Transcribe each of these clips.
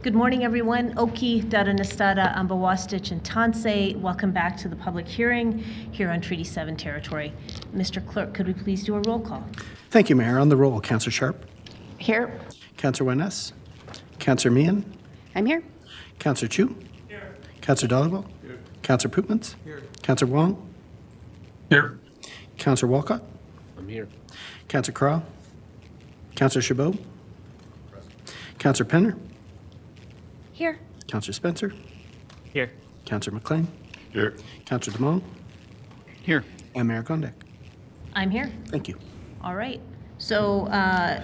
Good morning, everyone. Oki, Daranastada, Ambawastich, and Tansei. Welcome back to the public hearing here on Treaty 7 territory. Mr. Clerk, could we please do a roll call? Thank you, Mayor. On the roll, Councillor Sharp. Here. Councillor Wyness. Councillor Meehan. I'm here. Councillor Chu. Here. Councillor Dollabo. Here. Councillor Poopmans. Here. Councillor Wong. Here. Councillor Walcott. I'm here. Councillor Crowell. Councillor Chabot. Councillor Penner. Here. Councillor Spencer. Here. Councillor McLean. Here. Councillor Damone. Here. And Mayor Gondek. I'm here. Thank you. All right. So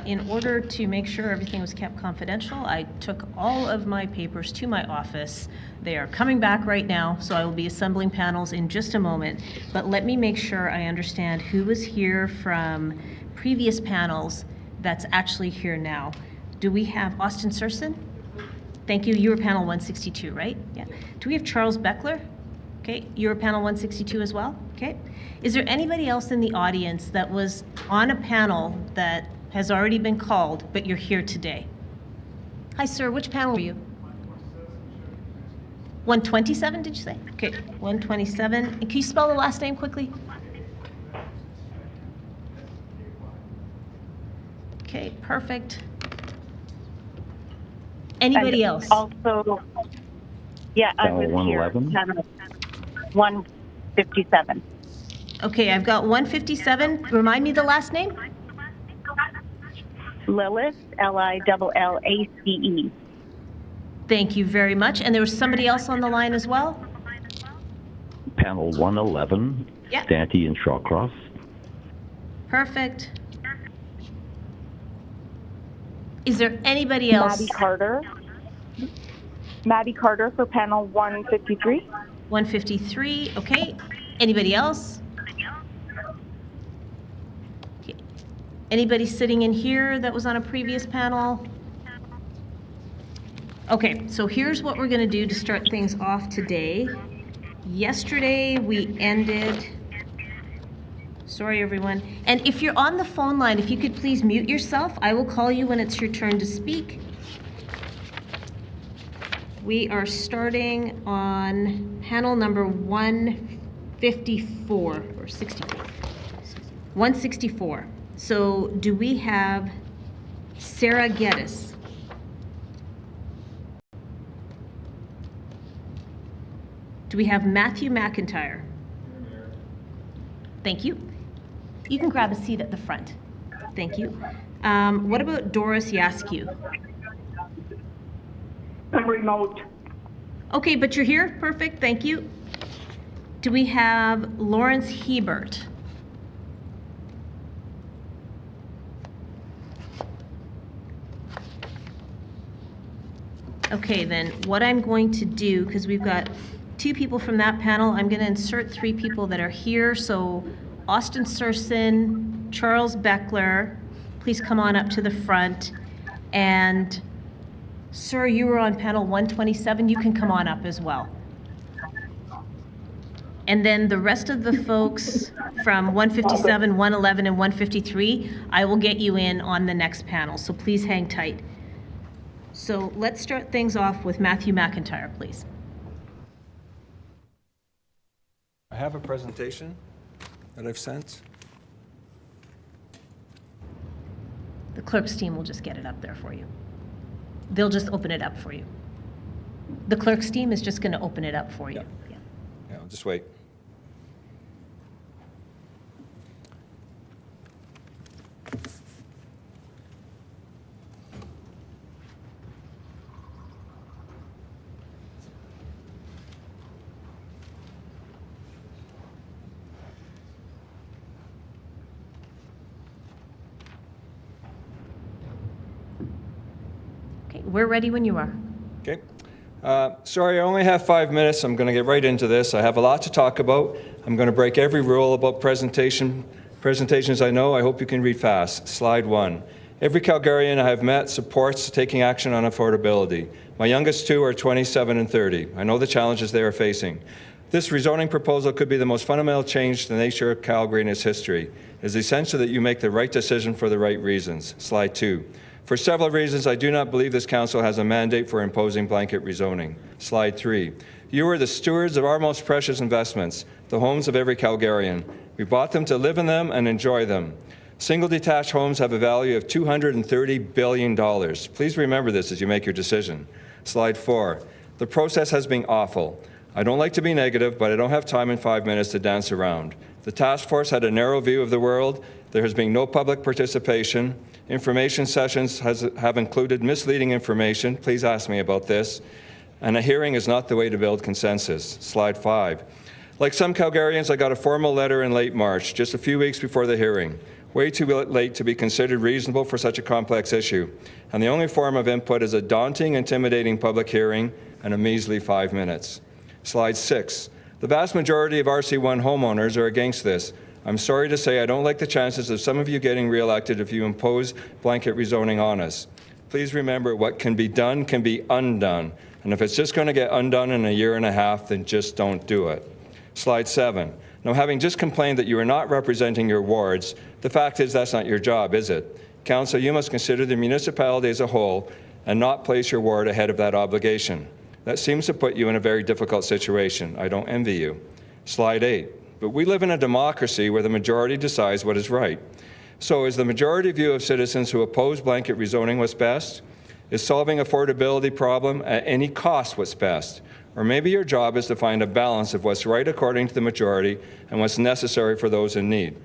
in order to make sure everything was kept confidential, I took all of my papers to my office. They are coming back right now, so I will be assembling panels in just a moment. But let me make sure I understand who was here from previous panels that's actually here now. Do we have Austin Surson? Thank you. You were panel 162, right? Yeah. Do we have Charles Beckler? Okay. You were panel 162 as well? Okay. Is there anybody else in the audience that was on a panel that has already been called, but you're here today? Hi, sir. Which panel were you? 127, did you say? Okay. 127. And can you spell the last name quickly? Okay. Perfect. Anybody else? Also, yeah, I was here. 157. Okay, I've got 157. Remind me the last name? Lillis, Lillace. Thank you very much. And there was somebody else on the line as well? Panel 111, Yeah. Dante and Shawcross. Perfect. Is there anybody else? Maddie Carter for panel 153. 153, okay. Anybody else? Okay. Anybody sitting in here that was on a previous panel? Okay, so here's what we're gonna do to start things off today. Yesterday we ended, sorry everyone, and if you're on the phone line, if you could please mute yourself, I will call you when it's your turn to speak. We are starting on panel number 154 or 64. 164. So do we have Sarah Geddes? Do we have Matthew McIntyre? Thank you. You can grab a seat at the front. Thank you. What about Doris Yaskew? I'm remote. Okay, but you're here? Perfect, thank you. Do we have Lawrence Hebert? Okay, then what I'm going to do, because we've got 2 people from that panel, I'm going to insert 3 people that are here. So Austin Surson, Charles Beckler, please come on up to the front. And sir, you were on panel 127. You can come on up as well. And then the rest of the folks from 157, 111, and 153, I will get you in on the next panel. So please hang tight. So let's start things off with Matthew McIntyre, please. I have a presentation that I've sent. The clerk's team will just get it up there for you. They'll just open it up for you. The clerk's team is just going to open it up for you. Yeah, I'll just wait. Okay, we're ready when you are. Okay. Sorry, I only have 5 minutes. I'm going to get right into this. I have a lot to talk about. I'm going to break every rule about presentations I know. I hope you can read fast. Slide 1. Every Calgarian I have met supports taking action on affordability. My youngest 2 are 27 and 30. I know the challenges they are facing. This rezoning proposal could be the most fundamental change to the nature of Calgary in its history. It is essential that you make the right decision for the right reasons. Slide 2. For several reasons, I do not believe this council has a mandate for imposing blanket rezoning. Slide 3. You are the stewards of our most precious investments, the homes of every Calgarian. We bought them to live in them and enjoy them. Single detached homes have a value of $230 billion. Please remember this as you make your decision. Slide 4. The process has been awful. I don't like to be negative, but I don't have time in 5 minutes to dance around. The task force had a narrow view of the world. There has been no public participation. Information sessions have included misleading information. Please ask me about this. And a hearing is not the way to build consensus. Slide 5. Like some Calgarians, I got a formal letter in late March, just a few weeks before the hearing. Way too late to be considered reasonable for such a complex issue. And the only form of input is a daunting, intimidating public hearing and a measly 5 minutes. Slide 6. The vast majority of RC1 homeowners are against this. I'm sorry to say I don't like the chances of some of you getting reelected if you impose blanket rezoning on us. Please remember, what can be done can be undone. And if it's just going to get undone in a year and a half, then just don't do it. Slide 7. Now, having just complained that you are not representing your wards, the fact is that's not your job, is it? Council, you must consider the municipality as a whole and not place your ward ahead of that obligation. That seems to put you in a very difficult situation. I don't envy you. Slide 8. But we live in a democracy where the majority decides what is right. So is the majority view of citizens who oppose blanket rezoning what's best? Is solving affordability problem at any cost what's best? Or maybe your job is to find a balance of what's right according to the majority and what's necessary for those in need.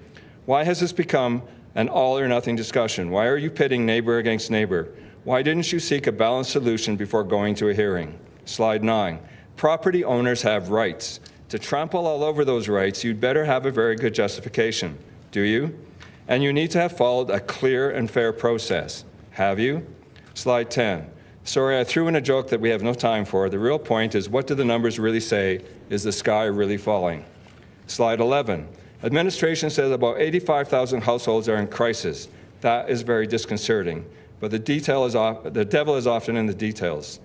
Why has this become an all or nothing discussion? Why are you pitting neighbor against neighbor? Why didn't you seek a balanced solution before going to a hearing? Slide 9. Property owners have rights. To trample all over those rights, you'd better have a very good justification. Do you? And you need to have followed a clear and fair process. Have you? Slide 10. Sorry, I threw in a joke that we have no time for. The real point is, what do the numbers really say? Is the sky really falling? Slide 11. Administration says about 85,000 households are in crisis. That is very disconcerting. But the devil is often in the details.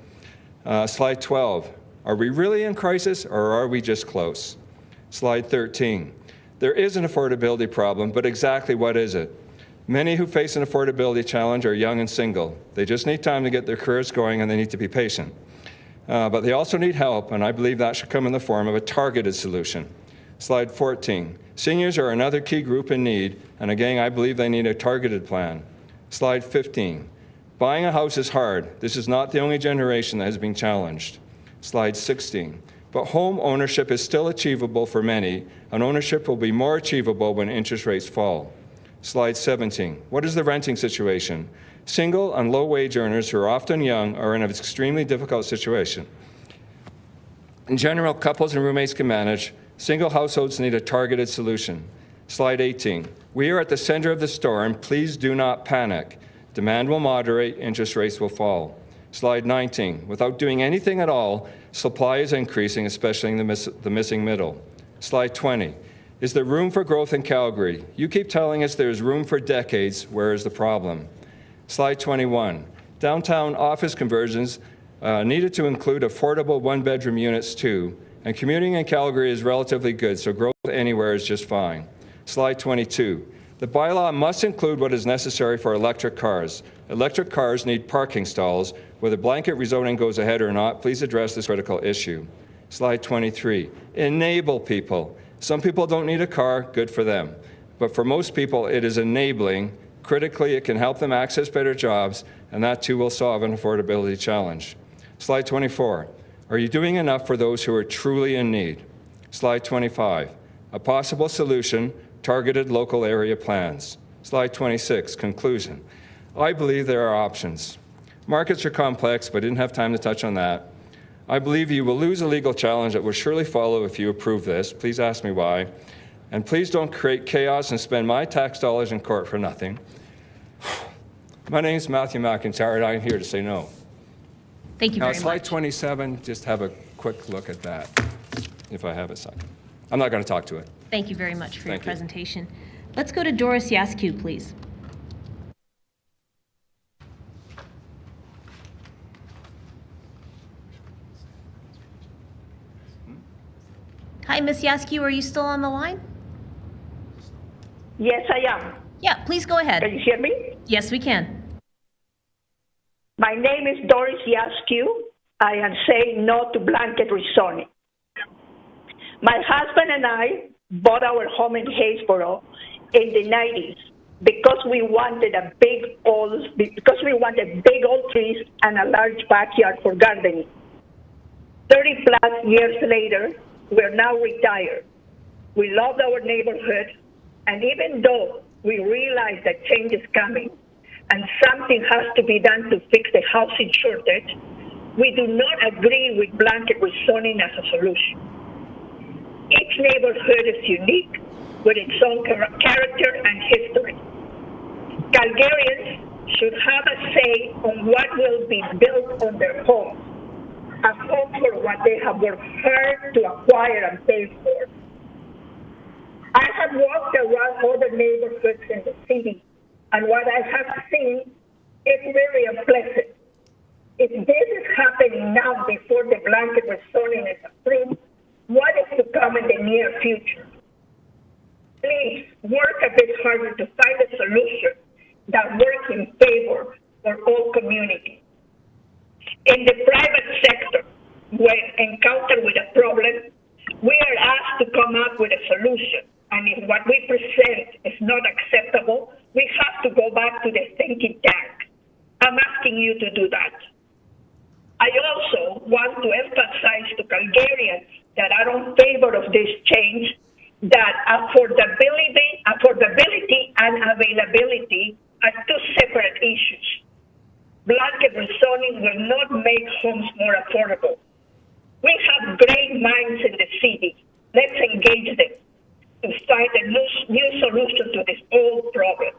Slide 12. Are we really in crisis, or are we just close? Slide 13. There is an affordability problem, but exactly what is it? Many who face an affordability challenge are young and single. They just need time to get their careers going, and they need to be patient. But they also need help, and I believe that should come in the form of a targeted solution. Slide 14. Seniors are another key group in need, and again, I believe they need a targeted plan. Slide 15. Buying a house is hard. This is not the only generation that has been challenged. Slide 16. But home ownership is still achievable for many, and ownership will be more achievable when interest rates fall. Slide 17. What is the renting situation? Single and low-wage earners who are often young are in an extremely difficult situation. In general, couples and roommates can manage. Single households need a targeted solution. Slide 18. We are at the center of the storm. Please do not panic. Demand will moderate, interest rates will fall. Slide 19. Without doing anything at all, supply is increasing, especially in the missing middle. Slide 20. Is there room for growth in Calgary? You keep telling us there's room for decades. Where is the problem? Slide 21. Downtown office conversions needed to include affordable one-bedroom units too, and commuting in Calgary is relatively good, so growth anywhere is just fine. Slide 22. The bylaw must include what is necessary for electric cars. Electric cars need parking stalls. Whether blanket rezoning goes ahead or not, please address this critical issue. Slide 23. Enable people. Some people don't need a car, good for them. But for most people, it is enabling. Critically, it can help them access better jobs, and that too will solve an affordability challenge. Slide 24. Are you doing enough for those who are truly in need? Slide 25. A possible solution, targeted local area plans. Slide 26, conclusion. I believe there are options. Markets are complex, but I didn't have time to touch on that. I believe you will lose a legal challenge that will surely follow if you approve this. Please ask me why. And please don't create chaos and spend my tax dollars in court for nothing. My name is Matthew McIntyre, and I'm here to say no. Thank you Now, very slide much. 27, just have a quick look at that, if I have a second. I'm not going to talk to it. Thank you very much for your Thank you. presentation. Let's go to Doris Yaskew, please. Hi, Ms. Yaskew, are you still on the line? Yes, I am. Yeah, please go Can ahead. you hear me? Yes, we can. My name is Doris Yaskew. I am saying no to blanket rezoning. My husband and I bought our home in Haysboro in the 90s because we wanted big old trees and a large backyard for gardening. 30 plus years later, we're now retired. We love our neighborhood, and even though we realize that change is coming and something has to be done to fix the housing shortage, we do not agree with blanket rezoning as a solution. Each neighborhood is unique with its own character and history. Calgarians should have a say on what will be built on their homes, a home for what they have worked hard to acquire and pay for. I have walked around other neighborhoods in the city, and what I have seen is very unpleasant. If this is happening now before the blanket rezoning is approved, what is to come in the near future? Please work a bit harder to find a solution that works in favor for all communities. In the private sector, when encountered with a problem, we are asked to come up with a solution. And if what we present is not acceptable, we have to go back to the thinking tank. I'm asking you to do that. I also want to emphasize to Calgarians that are in favor of this change that affordability and availability are two separate issues. Blanket rezoning will not make homes more affordable. We have great minds in the city. Let's engage them to find a new solution to this old problem.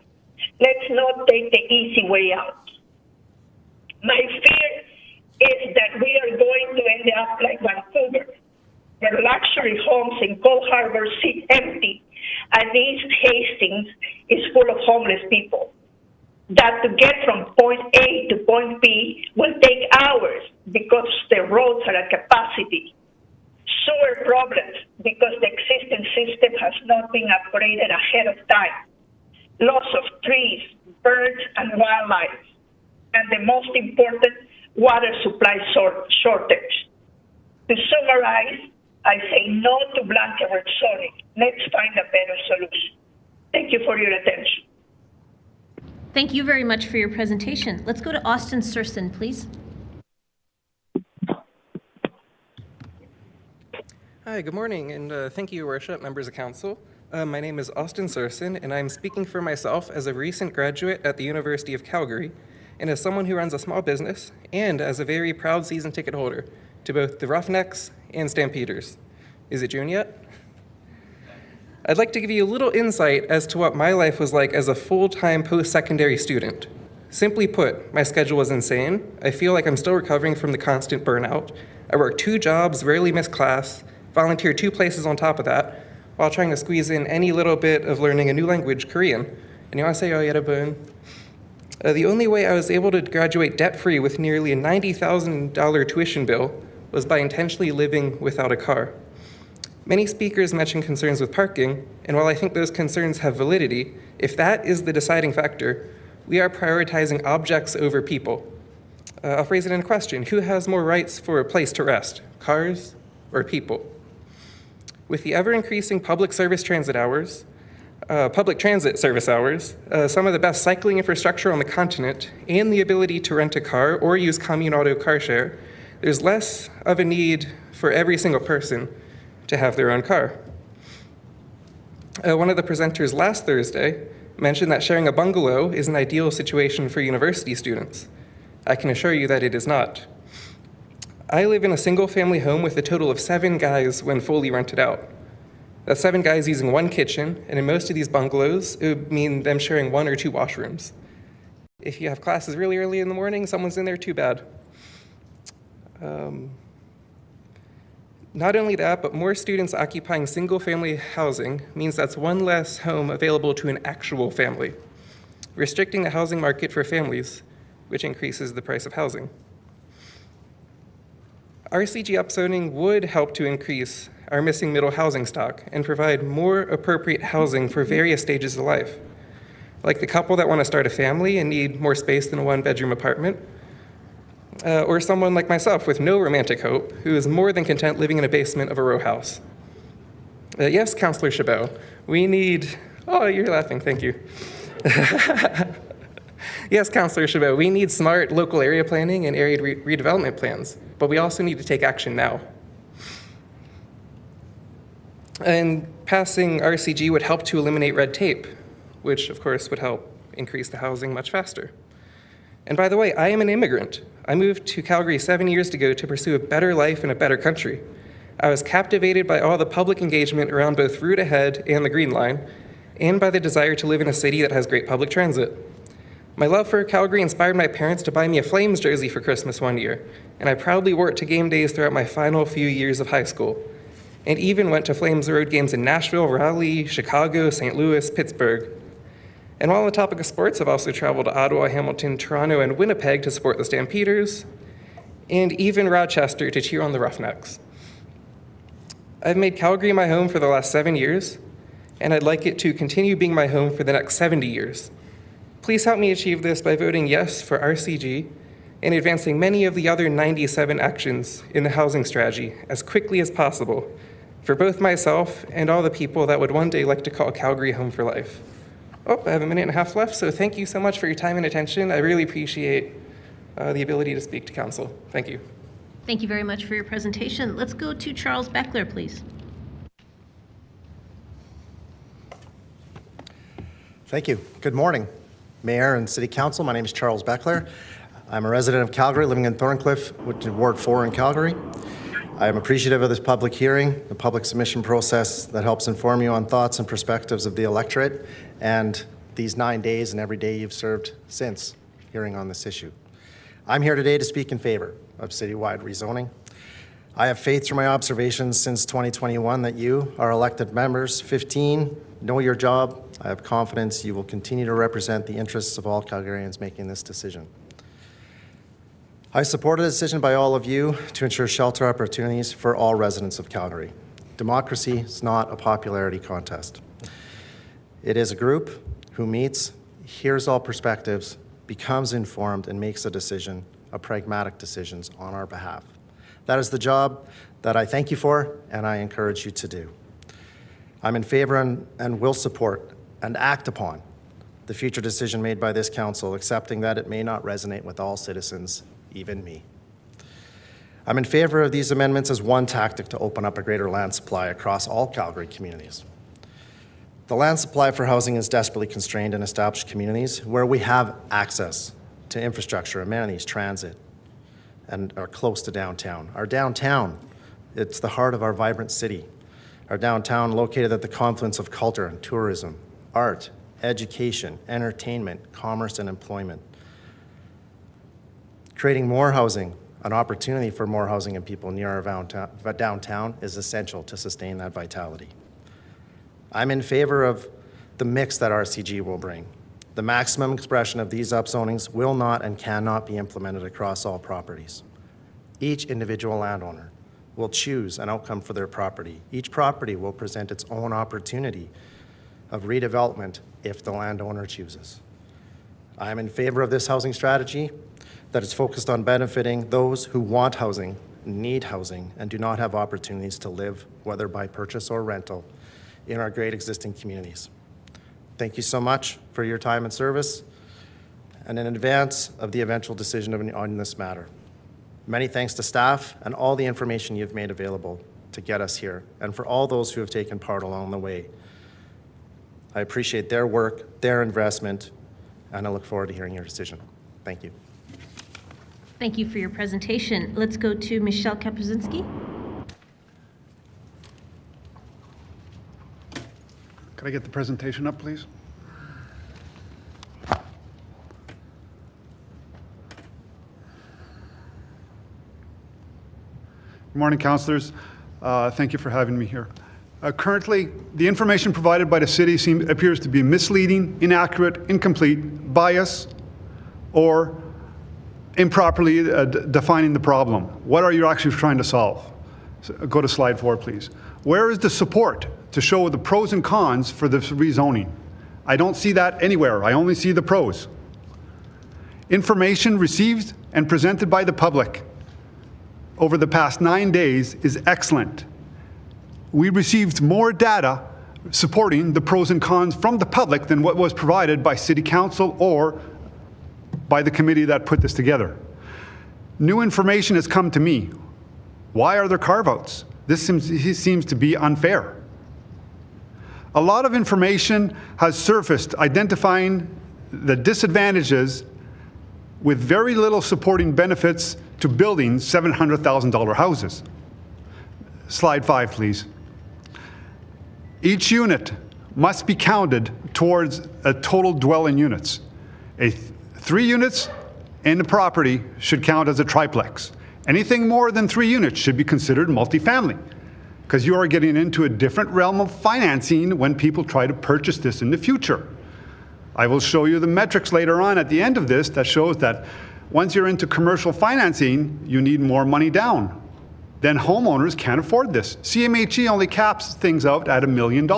Let's not take the easy way out. My fear is that we are going to end up like Vancouver, where luxury homes in Cold Harbor sit empty and East Hastings is full of homeless people. That to get from point A to point B will take hours because the roads are at capacity. Sewer problems because the existing system has not been upgraded ahead of time. Loss of trees, birds, and wildlife. And the most important, water supply shortage. To summarize, I say no to blanket rezoning. Let's find a better solution. Thank you for your attention. Thank you very much for your presentation. Let's go to Austin Surson, please. Hi, good morning, and thank you, Your Worship, members of council. My name is Austin Surson, and I'm speaking for myself as a recent graduate at the University of Calgary, and as someone who runs a small business, and as a very proud season ticket holder to both the Roughnecks and Stampeders. Is it June yet? I'd like to give you a little insight as to what my life was like as a full-time post-secondary student. Simply put, my schedule was insane. I feel like I'm still recovering from the constant burnout. I work 2 jobs, rarely miss class, volunteer 2 places on top of that, while trying to squeeze in any little bit of learning a new language, Korean. Annyeonghaseyo, 여러분. The only way I was able to graduate debt-free with nearly a $90,000 tuition bill was by intentionally living without a car. Many speakers mention concerns with parking, and while I think those concerns have validity, if that is the deciding factor, we are prioritizing objects over people. I'll phrase it in a question. Who has more rights for a place to rest, cars or people? With the ever-increasing public transit service hours, some of the best cycling infrastructure on the continent, and the ability to rent a car or use commune auto car share, there's less of a need for every single person to have their own car. One of the presenters last Thursday mentioned that sharing a bungalow is an ideal situation for university students. I can assure you that it is not. I live in a single-family home with a total of 7 guys when fully rented out. That's 7 guys using 1 kitchen, and in most of these bungalows, it would mean them sharing 1 or 2 washrooms. If you have classes really early in the morning, someone's in there, too bad. Not only that, but more students occupying single-family housing means that's 1 less home available to an actual family, restricting the housing market for families, which increases the price of housing. RCG upzoning would help to increase our missing middle housing stock and provide more appropriate housing for various stages of life, like the couple that want to start a family and need more space than a 1-bedroom apartment, or someone like myself with no romantic hope who is more than content living in a basement of a row house. Yes, Councillor Chabot, we need... Oh, you're laughing, thank you. Yes, Councillor Chabot, we need smart local area planning and area redevelopment plans, but we also need to take action now. And passing RCG would help to eliminate red tape, which of course would help increase the housing much faster. And by the way, I am an immigrant. I moved to Calgary 7 years ago to pursue a better life in a better country. I was captivated by all the public engagement around both Route Ahead and the Green Line, and by the desire to live in a city that has great public transit. My love for Calgary inspired my parents to buy me a Flames jersey for Christmas one year, and I proudly wore it to game days throughout my final few years of high school, and even went to Flames road games in Nashville, Raleigh, Chicago, St. Louis, Pittsburgh. And while on the topic of sports, I've also traveled to Ottawa, Hamilton, Toronto, and Winnipeg to support the Stampeders, and even Rochester to cheer on the Roughnecks. I've made Calgary my home for the last 7 years, and I'd like it to continue being my home for the next 70 years. Please help me achieve this by voting yes for RCG and advancing many of the other 97 actions in the housing strategy as quickly as possible for both myself and all the people that would one day like to call Calgary home for life. Oh, I have a minute and a half left, so thank you so much for your time and attention. I really appreciate the ability to speak to council. Thank you. Thank you very much for your presentation. Let's go to Charles Beckler, please. Thank you. Good morning, Mayor and City Council. My name is Charles Beckler. I'm a resident of Calgary, living in Thorncliffe, which is Ward 4 in Calgary. I am appreciative of this public hearing, the public submission process that helps inform you on thoughts and perspectives of the electorate, and these 9 days and every day you've served since hearing on this issue. I'm here today to speak in favor of citywide rezoning. I have faith through my observations since 2021 that you, our elected members, 15, know your job. I have confidence you will continue to represent the interests of all Calgarians making this decision. I support a decision by all of you to ensure shelter opportunities for all residents of Calgary. Democracy is not a popularity contest. It is a group who meets, hears all perspectives, becomes informed, and makes a decision, a pragmatic decisions on our behalf. That is the job that I thank you for and I encourage you to do. I'm in favor and will support and act upon the future decision made by this council, accepting that it may not resonate with all citizens, even me. I'm in favor of these amendments as one tactic to open up a greater land supply across all Calgary communities. The land supply for housing is desperately constrained in established communities where we have access to infrastructure, amenities, transit, and are close to downtown. Our downtown, it's the heart of our vibrant city. Our downtown located at the confluence of culture and tourism, art, education, entertainment, commerce, and employment. Creating more housing, an opportunity for more housing and people near our downtown is essential to sustain that vitality. I'm in favor of the mix that RCG will bring. The maximum expression of these upzonings will not and cannot be implemented across all properties. Each individual landowner will choose an outcome for their property. Each property will present its own opportunity of redevelopment if the landowner chooses. I am in favor of this housing strategy that is focused on benefiting those who want housing, need housing, and do not have opportunities to live, whether by purchase or rental, in our great existing communities. Thank you so much for your time and service, and in advance of the eventual decision on this matter. Many thanks to staff and all the information you've made available to get us here, and for all those who have taken part along the way. I appreciate their work, their investment, and I look forward to hearing your decision. Thank you. Thank you for your presentation. Let's go to Michelle Kapuzinski. Could I get the presentation up, please? Good morning, councillors. Thank you for having me here. Currently, the information provided by the city appears to be misleading, inaccurate, incomplete, biased, or improperly defining the problem. What are you actually trying to solve? So, go to slide 4, please. Where is the support to show the pros and cons for this rezoning? I don't see that anywhere. I only see the pros. Information received and presented by the public over the past 9 days is excellent. We received more data supporting the pros and cons from the public than what was provided by City Council or by the committee that put this together. New information has come to me. Why are there carve-outs? This seems to be unfair. A lot of information has surfaced identifying the disadvantages with very little supporting benefits to building $700,000 houses. Slide 5, please. Each unit must be counted towards a total dwelling units. 3 units in a property should count as a triplex. Anything more than 3 units should be considered multifamily, because you are getting into a different realm of financing when people try to purchase this in the future. I will show you the metrics later on at the end of this that shows that once you're into commercial financing, you need more money down. Then homeowners can't afford this. CMHC only caps things out at $1 million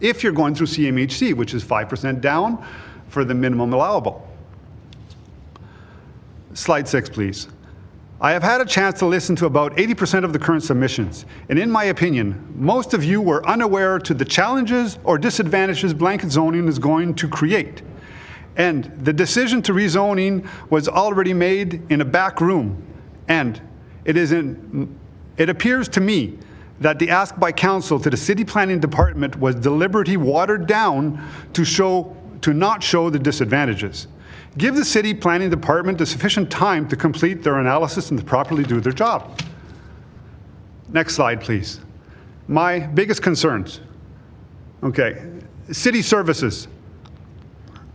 if you're going through CMHC, which is 5% down for the minimum allowable. Slide 6, please. I have had a chance to listen to about 80% of the current submissions, and in my opinion, most of you were unaware to the challenges or disadvantages blanket zoning is going to create. And the decision to rezoning was already made in a back room, and it appears to me that the ask by council to the city planning department was deliberately watered down to not show the disadvantages. Give the city planning department the sufficient time to complete their analysis and to properly do their job. Next slide, please. My biggest concerns. Okay, city services.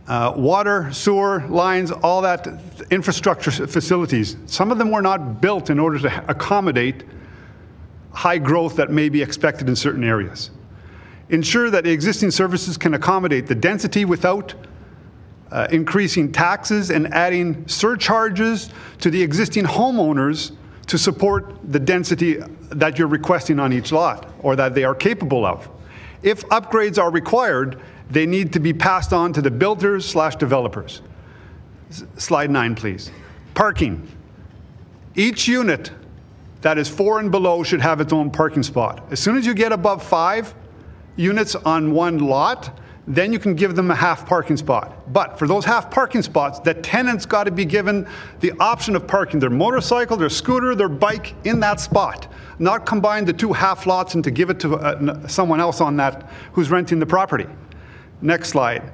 Water, sewer, lines, all that infrastructure facilities. Some of them were not built in order to accommodate high growth that may be expected in certain areas. Ensure that the existing services can accommodate the density without increasing taxes and adding surcharges to the existing homeowners to support the density that you're requesting on each lot or that they are capable of. If upgrades are required, they need to be passed on to the builders/developers. Slide 9, please. Parking. Each unit that is 4 and below should have its own parking spot. As soon as you get above 5 units on one lot, then you can give them a half parking spot. But for those half parking spots, the tenant's got to be given the option of parking their motorcycle, their scooter, their bike in that spot, not combine the 2 half lots and to give it to someone else on that who's renting the property. Next slide.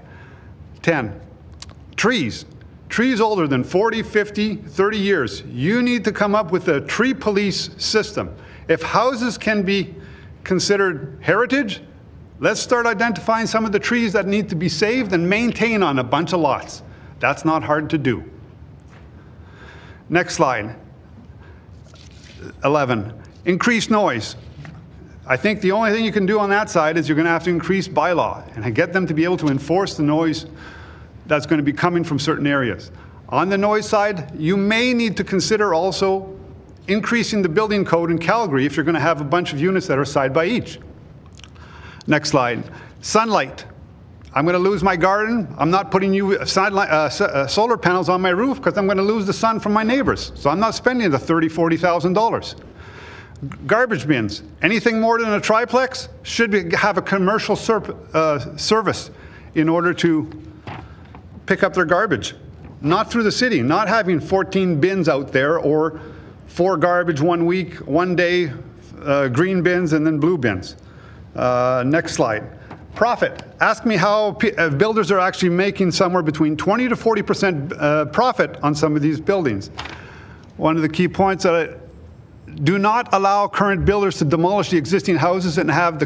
10. Trees. Trees older than 40, 50, 30 years. You need to come up with a tree police system. If houses can be considered heritage, let's start identifying some of the trees that need to be saved and maintained on a bunch of lots. That's not hard to do. Next slide. 11. Increased noise. I think the only thing you can do on that side is you're going to have to increase bylaw and get them to be able to enforce the noise that's going to be coming from certain areas. On the noise side, you may need to consider also increasing the building code in Calgary if you're going to have a bunch of units that are side by each. Next slide. Sunlight. I'm going to lose my garden. I'm not putting solar panels on my roof because I'm going to lose the sun from my neighbors. So I'm not spending the $30,000, $40,000. Garbage bins. Anything more than a triplex should have a commercial service in order to pick up their garbage. Not through the city. Not having 14 bins out there or 4 garbage 1 week, 1 day, green bins and then blue bins. Next slide. Profit. Ask me how builders are actually making somewhere between 20 to 40% profit on some of these buildings. One of the key points that do not allow current builders to demolish the existing houses and have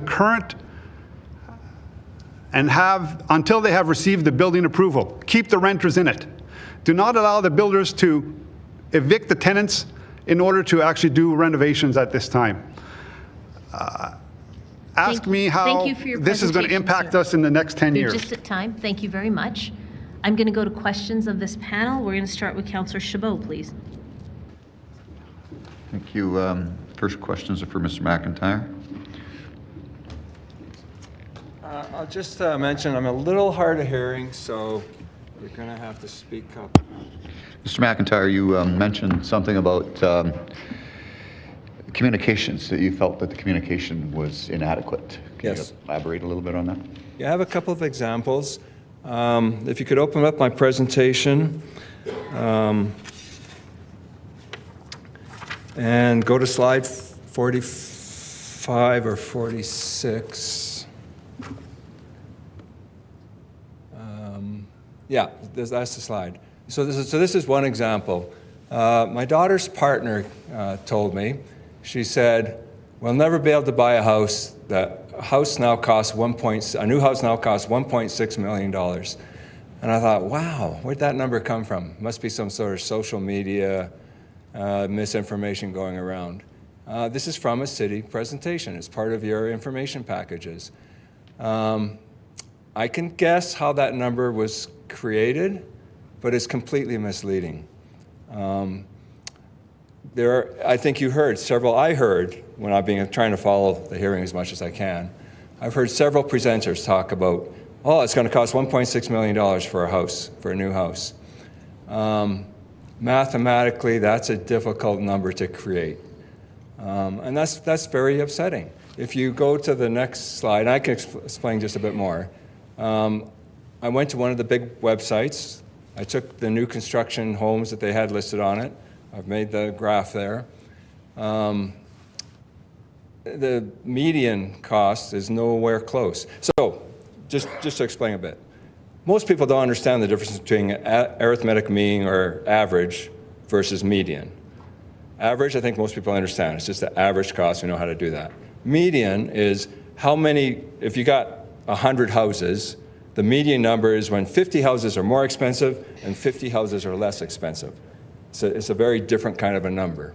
until they have received the building approval. Keep the renters in it. Do not allow the builders to evict the tenants in order to actually do renovations at this time. Ask me how this is going to impact us in the next 10 years. Just at time. Thank you very much. I'm going to go to questions of this panel. We're going to start with Councillor Chabot, please. Thank you. First questions are for Mr. McIntyre. I'll just mention I'm a little hard of hearing, so you're going to have to speak up. Mr. McIntyre, you mentioned something about communications, that you felt that the communication was inadequate. Can Yes. you elaborate a little bit on that? Yeah, I have a couple of examples. If you could open up my presentation and go to slide 45 or 46. Yeah, that's the slide. So this is one example. My daughter's partner told me, she said, we'll never be able to buy a house. A new house now costs $1.6 million. And I thought, wow, where'd that number come from? Must be some sort of social media misinformation going around. This is from a city presentation. It's part of your information packages. I can guess how that number was created, but it's completely misleading. I think you heard several, I heard, when I've been trying to follow the hearing as much as I can, I've heard several presenters talk about, oh, it's going to cost $1.6 million for a house, for a new house. Mathematically, that's a difficult number to create. And that's very upsetting. If you go to the next slide, and I can explain just a bit more. I went to one of the big websites. I took the new construction homes that they had listed on it. I've made the graph there. The median cost is nowhere close. So just to explain a bit. Most people don't understand the difference between arithmetic mean or average versus median. Average, I think most people understand. It's just the average cost. We know how to do that. Median is how many, if you got 100 houses, the median number is when 50 houses are more expensive and 50 houses are less expensive. It's a very different kind of a number.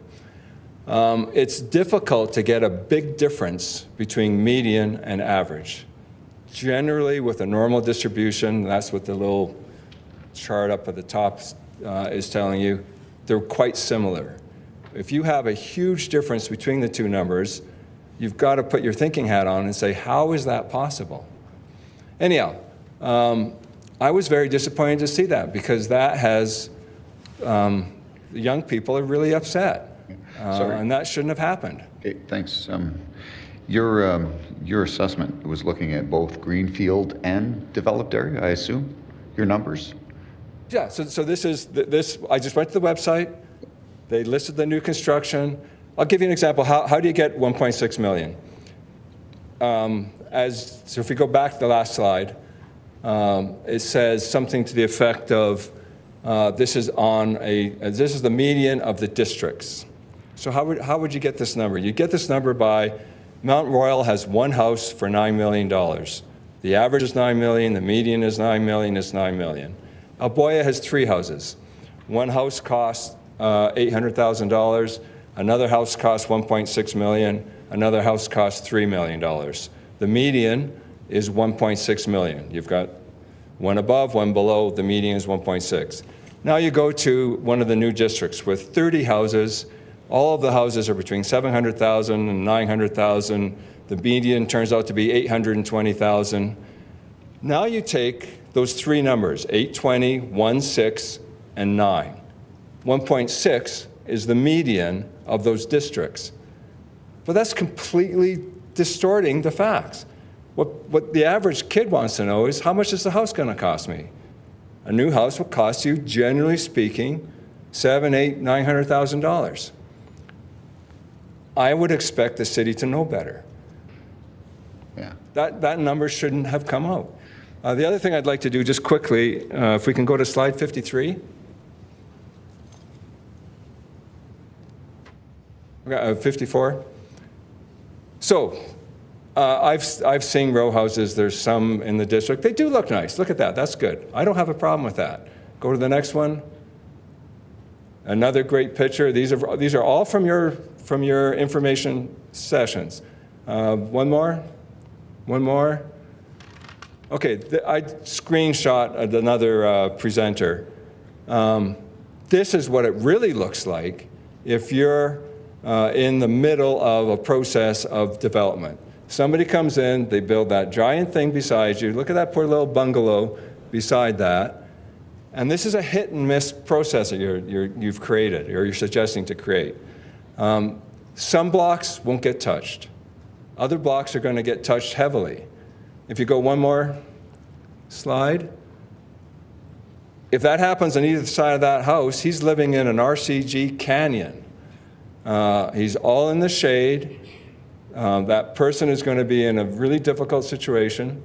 It's difficult to get a big difference between median and average. Generally, with a normal distribution, that's what the little chart up at the top is telling you, they're quite similar. If you have a huge difference between the two numbers, you've got to put your thinking hat on and say, how is that possible? Anyhow, I was very disappointed to see that, because that has, the young people are really upset. And that shouldn't have happened. Okay, thanks. Your assessment was looking at both greenfield and developed area, I assume, your numbers? Yeah, so this is, I just went to the website. They listed the new construction. I'll give you an example. How do you get 1.6 million? So if we go back to the last slide, it says something to the effect of, this is the median of the districts. So how would you get this number? You get this number by, Mount Royal has one house for $9 million. The average is $9 million, the median is $9 million, it's $9 million. Alboya has 3 houses. One house costs $800,000, another house costs $1.6 million, another house costs $3 million. The median is $1.6 million. You've got one above, one below, the median is 1.6. Now you go to one of the new districts with 30 houses. All of the houses are between $700,000 and $900,000. The median turns out to be $820,000. Now you take those 3 numbers, 820, 16, and 9. 1.6 is the median of those districts. But that's completely distorting the facts. What the average kid wants to know is, how much is the house going to cost me? A new house will cost you, generally speaking, $700,000, $800,000, $900,000. I would expect the city to know better. Yeah. That number shouldn't have come out. The other thing I'd like to do just quickly, if we can go to slide 53. 54. So I've seen row houses. There's some in the district. They do look nice. Look at that. That's good. I don't have a problem with that. Go to the next one. Another great picture. These are all from your information sessions. One more. Okay, I screenshot another presenter. This is what it really looks like if you're in the middle of a process of development. Somebody comes in, they build that giant thing beside you. Look at that poor little bungalow beside that. And this is a hit and miss process that you've created, or you're suggesting to create. Some blocks won't get touched. Other blocks are going to get touched heavily. If you go one more slide. If that happens on either side of that house, he's living in an RCG canyon. He's all in the shade. That person is going to be in a really difficult situation.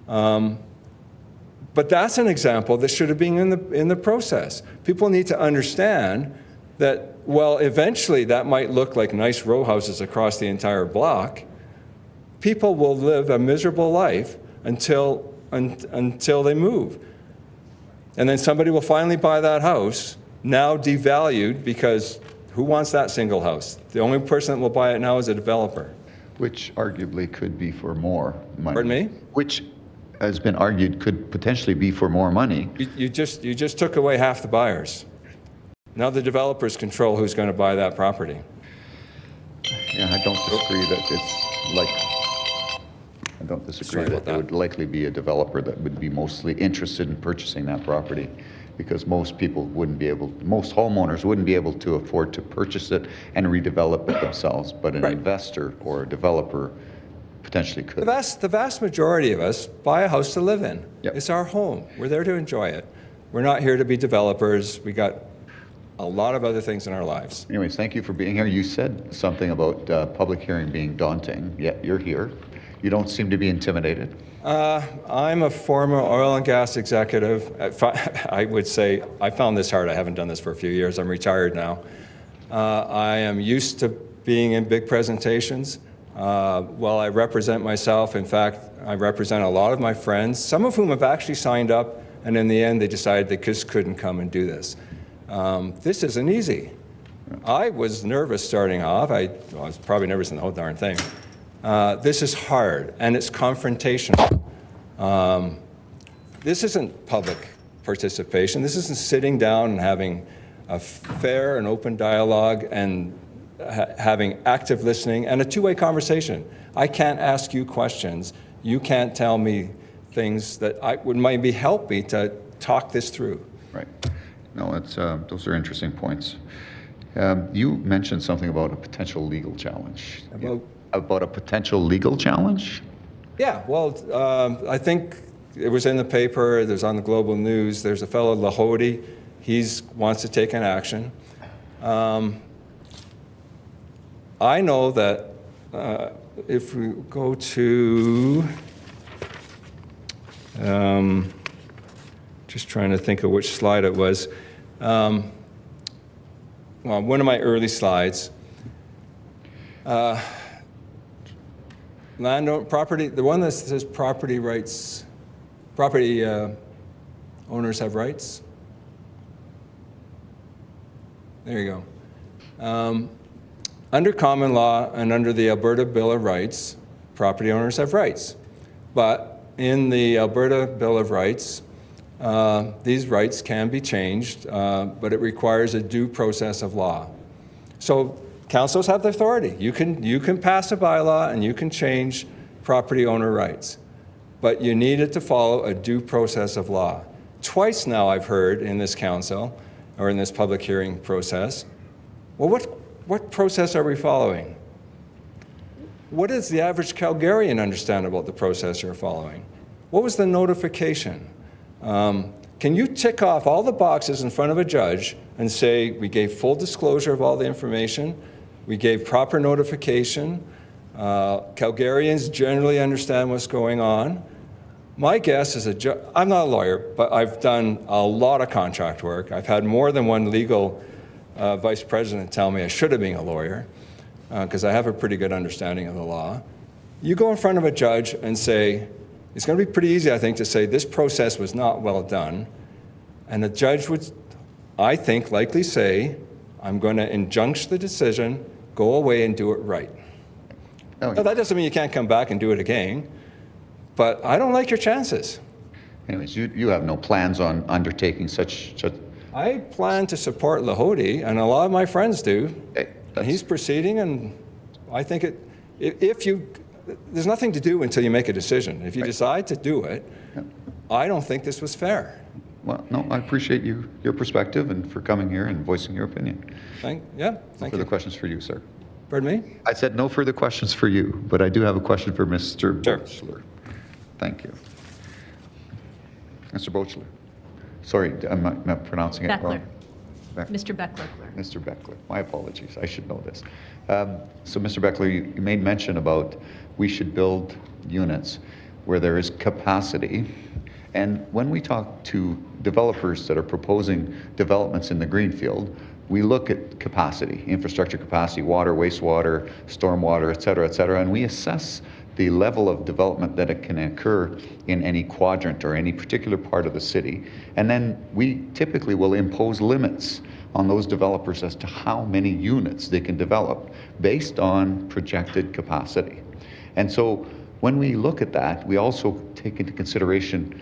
But that's an example that should have been in the process. People need to understand that, well, eventually that might look like nice row houses across the entire block. People will live a miserable life until they move. And then somebody will finally buy that house, now devalued, because who wants that single house? The only person that will buy it now is a developer. Which arguably could be for more money. Pardon me? Which has been argued could potentially be for more money. You just took away half the buyers. Now the developers control who's going to buy that property. Yeah, I don't disagree that it's like, I don't disagree that there would likely be a developer that would be mostly interested in purchasing that property, because most people wouldn't be able, most homeowners wouldn't be able to afford to purchase it and redevelop it themselves, but an investor or a developer potentially could. The vast majority of us buy a house to live in. Yep. It's our home. We're there to enjoy it. We're not here to be developers. We got a lot of other things in our lives. Anyways, thank you for being here. You said something about public hearing being daunting, yet you're here. You don't seem to be intimidated. I'm a former oil and gas executive. I would say I found this hard. I haven't done this for a few years. I'm retired now. I am used to being in big presentations. While I represent myself, in fact, I represent a lot of my friends, some of whom have actually signed up, and in the end they decided they just couldn't come and do this. This isn't easy. I was nervous starting off. I was probably nervous in the whole darn thing. This is hard, and it's confrontational. This isn't public participation. This isn't sitting down and having a fair and open dialogue and having active listening and a two-way conversation. I can't ask you questions. You can't tell me things that might help me to talk this through. Right. No, it's, those are interesting points. You mentioned something about a potential legal challenge. About a potential legal challenge? Yeah, well, I think it was in the paper, there's on the global news, there's a fellow, Lahode, he wants to take an action. I know that if we go to, just trying to think of which slide it was, well, one of my early slides, property, the one that says property rights, property owners have rights. There you go. Under common law and under the Alberta Bill of Rights, property owners have rights. But in the Alberta Bill of Rights, these rights can be changed, but it requires a due process of law. So councils have the authority. You can pass a bylaw and you can change property owner rights, but you need it to follow a due process of law. Twice now I've heard in this council, or in this public hearing process, well, what process are we following? What does the average Calgarian understand about the process you're following? What was the notification? Can you tick off all the boxes in front of a judge and say, we gave full disclosure of all the information, we gave proper notification, Calgarians generally understand what's going on? My guess is I'm not a lawyer, but I've done a lot of contract work. I've had more than one legal vice president tell me I should have been a lawyer, because I have a pretty good understanding of the law. You go in front of a judge and say, it's going to be pretty easy, I think, to say this process was not well done, and the judge would, I think, likely say, I'm going to injunct the decision, go away and do it right. Now, that doesn't mean you can't come back and do it again, but I don't like your chances. Anyways, you have no plans on undertaking such I plan to support Lahode, and a lot of my friends do. And he's proceeding, and I think there's nothing to do until you make a decision. If you decide to do it, I don't think this was fair. Well, no, I appreciate your perspective and for coming here and voicing your opinion. Thank No you. further questions for you, sir. Pardon me? I said no further questions for you, but I do have a question for Mr. Sure. Bochler. Thank you. Mr. Bochler. Sorry, I'm not pronouncing it wrong. Mr. Beckler. Mr. Beckler. My apologies. I should know this. So, Mr. Beckler, you made mention about we should build units where there is capacity. And when we talk to developers that are proposing developments in the greenfield, we look at capacity, infrastructure capacity, water, wastewater, stormwater, et cetera, and we assess the level of development that it can occur in any quadrant or any particular part of the city. And then we typically will impose limits on those developers as to how many units they can develop based on projected capacity. And so when we look at that, we also take into consideration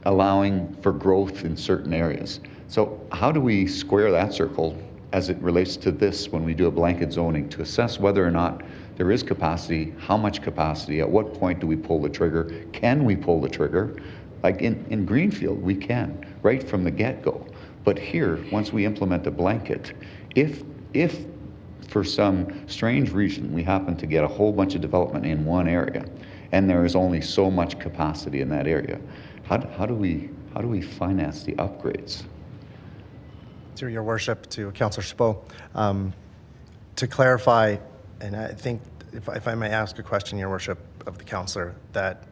allowing for growth in certain areas. So how do we square that circle as it relates to this when we do a blanket zoning to assess whether or not there is capacity, how much capacity, at what point do we pull the trigger, can we pull the trigger? Like in Greenfield, we can, right from the get-go. But here, once we implement a blanket, if for some strange reason we happen to get a whole bunch of development in one area and there is only so much capacity in that area, how do we finance the upgrades? Through your worship to Councillor Chabot, to clarify, and I think if I may ask a question, your worship, of the councillor, that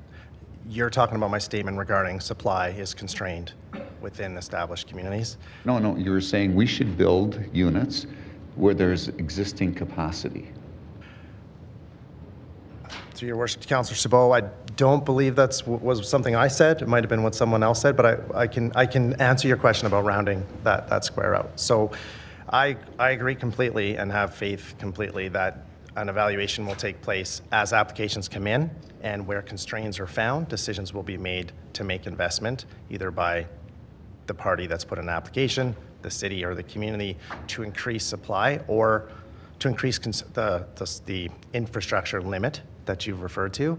you're talking about my statement regarding supply is constrained within established communities. No, you were saying we should build units where there's existing capacity. To your worship, Councillor Chabot, I don't believe was something I said. It might have been what someone else said, but I can answer your question about rounding that square out. So I agree completely and have faith completely that an evaluation will take place as applications come in, and where constraints are found, decisions will be made to make investment, either by the party that's put in an application, the city or the community, to increase supply or to increase the infrastructure limit that you've referred to,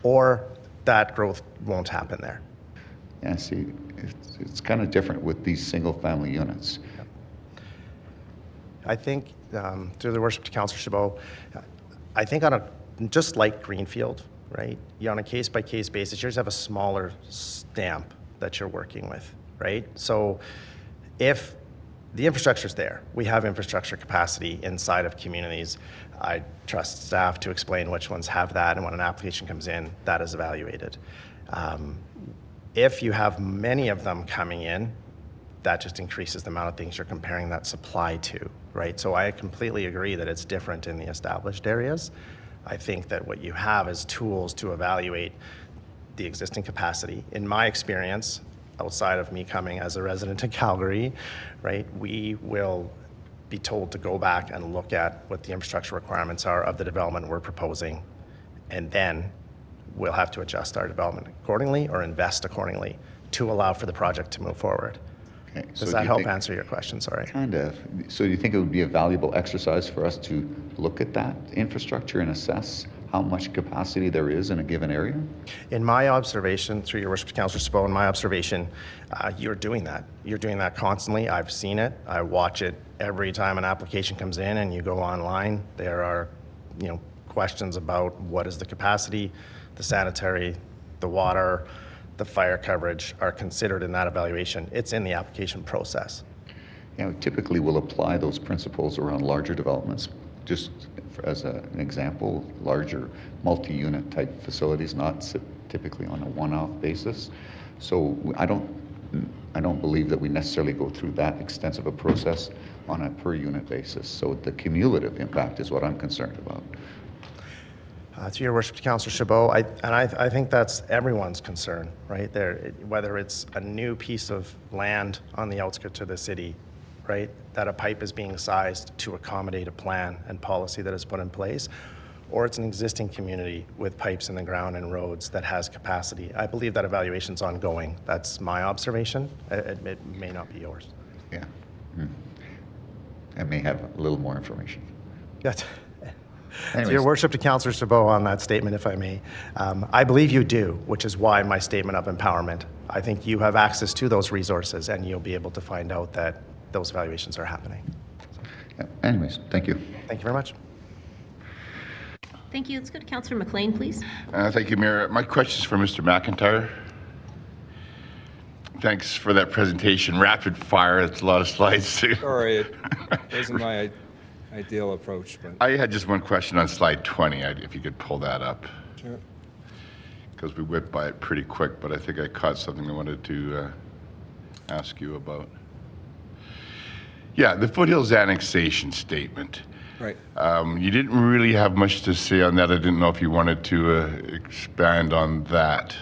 or that growth won't happen there. Yeah, see, it's kind of different with these single-family units. I think, through the worship to Councillor Chabot, I think just like Greenfield, right? On a case-by-case basis, you just have a smaller stamp that you're working with, right? So if the infrastructure's there, we have infrastructure capacity inside of communities. I trust staff to explain which ones have that, and when an application comes in, that is evaluated. If you have many of them coming in, that just increases the amount of things you're comparing that supply to, right? So I completely agree that it's different in the established areas. I think that what you have is tools to evaluate the existing capacity. In my experience, outside of me coming as a resident of Calgary, right, we will be told to go back and look at what the infrastructure requirements are of the development we're proposing, and then we'll have to adjust our development accordingly or invest accordingly to allow for the project to move forward. Okay, Does that help answer your question? Sorry. Kind of. So you think it would be a valuable exercise for us to look at that infrastructure and assess how much capacity there is in a given area? In my observation, through your worship, Councillor Chabot, in my observation, you're doing that. You're doing that constantly. I've seen it. I watch it every time an application comes in and you go online. There are, questions about what is the capacity, the sanitary, the water, the fire coverage are considered in that evaluation. It's in the application process. Typically we'll apply those principles around larger developments. Just as an example, larger multi-unit type facilities, not typically on a one-off basis. So I don't believe that we necessarily go through that extensive a process on a per unit basis. So the cumulative impact is what I'm concerned about. To your worship, Councillor Chabot, I think that's everyone's concern, right? Whether it's a new piece of land on the outskirts of the city, right, that a pipe is being sized to accommodate a plan and policy that is put in place, or it's an existing community with pipes in the ground and roads that has capacity. I believe that evaluation's ongoing. That's my observation. It may not be yours. Yeah. I may have a little more information. So Your Worship, to Councillor Chabot on that statement, if I may. I believe you do, which is why my statement of empowerment. I think you have access to those resources, and you'll be able to find out that those valuations are happening. Anyways, thank you. Thank you very much. Thank you. Let's go to Councillor McLean, please. Thank you, Mayor. My question is for Mr. McIntyre. Thanks for that presentation. Rapid fire. That's a lot of slides too. Sorry, it wasn't my ideal approach, but I had just one question on slide 20, if you could pull that up. sure. Because we whipped by it pretty quick, but I think I caught something I wanted to ask you about. Yeah, the Foothills annexation statement. Right. You didn't really have much to say on that. I didn't know if you wanted to expand on that.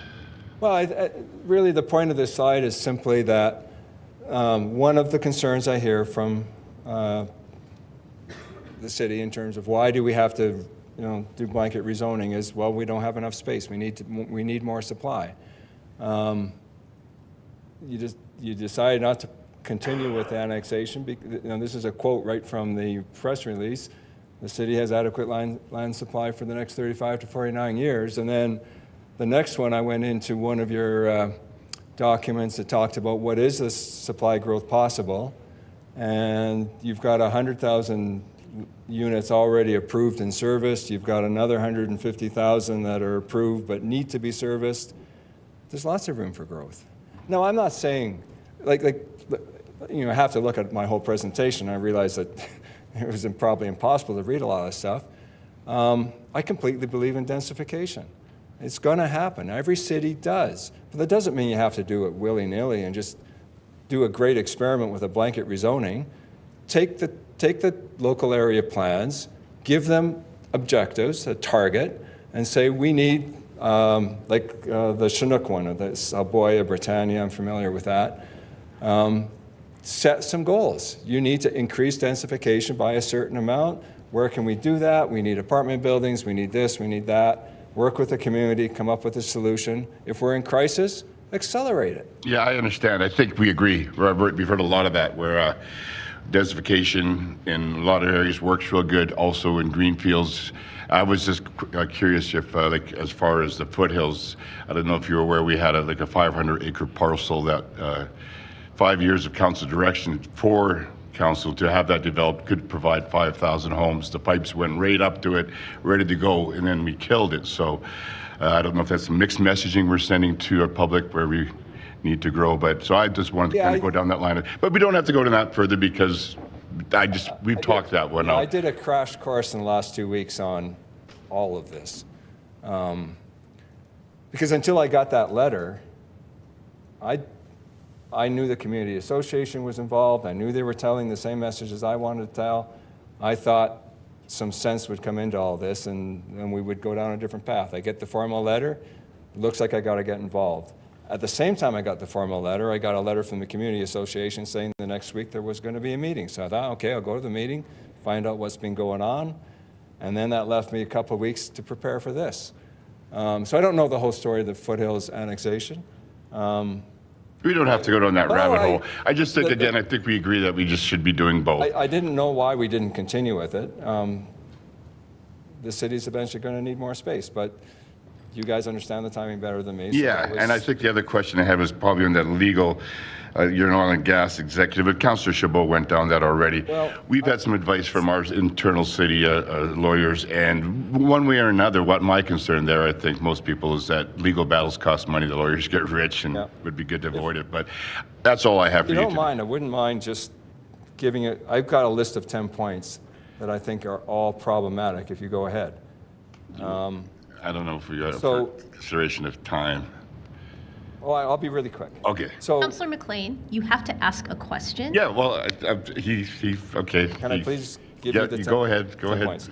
Well, really the point of this slide is simply that one of the concerns I hear from the city in terms of why do we have to do blanket rezoning is, well, we don't have enough space. We need more supply. You decide not to continue with annexation. This is a quote right from the press release. The city has adequate land supply for the next 35 to 49 years. And then the next one, I went into one of your documents that talked about what is the supply growth possible. And you've got 100,000 units already approved and serviced. You've got another 150,000 that are approved but need to be serviced. There's lots of room for growth. No, I'm not saying, I have to look at my whole presentation. I realize that it was probably impossible to read a lot of this stuff. I completely believe in densification. It's going to happen. Every city does. But that doesn't mean you have to do it willy-nilly and just do a great experiment with a blanket rezoning. Take the local area plans, give them objectives, a target, and say we need, the Chinook one, or the Alboya, Britannia, I'm familiar with that. Set some goals. You need to increase densification by a certain amount. Where can we do that? We need apartment buildings, we need this, we need that. Work with the community, come up with a solution. If we're in crisis, accelerate it. Yeah, I understand. I think we agree, Robert. We've heard a lot of that where densification in a lot of areas works real good. Also in greenfields. I was just curious if, as far as the foothills, I don't know if you're aware, we had a 500-acre parcel that 5 years of council direction for council to have that developed could provide 5,000 homes. The pipes went right up to it, ready to go, and then we killed it. So I don't know if that's some mixed messaging we're sending to our public where we need to grow. But so I just wanted to kind of go down that line. But we don't have to go to that further because we've talked that one out. I did a crash course in the last 2 weeks on all of this. Because until I got that letter, I knew the community association was involved. I knew they were telling the same messages I wanted to tell. I thought some sense would come into all this and we would go down a different path. I get the formal letter. It looks like I got to get involved. At the same time I got the formal letter, I got a letter from the community association saying the next week there was going to be a meeting. So I thought, okay, I'll go to the meeting, find out what's been going on. And then that left me a couple of weeks to prepare for this. So I don't know the whole story of the Foothills annexation. We don't have to go down that rabbit hole. I just think, again, I think we agree that we just should be doing both. I didn't know why we didn't continue with it. The city's eventually going to need more space, but you guys understand the timing better than me. So yeah, and I think the other question I have is probably on that legal, you're an oil and gas executive, but Councillor Chabot went down that already. Well, we've had some advice from our internal city lawyers, and one way or another, what my concern there, I think most people, is that legal battles cost money, the lawyers get rich, and would be good to avoid it. But that's all I have for you. If you don't mind, I wouldn't mind just giving it, I've got a list of 10 points that I think are all problematic if you go ahead. I don't know if we got for consideration of time. Oh, I'll be really quick. Okay. So, Councillor McLean, you have to ask a question. Yeah, well, okay. Can I please give you the 10 go ahead. points?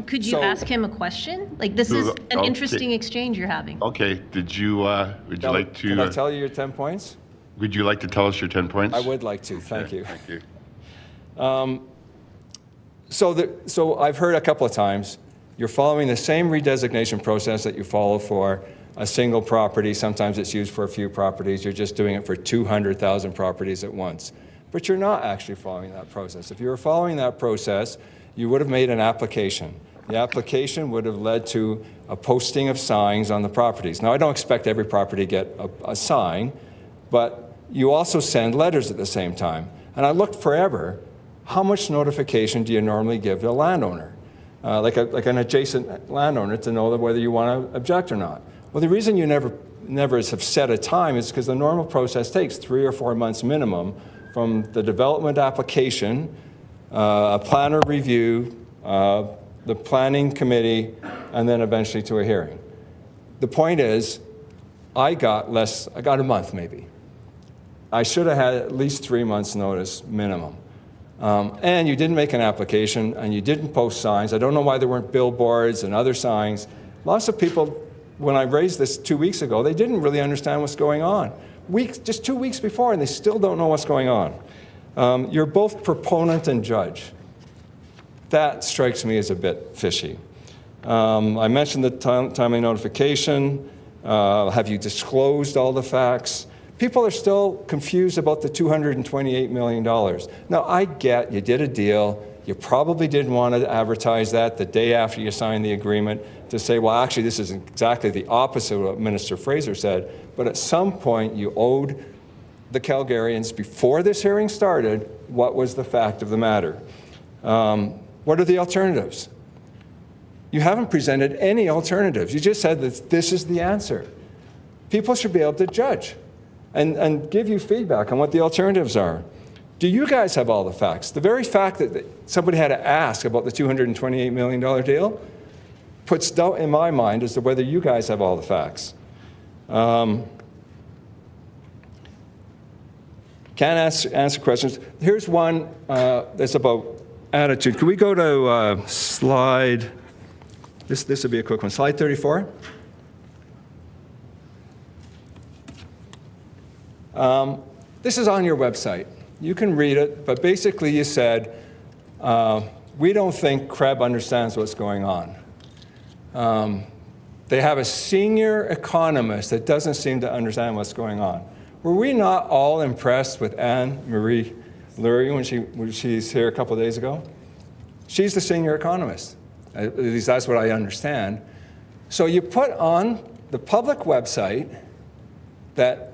Could you ask him a question? Like, this is an interesting exchange you're having. Okay. Would you like to... Can I tell you your 10 points? Would you like to tell us your 10 points? I would like to. Thank you. Thank you. So I've heard a couple of times, you're following the same redesignation process that you follow for a single property. Sometimes it's used for a few properties. You're just doing it for 200,000 properties at once. But you're not actually following that process. If you were following that process, you would have made an application. The application would have led to a posting of signs on the properties. Now, I don't expect every property to get a sign, but you also send letters at the same time. And I looked forever, how much notification do you normally give a landowner? Like an adjacent landowner to know whether you want to object or not. Well, the reason you never have set a time is because the normal process takes 3 or 4 months minimum from the development application, a planner review, the planning committee, and then eventually to a hearing. The point is, I got a month maybe. I should have had at least 3 months notice minimum. And you didn't make an application and you didn't post signs. I don't know why there weren't billboards and other signs. Lots of people, when I raised this 2 weeks ago, they didn't really understand what's going on. Just 2 weeks before, and they still don't know what's going on. You're both proponent and judge. That strikes me as a bit fishy. I mentioned the timely notification. Have you disclosed all the facts? People are still confused about the $228 million. Now, I get you did a deal. You probably didn't want to advertise that the day after you signed the agreement to say, well, actually, this is exactly the opposite of what Minister Fraser said. But at some point, you owed the Calgarians, before this hearing started, what was the fact of the matter. What are the alternatives? You haven't presented any alternatives. You just said that this is the answer. People should be able to judge and give you feedback on what the alternatives are. Do you guys have all the facts? The very fact that somebody had to ask about the $228 million deal puts doubt in my mind as to whether you guys have all the facts. Can't answer questions. Here's one that's about attitude. Can we go to slide, this would be a quick one, slide 34? This is on your website. You can read it, but basically you said, we don't think Krebs understands what's going on. They have a senior economist that doesn't seem to understand what's going on. Were we not all impressed with Anne-Marie Lurie when she's here a couple of days ago? She's the senior economist. At least that's what I understand. So you put on the public website that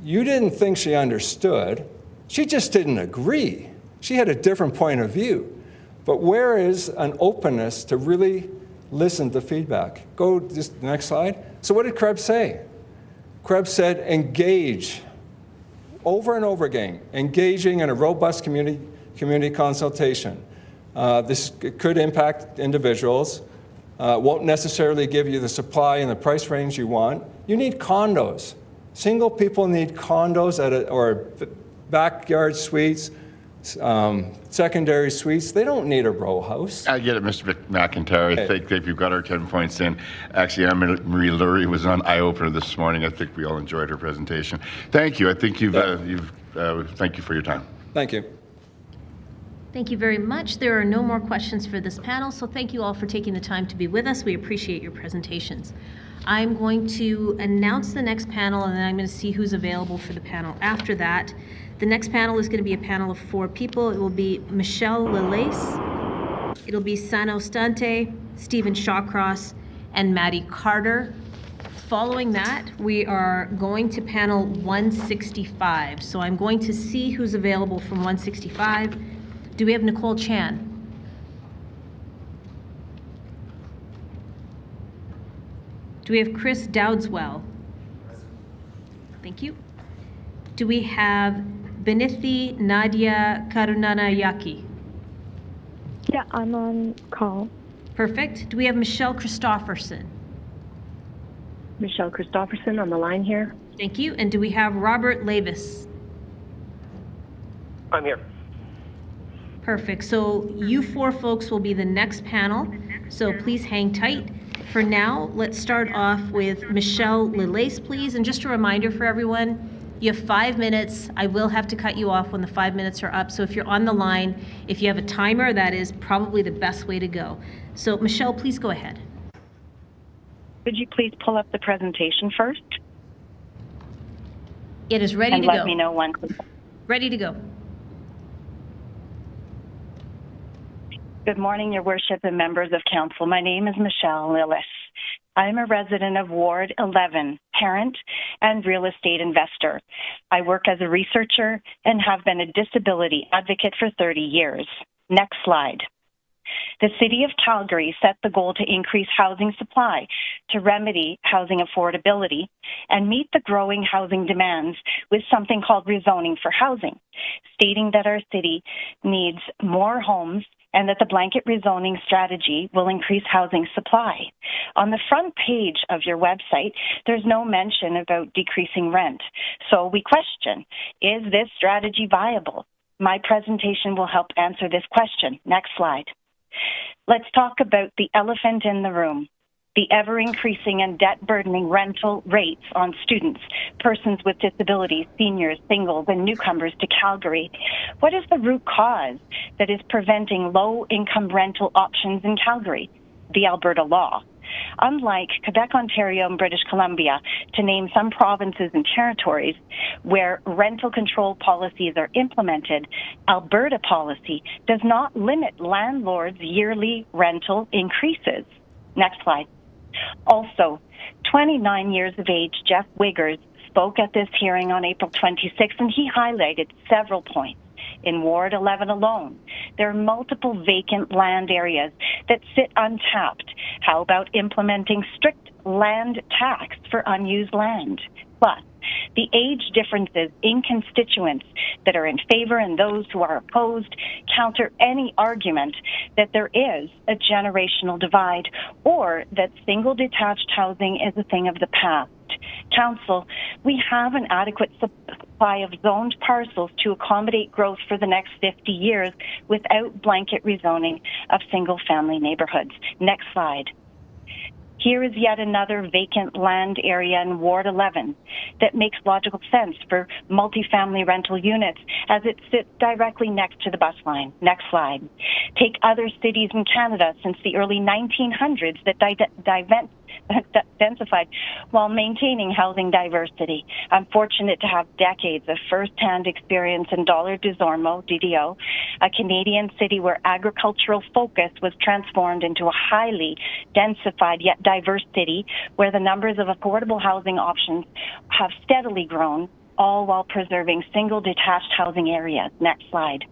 you didn't think she understood. She just didn't agree. She had a different point of view. But where is an openness to really listen to feedback? Go just the next slide. So what did Krebs say? Krebs said engage, over and over again, engaging in a robust community consultation. This could impact individuals, won't necessarily give you the supply and the price range you want. You need condos. Single people need condos or backyard suites, secondary suites. They don't need a row house. I get it, Mr. McIntyre. I think if you've got our 10 points in. Actually, Anne-Marie Lurie was on Eye Opener this morning. I think we all enjoyed her presentation. Thank you. I think thank you for your time. Thank you. Thank you very much. There are no more questions for this panel, so thank you all for taking the time to be with us. We appreciate your presentations. I'm going to announce the next panel, and then I'm going to see who's available for the panel after that. The next panel is going to be a panel of 4 people. It will be Michelle Lelace, it'll be Sano Stante, Stephen Shawcross, and Maddie Carter. Following that, we are going to panel 165. So I'm going to see who's available from 165. Do we have Nicole Chan? Do we have Chris Dowdswell? Thank you. Do we have Benithi Nadia Karunanayaki? Yeah, I'm on call. Perfect. Do we have Michelle Christofferson? Michelle Christofferson on the line here. Thank you. And do we have Robert Lavis? I'm here. Perfect. So you 4 folks will be the next panel. So please hang tight. For now, let's start off with Michelle Lelace, please. And just a reminder for everyone, you have 5 minutes. I will have to cut you off when the 5 minutes are up. So if you're on the line, if you have a timer, that is probably the best way to go. So Michelle, please go ahead. Could you please pull up the presentation first? It is ready to go. And let me know when. Ready to go. Good morning, Your Worship and members of Council. My name is Michelle Lillis. I'm a resident of Ward 11, parent and real estate investor. I work as a researcher and have been a disability advocate for 30 years. Next slide. The City of Calgary set the goal to increase housing supply, to remedy housing affordability, and meet the growing housing demands with something called rezoning for housing, stating that our city needs more homes and that the blanket rezoning strategy will increase housing supply. On the front page of your website, there's no mention about decreasing rent. So we question, is this strategy viable? My presentation will help answer this question. Next slide. Let's talk about the elephant in the room, the ever-increasing and debt-burdening rental rates on students, persons with disabilities, seniors, singles, and newcomers to Calgary. What is the root cause that is preventing low-income rental options in Calgary? The Alberta law. Unlike Quebec, Ontario, and British Columbia, to name some provinces and territories where rental control policies are implemented, Alberta policy does not limit landlords' yearly rental increases. Next slide. Also, 29 years of age, Jeff Wiggers spoke at this hearing on April 26, and he highlighted several points. In Ward 11 alone, there are multiple vacant land areas that sit untapped. How about implementing strict land tax for unused land? Plus, the age differences in constituents that are in favor and those who are opposed counter any argument that there is a generational divide or that single detached housing is a thing of the past. Council, we have an adequate supply of zoned parcels to accommodate growth for the next 50 years without blanket rezoning of single-family neighborhoods. Next slide. Here is yet another vacant land area in Ward 11 that makes logical sense for multifamily rental units as it sits directly next to the bus line. Next slide. Take other cities in Canada since the early 1900s that densified while maintaining housing diversity. I'm fortunate to have decades of first-hand experience in Dollar des Ormeaux, DDO, a Canadian city where agricultural focus was transformed into a highly densified yet diverse city where the numbers of affordable housing options have steadily grown, all while preserving single detached housing areas. Next slide.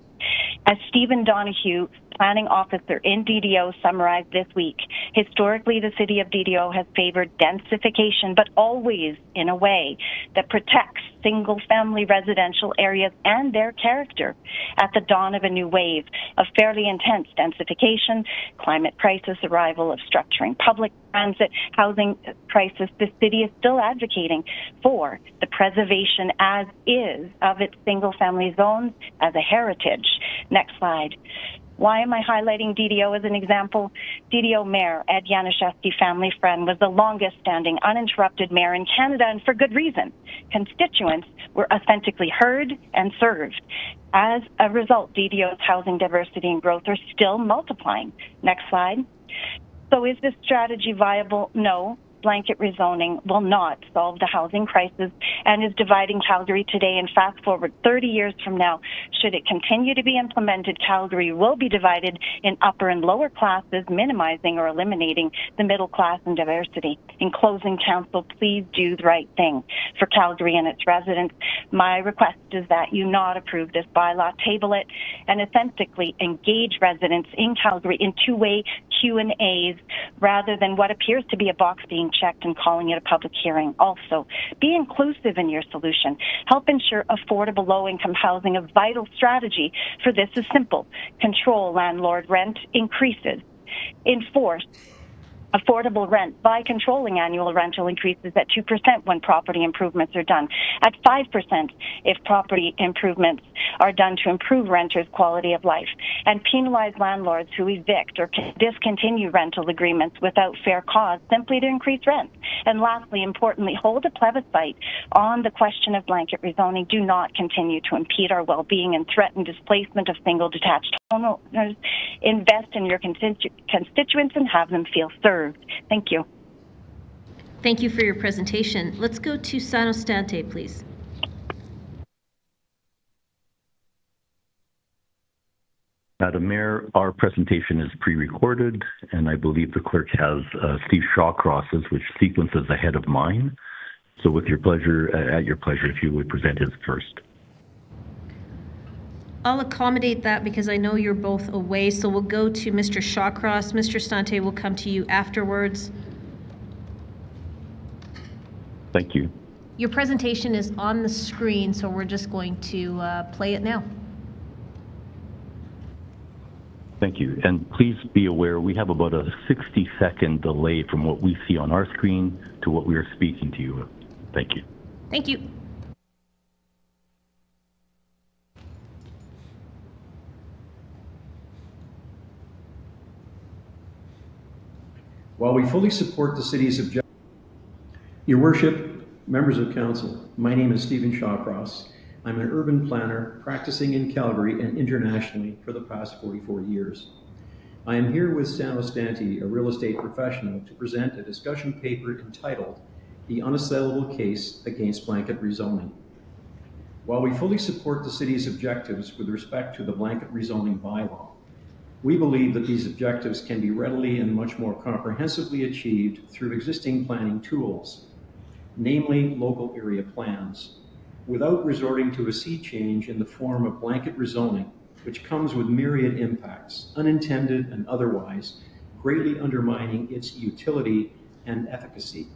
As Stephen Donahue, planning officer in DDO, summarized this week, historically the city of DDO has favored densification, but always in a way that protects single-family residential areas and their character. At the dawn of a new wave of fairly intense densification, climate crisis, arrival of structuring public transit, housing crisis, the city is still advocating for the preservation as is of its single-family zones as a heritage. Next slide. Why am I highlighting DDO as an example? DDO Mayor Ed Yanuszewski, family friend, was the longest-standing uninterrupted mayor in Canada, and for good reason. Constituents were authentically heard and served. As a result, DDO's housing diversity and growth are still multiplying. Next slide. So is this strategy viable? No. Blanket rezoning will not solve the housing crisis and is dividing Calgary today. And fast forward 30 years from now, should it continue to be implemented, Calgary will be divided in upper and lower classes, minimizing or eliminating the middle class and diversity. In closing, Council, please do the right thing for Calgary and its residents. My request is that you not approve this bylaw, table it, and authentically engage residents in Calgary in two-way Q&As rather than what appears to be a box being checked and calling it a public hearing. Also, be inclusive in your solution. Help ensure affordable low-income housing, a vital strategy for this is simple. Control landlord rent increases. Enforce affordable rent by controlling annual rental increases at 2% when property improvements are done, at 5% if property improvements are done to improve renters' quality of life, and penalize landlords who evict or discontinue rental agreements without fair cause simply to increase rent. And lastly, importantly, hold a plebiscite on the question of blanket rezoning. Do not continue to impede our well-being and threaten displacement of single detached homeowners. Invest in your constituents and have them feel served. Thank you. Thank you for your presentation. Let's go to Sano Stante, please. Madam Mayor, our presentation is pre-recorded, and I believe the clerk has Steve Shawcross's, which sequences ahead of mine. So with your pleasure, at your pleasure, if you would present his first. I'll accommodate that because I know you're both away, so we'll go to Mr. Shawcross. Mr. Stante will come to you afterwards. Thank you. Your presentation is on the screen, so we're just going to play it now. Thank you. And please be aware, we have about a 60-second delay from what we see on our screen to what we are speaking to you. Thank you. Thank you. While we fully support the city's objective, Your Worship, members of council, my name is Stephen Shawcross. I'm an urban planner practicing in Calgary and internationally for the past 44 years. I am here with Sam Ostanti, a real estate professional, to present a discussion paper entitled The Unassailable Case Against Blanket Rezoning. While we fully support the city's objectives with respect to the blanket rezoning bylaw, we believe that these objectives can be readily and much more comprehensively achieved through existing planning tools, namely local area plans, without resorting to a sea change in the form of blanket rezoning, which comes with myriad impacts, unintended and otherwise, greatly undermining its utility and efficacy.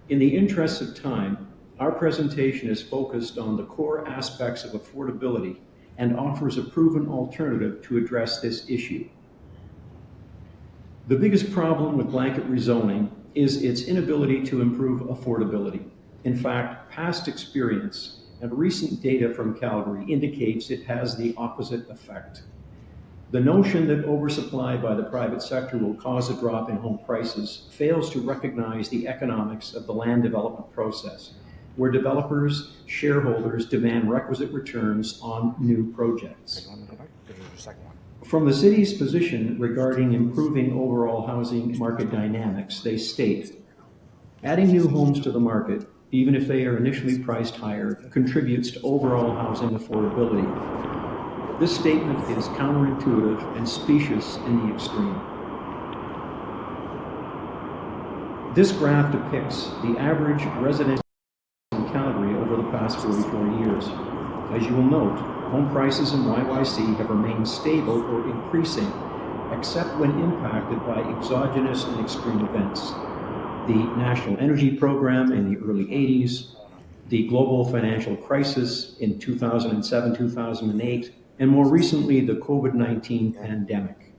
In the interest of time, our presentation is focused on the core aspects of affordability and offers a proven alternative to address this issue. The biggest problem with blanket rezoning is its inability to improve affordability. In fact, past experience and recent data from Calgary indicates it has the opposite effect. The notion that oversupply by the private sector will cause a drop in home prices fails to recognize the economics of the land development process, where developers, shareholders demand requisite returns on new projects. From the city's position regarding improving overall housing market dynamics, they state, adding new homes to the market, even if they are initially priced higher, contributes to overall housing affordability. This statement is counterintuitive and specious in the extreme. This graph depicts the average residential in Calgary over the past 44 years. As you will note, home prices in YYC have remained stable or increasing, except when impacted by exogenous and extreme events. The National Energy Program in the early 80s, the global financial crisis in 2007-2008, and more recently, the COVID-19 pandemic.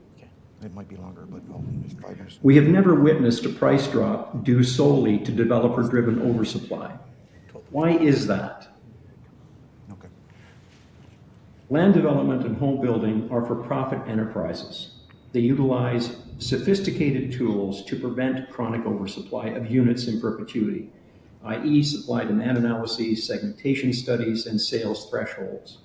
It might be longer, but just 5 minutes. We have never witnessed a price drop due solely to developer-driven oversupply. Why is that? Okay. Land development and home building are for-profit enterprises. They utilize sophisticated tools to prevent chronic oversupply of units in perpetuity, i.e. supply-demand analyses, segmentation studies, and sales thresholds.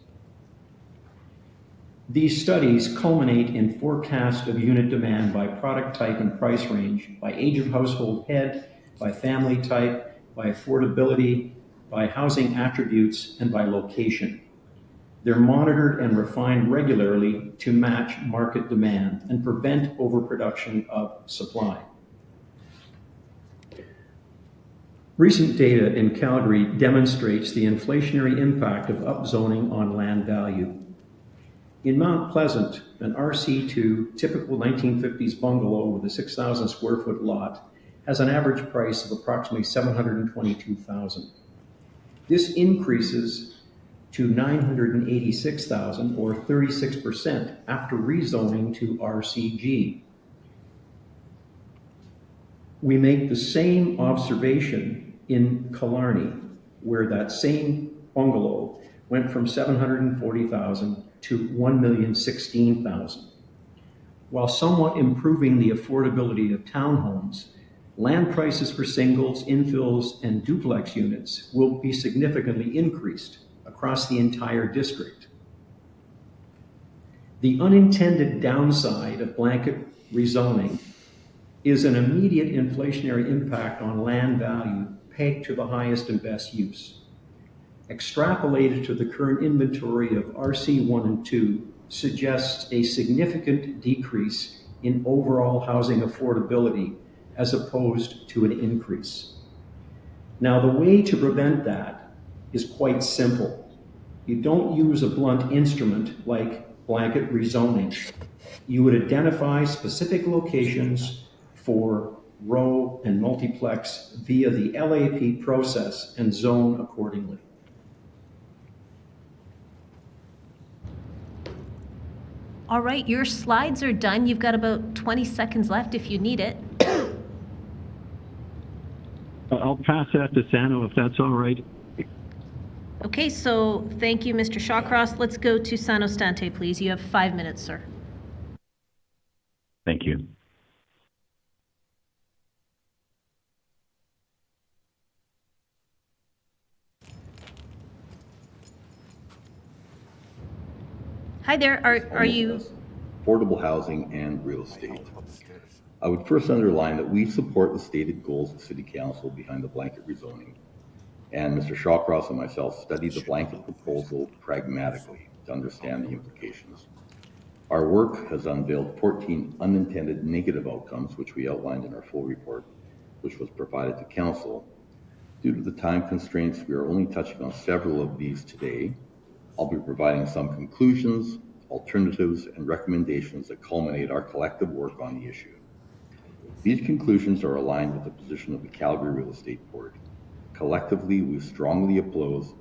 These studies culminate in forecast of unit demand by product type and price range, by age of household head, by family type, by affordability, by housing attributes, and by location. They're monitored and refined regularly to match market demand and prevent overproduction of supply. Recent data in Calgary demonstrates the inflationary impact of upzoning on land value. In Mount Pleasant, an RC2 typical 1950s bungalow with a 6,000 square foot lot has an average price of approximately $722,000. This increases to $986,000 or 36% after rezoning to RCG. We make the same observation in Killarney, where that same bungalow went from $740,000 to $1,016,000. While somewhat improving the affordability of townhomes, land prices for singles, infills, and duplex units will be significantly increased across the entire district. The unintended downside of blanket rezoning is an immediate inflationary impact on land value pegged to the highest and best use. Extrapolated to the current inventory of RC1 and 2, suggests a significant decrease in overall housing affordability as opposed to an increase. Now, the way to prevent that is quite simple. You don't use a blunt instrument like blanket rezoning. You would identify specific locations for row and multiplex via the LAP process and zone accordingly. All right, your slides are done. You've got about 20 seconds left if you need it. I'll pass that to Sano if that's all right. Okay, so thank you, Mr. Shawcross. Let's go to Sano Stante, please. You have 5 minutes, sir. Thank you. Hi there, are you? Affordable housing and real estate. I would first underline that we support the stated goals of City Council behind the blanket rezoning. And Mr. Shawcross and myself studied the blanket proposal pragmatically to understand the implications. Our work has unveiled 14 unintended negative outcomes, which we outlined in our full report, which was provided to Council. Due to the time constraints, we are only touching on several of these today. I'll be providing some conclusions, alternatives, and recommendations that culminate our collective work on the issue. These conclusions are aligned with the position of the Calgary Real Estate Board. Collectively, we strongly oppose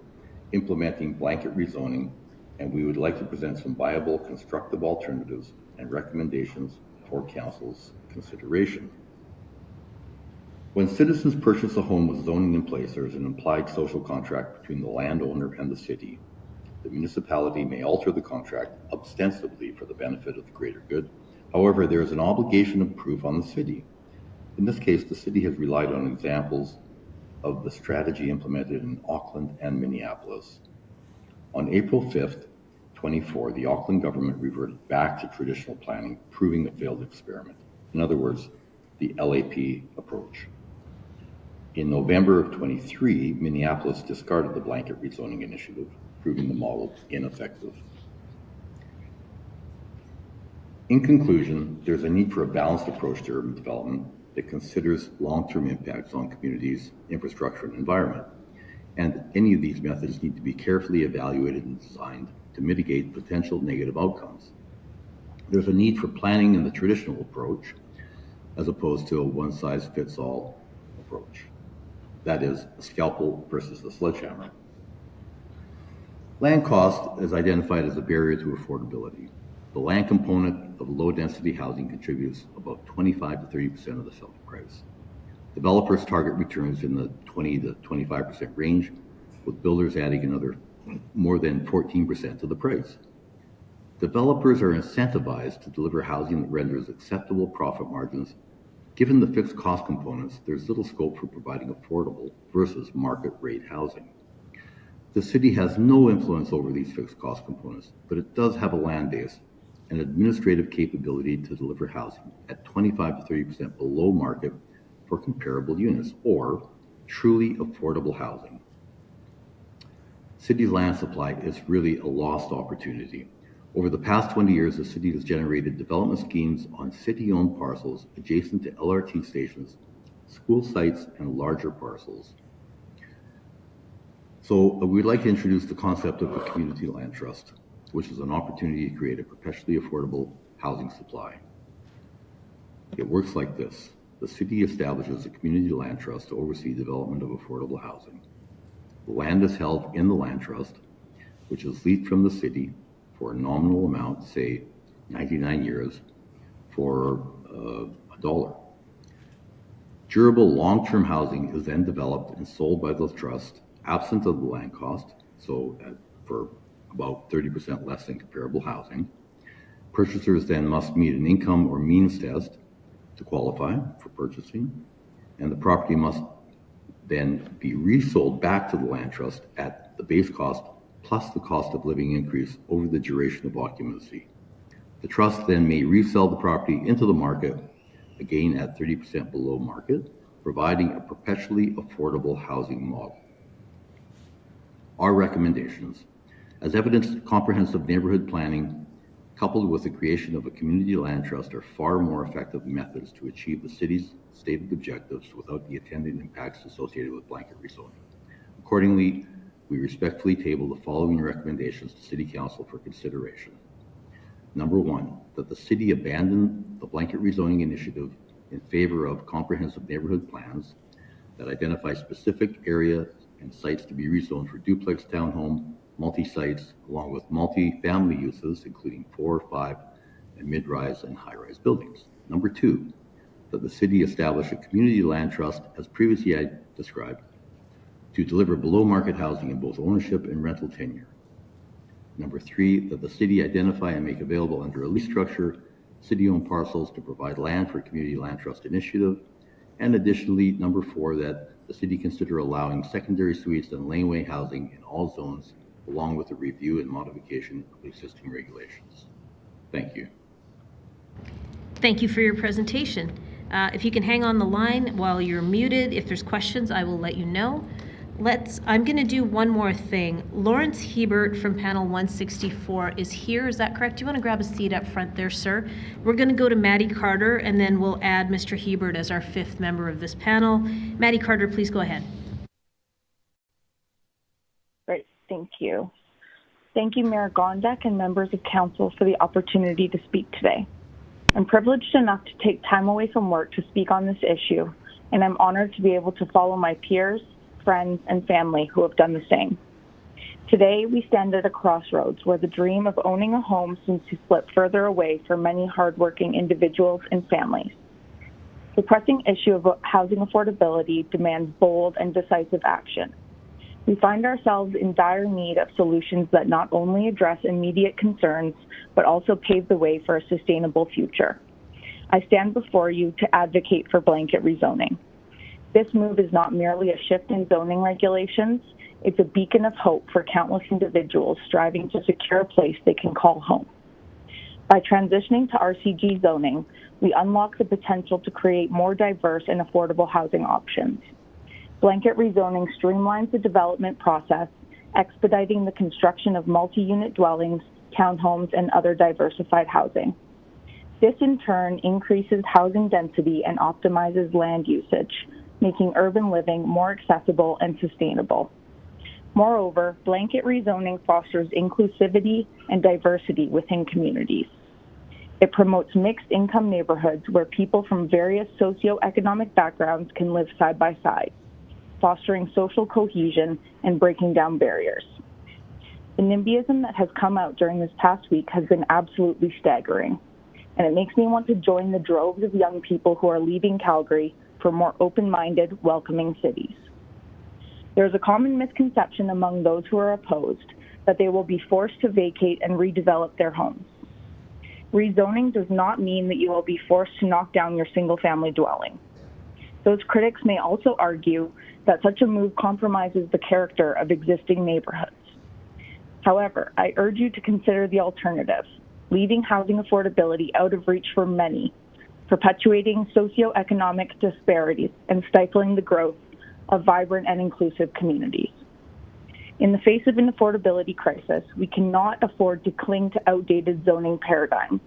implementing blanket rezoning, and we would like to present some viable, constructive alternatives and recommendations for Council's consideration. When citizens purchase a home with zoning in place, there is an implied social contract between the landowner and the city. The municipality may alter the contract ostensibly for the benefit of the greater good. However, there is an obligation of proof on the city. In this case, the city has relied on examples of the strategy implemented in Auckland and Minneapolis. On April 5th, 24, the Auckland government reverted back to traditional planning, proving a failed experiment. In other words, the LAP approach. In November of 23, Minneapolis discarded the blanket rezoning initiative, proving the model ineffective. In conclusion, there's a need for a balanced approach to urban development that considers long-term impacts on communities, infrastructure, and environment. And any of these methods need to be carefully evaluated and designed to mitigate potential negative outcomes. There's a need for planning in the traditional approach, as opposed to a one-size-fits-all approach. That is, a scalpel versus a sledgehammer. Land cost is identified as a barrier to affordability. The land component of low-density housing contributes about 25 to 30% of the selling price. Developers target returns in the 20 to 25% range, with builders adding another more than 14% to the price. Developers are incentivized to deliver housing that renders acceptable profit margins. Given the fixed cost components, there's little scope for providing affordable versus market rate housing. The city has no influence over these fixed cost components, but it does have a land base and administrative capability to deliver housing at 25 to 30% below market for comparable units, or truly affordable housing. City's land supply is really a lost opportunity. Over the past 20 years, the city has generated development schemes on city-owned parcels adjacent to LRT stations, school sites, and larger parcels. So we'd like to introduce the concept of a community land trust, which is an opportunity to create a perpetually affordable housing supply. It works like this. The city establishes a community land trust to oversee development of affordable housing. The land is held in the land trust, which is leased from the city for a nominal amount, say 99 years, for $1. Durable long-term housing is then developed and sold by the trust, absent of the land cost, so for about 30% less than comparable housing. Purchasers then must meet an income or means test to qualify for purchasing, and the property must then be resold back to the land trust at the base cost plus the cost of living increase over the duration of occupancy. The trust then may resell the property into the market, again at 30% below market, providing a perpetually affordable housing model. Our recommendations: as evidenced, comprehensive neighborhood planning coupled with the creation of a community land trust, are far more effective methods to achieve the city's stated objectives without the attendant impacts associated with blanket rezoning. Accordingly, we respectfully table the following recommendations to City Council for consideration. Number 1, that the city abandon the blanket rezoning initiative in favor of comprehensive neighborhood plans that identify specific area and sites to be rezoned for duplex, townhome, multi-sites, along with multi-family uses, including 4, 5, and mid-rise and high-rise buildings. Number 2, that the city establish a community land trust, as previously described, to deliver below-market housing in both ownership and rental tenure. Number 3, that the city identify and make available under a lease structure city-owned parcels to provide land for community land trust initiative. And additionally, number 4, that the city consider allowing secondary suites and laneway housing in all zones, along with a review and modification of existing regulations. Thank you. Thank you for your presentation. If you can hang on the line while you're muted, if there's questions, I will let you know. I'm going to do one more thing. Lawrence Hebert from panel 164 is here. Is that correct? Do you want to grab a seat up front there, sir? We're going to go to Maddie Carter, and then we'll add Mr. Hebert as our 5th member of this panel. Maddie Carter, please go ahead. Great, thank you. Thank you, Mayor Gondek and members of council for the opportunity to speak today. I'm privileged enough to take time away from work to speak on this issue, and I'm honored to be able to follow my peers, friends, and family who have done the same. Today, we stand at a crossroads where the dream of owning a home seems to slip further away for many hardworking individuals and families. The pressing issue of housing affordability demands bold and decisive action. We find ourselves in dire need of solutions that not only address immediate concerns, but also pave the way for a sustainable future. I stand before you to advocate for blanket rezoning. This move is not merely a shift in zoning regulations, it's a beacon of hope for countless individuals striving to secure a place they can call home. By transitioning to RCG zoning, we unlock the potential to create more diverse and affordable housing options. Blanket rezoning streamlines the development process, expediting the construction of multi-unit dwellings, townhomes, and other diversified housing. This in turn increases housing density and optimizes land usage, making urban living more accessible and sustainable. Moreover, blanket rezoning fosters inclusivity and diversity within communities. It promotes mixed income neighborhoods where people from various socioeconomic backgrounds can live side by side, fostering social cohesion and breaking down barriers. The NIMBYism that has come out during this past week has been absolutely staggering, and it makes me want to join the droves of young people who are leaving Calgary for more open-minded, welcoming cities. There is a common misconception among those who are opposed that they will be forced to vacate and redevelop their homes. Rezoning does not mean that you will be forced to knock down your single-family dwelling. Those critics may also argue that such a move compromises the character of existing neighborhoods. However, I urge you to consider the alternative, leaving housing affordability out of reach for many, perpetuating socioeconomic disparities and stifling the growth of vibrant and inclusive communities. In the face of an affordability crisis, we cannot afford to cling to outdated zoning paradigms.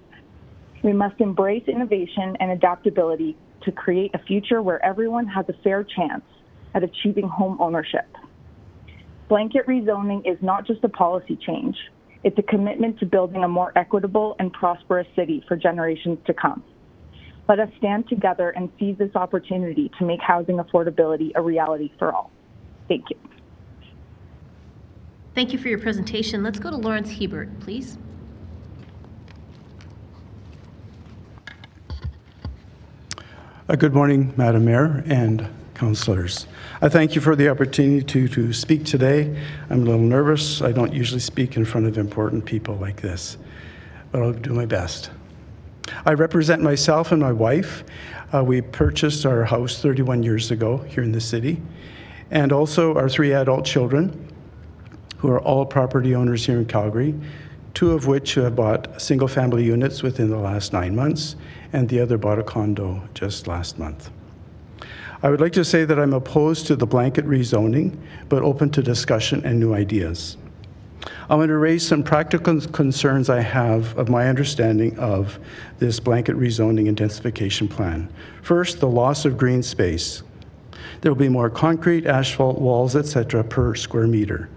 We must embrace innovation and adaptability to create a future where everyone has a fair chance at achieving home ownership. Blanket rezoning is not just a policy change, it's a commitment to building a more equitable and prosperous city for generations to come. Let us stand together and seize this opportunity to make housing affordability a reality for all. Thank you. Thank you for your presentation. Let's go to Lawrence Hebert, please. Good morning, Madam Mayor and councillors. I thank you for the opportunity to speak today. I'm a little nervous. I don't usually speak in front of important people like this, but I'll do my best. I represent myself and my wife. We purchased our house 31 years ago here in the city, and also our 3 adult children, who are all property owners here in Calgary, 2 of which have bought single-family units within the last 9 months, and the other bought a condo just last month. I would like to say that I'm opposed to the blanket rezoning, but open to discussion and new ideas. I want to raise some practical concerns I have of my understanding of this blanket rezoning intensification plan. First, the loss of green space. There will be more concrete, asphalt walls, etc. per square meter.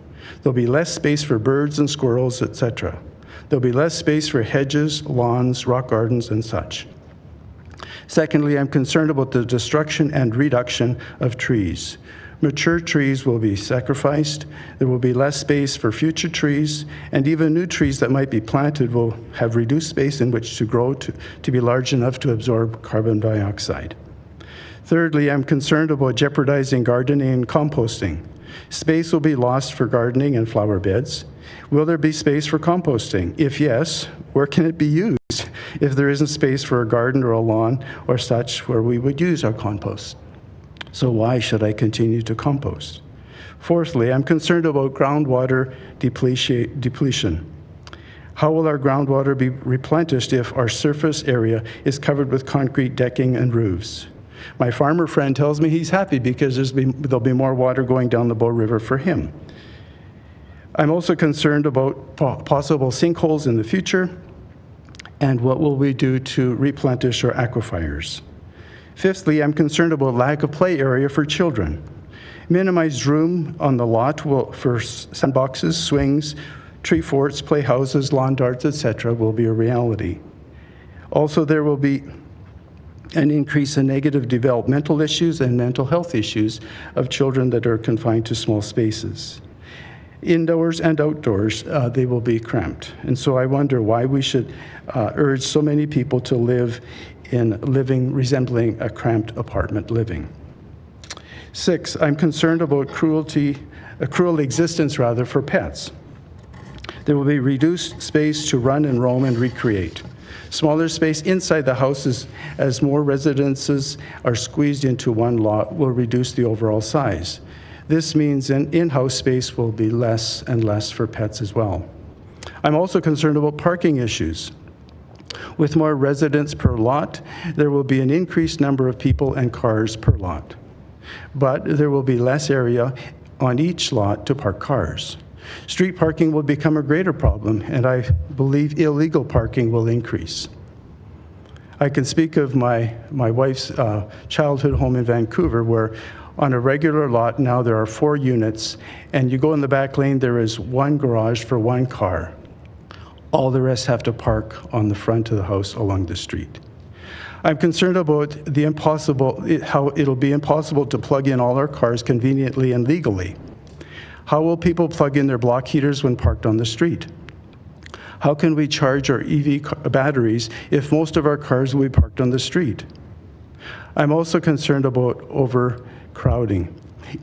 There'll be less space for birds and squirrels, etc. There'll be less space for hedges, lawns, rock gardens, and such. Secondly, I'm concerned about the destruction and reduction of trees. Mature trees will be sacrificed, there will be less space for future trees, and even new trees that might be planted will have reduced space in which to grow to be large enough to absorb carbon dioxide. Thirdly, I'm concerned about jeopardizing gardening and composting. Space will be lost for gardening and flower beds. Will there be space for composting? If yes, where can it be used? If there isn't space for a garden or a lawn or such where we would use our compost. So why should I continue to compost? Fourthly, I'm concerned about groundwater depletion. How will our groundwater be replenished if our surface area is covered with concrete decking and roofs? My farmer friend tells me he's happy because there'll be more water going down the Bow River for him. I'm also concerned about possible sinkholes in the future and what will we do to replenish our aquifers. Fifthly, I'm concerned about lack of play area for children. Minimized room on the lot for sandboxes, swings, tree forts, playhouses, lawn darts, etc. will be a reality. Also, there will be an increase in negative developmental issues and mental health issues of children that are confined to small spaces. Indoors and outdoors, they will be cramped. And so I wonder why we should urge so many people to live in resembling a cramped apartment living. 6, I'm concerned about cruel existence for pets. There will be reduced space to run and roam and recreate. Smaller space inside the houses as more residences are squeezed into one lot will reduce the overall size. This means in-house space will be less and less for pets as well. I'm also concerned about parking issues. With more residents per lot, there will be an increased number of people and cars per lot. But there will be less area on each lot to park cars. Street parking will become a greater problem, and I believe illegal parking will increase. I can speak of my wife's childhood home in Vancouver, where on a regular lot now there are 4 units, and you go in the back lane, there is 1 garage for 1 car. All the rest have to park on the front of the house along the street. I'm concerned about how it'll be impossible to plug in all our cars conveniently and legally. How will people plug in their block heaters when parked on the street? How can we charge our EV batteries if most of our cars will be parked on the street? I'm also concerned about overcrowding.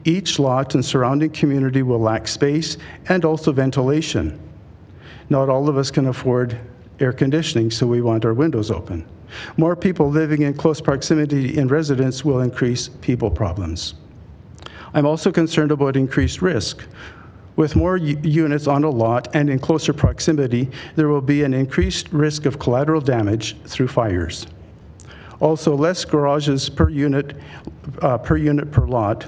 Each lot and surrounding community will lack space and also ventilation. Not all of us can afford air conditioning, so we want our windows open. More people living in close proximity in residence will increase people problems. I'm also concerned about increased risk. With more units on a lot and in closer proximity, there will be an increased risk of collateral damage through fires. Also, less garages per unit per lot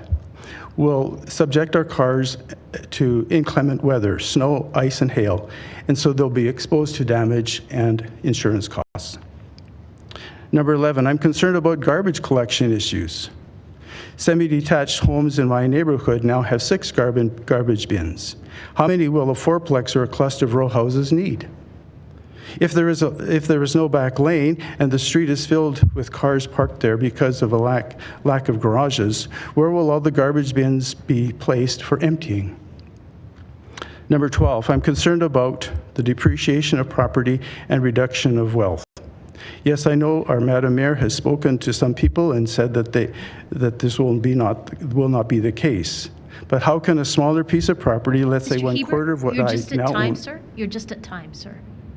will subject our cars to inclement weather, snow, ice, and hail, and so they'll be exposed to damage and insurance costs. Number 11, I'm concerned about garbage collection issues. Semi-detached homes in my neighborhood now have 6 garbage bins. How many will a fourplex or a cluster of row houses need? If there is no back lane and the street is filled with cars parked there because of a lack of garages, where will all the garbage bins be placed for emptying? Number 12, I'm concerned about the depreciation of property and reduction of wealth. Yes, I know our Madam Mayor has spoken to some people and said that this will not be the case. But how can a smaller piece of property, let's say 1/4 of what I now own... You're just at time, sir. You're just at time, sir.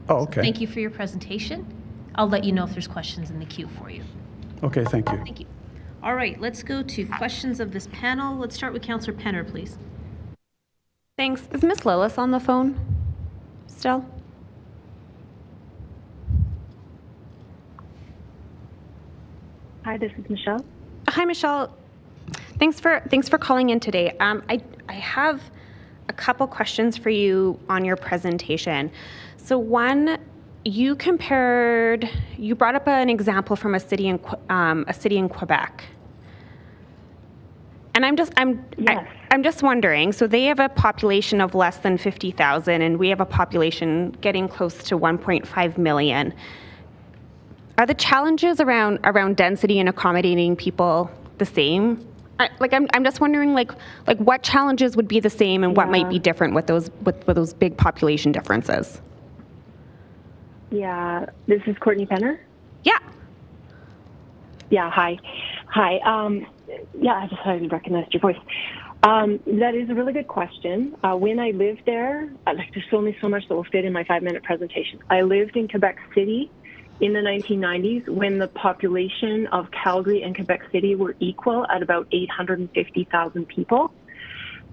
Oh, okay. Thank you for your presentation. I'll let you know if there's questions in the queue for you. Okay, thank you. Thank you. All right, let's go to questions of this panel. Let's start with Councillor Penner, please. Thanks. Is Ms. Lillis on the phone still? Hi, this is Michelle. Hi, Michelle. Thanks for calling in today. I have a couple questions for you on your presentation. So one, you brought up an example from a city in Quebec. And I'm just wondering, so they have a population of less than 50,000 and we have a population getting close to 1.5 million. Are the challenges around density and accommodating people the same? I'm just wondering like what challenges would be the same and what might be different with those big population differences? Yeah, this is Courtney Penner. Yeah. Yeah, hi. Yeah, I just I recognized your voice. That is a really good question. When I lived there, there's only so much that will fit in my 5-minute presentation. I lived in Quebec City in the 1990s when the population of Calgary and Quebec City were equal at about 850,000 people.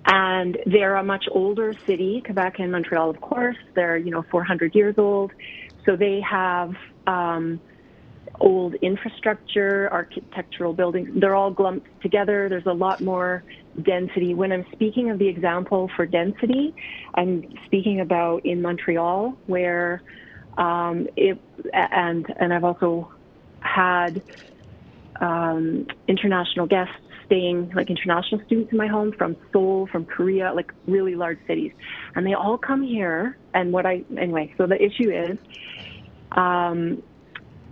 And they're a much older city, Quebec and Montreal, of course. They're, 400 years old. So they have old infrastructure, architectural buildings. They're all lumped together. There's a lot more density. When I'm speaking of the example for density, I'm speaking about in Montreal, where and I've also had international guests staying, like international students in my home from Seoul, from Korea, like really large cities. And they all come here. And so the issue is,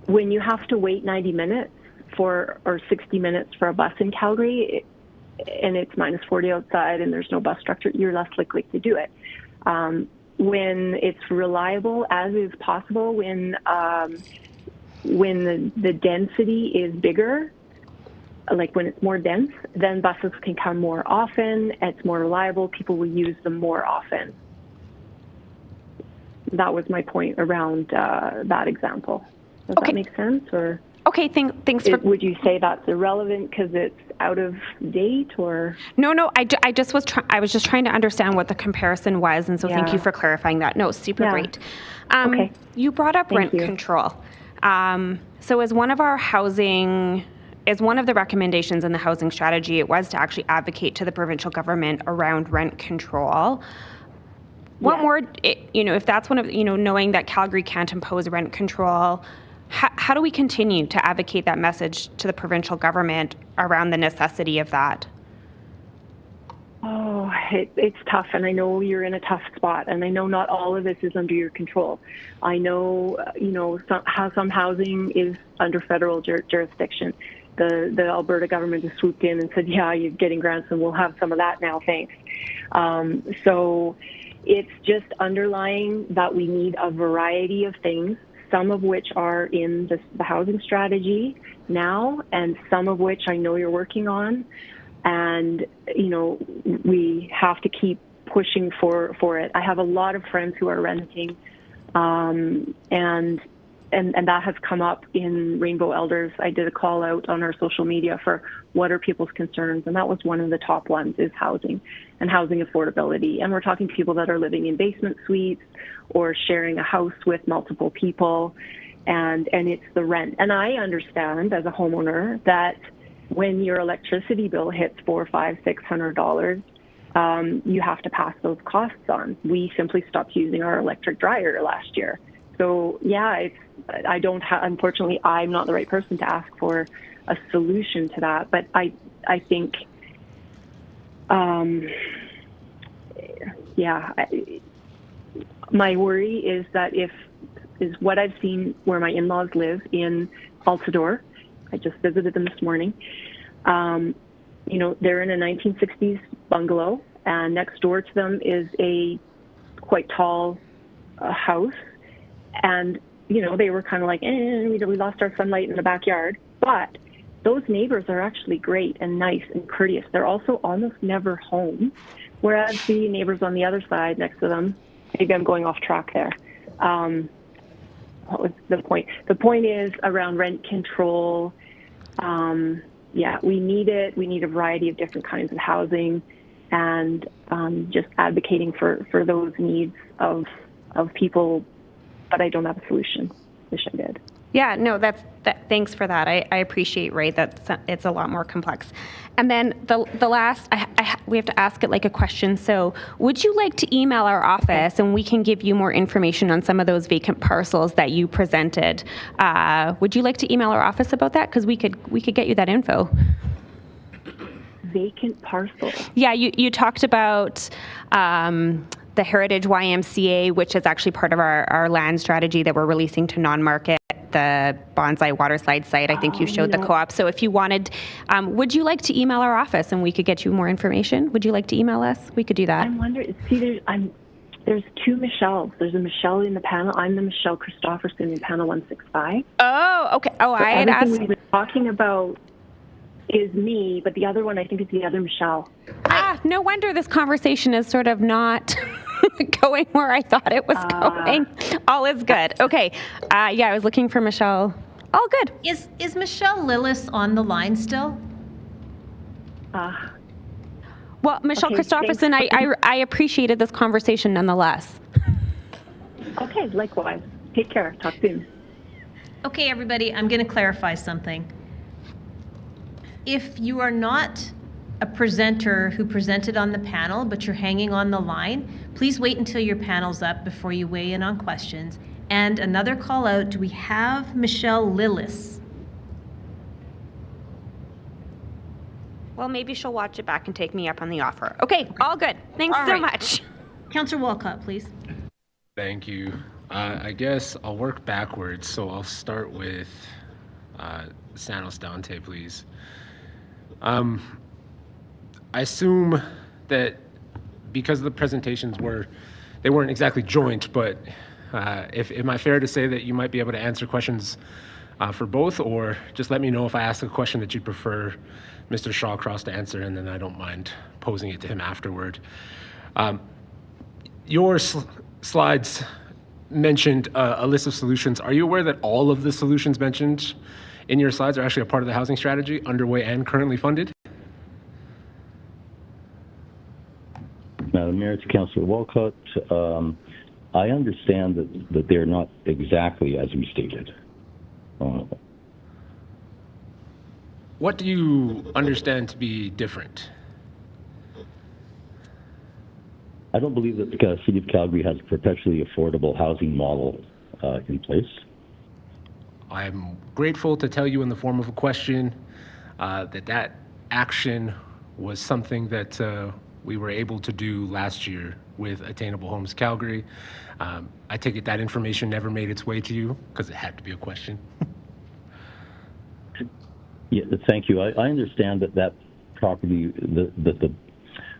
when you have to wait 90 minutes or 60 minutes for a bus in Calgary, and it's -40 outside and there's no bus structure, you're less likely to do it. When it's reliable, as is possible, when the density is bigger, like when it's more dense, then buses can come more often, it's more reliable, people will use them more often. That was my point around that example. Does that make sense? Or okay, thanks for. Would you say that's irrelevant because it's out of date, or? No. I was just trying to understand what the comparison was, and so thank you for clarifying that. No, super great. Okay. You brought up rent control. So as one of the recommendations in the housing strategy, it was to actually advocate to the provincial government around rent control. What more, if that's one of, knowing that Calgary can't impose rent control, how do we continue to advocate that message to the provincial government around the necessity of that? Oh, it's tough, and I know you're in a tough spot, and I know not all of this is under your control. I know, some housing is under federal jurisdiction. The Alberta government has swooped in and said, yeah, you're getting grants, and we'll have some of that now, thanks. So it's just underlying that we need a variety of things, some of which are in the housing strategy now, and some of which I know you're working on. And, we have to keep pushing for it. I have a lot of friends who are renting, and that has come up in Rainbow Elders. I did a call out on our social media for what are people's concerns, and that was one of the top ones, is housing and housing affordability. And we're talking to people that are living in basement suites or sharing a house with multiple people, and it's the rent. And I understand as a homeowner that when your electricity bill hits $400, $500, $600, you have to pass those costs on. We simply stopped using our electric dryer last year. So yeah, unfortunately, I'm not the right person to ask for a solution to that. But I think, my worry is that is what I've seen where my in-laws live in Altadore. I just visited them this morning. They're in a 1960s bungalow, and next door to them is a quite tall house. And, they were kind of like, we lost our sunlight in the backyard. But those neighbors are actually great and nice and courteous. They're also almost never home, whereas the neighbors on the other side next to them, maybe I'm going off track there. What was the point? The point is around rent control. We need it. We need a variety of different kinds of housing, and just advocating for those needs of people. But I don't have a solution. Wish I did. Yeah, no, thanks for that. I appreciate, right, that it's a lot more complex. And then the last, we have to ask it like a question. So would you like to email our office and we can give you more information on some of those vacant parcels that you presented? Would you like to email our office about that? Because we could get you that info. Vacant parcels? Yeah, you talked about the Heritage YMCA, which is actually part of our land strategy that we're releasing to non-market, the Bonsai Waterslide site. I think you showed the co-op. So if you wanted, would you like to email our office and we could get you more information? Would you like to email us? We could do that. I'm wondering, see, there's two Michelles. There's a Michelle in the panel. I'm the Michelle Christopherson in panel 165. Oh, okay. Oh, so I had asked. We've been talking about is me, but the other one I think is the other Michelle. No wonder this conversation is sort of not going where I thought it was going. All is good. Okay. Yeah, I was looking for Michelle. All good. Is Michelle Lillis on the line still? Well, Michelle Christopherson, I appreciated this conversation nonetheless. Okay, likewise. Take care. Talk soon. Okay, everybody, I'm going to clarify something. If you are not a presenter who presented on the panel, but you're hanging on the line, please wait until your panel's up before you weigh in on questions. And another call out, do we have Michelle Lillis? Well, maybe she'll watch it back and take me up on the offer. Okay, all good. Thanks so much. Councillor Walcott, please. Thank you. I guess I'll work backwards, so I'll start with Sanos Dante, please. I assume that because the presentations they weren't exactly joint, but am I fair to say that you might be able to answer questions for both, or just let me know if I ask a question that you'd prefer Mr. Shawcross to answer, and then I don't mind posing it to him afterward. Your slides mentioned a list of solutions. Are you aware that all of the solutions mentioned in your slides are actually a part of the housing strategy, underway and currently funded? Madam Mayor, to Councillor Walcott, I understand that they're not exactly as we stated. What do you understand to be different? I don't believe that the City of Calgary has a perpetually affordable housing model in place. I'm grateful to tell you in the form of a question that action was something that we were able to do last year with Attainable Homes Calgary. I take it that information never made its way to you because it had to be a question. Yeah, thank you. I understand that property, that the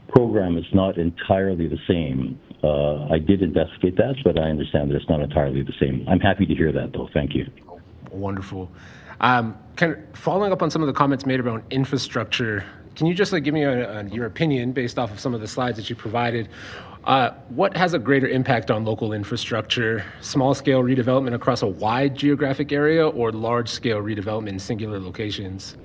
program is not entirely the same. I did investigate that, but I understand that it's not entirely the same. I'm happy to hear that, though. Thank you. Wonderful. Following up on some of the comments made around infrastructure, can you just give me your opinion based off of some of the slides that you provided? What has a greater impact on local infrastructure, small-scale redevelopment across a wide geographic area or large-scale redevelopment in singular locations?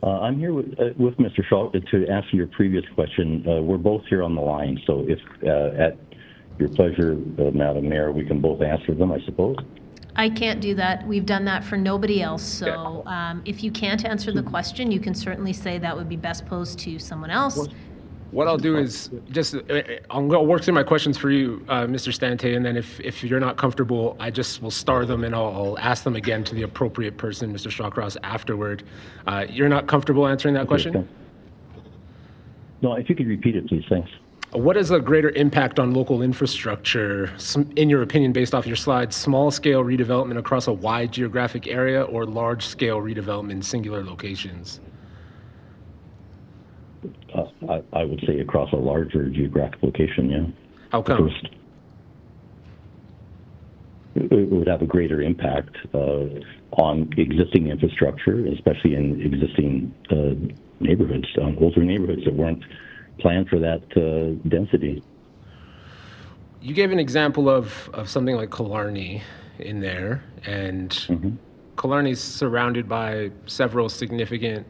I'm here with Mr. Shaw to answer your previous question. We're both here on the line, so if at your pleasure, Madam Mayor, we can both answer them, I suppose. I can't do that. We've done that for nobody else. So if you can't answer the question, you can certainly say that would be best posed to someone else. What I'll do is I'll work through my questions for you, Mr. Stante, and then if you're not comfortable, I just will star them and I'll ask them again to the appropriate person, Mr. Shawcross, afterward. You're not comfortable answering that question? Okay. No, if you could repeat it, please. Thanks. What is a greater impact on local infrastructure, in your opinion, based off your slides, small-scale redevelopment across a wide geographic area or large-scale redevelopment in singular locations? I would say across a larger geographic location, yeah. How come? It would have a greater impact on existing infrastructure, especially in existing neighborhoods, older neighborhoods that weren't planned for that density. You gave an example of something like Killarney in there, and Killarney's surrounded by several significant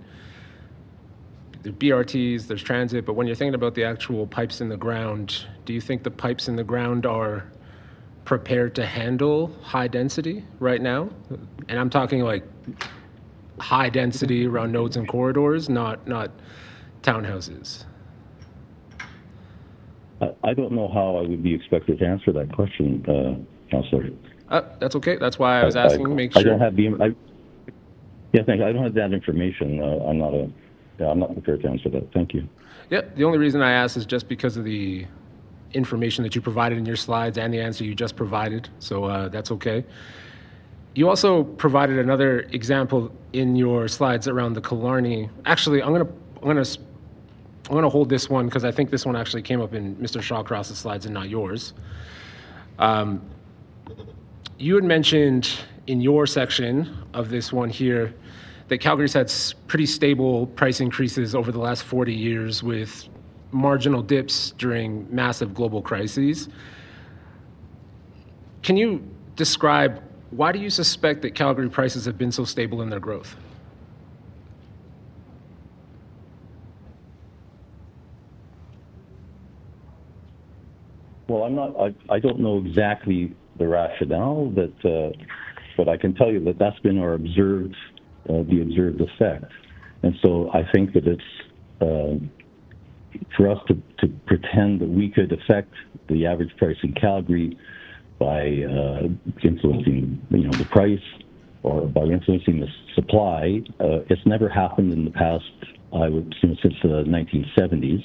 BRTs, there's transit, but when you're thinking about the actual pipes in the ground, do you think the pipes in the ground are prepared to handle high density right now? And I'm talking like high density around nodes and corridors, not townhouses. I don't know how I would be expected to answer that question, Councillor. That's okay. That's why I was asking. Make sure. I don't have the. Yeah, thank you. I don't have that information. I'm not prepared to answer that. Thank you. Yeah. The only reason I asked is just because of the information that you provided in your slides and the answer you just provided. So that's okay. You also provided another example in your slides around the Killarney. Actually, I'm gonna hold this one because I think this one actually came up in Mr. Shawcross's slides and not yours. You had mentioned in your section of this one here that Calgary's had pretty stable price increases over the last 40 years with marginal dips during massive global crises. Can you describe why do you suspect that Calgary prices have been so stable in their growth? Well, I don't know exactly the rationale, but I can tell you that that's been our the observed effect. And so I think that it's for us to pretend that we could affect the average price in Calgary by influencing, the price or by influencing the supply. It's never happened in the past, since the 1970s.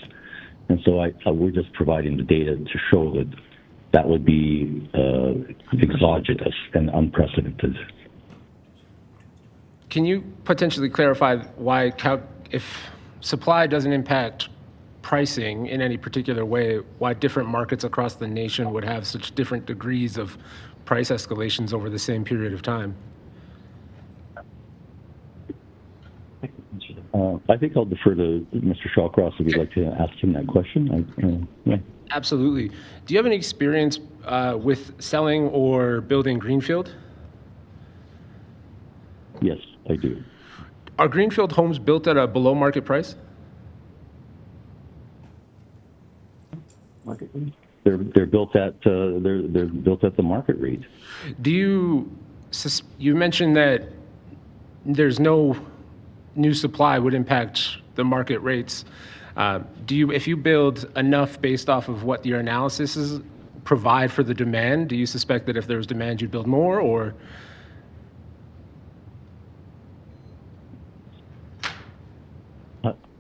And so we're just providing the data to show that would be exogenous and unprecedented. Can you potentially clarify why, if supply doesn't impact pricing in any particular way, why different markets across the nation would have such different degrees of price escalations over the same period of time? I think I'll defer to Mr. Shawcross if you'd like to ask him that question. Yeah. Absolutely. Do you have any experience with selling or building greenfield? Yes, I do. Are greenfield homes built at a below market price? Market rate? They're built at they're built at the market rate. Do you mentioned that there's no new supply would impact the market rates. If you build enough based off of what your analysis is provide for the demand, do you suspect that if there was demand, you'd build more, or?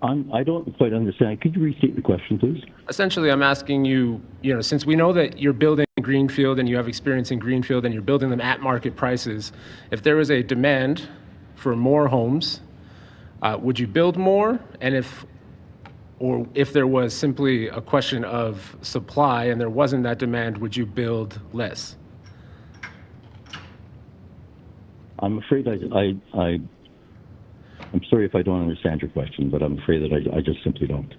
I don't quite understand. Could you restate the question, please? Essentially, I'm asking you, since we know that you're building greenfield and you have experience in greenfield and you're building them at market prices, if there was a demand for more homes, would you build more? And if there was simply a question of supply and there wasn't that demand, would you build less? I'm afraid I'm sorry if I don't understand your question, but I'm afraid that I just simply don't.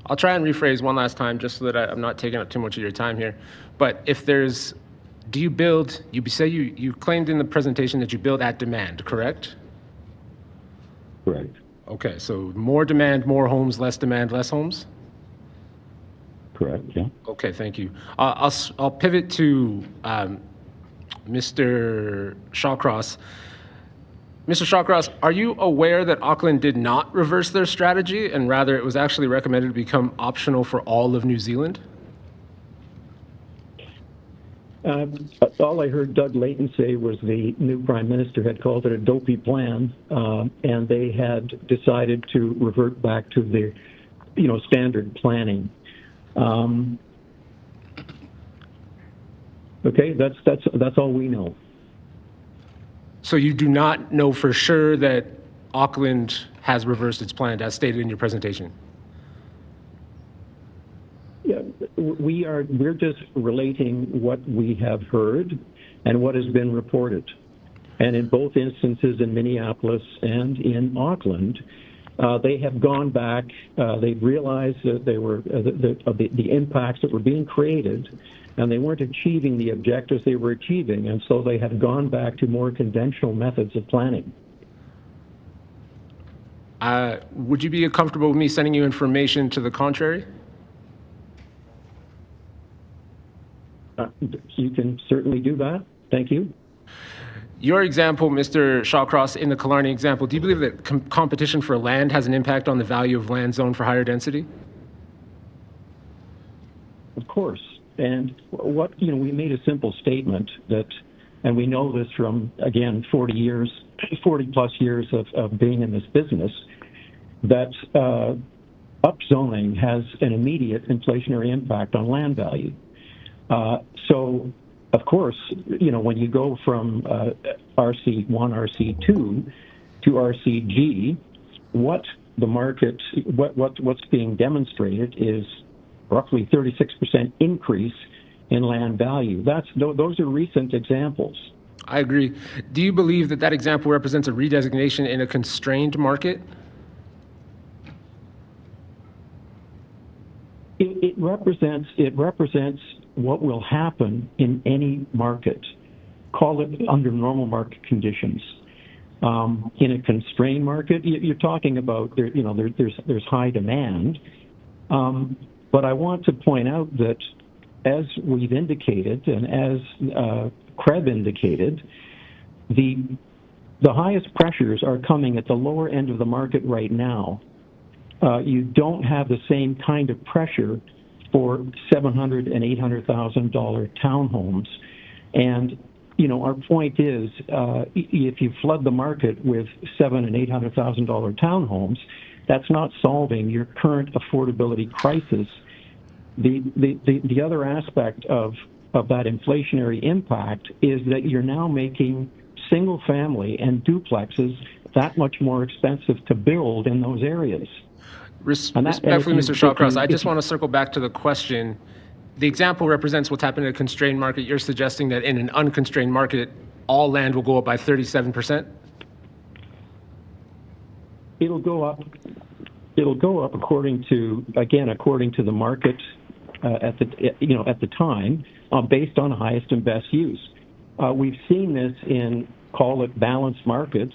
I'll try and rephrase one last time just so that I'm not taking up too much of your time here. But do you build, you claimed in the presentation that you build at demand, correct? Correct. Okay, so more demand, more homes, less demand, less homes? Correct, yeah. Okay, thank you. I'll pivot to Mr. Shawcross. Mr. Shawcross, are you aware that Auckland did not reverse their strategy and rather it was actually recommended to become optional for all of New Zealand? All I heard Doug Layton say was the new Prime Minister had called it a dopey plan, and they had decided to revert back to the, standard planning. Okay, that's all we know. So you do not know for sure that Auckland has reversed its plan, as stated in your presentation? Yeah, we're just relating what we have heard and what has been reported. And in both instances, in Minneapolis and in Auckland, they have gone back. They've realized that they were the impacts that were being created, and they weren't achieving the objectives they were achieving, and so they have gone back to more conventional methods of planning. Would you be comfortable with me sending you information to the contrary? you can certainly do that. Thank you. Your example, Mr. Shawcross, in the Killarney example, do you believe that competition for land has an impact on the value of land zoned for higher density? Of course. And we made a simple statement that, and we know this from, again, 40 plus years of being in this business, that upzoning has an immediate inflationary impact on land value. So, of course, when you go from RC1, RC2 to RCG, what's being demonstrated is roughly 36% increase in land value. Those are recent examples. I agree. Do you believe that example represents a redesignation in a constrained market? It represents what will happen in any market. Call it under normal market conditions. In a constrained market, you're talking about there's high demand. But I want to point out that, as we've indicated, and as Kreb indicated, the highest pressures are coming at the lower end of the market right now. You don't have the same kind of pressure for $700,000 and $800,000 townhomes, and our point is, if you flood the market with $700,000 and $800,000 townhomes, that's not solving your current affordability crisis. The other aspect of that inflationary impact is that you're now making single family and duplexes that much more expensive to build in those areas. Respectfully, Mr. Shawcross, I just want to circle back to the question. The example represents what's happened in a constrained market. You're suggesting that in an unconstrained market, all land will go up by 37%? It'll go up according to the market at the time, based on highest and best use. We've seen this in, call it, balanced markets.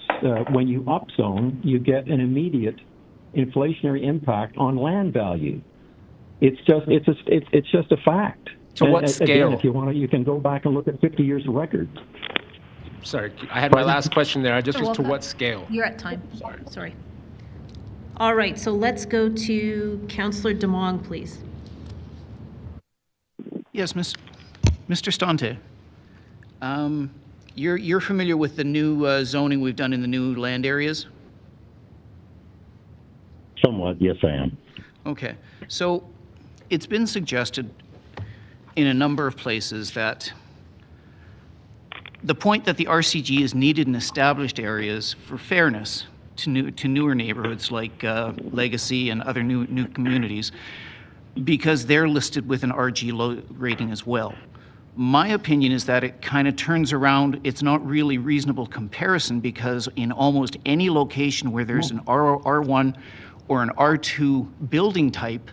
When you upzone, you get an immediate inflationary impact on land value. It's just a fact. To what scale? Again, if you want to, you can go back and look at 50 years of records. Sorry, I had my last question there. I just was to what scale? You're at time. Sorry. All right, so let's go to Councillor Demong, please. Yes, Mr. Stante. You're familiar with the new zoning we've done in the new land areas? Somewhat, yes, I am. Okay, so it's been suggested in a number of places that the point that the RCG is needed in established areas for fairness to newer neighborhoods like Legacy and other new communities, because they're listed with an RG low rating as well. My opinion is that it kind of turns around. It's not really reasonable comparison, because in almost any location where there's an R1 or an R2 building type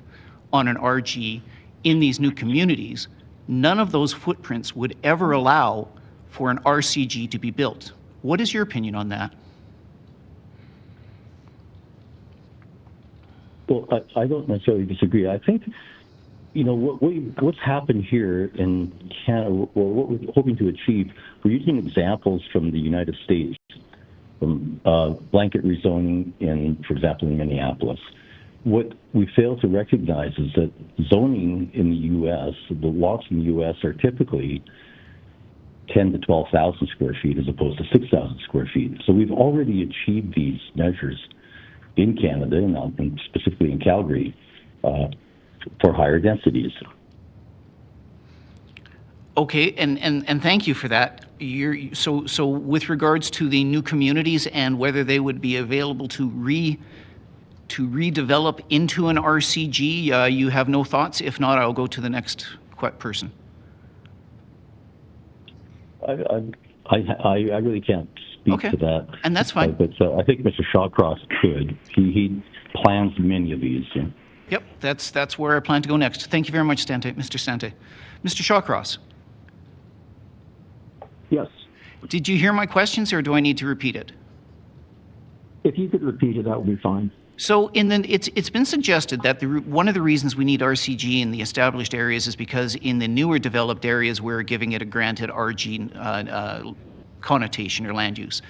on an RG in these new communities, none of those footprints would ever allow for an RCG to be built. What is your opinion on that? Well, I don't necessarily disagree. I think, what's happened here in Canada, or what we're hoping to achieve, we're using examples from the United States, from blanket rezoning for example, in Minneapolis. What we fail to recognize is that zoning in the U.S., the lots in the U.S. are typically 10 to 12,000 square feet as opposed to 6,000 square feet. So we've already achieved these measures in Canada, and specifically in Calgary, for higher densities. Okay, and thank you for that. So with regards to the new communities and whether they would be available to redevelop into an RCG, you have no thoughts? If not, I'll go to the next person. I really can't speak to that. And that's fine. But I think Mr. Shawcross could. He plans many of these. Yeah. Yep, that's where I plan to go next. Thank you very much, Mr. Stante. Mr. Shawcross. Yes. Did you hear my questions, or do I need to repeat it? If you could repeat it, that would be fine. So it's been suggested that one of the reasons we need RCG in the established areas is because in the newer developed areas we're giving it a granted RG connotation or land use.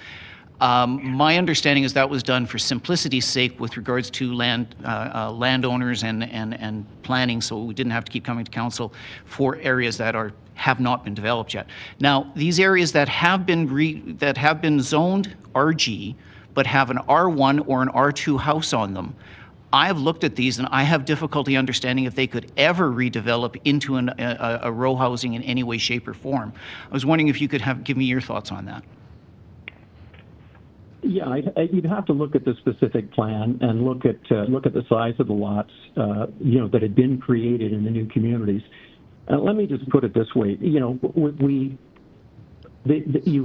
My understanding is that was done for simplicity's sake with regards to landowners and planning, so we didn't have to keep coming to council for areas that have not been developed yet. Now, these areas that have been zoned RG, but have an R1 or an R2 house on them, I've looked at these and I have difficulty understanding if they could ever redevelop into a row housing in any way, shape, or form. I was wondering if you could give me your thoughts on that. Yeah, you'd have to look at the specific plan and look at the size of the lots, that had been created in the new communities. Let me just put it this way: you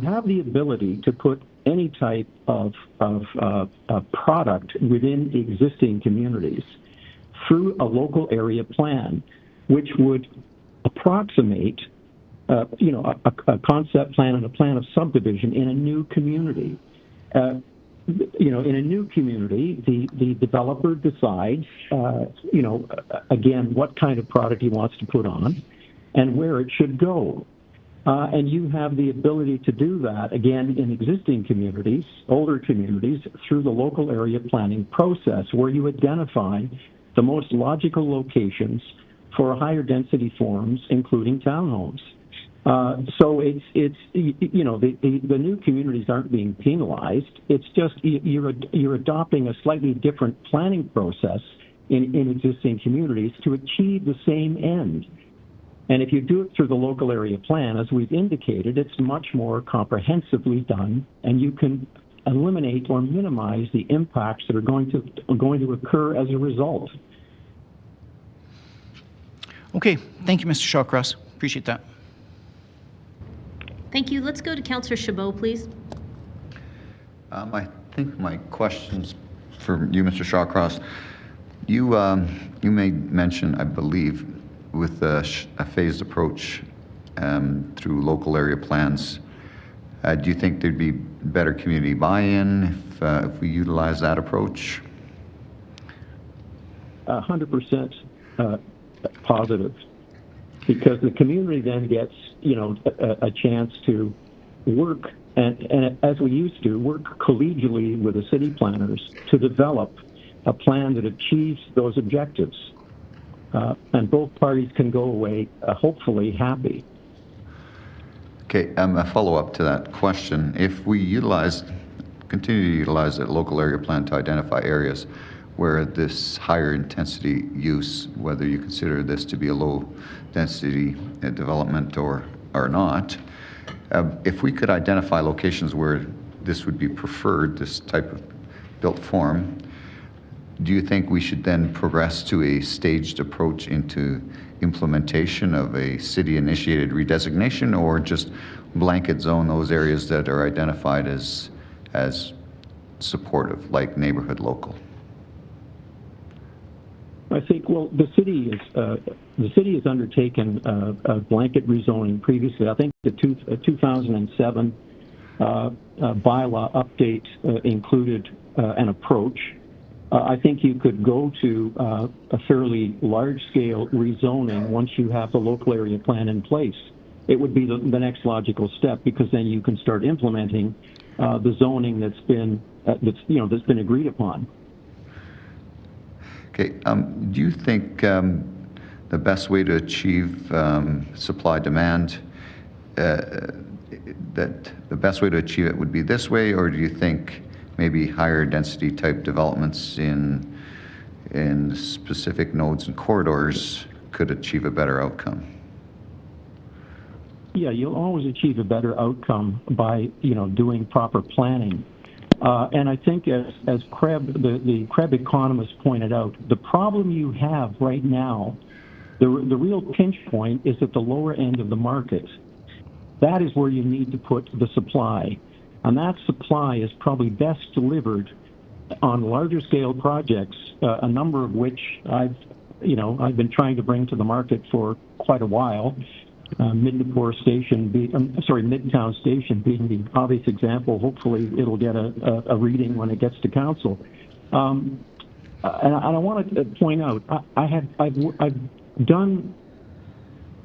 have the ability to put any type of product within existing communities through a local area plan, which would approximate, a concept plan and a plan of subdivision in a new community. In a new community, the developer decides, again, what kind of product he wants to put on and where it should go. And you have the ability to do that, again, in existing communities, older communities, through the local area planning process, where you identify the most logical locations for higher density forms, including townhomes. So it's the new communities aren't being penalized. It's just you're adopting a slightly different planning process in existing communities to achieve the same end. And if you do it through the local area plan, as we've indicated, it's much more comprehensively done, and you can eliminate or minimize the impacts that are going to occur as a result. Okay, thank you, Mr. Shawcross. Appreciate that. Thank you. Let's go to Councillor Chabot, please. I think my question's for you, Mr. Shawcross. You made mention, I believe, with a phased approach through local area plans. Do you think there'd be better community buy-in if we utilize that approach? 100% positive, because the community then gets, a chance to work and as we used to work collegially with the city planners to develop a plan that achieves those objectives. And both parties can go away, hopefully, happy. Okay, a follow-up to that question. If we continue to utilize that local area plan to identify areas where this higher intensity use, whether you consider this to be a low density development or not, if we could identify locations where this would be preferred, this type of built form, do you think we should then progress to a staged approach into implementation of a city-initiated redesignation, or just blanket zone those areas that are identified as supportive, like neighborhood local? I think, well, the city has undertaken a blanket rezoning previously. I think the 2007 bylaw update included an approach. I think you could go to a fairly large-scale rezoning once you have the local area plan in place. It would be the next logical step, because then you can start implementing the zoning that's been agreed upon. Okay. Do you think the best way to achieve supply-demand, that the best way to achieve it would be this way, or do you think maybe higher density type developments in specific nodes and corridors could achieve a better outcome? Yeah, you'll always achieve a better outcome by doing proper planning. And I think as the Krebs economists pointed out, the problem you have right now, the real pinch point is at the lower end of the market. That is where you need to put the supply. And that supply is probably best delivered on larger scale projects, a number of which I've been trying to bring to the market for quite a while. Midtown Station being the obvious example. Hopefully it'll get a reading when it gets to council. and I want to point out, I've done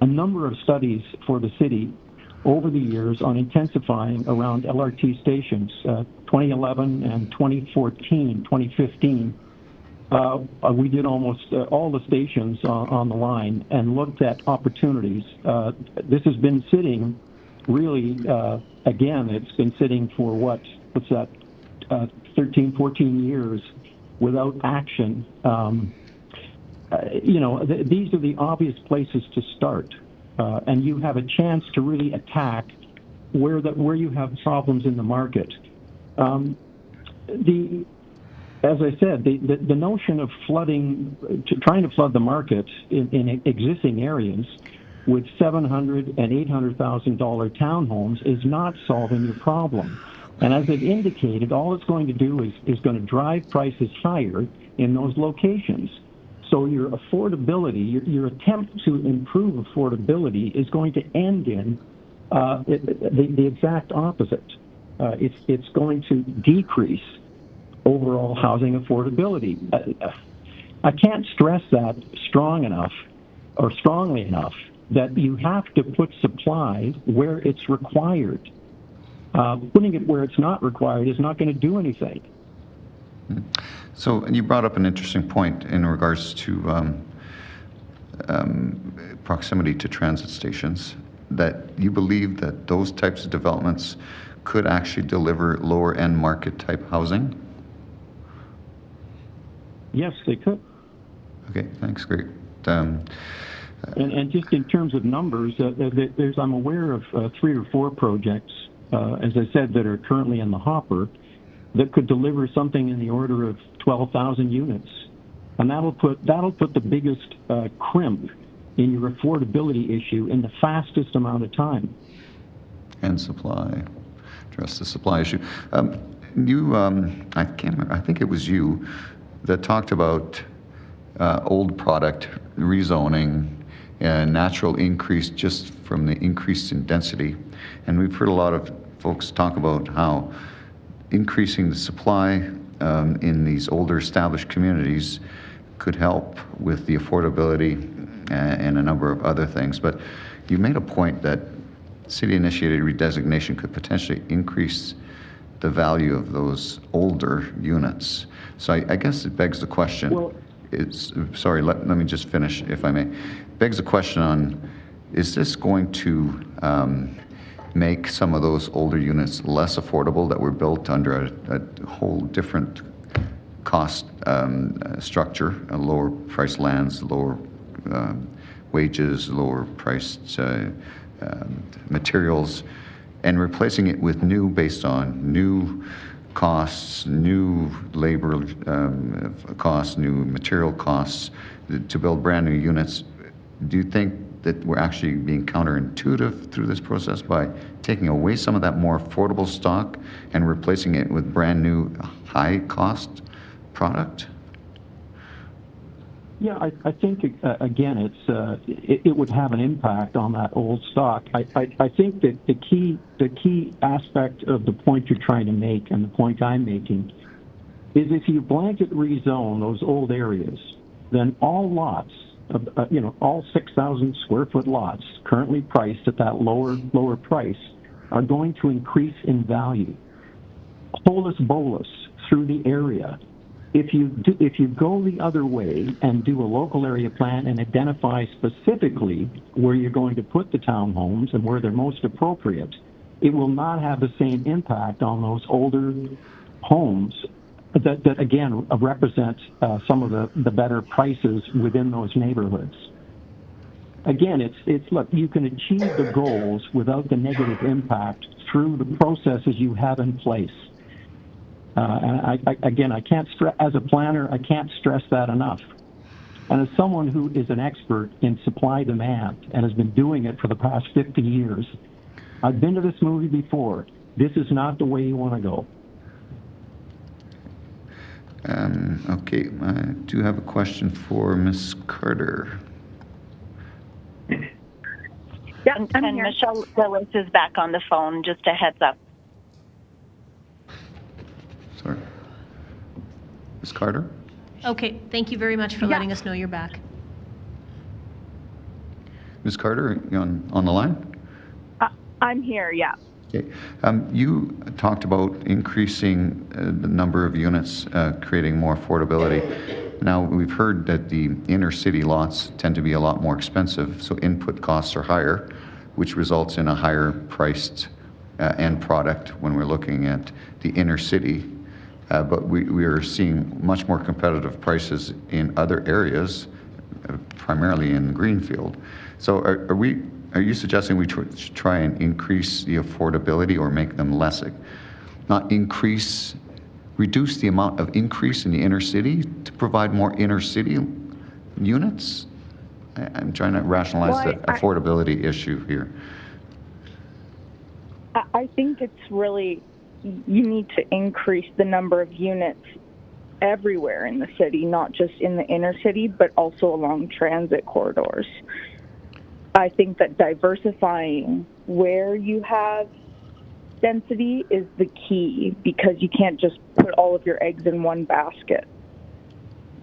a number of studies for the city over the years on intensifying around LRT stations. 2011 and 2014, 2015, we did almost all the stations on the line and looked at opportunities. This has been sitting really, again, it's been sitting for what's that, 13, 14 years without action. These are the obvious places to start. And you have a chance to really attack where you have problems in the market. As I said, the notion of trying to flood the market in existing areas with $700,000 and $800,000 townhomes is not solving your problem. And as I've indicated, all it's going to do is going to drive prices higher in those locations. So your affordability, your attempt to improve affordability is going to end in the exact opposite. It's going to decrease overall housing affordability. I can't stress that strongly enough that you have to put supply where it's required. Putting it where it's not required is not going to do anything. So you brought up an interesting point in regards to proximity to transit stations, that you believe that those types of developments could actually deliver lower end market type housing? Yes, they could. Okay, thanks, great. And just in terms of numbers, I'm aware of 3 or 4 projects, as I said, that are currently in the hopper that could deliver something in the order of 12,000 units. And that'll put the biggest crimp in your affordability issue in the fastest amount of time. And supply, address the supply issue. You, I can't remember, I think it was you that talked about old product rezoning and natural increase just from the increase in density. And we've heard a lot of folks talk about how increasing the supply in these older established communities could help with the affordability and a number of other things. But you made a point that city-initiated redesignation could potentially increase the value of those older units. So I guess it begs the question, sorry, let me just finish if I may. Begs the question on, is this going to make some of those older units less affordable that were built under a whole different cost structure, lower priced lands, lower wages, lower priced materials, and replacing it with new based on new costs, new labor costs, new material costs to build brand new units? Do you think that we're actually being counterintuitive through this process by taking away some of that more affordable stock and replacing it with brand new high cost product? Yeah, I think again, it would have an impact on that old stock. I think that the key aspect of the point you're trying to make and the point I'm making is if you blanket rezone those old areas, then all lots, all 6,000 square foot lots currently priced at that lower price are going to increase in value. Holus bolus through the area. If you go the other way and do a local area plan and identify specifically where you're going to put the townhomes and where they're most appropriate, it will not have the same impact on those older homes that again represent some of the better prices within those neighborhoods. Again, it's look, you can achieve the goals without the negative impact through the processes you have in place. And I can't stress, as a planner, I can't stress that enough. And as someone who is an expert in supply demand and has been doing it for the past 50 years, I've been to this movie before. This is not the way you want to go. Okay, I do have a question for Ms. Carter. Yeah, and Michelle Willis is back on the phone, just a heads up. Sorry. Ms. Carter? Okay, thank you very much for letting us know you're back. Ms. Carter, are you on the line? I'm here, yeah. Okay. You talked about increasing the number of units, creating more affordability. Now, we've heard that the inner city lots tend to be a lot more expensive, so input costs are higher, which results in a higher priced end product when we're looking at the inner city. But we are seeing much more competitive prices in other areas, primarily in Greenfield. So are you suggesting we try and increase the affordability or make them less, not increase, reduce the amount of increase in the inner city to provide more inner city units? I'm trying to rationalize the affordability issue here. I think it's really, you need to increase the number of units everywhere in the city, not just in the inner city, but also along transit corridors. I think that diversifying where you have density is the key, because you can't just put all of your eggs in one basket.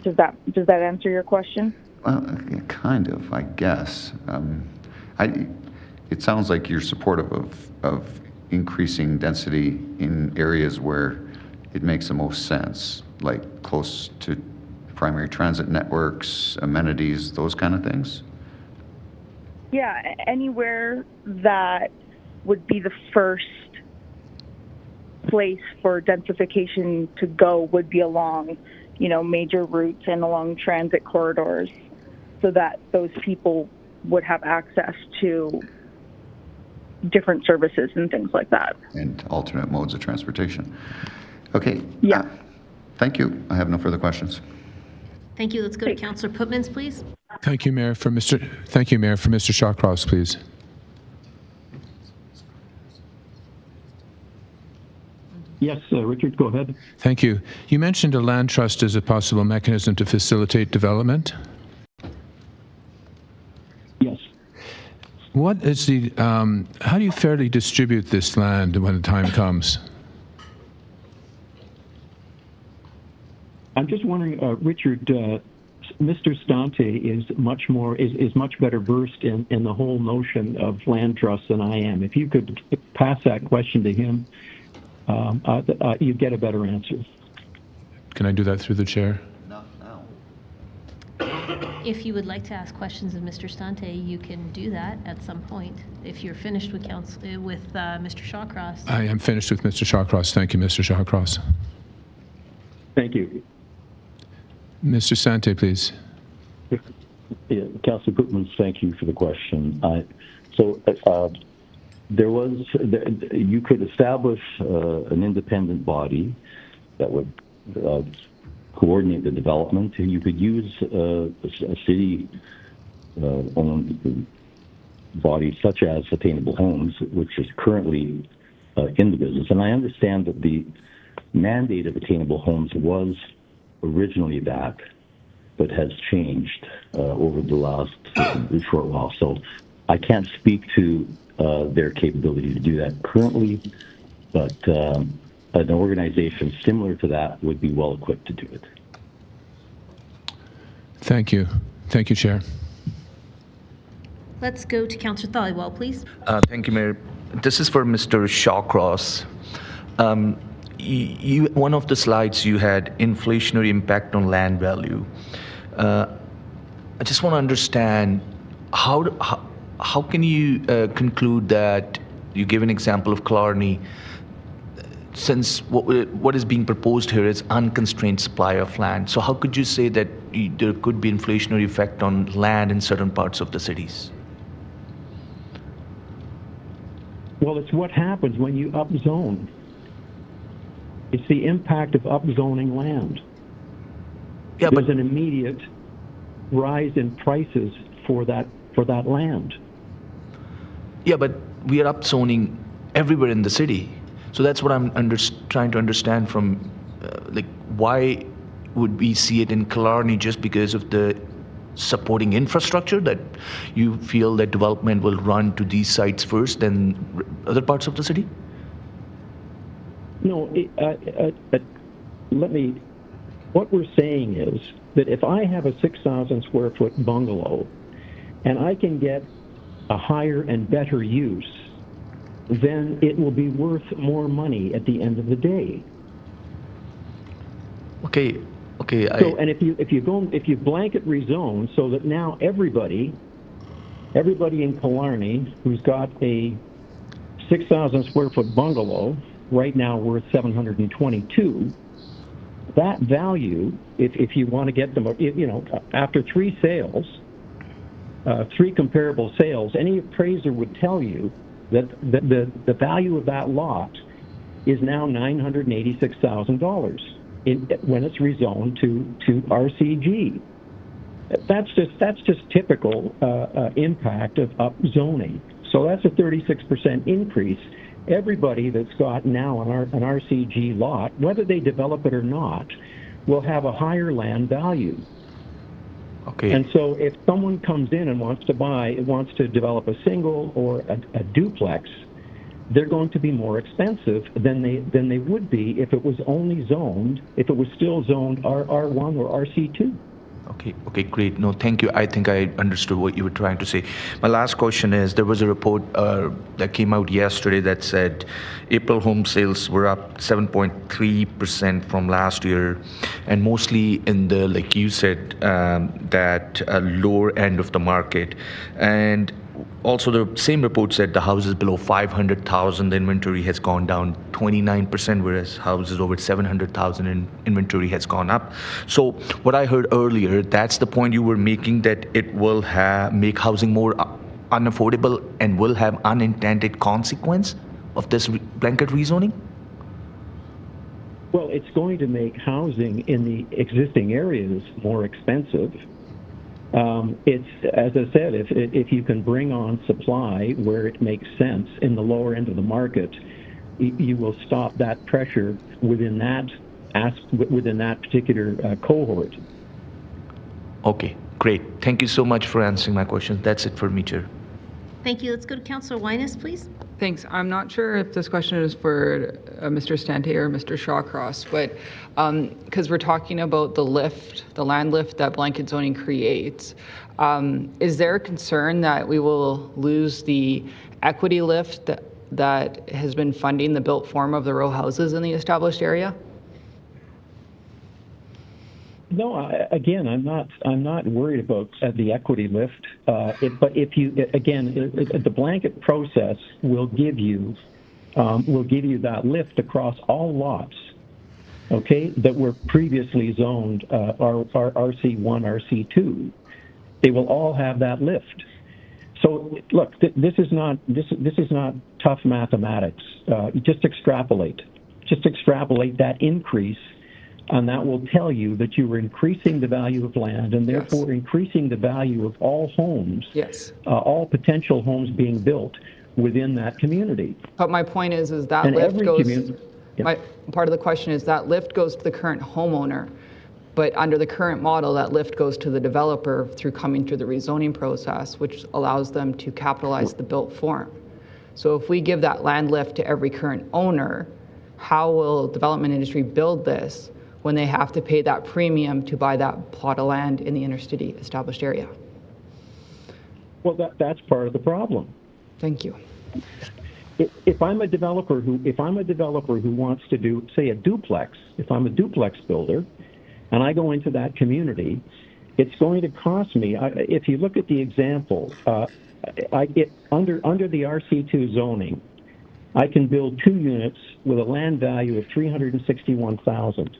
Does that answer your question? Well, kind of, I guess. It sounds like you're supportive of increasing density in areas where it makes the most sense, like close to primary transit networks, amenities, those kind of things? Yeah, anywhere that would be the first place for densification to go would be along, major routes and along transit corridors, so that those people would have access to different services and things like that. And alternate modes of transportation. Okay. Yeah. Thank you. I have no further questions. Thank you. Let's go to Councillor Putmans, please. Thank you, Mayor. For Mr. Shawcross, please. Yes, Richard, go ahead. Thank you. You mentioned a land trust as a possible mechanism to facilitate development. Yes. What is the? How do you fairly distribute this land when the time comes? I'm just wondering, Richard. Mr. Stante is much better versed in the whole notion of land trusts than I am. If you could pass that question to him, you'd get a better answer. Can I do that through the chair? No. If you would like to ask questions of Mr. Stante, you can do that at some point. If you're finished with Mr. Shawcross. I am finished with Mr. Shawcross. Thank you, Mr. Shawcross. Thank you. Mr. Stante, please. Yeah, Councillor Putmans, thank you for the question. You could establish an independent body that would coordinate the development, and you could use a city-owned body such as Attainable Homes, which is currently in the business. And I understand that the mandate of Attainable Homes was originally that, but has changed over the last short while. So I can't speak to their capability to do that currently, but an organization similar to that would be well equipped to do it. Thank you. Thank you, Chair. Let's go to Councillor Thaliwal, please. Thank you, Mayor. This is for Mr. Shawcross. One of the slides you had inflationary impact on land value. I just want to understand how can you conclude that you give an example of Killarney, since what is being proposed here is unconstrained supply of land. So how could you say that there could be inflationary effect on land in certain parts of the cities? Well, it's what happens when you upzone. It's the impact of upzoning land. Yeah, there's an immediate rise in prices for that land. Yeah, but we are upzoning everywhere in the city. So that's what I'm trying to understand from, why would we see it in Killarney just because of the supporting infrastructure, that you feel that development will run to these sites first, then other parts of the city? No, let me what we're saying is that if I have a 6,000 square foot bungalow and I can get a higher and better use, then it will be worth more money at the end of the day. Okay. So, and if you blanket rezone so that now everybody in Killarney who's got a 6,000 square foot bungalow right now worth 722, that value, if you want to get them, after 3 sales, 3 comparable sales, any appraiser would tell you that the value of that lot is now $986,000 when it's rezoned to RCG. That's just typical impact of upzoning. So that's a 36% increase. Everybody that's got now an RCG lot, whether they develop it or not, will have a higher land value. Okay. And so if someone comes in and wants to develop a single or a duplex, they're going to be more expensive than they would be if it was still zoned R1 or RC2. Okay, great. No, thank you. I think I understood what you were trying to say. My last question is, there was a report that came out yesterday that said April home sales were up 7.3% from last year, and mostly in the, like you said, that lower end of the market. And also, the same report said the houses below 500,000, the inventory has gone down 29%, whereas houses over 700,000 in inventory has gone up. So what I heard earlier, that's the point you were making, that it will make housing more unaffordable and will have unintended consequence of this blanket rezoning? Well, it's going to make housing in the existing areas more expensive. It's, as I said, if you can bring on supply where it makes sense in the lower end of the market, you will stop that pressure within that particular cohort. Okay, great. Thank you so much for answering my questions. That's it for me, Chair. Thank you. Let's go to Councillor Winus, please. Thanks. I'm not sure if this question is for Mr. Stante or Mr. Shawcross, but because we're talking about the land lift that blanket zoning creates, is there a concern that we will lose the equity lift that has been funding the built form of the row houses in the established area? No, I'm not worried about the equity lift. But if you the blanket process will give you that lift across all lots, okay, that were previously zoned RC1, RC2. They will all have that lift. So look, this is not tough mathematics. Just extrapolate that increase. And that will tell you that you are increasing the value of land and therefore increasing the value of all homes, all potential homes being built within that community. But my point is that and lift goes, part of the question is that lift goes to the current homeowner, but under the current model, that lift goes to the developer through coming through the rezoning process, which allows them to capitalize the built form. So if we give that land lift to every current owner, how will development industry build this when they have to pay that premium to buy that plot of land in the inner city established area? Well, that's part of the problem. Thank you. If I'm a developer who wants to do, say, a duplex, if I'm a duplex builder, and I go into that community, it's going to cost me. If you look at the example, under the RC2 zoning, I can build 2 units with a land value of $361,000.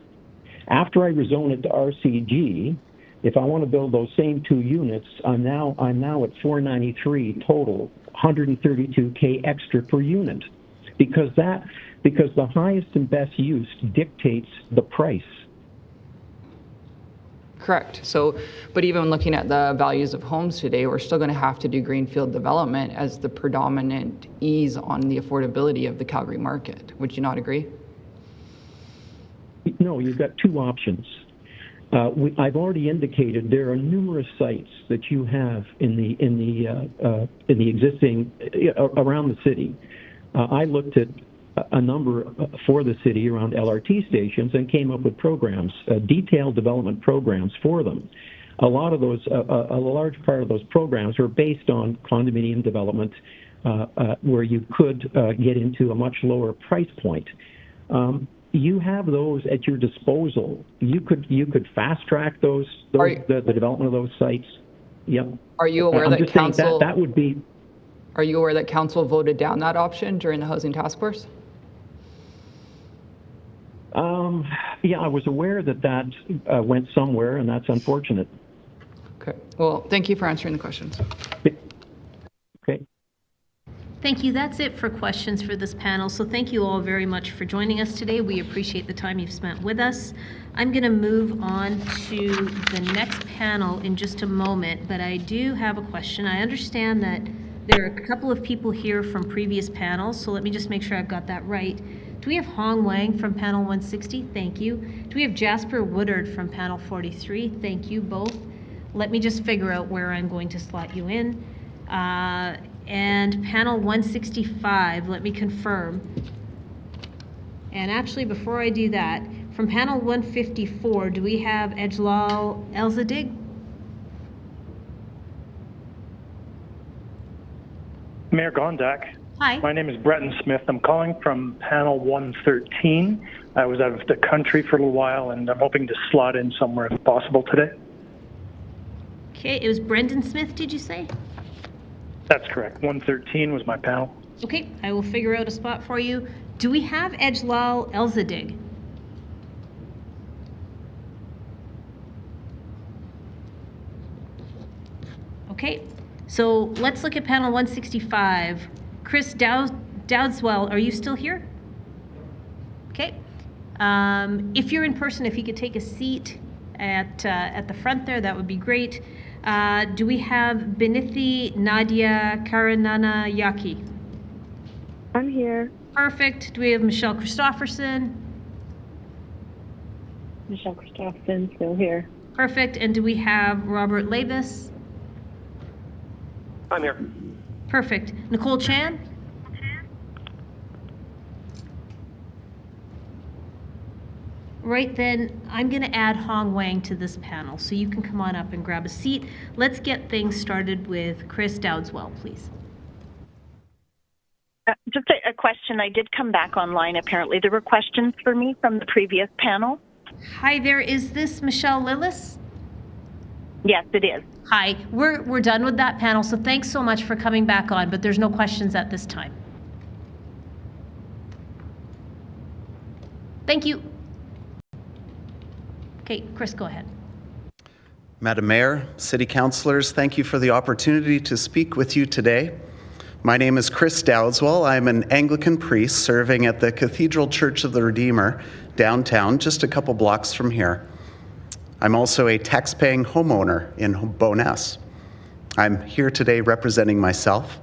After I rezone it to RCG, if I want to build those same 2 units, I'm now at $493 total, $132K extra per unit, because the highest and best use dictates the price. Correct. So, but even looking at the values of homes today, we're still going to have to do greenfield development as the predominant ease on the affordability of the Calgary market. Would you not agree? No, you've got 2 options. I've already indicated there are numerous sites that you have in the existing around the city. I looked at a number for the city around LRT stations and came up with programs, detailed development programs for them. A lot of those, a large part of those programs were based on condominium development where you could get into a much lower price point. You have those at your disposal. You could fast track the development of those sites. Yep. Are you aware that council that would be? Are you aware that council voted down that option during the housing task force? Yeah, I was aware that went somewhere, and that's unfortunate. Okay. Well, thank you for answering the questions. Okay. Thank you. That's it for questions for this panel. So thank you all very much for joining us today. We appreciate the time you've spent with us. I'm going to move on to the next panel in just a moment, but I do have a question. I understand that there are a couple of people here from previous panels, so let me just make sure I've got that right. Do we have Hong Wang from panel 160? Thank you. Do we have Jasper Woodard from panel 43? Thank you both. Let me just figure out where I'm going to slot you in. And panel 165, let me confirm. And actually, before I do that, from panel 154, do we have Ejlal Elzadig? Mayor Gondak. Hi. My name is Breton Smith. I'm calling from panel 113. I was out of the country for a little while, and I'm hoping to slot in somewhere if possible today. Okay, it was Brendan Smith, did you say? That's correct. 113 was my panel. Okay, I will figure out a spot for you. Do we have Ejlal Elzadig? Okay, so let's look at panel 165. Chris Dowdswell, are you still here? Okay. If you're in person, if you could take a seat at the front there, that would be great. Do we have Benithi Nadia Karanana Yaki? I'm here. Perfect. Do we have Michelle Christofferson? Michelle Christofferson, still here. Perfect. And do we have Robert Lavis? I'm here. Perfect. Nicole Chan? Right then, I'm going to add Hong Wang to this panel, so you can come on up and grab a seat. Let's get things started with Chris Dowdswell, please. Just a question. I did come back online, apparently. There were questions for me from the previous panel. Hi there. Is this Michelle Lillis? Yes, it is. Hi. We're done with that panel, so thanks so much for coming back on, but there's no questions at this time. Thank you. Okay, Chris, go ahead. Madam Mayor, City Councilors, thank you for the opportunity to speak with you today. My name is Chris Dowdswell. I'm an Anglican priest serving at the Cathedral Church of the Redeemer downtown, just a couple blocks from here. I'm also a tax-paying homeowner in Bowness. I'm here today representing myself.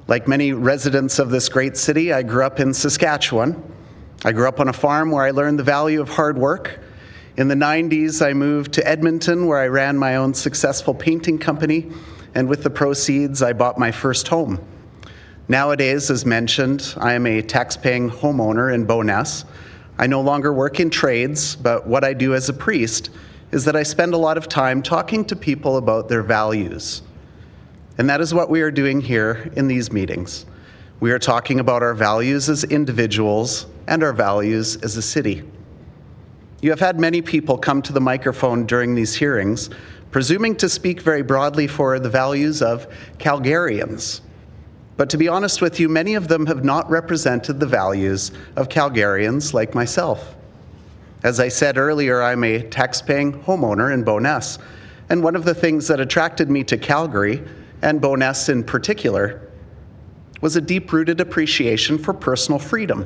Like many residents of this great city, I grew up in Saskatchewan. I grew up on a farm where I learned the value of hard work. In the 90s, I moved to Edmonton, where I ran my own successful painting company, and with the proceeds, I bought my first home. Nowadays, as mentioned, I am a tax-paying homeowner in Bowness. I no longer work in trades, but what I do as a priest is that I spend a lot of time talking to people about their values. And that is what we are doing here in these meetings. We are talking about our values as individuals and our values as a city. You have had many people come to the microphone during these hearings, presuming to speak very broadly for the values of Calgarians. But to be honest with you, many of them have not represented the values of Calgarians like myself. As I said earlier, I'm a tax-paying homeowner in Bowness, and one of the things that attracted me to Calgary, and Bowness in particular, was a deep-rooted appreciation for personal freedom.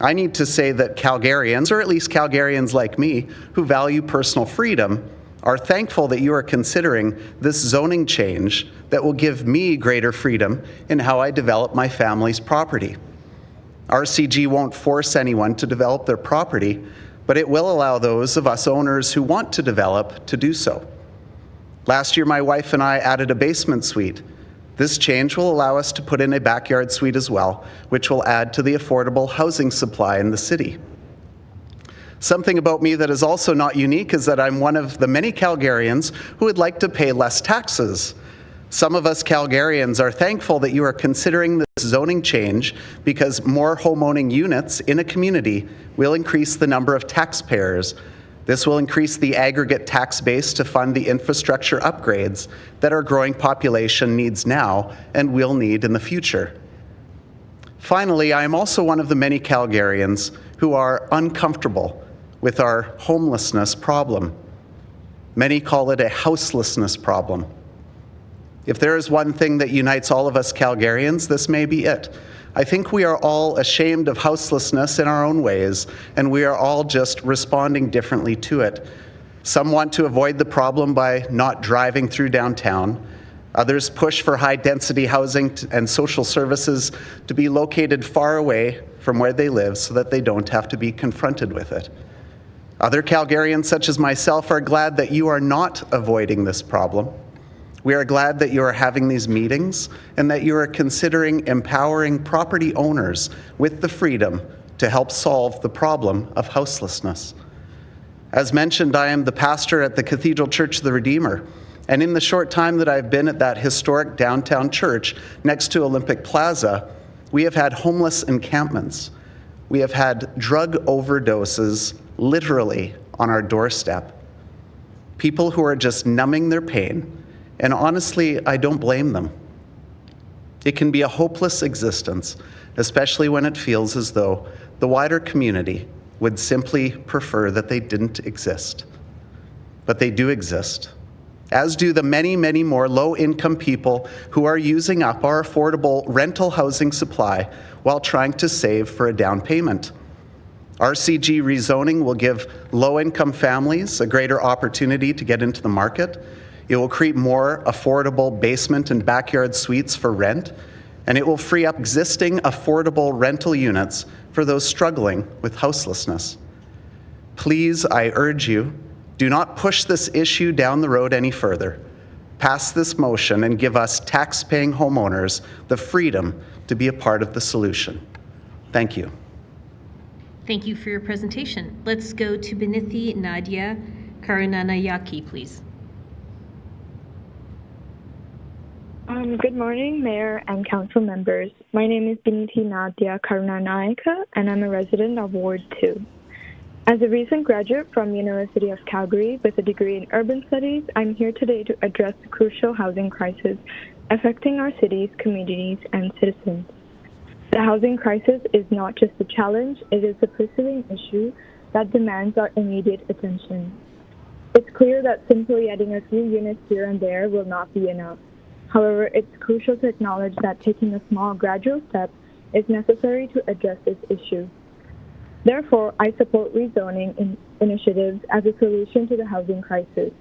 I need to say that Calgarians, or at least Calgarians like me, who value personal freedom, are thankful that you are considering this zoning change that will give me greater freedom in how I develop my family's property. RCG won't force anyone to develop their property, but it will allow those of us owners who want to develop to do so. Last year, my wife and I added a basement suite. This change will allow us to put in a backyard suite as well, which will add to the affordable housing supply in the city. Something about me that is also not unique is that I'm one of the many Calgarians who would like to pay less taxes. Some of us Calgarians are thankful that you are considering this zoning change because more homeowning units in a community will increase the number of taxpayers. This will increase the aggregate tax base to fund the infrastructure upgrades that our growing population needs now and will need in the future. Finally, I am also one of the many Calgarians who are uncomfortable with our homelessness problem. Many call it a houselessness problem. If there is one thing that unites all of us Calgarians, this may be it. I think we are all ashamed of houselessness in our own ways, and we are all just responding differently to it. Some want to avoid the problem by not driving through downtown. Others push for high-density housing and social services to be located far away from where they live so that they don't have to be confronted with it. Other Calgarians, such as myself, are glad that you are not avoiding this problem. We are glad that you are having these meetings and that you are considering empowering property owners with the freedom to help solve the problem of houselessness. As mentioned, I am the pastor at the Cathedral Church of the Redeemer, and in the short time that I've been at that historic downtown church next to Olympic Plaza, we have had homeless encampments. We have had drug overdoses literally on our doorstep. People who are just numbing their pain. And honestly, I don't blame them. It can be a hopeless existence, especially when it feels as though the wider community would simply prefer that they didn't exist. But they do exist, as do the many, many more low-income people who are using up our affordable rental housing supply while trying to save for a down payment. RCG rezoning will give low-income families a greater opportunity to get into the market. It will create more affordable basement and backyard suites for rent, and it will free up existing affordable rental units for those struggling with houselessness. Please, I urge you, do not push this issue down the road any further. Pass this motion and give us tax-paying homeowners the freedom to be a part of the solution. Thank you. Thank you for your presentation. Let's go to Binithi Nadia Karunanayake, please. Good morning, Mayor and Council members. My name is Binithi Nadia Karunanayake, and I'm a resident of Ward 2. As a recent graduate from University of Calgary with a degree in urban studies, I'm here today to address the crucial housing crisis affecting our cities, communities, and citizens. The housing crisis is not just a challenge, it is a pressing issue that demands our immediate attention. It's clear that simply adding a few units here and there will not be enough. However, it's crucial to acknowledge that taking a small gradual step is necessary to address this issue. Therefore, I support rezoning initiatives as a solution to the housing crisis.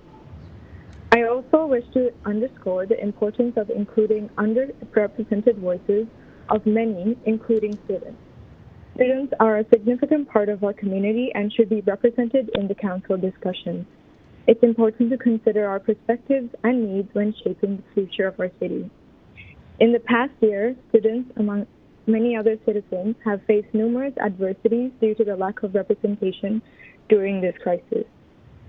I also wish to underscore the importance of including underrepresented voices of many, including students. Students are a significant part of our community and should be represented in the council discussions. It's important to consider our perspectives and needs when shaping the future of our city. In the past year, students, among many other citizens, have faced numerous adversities due to the lack of representation during this crisis.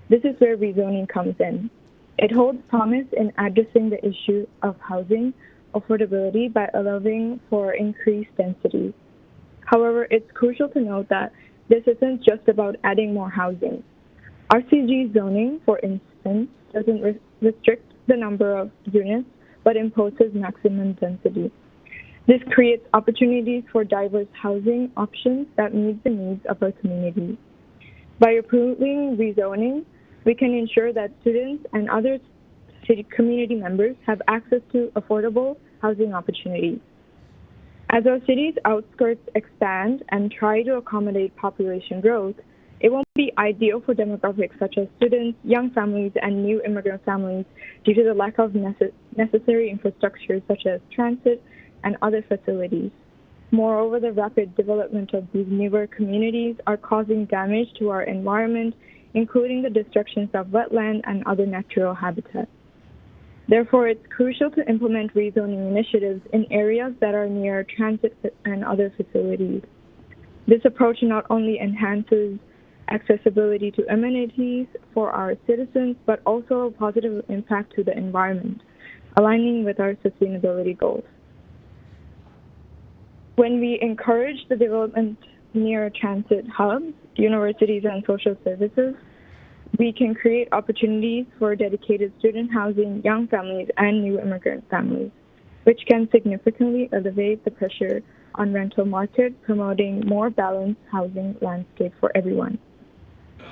This is where rezoning comes in. It holds promise in addressing the issue of housing affordability by allowing for increased density. However, it's crucial to note that this isn't just about adding more housing. RCG zoning, for instance, doesn't restrict the number of units, but imposes maximum density. This creates opportunities for diverse housing options that meet the needs of our community. By approving rezoning, we can ensure that students and other city community members have access to affordable housing opportunities. As our city's outskirts expand and try to accommodate population growth, it won't be ideal for demographics such as students, young families, and new immigrant families due to the lack of necessary infrastructure such as transit and other facilities. Moreover, the rapid development of these newer communities are causing damage to our environment, including the destructions of wetland and other natural habitats. Therefore, it's crucial to implement rezoning initiatives in areas that are near transit and other facilities. This approach not only enhances accessibility to amenities for our citizens, but also a positive impact to the environment, aligning with our sustainability goals. When we encourage the development near transit hubs, universities, and social services, we can create opportunities for dedicated student housing, young families, and new immigrant families, which can significantly elevate the pressure on rental market, promoting more balanced housing landscape for everyone.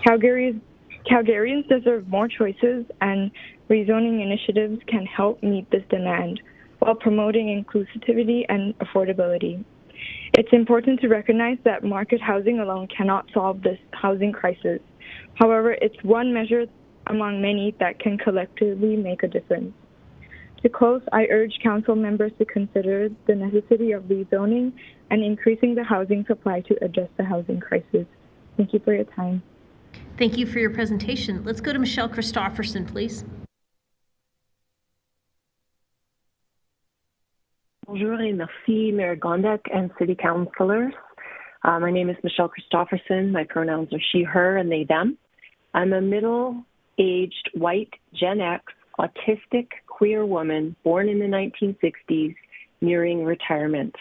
Calgarians deserve more choices, and rezoning initiatives can help meet this demand while promoting inclusivity and affordability. It's important to recognize that market housing alone cannot solve this housing crisis. However, it's one measure among many that can collectively make a difference. To close, I urge council members to consider the necessity of rezoning and increasing the housing supply to address the housing crisis. Thank you for your time. Thank you for your presentation. Let's go to Michelle Christopherson, please. Bonjour et merci, Mayor Gondek and City Councillors. My name is Michelle Christopherson. My pronouns are she, her, and they, them. I'm a middle-aged, white, Gen X, autistic, queer woman born in the 1960s, nearing retirement.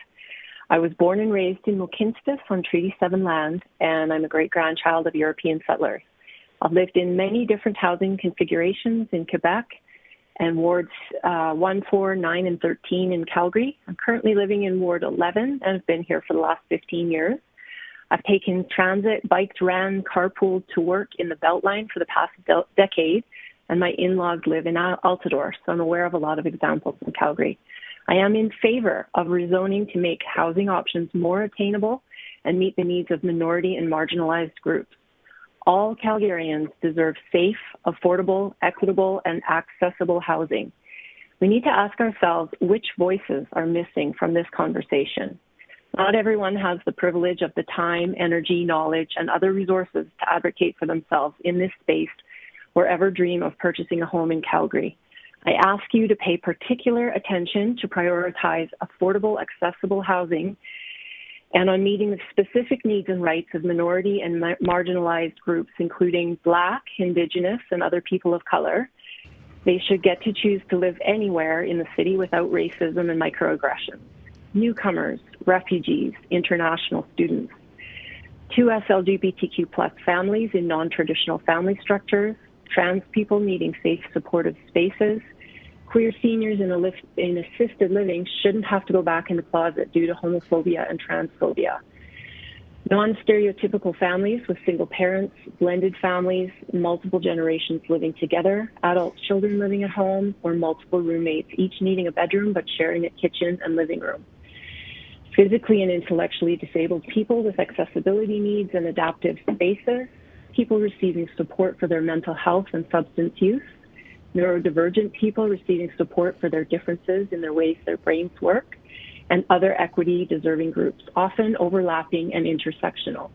I was born and raised in Mohkinstsis on Treaty 7 land, and I'm a great-grandchild of European settlers. I've lived in many different housing configurations in Quebec and wards 1, 4, 9, and 13 in Calgary. I'm currently living in Ward 11 and have been here for the last 15 years. I've taken transit, biked, ran, carpooled to work in the Beltline for the past decade, and my in-laws live in Altadore, so I'm aware of a lot of examples in Calgary. I am in favor of rezoning to make housing options more attainable and meet the needs of minority and marginalized groups. All Calgarians deserve safe, affordable, equitable, and accessible housing. We need to ask ourselves which voices are missing from this conversation. Not everyone has the privilege of the time, energy, knowledge, and other resources to advocate for themselves in this space or ever dream of purchasing a home in Calgary. I ask you to pay particular attention to prioritize affordable, accessible housing and on meeting the specific needs and rights of minority and marginalized groups, including Black, Indigenous, and other people of color. They should get to choose to live anywhere in the city without racism and microaggressions. Newcomers, refugees, international students, 2S LGBTQ+ families in non-traditional family structures, trans people needing safe, supportive spaces, queer seniors in assisted living shouldn't have to go back in the closet due to homophobia and transphobia. Non-stereotypical families with single parents, blended families, multiple generations living together, adult children living at home, or multiple roommates, each needing a bedroom but sharing a kitchen and living room. Physically and intellectually disabled people with accessibility needs and adaptive spaces, people receiving support for their mental health and substance use, neurodivergent people receiving support for their differences in their ways their brains work, and other equity-deserving groups, often overlapping and intersectional.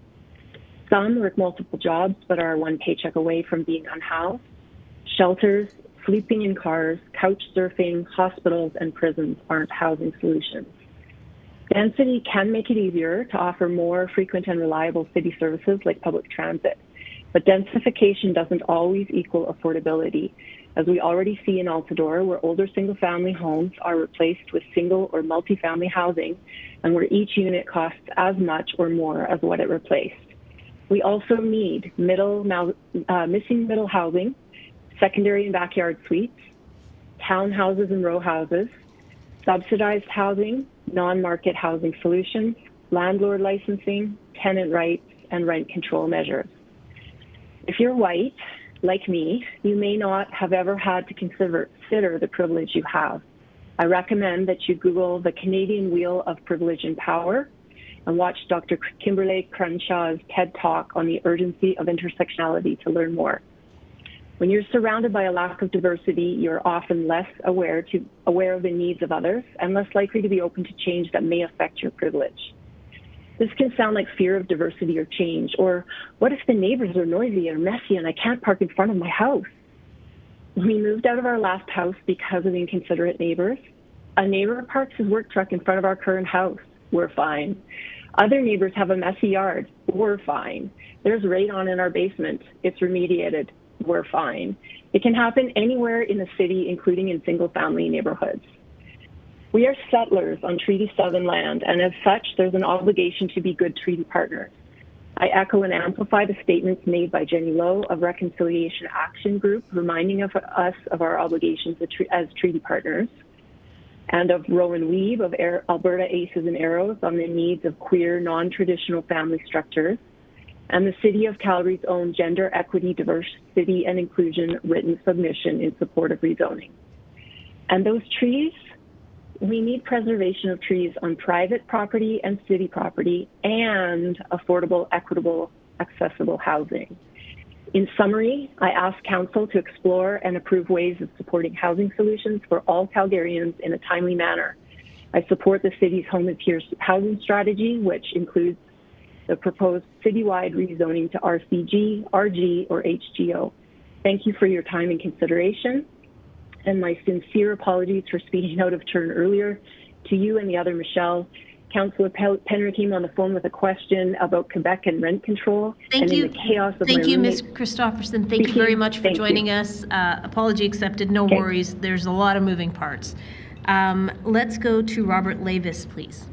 Some work multiple jobs but are one paycheck away from being unhoused. Shelters, sleeping in cars, couch surfing, hospitals, and prisons aren't housing solutions. Density can make it easier to offer more frequent and reliable city services like public transit, but densification doesn't always equal affordability, as we already see in Altadore, where older single-family homes are replaced with single or multi-family housing, and where each unit costs as much or more as what it replaced. We also need missing middle housing, secondary and backyard suites, townhouses and row houses, subsidized housing, non-market housing solutions, landlord licensing, tenant rights, and rent control measures. If you're white, like me, you may not have ever had to consider the privilege you have. I recommend that you Google the Canadian Wheel of Privilege and Power and watch Dr. Kimberly Crenshaw's TED Talk on the urgency of intersectionality to learn more. When you're surrounded by a lack of diversity, you're often less aware of the needs of others and less likely to be open to change that may affect your privilege. This can sound like fear of diversity or change, or what if the neighbors are noisy or messy and I can't park in front of my house? We moved out of our last house because of inconsiderate neighbors. A neighbor parks his work truck in front of our current house. We're fine. Other neighbors have a messy yard. We're fine. There's radon in our basement. It's remediated. We're fine. It can happen anywhere in the city, including in single-family neighborhoods. We are settlers on Treaty 7 land, and as such, there's an obligation to be good treaty partners. I echo and amplify the statements made by Jenny Lowe of Reconciliation Action Group, reminding us of our obligations as treaty partners, and of Rowan Weeb of Alberta Aces and Arrows on the needs of queer, non-traditional family structures, and the City of Calgary's own Gender Equity, Diversity and Inclusion written submission in support of rezoning. And those trees, we need preservation of trees on private property and city property and affordable, equitable, accessible housing. In summary, I ask Council to explore and approve ways of supporting housing solutions for all Calgarians in a timely manner. I support the city's home and peer housing strategy, which includes the proposed citywide rezoning to RCG, RG, or HGO. Thank you for your time and consideration, and my sincere apologies for speaking out of turn earlier to you and the other Michelle. Councillor Penner came on the phone with a question about Quebec and rent control. Thank you. In the chaos of Thank you, my Ms. Christopherson. Thank you very much for joining us. Apology accepted. No worries. There's a lot of moving parts. Let's go to Robert Lavis, please.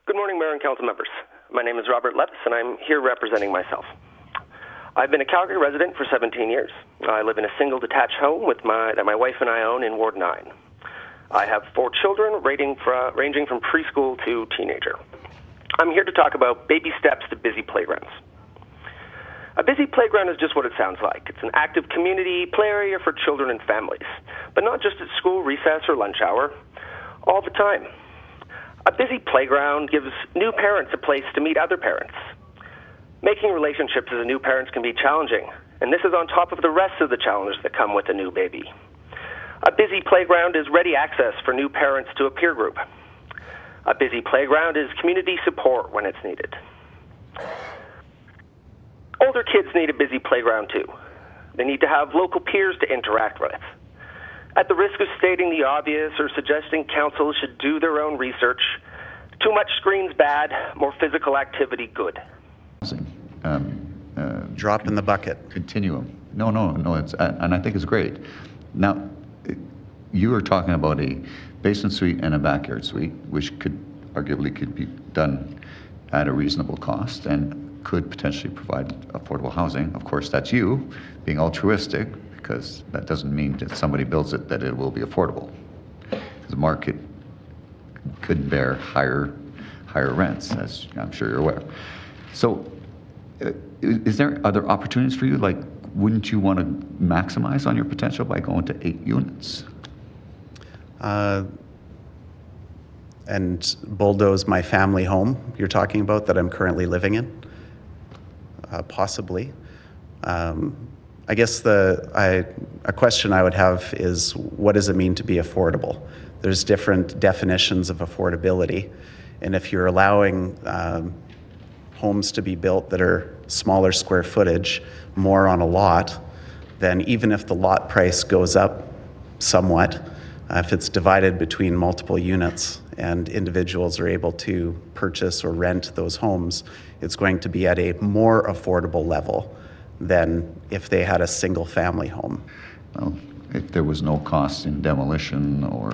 Good morning, Mayor and Council members. My name is Robert Levis, and I'm here representing myself. I've been a Calgary resident for 17 years. I live in a single detached home that my wife and I own in Ward 9. I have 4 children ranging from preschool to teenager. I'm here to talk about baby steps to busy playgrounds. A busy playground is just what it sounds like. It's an active community play area for children and families, but not just at school recess or lunch hour, all the time. A busy playground gives new parents a place to meet other parents. Making relationships as a new parent can be challenging, and this is on top of the rest of the challenges that come with a new baby. A busy playground is ready access for new parents to a peer group. A busy playground is community support when it's needed. Older kids need a busy playground too. They need to have local peers to interact with. At the risk of stating the obvious or suggesting council should do their own research, too much screens bad, more physical activity good. Drop in the bucket. Continuum. No, it's, and I think it's great. Now, you are talking about a basement suite and a backyard suite, which arguably could be done at a reasonable cost and could potentially provide affordable housing. Of course, that's you being altruistic, because that doesn't mean that somebody builds it that it will be affordable. The market could bear higher rents, as I'm sure you're aware. So, is there other opportunities for you? Like, wouldn't you want to maximize on your potential by going to 8 units? And bulldoze my family home you're talking about that I'm currently living in? Possibly. I guess a question I would have is, what does it mean to be affordable? There's different definitions of affordability, and if you're allowing homes to be built that are smaller square footage, more on a lot, then even if the lot price goes up somewhat, if it's divided between multiple units and individuals are able to purchase or rent those homes, it's going to be at a more affordable level than if they had a single family home. Well, if there was no cost in demolition or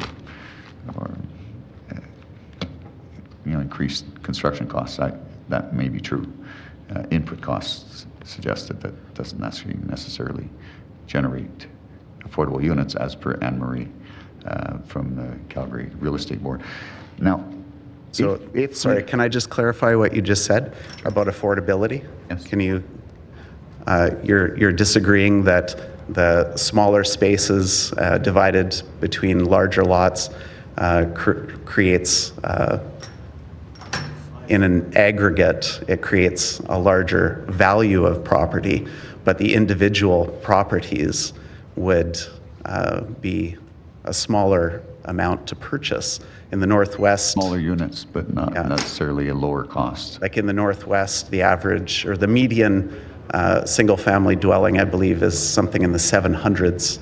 increased construction costs, that may be true. Input costs suggested that doesn't necessarily generate affordable units, as per Anne Marie from the Calgary Real Estate Board. Now, so sorry, can I just clarify what you just said about affordability? Yes. Can you? You're disagreeing that the smaller spaces divided between larger lots creates, in an aggregate, it creates a larger value of property, but the individual properties would be a smaller amount to purchase. In the Northwest, smaller units, but not necessarily a lower cost. Like in the Northwest, the average or the median single-family dwelling, I believe, is something in the 700s,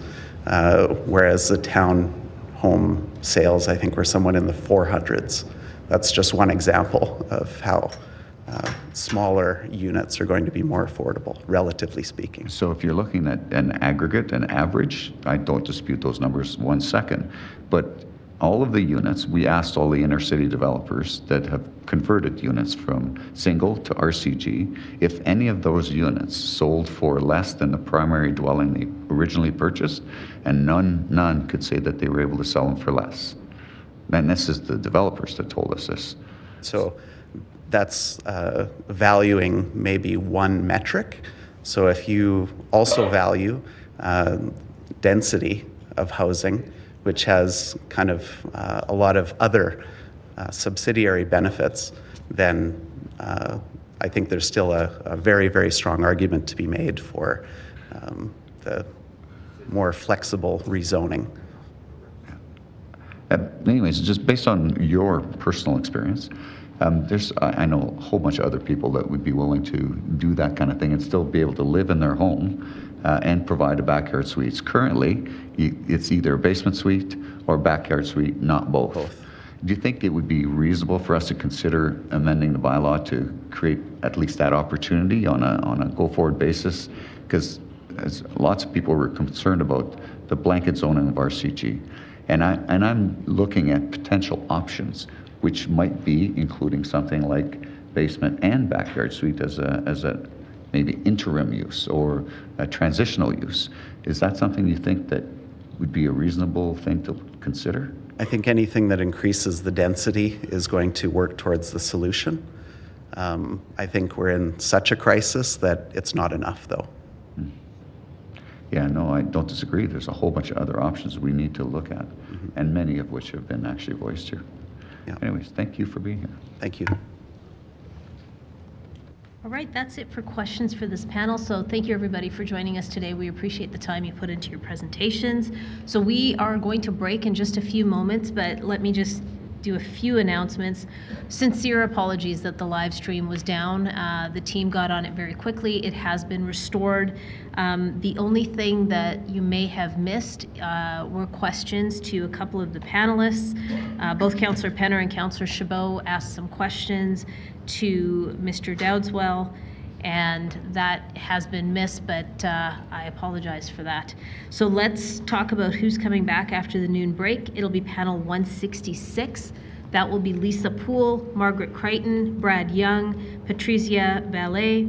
whereas the town home sales, I think, were somewhat in the 400s. That's just one example of how smaller units are going to be more affordable, relatively speaking. So if you're looking at an aggregate, an average, I don't dispute those numbers 1 second, but all of the units, we asked all the inner city developers that have converted units from single to RCG, if any of those units sold for less than the primary dwelling they originally purchased, and none could say that they were able to sell them for less. And this is the developers that told us this. So that's valuing maybe one metric. So if you also value density of housing, which has kind of a lot of other subsidiary benefits, then I think there's still a very, very strong argument to be made for the more flexible rezoning. Anyways, just based on your personal experience, I know a whole bunch of other people that would be willing to do that kind of thing and still be able to live in their home and provide a backyard suite. Currently, it's either a basement suite or backyard suite, not both. Do you think it would be reasonable for us to consider amending the bylaw to create at least that opportunity on a go-forward basis? Because lots of people were concerned about the blanket zoning of RCG. And I'm looking at potential options, which might be including something like basement and backyard suite as a maybe interim use or a transitional use. Is that something you think that would be a reasonable thing to consider? I think anything that increases the density is going to work towards the solution. I think we're in such a crisis that it's not enough, though. Yeah, no, I don't disagree. There's a whole bunch of other options we need to look at, and many of which have been actually voiced here. Yeah. Anyways, thank you for being here. Thank you. All right, that's it for questions for this panel. So thank you, everybody, for joining us today. We appreciate the time you put into your presentations. So we are going to break in just a few moments, but let me just do a few announcements. Sincere apologies that the live stream was down. The team got on it very quickly. It has been restored. The only thing that you may have missed were questions to a couple of the panelists. Both Councillor Penner and Councillor Chabot asked some questions to Mr. Dowdswell, and that has been missed, but I apologize for that. So let's talk about who's coming back after the noon break. It'll be panel 166. That will be Lisa Poole, Margaret Crichton, Brad Young, Patricia Ballet,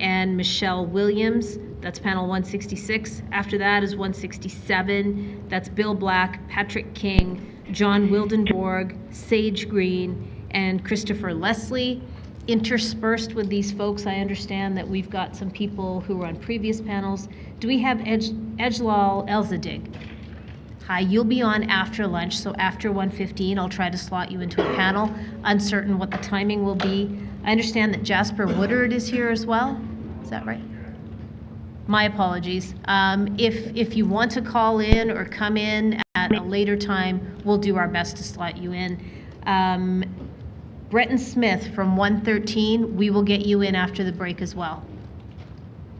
and Michelle Williams. That's panel 166. After that is 167. That's Bill Black, Patrick King, John Wildenborg, Sage Green, and Christopher Leslie. Interspersed with these folks, I understand that we've got some people who were on previous panels. Do we have Ejlal Elzadig? Hi, you'll be on after lunch, so after 1:15, I'll try to slot you into a panel. Uncertain what the timing will be. I understand that Jasper Woodard is here as well. Is that right? My apologies. If you want to call in or come in at a later time, we'll do our best to slot you in. Bretton Smith from 113, we will get you in after the break as well.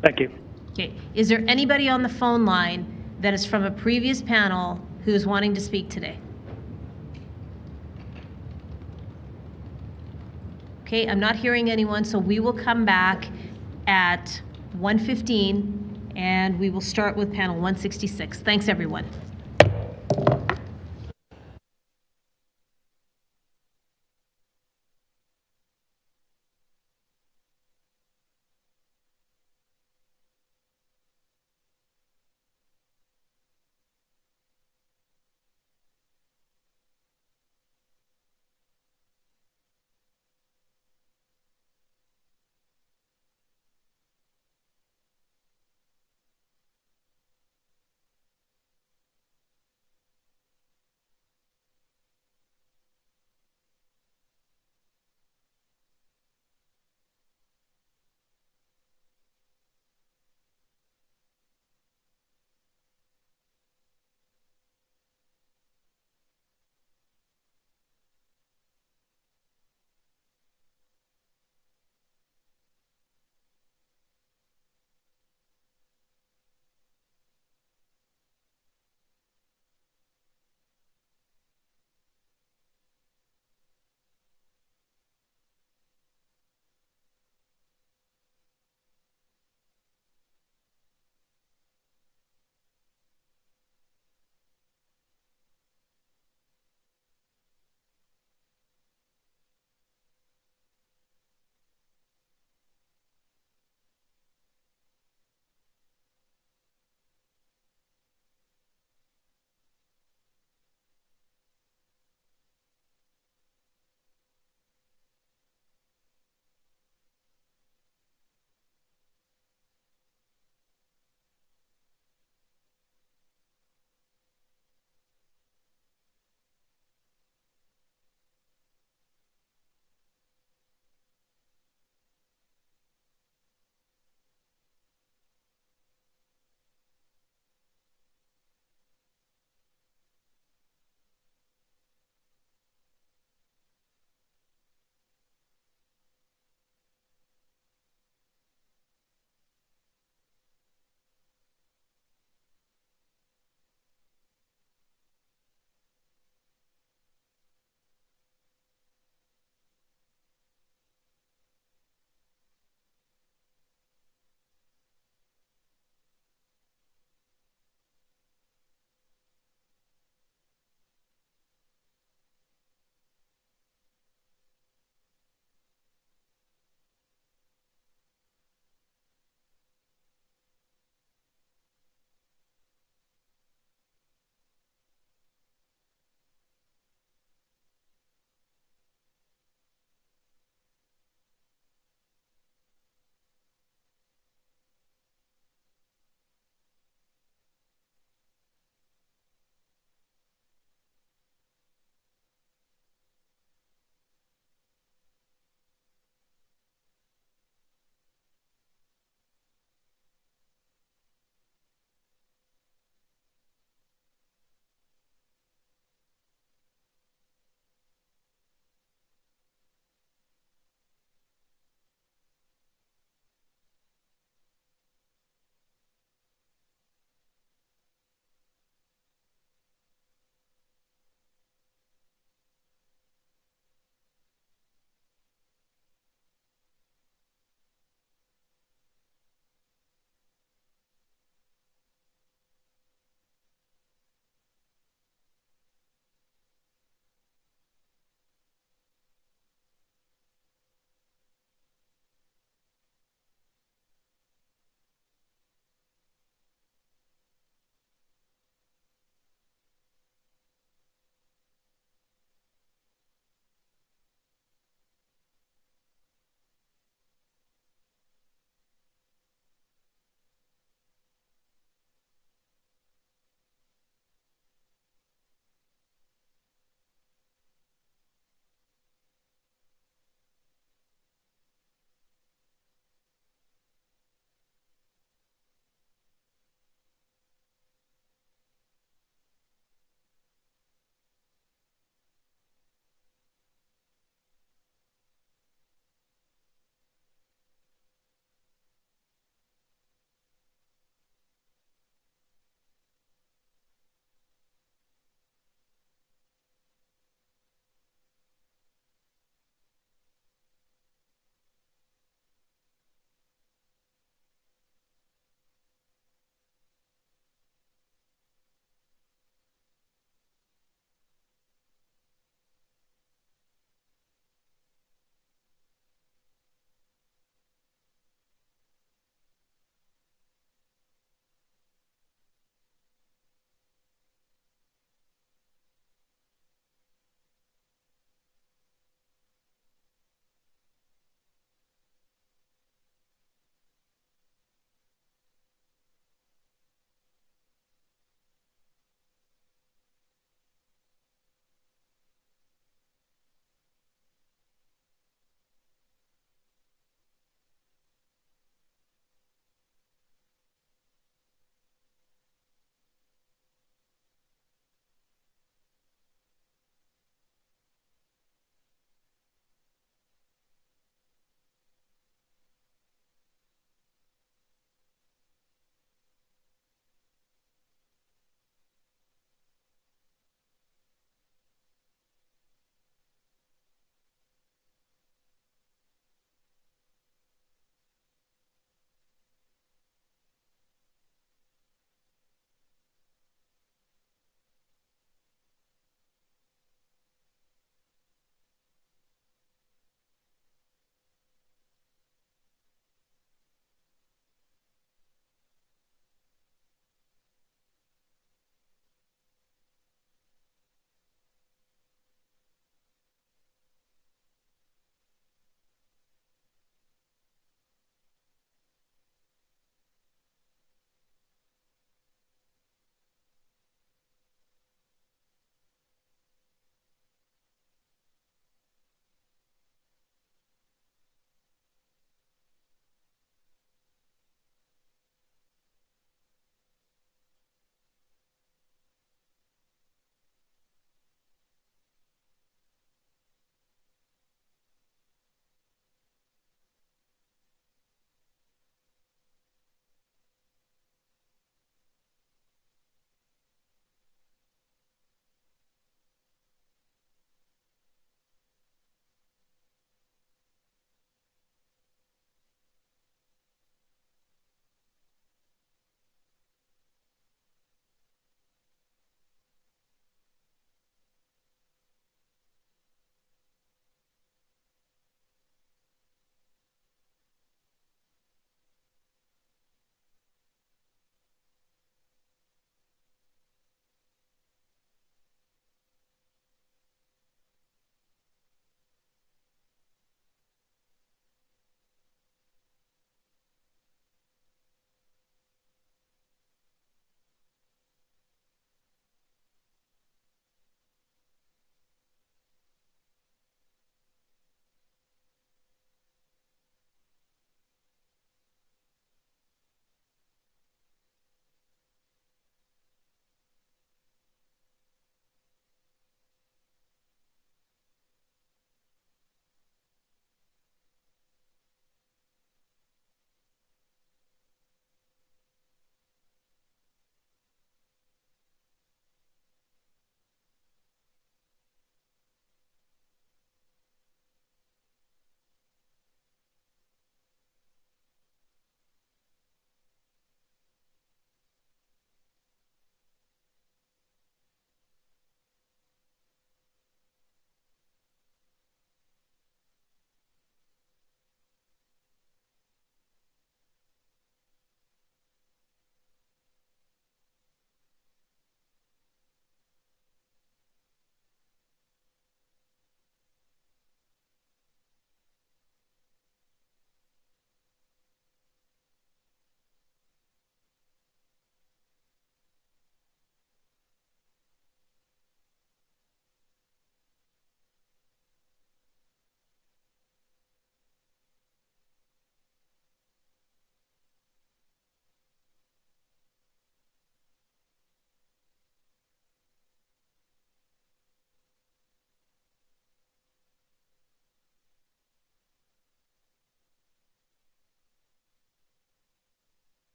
Thank you. Okay. Is there anybody on the phone line that is from a previous panel who is wanting to speak today? Okay, I'm not hearing anyone, so we will come back at 1:15 and we will start with panel 166. Thanks, everyone.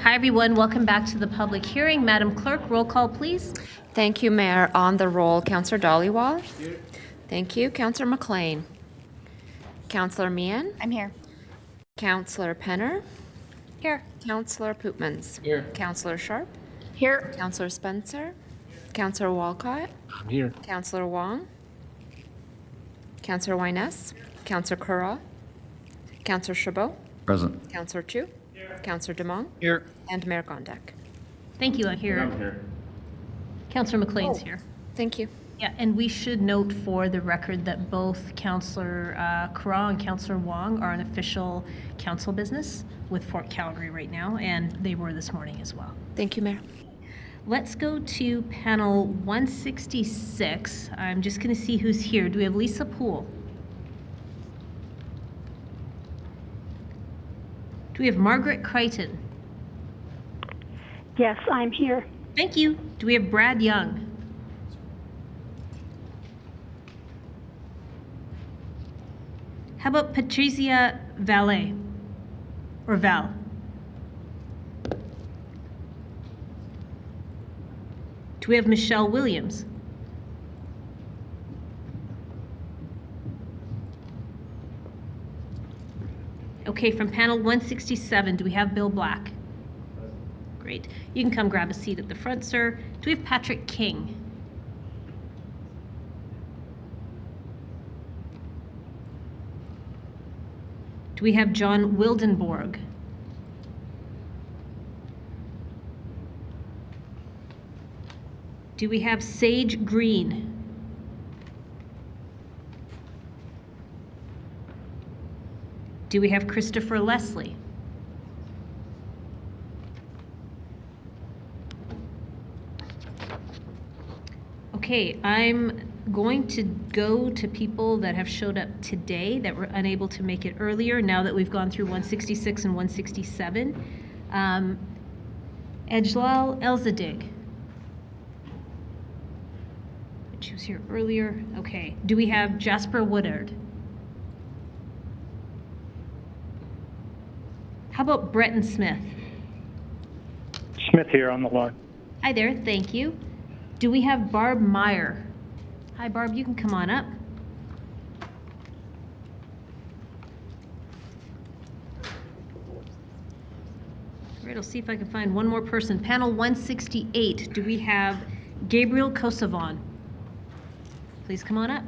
Hi, everyone. Welcome back to the public hearing. Madam Clerk, roll call, please. Thank you, Mayor. On the roll, Councillor Dhaliwal. Here. Thank you. Councillor McLean. Councillor Meehan. I'm here. Councillor Penner. Here. Councillor Pootmans. Here. Councillor Sharp. Here. Councillor Spencer. Councillor Walcott. I'm here. Councillor Wong. Councillor Wyness. Councillor Curra. Councillor Chabot. Present. Councillor Chu. Councillor Demong. Here. And Mayor Gondek. Thank you. I'm here. Councillor McLean's here. Thank you. Yeah, and we should note for the record that both Councillor Curra and Councillor Wong are an official council business with Fort Calgary right now, and they were this morning as well. Thank you, Mayor. Let's go to panel 166. I'm just going to see who's here. Do we have Lisa Poole? Do we have Margaret Crichton? Yes, I'm here. Thank you. Do we have Brad Young? How about Patricia Valet or Val? Do we have Michelle Williams? Okay, from panel 167, do we have Bill Black? Great. You can come grab a seat at the front, sir. Do we have Patrick King? Do we have John Wildenborg? Do we have Sage Green? Do we have Christopher Leslie? Okay, I'm going to go to people that have showed up today that were unable to make it earlier now that we've gone through 166 and 167. Ejlal Elzadig. She was here earlier. Okay. Do we have Jasper Woodard? How about Bretton Smith? Smith here on the line. Hi there. Thank you. Do we have Barb Meyer? Hi, Barb. You can come on up. All right. I'll see if I can find one more person. Panel 168. Do we have Gabriel Kosovan? Please come on up.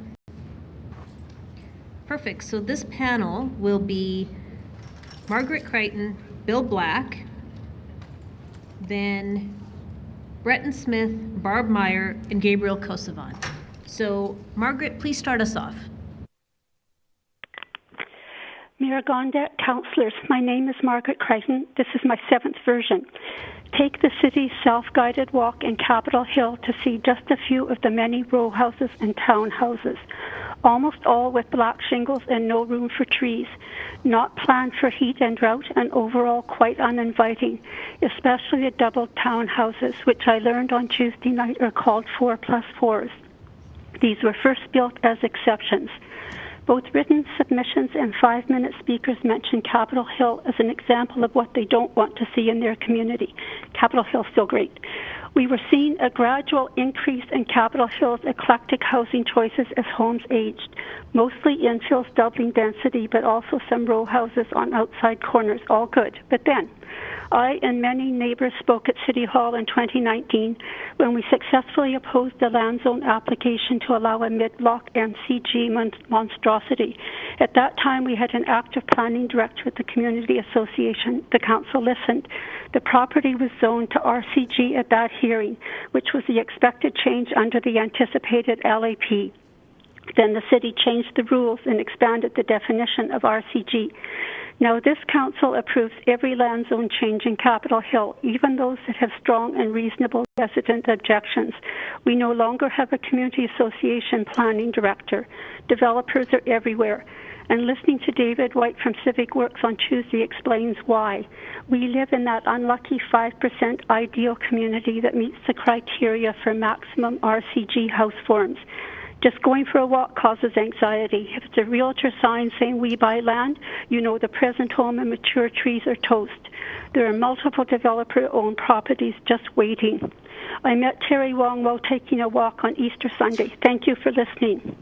Perfect. So this panel will be Margaret Crichton, Bill Black, then Bretton Smith, Barb Meyer, and Gabriel Kosovan. So Margaret, please start us off. Mayor Gondek, councillors, my name is Margaret Crichton. This is my 7th version. Take the city's self-guided walk in Capitol Hill to see just a few of the many row houses and townhouses, almost all with black shingles and no room for trees, not planned for heat and drought, and overall quite uninviting, especially the double townhouses, which I learned on Tuesday night are called 4+4s. These were first built as exceptions. Both written submissions and 5-minute speakers mention Capitol Hill as an example of what they don't want to see in their community. Capitol Hill's still great. We were seeing a gradual increase in Capitol Hill's eclectic housing choices as homes aged, mostly infills doubling density, but also some row houses on outside corners, all good. But then, I and many neighbors spoke at City Hall in 2019 when we successfully opposed the land zone application to allow a mid-block MCG monstrosity. At that time, we had an active planning director at the Community Association. The council listened. The property was zoned to RCG at that hearing, which was the expected change under the anticipated LAP. Then the city changed the rules and expanded the definition of RCG. Now, this council approves every land zone change in Capitol Hill, even those that have strong and reasonable resident objections. We no longer have a community association planning director. Developers are everywhere. And listening to David White from Civic Works on Tuesday explains why. We live in that unlucky 5% ideal community that meets the criteria for maximum RCG house forms. Just going for a walk causes anxiety. If it's a realtor sign saying we buy land, you know the present home and mature trees are toast. There are multiple developer-owned properties just waiting. I met Terry Wong while taking a walk on Easter Sunday. Thank you for listening.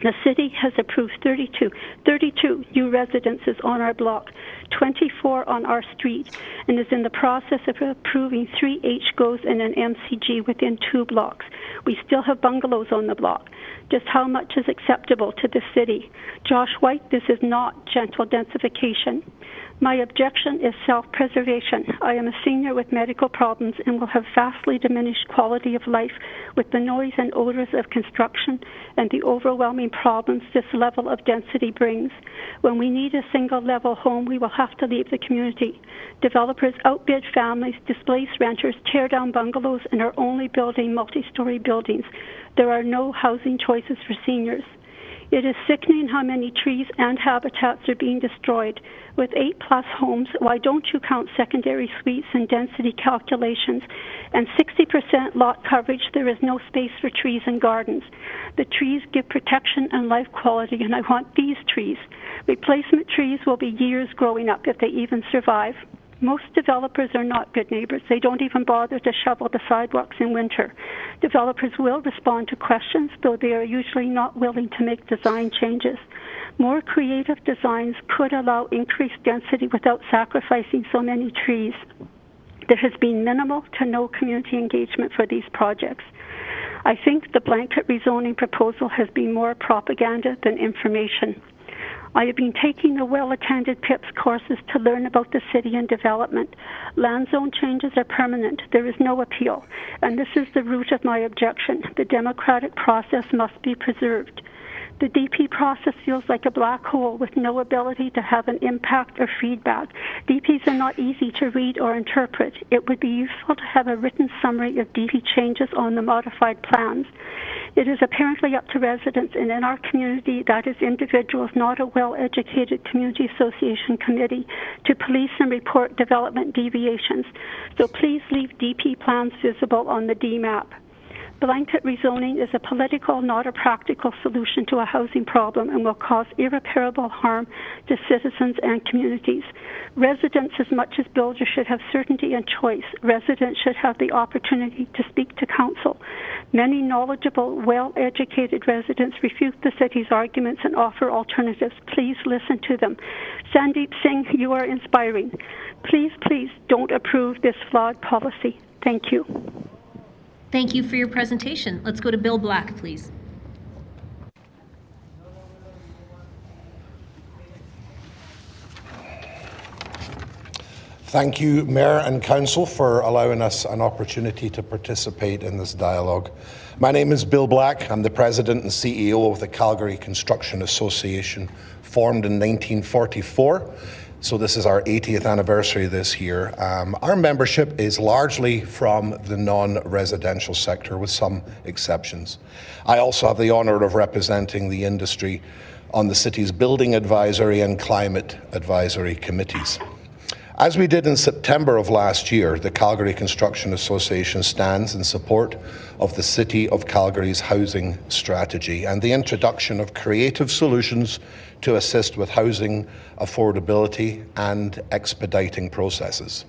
The city has approved 32 new residences on our block, 24 on our street, and is in the process of approving 3 HGOs and an MCG within 2 blocks. We still have bungalows on the block. Just how much is acceptable to the city? Josh White, this is not gentle densification. My objection is self-preservation. I am a senior with medical problems and will have vastly diminished quality of life with the noise and odors of construction and the overwhelming problems this level of density brings. When we need a single-level home, we will have to leave the community. Developers outbid families, displace renters, tear down bungalows, and are only building multi-story buildings. There are no housing choices for seniors. It is sickening how many trees and habitats are being destroyed. With 8+ homes, why don't you count secondary suites and density calculations? And 60% lot coverage, there is no space for trees and gardens. The trees give protection and life quality, and I want these trees. Replacement trees will be years growing up if they even survive. Most developers are not good neighbors. They don't even bother to shovel the sidewalks in winter. Developers will respond to questions, though they are usually not willing to make design changes. More creative designs could allow increased density without sacrificing so many trees. There has been minimal to no community engagement for these projects. I think the blanket rezoning proposal has been more propaganda than information. I have been taking the well-attended PIPS courses to learn about the city and development. Land zone changes are permanent. There is no appeal. And this is the root of my objection. The democratic process must be preserved. The DP process feels like a black hole with no ability to have an impact or feedback. DPs are not easy to read or interpret. It would be useful to have a written summary of DP changes on the modified plans. It is apparently up to residents, and in our community, that is individuals, not a well-educated community association committee, to police and report development deviations. So please leave DP plans visible on the DMAP. Blanket rezoning is a political, not a practical solution to a housing problem and will cause irreparable harm to citizens and communities. Residents, as much as builders, should have certainty and choice. Residents should have the opportunity to speak to council. Many knowledgeable, well-educated residents refute the city's arguments and offer alternatives. Please listen to them. Sandeep Singh, you are inspiring. Please, please don't approve this flawed policy. Thank you. Thank you for your presentation. Let's go to Bill Black, please. Thank you, Mayor and Council, for allowing us an opportunity to participate in this dialogue. My name is Bill Black. I'm the President and CEO of the Calgary Construction Association, formed in 1944. So this is our 80th anniversary this year. Our membership is largely from the non-residential sector, with some exceptions. I also have the honour of representing the industry on the city's Building Advisory and Climate Advisory committees. As we did in September of last year, the Calgary Construction Association stands in support of the City of Calgary's housing strategy and the introduction of creative solutions to assist with housing affordability and expediting processes.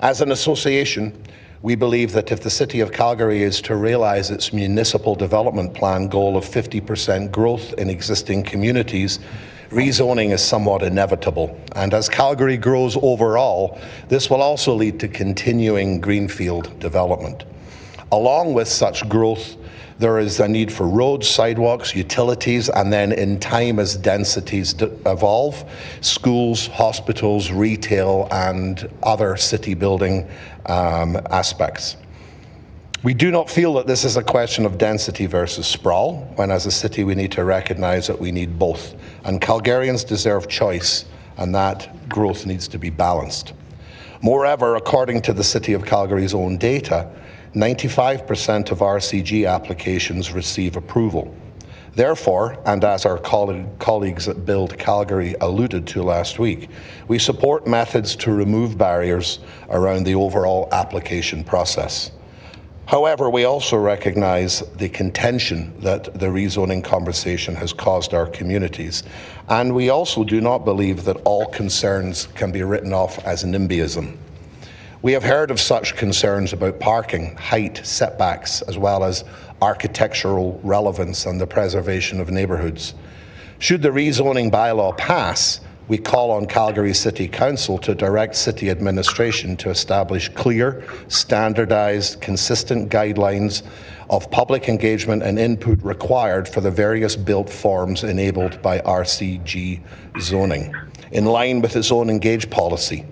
As an association, we believe that if the City of Calgary is to realise its municipal development plan goal of 50% growth in existing communities, rezoning is somewhat inevitable, and as Calgary grows overall, this will also lead to continuing greenfield development. Along with such growth, there is a need for roads, sidewalks, utilities, and then in time as densities evolve, schools, hospitals, retail, and other city building aspects. We do not feel that this is a question of density versus sprawl, when as a city we need to recognise that we need both. And Calgarians deserve choice, and that growth needs to be balanced. Moreover, according to the City of Calgary's own data, 95% of RCG applications receive approval. Therefore, and as our colleagues at Build Calgary alluded to last week, we support methods to remove barriers around the overall application process. However, we also recognise the contention that the rezoning conversation has caused our communities, and we also do not believe that all concerns can be written off as NIMBYism. We have heard of such concerns about parking, height, setbacks, as well as architectural relevance and the preservation of neighbourhoods. Should the rezoning bylaw pass, we call on Calgary City Council to direct city administration to establish clear, standardised, consistent guidelines of public engagement and input required for the various built forms enabled by RCG zoning, in line with its own engage policy.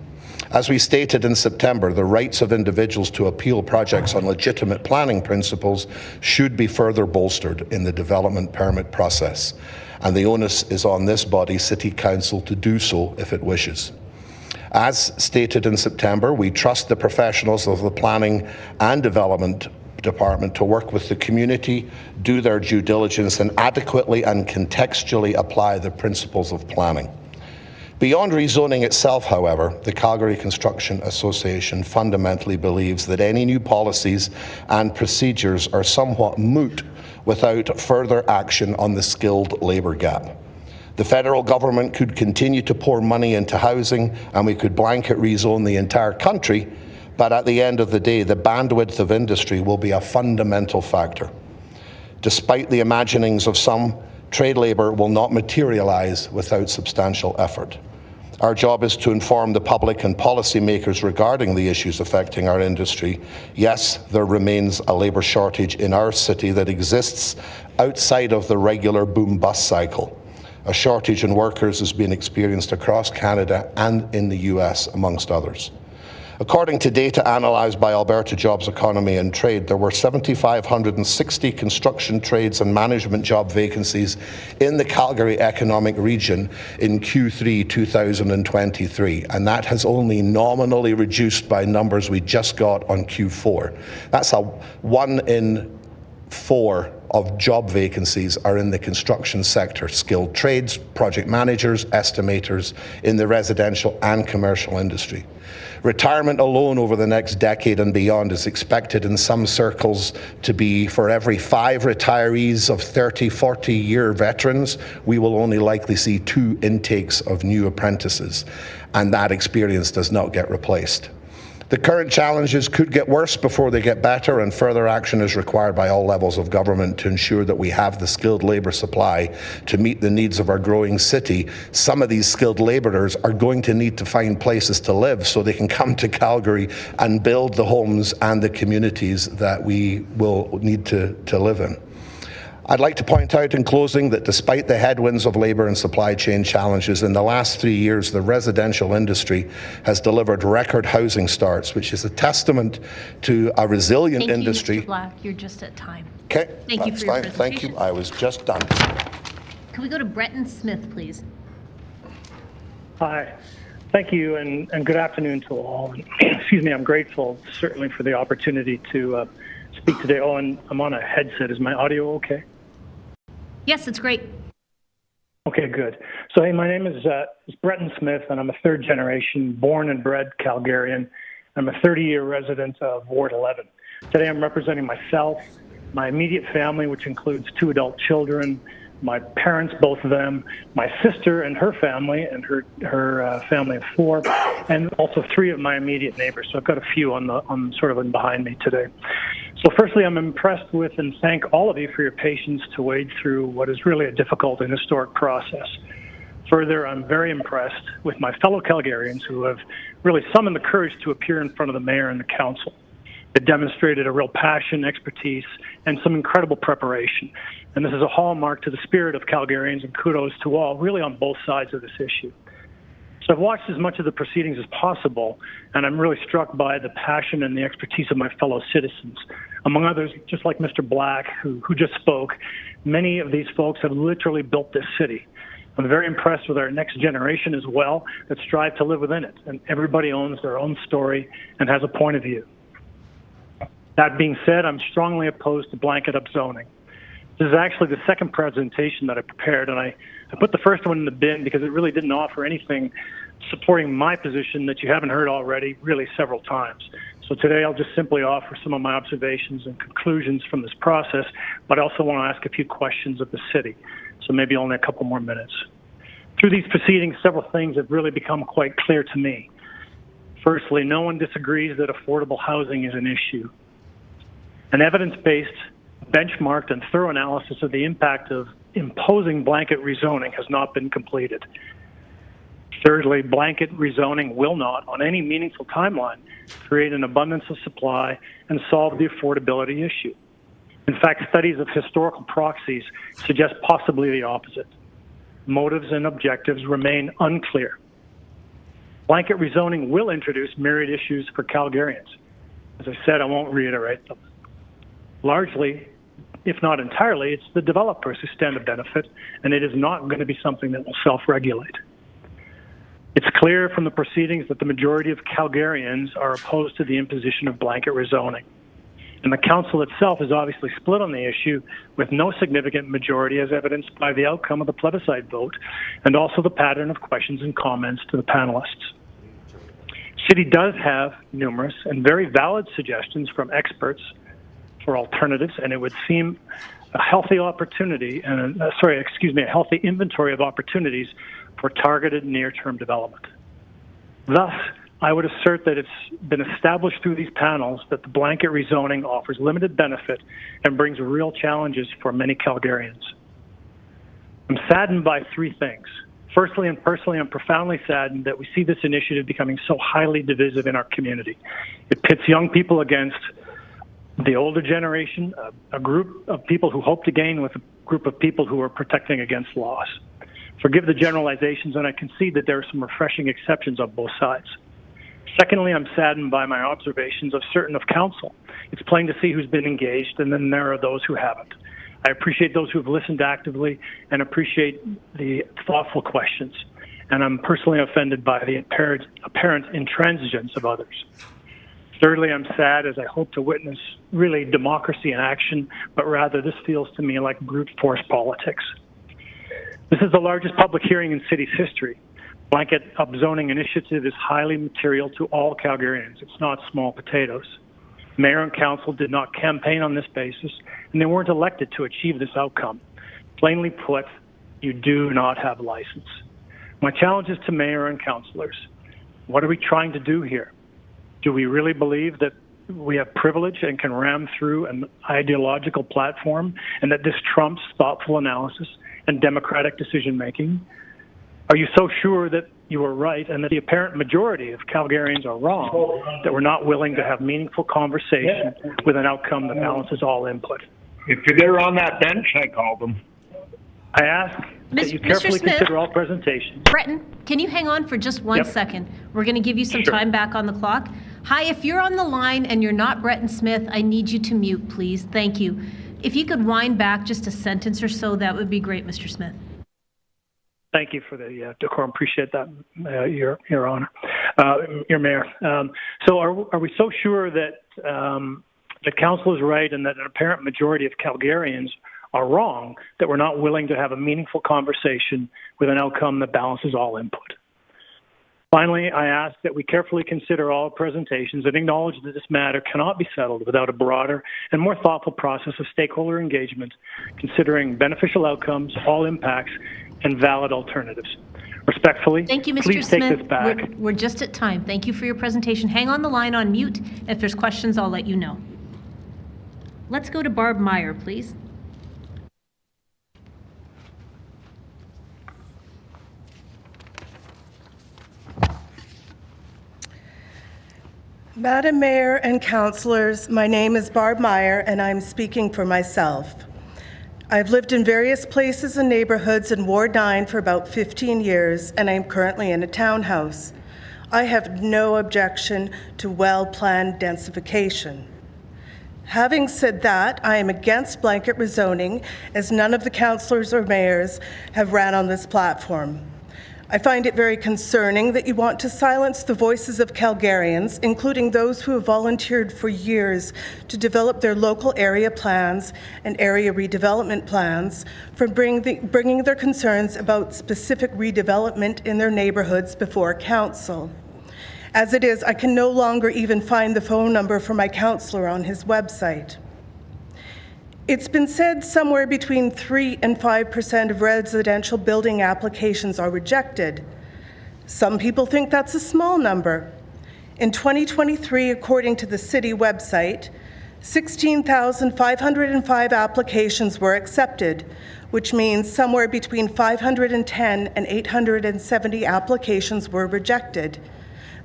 As we stated in September, the rights of individuals to appeal projects on legitimate planning principles should be further bolstered in the development permit process, and the onus is on this body, City Council, to do so if it wishes. As stated in September, we trust the professionals of the Planning and Development Department to work with the community, do their due diligence, and adequately and contextually apply the principles of planning. Beyond rezoning itself, however, the Calgary Construction Association fundamentally believes that any new policies and procedures are somewhat moot without further action on the skilled labour gap. The federal government could continue to pour money into housing and we could blanket rezone the entire country, but at the end of the day, the bandwidth of industry will be a fundamental factor. Despite the imaginings of some, trade labour will not materialise without substantial effort. Our job is to inform the public and policymakers regarding the issues affecting our industry. Yes, there remains a labour shortage in our city that exists outside of the regular boom-bust cycle. A shortage in workers is being experienced across Canada and in the US, amongst others. According to data analysed by Alberta Jobs Economy and Trade, there were 7,560 construction trades and management job vacancies in the Calgary economic region in Q3 2023, and that has only nominally reduced by numbers we just got on Q4. That's a 1 in 4 of job vacancies are in the construction sector, skilled trades, project managers, estimators in the residential and commercial industry. Retirement alone over the next decade and beyond is expected in some circles to be for every 5 retirees of 30, 40-year veterans, we will only likely see 2 intakes of new apprentices, and that experience does not get replaced. The current challenges could get worse before they get better, and further action is required by all levels of government to ensure that we have the skilled labour supply to meet the needs of our growing city. Some of these skilled labourers are going to need to find places to live so they can come to Calgary and build the homes and the communities that we will need to live in. I'd like to point out in closing that despite the headwinds of labour and supply chain challenges, in the last 3 years, the residential industry has delivered record housing starts, which is a testament to a resilient industry. Thank you, Mr. Black. You're just at time. Okay, Thank you for your presentation. Thank you. I was just done. Can we go to Breton Smith, please? Hi. Thank you, and good afternoon to all. Excuse me, I'm grateful, certainly, for the opportunity to speak today. Oh, and I'm on a headset. Is my audio okay? Yes, it's great. Okay, good. So, hey, my name is Breton Smith, and I'm a 3rd generation born and bred Calgarian. I'm a 30-year resident of Ward 11. Today I'm representing myself, my immediate family, which includes 2 adult children, my parents, both of them, my sister and her family, and her family of 4, and also 3 of my immediate neighbors. So I've got a few on sort of behind me today. So firstly, I'm impressed with and thank all of you for your patience to wade through what is really a difficult and historic process. Further, I'm very impressed with my fellow Calgarians who have really summoned the courage to appear in front of the mayor and the council. It demonstrated a real passion, expertise, and some incredible preparation. And this is a hallmark to the spirit of Calgarians, and kudos to all, really on both sides of this issue. So I've watched as much of the proceedings as possible, and I'm really struck by the passion and the expertise of my fellow citizens. Among others, just like Mr. Black, who just spoke, many of these folks have literally built this city. I'm very impressed with our next generation as well that strive to live within it, and everybody owns their own story and has a point of view. That being said, I'm strongly opposed to blanket upzoning. This is actually the second presentation that I prepared, and I put the first one in the bin because it really didn't offer anything supporting my position that you haven't heard already really several times. So today I'll just simply offer some of my observations and conclusions from this process, but I also want to ask a few questions of the city. So maybe only a couple more minutes. Through these proceedings, several things have really become quite clear to me. Firstly, no one disagrees that affordable housing is an issue. An evidence-based, benchmarked, and thorough analysis of the impact of imposing blanket rezoning has not been completed. Thirdly, blanket rezoning will not, on any meaningful timeline, create an abundance of supply and solve the affordability issue. In fact, studies of historical proxies suggest possibly the opposite. Motives and objectives remain unclear. Blanket rezoning will introduce myriad issues for Calgarians. As I said, I won't reiterate them. Largely, if not entirely, it's the developers who stand to benefit, and it is not going to be something that will self-regulate. It's clear from the proceedings that the majority of Calgarians are opposed to the imposition of blanket rezoning. And the council itself is obviously split on the issue, with no significant majority as evidenced by the outcome of the plebiscite vote and also the pattern of questions and comments to the panelists. City does have numerous and very valid suggestions from experts for alternatives, and it would seem a healthy opportunity, and a healthy inventory of opportunities for targeted near-term development. Thus, I would assert that it's been established through these panels that the blanket rezoning offers limited benefit and brings real challenges for many Calgarians. I'm saddened by three things. Firstly, and personally, I'm profoundly saddened that we see this initiative becoming so highly divisive in our community. It pits young people against the older generation, a group of people who hope to gain with a group of people who are protecting against loss. Forgive the generalizations, and I concede that there are some refreshing exceptions on both sides. Secondly, I'm saddened by my observations of certain of council. It's plain to see who's been engaged, and then there are those who haven't. I appreciate those who have listened actively and appreciate the thoughtful questions. And I'm personally offended by the apparent intransigence of others. Thirdly, I'm sad as I hope to witness really democracy in action, but rather this feels to me like brute force politics. This is the largest public hearing in city's history. Blanket upzoning initiative is highly material to all Calgarians. It's not small potatoes. Mayor and council did not campaign on this basis, and they weren't elected to achieve this outcome. Plainly put, you do not have a license. My challenge is to mayor and councillors. What are we trying to do here? Do we really believe that we have privilege and can ram through an ideological platform and that this trumps thoughtful analysis and democratic decision-making? Are you so sure that you are right and that the apparent majority of Calgarians are wrong, that we're not willing to have meaningful conversation with an outcome that balances all input? If they're on that bench, I call them. I ask that you carefully consider all presentations. Breton, can you hang on for just one second? We're going to give you some time back on the clock. Hi, if you're on the line and you're not Breton Smith, I need you to mute, please. Thank you. If you could wind back just a sentence or so, that would be great, Mr. Smith. Thank you for the decorum. Appreciate that, Your Honor, Your Mayor. So are we so sure that the council is right and that an apparent majority of Calgarians are wrong, that we're not willing to have a meaningful conversation with an outcome that balances all input? Finally, I ask that we carefully consider all presentations and acknowledge that this matter cannot be settled without a broader and more thoughtful process of stakeholder engagement, considering beneficial outcomes, all impacts, and valid alternatives. Respectfully, thank you, Mr. please Smith. take this back. We're just at time. Thank you for your presentation. Hang on the line on mute. If there's questions, I'll let you know. Let's go to Barb Meyer, please. Madam Mayor and councillors, my name is Barb Meyer and I'm speaking for myself. I've lived in various places and neighborhoods in Ward 9 for about 15 years and I'm currently in a townhouse. I have no objection to well-planned densification. Having said that, I am against blanket rezoning as none of the councillors or mayors have ran on this platform. I find it very concerning that you want to silence the voices of Calgarians, including those who have volunteered for years to develop their local area plans and area redevelopment plans, from bringing their concerns about specific redevelopment in their neighborhoods before council. As it is, I can no longer even find the phone number for my counselor on his website. It's been said somewhere between 3 and 5% of residential building applications are rejected. Some people think that's a small number. In 2023, according to the city website, 16,505 applications were accepted, which means somewhere between 510 and 870 applications were rejected.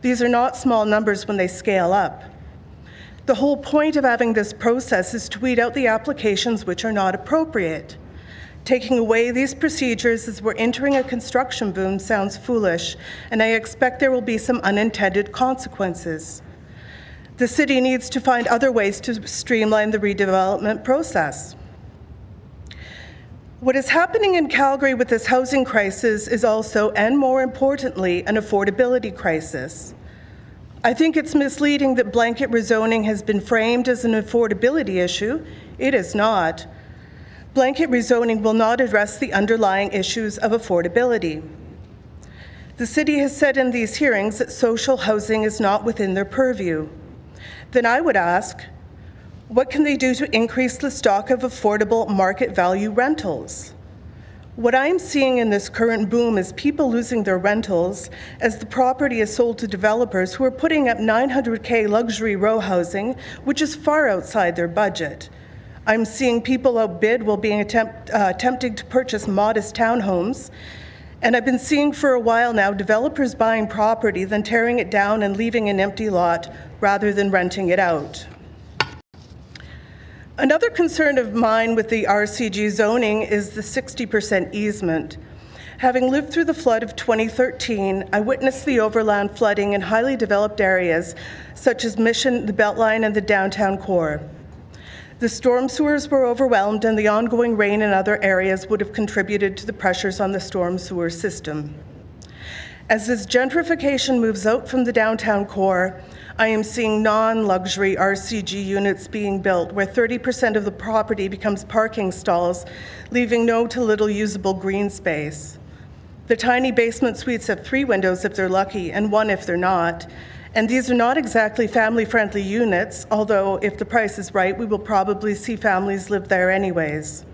These are not small numbers when they scale up. The whole point of having this process is to weed out the applications which are not appropriate. Taking away these procedures as we're entering a construction boom sounds foolish, and I expect there will be some unintended consequences. The city needs to find other ways to streamline the redevelopment process. What is happening in Calgary with this housing crisis is also, and more importantly, an affordability crisis. I think it's misleading that blanket rezoning has been framed as an affordability issue. It is not. Blanket rezoning will not address the underlying issues of affordability. The city has said in these hearings that social housing is not within their purview. Then I would ask, what can they do to increase the stock of affordable market value rentals? What I'm seeing in this current boom is people losing their rentals as the property is sold to developers who are putting up $900K luxury row housing, which is far outside their budget. I'm seeing people outbid while being attempting to purchase modest townhomes. And I've been seeing for a while now developers buying property, then tearing it down and leaving an empty lot rather than renting it out. Another concern of mine with the RCG zoning is the 60% easement. Having lived through the flood of 2013, I witnessed the overland flooding in highly developed areas such as Mission, the Beltline, and the downtown core. The storm sewers were overwhelmed, and the ongoing rain in other areas would have contributed to the pressures on the storm sewer system. As this gentrification moves out from the downtown core, I am seeing non-luxury RCG units being built where 30% of the property becomes parking stalls, leaving no to little usable green space. The tiny basement suites have 3 windows if they're lucky and 1 if they're not. And these are not exactly family-friendly units, although if the price is right, we will probably see families live there anyways.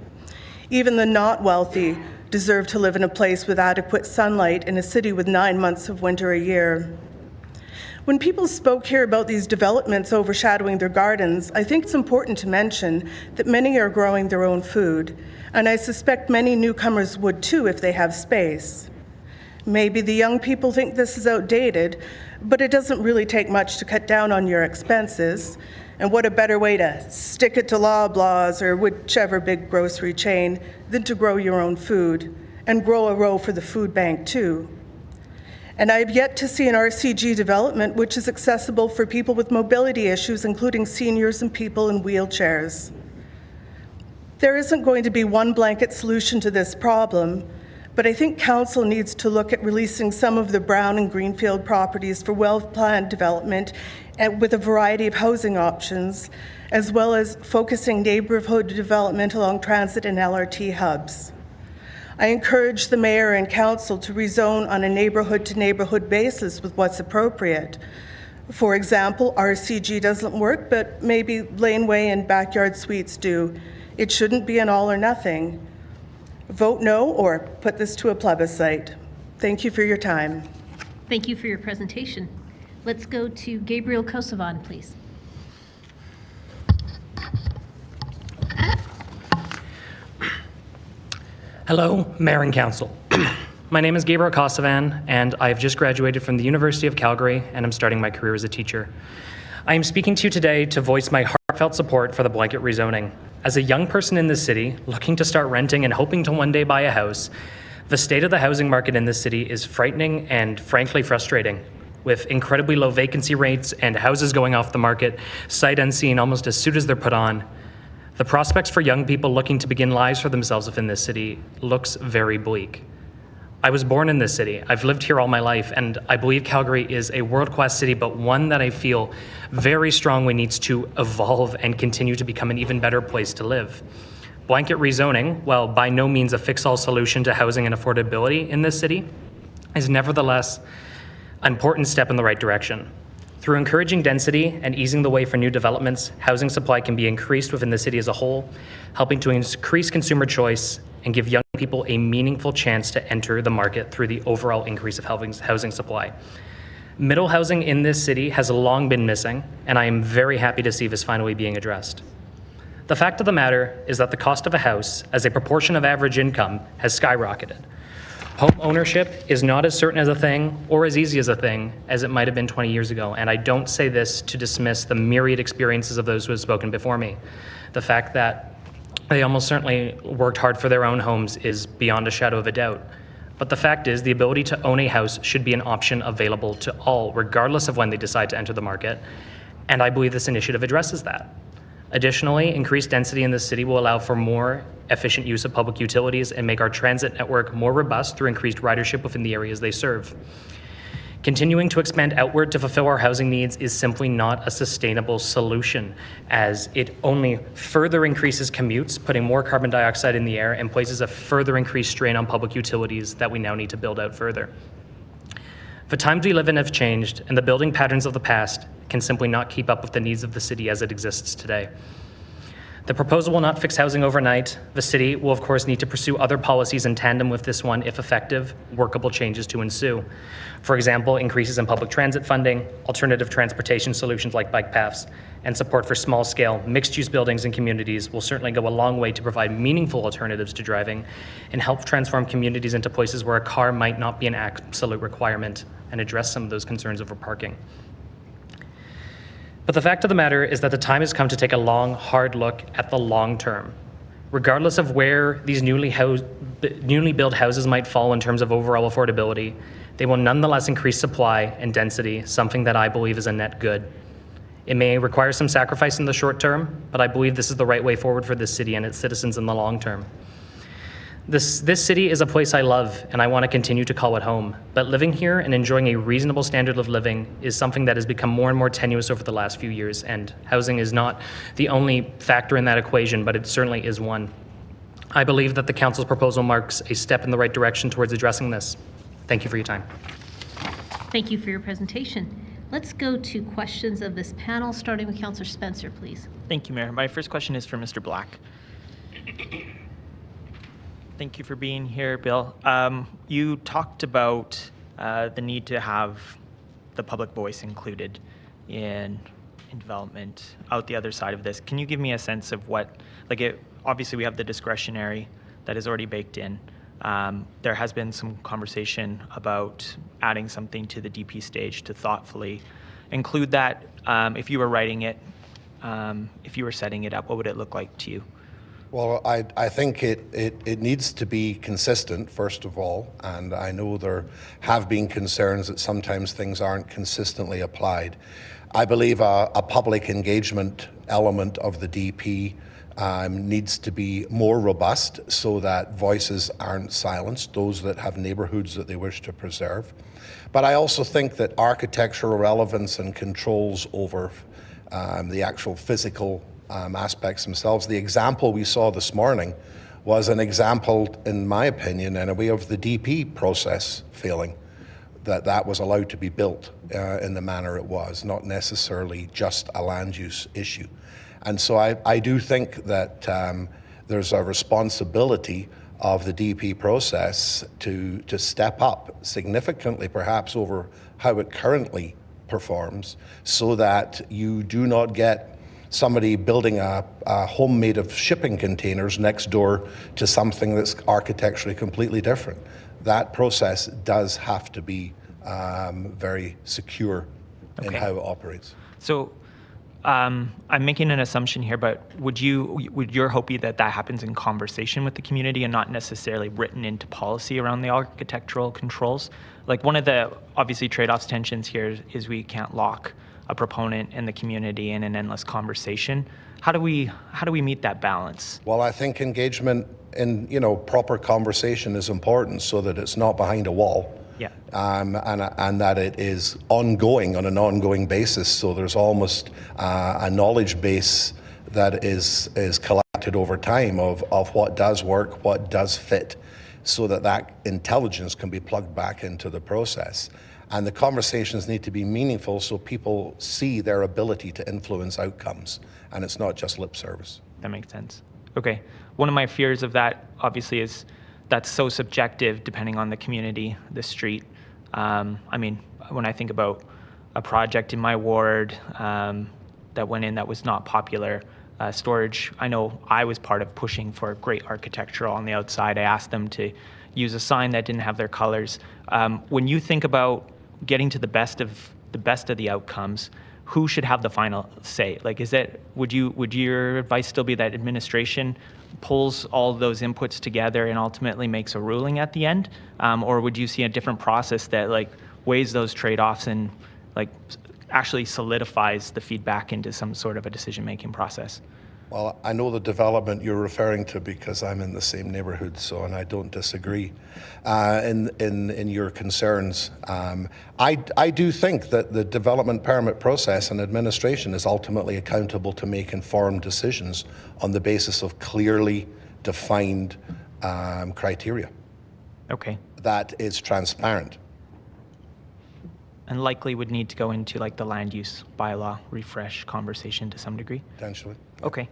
Even the not wealthy deserve to live in a place with adequate sunlight in a city with 9 months of winter a year. When people spoke here about these developments overshadowing their gardens, I think it's important to mention that many are growing their own food, and I suspect many newcomers would too if they have space. Maybe the young people think this is outdated, but it doesn't really take much to cut down on your expenses. And what a better way to stick it to Loblaws or whichever big grocery chain than to grow your own food and grow a row for the food bank too. And I have yet to see an RCG development which is accessible for people with mobility issues, including seniors and people in wheelchairs. There isn't going to be one blanket solution to this problem, but I think Council needs to look at releasing some of the brown and greenfield properties for well-planned development and with a variety of housing options, as well as focusing neighborhood development along transit and LRT hubs. I encourage the Mayor and Council to rezone on a neighborhood-to-neighborhood basis with what's appropriate. For example, RCG doesn't work, but maybe laneway and backyard suites do. It shouldn't be an all or nothing. Vote no or put this to a plebiscite. Thank you for your time. Thank you for your presentation. Let's go to Gabriel Kosovan, please. Hello, Mayor and Council. My name is Gabriel Kosovan, and I've just graduated from the University of Calgary, and I'm starting my career as a teacher. I am speaking to you today to voice my heartfelt support for the blanket rezoning. As a young person in this city, looking to start renting and hoping to one day buy a house, the state of the housing market in this city is frightening and frankly frustrating. With incredibly low vacancy rates and houses going off the market, sight unseen almost as soon as they're put on, the prospects for young people looking to begin lives for themselves within this city looks very bleak. I was born in this city. I've lived here all my life, and I believe Calgary is a world-class city, but one that I feel very strongly needs to evolve and continue to become an even better place to live. Blanket rezoning, while by no means a fix-all solution to housing and affordability in this city, is nevertheless an important step in the right direction. Through encouraging density and easing the way for new developments, housing supply can be increased within the city as a whole, helping to increase consumer choice and give young people a meaningful chance to enter the market through the overall increase of housing supply. Middle housing in this city has long been missing, and I am very happy to see this finally being addressed. The fact of the matter is that the cost of a house as a proportion of average income has skyrocketed. Home ownership is not as certain as a thing or as easy as a thing as it might have been 20 years ago, and I don't say this to dismiss the myriad experiences of those who have spoken before me. The fact that they almost certainly worked hard for their own homes is beyond a shadow of a doubt. But the fact is, the ability to own a house should be an option available to all, regardless of when they decide to enter the market, and I believe this initiative addresses that. Additionally, increased density in the city will allow for more efficient use of public utilities and make our transit network more robust through increased ridership within the areas they serve. Continuing to expand outward to fulfill our housing needs is simply not a sustainable solution, as it only further increases commutes, putting more carbon dioxide in the air, and places a further increased strain on public utilities that we now need to build out further. The times we live in have changed, and the building patterns of the past can simply not keep up with the needs of the city as it exists today. The proposal will not fix housing overnight. The city will, of course, need to pursue other policies in tandem with this one if effective, workable changes to ensue. For example, increases in public transit funding, alternative transportation solutions like bike paths, and support for small-scale, mixed-use buildings and communities will certainly go a long way to provide meaningful alternatives to driving and help transform communities into places where a car might not be an absolute requirement and address some of those concerns over parking. But the fact of the matter is that the time has come to take a long, hard look at the long term. Regardless of where these newly built houses might fall in terms of overall affordability, they will nonetheless increase supply and density, something that I believe is a net good. It may require some sacrifice in the short term, but I believe this is the right way forward for this city and its citizens in the long term. This city is a place I love, and I want to continue to call it home. But living here and enjoying a reasonable standard of living is something that has become more and more tenuous over the last few years, and housing is not the only factor in that equation, but it certainly is one. I believe that the Council's proposal marks a step in the right direction towards addressing this. Thank you for your time. Thank you for your presentation. Let's go to questions of this panel, starting with Councillor Spencer, please. Thank you, Mayor. My first question is for Mr. Black. Thank you for being here, Bill. You talked about the need to have the public voice included in development out the other side of this. Can you give me a sense of what, obviously we have the discretionary that is already baked in. There has been some conversation about adding something to the DP stage to thoughtfully include that. If you were writing it, if you were setting it up, what would it look like to you? Well, I think it needs to be consistent, first of all, and I know there have been concerns that sometimes things aren't consistently applied. I believe a public engagement element of the DP needs to be more robust so that voices aren't silenced, those that have neighbourhoods that they wish to preserve. But I also think that architectural relevance and controls over the actual physical aspects themselves. The example we saw this morning was an example, in my opinion, in a way of the DP process failing, that was allowed to be built in the manner it was, not necessarily just a land use issue. And so I do think that there's a responsibility of the DP process to step up significantly, perhaps over how it currently performs, so that you do not get somebody building a home made of shipping containers next door to something that's architecturally completely different. That process does have to be very secure in how it operates. So I'm making an assumption here, but would your hope be that happens in conversation with the community and not necessarily written into policy around the architectural controls? Like, one of the obviously trade-offs, tensions here is we can't lock a proponent and the community in an endless conversation. How do we meet that balance? Well, I think engagement in proper conversation is important, so that it's not behind a wall. Yeah. And that it is ongoing on an ongoing basis. So there's almost a knowledge base that is collected over time of what does work, what does fit, so that that intelligence can be plugged back into the process. And the conversations need to be meaningful so people see their ability to influence outcomes, and it's not just lip service. That makes sense. Okay. One of my fears of that, obviously, is that's so subjective depending on the community, the street. I mean, when I think about a project in my ward that went in that was not popular, storage, I know I was part of pushing for great architectural on the outside. I asked them to use a sign that didn't have their colors. When you think about getting to the best of the outcomes, who should have the final say? Like, would your advice still be that administration pulls all those inputs together and ultimately makes a ruling at the end? Or would you see a different process that like weighs those trade-offs and like actually solidifies the feedback into some sort of a decision-making process? Well, I know the development you're referring to because I'm in the same neighborhood, and I don't disagree in your concerns. I do think that the development permit process and administration is ultimately accountable to make informed decisions on the basis of clearly defined criteria. Okay. That is transparent. And likely would need to go into like the land use bylaw refresh conversation to some degree? Potentially. Okay.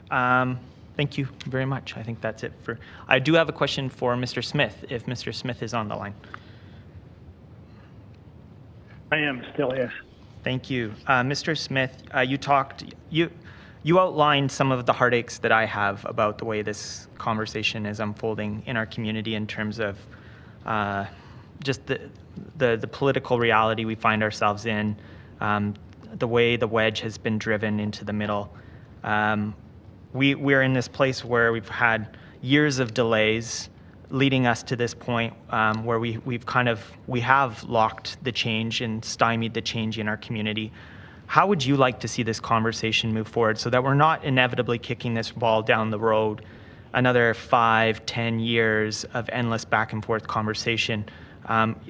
Thank you very much. I think that's it for. I do have a question for Mr. Smith, if Mr. Smith is on the line. I am still, yes. Thank you. Mr. Smith, you outlined some of the heartaches that I have about the way this conversation is unfolding in our community in terms of just the political reality we find ourselves in, the way the wedge has been driven into the middle. We're in this place where we've had years of delays leading us to this point where we have locked the change and stymied the change in our community. How would you like to see this conversation move forward so that we're not inevitably kicking this ball down the road another 5-10 years of endless back and forth conversation?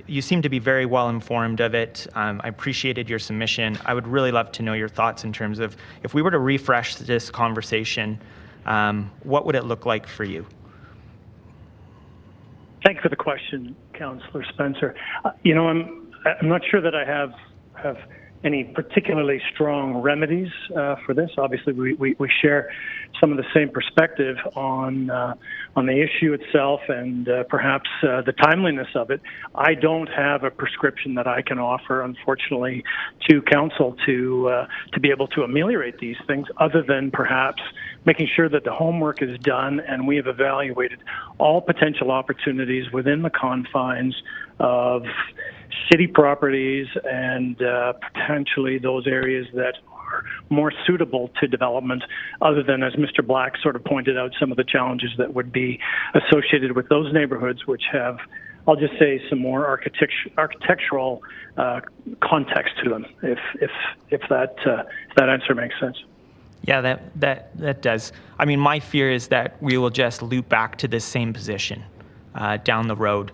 You seem to be very well informed of it. I appreciated your submission. I would really love to know your thoughts in terms of if we were to refresh this conversation, what would it look like for you? Thank you for the question, Councillor Spencer. I'm not sure that I have any particularly strong remedies for this. Obviously, we share some of the same perspective on the issue itself and perhaps the timeliness of it. I don't have a prescription that I can offer, unfortunately, to council to be able to ameliorate these things, other than perhaps making sure that the homework is done and we have evaluated all potential opportunities within the confines of city properties and potentially those areas that are more suitable to development, other than, as Mr. Black sort of pointed out, some of the challenges that would be associated with those neighborhoods, which have, I'll just say, some more architectural context to them, if that answer makes sense. Yeah, that does. I mean, my fear is that we will just loop back to this same position down the road.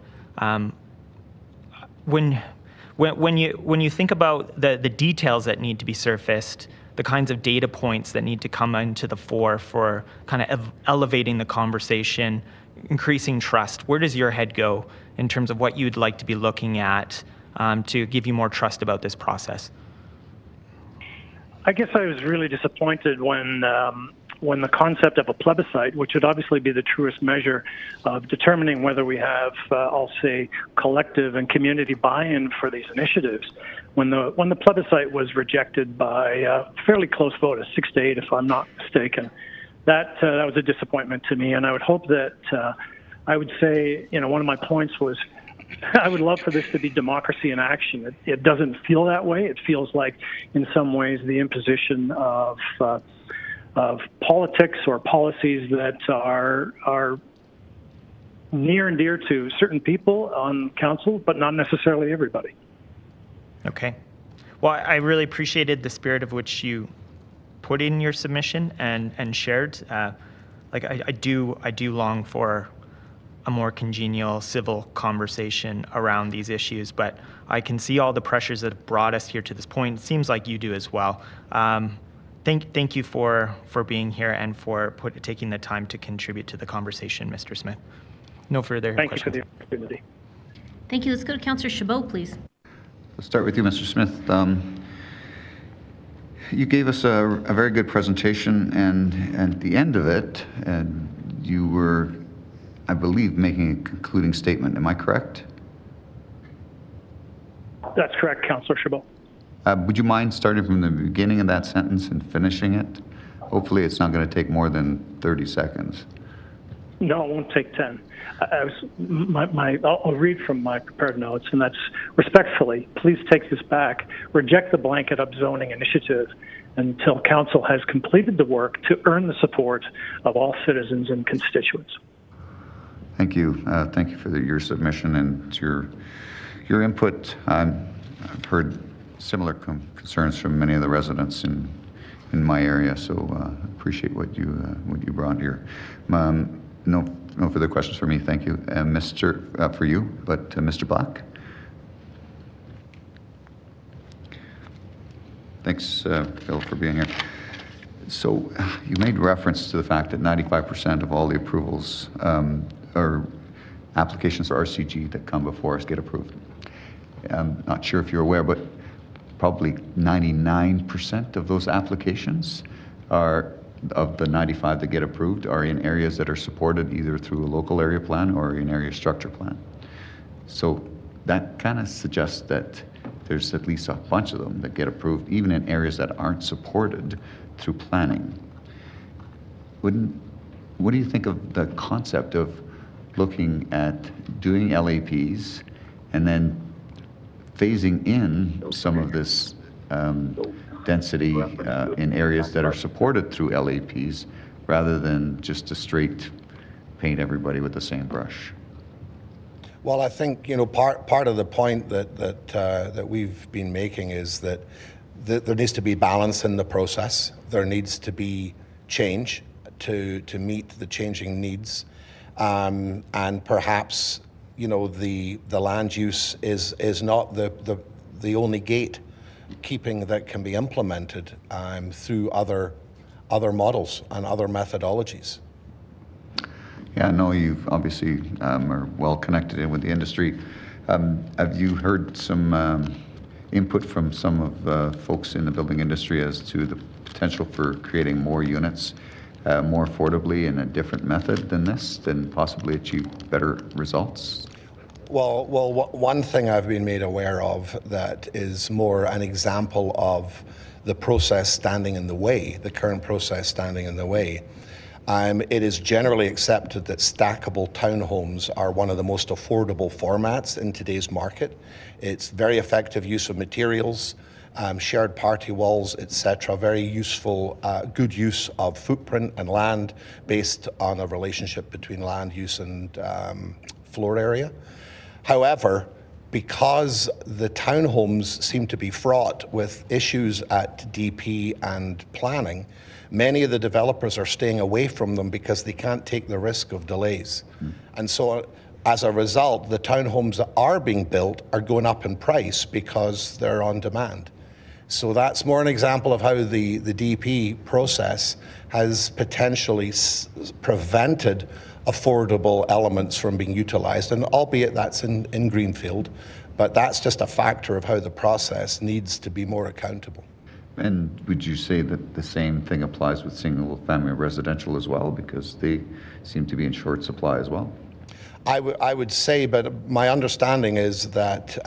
When you think about the details that need to be surfaced, the kinds of data points that need to come into the fore for kind of elevating the conversation, increasing trust, where does your head go in terms of what you'd like to be looking at to give you more trust about this process? I guess I was really disappointed when the concept of a plebiscite, which would obviously be the truest measure of determining whether we have, I'll say, collective and community buy-in for these initiatives, when the plebiscite was rejected by a fairly close vote, a 6-8, if I'm not mistaken, that was a disappointment to me. And I would hope that I would say, one of my points was, I would love for this to be democracy in action. It doesn't feel that way. It feels like, in some ways, the imposition of politics or policies that are near and dear to certain people on council, but not necessarily everybody. Okay. Well, I really appreciated the spirit of which you put in your submission and shared. I do long for a more congenial civil conversation around these issues, but I can see all the pressures that have brought us here to this point. It seems like you do as well. Thank you for being here and for taking the time to contribute to the conversation, Mr. Smith. No further Thank questions. you for the opportunity. Thank you. Let's go to Councillor Chabot, please. Let's start with you, Mr. Smith. You gave us a very good presentation, and at the end of it, you were, I believe, making a concluding statement. Am I correct? That's correct, Councillor Chabot. Would you mind starting from the beginning of that sentence and finishing it? Hopefully it's not going to take more than 30 seconds. No, it won't take 10. I'll read from my prepared notes, and that's respectfully, please take this back. Reject the blanket upzoning initiative until council has completed the work to earn the support of all citizens and constituents. Thank you. Thank you for your submission and your input. I've heard similar concerns from many of the residents in my area, so appreciate what you brought here. No further questions for me. Thank you, for you. But Mr. Black. Thanks, Phil, for being here. So you made reference to the fact that 95% of all the approvals or applications for RCG that come before us get approved. I'm not sure if you're aware, but probably 99% of those applications of the 95 that get approved are in areas that are supported either through a local area plan or an area structure plan. So that kind of suggests that there's at least a bunch of them that get approved even in areas that aren't supported through planning. What do you think of the concept of looking at doing LAPs and then phasing in some of this density in areas that are supported through LAPs rather than just a straight paint everybody with the same brush? Well, I think part of the point that we've been making is that there needs to be balance in the process. There needs to be change to meet the changing needs, and perhaps the land use is not the only gate keeping that can be implemented through other models and other methodologies. Yeah, I know you've obviously are well connected in with the industry. Have you heard some input from some of the folks in the building industry as to the potential for creating more units more affordably in a different method than this, and possibly achieve better results? Well, one thing I've been made aware of that is more an example of the process standing in the way, the current process standing in the way. It is generally accepted that stackable townhomes are one of the most affordable formats in today's market. It's very effective use of materials, shared party walls, etc. Very useful, good use of footprint and land based on a relationship between land use and floor area. However, because the townhomes seem to be fraught with issues at DP and planning, many of the developers are staying away from them because they can't take the risk of delays. And so as a result, the townhomes that are being built are going up in price because they're on demand. So that's more an example of how the DP process has potentially prevented affordable elements from being utilized, and albeit that's in Greenfield, but that's just a factor of how the process needs to be more accountable. And would you say that the same thing applies with single-family residential as well, because they seem to be in short supply as well? I would say, but my understanding is that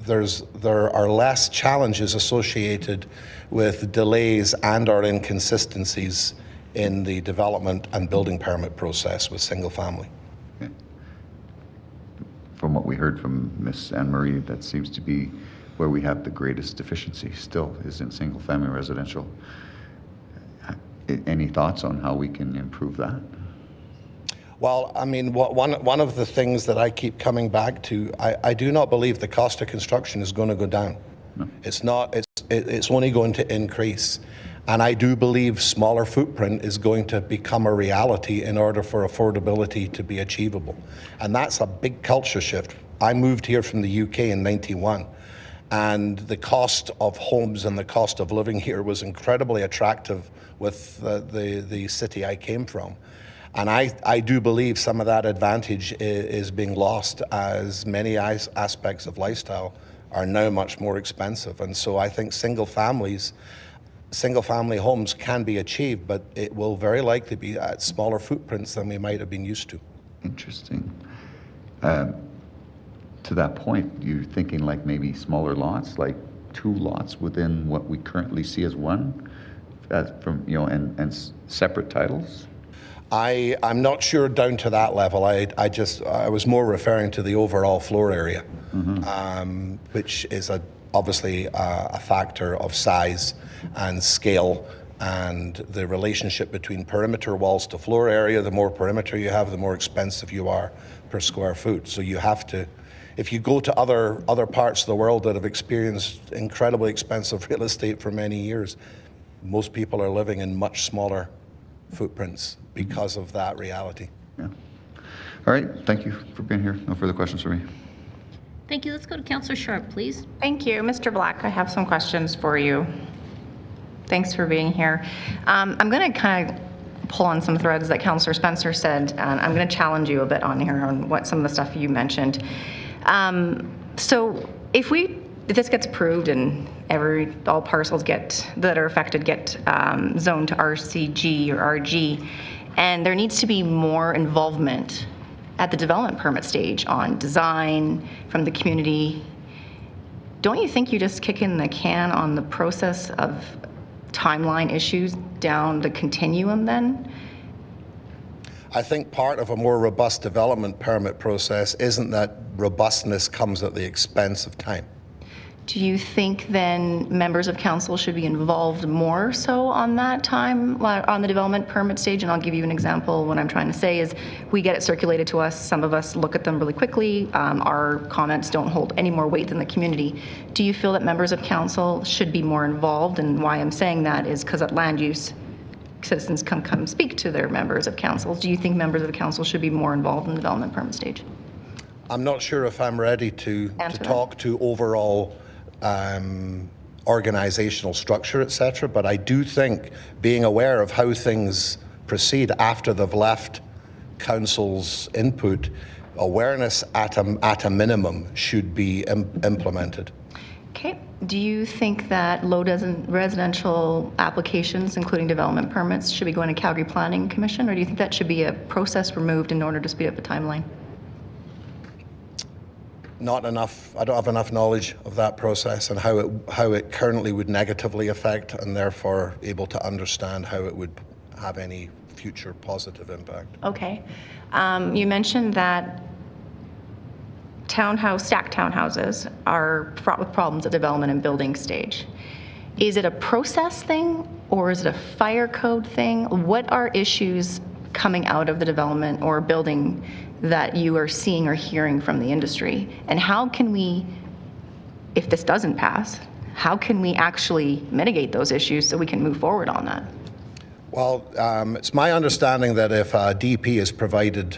there are less challenges associated with delays and/or inconsistencies in the development and building permit process with single family. Okay. From what we heard from Ms. Anne-Marie, that seems to be where we have the greatest deficiency still, is in single family residential. Any thoughts on how we can improve that? Well, I mean, one of the things that I keep coming back to, I do not believe the cost of construction is going to go down. No. It's not. It's only going to increase. And I do believe smaller footprint is going to become a reality in order for affordability to be achievable. And that's a big culture shift. I moved here from the UK in '91, and the cost of homes and the cost of living here was incredibly attractive with the city I came from. And I do believe some of that advantage is being lost as many aspects of lifestyle are now much more expensive. And so I think single-family homes can be achieved, but it will very likely be at smaller footprints than we might have been used to. Interesting. To that point, you're thinking like maybe smaller lots, like 2 lots within what we currently see as one, and separate titles? I'm not sure down to that level. I was more referring to the overall floor area, which is obviously a factor of size and scale, and the relationship between perimeter walls to floor area. The more perimeter you have, the more expensive you are per square foot. So you have to, if you go to other parts of the world that have experienced incredibly expensive real estate for many years, most people are living in much smaller footprints because of that reality. Yeah. All right, thank you for being here. No further questions for me. Thank you. Let's go to Councillor Sharp, please. Thank you. Mr. Black, I have some questions for you. Thanks for being here. I'm going to kind of pull on some threads that Councillor Spencer said, and I'm going to challenge you a bit on here on what some of the stuff you mentioned. So if this gets approved and all parcels that are affected get zoned to RCG or RG, and there needs to be more involvement at the development permit stage on design from the community, don't you think you just kick in the can on the process of timeline issues down the continuum then? I think part of a more robust development permit process isn't that robustness comes at the expense of time. Do you think then members of council should be involved more so on that time, on the development permit stage? And I'll give you an example. What I'm trying to say is we get it circulated to us. Some of us look at them really quickly. Our comments don't hold any more weight than the community. Do you feel that members of council should be more involved? And why I'm saying that is because at land use, citizens come speak to their members of council. Do you think members of council should be more involved in the development permit stage? I'm not sure if I'm ready to talk to overall organizational structure, etc. But I do think being aware of how things proceed after they've left council's input, awareness at a minimum should be implemented. Okay. Do you think that low residential applications, including development permits, should be going to Calgary Planning Commission, or do you think that should be a process removed in order to speed up the timeline? Not enough. I don't have enough knowledge of that process and how it currently would negatively affect, and therefore able to understand how it would have any future positive impact. Okay. You mentioned that stacked townhouses are fraught with problems at development and building stage. Is it a process thing or is it a fire code thing? What are issues coming out of the development or building that you are seeing or hearing from the industry? And how can we, if this doesn't pass, how can we actually mitigate those issues so we can move forward on that? Well, it's my understanding that if a DP is provided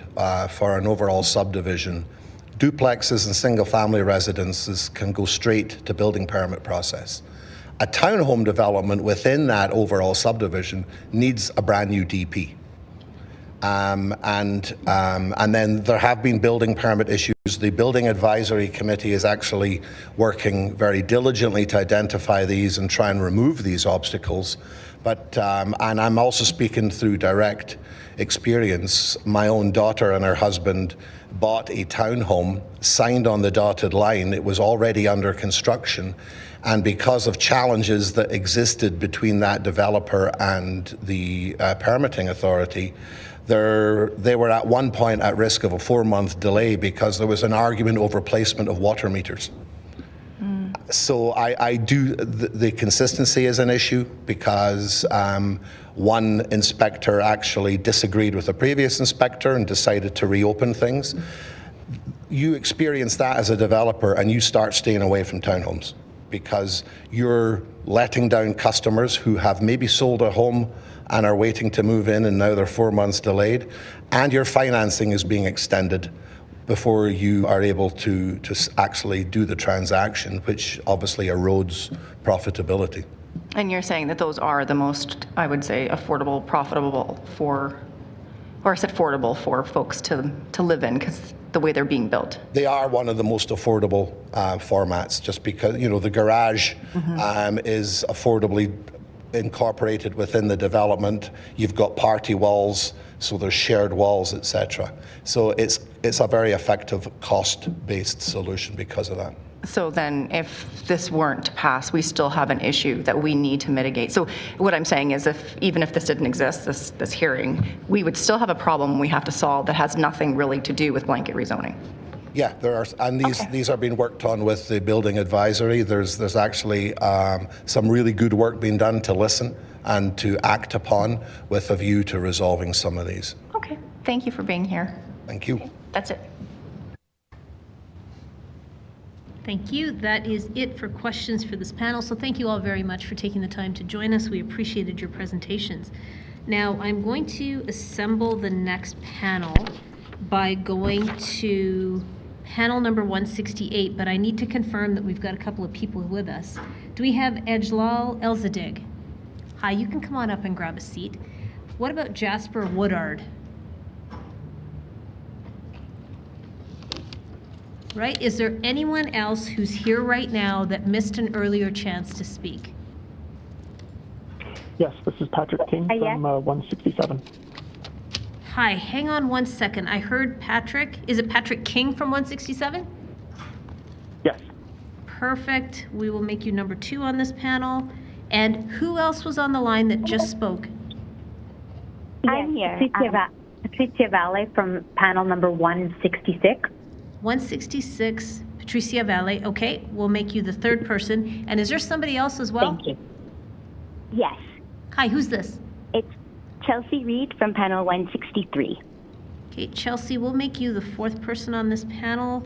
for an overall subdivision, duplexes and single-family residences can go straight to building permit process. A townhome development within that overall subdivision needs a brand new DP. And then there have been building permit issues. The Building Advisory Committee is actually working very diligently to identify these and try and remove these obstacles. But and I'm also speaking through direct experience. My own daughter and her husband bought a townhome, signed on the dotted line. It was already under construction. And because of challenges that existed between that developer and the permitting authority, they were at one point at risk of a 4-month delay because there was an argument over placement of water meters. So the consistency is an issue because one inspector actually disagreed with the previous inspector and decided to reopen things. You experience that as a developer and you start staying away from townhomes because you're letting down customers who have maybe sold a home and are waiting to move in and now they're 4 months delayed, and your financing is being extended before you are able to actually do the transaction, which obviously erodes profitability. And you're saying that those are the most, I would say, affordable, profitable for Or is it affordable for folks to live in because the way they're being built? They are one of the most affordable formats, just because, you know, the garage is affordably incorporated within the development. You've got party walls, so there's shared walls, etc. So it's a very effective cost-based solution because of that. So then if this weren't to pass, we still have an issue that we need to mitigate. So what I'm saying is even if this didn't exist, this hearing, we would still have a problem we have to solve that has nothing really to do with blanket rezoning. Yeah, there are, and these are being worked on with the building advisory. There's actually some really good work being done to listen and to act upon with a view to resolving some of these. Okay, thank you for being here. Thank you. Okay, that's it. Thank you. That is it for questions for this panel. So thank you all very much for taking the time to join us. We appreciated your presentations. Now I'm going to assemble the next panel by going to panel number 168, but I need to confirm that we've got a couple of people with us. Do we have Ejlal Elzadig? Hi, you can come on up and grab a seat. What about Jasper Woodard? Right, is there anyone else who's here right now that missed an earlier chance to speak? Yes, this is Patrick King from 167. Hi, hang on one second. I heard Patrick. Is it Patrick King from 167? Yes. Perfect. We will make you number 2 on this panel. And who else was on the line that just spoke? I'm here. Patricia Valle from panel number 166. 166, Patricia Valle. Okay, we'll make you the 3rd person. And is there somebody else as well? Thank you. Yes. Hi, who's this? It's Chelsea Reed from panel 163. Okay, Chelsea, we'll make you the 4th person on this panel.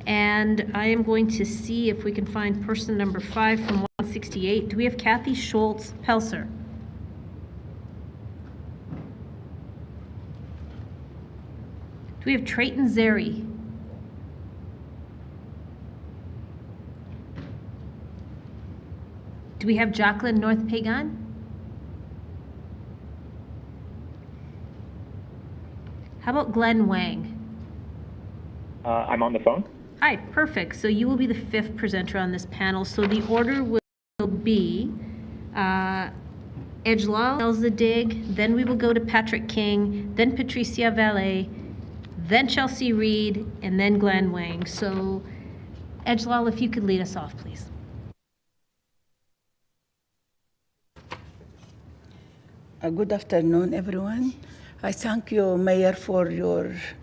And I am going to see if we can find person number 5 from 168. Do we have Kathy Schultz-Pelser? Do we have Trayton Zeri? Do we have Jacqueline North Pagan? How about Glenn Wang? I'm on the phone. Hi, perfect. So you will be the 5th presenter on this panel. So the order will be Ejlal Elzadig, then we will go to Patrick King, then Patricia Valle, then Chelsea Reed, and then Glenn Wang. So Ejlal, if you could lead us off, please. Good afternoon, everyone. I thank you, Mayor,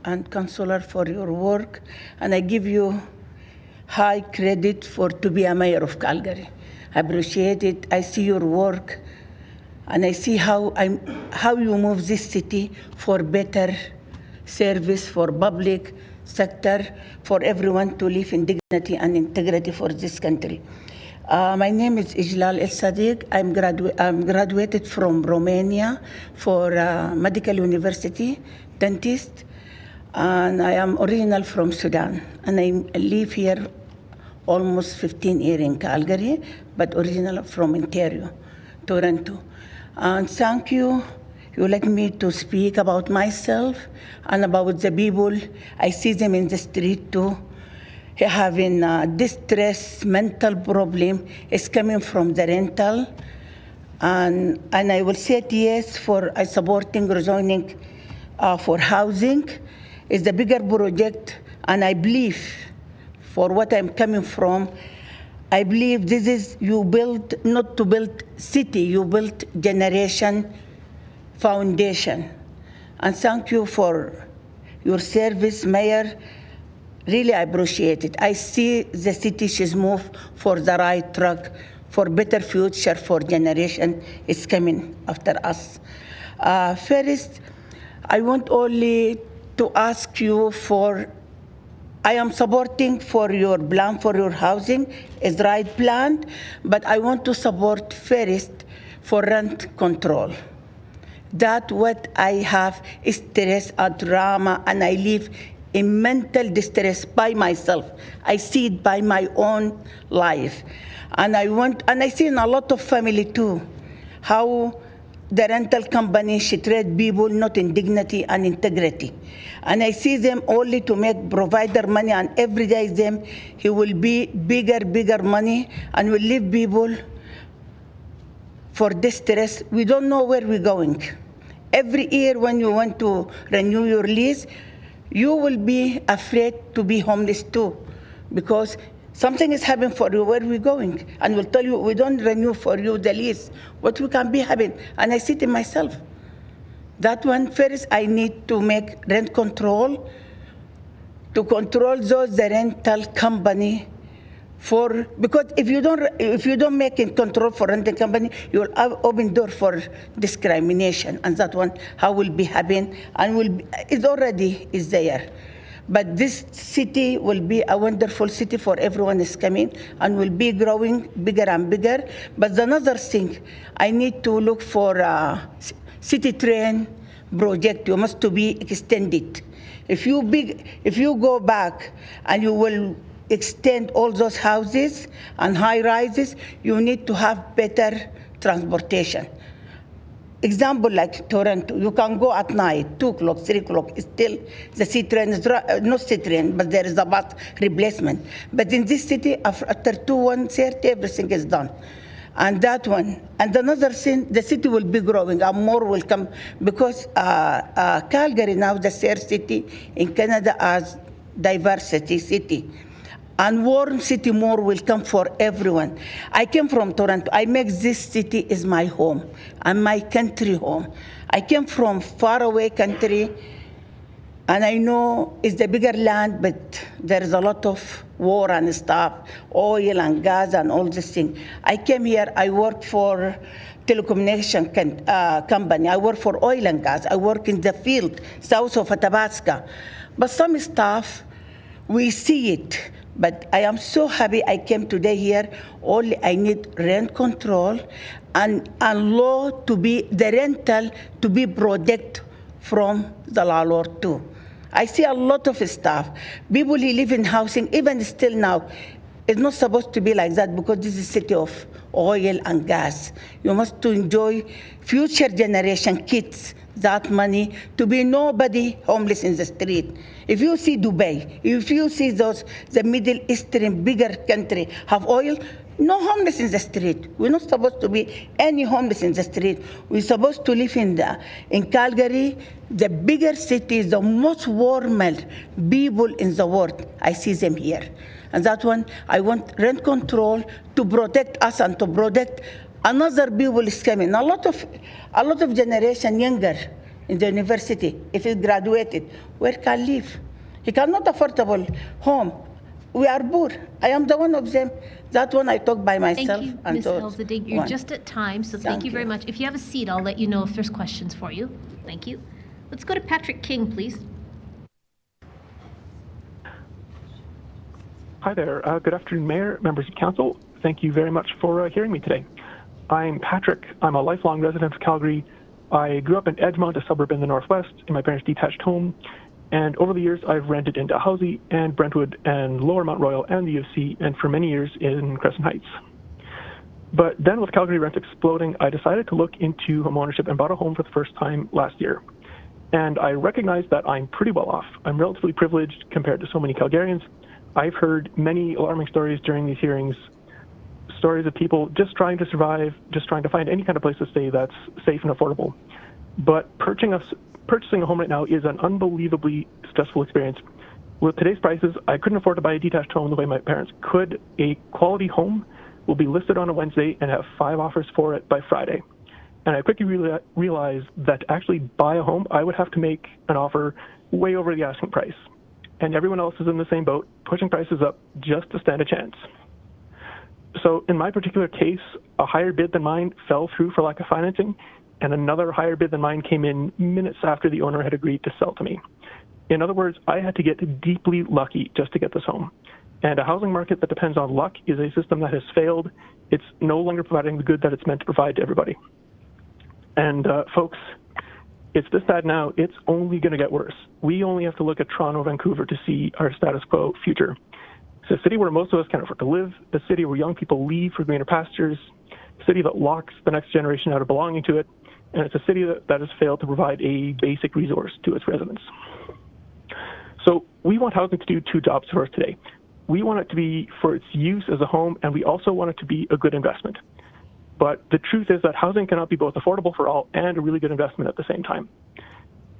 and Councillor for your work, and I give you high credit to be a mayor of Calgary. I appreciate it. I see your work, and I see how you move this city for better service for public sector, for everyone to live in dignity and integrity for this country. My name is Ejlal El-Sadiq. I'm graduated from Romania for medical university, dentist, and I am original from Sudan. And I live here almost 15 years in Calgary, but original from Ontario, Toronto. And thank you. You let me to speak about myself and about the people. I see them in the street too. Having distress, mental problem is coming from the rental. And I will say yes for supporting rezoning for housing. It's the bigger project, and I believe, for what I'm coming from, I believe this is, you build, not to build city, you build generation foundation. And thank you for your service, Mayor. Really, I appreciate it. I see the city she's moved for the right track, for better future for generation is coming after us. First, I want only to ask you for, I am supporting for your plan for your housing, is the right plan, but I want to support first for rent control. That what I have is stress and drama, and I live in mental distress by myself. I see it by my own life. And I see in a lot of family too, how the rental company, she treat people not in dignity and integrity. And I see them only to make provider money, and every day them, he will be bigger money and will leave people for distress. We don't know where we're going. Every year when you want to renew your lease, you will be afraid to be homeless too, because something is happening for you, where we going? And we'll tell you, we don't renew for you the lease. What we can be having? And I see it myself. That one, first I need to make rent control, to control those, the rental company, because if you don't make it control for rental company, you will open door for discrimination, and that one how will be happening, and it already is there. But this city will be a wonderful city for everyone is coming, and will be growing bigger and bigger. But another thing, I need to look for a city train project. You must to be extended. If you go back and you will extend all those houses and high rises, you need to have better transportation. Example like Toronto, you can go at night, 2 o'clock, 3 o'clock, still the C train is not C train, but there is a bus replacement. But in this city, after 1:30, everything is done. And that one. And another thing, the city will be growing and more will come, because Calgary now, the third city in Canada as diversity city. And warm city more will come for everyone. I came from Toronto. I make this city is my home and my country home. I came from far away country, and I know it's the bigger land, but there is a lot of war and stuff, oil and gas and all this thing. I came here, I work for telecommunication company. I work for oil and gas. I work in the field, south of Athabasca. But some stuff, we see it. But I am so happy I came today here. Only I need rent control and law to be, the rental to be protected from the landlord too. I see a lot of stuff. People who live in housing, even still now, it's not supposed to be like that, because this is a city of oil and gas. You must to enjoy future generation kids that money to be nobody homeless in the street. If you see Dubai, if you see the Middle Eastern bigger country have oil, no homeless in the street. We're not supposed to be any homeless in the street. We're supposed to live in Calgary, the bigger city, the most warmer people in the world. I see them here. And that one, I want rent control to protect us and to protect another people is coming. A lot of generation younger in the university, if he graduated, where can live? He cannot affordable home. We are poor. I am the one of them. That one I talk by myself. Thank you, and Ms. Elzadig. You're just at time, so thank you very much. If you have a seat, I'll let you know if there's questions for you. Thank you. Let's go to Patrick King, please. Hi there. Good afternoon, Mayor, members of Council. Thank you very much for hearing me today. I'm Patrick. I'm a lifelong resident of Calgary. I grew up in Edgemont, a suburb in the northwest, in my parents' detached home. And over the years, I've rented in Dalhousie and Brentwood and Lower Mount Royal and the U of C, and for many years in Crescent Heights. But then with Calgary rent exploding, I decided to look into homeownership and bought a home for the first time last year. And I recognize that I'm pretty well off. I'm relatively privileged compared to so many Calgarians. I've heard many alarming stories during these hearings, stories of people just trying to survive, just trying to find any kind of place to stay that's safe and affordable. But purchasing a home right now is an unbelievably stressful experience. With today's prices, I couldn't afford to buy a detached home the way my parents could. A quality home will be listed on a Wednesday and have 5 offers for it by Friday. And I quickly realized that to actually buy a home, I would have to make an offer way over the asking price. And everyone else is in the same boat, pushing prices up just to stand a chance. So in my particular case, a higher bid than mine fell through for lack of financing, and another higher bid than mine came in minutes after the owner had agreed to sell to me. In other words, I had to get deeply lucky just to get this home. And a housing market that depends on luck is a system that has failed. It's no longer providing the good that it's meant to provide to everybody. And folks, it's this bad now, it's only going to get worse. We only have to look at Toronto, Vancouver to see our status quo future. It's a city where most of us can't afford to live, a city where young people leave for greener pastures, a city that locks the next generation out of belonging to it, and it's a city that has failed to provide a basic resource to its residents. So we want housing to do two jobs for us today. We want it to be for its use as a home, and we also want it to be a good investment. But the truth is that housing cannot be both affordable for all and a really good investment at the same time.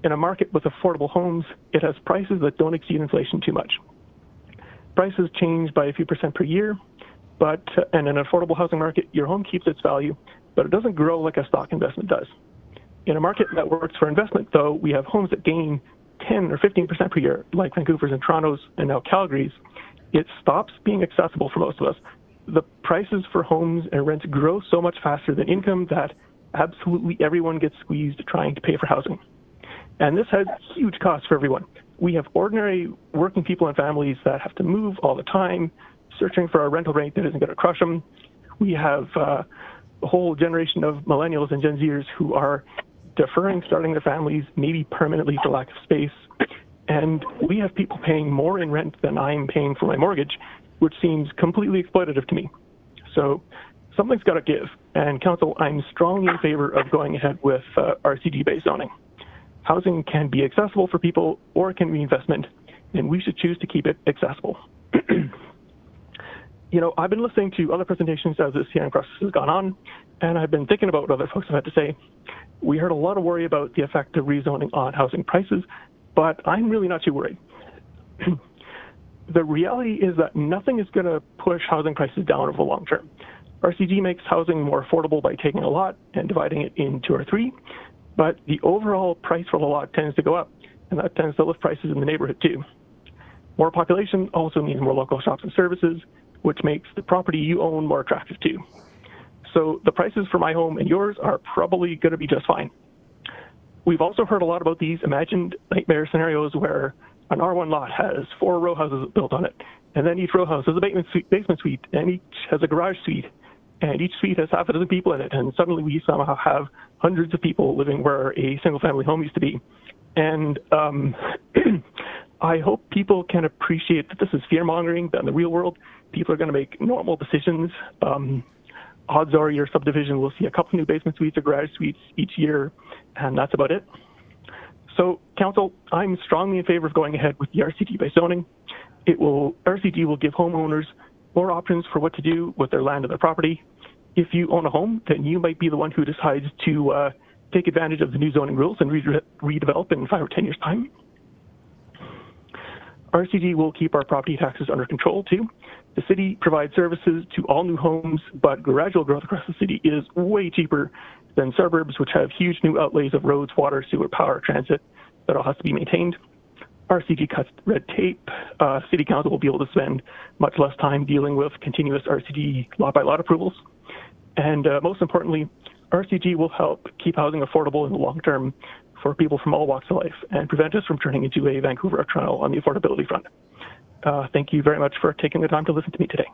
In a market with affordable homes, it has prices that don't exceed inflation too much. Prices change by a few percent per year, but in an affordable housing market, your home keeps its value, but it doesn't grow like a stock investment does. In a market that works for investment, though, we have homes that gain 10 or 15% per year, like Vancouver's and Toronto's and now Calgary's. It stops being accessible for most of us. The prices for homes and rents grow so much faster than income that absolutely everyone gets squeezed trying to pay for housing. And this has huge costs for everyone. We have ordinary working people and families that have to move all the time, searching for a rental rate that isn't going to crush them. We have a whole generation of millennials and Gen Zers who are deferring starting their families, maybe permanently for lack of space. And we have people paying more in rent than I'm paying for my mortgage, which seems completely exploitative to me. So something's got to give. And Council, I'm strongly in favor of going ahead with RCD-based zoning. Housing can be accessible for people, or it can be investment, and we should choose to keep it accessible. You know, I've been listening to other presentations as this hearing process has gone on, and I've been thinking about what other folks have had to say. We heard a lot of worry about the effect of rezoning on housing prices, but I'm really not too worried. The reality is that nothing is going to push housing prices down over the long term. RCG makes housing more affordable by taking a lot and dividing it in 2 or 3, but the overall price for the lot tends to go up, and that tends to lift prices in the neighborhood too. More population also means more local shops and services, which makes the property you own more attractive too. So the prices for my home and yours are probably going to be just fine. We've also heard a lot about these imagined nightmare scenarios where an R1 lot has 4 row houses built on it, and then each row house has a basement suite, and each has a garage suite, and each suite has half a dozen people in it, and suddenly we somehow have hundreds of people living where a single-family home used to be. And I hope people can appreciate that this is fear-mongering, that in the real world, people are going to make normal decisions. Odds are your subdivision will see a couple new basement suites or garage suites each year, and that's about it. So, Council, I'm strongly in favor of going ahead with the RCD-based zoning. RCD will give homeowners more options for what to do with their land and their property. If you own a home, then you might be the one who decides to take advantage of the new zoning rules and redevelop in 5 or 10 years' time. RCD will keep our property taxes under control, too. The city provides services to all new homes, but gradual growth across the city is way cheaper than suburbs, which have huge new outlays of roads, water, sewer, power, transit that all has to be maintained. RCD cuts red tape. City Council will be able to spend much less time dealing with continuous RCD lot-by-lot approvals. And most importantly, RCD will help keep housing affordable in the long term for people from all walks of life and prevent us from turning into a Vancouver or Toronto on the affordability front. Thank you very much for taking the time to listen to me today.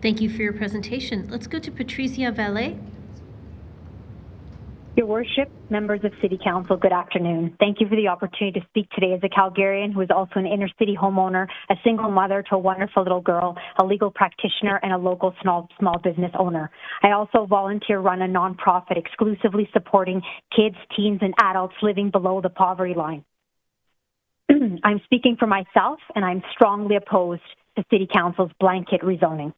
Thank you for your presentation. Let's go to Patricia Valet. Your Worship, members of City Council, good afternoon. Thank you for the opportunity to speak today as a Calgarian who is also an inner-city homeowner, a single mother to a wonderful little girl, a legal practitioner, and a local small business owner. I also run a nonprofit exclusively supporting kids, teens, and adults living below the poverty line. I'm speaking for myself, and I'm strongly opposed to City Council's blanket rezoning.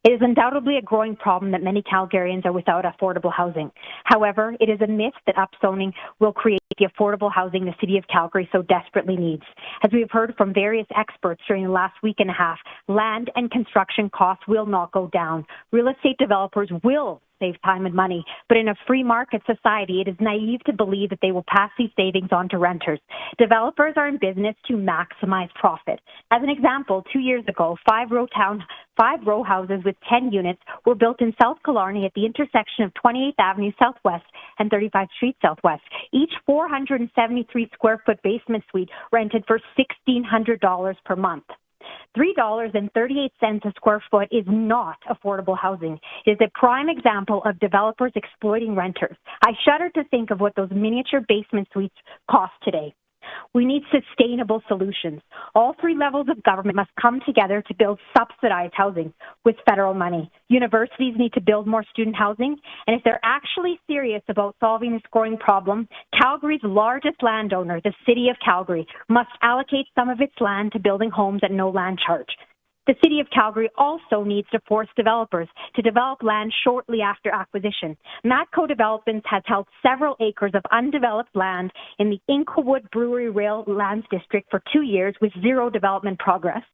It is undoubtedly a growing problem that many Calgarians are without affordable housing. However, it is a myth that upzoning will create the affordable housing the City of Calgary so desperately needs. As we have heard from various experts during the last week and a half, land and construction costs will not go down. Real estate developers will save time and money, but in a free market society, it is naive to believe that they will pass these savings on to renters. Developers are in business to maximize profit. As an example, 2 years ago, 5 row houses with 10 units were built in South Killarney at the intersection of 28th Avenue Southwest and 35th Street Southwest. Each 473 square foot basement suite rented for $1,600 per month. $3.38 a square foot is not affordable housing. It is a prime example of developers exploiting renters. I shudder to think of what those miniature basement suites cost today. We need sustainable solutions. All three levels of government must come together to build subsidized housing with federal money. Universities need to build more student housing, and if they're actually serious about solving this growing problem, Calgary's largest landowner, the City of Calgary, must allocate some of its land to building homes at no land charge. The City of Calgary also needs to force developers to develop land shortly after acquisition. Matco Developments has held several acres of undeveloped land in the Inklewood Brewery Rail Lands District for 2 years with zero development progress.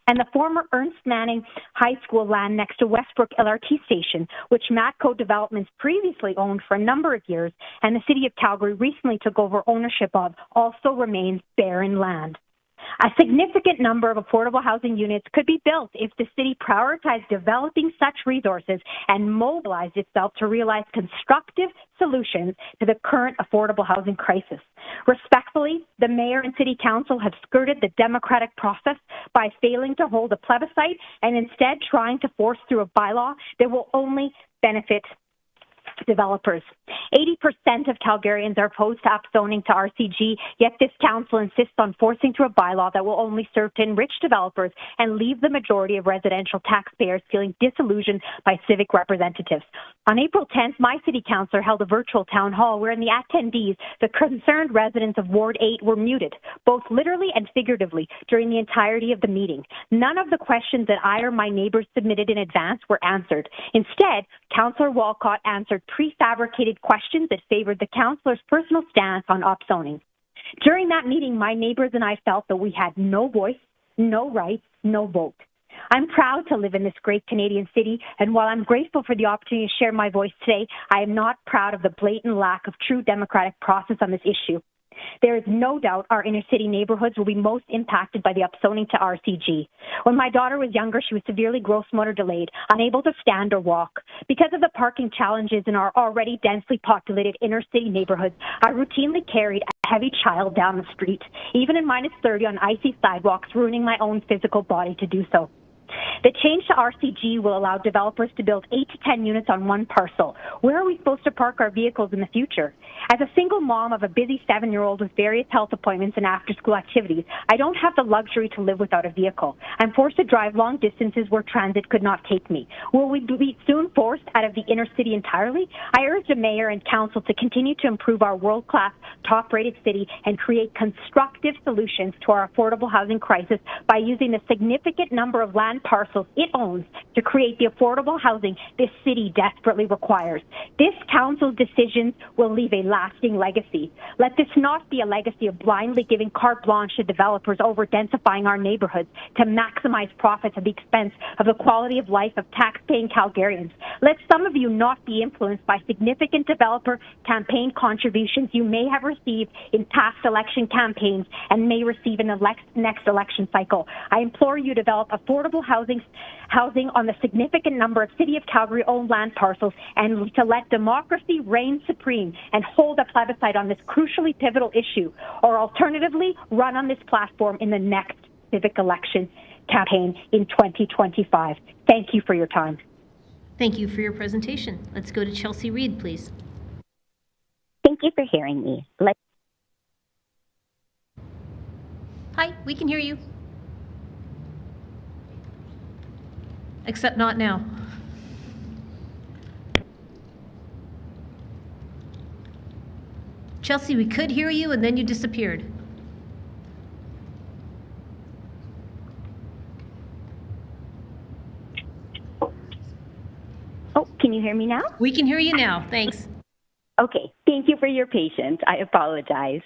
And the former Ernst Manning High School land next to Westbrook LRT Station, which Matco Developments previously owned for a number of years and the City of Calgary recently took over ownership of, also remains barren land. A significant number of affordable housing units could be built if the city prioritized developing such resources and mobilized itself to realize constructive solutions to the current affordable housing crisis. Respectfully, the mayor and city council have skirted the democratic process by failing to hold a plebiscite and instead trying to force through a bylaw that will only benefit developers. 80% of Calgarians are opposed to upzoning to RCG, yet this council insists on forcing through a bylaw that will only serve to enrich developers and leave the majority of residential taxpayers feeling disillusioned by civic representatives. On April 10th, my city councillor held a virtual town hall where in the attendees, the concerned residents of Ward 8 were muted, both literally and figuratively, during the entirety of the meeting. None of the questions that I or my neighbors submitted in advance were answered. Instead, Councillor Walcott answered prefabricated questions that favored the councillor's personal stance on upzoning. During that meeting, my neighbors and I felt that we had no voice, no rights, no vote. I'm proud to live in this great Canadian city, and while I'm grateful for the opportunity to share my voice today, I am not proud of the blatant lack of true democratic process on this issue. There is no doubt our inner city neighborhoods will be most impacted by the upzoning to RCG. When my daughter was younger, she was severely gross motor delayed, unable to stand or walk. Because of the parking challenges in our already densely populated inner city neighborhoods, I routinely carried a heavy child down the street, even in -30 on icy sidewalks, ruining my own physical body to do so. The change to RCG will allow developers to build 8 to 10 units on one parcel. Where are we supposed to park our vehicles in the future? As a single mom of a busy 7-year-old with various health appointments and after-school activities, I don't have the luxury to live without a vehicle. I'm forced to drive long distances where transit could not take me. Will we be soon forced out of the inner city entirely? I urge the mayor and council to continue to improve our world-class, top-rated city and create constructive solutions to our affordable housing crisis by using the significant number of land parcels it owns to create the affordable housing this city desperately requires. This council's decisions will leave a lasting legacy. Let this not be a legacy of blindly giving carte blanche to developers over densifying our neighborhoods to maximize profits at the expense of the quality of life of tax-paying Calgarians. Let some of you not be influenced by significant developer campaign contributions you may have received in past election campaigns and may receive in the next election cycle. I implore you to develop affordable housing on the significant number of City of Calgary-owned land parcels and to let democracy reign supreme and hold a plebiscite on this crucially pivotal issue, or alternatively, run on this platform in the next civic election campaign in 2025. Thank you for your time. Thank you for your presentation. Let's go to Chelsea Reed, please. Thank you for hearing me. Hi, we can hear you. Except not now. Chelsea, we could hear you and then you disappeared. Oh, can you hear me now? We can hear you now. Thanks. Okay. Thank you for your patience. I apologize.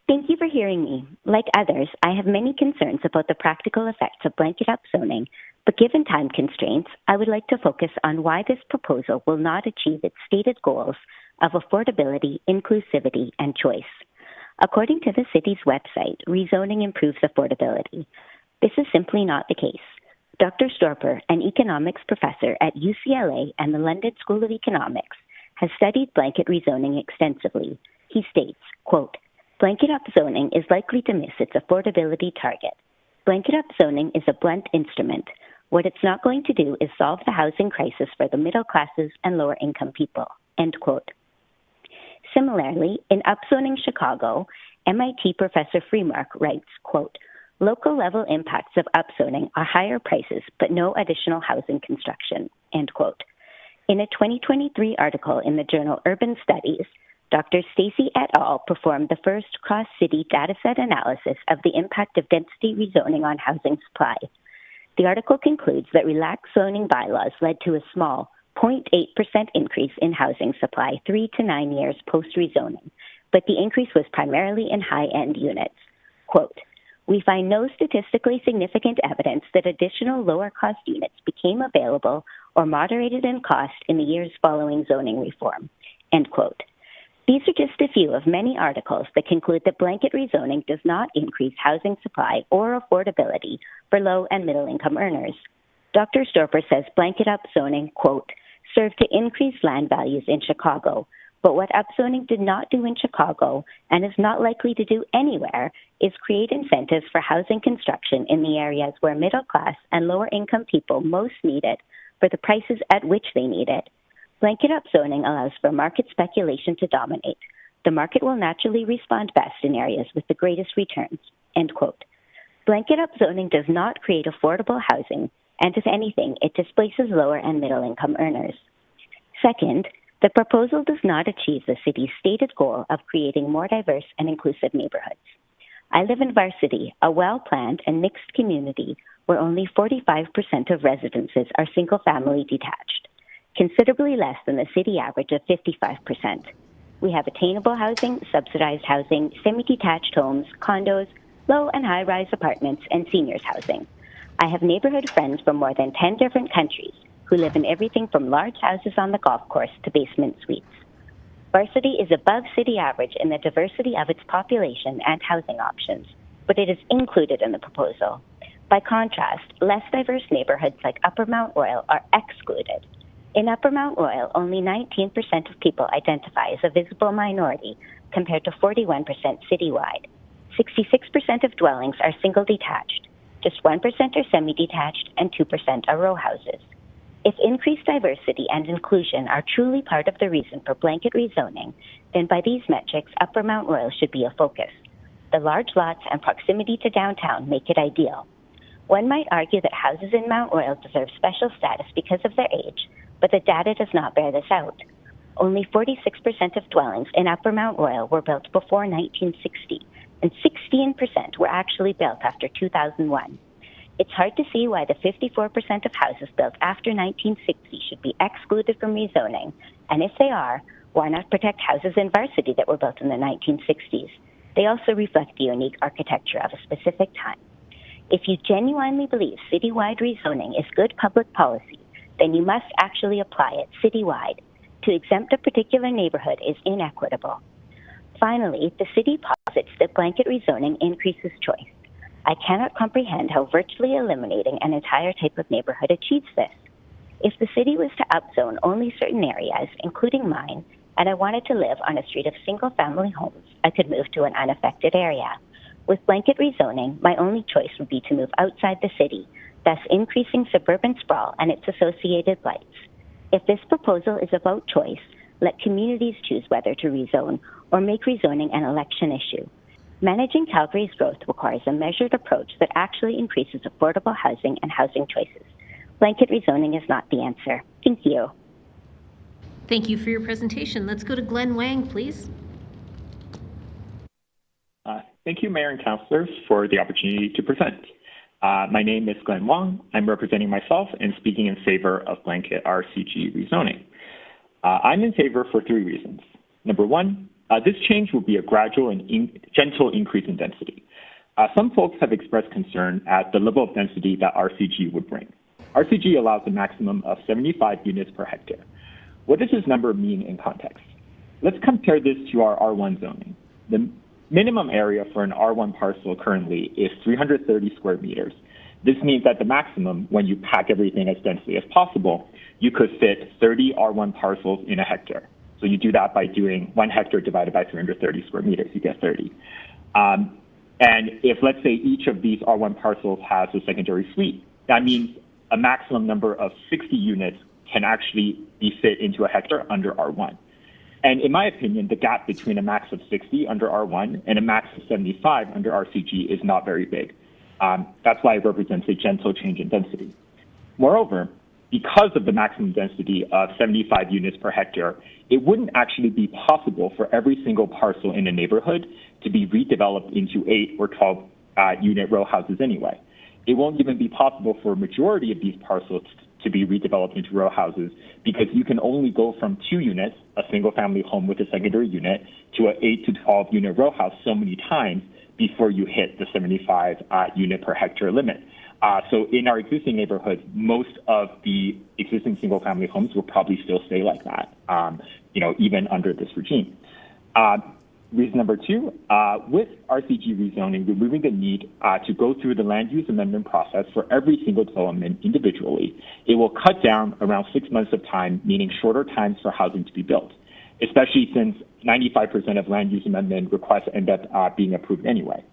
Thank you for hearing me. Like others, I have many concerns about the practical effects of blanket upzoning, but given time constraints, I would like to focus on why this proposal will not achieve its stated goals of affordability, inclusivity, and choice. According to the city's website, rezoning improves affordability. This is simply not the case. Dr. Storper, an economics professor at UCLA and the London School of Economics, has studied blanket rezoning extensively. He states, quote, "Blanket upzoning is likely to miss its affordability target. Blanket upzoning is a blunt instrument. What it's not going to do is solve the housing crisis for the middle classes and lower income people." End quote. Similarly, in upzoning Chicago, MIT professor Freemark writes, quote, "Local level impacts of upzoning are higher prices, but no additional housing construction," end quote. In a 2023 article in the journal Urban Studies, Dr. Stacy et al. Performed the first cross-city dataset analysis of the impact of density rezoning on housing supply. The article concludes that relaxed zoning bylaws led to a small 0.8% increase in housing supply 3 to 9 years post-rezoning, but the increase was primarily in high-end units. Quote, "We find no statistically significant evidence that additional lower-cost units became available or moderated in cost in the years following zoning reform," end quote. These are just a few of many articles that conclude that blanket rezoning does not increase housing supply or affordability for low and middle income earners. Dr. Storper says blanket upzoning, quote, "served to increase land values in Chicago, but what upzoning did not do in Chicago and is not likely to do anywhere is create incentives for housing construction in the areas where middle class and lower income people most need it for the prices at which they need it. Blanket upzoning allows for market speculation to dominate. The market will naturally respond best in areas with the greatest returns," end quote. Blanket upzoning does not create affordable housing, and if anything, it displaces lower and middle income earners. Second, the proposal does not achieve the city's stated goal of creating more diverse and inclusive neighborhoods. I live in Varsity, a well-planned and mixed community where only 45% of residences are single-family detached, considerably less than the city average of 55%. We have attainable housing, subsidized housing, semi-detached homes, condos, low and high-rise apartments, and seniors housing. I have neighborhood friends from more than 10 different countries who live in everything from large houses on the golf course to basement suites. Varsity is above city average in the diversity of its population and housing options, but it is included in the proposal. By contrast, less diverse neighborhoods like Upper Mount Royal are excluded. In Upper Mount Royal, only 19% of people identify as a visible minority, compared to 41% citywide. 66% of dwellings are single-detached. Just 1% are semi-detached, and 2% are row houses. If increased diversity and inclusion are truly part of the reason for blanket rezoning, then by these metrics, Upper Mount Royal should be a focus. The large lots and proximity to downtown make it ideal. One might argue that houses in Mount Royal deserve special status because of their age, but the data does not bear this out. Only 46% of dwellings in Upper Mount Royal were built before 1960, and 16% were actually built after 2001. It's hard to see why the 54% of houses built after 1960 should be excluded from rezoning, and if they are, why not protect houses in Varsity that were built in the 1960s? They also reflect the unique architecture of a specific time. If you genuinely believe citywide rezoning is good public policy, then you must actually apply it citywide. To exempt a particular neighborhood is inequitable. Finally, the city posits that blanket rezoning increases choice. I cannot comprehend how virtually eliminating an entire type of neighborhood achieves this. If the city was to upzone only certain areas, including mine, and I wanted to live on a street of single-family homes, I could move to an unaffected area. With blanket rezoning, my only choice would be to move outside the city, thus increasing suburban sprawl and its associated blights. If this proposal is about choice, let communities choose whether to rezone or make rezoning an election issue. Managing Calgary's growth requires a measured approach that actually increases affordable housing and housing choices. Blanket rezoning is not the answer. Thank you. Thank you for your presentation. Let's go to Glenn Wang, please. Thank you, Mayor and Councillors, for the opportunity to present. My name is Glenn Wang. I'm representing myself and speaking in favor of blanket RCG rezoning. I'm in favor for 3 reasons. Number 1, this change will be a gradual and gentle increase in density. Some folks have expressed concern at the level of density that RCG would bring. RCG allows a maximum of 75 units per hectare. What does this number mean in context? Let's compare this to our R1 zoning. The minimum area for an R1 parcel currently is 330 square meters. This means that the maximum, when you pack everything as densely as possible, you could fit 30 R1 parcels in a hectare. So you do that by doing 1 hectare divided by 330 square meters, you get 30. And if, let's say, each of these R1 parcels has a secondary suite, that means a maximum number of 60 units can actually be fit into a hectare under R1. And in my opinion, the gap between a max of 60 under R1 and a max of 75 under RCG is not very big. That's why it represents a gentle change in density. Moreover, because of the maximum density of 75 units per hectare, it wouldn't actually be possible for every single parcel in a neighborhood to be redeveloped into 8 or 12 unit row houses anyway. It won't even be possible for a majority of these parcels to be redeveloped into row houses because you can only go from 2 units, a single family home with a secondary unit, to an 8 to 12 unit row house so many times before you hit the 75 unit per hectare limit. So in our existing neighborhoods, most of the existing single family homes will probably still stay like that, even under this regime. Reason number 2, with RCG rezoning, removing the need to go through the land use amendment process for every single development individually, it will cut down around 6 months of time, meaning shorter times for housing to be built, especially since 95% of land use amendment requests end up being approved anyway.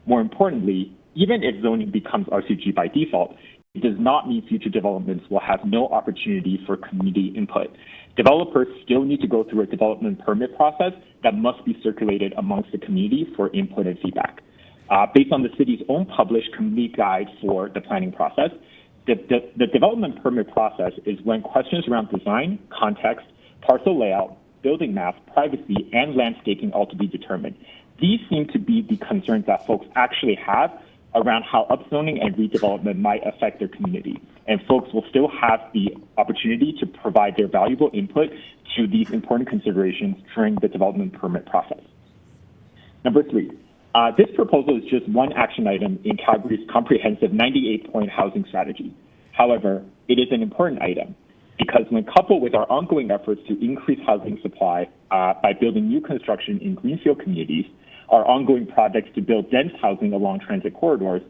More importantly, even if zoning becomes RCG by default, it does not mean future developments will have no opportunity for community input. Developers still need to go through a development permit process that must be circulated amongst the community for input and feedback. Based on the city's own published community guide for the planning process, the development permit process is when questions around design, context, parcel layout, building maps, privacy, and landscaping all to be determined. These seem to be the concerns that folks actually have around how upzoning and redevelopment might affect their community. And folks will still have the opportunity to provide their valuable input to these important considerations during the development permit process. Number 3, this proposal is just one action item in Calgary's comprehensive 98-point housing strategy. However, it is an important item because when coupled with our ongoing efforts to increase housing supply by building new construction in greenfield communities, our ongoing projects to build dense housing along transit corridors,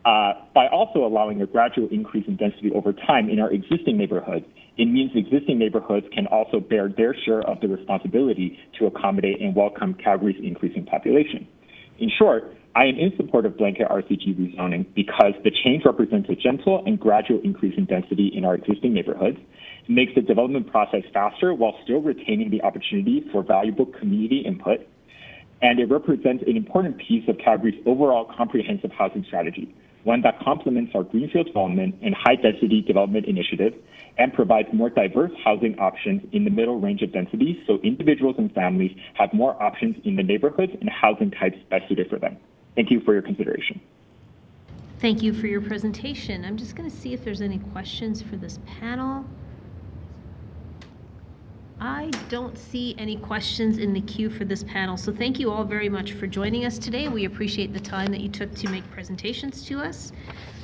by also allowing a gradual increase in density over time in our existing neighborhoods, it means existing neighborhoods can also bear their share of the responsibility to accommodate and welcome Calgary's increasing population. In short, I am in support of blanket RCG rezoning because the change represents a gentle and gradual increase in density in our existing neighborhoods. It makes the development process faster while still retaining the opportunity for valuable community input. And it represents an important piece of Calgary's overall comprehensive housing strategy, one that complements our greenfield development and high-density development initiatives and provides more diverse housing options in the middle range of density so individuals and families have more options in the neighborhoods and housing types best suited for them. Thank you for your consideration. Thank you for your presentation. I'm just going to see if there's any questions for this panel. I don't see any questions in the queue for this panel, so thank you all very much for joining us today. We appreciate the time that you took to make presentations to us.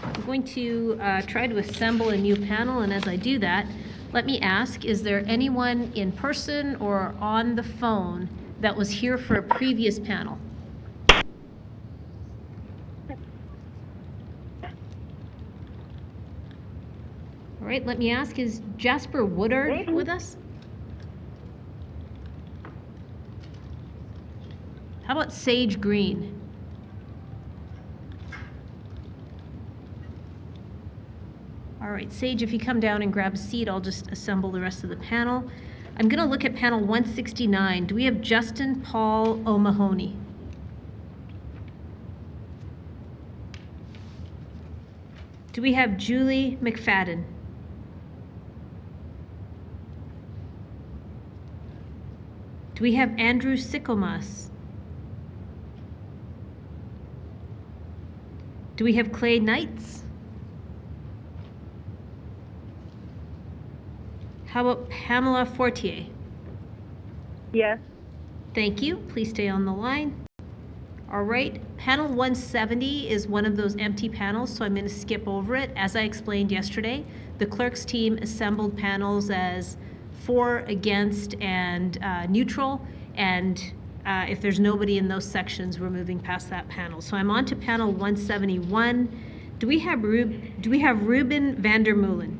I'm going to try to assemble a new panel, and as I do that, let me ask, is there anyone in person or on the phone that was here for a previous panel? All right, let me ask, is Jasper Woodard with us? How about Sage Green? All right, Sage, if you come down and grab a seat, I'll just assemble the rest of the panel. I'm going to look at panel 169. Do we have Justin Paul O'Mahony? Do we have Julie McFadden? Do we have Andrew Sikomas? Do we have Clay Knights? How about Pamela Fortier? Yes. Thank you. Please stay on the line. All right. Panel 170 is one of those empty panels, so I'm going to skip over it. As I explained yesterday, the clerk's team assembled panels as for, against, and neutral, and if there's nobody in those sections, we're moving past that panel. So I'm on to panel 171. Do we have Ruben van der Meulen?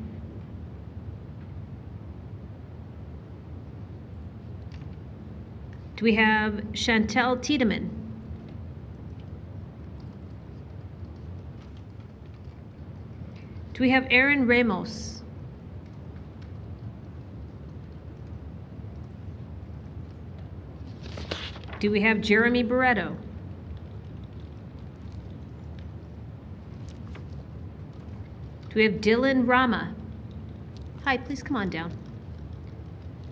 Do we have Chantel Tiedemann? Do we have Aaron Ramos? Do we have Jeremy Barreto? Do we have Dylan Rama? Hi, please come on down.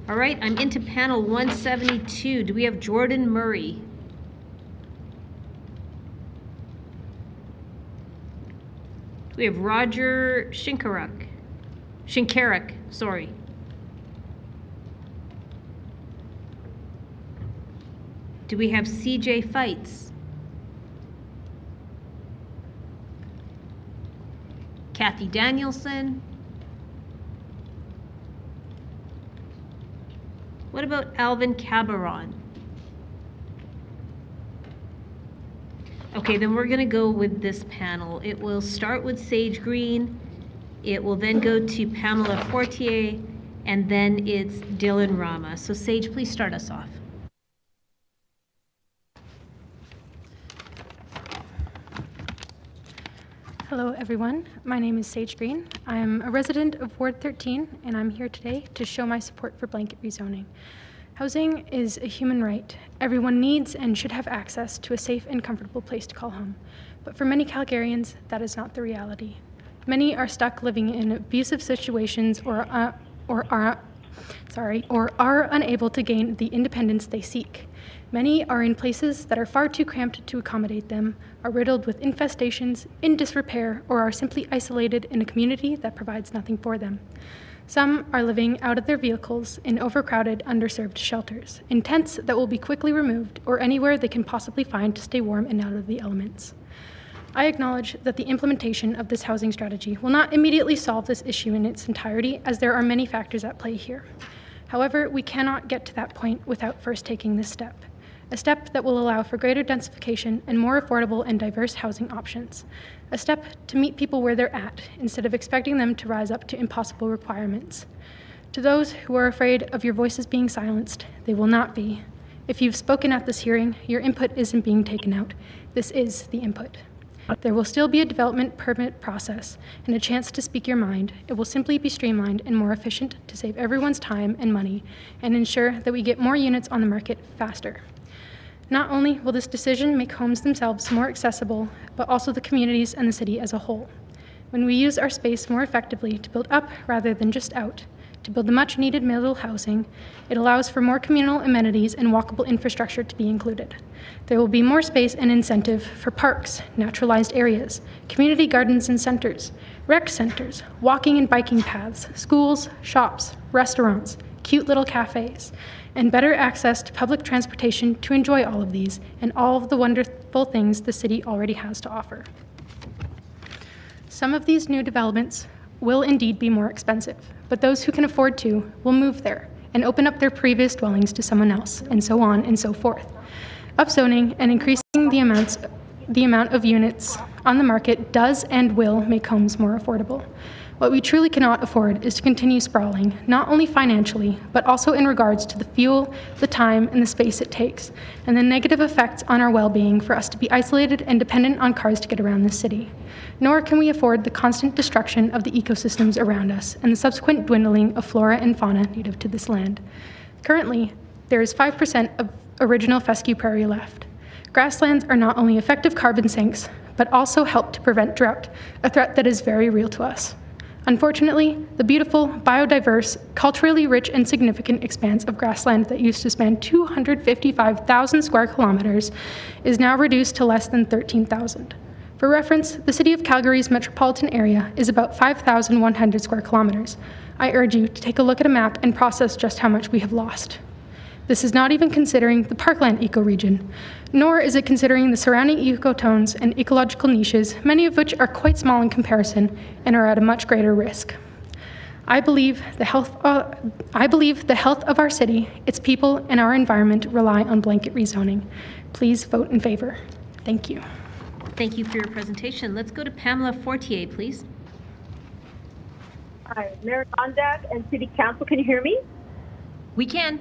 All right, I'm into panel 172. Do we have Jordan Murray? Do we have Roger Shinkarak, sorry. Do we have CJ Fights? Kathy Danielson? What about Alvin Cabaron? Okay, then we're gonna go with this panel. It will start with Sage Green, it will then go to Pamela Fortier, and then it's Dylan Rama. So Sage, please start us off. Hello everyone, my name is Sage Green. I'm a resident of Ward 13 and I'm here today to show my support for blanket rezoning. Housing is a human right. Everyone needs and should have access to a safe and comfortable place to call home. But for many Calgarians, that is not the reality. Many are stuck living in abusive situations or are unable to gain the independence they seek. Many are in places that are far too cramped to accommodate them, are riddled with infestations, in disrepair, or are simply isolated in a community that provides nothing for them. Some are living out of their vehicles in overcrowded, underserved shelters, in tents that will be quickly removed, or anywhere they can possibly find to stay warm and out of the elements. I acknowledge that the implementation of this housing strategy will not immediately solve this issue in its entirety, as there are many factors at play here. However, we cannot get to that point without first taking this step. A step that will allow for greater densification and more affordable and diverse housing options. A step to meet people where they're at, instead of expecting them to rise up to impossible requirements. To those who are afraid of your voices being silenced, they will not be. If you've spoken at this hearing, your input isn't being taken out. This is the input. There will still be a development permit process and a chance to speak your mind. It will simply be streamlined and more efficient to save everyone's time and money and ensure that we get more units on the market faster. Not only will this decision make homes themselves more accessible, but also the communities and the city as a whole. When we use our space more effectively to build up rather than just out, to build the much needed middle housing, it allows for more communal amenities and walkable infrastructure to be included. There will be more space and incentive for parks, naturalized areas, community gardens and centers, rec centers, walking and biking paths, schools, shops, restaurants, cute little cafes, and better access to public transportation to enjoy all of these and all of the wonderful things the city already has to offer. Some of these new developments will indeed be more expensive, but those who can afford to will move there and open up their previous dwellings to someone else, and so on and so forth. Upzoning and increasing the amount of units on the market does and will make homes more affordable. What we truly cannot afford is to continue sprawling, not only financially, but also in regards to the fuel, the time, and the space it takes, and the negative effects on our well-being for us to be isolated and dependent on cars to get around the city. Nor can we afford the constant destruction of the ecosystems around us and the subsequent dwindling of flora and fauna native to this land. Currently, there is 5% of original fescue prairie left. Grasslands are not only effective carbon sinks, but also help to prevent drought, a threat that is very real to us. Unfortunately, the beautiful, biodiverse, culturally rich and significant expanse of grassland that used to span 255,000 square kilometers is now reduced to less than 13,000. For reference, the City of Calgary's metropolitan area is about 5,100 square kilometers. I urge you to take a look at a map and process just how much we have lost. This is not even considering the parkland ecoregion, nor is it considering the surrounding ecotones and ecological niches, many of which are quite small in comparison and are at a much greater risk. I believe the health of our city, its people, and our environment rely on blanket rezoning. Please vote in favor. Thank you. Thank you for your presentation. Let's go to Pamela Fortier, please. Hi, Mayor Gondak and City Council, can you hear me? We can.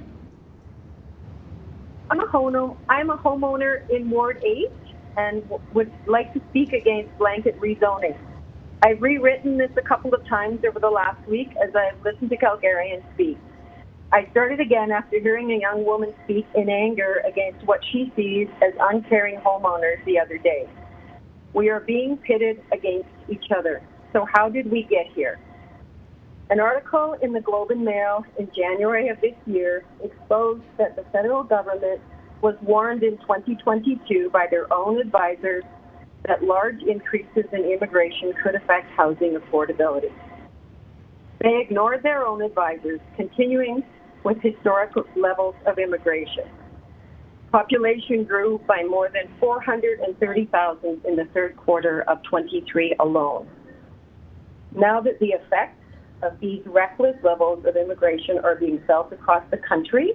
I'm a homeowner in Ward 8 and would like to speak against blanket rezoning. I've rewritten this a couple of times over the last week as I've listened to Calgarians speak. I started again after hearing a young woman speak in anger against what she sees as uncaring homeowners the other day. We are being pitted against each other. So how did we get here? An article in the Globe and Mail in January of this year exposed that the federal government was warned in 2022 by their own advisors that large increases in immigration could affect housing affordability. They ignored their own advisors, continuing with historic levels of immigration. Population grew by more than 430,000 in the third quarter of 23 alone. Now that the effects of these reckless levels of immigration are being felt across the country,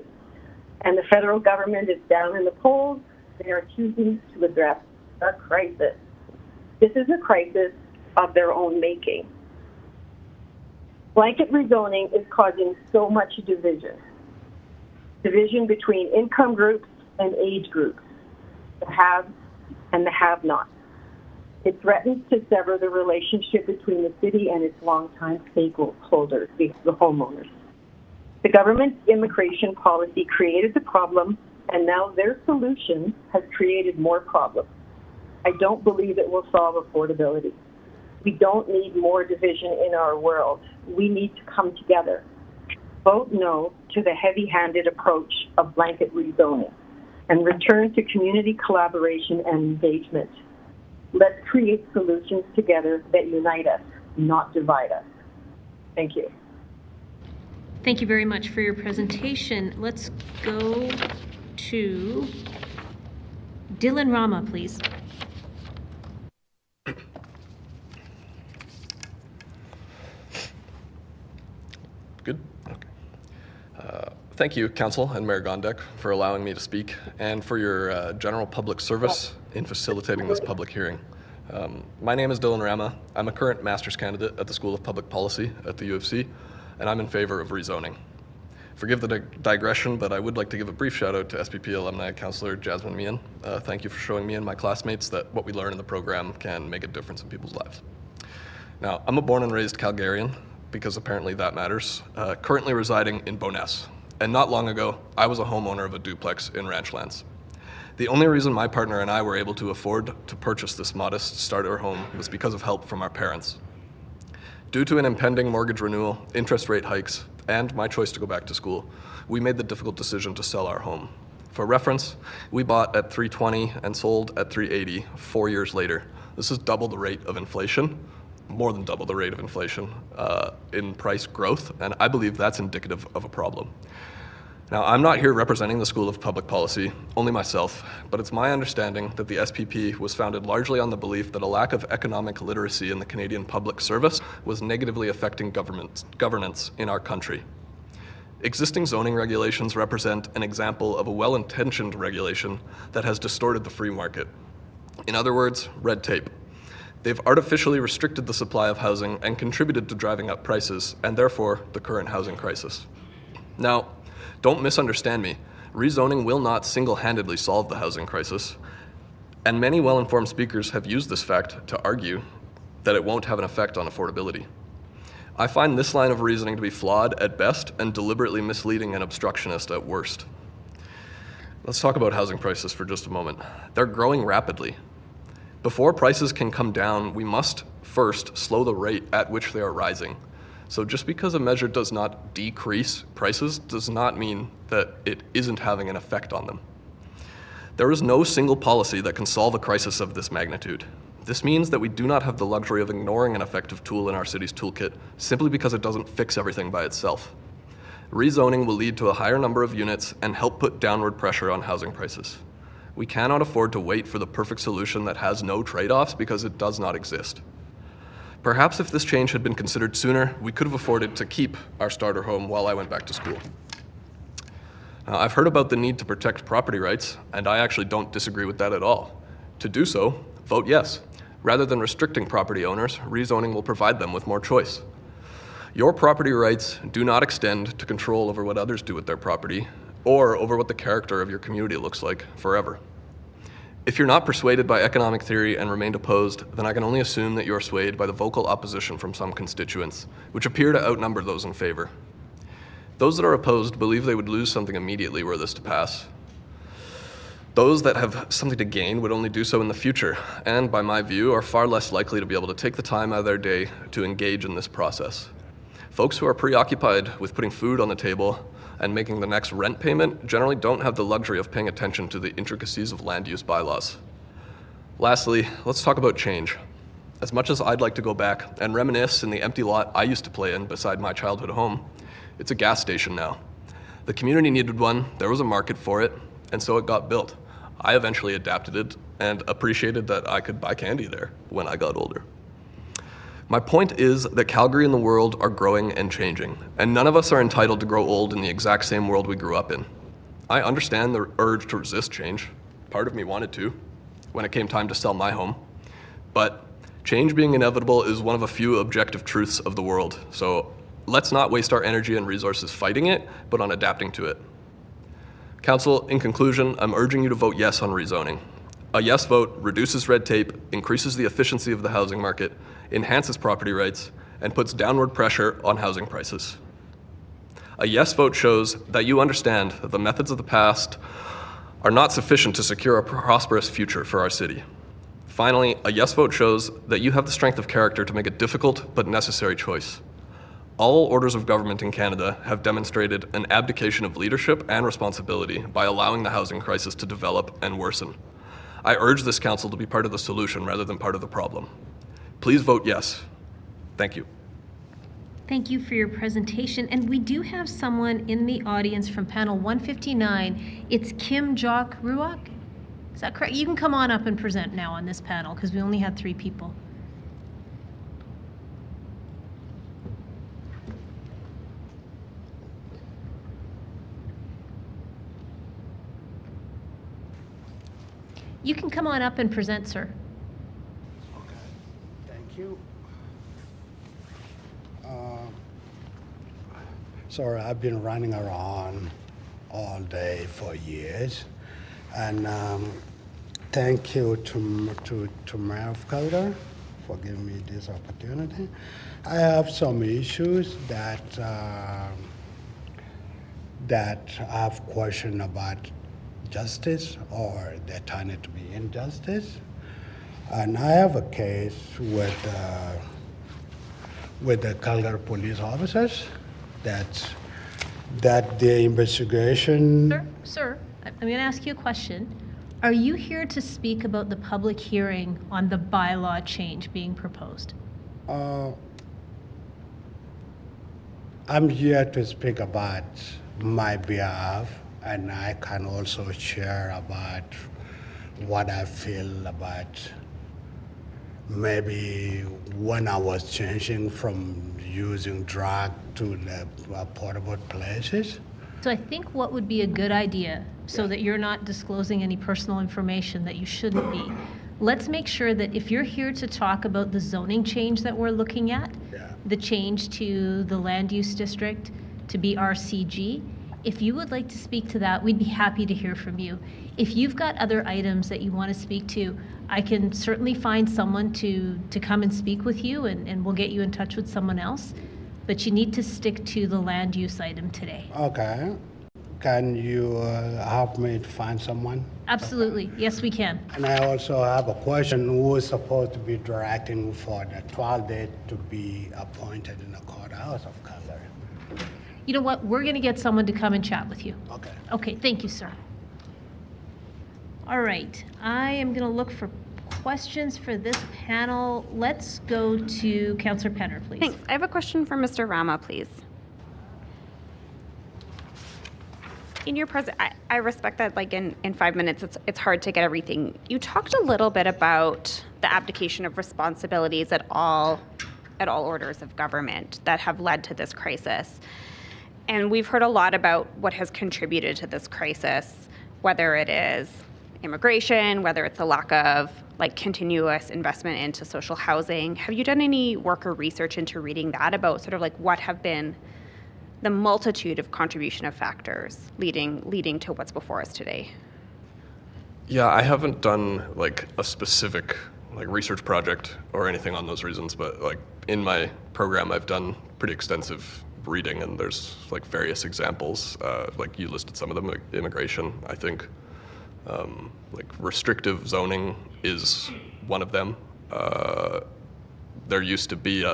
and the federal government is down in the polls, they are choosing to address a crisis. This is a crisis of their own making. Blanket rezoning is causing so much division. Division between income groups and age groups, the haves and the have-nots. It threatens to sever the relationship between the city and its longtime stakeholders, the homeowners. The government's immigration policy created the problem, and now their solution has created more problems. I don't believe it will solve affordability. We don't need more division in our world. We need to come together. Vote no to the heavy-handed approach of blanket rezoning and return to community collaboration and engagement. Let's create solutions together that unite us, not divide us. Thank you. Thank you very much for your presentation. Let's go to Dylan Rama, please. Good. Okay. Thank you, Council and Mayor Gondek, for allowing me to speak and for your general public service in facilitating this public hearing. My name is Dylan Rama. I'm a current master's candidate at the School of Public Policy at the U of C, and I'm in favor of rezoning. Forgive the digression, but I would like to give a brief shout out to SPP alumni Councillor Jasmine Meehan. Thank you for showing me and my classmates that what we learn in the program can make a difference in people's lives. Now, I'm a born and raised Calgarian, because apparently that matters, currently residing in Bowness. And not long ago, I was a homeowner of a duplex in Ranchlands. The only reason my partner and I were able to afford to purchase this modest starter home was because of help from our parents. Due to an impending mortgage renewal, interest rate hikes, and my choice to go back to school, we made the difficult decision to sell our home. For reference, we bought at $320 and sold at $380 4 years later. This is double the rate of inflation, more than double the rate of inflation in price growth, and I believe that's indicative of a problem. Now, I'm not here representing the School of Public Policy, only myself, but it's my understanding that the SPP was founded largely on the belief that a lack of economic literacy in the Canadian public service was negatively affecting governance in our country. Existing zoning regulations represent an example of a well-intentioned regulation that has distorted the free market. In other words, red tape. They've artificially restricted the supply of housing and contributed to driving up prices, and therefore the current housing crisis. Now, don't misunderstand me. Rezoning will not single-handedly solve the housing crisis, and many well-informed speakers have used this fact to argue that it won't have an effect on affordability. I find this line of reasoning to be flawed at best and deliberately misleading and obstructionist at worst. Let's talk about housing prices for just a moment. They're growing rapidly. Before prices can come down, we must first slow the rate at which they are rising. So just because a measure does not decrease prices does not mean that it isn't having an effect on them. There is no single policy that can solve a crisis of this magnitude. This means that we do not have the luxury of ignoring an effective tool in our city's toolkit simply because it doesn't fix everything by itself. Rezoning will lead to a higher number of units and help put downward pressure on housing prices. We cannot afford to wait for the perfect solution that has no trade-offs because it does not exist. Perhaps if this change had been considered sooner, we could have afforded to keep our starter home while I went back to school. Now, I've heard about the need to protect property rights, and I actually don't disagree with that at all. To do so, vote yes. Rather than restricting property owners, rezoning will provide them with more choice. Your property rights do not extend to control over what others do with their property, or over what the character of your community looks like forever. If you're not persuaded by economic theory and remained opposed, then I can only assume that you're swayed by the vocal opposition from some constituents, which appear to outnumber those in favor. Those that are opposed believe they would lose something immediately were this to pass. Those that have something to gain would only do so in the future, and by my view, are far less likely to be able to take the time out of their day to engage in this process. Folks who are preoccupied with putting food on the table and making the next rent payment generally don't have the luxury of paying attention to the intricacies of land use bylaws. Lastly, let's talk about change. As much as I'd like to go back and reminisce in the empty lot I used to play in beside my childhood home, it's a gas station now. The community needed one, there was a market for it, and so it got built. I eventually adapted it and appreciated that I could buy candy there when I got older. My point is that Calgary and the world are growing and changing, and none of us are entitled to grow old in the exact same world we grew up in. I understand the urge to resist change. Part of me wanted to, when it came time to sell my home. But change being inevitable is one of a few objective truths of the world, so let's not waste our energy and resources fighting it, but on adapting to it. Council, in conclusion, I'm urging you to vote yes on rezoning. A yes vote reduces red tape, increases the efficiency of the housing market, enhances property rights, and puts downward pressure on housing prices. A yes vote shows that you understand that the methods of the past are not sufficient to secure a prosperous future for our city. Finally, a yes vote shows that you have the strength of character to make a difficult but necessary choice. All orders of government in Canada have demonstrated an abdication of leadership and responsibility by allowing the housing crisis to develop and worsen. I urge this council to be part of the solution rather than part of the problem. Please vote yes. Thank you. Thank you for your presentation. And we do have someone in the audience from panel 159. It's Kim Jock Ruok. Is that correct? You can come on up and present now on this panel because we only had 3 people. You can come on up and present, sir. Thank you. Sorry, I've been running around all day for years, and thank you to Mayor of Calgary for giving me this opportunity. I have some issues that I have question about justice, or they turn it to be injustice. And I have a case with the Calgary police officers that the investigation. Sir, I'm going to ask you a question. Are you here to speak about the public hearing on the bylaw change being proposed? I'm here to speak about my behalf, and I can also share about what I feel about maybe when I was changing from using drug to the portable places. So I think what would be a good idea, so that you're not disclosing any personal information that you shouldn't be, let's make sure that if you're here to talk about the zoning change that we're looking at, the change to the land use district to be RCG, if you would like to speak to that, we'd be happy to hear from you. If you've got other items that you want to speak to, I can certainly find someone to come and speak with you, and we'll get you in touch with someone else. But you need to stick to the land use item today. Okay. Can you help me to find someone? Absolutely. Yes, we can. And I also have a question. Who is supposed to be directing for the trial date to be appointed in the courthouse of Calgary? You know what? We're going to get someone to come and chat with you. Okay. Okay, thank you, sir. All right, I am going to look for questions for this panel. Let's go to Councillor Penner, please. Thanks. I have a question for Mr. Rama, please. In your I respect that, like in 5 minutes, it's hard to get everything. You talked a little bit about the abdication of responsibilities at all orders of government that have led to this crisis. And we've heard a lot about what has contributed to this crisis, whether it is immigration, whether it's a lack of continuous investment into social housing. Have you done any work or research into reading that about sort of what have been the multitude of contribution of factors leading to what's before us today? Yeah, I haven't done a specific research project or anything on those reasons, but in my program I've done pretty extensive reading, and there's like various examples. Like you listed some of them, like immigration. I think like restrictive zoning is one of them. There used to be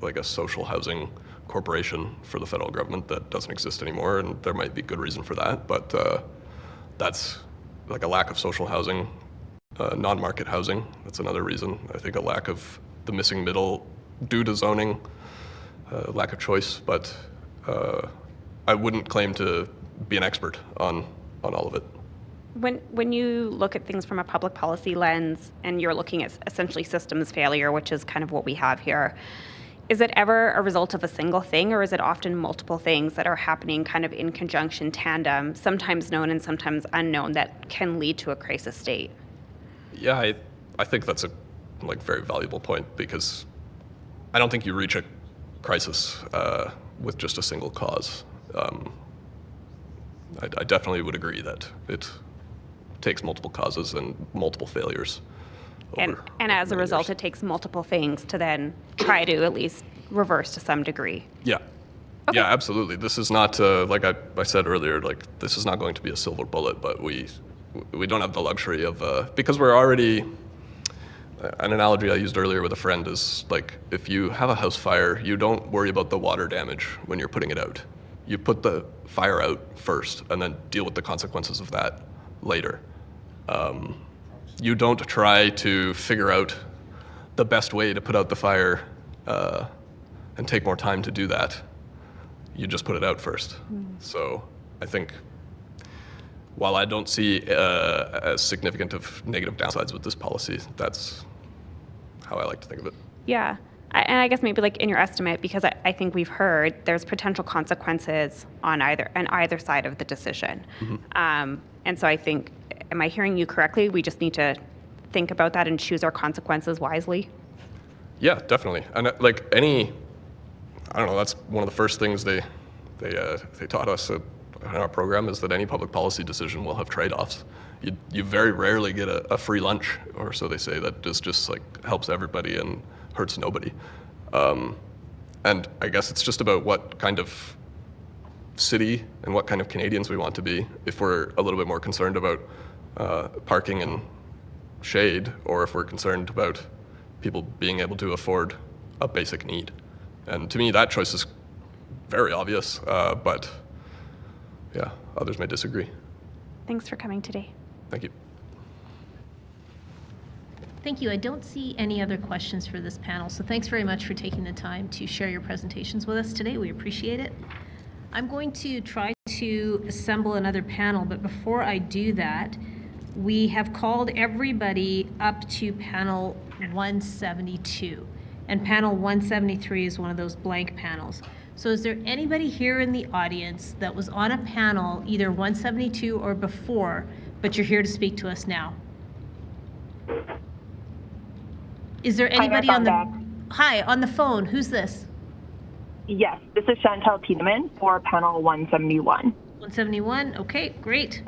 like a social housing corporation for the federal government that doesn't exist anymore, and there might be good reason for that, but that's like a lack of social housing, non-market housing. That's another reason. I think a lack of the missing middle due to zoning, lack of choice, but I wouldn't claim to be an expert on all of it. When you look at things from a public policy lens and you're looking at essentially systems failure, which is kind of what we have here, is it ever a result of a single thing, or is it often multiple things that are happening kind of in conjunction, tandem, sometimes known and sometimes unknown, that can lead to a crisis state? Yeah, I think that's a like very valuable point, because I don't think you reach a crisis with just a single cause. I definitely would agree that it takes multiple causes and multiple failures. And as a result, it takes multiple things to then try to at least reverse to some degree. Yeah. Okay. Yeah, absolutely. This is not, like I said earlier, like this is not going to be a silver bullet, but we don't have the luxury of, because we're already, an analogy I used earlier with a friend is like, if you have a house fire, you don't worry about the water damage when you're putting it out. You put the fire out first and then deal with the consequences of that later. You don't try to figure out the best way to put out the fire and take more time to do that. You just put it out first. So I think while I don't see as significant of negative downsides with this policy, that's how I like to think of it. Yeah. And I guess maybe like in your estimate, because I think we've heard there's potential consequences on either side of the decision. Mm-hmm. And so I think, am I hearing you correctly? We just need to think about that and choose our consequences wisely? Yeah, definitely. And like I don't know, that's one of the first things they taught us in our program, is that any public policy decision will have trade-offs. You very rarely get a free lunch, or so they say, that just like helps everybody and hurts nobody. And I guess it's just about what kind of city and what kind of Canadians we want to be. If we're a little bit more concerned about parking and shade, or if we're concerned about people being able to afford a basic need. And to me, that choice is very obvious, but yeah, others may disagree. Thanks for coming today. Thank you. Thank you. I don't see any other questions for this panel, so thanks very much for taking the time to share your presentations with us today. We appreciate it. I'm going to try to assemble another panel, but before I do that, we have called everybody up to panel 172, and panel 173 is one of those blank panels. So is there anybody here in the audience that was on a panel, either 172 or before, but you're here to speak to us now? Is there anybody on the phone? Who's this? Yes, this is Chantel Tiedemann for panel 171. 171, okay, great.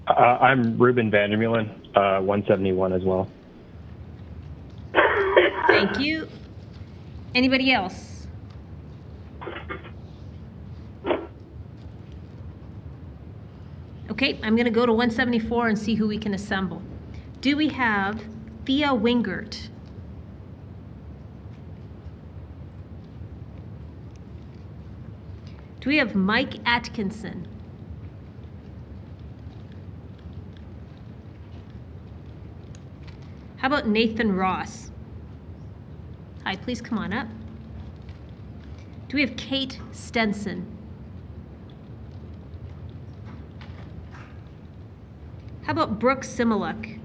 I'm Ruben Vandermeulen, 171 as well. Thank you. Anybody else? Okay, I'm going to go to 174 and see who we can assemble. Do we have Thea Wingert? Do we have Mike Atkinson? How about Nathan Ross? Hi, please come on up. Do we have Kate Stenson? How about Brooke Similuk?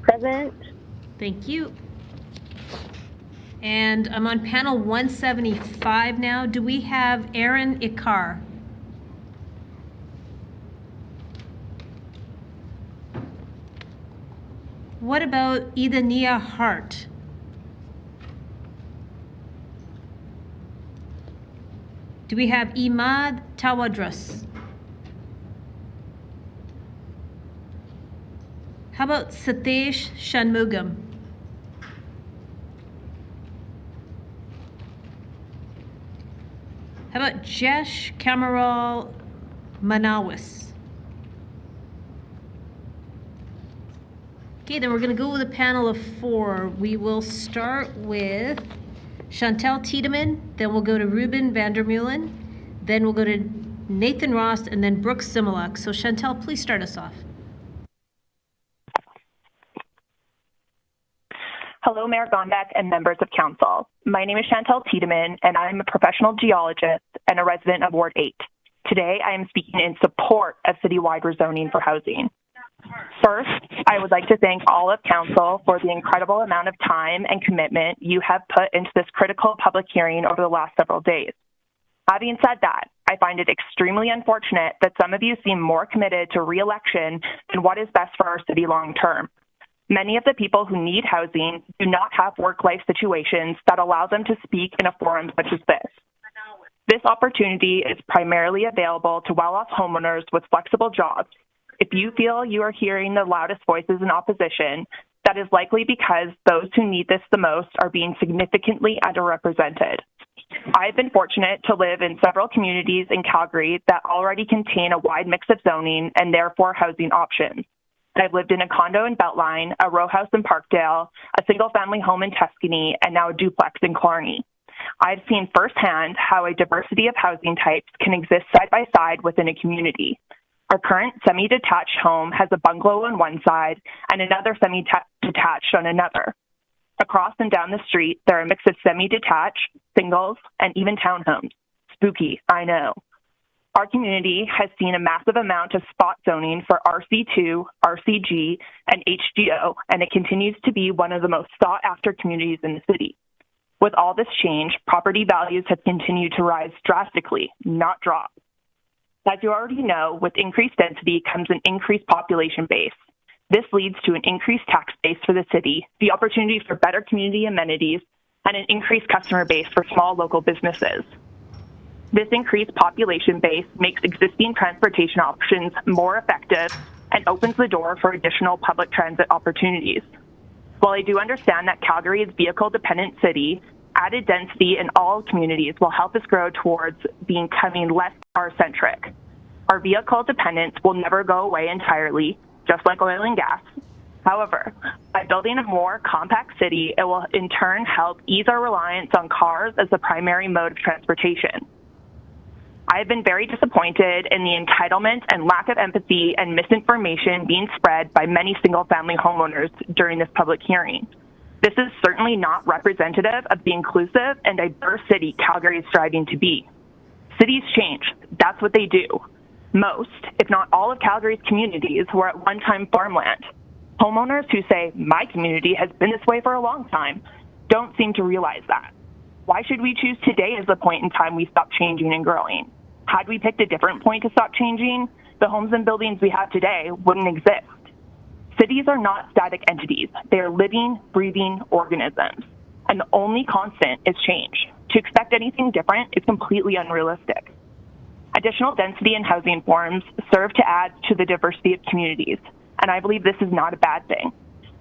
Present. Thank you. And I'm on panel 175 now. Do we have Aaron Ikar? What about Idania Hart? Do we have Imad Tawadros? How about Satish Shanmugam? How about Jesh Kamaral Manawis? Okay, then we're going to go with a panel of 4. We will start with Chantal Tiedemann, then we'll go to Ruben Vandermeulen, then we'll go to Nathan Ross, and then Brooke Similak. So Chantal, please start us off. Hello, Mayor Gondek and members of council. My name is Chantal Tiedemann, and I'm a professional geologist and a resident of Ward 8. Today, I am speaking in support of citywide rezoning for housing. First, I would like to thank all of council for the incredible amount of time and commitment you have put into this critical public hearing over the last several days. Having said that, I find it extremely unfortunate that some of you seem more committed to re-election than what is best for our city long term. Many of the people who need housing do not have work-life situations that allow them to speak in a forum such as this. This opportunity is primarily available to well-off homeowners with flexible jobs. If you feel you are hearing the loudest voices in opposition, that is likely because those who need this the most are being significantly underrepresented. I've been fortunate to live in several communities in Calgary that already contain a wide mix of zoning and therefore housing options. I've lived in a condo in Beltline, a row house in Parkdale, a single-family home in Tuscany, and now a duplex in Clarny. I've seen firsthand how a diversity of housing types can exist side by side within a community. Our current semi-detached home has a bungalow on one side and another semi-detached on another. Across and down the street, there are a mix of semi-detached, singles, and even townhomes. Spooky, I know. Our community has seen a massive amount of spot zoning for RC2, RCG, and HGO, and it continues to be one of the most sought-after communities in the city. With all this change, property values have continued to rise drastically, not drop. As you already know, with increased density comes an increased population base. This leads to an increased tax base for the city, the opportunity for better community amenities, and an increased customer base for small local businesses. This increased population base makes existing transportation options more effective and opens the door for additional public transit opportunities. While I do understand that Calgary is a vehicle-dependent city, added density in all communities will help us grow towards becoming less car-centric. Our vehicle dependence will never go away entirely, just like oil and gas. However, by building a more compact city, it will in turn help ease our reliance on cars as the primary mode of transportation. I have been very disappointed in the entitlement and lack of empathy and misinformation being spread by many single-family homeowners during this public hearing. This is certainly not representative of the inclusive and diverse city Calgary is striving to be. Cities change. That's what they do. Most, if not all of Calgary's communities were at one time farmland. Homeowners who say, my community has been this way for a long time, don't seem to realize that. Why should we choose today as the point in time we stop changing and growing? Had we picked a different point to stop changing, the homes and buildings we have today wouldn't exist. Cities are not static entities. They are living, breathing organisms. And the only constant is change. To expect anything different is completely unrealistic. Additional density and housing forms serve to add to the diversity of communities, and I believe this is not a bad thing.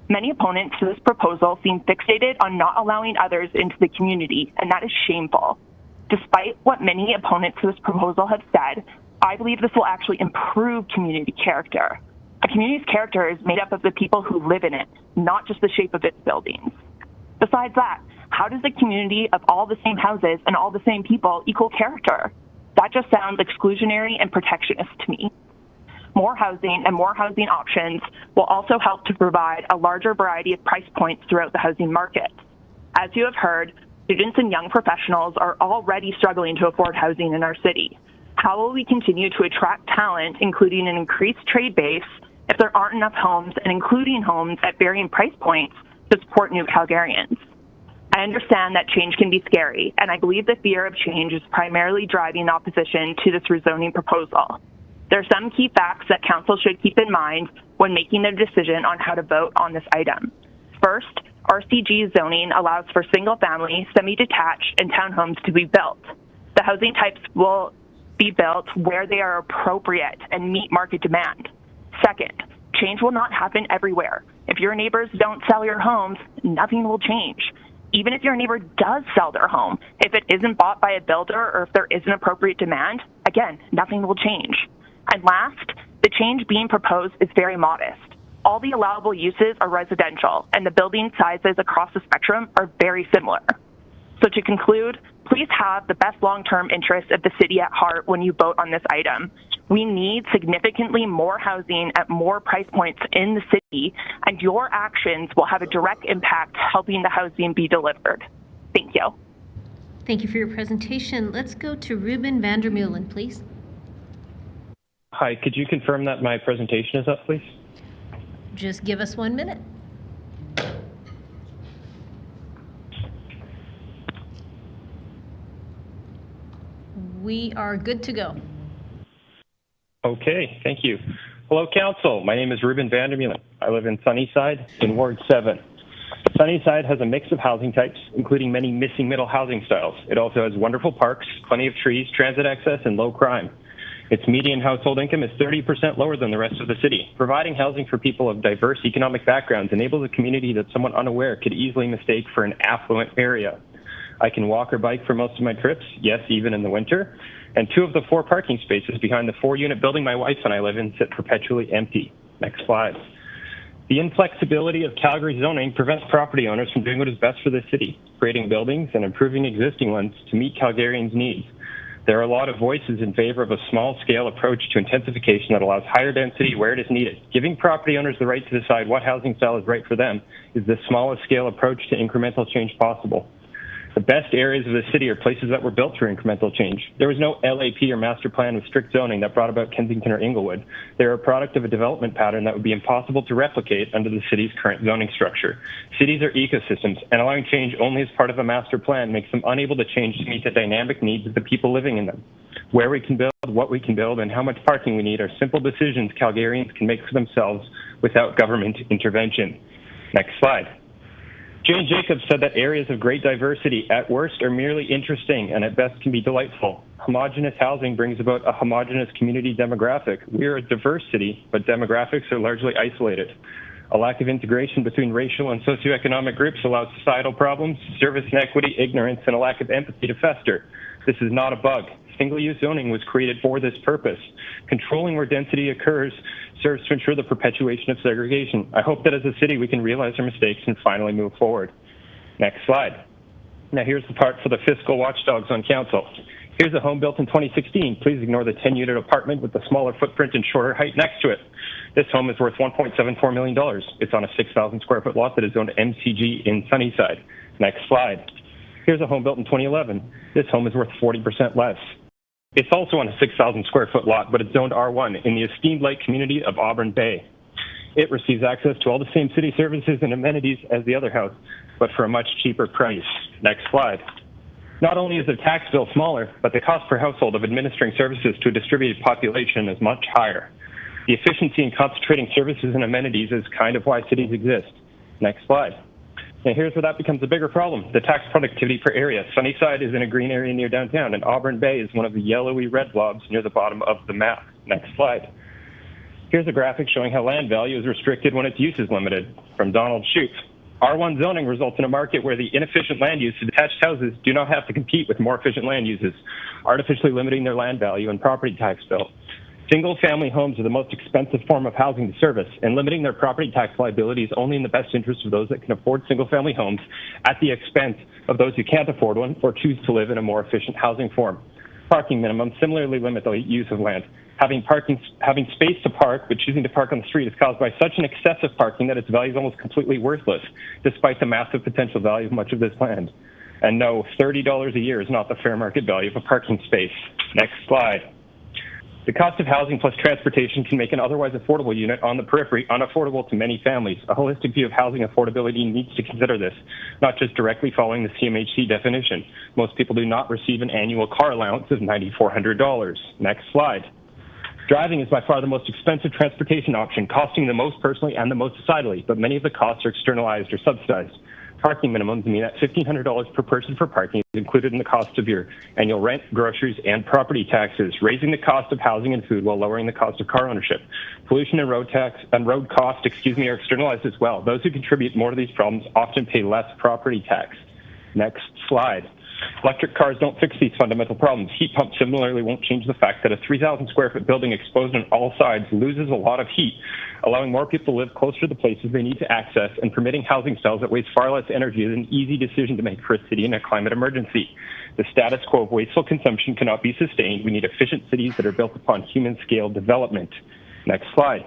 Many opponents to this proposal seem fixated on not allowing others into the community, and that is shameful. Despite what many opponents to this proposal have said, I believe this will actually improve community character. A community's character is made up of the people who live in it, not just the shape of its buildings. Besides that, how does a community of all the same houses and all the same people equal character? That just sounds exclusionary and protectionist to me. More housing and more housing options will also help to provide a larger variety of price points throughout the housing market. As you have heard, students and young professionals are already struggling to afford housing in our city. How will we continue to attract talent, including an increased trade base, if there aren't enough homes and including homes at varying price points to support new Calgarians? I understand that change can be scary, and I believe the fear of change is primarily driving opposition to this rezoning proposal. There are some key facts that council should keep in mind when making their decision on how to vote on this item. First, RCG zoning allows for single-family, semi-detached, and townhomes to be built. The housing types will be built where they are appropriate and meet market demand. Second, change will not happen everywhere. If your neighbors don't sell your homes, nothing will change. Even if your neighbor does sell their home, if it isn't bought by a builder or if there isn't appropriate demand, again, nothing will change. And last, the change being proposed is very modest. All the allowable uses are residential, and the building sizes across the spectrum are very similar. So to conclude, please have the best long-term interests of the city at heart when you vote on this item. We need significantly more housing at more price points in the city, and your actions will have a direct impact helping the housing be delivered. Thank you. Thank you for your presentation. Let's go to Ruben Vandermeulen, please. Hi, could you confirm that my presentation is up, please? Just give us 1 minute. We are good to go. Okay, thank you. Hello, Council. My name is Ruben Vandermeulen. I live in Sunnyside in Ward 7. Sunnyside has a mix of housing types, including many missing middle housing styles. It also has wonderful parks, plenty of trees, transit access, and low crime. Its median household income is 30% lower than the rest of the city. Providing housing for people of diverse economic backgrounds enables a community that someone unaware could easily mistake for an affluent area. I can walk or bike for most of my trips, yes, even in the winter. And 2 of the 4 parking spaces behind the 4-unit building my wife and I live in sit perpetually empty. Next slide. The inflexibility of Calgary zoning prevents property owners from doing what is best for the city, creating buildings and improving existing ones to meet Calgarians' needs. There are a lot of voices in favor of a small-scale approach to intensification that allows higher density where it is needed. Giving property owners the right to decide what housing style is right for them is the smallest-scale approach to incremental change possible. The best areas of the city are places that were built through incremental change. There was no LAP or master plan with strict zoning that brought about Kensington or Inglewood. They are a product of a development pattern that would be impossible to replicate under the city's current zoning structure. Cities are ecosystems, and allowing change only as part of a master plan makes them unable to change to meet the dynamic needs of the people living in them. Where we can build, what we can build, and how much parking we need are simple decisions Calgarians can make for themselves without government intervention. Next slide. Jane Jacobs said that areas of great diversity at worst are merely interesting and at best can be delightful. Homogeneous housing brings about a homogeneous community demographic. We are a diverse city, but demographics are largely isolated. A lack of integration between racial and socioeconomic groups allows societal problems, service inequity, ignorance, and a lack of empathy to fester. This is not a bug. Single-use zoning was created for this purpose. Controlling where density occurs serves to ensure the perpetuation of segregation. I hope that as a city we can realize our mistakes and finally move forward. Next slide. Now here's the part for the fiscal watchdogs on council. Here's a home built in 2016. Please ignore the 10-unit apartment with the smaller footprint and shorter height next to it. This home is worth $1.74 million. It's on a 6,000 square foot lot that is zoned MCG in Sunnyside. Next slide. Here's a home built in 2011. This home is worth 40% less. It's also on a 6,000 square foot lot, but it's zoned R1 in the esteemed lake community of Auburn Bay. It receives access to all the same city services and amenities as the other house, but for a much cheaper price. Next slide. Not only is the tax bill smaller, but the cost per household of administering services to a distributed population is much higher. The efficiency in concentrating services and amenities is kind of why cities exist. Next slide. And here's where that becomes a bigger problem, the tax productivity per area. Sunnyside is in a green area near downtown, and Auburn Bay is one of the yellowy red blobs near the bottom of the map. Next slide. Here's a graphic showing how land value is restricted when its use is limited, from Donald Shoup. R1 zoning results in a market where the inefficient land use of detached houses do not have to compete with more efficient land uses, artificially limiting their land value and property tax bill. Single-family homes are the most expensive form of housing to service, and limiting their property tax liability is only in the best interest of those that can afford single-family homes at the expense of those who can't afford one or choose to live in a more efficient housing form. Parking minimums similarly limit the use of land. Having space to park, but choosing to park on the street is caused by such an excessive parking that its value is almost completely worthless, despite the massive potential value of much of this land. And no, $30 a year is not the fair market value of a parking space. Next slide. The cost of housing plus transportation can make an otherwise affordable unit on the periphery unaffordable to many families. A holistic view of housing affordability needs to consider this, not just directly following the CMHC definition. Most people do not receive an annual car allowance of $9,400. Next slide. Driving is by far the most expensive transportation option, costing the most personally and the most societally, but many of the costs are externalized or subsidized. Parking minimums mean that $1,500 per person for parking is included in the cost of your annual rent, groceries, and property taxes, raising the cost of housing and food while lowering the cost of car ownership. Pollution and road costs are externalized as well. Those who contribute more to these problems often pay less property tax. Next slide. Electric cars don't fix these fundamental problems. Heat pumps similarly won't change the fact that a 3,000 square foot building exposed on all sides loses a lot of heat, allowing more people to live closer to the places they need to access and permitting housing styles that waste far less energy is an easy decision to make for a city in a climate emergency. The status quo of wasteful consumption cannot be sustained. We need efficient cities that are built upon human-scale development. Next slide.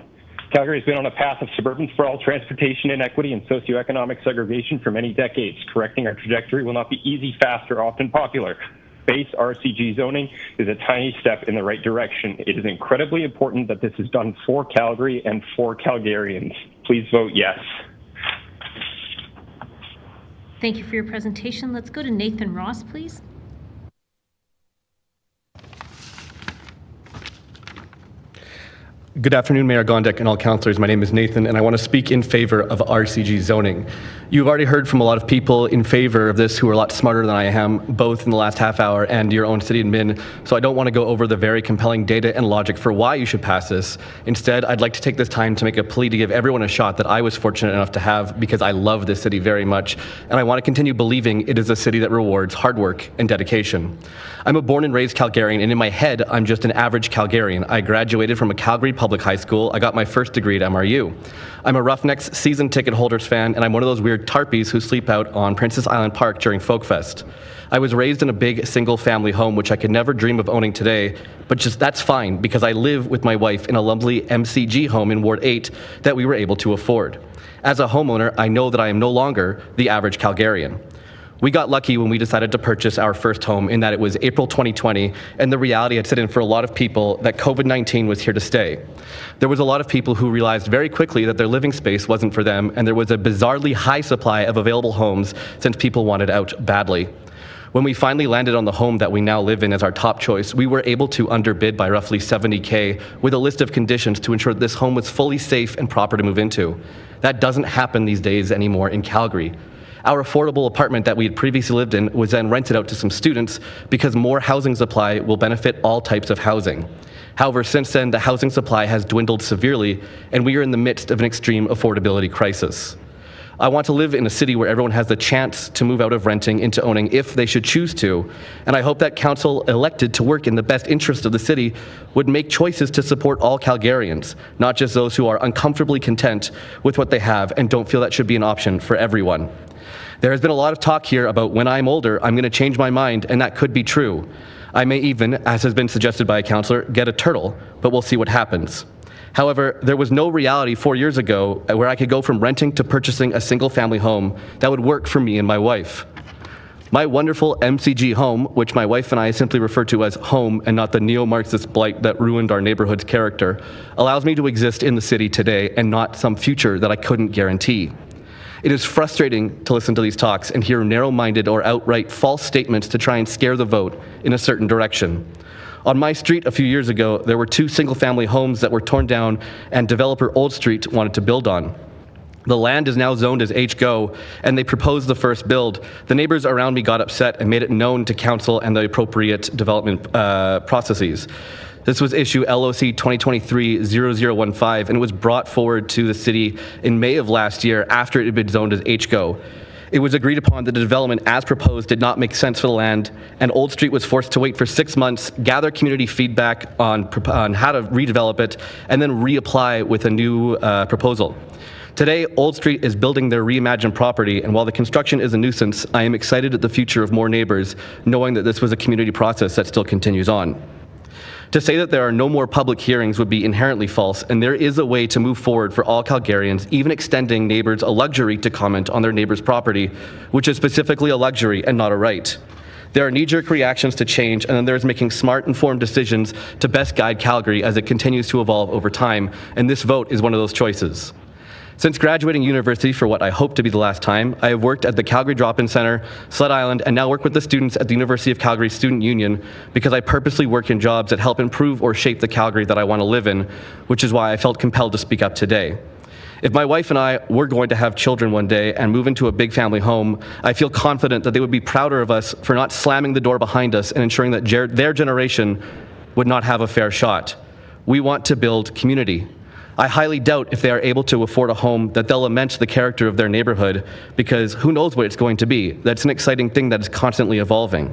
Calgary has been on a path of suburban sprawl, transportation inequity, and socioeconomic segregation for many decades. Correcting our trajectory will not be easy, fast, or often popular. Base RCG zoning is a tiny step in the right direction. It is incredibly important that this is done for Calgary and for Calgarians. Please vote yes. Thank you for your presentation. Let's go to Nathan Ross, please. Good afternoon, Mayor Gondek and all councillors. My name is Nathan, and I want to speak in favor of RCG zoning. You've already heard from a lot of people in favor of this who are a lot smarter than I am, both in the last half hour and your own city admin, so I don't want to go over the very compelling data and logic for why you should pass this. Instead, I'd like to take this time to make a plea to give everyone a shot that I was fortunate enough to have because I love this city very much, and I want to continue believing it is a city that rewards hard work and dedication. I'm a born and raised Calgarian, and in my head, I'm just an average Calgarian. I graduated from a Calgary public high school. I got my first degree at MRU. I'm a Roughnecks season ticket holders fan, and I'm one of those weird tarpies who sleep out on Princess Island Park during Folkfest. I was raised in a big single family home, which I could never dream of owning today, but just that's fine because I live with my wife in a lovely MCG home in Ward 8 that we were able to afford. As a homeowner, I know that I am no longer the average Calgarian. We got lucky when we decided to purchase our first home in that it was April 2020, and the reality had set in for a lot of people that COVID-19 was here to stay. There was a lot of people who realized very quickly that their living space wasn't for them, and there was a bizarrely high supply of available homes since people wanted out badly. When we finally landed on the home that we now live in as our top choice, we were able to underbid by roughly $70K with a list of conditions to ensure that this home was fully safe and proper to move into. That doesn't happen these days anymore in Calgary. Our affordable apartment that we had previously lived in was then rented out to some students because more housing supply will benefit all types of housing. However, since then, the housing supply has dwindled severely, and we are in the midst of an extreme affordability crisis. I want to live in a city where everyone has the chance to move out of renting into owning if they should choose to, and I hope that council elected to work in the best interest of the city would make choices to support all Calgarians, not just those who are uncomfortably content with what they have and don't feel that should be an option for everyone. There has been a lot of talk here about when I'm older, I'm going to change my mind, and that could be true. I may even, as has been suggested by a councillor, get a turtle, but we'll see what happens. However, there was no reality 4 years ago where I could go from renting to purchasing a single-family home that would work for me and my wife. My wonderful MCG home, which my wife and I simply refer to as home and not the neo-Marxist blight that ruined our neighborhood's character, allows me to exist in the city today and not some future that I couldn't guarantee. It is frustrating to listen to these talks and hear narrow-minded or outright false statements to try and scare the vote in a certain direction. On my street a few years ago, there were 2 single-family homes that were torn down and developer Old Street wanted to build on. The land is now zoned as HGO, and they proposed the first build. The neighbors around me got upset and made it known to council and the appropriate development processes. This was issue LOC 2023-0015, and it was brought forward to the city in May of last year after it had been zoned as HGO. It was agreed upon that the development as proposed did not make sense for the land, and Old Street was forced to wait for 6 months, gather community feedback on how to redevelop it, and then reapply with a new proposal. Today, Old Street is building their reimagined property, and while the construction is a nuisance, I am excited at the future of more neighbors, knowing that this was a community process that still continues on. To say that there are no more public hearings would be inherently false, and there is a way to move forward for all Calgarians, even extending neighbors a luxury to comment on their neighbor's property, which is specifically a luxury and not a right. There are knee-jerk reactions to change, and then there's making smart, informed decisions to best guide Calgary as it continues to evolve over time, and this vote is one of those choices. Since graduating university for what I hope to be the last time, I have worked at the Calgary Drop-In Centre, Sled Island, and now work with the students at the University of Calgary Student Union because I purposely work in jobs that help improve or shape the Calgary that I want to live in, which is why I felt compelled to speak up today. If my wife and I were going to have children one day and move into a big family home, I feel confident that they would be prouder of us for not slamming the door behind us and ensuring that their generation would not have a fair shot. We want to build community. I highly doubt if they are able to afford a home that they'll lament the character of their neighborhood, because who knows what it's going to be. That's an exciting thing that is constantly evolving.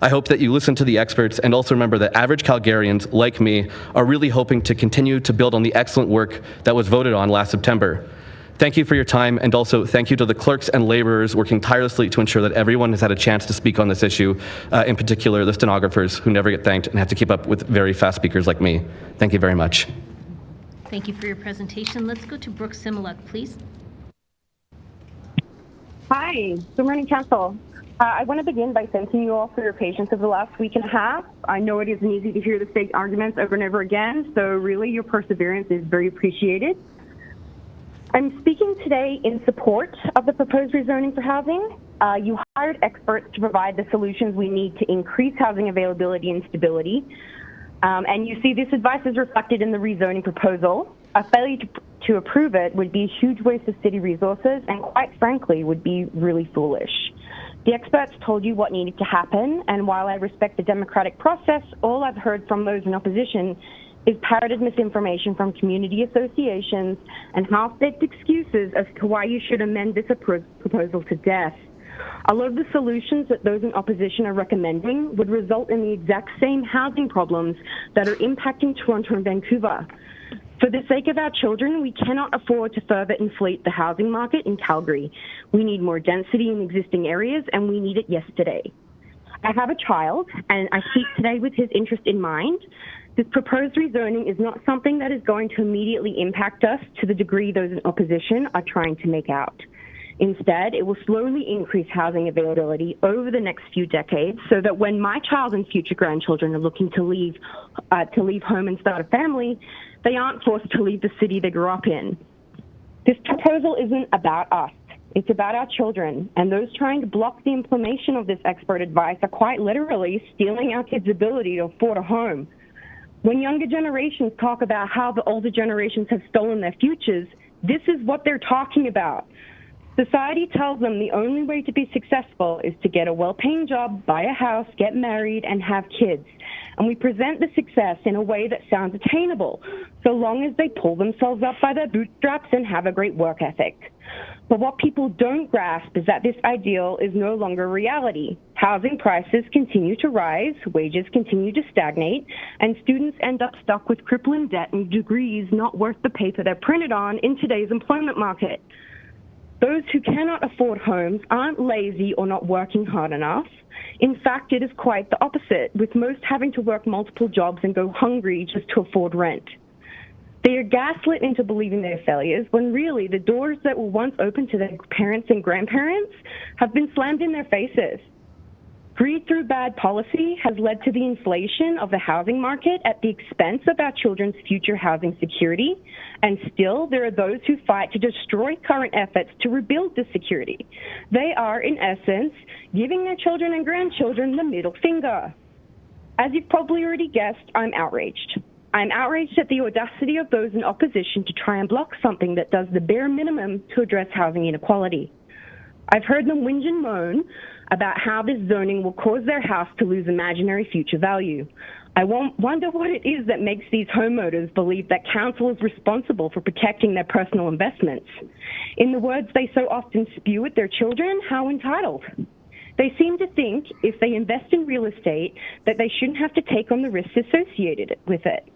I hope that you listen to the experts and also remember that average Calgarians, like me, are really hoping to continue to build on the excellent work that was voted on last September. Thank you for your time, and also thank you to the clerks and laborers working tirelessly to ensure that everyone has had a chance to speak on this issue, in particular the stenographers who never get thanked and have to keep up with very fast speakers like me. Thank you very much. Thank you for your presentation. Let's go to Brooke Similuk, please. Hi, good morning, Council. I want to begin by thanking you all for your patience over the last week and a half. I know it isn't easy to hear the same arguments over and over again, so really your perseverance is very appreciated. I'm speaking today in support of the proposed rezoning for housing. You hired experts to provide the solutions we need to increase housing availability and stability. And you see this advice is reflected in the rezoning proposal. A failure to approve it would be a huge waste of city resources and, quite frankly, would be really foolish. The experts told you what needed to happen, and while I respect the democratic process, all I've heard from those in opposition is parroted misinformation from community associations and half-baked excuses as to why you should amend this proposal to death. A lot of the solutions that those in opposition are recommending would result in the exact same housing problems that are impacting Toronto and Vancouver. For the sake of our children, we cannot afford to further inflate the housing market in Calgary. We need more density in existing areas, and we need it yesterday. I have a child, and I speak today with his interest in mind. This proposed rezoning is not something that is going to immediately impact us to the degree those in opposition are trying to make out. Instead, it will slowly increase housing availability over the next few decades so that when my child and future grandchildren are looking to leave home and start a family, they aren't forced to leave the city they grew up in. This proposal isn't about us. It's about our children, and those trying to block the implementation of this expert advice are quite literally stealing our kids' ability to afford a home. When younger generations talk about how the older generations have stolen their futures, this is what they're talking about. Society tells them the only way to be successful is to get a well-paying job, buy a house, get married, and have kids. And we present the success in a way that sounds attainable, so long as they pull themselves up by their bootstraps and have a great work ethic. But what people don't grasp is that this ideal is no longer reality. Housing prices continue to rise, wages continue to stagnate, and students end up stuck with crippling debt and degrees not worth the paper they're printed on in today's employment market. Those who cannot afford homes aren't lazy or not working hard enough. In fact, it is quite the opposite, with most having to work multiple jobs and go hungry just to afford rent. They are gaslit into believing their failures when really the doors that were once open to their parents and grandparents have been slammed in their faces. Greed through bad policy has led to the inflation of the housing market at the expense of our children's future housing security, and still there are those who fight to destroy current efforts to rebuild this security. They are, in essence, giving their children and grandchildren the middle finger. As you've probably already guessed, I'm outraged. I'm outraged at the audacity of those in opposition to try and block something that does the bare minimum to address housing inequality. I've heard them whinge and moan about how this zoning will cause their house to lose imaginary future value. I wonder what it is that makes these homeowners believe that council is responsible for protecting their personal investments. In the words they so often spew at their children, how entitled. They seem to think if they invest in real estate that they shouldn't have to take on the risks associated with it.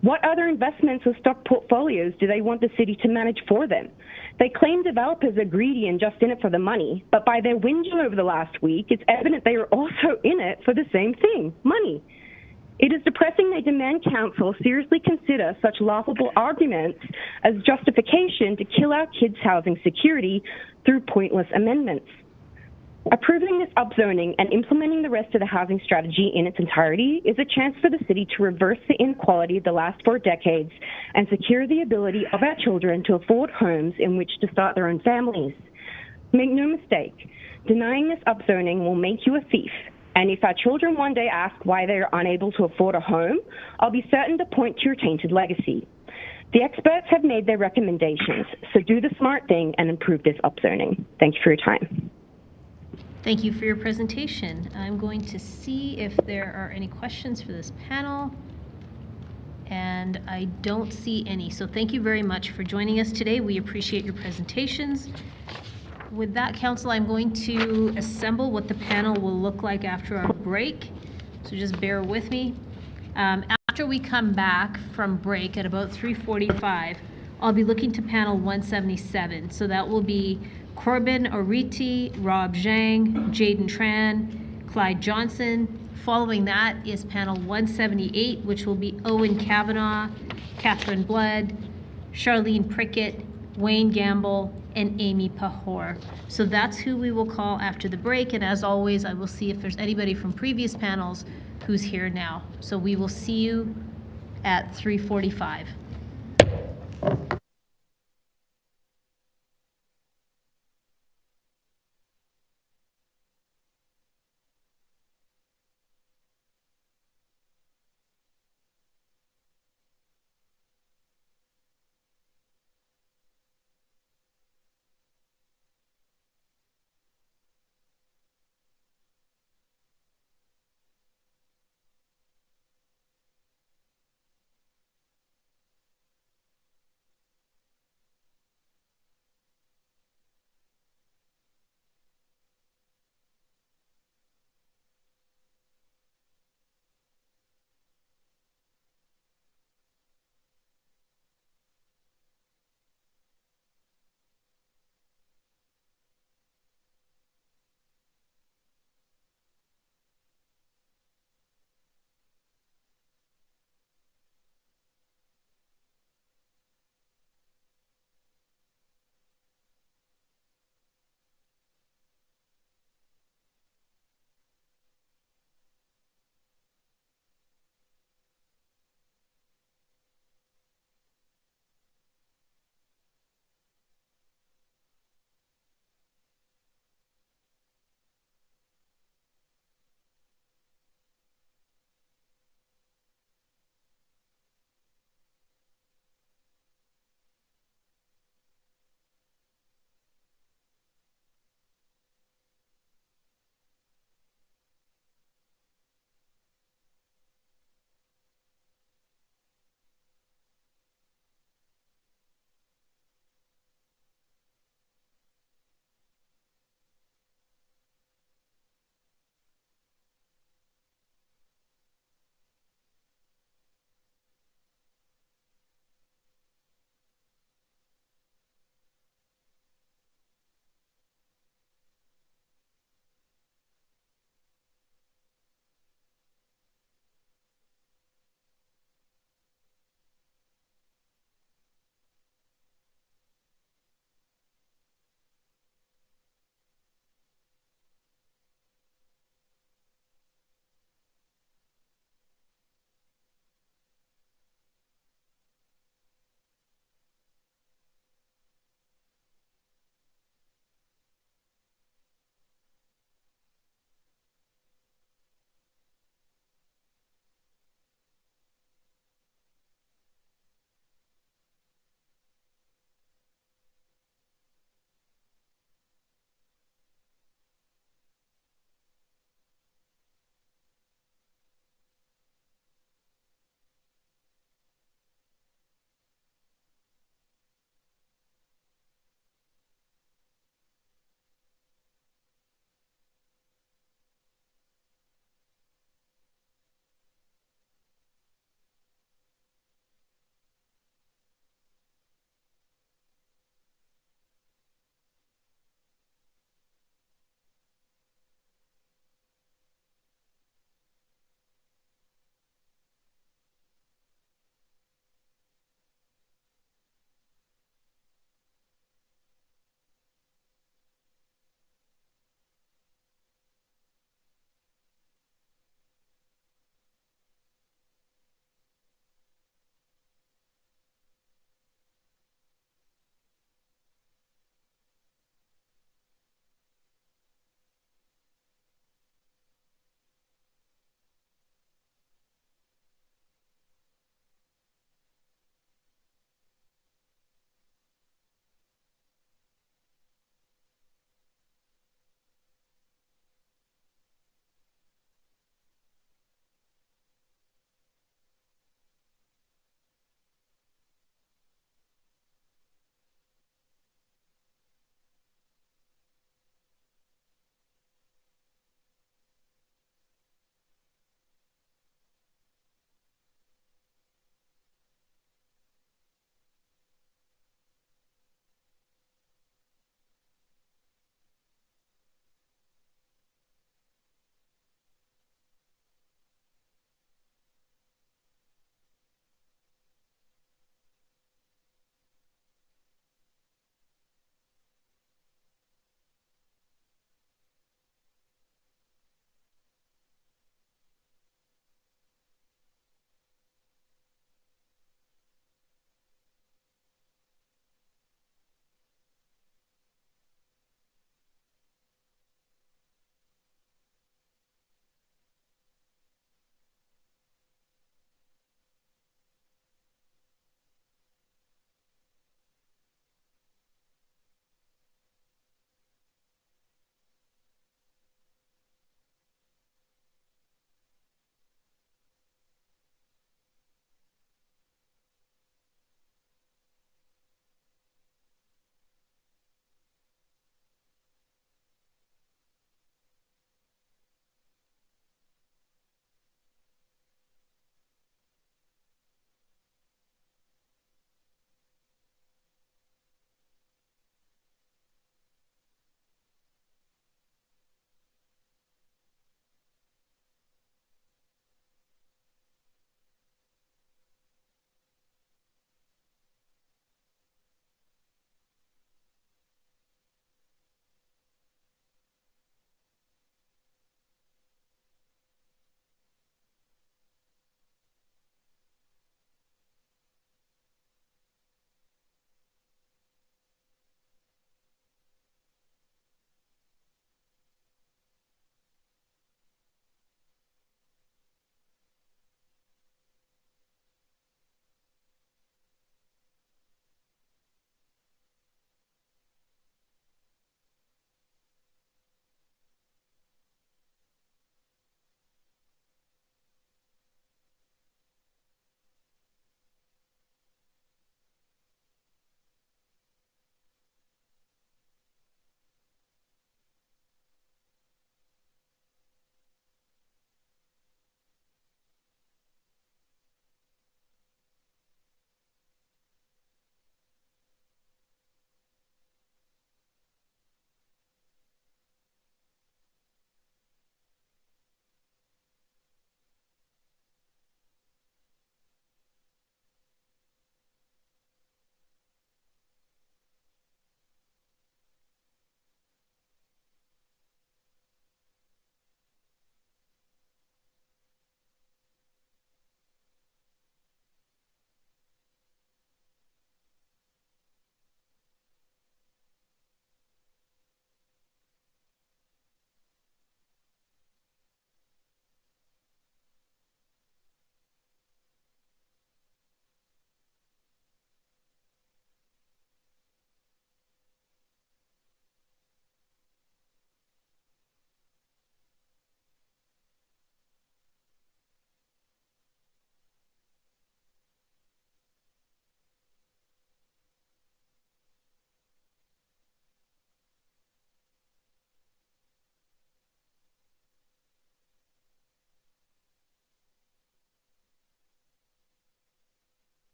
What other investments or stock portfolios do they want the city to manage for them? They claim developers are greedy and just in it for the money, but by their whinging over the last week, it's evident they are also in it for the same thing, money. It is depressing they demand council seriously consider such laughable arguments as justification to kill our kids' housing security through pointless amendments. Approving this upzoning and implementing the rest of the housing strategy in its entirety is a chance for the city to reverse the inequality of the last 4 decades and secure the ability of our children to afford homes in which to start their own families. Make no mistake, denying this upzoning will make you a thief. And if our children one day ask why they are unable to afford a home, I'll be certain to point to your tainted legacy. The experts have made their recommendations, so do the smart thing and improve this upzoning. Thank you for your time. Thank you for your presentation. I'm going to see if there are any questions for this panel. And I don't see any. So thank you very much for joining us today. We appreciate your presentations. With that, Council, I'm going to assemble what the panel will look like after our break. So just bear with me. After we come back from break at about 3:45, I'll be looking to panel 177. So that will be Corbin Oriti, Rob Zhang, Jaden Tran, Clyde Johnson. Following that is panel 178, which will be Owen Kavanaugh, Catherine Blood, Charlene Prickett, Wayne Gamble, and Amy Pahor. So that's who we will call after the break. And as always, I will see if there's anybody from previous panels who's here now. So we will see you at 3:45.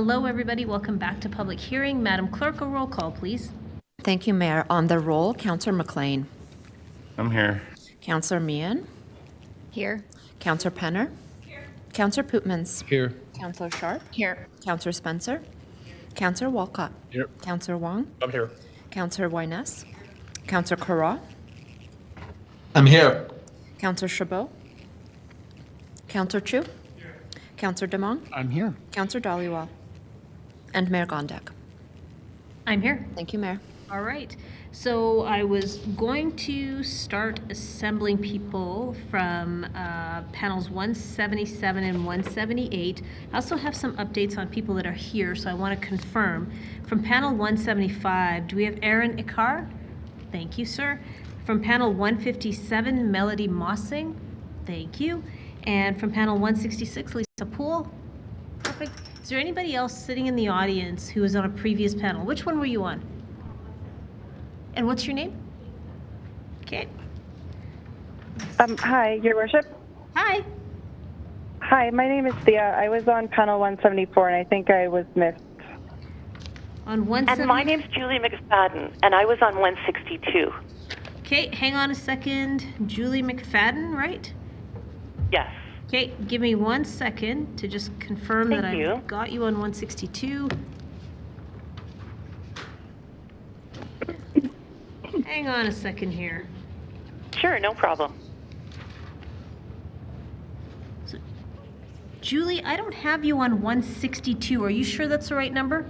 Hello, everybody. Welcome back to public hearing. Madam Clerk, a roll call, please. Thank you, Mayor. On the roll, Councillor McLean. I'm here. Councillor Meehan. Here. Councillor Penner. Here. Councillor Pootmans. Here. Councillor Sharp. Here. Councillor Spencer. Councillor Walcott. Here. Councillor Wong. I'm here. Councillor Wyness. Councillor Carra. I'm here. Councillor Chabot. Councillor Chu. Here. Councillor Demong. I'm here. Councillor Dhaliwal. And Mayor Gondek. I'm here. Thank you, Mayor. All right. So I was going to start assembling people from panels 177 and 178. I also have some updates on people that are here, so I want to confirm. From panel 175, do we have Aaron Ikar? Thank you, sir. From panel 157, Melody Mossing. Thank you. And from panel 166, Lisa Poole. Perfect. Is there anybody else sitting in the audience who was on a previous panel? Which one were you on? And what's your name? Okay. Hi, Your Worship. Hi. Hi, my name is Thea. I was on panel 174, and I think I was missed. On 170. And my name's Julie McFadden, and I was on 162. Okay, hang on a second. Julie McFadden, right? Yes. Okay, give me 1 second to just confirm Thank that you. I've got you on 162. Hang on a second here. Sure, no problem. So, Julie, I don't have you on 162. Are you sure that's the right number?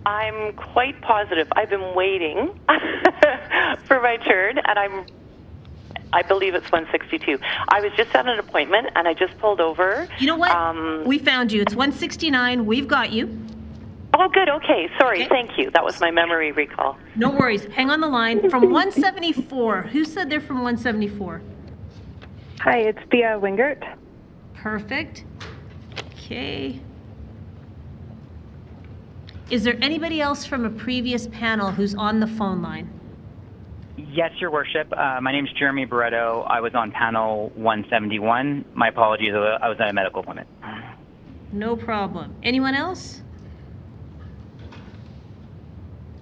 I'm quite positive. I've been waiting for my turn, and I believe it's 162. I was just at an appointment, and I just pulled over. You know what? We found you. It's 169. We've got you. Oh, good. Okay. Sorry. Okay. Thank you. That was my memory recall. No worries. Hang on the line. From 174. Who said they're from 174? Hi, it's Thea Wingert. Perfect. Okay. Is there anybody else from a previous panel who's on the phone line? Yes, Your Worship. My name is Jeremy Barretto. I was on panel 171. My apologies. I was at a medical appointment. No problem. Anyone else?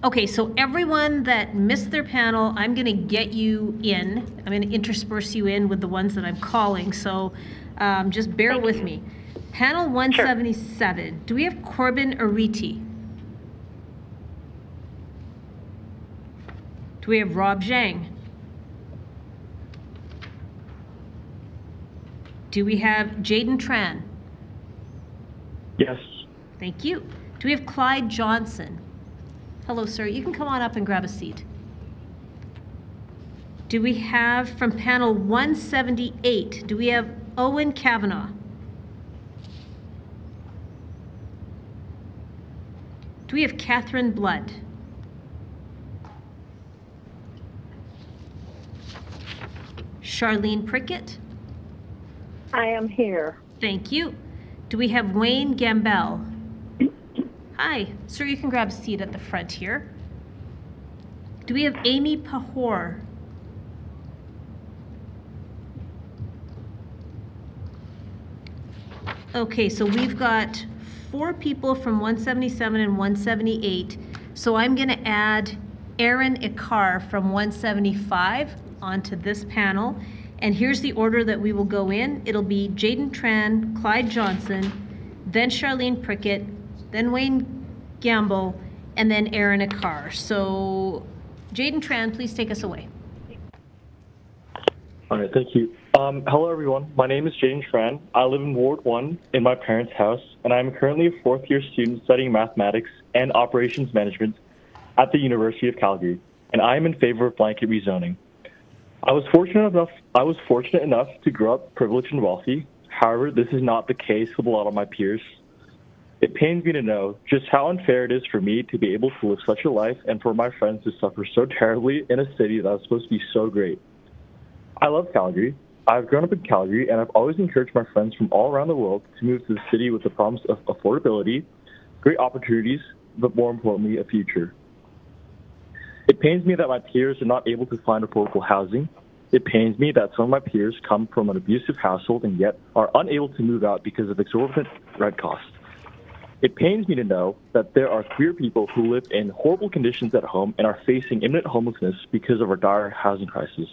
Okay, so everyone that missed their panel, I'm going to get you in. I'm going to intersperse you in with the ones that I'm calling, so just bear with me. Panel 177, sure. Do we have Corbin Ariti? Do we have Rob Zhang? Do we have Jaden Tran? Yes. Thank you. Do we have Clyde Johnson? Hello, sir. You can come on up and grab a seat. Do we have from panel 178, do we have Owen Kavanaugh? Do we have Catherine Blood? Charlene Prickett? I am here. Thank you. Do we have Wayne Gambell? Hi, sir, you can grab a seat at the front here. Do we have Amy Pahor? Okay, so we've got 4 people from 177 and 178. So I'm going to add Aaron Ikar from 175 onto this panel. And here's the order that we will go in. It'll be Jaden Tran, Clyde Johnson, then Charlene Prickett, then Wayne Gamble, and then Aaron Ikar. So Jaden Tran, please take us away. All right, thank you. Hello, everyone. My name is Jaden Tran. I live in Ward 1 in my parents' house, and I'm currently a 4th-year student studying mathematics and operations management at the University of Calgary, and I am in favor of blanket rezoning. I was fortunate enough to grow up privileged and wealthy. However, this is not the case with a lot of my peers. It pains me to know just how unfair it is for me to be able to live such a life and for my friends to suffer so terribly in a city that is supposed to be so great. I love Calgary. I've grown up in Calgary, and I've always encouraged my friends from all around the world to move to the city with the promise of affordability, great opportunities, but more importantly, a future. It pains me that my peers are not able to find affordable housing. It pains me that some of my peers come from an abusive household and yet are unable to move out because of exorbitant rent costs. It pains me to know that there are queer people who live in horrible conditions at home and are facing imminent homelessness because of our dire housing crisis.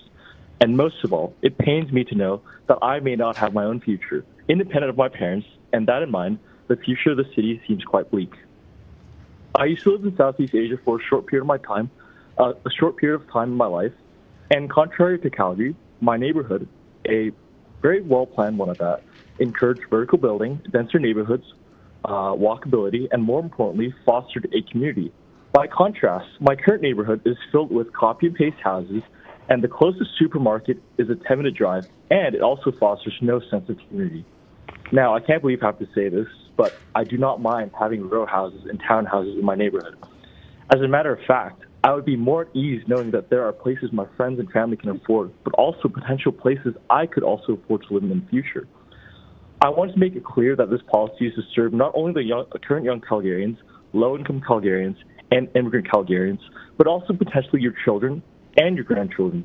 And most of all, it pains me to know that I may not have my own future, independent of my parents, and that in mind, the future of the city seems quite bleak. I used to live in Southeast Asia for a short period of time in my life, and contrary to Calgary, my neighborhood, a very well-planned one at that, encouraged vertical building, denser neighborhoods, walkability, and more importantly, fostered a community. By contrast, my current neighborhood is filled with copy and paste houses, and the closest supermarket is a 10-minute drive, and it also fosters no sense of community. Now, I can't believe I have to say this, but I do not mind having row houses and townhouses in my neighborhood. As a matter of fact, I would be more at ease knowing that there are places my friends and family can afford, but also potential places I could also afford to live in the future. I want to make it clear that this policy is to serve not only the current young Calgarians, low-income Calgarians, and immigrant Calgarians, but also potentially your children and your grandchildren.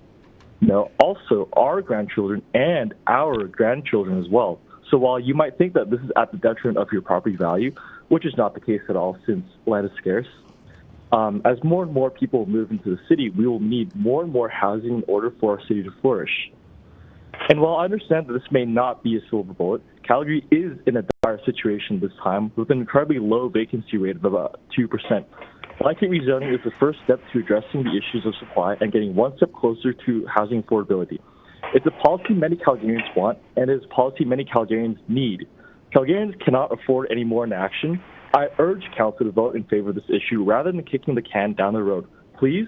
No, also our grandchildren and our grandchildren as well. So while you might think that this is at the detriment of your property value, which is not the case at all since land is scarce, as more and more people move into the city, we will need more and more housing in order for our city to flourish. And while I understand that this may not be a silver bullet, Calgary is in a dire situation this time with an incredibly low vacancy rate of about 2%. Blanket rezoning is the first step to addressing the issues of supply and getting one step closer to housing affordability. It's a policy many Calgarians want, and it is a policy many Calgarians need. Calgarians cannot afford any more inaction. I urge Council to vote in favor of this issue rather than kicking the can down the road. Please,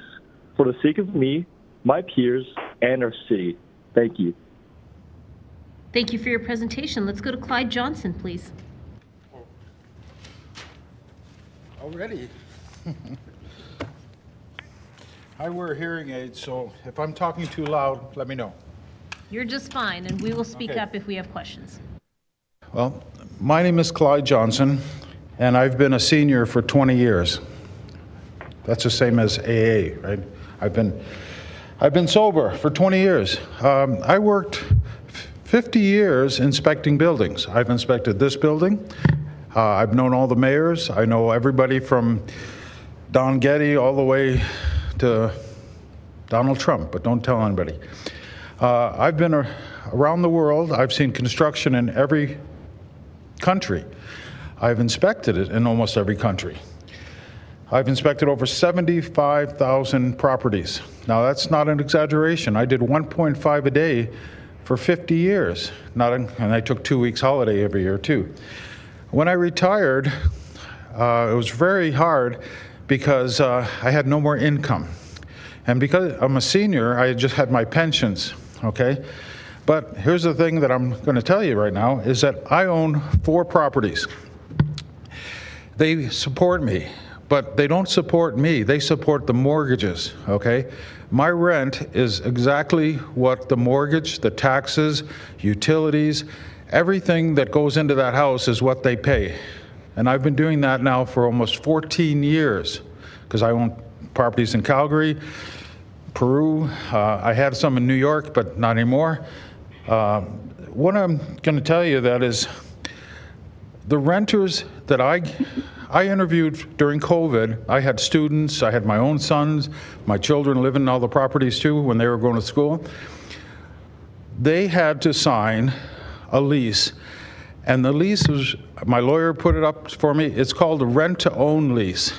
for the sake of me, my peers, and our city. Thank you. Thank you for your presentation. Let's go to Clyde Johnson, please. Already? I wear hearing aids, so if I'm talking too loud, let me know. You're just fine, and we will speak up if we have questions. Well, my name is Clyde Johnson, and I've been a senior for 20 years. That's the same as AA, right? I've been sober for 20 years. I worked 50 years inspecting buildings. I've inspected this building. I've known all the mayors. I know everybody from Don Getty all the way to Donald Trump, but don't tell anybody. I've been around the world. I've seen construction in every country. I've inspected it in almost every country. I've inspected over 75,000 properties. Now that's not an exaggeration. I did 1.5 a day for 50 years, and I took 2 weeks holiday every year too. When I retired, it was very hard because I had no more income. And because I'm a senior, I just had my pensions, okay? But here's the thing that I'm going to tell you right now is that I own 4 properties. They support me, but they don't support me. They support the mortgages, okay? My rent is exactly what the mortgage, the taxes, utilities, everything that goes into that house is what they pay. And I've been doing that now for almost 14 years because I own properties in Calgary, Peru. I had some in New York, but not anymore. What I'm going to tell you that is the renters that I interviewed during COVID. I had students, I had my own sons, my children living in all the properties too when they were going to school. They had to sign a lease, and the lease was, my lawyer put it up for me, it's called a rent-to-own lease.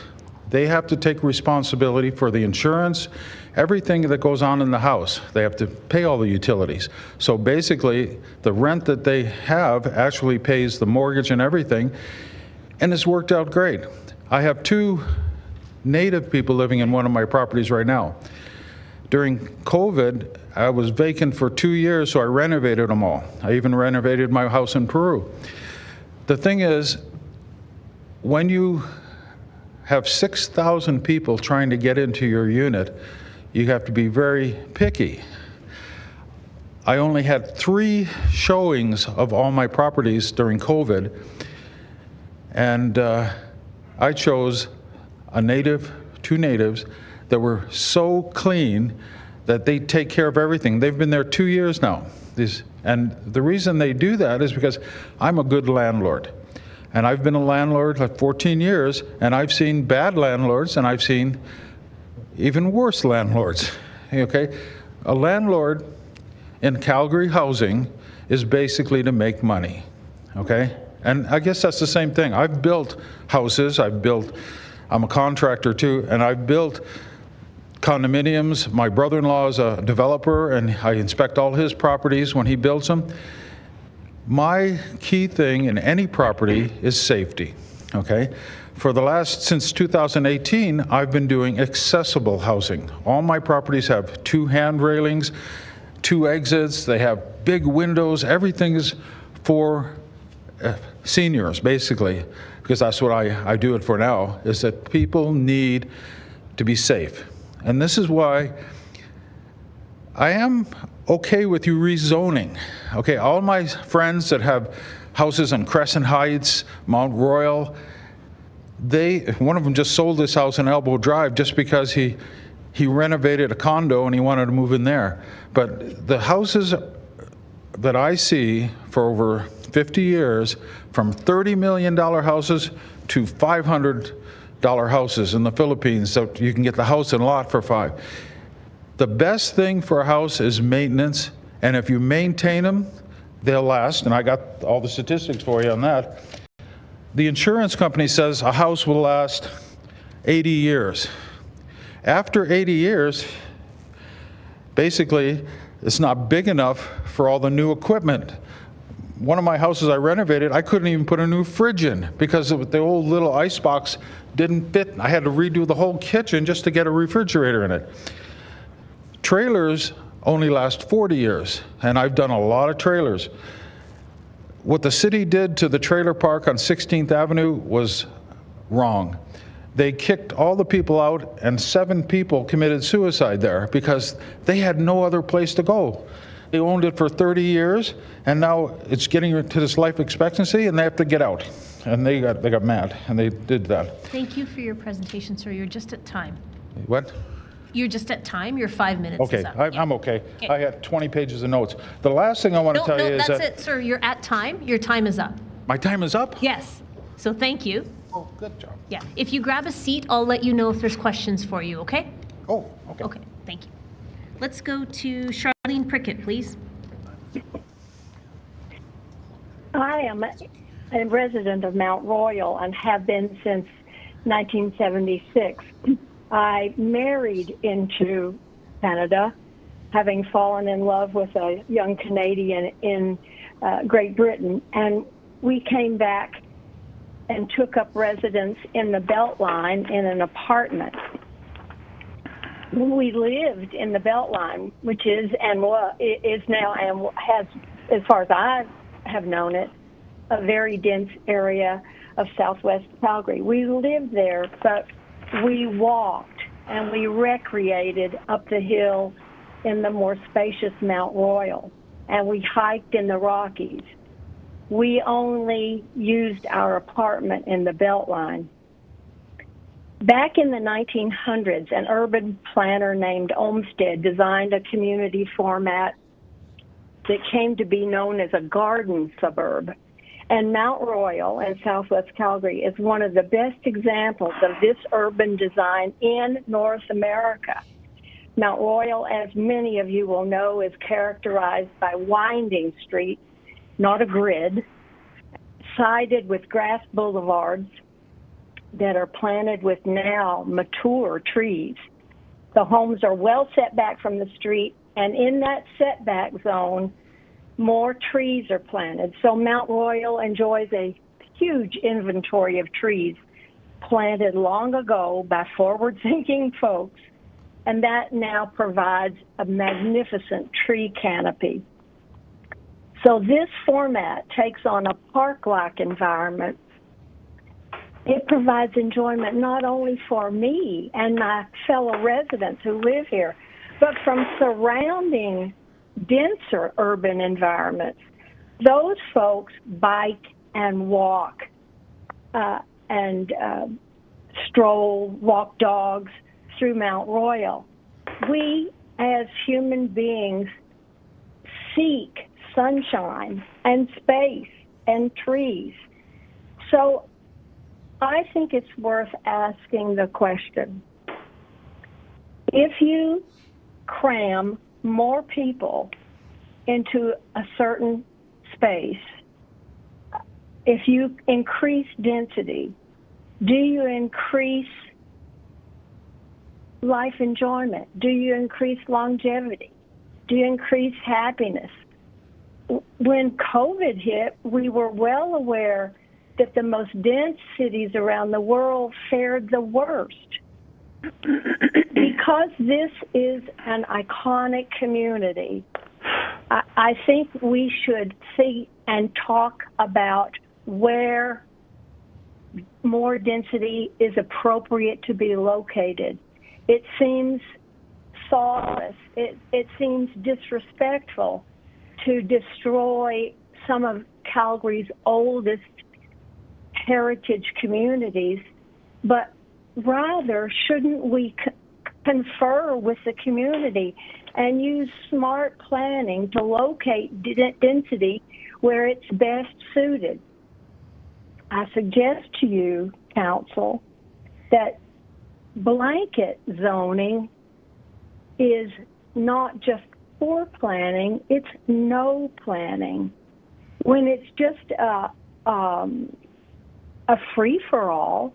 They have to take responsibility for the insurance, everything that goes on in the house. They have to pay all the utilities. So basically, the rent that they have actually pays the mortgage and everything, and it's worked out great. I have 2 Native people living in one of my properties right now. During COVID, I was vacant for 2 years, so I renovated them all. I even renovated my house in Peru. The thing is, when you have 6,000 people trying to get into your unit, you have to be very picky. I only had 3 showings of all my properties during COVID, and I chose a native, 2 natives that were so clean that they take care of everything. They've been there 2 years now. And the reason they do that is because I'm a good landlord. And I've been a landlord for 14 years, and I've seen bad landlords, and I've seen even worse landlords. Okay? A landlord in Calgary housing is basically to make money. Okay? And I guess that's the same thing. I've built houses, I'm a contractor too, and I've built condominiums. My brother-in-law is a developer, and I inspect all his properties when he builds them. My key thing in any property is safety, okay? Since 2018, I've been doing accessible housing. All my properties have 2 hand railings, 2 exits, they have big windows, everything is for seniors, basically, because that's what I do it for now, is that people need to be safe. And this is why I am okay with you rezoning. Okay, all my friends that have houses on Crescent Heights, Mount Royal, one of them just sold this house in Elbow Drive just because he renovated a condo and he wanted to move in there. But the houses that I see for over 50 years, from $30 million houses to $500 houses in the Philippines, so you can get the house and lot for $5. The best thing for a house is maintenance, and if you maintain them, they'll last, and I got all the statistics for you on that. The insurance company says a house will last 80 years. After 80 years, basically, it's not big enough for all the new equipment. One of my houses I renovated, I couldn't even put a new fridge in because the old little icebox didn't fit. I had to redo the whole kitchen just to get a refrigerator in it. Trailers only last 40 years, and I've done a lot of trailers. What the city did to the trailer park on 16th Avenue was wrong. They kicked all the people out, and 7 people committed suicide there because they had no other place to go. They owned it for 30 years, and now it's getting to this life expectancy, and they have to get out. And they got mad, and they did that. Thank you for your presentation, sir. You're just at time. What? You're just at time. Your 5 minutes Okay, is up. I'm okay. I had 20 pages of notes. The last thing I want to tell you is that's that... it, sir. You're at time. Your time is up. My time is up? Yes. So thank you. Oh, good job. Yeah. If you grab a seat, I'll let you know if there's questions for you, okay? Oh, okay. Okay, thank you. Let's go to Charlene Prickett, please. I am a resident of Mount Royal and have been since 1976. I married into Canada, having fallen in love with a young Canadian in Great Britain, and we came back and took up residence in the Beltline in an apartment. We lived in the Beltline, which is now and has, as far as I have known it, a very dense area of southwest Calgary. We lived there, but we walked and we recreated up the hill in the more spacious Mount Royal, and we hiked in the Rockies. We only used our apartment in the Beltline. Back in the 1900s, an urban planner named Olmsted designed a community format that came to be known as a garden suburb. And Mount Royal in southwest Calgary is one of the best examples of this urban design in North America. Mount Royal, as many of you will know, is characterized by winding streets, not a grid, sided with grass boulevards that are planted with now mature trees. The homes are well set back from the street, and in that setback zone, more trees are planted. So Mount Royal enjoys a huge inventory of trees planted long ago by forward-thinking folks, and that now provides a magnificent tree canopy. So this format takes on a park-like environment. It provides enjoyment not only for me and my fellow residents who live here, but from surrounding denser urban environments. Those folks bike and walk and stroll, walk dogs through Mount Royal. We, as human beings, seek sunshine and space and trees. So I think it's worth asking the question, if you cram more people into a certain space, if you increase density, do you increase life enjoyment? Do you increase longevity? Do you increase happiness? When COVID hit, we were well aware that the most dense cities around the world fared the worst. Because this is an iconic community, I think we should see and talk about where more density is appropriate to be located. It seems thoughtless. It seems disrespectful to destroy some of Calgary's oldest heritage communities, but rather, shouldn't we confer with the community and use smart planning to locate density where it's best suited? I suggest to you, Council, that blanket zoning is not just poor planning, it's no planning. When it's just a free-for-all,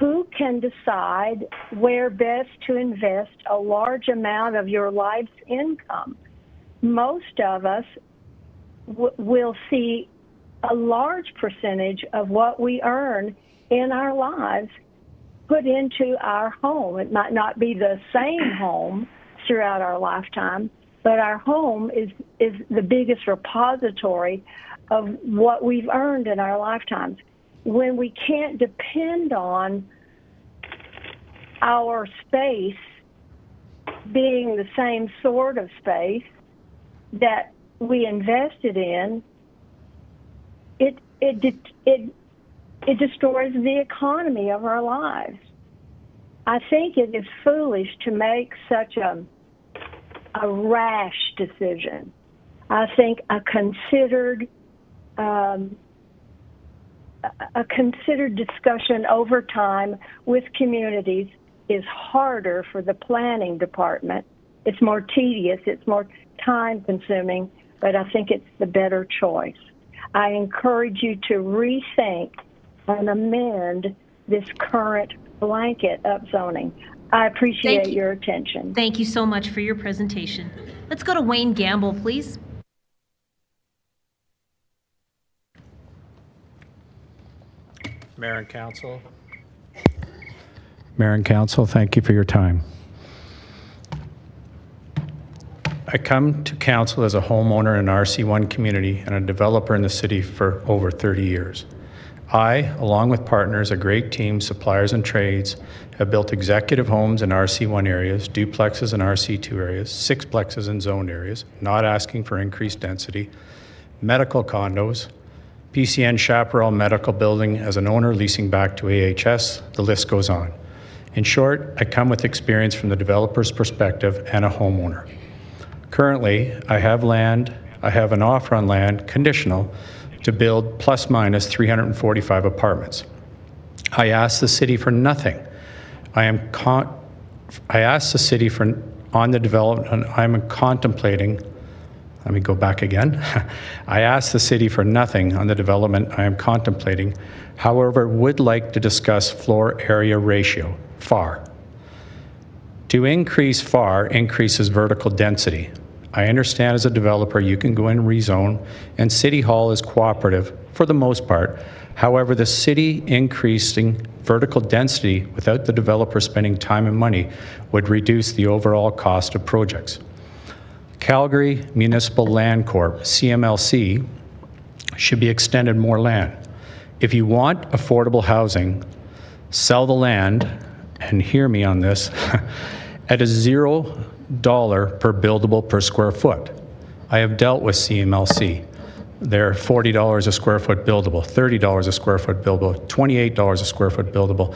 who can decide where best to invest a large amount of your life's income? Most of us will see a large percentage of what we earn in our lives put into our home. It might not be the same home throughout our lifetime, but our home is the biggest repository of what we've earned in our lifetimes. When we can't depend on our space being the same sort of space that we invested in, it destroys the economy of our lives. I think it is foolish to make such a rash decision. I think a considered discussion over time with communities is harder for the planning department. It's more tedious, it's more time consuming, but I think it's the better choice. I encourage you to rethink and amend this current blanket upzoning. I appreciate your attention. Thank you so much for your presentation. Let's go to Wayne Gamble, please. Mayor and Council, thank you for your time. I come to Council as a homeowner in an RC1 community and a developer in the city for over 30 years. I, along with partners, a great team, suppliers and trades, have built executive homes in RC1 areas, duplexes in RC2 areas, sixplexes in zoned areas, not asking for increased density, medical condos, PCN Chaparral Medical Building as an owner leasing back to AHS, the list goes on. In short, I come with experience from the developer's perspective and a homeowner. Currently, I have an offer on land, conditional, to build plus minus 345 apartments. I asked the city for nothing. I asked the city for, on the development, I'm contemplating. Let me go back again. I asked the city for nothing on the development I am contemplating, however, would like to discuss floor area ratio, FAR. To increase FAR increases vertical density. I understand as a developer you can go in and rezone, and City Hall is cooperative for the most part. However, the city increasing vertical density without the developer spending time and money would reduce the overall cost of projects. Calgary Municipal Land Corp, CMLC, should be extended more land. If you want affordable housing, sell the land, and hear me on this, at a $0 per buildable per square foot. I have dealt with CMLC. They're $40 a square foot buildable, $30 a square foot buildable, $28 a square foot buildable,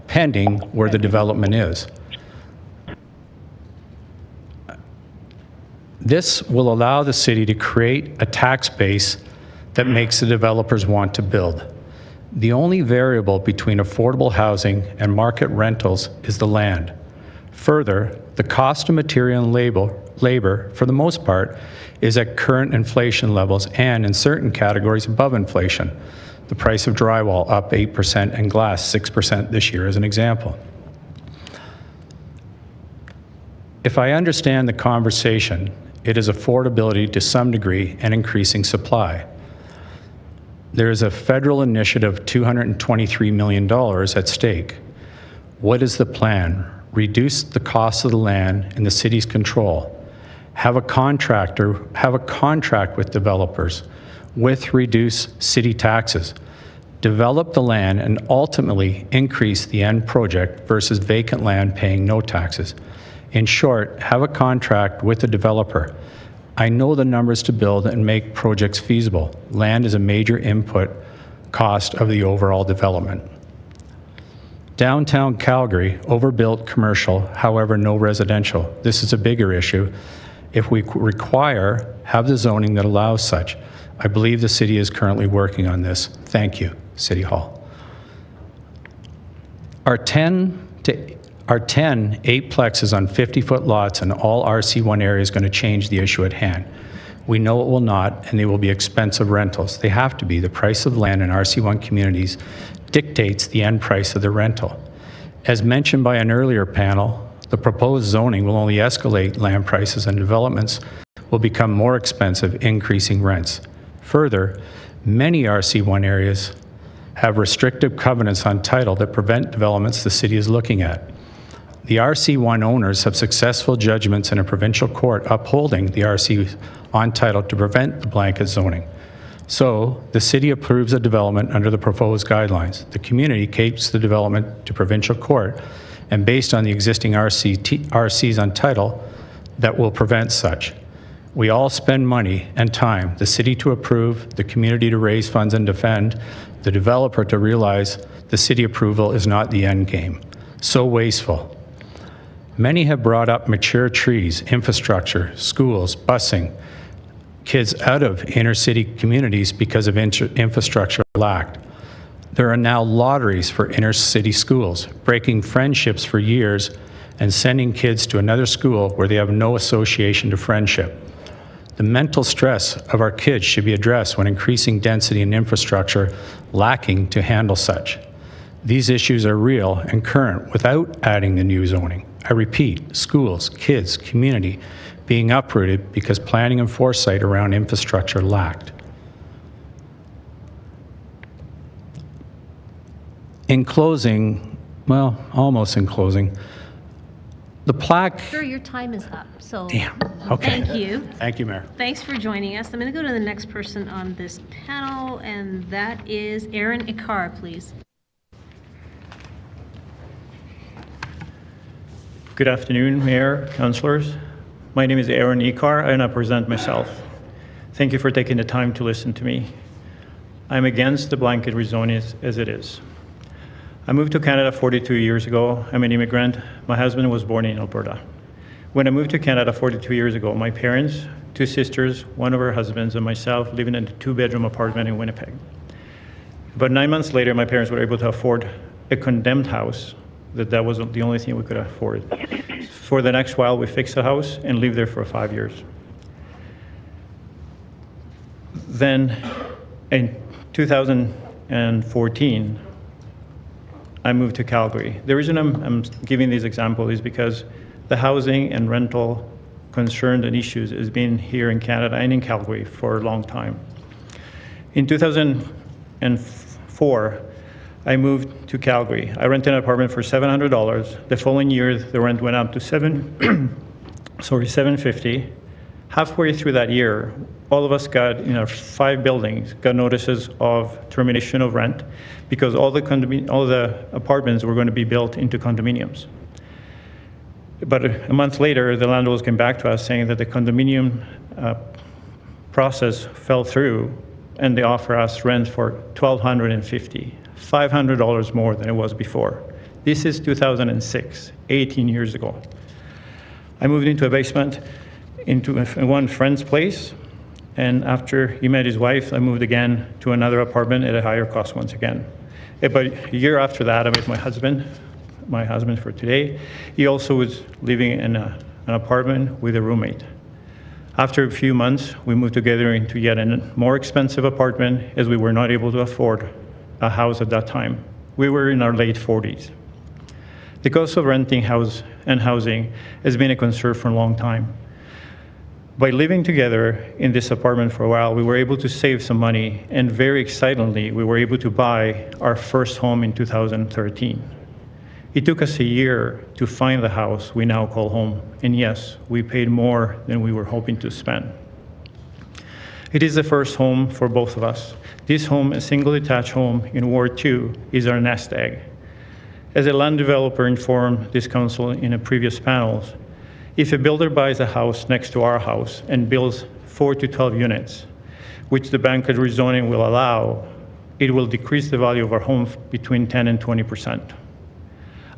pending where the development is. This will allow the city to create a tax base that makes the developers want to build. The only variable between affordable housing and market rentals is the land. Further, the cost of material and labor, for the most part, is at current inflation levels and, in certain categories, above inflation. The price of drywall up 8% and glass 6% this year as an example. If I understand the conversation, it is affordability to some degree and increasing supply. There is a federal initiative, $223 million at stake. What is the plan? Reduce the cost of the land in the city's control. Have a contract with developers with reduced city taxes. Develop the land and ultimately increase the end project versus vacant land paying no taxes. In short, have a contract with the developer. I know the numbers to build and make projects feasible. Land is a major input cost of the overall development. Downtown Calgary, overbuilt commercial, however, no residential. This is a bigger issue. If we have the zoning that allows such. I believe the city is currently working on this. Thank you, City Hall. Our 10 8-plexes on 50-foot lots in all RC1 areas is going to change the issue at hand. We know it will not, and they will be expensive rentals. They have to be. The price of land in RC1 communities dictates the end price of the rental. As mentioned by an earlier panel, the proposed zoning will only escalate land prices and developments will become more expensive, increasing rents. Further, many RC1 areas have restrictive covenants on title that prevent developments the city is looking at. The RC1 owners have successful judgments in a provincial court upholding the RC on title to prevent the blanket zoning. So, the city approves a development under the proposed guidelines. The community takes the development to provincial court, and based on the existing RCs on title, that will prevent such. We all spend money and time, the city to approve, the community to raise funds and defend, the developer to realize the city approval is not the end game. So wasteful. Many have brought up mature trees, infrastructure, schools, busing, kids out of inner city communities because of infrastructure lacked. There are now lotteries for inner city schools, breaking friendships for years and sending kids to another school where they have no association to friendship. The mental stress of our kids should be addressed when increasing density and infrastructure lacking to handle such. These issues are real and current without adding the new zoning. I repeat, schools, kids, community being uprooted because planning and foresight around infrastructure lacked. In closing, well, almost in closing, the plaque... Sir, your time is up, so damn. Okay. Thank you. Thank you, Mayor. Thanks for joining us. I'm going to go to the next person on this panel, and that is Aaron Ikar, please. Good afternoon, Mayor, Councillors. My name is Aaron Ikar, and I present myself. Thank you for taking the time to listen to me. I'm against the blanket rezoning as it is. I moved to Canada 42 years ago. I'm an immigrant. My husband was born in Alberta. When I moved to Canada 42 years ago, my parents, 2 sisters, one of her husbands, and myself living in a 2-bedroom apartment in Winnipeg. About 9 months later, my parents were able to afford a condemned house. That was the only thing we could afford. For the next while, we fixed the house and lived there for 5 years. Then, in 2014, I moved to Calgary. The reason I'm giving these examples is because the housing and rental concerns and issues has been here in Canada and in Calgary for a long time. In 2004, I moved to Calgary. I rented an apartment for $700. The following year, the rent went up to $750. Halfway through that year, all of us got, 5 buildings, got notices of termination of rent because all the apartments were going to be built into condominiums. But a month later, the landlords came back to us saying that the condominium process fell through and they offer us rent for $1,250. $500 more than it was before. This is 2006, 18 years ago. I moved into a basement into one friend's place, and after he met his wife, I moved again to another apartment at a higher cost once again. About a year after that, I met my husband for today. He also was living in an apartment with a roommate. After a few months, we moved together into yet a more expensive apartment as we were not able to afford a house at that time. We were in our late 40s. The cost of renting housing has been a concern for a long time. By living together in this apartment for a while, we were able to save some money, and very excitedly, we were able to buy our first home in 2013. It took us a year to find the house we now call home, and yes, we paid more than we were hoping to spend. It is the first home for both of us. This home, a single detached home in Ward 2, is our nest egg. As a land developer informed this council in a previous panels, if a builder buys a house next to our house and builds 4 to 12 units, which the blanket rezoning will allow, it will decrease the value of our home between 10 and 20%.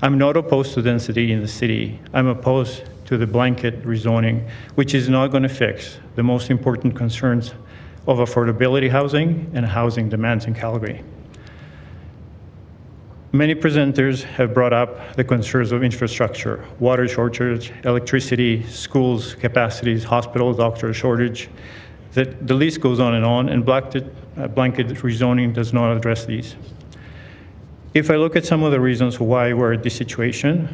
I'm not opposed to density in the city. I'm opposed to the blanket rezoning, which is not going to fix the most important concerns of affordability housing and housing demands in Calgary. Many presenters have brought up the concerns of infrastructure, water shortage, electricity, schools, capacities, hospitals, doctor shortage. The list goes on, and blanket rezoning does not address these. If I look at some of the reasons why we're in this situation,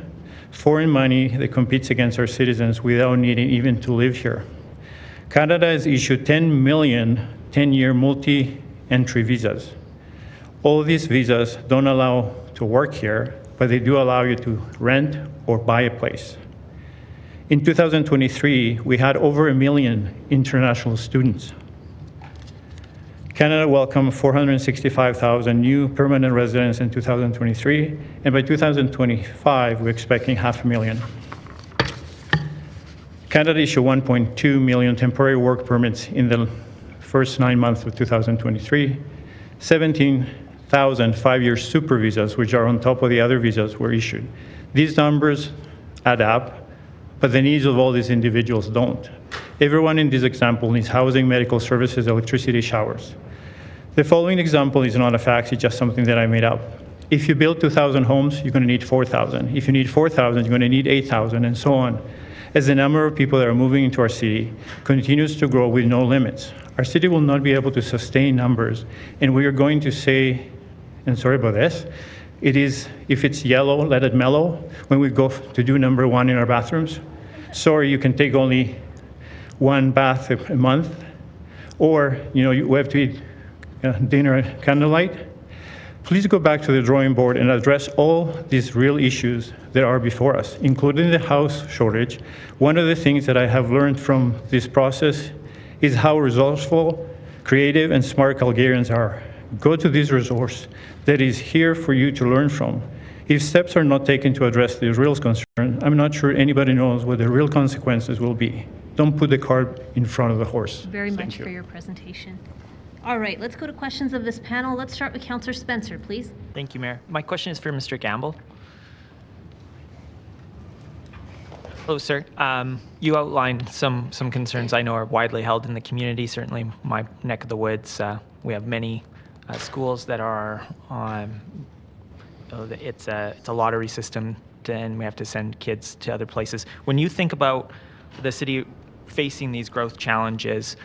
foreign money that competes against our citizens without needing even to live here. Canada has issued 10 million 10-year multi-entry visas. All these visas don't allow to work here, but they do allow you to rent or buy a place. In 2023, we had over 1 million international students. Canada welcomed 465,000 new permanent residents in 2023, and by 2025, we're expecting 500,000. Canada issued 1.2 million temporary work permits in the first 9 months of 2023. 17,000 5-year super visas, which are on top of the other visas, were issued. These numbers add up, but the needs of all these individuals don't. Everyone in this example needs housing, medical services, electricity, showers. The following example is not a fact, it's just something that I made up. If you build 2,000 homes, you're going to need 4,000. If you need 4,000, you're going to need 8,000, and so on. As the number of people that are moving into our city continues to grow with no limits, our city will not be able to sustain numbers, and we are going to say, and sorry about this, it is, if it's yellow, let it mellow, when we go to do number 1 in our bathrooms. Sorry, you can take only 1 bath a month, or you have to eat dinner at candlelight. Please go back to the drawing board and address all these real issues that are before us, including the house shortage. One of the things that I have learned from this process is how resourceful, creative, and smart Calgarians are. Go to this resource that is here for you to learn from. If steps are not taken to address the real concern, I'm not sure anybody knows what the real consequences will be. Don't put the cart in front of the horse. Very much for your presentation. All right, let's go to questions of this panel. Let's start with Councillor Spencer, please. Thank you, Mayor. My question is for Mr. Gamble. Hello, sir. You outlined some concerns I know are widely held in the community. Certainly, my neck of the woods, we have many schools that are on. It's a lottery system, and we have to send kids to other places. When you think about the city facing these growth challenges,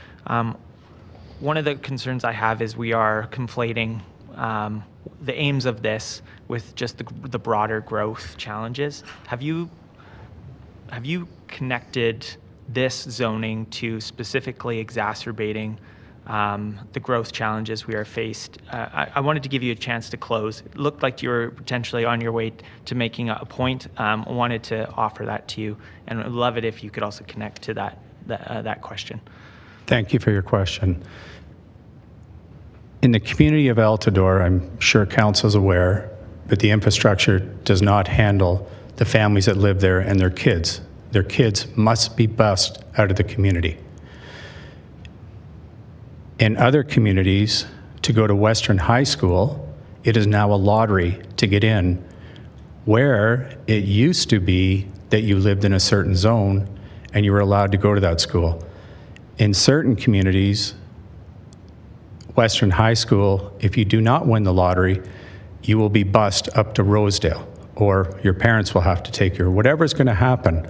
one of the concerns I have is we are conflating the aims of this with just the broader growth challenges. Have you connected this zoning to specifically exacerbating the growth challenges we are faced? I wanted to give you a chance to close. It looked like you were potentially on your way to making a point. I wanted to offer that to you, and I'd love it if you could also connect to that question. Thank you for your question. In the community of Altadore, I'm sure council is aware, but the infrastructure does not handle the families that live there and their kids. Their kids must be bused out of the community. In other communities, to go to Western High School, it is now a lottery to get in, where it used to be that you lived in a certain zone and you were allowed to go to that school. In certain communities, Western High School, if you do not win the lottery, you will be bused up to Rosedale, or your parents will have to take you, or whatever's going to happen.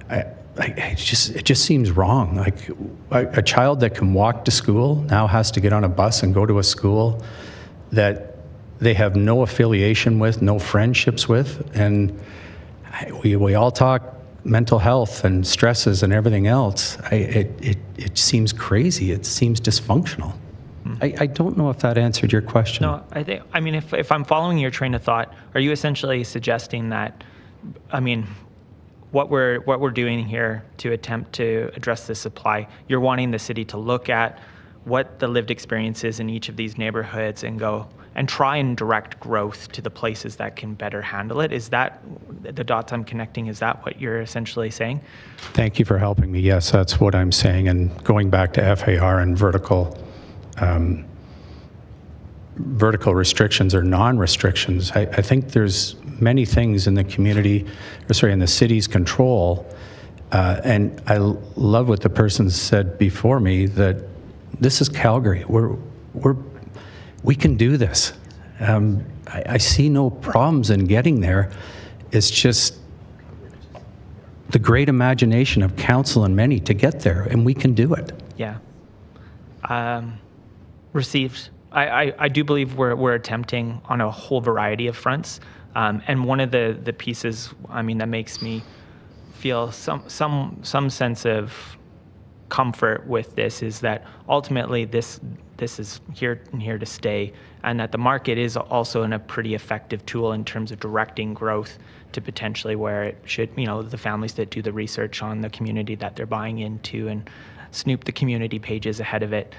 It just seems wrong. Like a child that can walk to school now has to get on a bus and go to a school that they have no affiliation with, no friendships with, and we all talk mental health and stresses and everything else. It seems crazy. It seems dysfunctional. I don't know if that answered your question. No, I mean, if I'm following your train of thought, are you essentially suggesting that, I mean, what we're doing here to attempt to address this supply, you're wanting the city to look at what the lived experience is in each of these neighborhoods and go and try and direct growth to the places that can better handle it? Is that the dots I'm connecting? Is that what you're essentially saying? Thank you for helping me. Yes, that's what I'm saying. And going back to FAR and vertical restrictions or non-restrictions, I think there's many things in the community, in the city's control. And I love what the person said before me, that this is Calgary. We can do this. I see no problems in getting there. It's just the great imagination of council and many to get there, and we can do it. Yeah. Received. I do believe we're attempting on a whole variety of fronts. And one of the pieces, I mean, that makes me feel some sense of comfort with this is that ultimately this is here to stay, and that the market is also a pretty effective tool in terms of directing growth to potentially where it should, the families that do the research on the community that they're buying into and snoop the community pages ahead of it.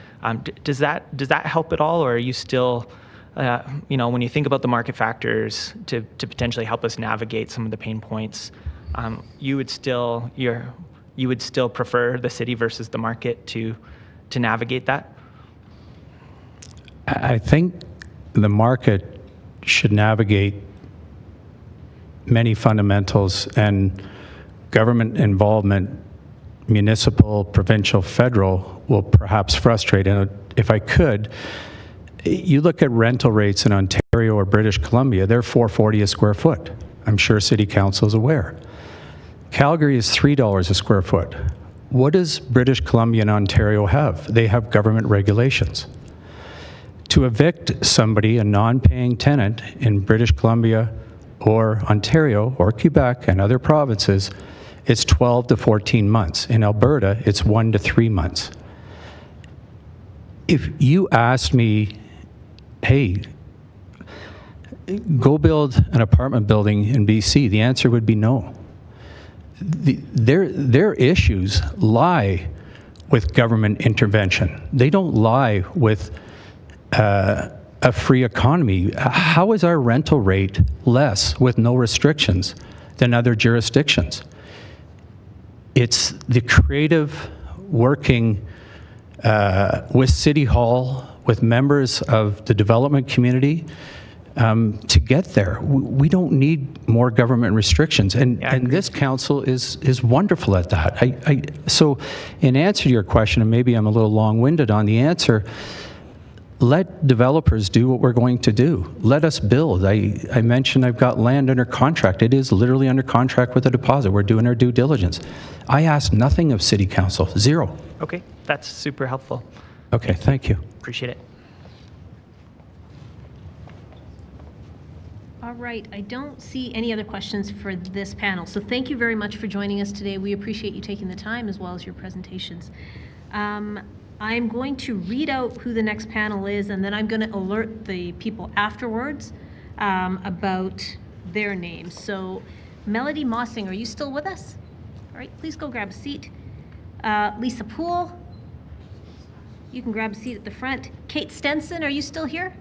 Does that help at all, or are you still, when you think about the market factors to potentially help us navigate some of the pain points, you would still prefer the city versus the market to navigate that? I think the market should navigate many fundamentals, and government involvement, municipal, provincial, federal, will perhaps frustrate. And if I could, you look at rental rates in Ontario or British Columbia, they're $4.40 a square foot. I'm sure City Council is aware. Calgary is $3 a square foot. What does British Columbia and Ontario have? They have government regulations. To evict somebody, a non-paying tenant in British Columbia or Ontario or Quebec and other provinces, it's 12 to 14 months. In Alberta, it's 1 to 3 months. If you asked me, hey, go build an apartment building in BC, the answer would be no. Their issues lie with government intervention. They don't lie with a free economy. How is our rental rate less with no restrictions than other jurisdictions? It's the creative working with City Hall, with members of the development community to get there. We don't need more government restrictions, and this council is wonderful at that. So in answer to your question, and maybe I'm a little long-winded on the answer, let developers do what we're going to do. Let us build. I mentioned I've got land under contract. It is literally under contract with a deposit. We're doing our due diligence. I asked nothing of City Council, zero. Okay, that's super helpful. Okay, thank you. Appreciate it. All right, I don't see any other questions for this panel. So thank you very much for joining us today. We appreciate you taking the time as well as your presentations. I'm going to read out who the next panel is, and then I'm going to alert the people afterwards about their names. So Melody Mossing, are you still with us? All right, please go grab a seat. Lisa Poole, you can grab a seat at the front. Kate Stenson, are you still here?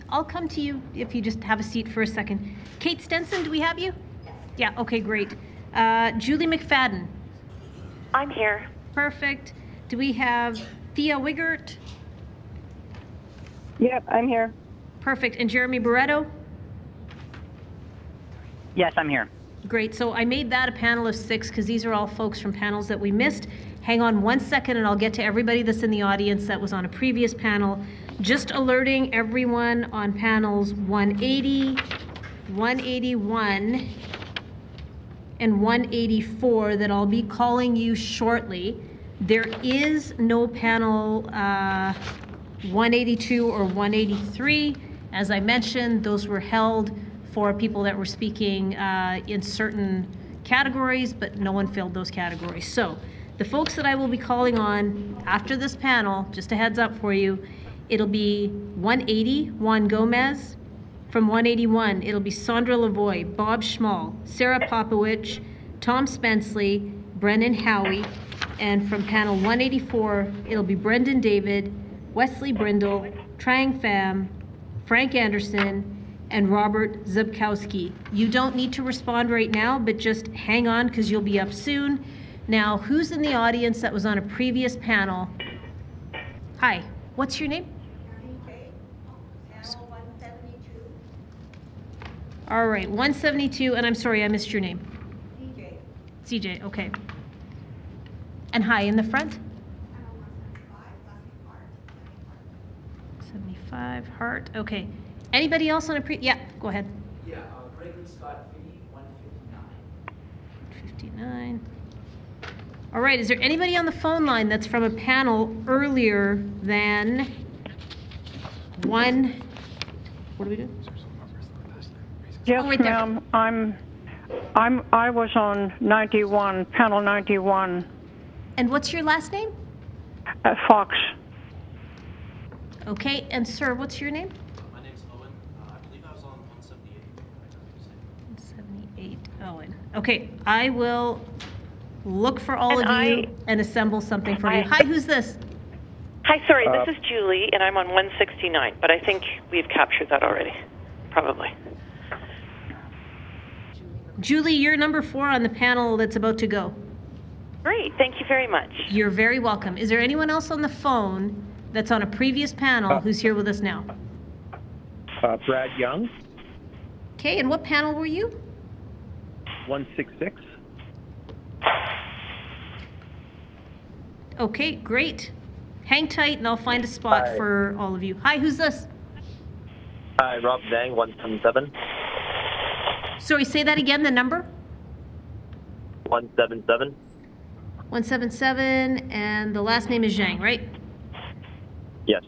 I'll come to you if you just have a seat for a second. Kate Stenson, do we have you? Yeah, okay, great. Julie McFadden. I'm here. Perfect. Do we have Thea Wigert? Yep, I'm here. Perfect. And Jeremy Barretto? Yes, I'm here. Great. So I made that a panel of 6 because these are all folks from panels that we missed. Hang on one second and I'll get to everybody that's in the audience that was on a previous panel. Just alerting everyone on panels 180, 181, and 184 that I'll be calling you shortly. There is no panel 182 or 183. As I mentioned, those were held for people that were speaking in certain categories, but no one filled those categories. So the folks that I will be calling on after this panel, just a heads up for you, it'll be 180, Juan Gomez. From 181, it'll be Sandra Lavoie, Bob Schmall, Sarah Popowich, Tom Spenceley, Brennan Howie, and from panel 184, it'll be Brendan David, Wesley Brindle, Trang Pham, Frank Anderson, and Robert Zubkowski. You don't need to respond right now, but just hang on because you'll be up soon. Now, who's in the audience that was on a previous panel? Hi, what's your name? All right, 172, and I'm sorry, I missed your name. CJ, okay. And hi, in the front? 75, Hart, okay. Anybody else on a yeah, go ahead. Yeah, Gregory Scott Finney, 159. 59. All right, is there anybody on the phone line that's from a panel earlier than one, what do we do? Yes, oh, right ma'am. I was on 91, panel 91. And what's your last name? Fox. Okay, and sir, what's your name? My name's Owen. I believe I was on 178. 178, Owen. Okay, I will look for all of you and assemble something for you. Hi, who's this? Hi, sorry, this is Julie, and I'm on 169, but I think we've captured that already, probably. Julie, you're number 4 on the panel that's about to go. Great, thank you very much. You're very welcome. Is there anyone else on the phone that's on a previous panel who's here with us now? Brad Young. Okay, and what panel were you? 166. Okay, great. Hang tight and I'll find a spot for all of you. Hi, who's this? Hi, Rob Dang, 177. Sorry, say that again, the number? 177. 177, and the last name is Zhang, right? Yes.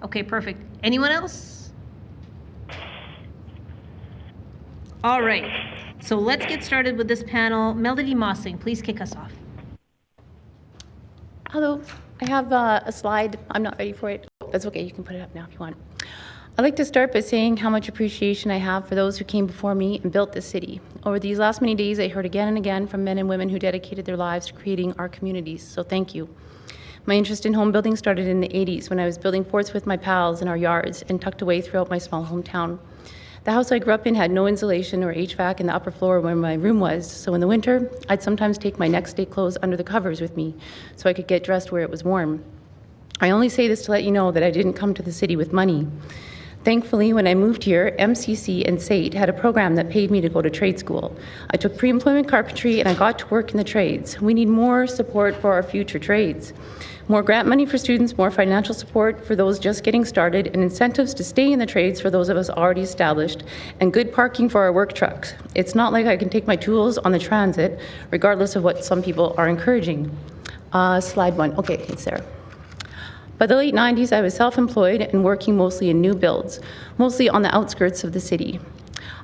Okay, perfect. Anyone else? All right, so let's get started with this panel. Melody Mossing, please kick us off. Hello, I have a slide. I'm not ready for it. That's okay, you can put it up now if you want. I'd like to start by saying how much appreciation I have for those who came before me and built this city. Over these last many days, I heard again and again from men and women who dedicated their lives to creating our communities, so thank you. My interest in home building started in the 80s when I was building forts with my pals in our yards and tucked away throughout my small hometown. The house I grew up in had no insulation or HVAC in the upper floor where my room was, so in the winter, I'd sometimes take my next day clothes under the covers with me so I could get dressed where it was warm. I only say this to let you know that I didn't come to the city with money. Thankfully, when I moved here, MCC and SAIT had a program that paid me to go to trade school. I took pre-employment carpentry and I got to work in the trades. We need more support for our future trades. More grant money for students, more financial support for those just getting started, and incentives to stay in the trades for those of us already established, and good parking for our work trucks. It's not like I can take my tools on the transit, regardless of what some people are encouraging. Slide 1, okay, it's there. By the late 90s, I was self-employed and working mostly in new builds, mostly on the outskirts of the city.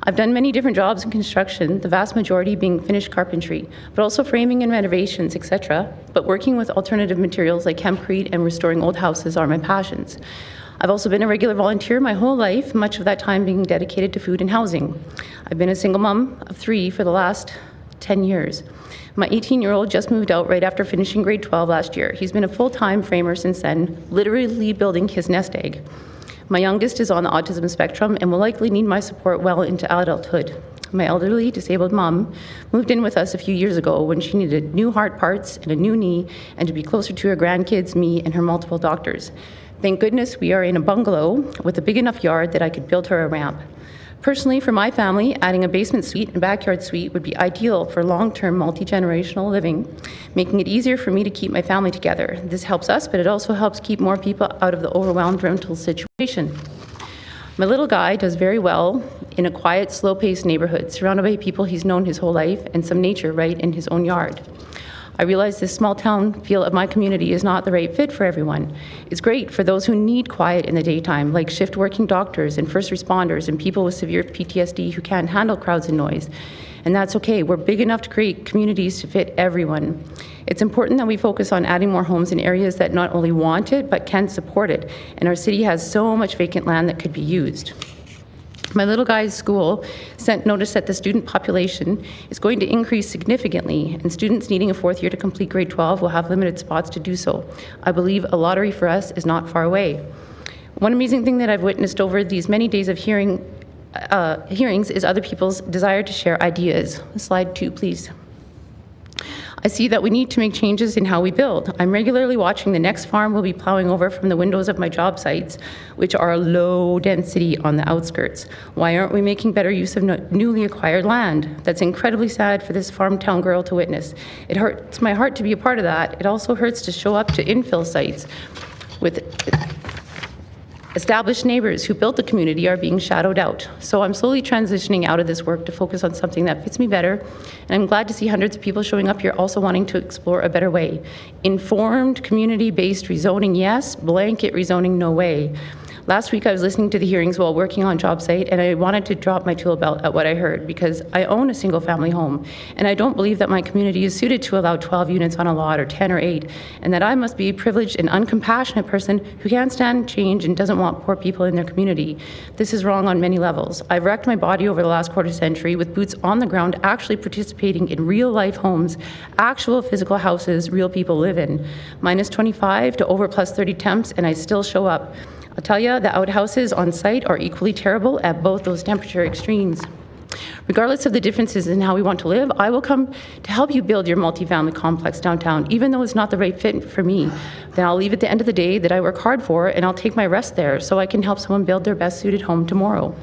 I've done many different jobs in construction, the vast majority being finished carpentry, but also framing and renovations, etc. But working with alternative materials like hempcrete and restoring old houses are my passions. I've also been a regular volunteer my whole life, much of that time being dedicated to food and housing. I've been a single mom of 3 for the last 10 years. My 18-year-old just moved out right after finishing grade 12 last year. He's been a full-time framer since then, literally building his nest egg. My youngest is on the autism spectrum and will likely need my support well into adulthood. My elderly disabled mom moved in with us a few years ago when she needed new heart parts and a new knee and to be closer to her grandkids, me, and her multiple doctors. Thank goodness we are in a bungalow with a big enough yard that I could build her a ramp. Personally, for my family, adding a basement suite and backyard suite would be ideal for long-term multi-generational living, making it easier for me to keep my family together. This helps us, but it also helps keep more people out of the overwhelmed rental situation. My little guy does very well in a quiet, slow-paced neighborhood, surrounded by people he's known his whole life and some nature right in his own yard. I realize this small town feel of my community is not the right fit for everyone. It's great for those who need quiet in the daytime, like shift working doctors and first responders and people with severe PTSD who can't handle crowds and noise. And that's okay. We're big enough to create communities to fit everyone. It's important that we focus on adding more homes in areas that not only want it, but can support it. And our city has so much vacant land that could be used. My little guy's school sent notice that the student population is going to increase significantly, and students needing a fourth year to complete grade 12 will have limited spots to do so. I believe a lottery for us is not far away. One amazing thing that I've witnessed over these many days of hearings is other people's desire to share ideas. Slide 2, please. I see that we need to make changes in how we build. I'm regularly watching the next farm we'll be plowing over from the windows of my job sites, which are low density on the outskirts. Why aren't we making better use of newly acquired land? That's incredibly sad for this farm town girl to witness. It hurts my heart to be a part of that. It also hurts to show up to infill sites with established neighbors who built the community are being shadowed out. So I'm slowly transitioning out of this work to focus on something that fits me better, and I'm glad to see hundreds of people showing up here also wanting to explore a better way. Informed, community-based rezoning, yes. Blanket rezoning, no way. Last week I was listening to the hearings while working on job site, and I wanted to drop my tool belt at what I heard because I own a single family home, and I don't believe that my community is suited to allow 12 units on a lot or 10 or 8, and that I must be a privileged and uncompassionate person who can't stand change and doesn't want poor people in their community. This is wrong on many levels. I've wrecked my body over the last quarter century with boots on the ground actually participating in real life homes, actual physical houses real people live in. Minus 25 to over plus 30 temps, and I still show up. I'll tell you, the outhouses on site are equally terrible at both those temperature extremes. Regardless of the differences in how we want to live, I will come to help you build your multifamily complex downtown, even though it's not the right fit for me. Then I'll leave at the end of the day that I work hard for, and I'll take my rest there so I can help someone build their best suited home tomorrow.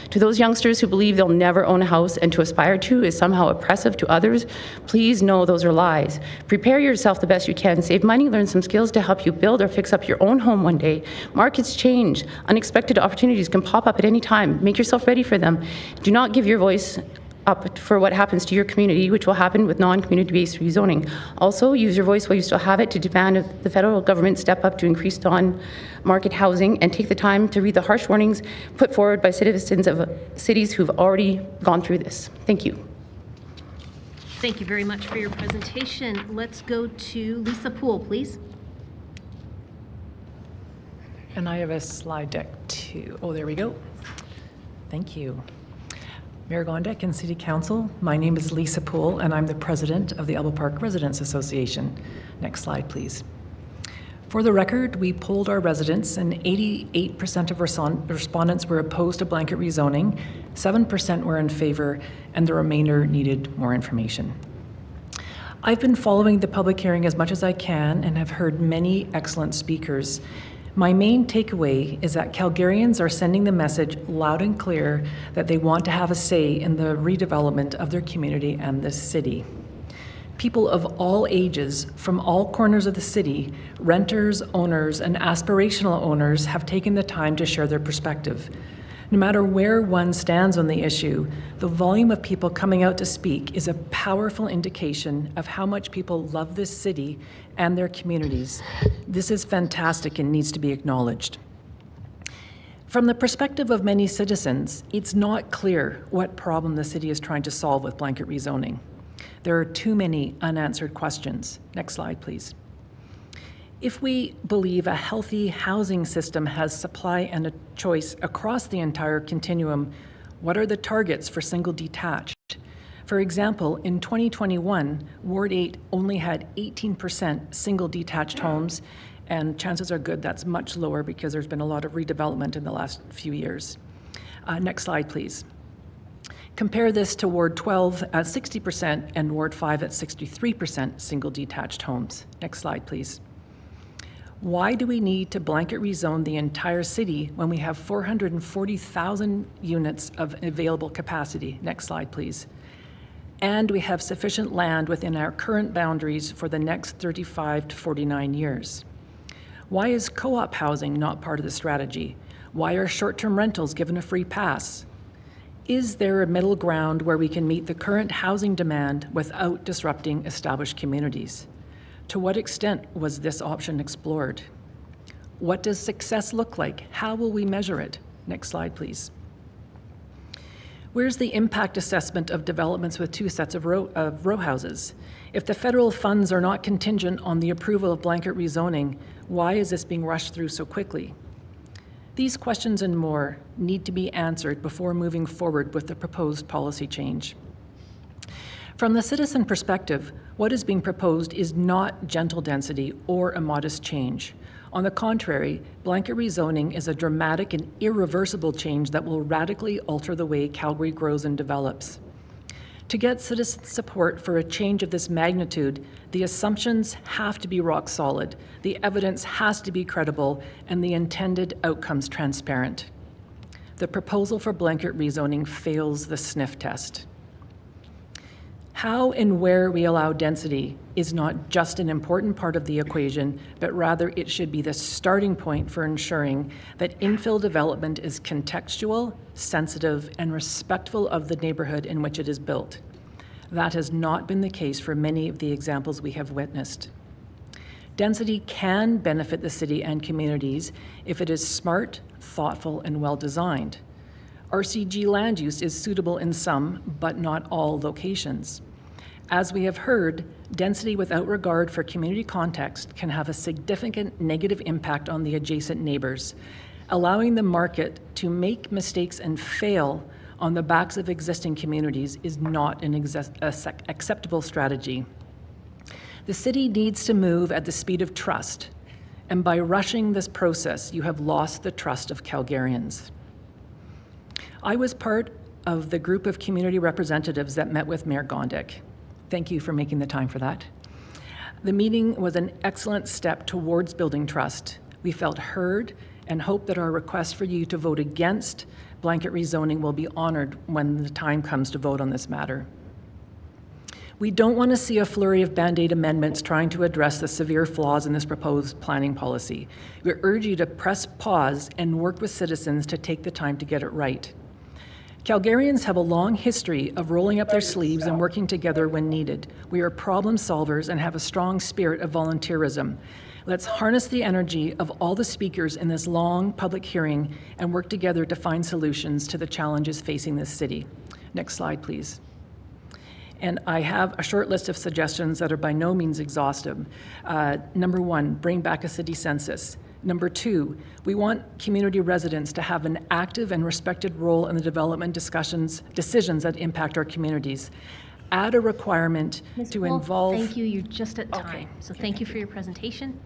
To those youngsters who believe they'll never own a house and to aspire to is somehow oppressive to others, please know those are lies. Prepare yourself the best you can. Save money, learn some skills to help you build or fix up your own home one day. Markets change. Unexpected opportunities can pop up at any time. Make yourself ready for them. Do not give your voice up for what happens to your community, which will happen with non-community-based rezoning. Also, use your voice while you still have it to demand the federal government step up to increase non-market housing, and take the time to read the harsh warnings put forward by citizens of cities who've already gone through this. Thank you. Thank you very much for your presentation. Let's go to Lisa Poole, please. And I have a slide deck too. Oh, there we go. Thank you. Mayor Gondek and City Council, my name is Lisa Poole, and I'm the president of the Elbow Park Residents Association. Next slide, please. For the record, we polled our residents, and 88% of respondents were opposed to blanket rezoning, 7% were in favor, and the remainder needed more information. I've been following the public hearing as much as I can and have heard many excellent speakers. My main takeaway is that Calgarians are sending the message loud and clear that they want to have a say in the redevelopment of their community and this city. People of all ages from all corners of the city, renters, owners, and aspirational owners have taken the time to share their perspective. No matter where one stands on the issue, the volume of people coming out to speak is a powerful indication of how much people love this city and their communities. This is fantastic and needs to be acknowledged. From the perspective of many citizens, it's not clear what problem the city is trying to solve with blanket rezoning. There are too many unanswered questions. Next slide, please. If we believe a healthy housing system has supply and a choice across the entire continuum, what are the targets for single detached? For example, in 2021, Ward 8 only had 18% single detached homes, and chances are good that's much lower because there's been a lot of redevelopment in the last few years. Next slide, please. Compare this to Ward 12 at 60% and Ward 5 at 63% single detached homes. Next slide, please. Why do we need to blanket rezone the entire city when we have 440,000 units of available capacity? Next slide, please. And we have sufficient land within our current boundaries for the next 35 to 49 years. Why is co-op housing not part of the strategy? Why are short-term rentals given a free pass? Is there a middle ground where we can meet the current housing demand without disrupting established communities? To what extent was this option explored? What does success look like? How will we measure it? Next slide, please. Where's the impact assessment of developments with 2 sets of row houses? If the federal funds are not contingent on the approval of blanket rezoning, why is this being rushed through so quickly? These questions and more need to be answered before moving forward with the proposed policy change. From the citizen perspective, what is being proposed is not gentle density or a modest change. On the contrary, blanket rezoning is a dramatic and irreversible change that will radically alter the way Calgary grows and develops. To get citizen support for a change of this magnitude, the assumptions have to be rock solid, the evidence has to be credible, and the intended outcomes transparent. The proposal for blanket rezoning fails the sniff test. How and where we allow density is not just an important part of the equation, but rather it should be the starting point for ensuring that infill development is contextual, sensitive, and respectful of the neighborhood in which it is built. That has not been the case for many of the examples we have witnessed. Density can benefit the city and communities if it is smart, thoughtful, and well-designed. RCG land use is suitable in some, but not all locations. As we have heard, density without regard for community context can have a significant negative impact on the adjacent neighbors. Allowing the market to make mistakes and fail on the backs of existing communities is not an acceptable strategy. The city needs to move at the speed of trust, and by rushing this process, you have lost the trust of Calgarians. I was part of the group of community representatives that met with Mayor Gondek. Thank you for making the time for that. The meeting was an excellent step towards building trust. We felt heard and hope that our request for you to vote against blanket rezoning will be honored when the time comes to vote on this matter. We don't want to see a flurry of Band-Aid amendments trying to address the severe flaws in this proposed planning policy. We urge you to press pause and work with citizens to take the time to get it right. Calgarians have a long history of rolling up their sleeves and working together when needed. We are problem solvers and have a strong spirit of volunteerism. Let's harness the energy of all the speakers in this long public hearing and work together to find solutions to the challenges facing this city. Next slide, please. And I have a short list of suggestions that are by no means exhaustive. Number 1, bring back a city census. Number 2, we want community residents to have an active and respected role in the development decisions that impact our communities. Add a requirement to Wolf, involve... Thank you, you're just at time. Okay. So thank you for your presentation.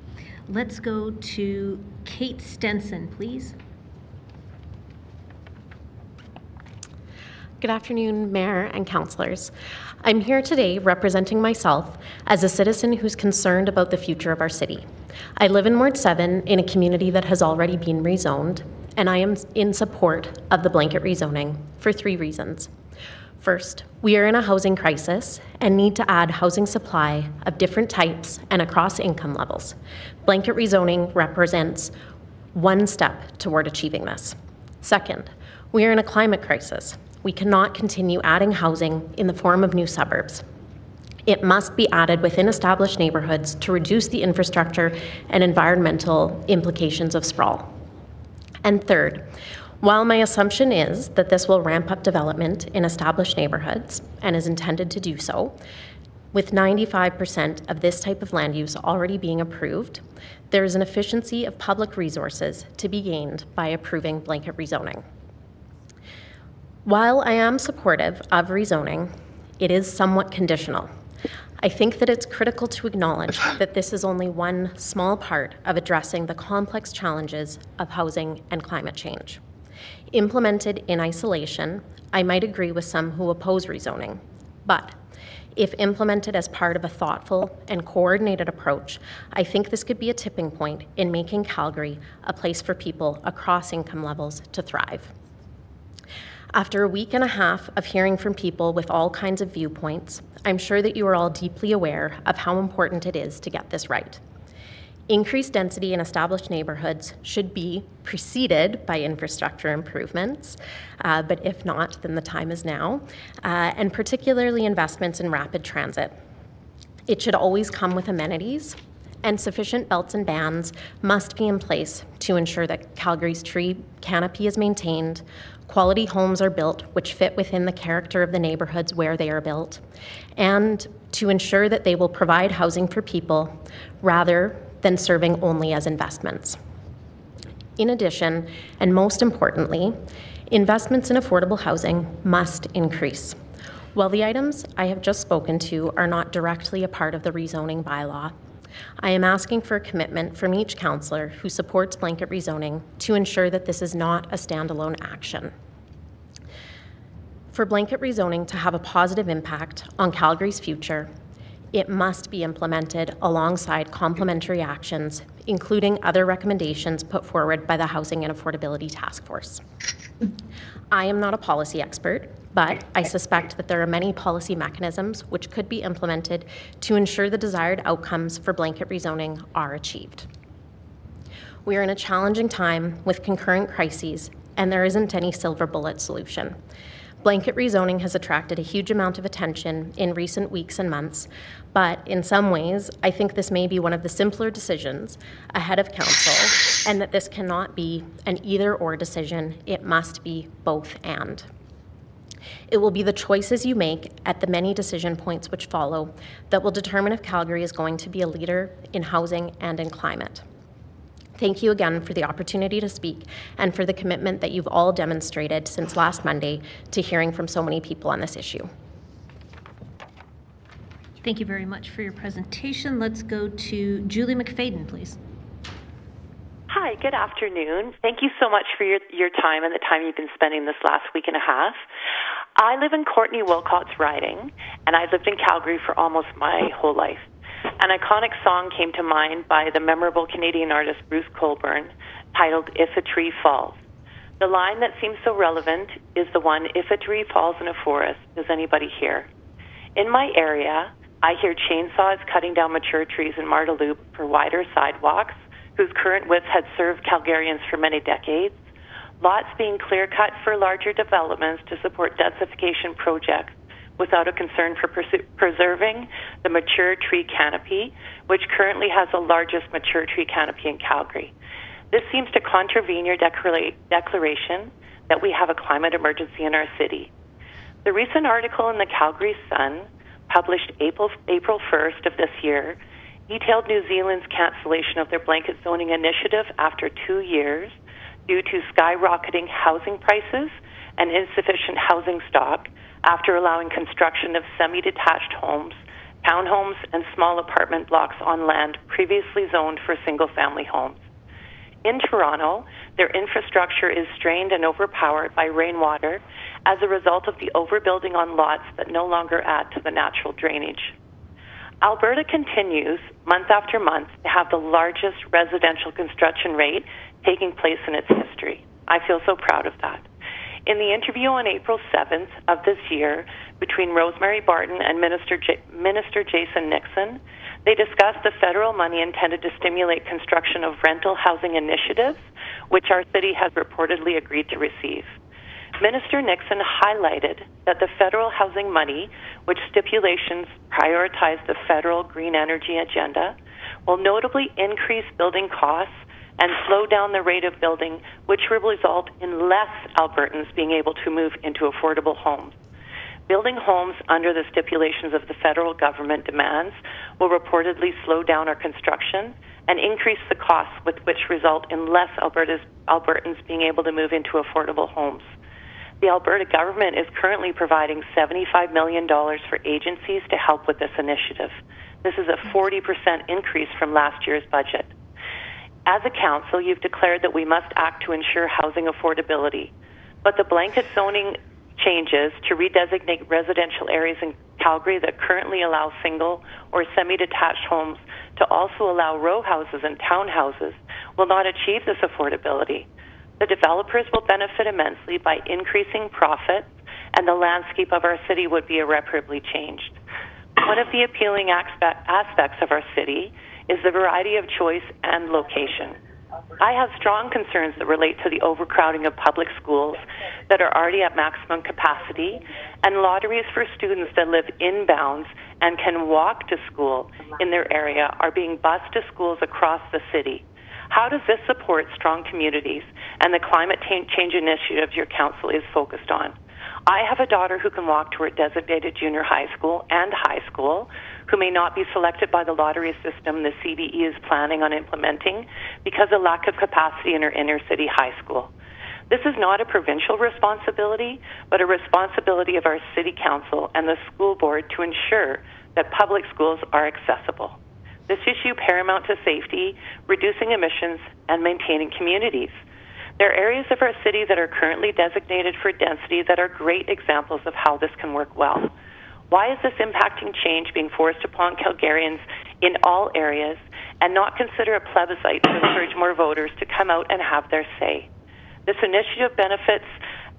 Let's go to Kate Stenson, please. Good afternoon, Mayor and councillors. I'm here today representing myself as a citizen who's concerned about the future of our city. I live in Ward 7 in a community that has already been rezoned, and I am in support of the blanket rezoning for 3 reasons. First, we are in a housing crisis and need to add housing supply of different types and across income levels. Blanket rezoning represents one step toward achieving this. Second, we are in a climate crisis. We cannot continue adding housing in the form of new suburbs. It must be added within established neighborhoods to reduce the infrastructure and environmental implications of sprawl. And third, while my assumption is that this will ramp up development in established neighborhoods and is intended to do so, with 95% of this type of land use already being approved, there is an efficiency of public resources to be gained by approving blanket rezoning. While I am supportive of rezoning, it is somewhat conditional. I think that it's critical to acknowledge that this is only one small part of addressing the complex challenges of housing and climate change. Implemented in isolation, I might agree with some who oppose rezoning, but If implemented as part of a thoughtful and coordinated approach, I think this could be a tipping point in making Calgary a place for people across income levels to thrive. After a week and a half of hearing from people with all kinds of viewpoints, I'm sure that you are all deeply aware of how important it is to get this right. Increased density in established neighborhoods should be preceded by infrastructure improvements, but if not, then the time is now, and particularly investments in rapid transit. It should always come with amenities, and sufficient belts and bands must be in place to ensure that Calgary's tree canopy is maintained, quality homes are built which fit within the character of the neighborhoods where they are built, and to ensure that they will provide housing for people rather than serving only as investments. In addition, and most importantly, investments in affordable housing must increase. While the items I have just spoken to are not directly a part of the rezoning bylaw, I am asking for a commitment from each councillor who supports blanket rezoning to ensure that this is not a standalone action. For blanket rezoning to have a positive impact on Calgary's future, it must be implemented alongside complementary actions, including other recommendations put forward by the Housing and Affordability Task Force. I am not a policy expert, but I suspect that there are many policy mechanisms which could be implemented to ensure the desired outcomes for blanket rezoning are achieved. We are in a challenging time with concurrent crises, and there isn't any silver bullet solution. Blanket rezoning has attracted a huge amount of attention in recent weeks and months, but in some ways, I think this may be one of the simpler decisions ahead of council, and that this cannot be an either-or decision. It must be both and. It will be the choices you make at the many decision points which follow that will determine if Calgary is going to be a leader in housing and in climate. Thank you again for the opportunity to speak and for the commitment that you've all demonstrated since last Monday to hearing from so many people on this issue. Thank you very much for your presentation. Let's go to Julie McFadden, please. Hi, good afternoon. Thank you so much for your time and the time you've been spending this last week and a half. I live in Courtney Wilcott's riding, and I've lived in Calgary for almost my whole life. An iconic song came to mind by the memorable Canadian artist Bruce Colburn, titled If a Tree Falls. The line that seems so relevant is the one, if a tree falls in a forest, does anybody hear? In my area, I hear chainsaws cutting down mature trees in Marda Loop for wider sidewalks, whose current width had served Calgarians for many decades, lots being clear-cut for larger developments to support densification projects, without a concern for preserving the mature tree canopy, which currently has the largest mature tree canopy in Calgary. This seems to contravene your declaration that we have a climate emergency in our city. The recent article in the Calgary Sun, published April 1st of this year, detailed New Zealand's cancellation of their blanket zoning initiative after 2 years due to skyrocketing housing prices and insufficient housing stock, after allowing construction of semi-detached homes, townhomes, and small apartment blocks on land previously zoned for single-family homes. In Toronto, their infrastructure is strained and overpowered by rainwater as a result of the overbuilding on lots that no longer add to the natural drainage. Alberta continues, month after month, to have the largest residential construction rate taking place in its history. I feel so proud of that. In the interview on April 7th of this year between Rosemary Barton and Minister Jason Nixon, they discussed the federal money intended to stimulate construction of rental housing initiatives, which our city has reportedly agreed to receive. Minister Nixon highlighted that the federal housing money, which stipulations prioritize the federal green energy agenda, will notably increase building costs and slow down the rate of building, which will result in less Albertans being able to move into affordable homes. Building homes under the stipulations of the federal government demands will reportedly slow down our construction and increase the costs, with which result in less Albertans being able to move into affordable homes. The Alberta government is currently providing $75 million for agencies to help with this initiative. This is a 40% increase from last year's budget. As a council, you've declared that we must act to ensure housing affordability, but the blanket zoning changes to redesignate residential areas in Calgary that currently allow single or semi-detached homes to also allow row houses and townhouses will not achieve this affordability. The developers will benefit immensely by increasing profits, and the landscape of our city would be irreparably changed. One of the appealing aspects of our city is the variety of choice and location. I have strong concerns that relate to the overcrowding of public schools that are already at maximum capacity and lotteries for students that live inbounds and can walk to school in their area are being bused to schools across the city. How does this support strong communities and the climate change initiatives your council is focused on? I have a daughter who can walk to her designated junior high school and high school, who may not be selected by the lottery system the CBE is planning on implementing because of lack of capacity in her inner city high school. This is not a provincial responsibility, but a responsibility of our city council and the school board to ensure that public schools are accessible. This issue paramount to safety, reducing emissions, and maintaining communities. There are areas of our city that are currently designated for density that are great examples of how this can work well. Why is this impacting change being forced upon Calgarians in all areas and not consider a plebiscite to encourage more voters to come out and have their say? This initiative benefits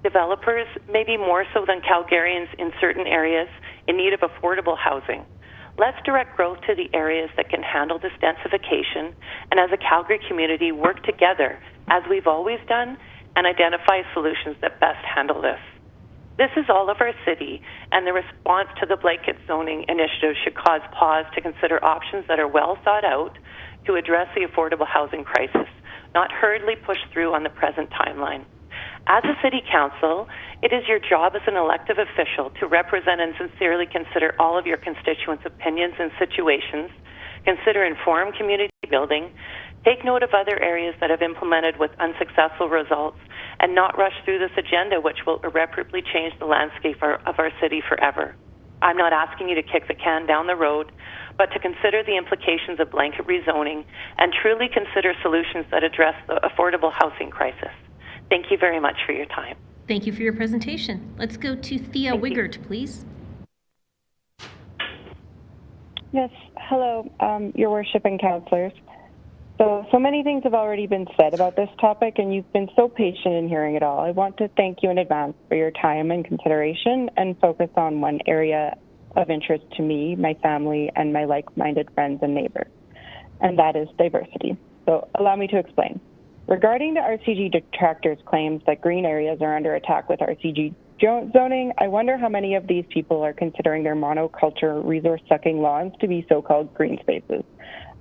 developers maybe more so than Calgarians in certain areas in need of affordable housing. Let's direct growth to the areas that can handle this densification, and as a Calgary community, work together, as we've always done, and identify solutions that best handle this. This is all of our city, and the response to the blanket zoning initiative should cause pause to consider options that are well thought out to address the affordable housing crisis, not hurriedly pushed through on the present timeline. As a city council, it is your job as an elective official to represent and sincerely consider all of your constituents' opinions and situations, consider informed community building, take note of other areas that have implemented with unsuccessful results, and not rush through this agenda which will irreparably change the landscape of our city forever. I'm not asking you to kick the can down the road, but to consider the implications of blanket rezoning and truly consider solutions that address the affordable housing crisis. Thank you very much for your time. Thank you for your presentation. Let's go to Thea Wiggert, please. Yes, hello, Your Worship and councillors. So many things have already been said about this topic, and you've been so patient in hearing it all. I want to thank you in advance for your time and consideration and focus on one area of interest to me, my family, and my like-minded friends and neighbors, and that is diversity. So allow me to explain. Regarding the RCG detractors' claims that green areas are under attack with RCG zoning, I wonder how many of these people are considering their monoculture resource-sucking lawns to be so-called green spaces.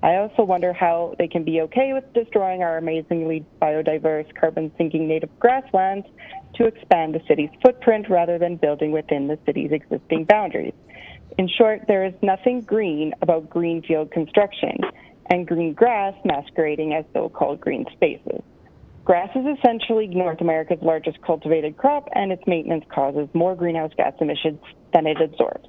I also wonder how they can be okay with destroying our amazingly biodiverse, carbon-sinking native grasslands to expand the city's footprint rather than building within the city's existing boundaries. In short, there is nothing green about greenfield construction and green grass masquerading as so-called green spaces. Grass is essentially North America's largest cultivated crop, and its maintenance causes more greenhouse gas emissions than it absorbs.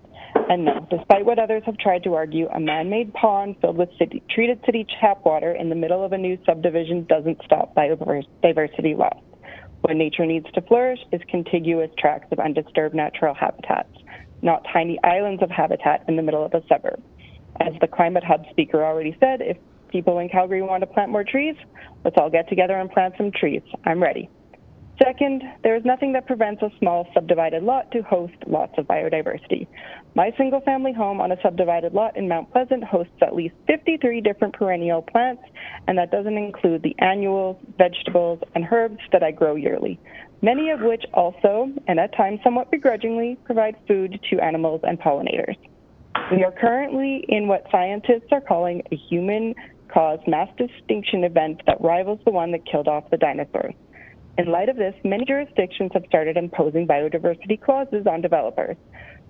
And no, despite what others have tried to argue, a man-made pond filled with treated city tap water in the middle of a new subdivision doesn't stop biodiversity loss. What nature needs to flourish is contiguous tracts of undisturbed natural habitats, not tiny islands of habitat in the middle of a suburb. As the Climate Hub speaker already said, if people in Calgary want to plant more trees, let's all get together and plant some trees. I'm ready. Second, there is nothing that prevents a small subdivided lot to host lots of biodiversity. My single-family home on a subdivided lot in Mount Pleasant hosts at least 53 different perennial plants, and that doesn't include the annuals, vegetables, and herbs that I grow yearly, many of which also, and at times somewhat begrudgingly, provide food to animals and pollinators. We are currently in what scientists are calling a human-caused mass extinction event that rivals the one that killed off the dinosaurs. In light of this, many jurisdictions have started imposing biodiversity clauses on developers.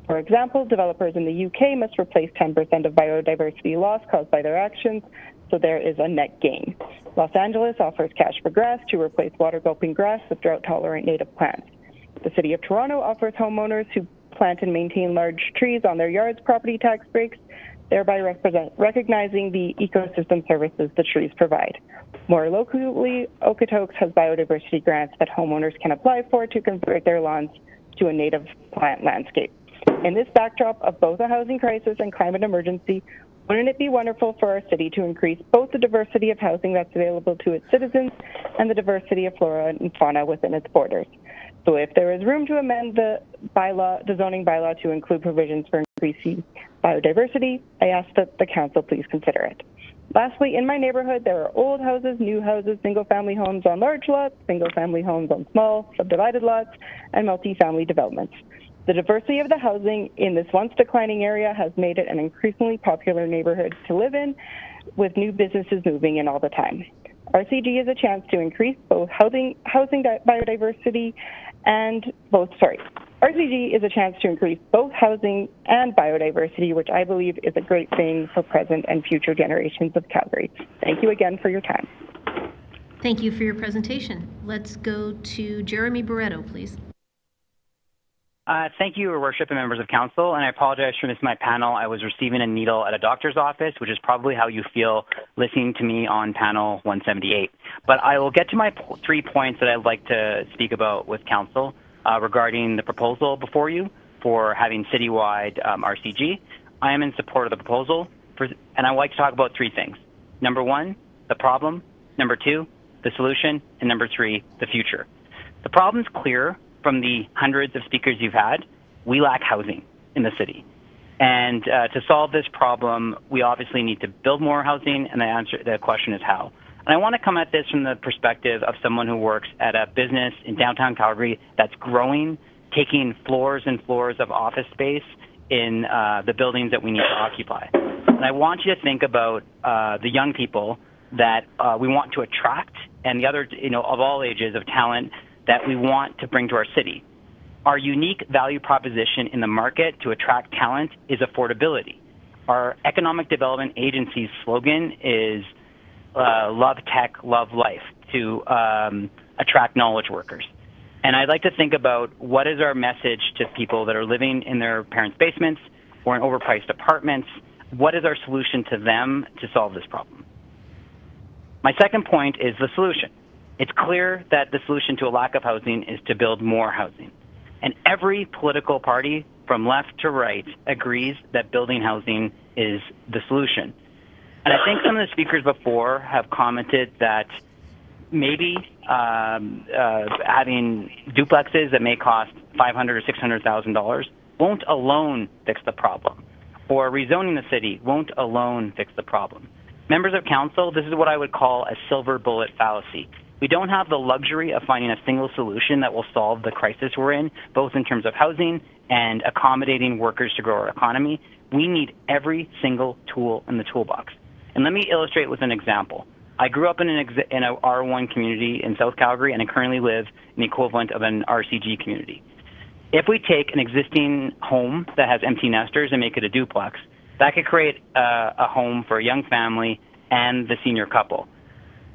For example, developers in the UK must replace 10% of biodiversity loss caused by their actions, so there is a net gain. Los Angeles offers cash for grass to replace water-gulping grass with drought-tolerant native plants. The City of Toronto offers homeowners who plant and maintain large trees on their yards property tax breaks, thereby recognizing the ecosystem services the trees provide. More locally, Okotoks has biodiversity grants that homeowners can apply for to convert their lawns to a native plant landscape. In this backdrop of both a housing crisis and climate emergency, wouldn't it be wonderful for our city to increase both the diversity of housing that's available to its citizens and the diversity of flora and fauna within its borders? So if there is room to amend the zoning bylaw to include provisions for increasing biodiversity, I ask that the council please consider it. Lastly, in my neighborhood, there are old houses, new houses, single-family homes on large lots, single-family homes on small, subdivided lots, and multi-family developments. The diversity of the housing in this once declining area has made it an increasingly popular neighborhood to live in, with new businesses moving in all the time. RCG is a chance to increase both housing biodiversity and RCG is a chance to increase both housing and biodiversity, which I believe is a great thing for present and future generations of Calgary. Thank you again for your time. Thank you for your presentation. Let's go to Jeremy Barretto, please. Thank you, Your Worship and members of council, and I apologize for missing my panel. I was receiving a needle at a doctor's office, which is probably how you feel listening to me on panel 178. But I will get to my 3 points that I'd like to speak about with council regarding the proposal before you for having citywide RCG. I am in support of the proposal, and I would like to talk about 3 things. Number 1, the problem. Number 2, the solution. And number 3, the future. The problem's clear from the hundreds of speakers you've had. We lack housing in the city. And to solve this problem, we obviously need to build more housing, and the question is how. And I want to come at this from the perspective of someone who works at a business in downtown Calgary that's growing, taking floors and floors of office space in the buildings that we need to occupy. And I want you to think about the young people that we want to attract, and the other, of all ages of talent that we want to bring to our city. Our unique value proposition in the market to attract talent is affordability. Our economic development agency's slogan is love tech, love life, to attract knowledge workers. And I'd like to think about what is our message to people that are living in their parents' basements or in overpriced apartments. What is our solution to them to solve this problem? My second point is the solution. It's clear that the solution to a lack of housing is to build more housing. And every political party from left to right agrees that building housing is the solution. And I think some of the speakers before have commented that maybe having duplexes that may cost $500,000 or $600,000 won't alone fix the problem, or rezoning the city won't alone fix the problem. Members of council, this is what I would call a silver bullet fallacy. We don't have the luxury of finding a single solution that will solve the crisis we're in, both in terms of housing and accommodating workers to grow our economy. We need every single tool in the toolbox. And let me illustrate with an example. I grew up in an R1 community in South Calgary, and I currently live in the equivalent of an RCG community. If we take an existing home that has empty nesters and make it a duplex, that could create a home for a young family and the senior couple.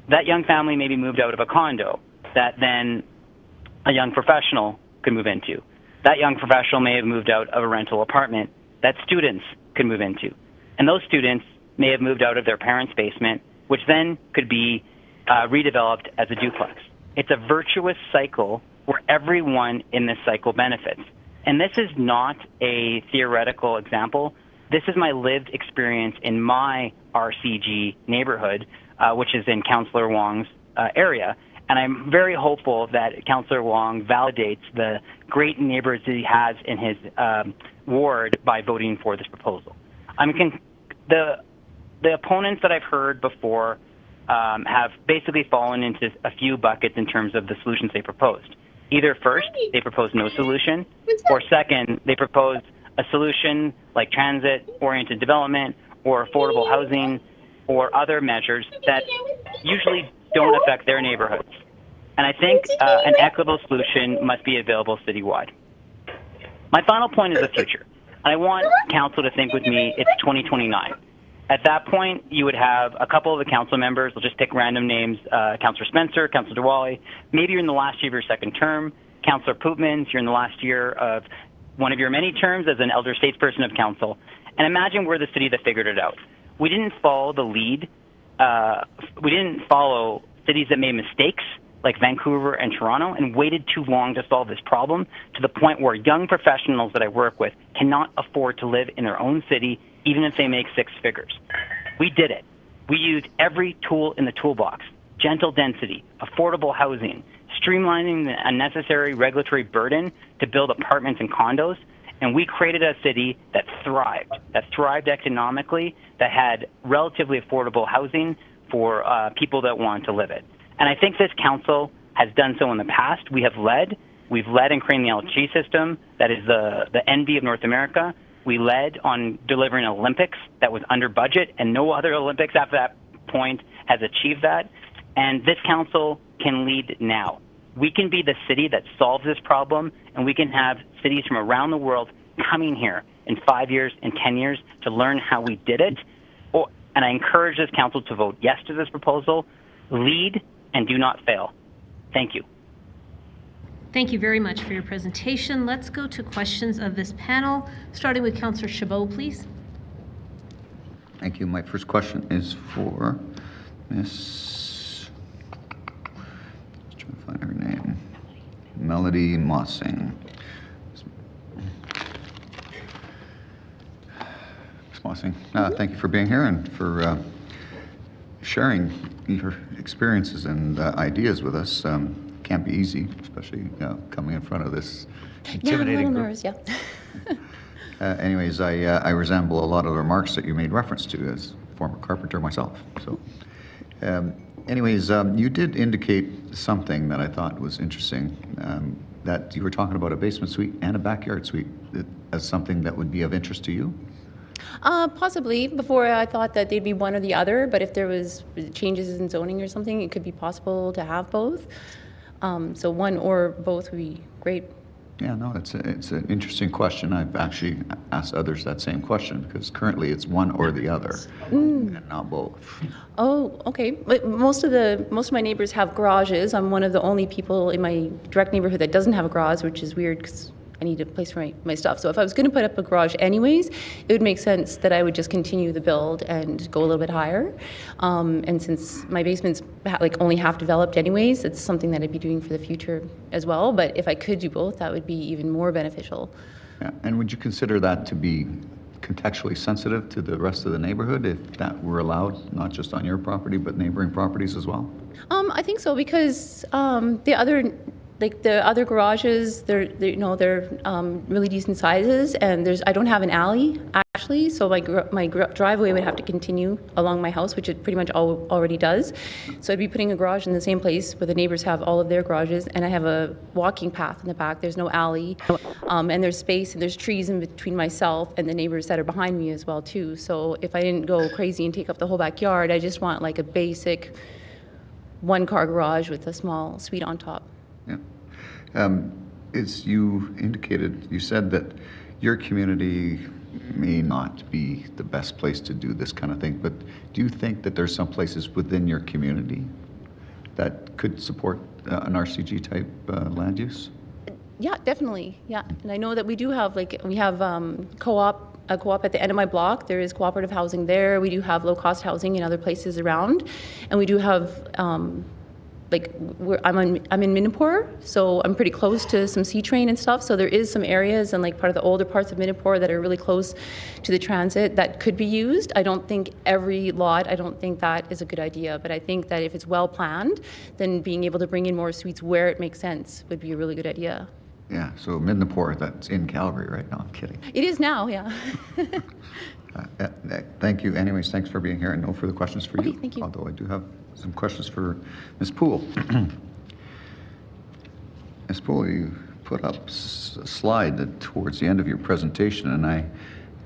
That young family may be moved out of a condo that then a young professional could move into. That young professional may have moved out of a rental apartment that students could move into. And those students may have moved out of their parents' basement, which then could be redeveloped as a duplex. It's a virtuous cycle where everyone in this cycle benefits. And this is not a theoretical example. This is my lived experience in my RCG neighborhood, which is in Councillor Wong's area. And I'm very hopeful that Councillor Wong validates the great neighbors that he has in his ward by voting for this proposal. The opponents that I've heard before have basically fallen into a few buckets in terms of the solutions they proposed. Either first, they propose no solution, or second, they propose a solution like transit-oriented development or affordable housing or other measures that usually don't affect their neighborhoods. And I think an equitable solution must be available citywide. My final point is the future. I want council to think with me, it's 2029. At that point, you would have a couple of the council members, we'll just pick random names, Councillor Spencer, Councillor Diwali, maybe you're in the last year of your second term, Councillor Pootmans, you're in the last year of one of your many terms as an elder statesperson of council. And imagine we're the city that figured it out. We didn't follow the lead. We didn't follow cities that made mistakes like Vancouver and Toronto and waited too long to solve this problem, to the point where young professionals that I work with cannot afford to live in their own city, even if they make six figures. We did it. We used every tool in the toolbox: gentle density, affordable housing, streamlining the unnecessary regulatory burden to build apartments and condos, and we created a city that thrived economically, that had relatively affordable housing for people that wanted to live it. And I think this council has done so in the past. We've led in creating the LG system that is the envy of North America. We led on delivering Olympics that was under budget, and no other Olympics after that point has achieved that. And this council can lead now. We can be the city that solves this problem, and we can have cities from around the world coming here in 5 years, in 10 years, to learn how we did it. And I encourage this council to vote yes to this proposal. Lead and do not fail. Thank you. Thank you very much for your presentation. Let's go to questions of this panel, starting with Councillor Chabot, please. Thank you. My first question is for Miss, just trying to find her name, Melody Mossing. Ms. Mossing, thank you for being here and for sharing your experiences and ideas with us. Can't be easy, especially coming in front of this intimidating group. Nervous, yeah. Anyways, I resemble a lot of the remarks that you made reference to as a former carpenter myself. So, anyways, you did indicate something that I thought was interesting, that you were talking about a basement suite and a backyard suite as something that would be of interest to you. Possibly. Before I thought that they'd be one or the other, but if there was changes in zoning or something, it could be possible to have both. So one or both would be great. Yeah, no, it's an interesting question. I've actually asked others that same question, because currently it's one or the other, and not both. Oh, okay. But most of my neighbors have garages. I'm one of the only people in my direct neighborhood that doesn't have a garage, which is weird because I need a place for my stuff. So if I was going to put up a garage anyways, it would make sense that I would just continue the build and go a little bit higher. And since my basement's only half developed anyways, it's something that I'd be doing for the future as well. But if I could do both, that would be even more beneficial. Yeah. And would you consider that to be contextually sensitive to the rest of the neighborhood if that were allowed, not just on your property, but neighboring properties as well? I think so, because the other garages, they're really decent sizes, and I don't have an alley actually, so my driveway would have to continue along my house, which it pretty much already does. So I'd be putting a garage in the same place where the neighbors have all of their garages, and I have a walking path in the back. There's no alley, and there's space and there's trees in between myself and the neighbors that are behind me as well too. So if I didn't go crazy and take up the whole backyard, I just want like a basic one-car garage with a small suite on top. Yeah. As you indicated, you said that your community may not be the best place to do this kind of thing, but do you think that there's some places within your community that could support an RCG type land use? Yeah, definitely. Yeah, and I know that we do have a co-op at the end of my block. There is cooperative housing there. We do have low-cost housing in other places around, and we do have I'm in Minnepore, so I'm pretty close to some C-train and stuff. So there is some areas and part of the older parts of Minnepore that are really close to the transit that could be used. I don't think every lot. I don't think that is a good idea. But I think that if it's well planned, then being able to bring in more suites where it makes sense would be a really good idea. Yeah. So Minnepore, that's in Calgary, right? No, I'm kidding. It is now. Yeah. Thank you. Anyways, thanks for being here, and no further questions for you. Thank you. Although I do have some questions for Ms. Poole. Ms. Poole, you put up a slide towards the end of your presentation, and I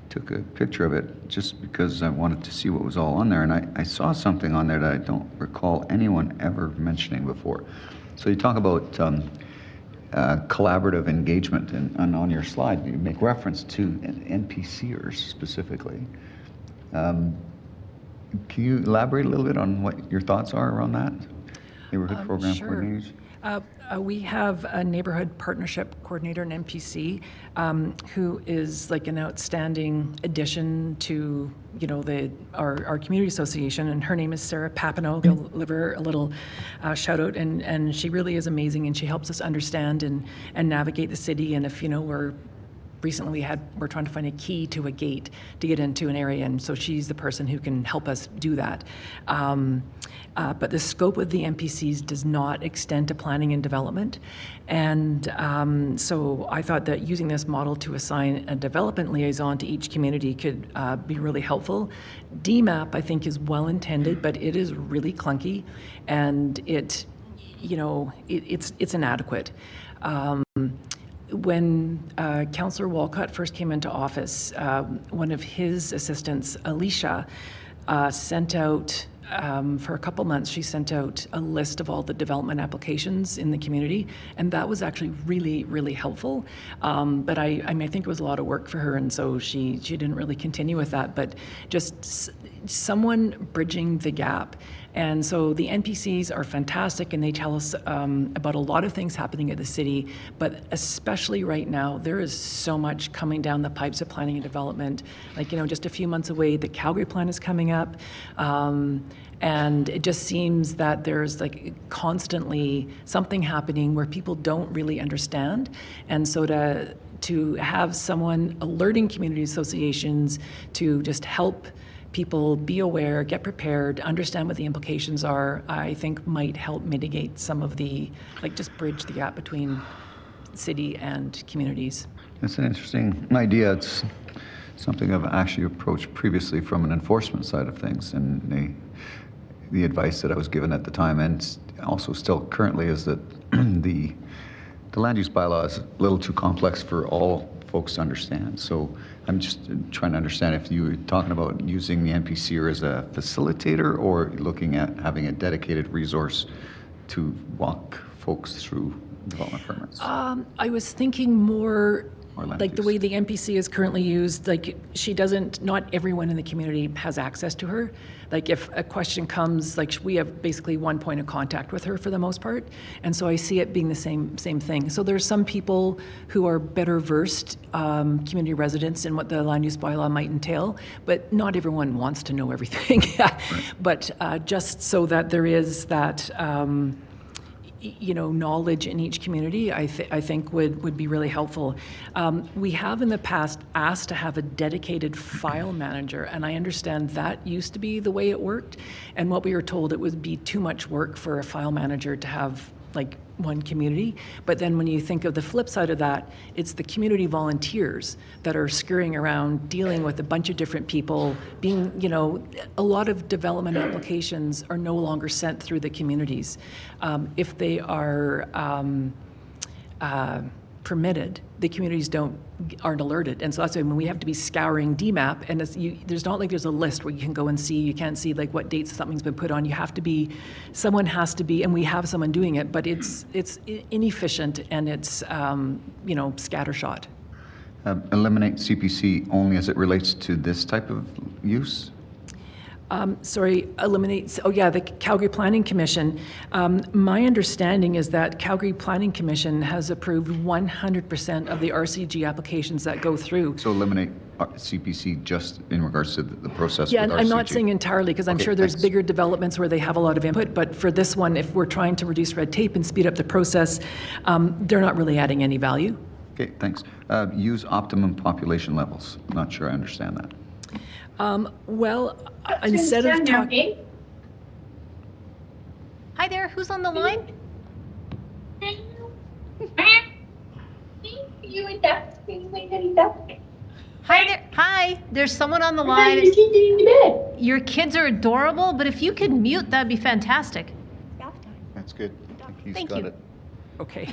took a picture of it just because I wanted to see what was all on there, and I saw something on there that I don't recall anyone ever mentioning before. So you talk about collaborative engagement, and on your slide you make reference to NPCers specifically. Can you elaborate a little bit on what your thoughts are around that? Neighborhood program coordinators? We have a neighborhood partnership coordinator, an NPC, who is an outstanding addition to our community association, and her name is Sarah Papineau. I'll give her a little shout out, and she really is amazing, and she helps us understand and navigate the city. And if recently we're trying to find a key to a gate to get into an area, and so she's the person who can help us do that. But the scope of the MPCs does not extend to planning and development. And so I thought that using this model to assign a development liaison to each community could be really helpful. DMAP, I think, is well intended, but it is really clunky, and it's inadequate. When Councillor Walcott first came into office, one of his assistants, Alicia, sent out, for a couple months, she sent out a list of all the development applications in the community, and that was actually really, really helpful. But I think it was a lot of work for her, and so she didn't really continue with that, but just someone bridging the gap. And so the NPCs are fantastic, and they tell us about a lot of things happening at the city, but especially right now, there is so much coming down the pipes of planning and development. Just a few months away, the Calgary plan is coming up, and it just seems that there's constantly something happening where people don't really understand. And so to have someone alerting community associations to just help people be aware, get prepared, understand what the implications are, I think might help mitigate some of the, just bridge the gap between city and communities. It's an interesting idea. It's something I've actually approached previously from an enforcement side of things, and the advice that I was given at the time, and also still currently, is that the land use bylaw is a little too complex for all folks to understand. So I'm just trying to understand if you were talking about using the NPC as a facilitator, or looking at having a dedicated resource to walk folks through development permits. I was thinking more the way the NPC is currently used, not everyone in the community has access to her. If a question comes, we have basically one point of contact with her for the most part. And so I see it being the same thing. So there's some people who are better versed, community residents, in what the land use bylaw might entail, but not everyone wants to know everything. Right. But just so that there is that, knowledge in each community, I think would be really helpful. We have in the past asked to have a dedicated file manager, and I understand that used to be the way it worked. And what we were told, it would be too much work for a file manager to have one community. But then when you think of the flip side of that, it's the community volunteers that are scurrying around dealing with a bunch of different people, a lot of development applications are no longer sent through the communities. If they are permitted, the communities aren't alerted, and so that's when we have to be scouring DMAP, and there's not there's a list where you can go and see. You can't see what dates something's been put on. Someone has to be, and we have someone doing it, but it's inefficient, and it's scattershot. Eliminate CPC only as it relates to this type of use? The Calgary Planning Commission. My understanding is that Calgary Planning Commission has approved 100% of the RCG applications that go through. So eliminate CPC just in regards to the process. Yeah, with I'm RCG. not saying entirely, because I'm sure there's bigger developments where they have a lot of input, but for this one, if we're trying to reduce red tape and speed up the process, they're not really adding any value. Okay, thanks. Use optimum population levels. Not sure I understand that. Instead of talking... Hi there, who's on the line? Hi there. Hi, there's someone on the line. Your kids are adorable, but if you could mute, that'd be fantastic. That's good. Thank you. It. Okay.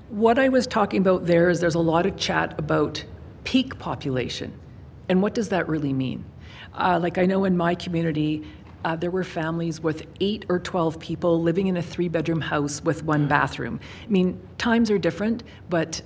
What I was talking about there is there's a lot of chat about peak population. And what does that really mean? I know in my community, there were families with 8 or 12 people living in a 3-bedroom house with 1 bathroom. I mean, times are different, but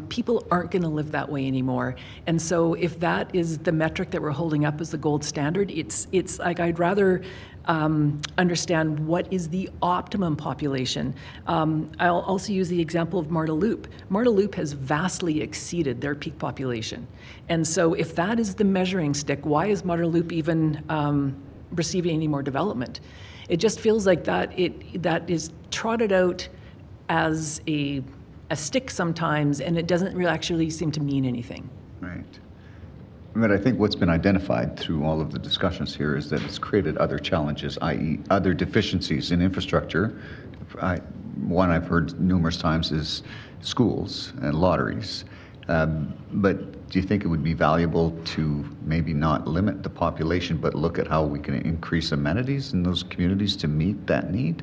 people aren't going to live that way anymore. And so if that is the metric that we're holding up as the gold standard, it's I'd rather understand what is the optimum population. I'll also use the example of Marda Loop. Marda Loop has vastly exceeded their peak population. And so if that is the measuring stick, why is Marda Loop even receiving any more development? It just feels like that is trotted out as a stick sometimes, and it doesn't really actually seem to mean anything. Right. But I think what's been identified through all of the discussions here is that it's created other challenges, i.e. other deficiencies in infrastructure. One I've heard numerous times is schools and lotteries. But do you think it would be valuable to maybe not limit the population, but look at how we can increase amenities in those communities to meet that need?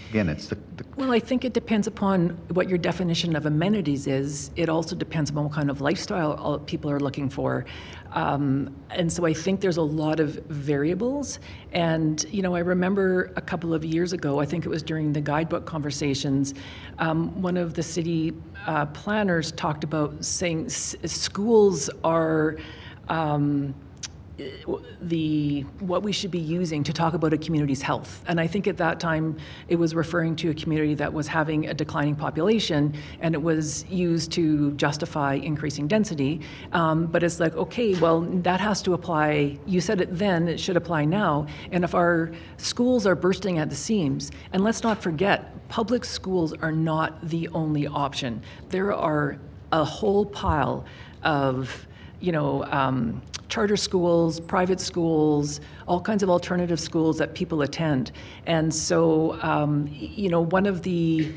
Again, it's the Well, I think it depends upon what your definition of amenities is. It also depends upon what kind of lifestyle people are looking for. And so I think there's a lot of variables. And, you know, I remember a couple of years ago, I think it was during the guidebook conversations, one of the city planners talked about saying schools are what we should be using to talk about a community's health. And I think at that time it was referring to a community that was having a declining population, and it was used to justify increasing density. But it's like, okay, well, that has to apply. You said it then, it should apply now. And if our schools are bursting at the seams, and let's not forget, public schools are not the only option. There are a whole pile of, you know, charter schools, private schools, all kinds of alternative schools that people attend. And so, you know, one of the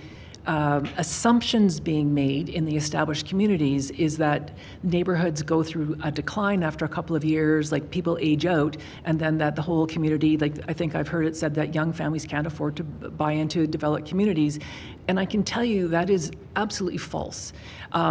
assumptions being made in the established communities is that neighborhoods go through a decline after a couple of years, like people age out, and then that the whole community, like I think I've heard it said that young families can't afford to buy into developed communities. And I can tell you that is absolutely false.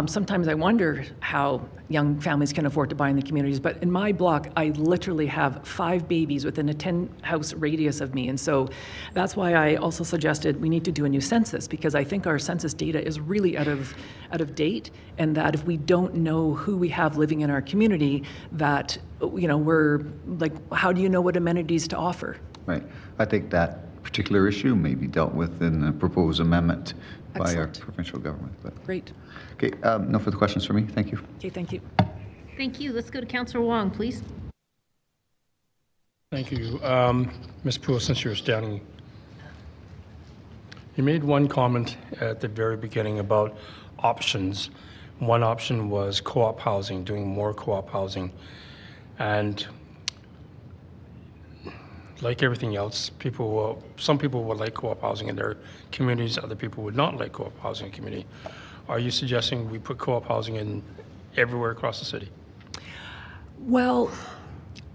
Sometimes I wonder how young families can afford to buy in the communities, but in my block, I literally have 5 babies within a 10-house radius of me. And so that's why I also suggested we need to do a new census, because I think our census data is really out of date, and that if we don't know who we have living in our community, that, you know, we're like, how do you know what amenities to offer? Right. I think that particular issue may be dealt with in a proposed amendment by our provincial government. But. Great. Okay, no further questions for me. Thank you. Okay, thank you. Thank you. Let's go to Councillor Wong, please. Thank you. Ms. Poole, since you're standing, you made one comment at the very beginning about options. One option was co-op housing, doing more co-op housing. And like everything else, some people would like co-op housing in their communities, other people would not like co-op housing in the community. Are you suggesting we put co-op housing in everywhere across the city? Well,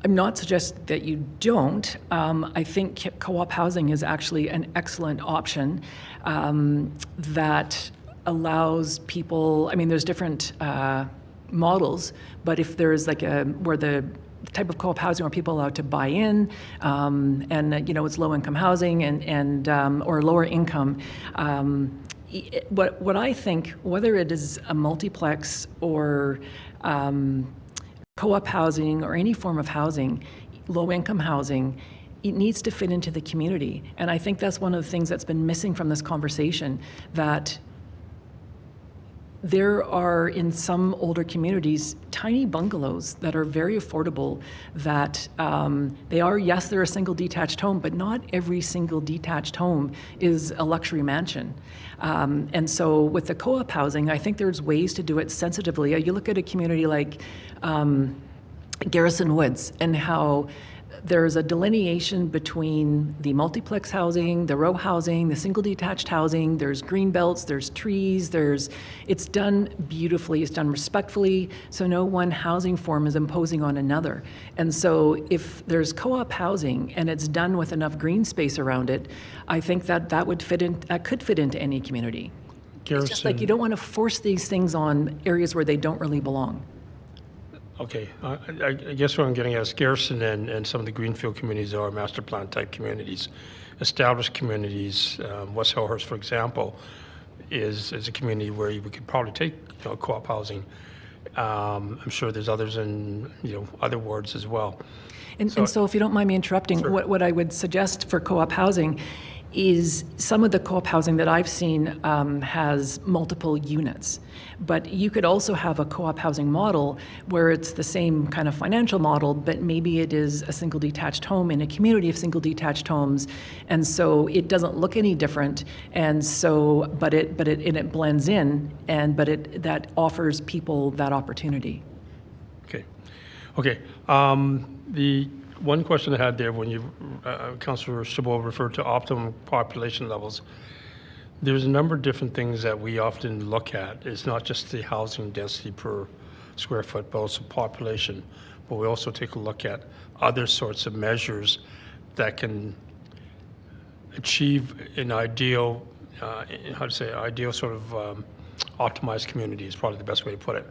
I'm not suggesting that you don't. I think co-op housing is actually an excellent option that allows people, I mean, there's different models, but if there's like where the type of co-op housing where people are allowed to buy in, and you know, it's low-income housing and or lower income. What I think, whether it is a multiplex or co-op housing or any form of housing, low-income housing, it needs to fit into the community. And I think that's one of the things that's been missing from this conversation, that there are, in some older communities, tiny bungalows that are very affordable, that they are, yes, they're a single detached home, but not every single detached home is a luxury mansion. And so with the co-op housing, I think there's ways to do it sensitively. You look at a community like Garrison Woods, and how there's a delineation between the multiplex housing, the row housing, the single detached housing, there's green belts, there's trees, it's done beautifully, it's done respectfully, so no one housing form is imposing on another. And so if there's co-op housing and it's done with enough green space around it, I think that could fit into any community. Garrison. It's just like you don't want to force these things on areas where they don't really belong. Okay, I guess what I'm getting at is Garrison and some of the Greenfield communities are master plan type communities. Established communities, West Hillhurst, for example, is a community where we could probably take co-op housing. I'm sure there's others in, other wards as well. And so if you don't mind me interrupting, Sure. what I would suggest for co-op housing is some of the co-op housing that I've seen has multiple units. But you could also have a co-op housing model where it's the same kind of financial model, but maybe it is a single detached home in a community of single detached homes. And so it doesn't look any different. And so, but it blends in, that offers people that opportunity. Okay. The one question I had there when Councillor Chabot referred to optimum population levels, there's a number of different things that we often look at. It's not just the housing density per square foot, but also population. But we also take a look at other sorts of measures that can achieve an ideal, ideal sort of optimized community is probably the best way to put it.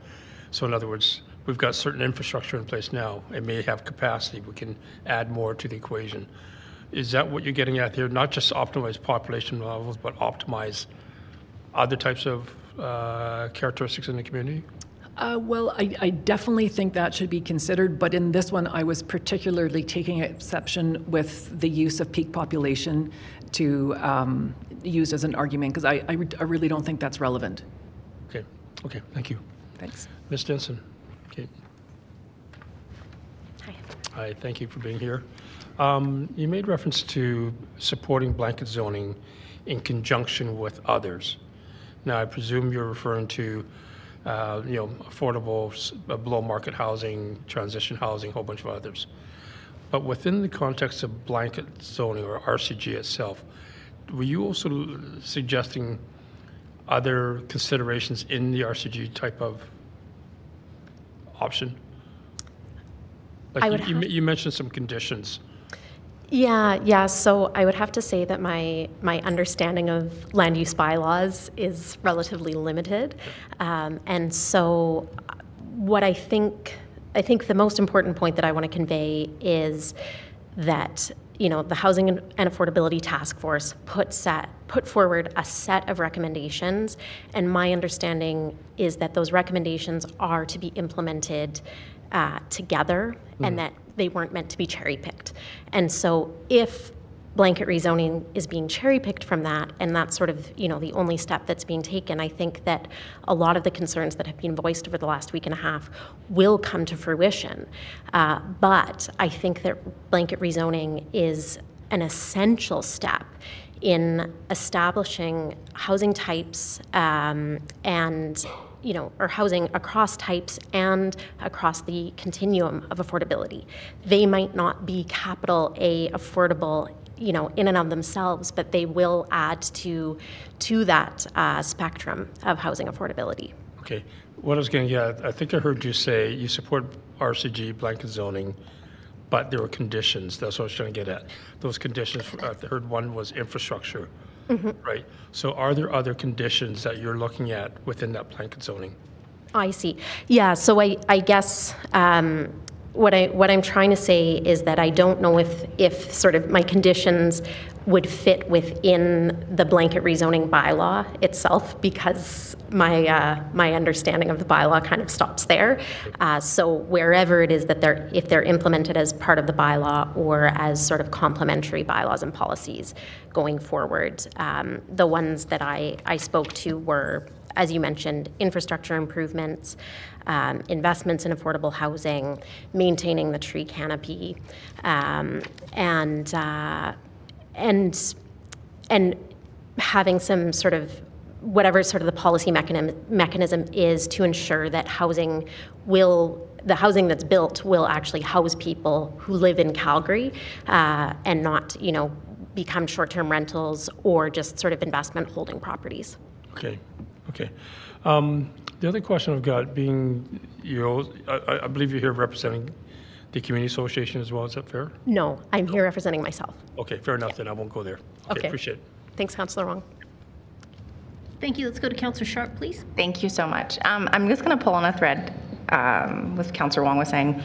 So in other words, we've got certain infrastructure in place now. It may have capacity. We can add more to the equation. Is that what you're getting at here? Not just optimize population levels, but optimize other types of characteristics in the community? Well, I definitely think that should be considered, but in this one, I was particularly taking exception with the use of peak population to use as an argument, because I really don't think that's relevant. Okay, thank you. Thanks. Ms. Denson. Okay. Hi, thank you for being here. You made reference to supporting blanket zoning in conjunction with others. Now, I presume you're referring to, affordable, below market housing, transition housing, a whole bunch of others. But within the context of blanket zoning or RCG itself, were you also suggesting other considerations in the RCG type of option? Like you mentioned some conditions. Yeah. So I would have to say that my understanding of land use bylaws is relatively limited, and so what I think the most important point that I want to convey is that the Housing and Affordability Task Force put forward a set of recommendations, and my understanding is that those recommendations are to be implemented together, and that they weren't meant to be cherry-picked. And so if blanket rezoning is being cherry-picked from that, and that's sort of the only step that's being taken, I think that a lot of the concerns that have been voiced over the last week and a half will come to fruition. But I think that blanket rezoning is an essential step in establishing housing types or housing across types and across the continuum of affordability. They might not be capital A affordable, in and of themselves, but they will add to that spectrum of housing affordability. Okay. What I was going to get, I think I heard you say you support RCG blanket zoning, but there were conditions. That's what I was trying to get at. Those conditions, I heard one was infrastructure, right? So are there other conditions that you're looking at within that blanket zoning? I see. Yeah, so I guess what I'm trying to say is that I don't know if sort of my conditions would fit within the blanket rezoning bylaw itself, because my understanding of the bylaw kind of stops there. So wherever it is that if they're implemented as part of the bylaw or as sort of complementary bylaws and policies going forward, the ones that I spoke to were, as you mentioned, infrastructure improvements, investments in affordable housing, maintaining the tree canopy, and having some sort of whatever sort of the policy mechanism is to ensure that the housing that's built will actually house people who live in Calgary, and not become short-term rentals or just sort of investment holding properties. Okay. The other question I've got, being I believe you're here representing the community association as well. Is that fair? No, I'm here representing myself. Okay, fair enough. Then I won't go there. Okay. Appreciate it. Thanks, Councillor Wong. Thank you. Let's go to Councillor Sharp, please. Thank you so much. I'm just going to pull on a thread with Councillor Wong was saying.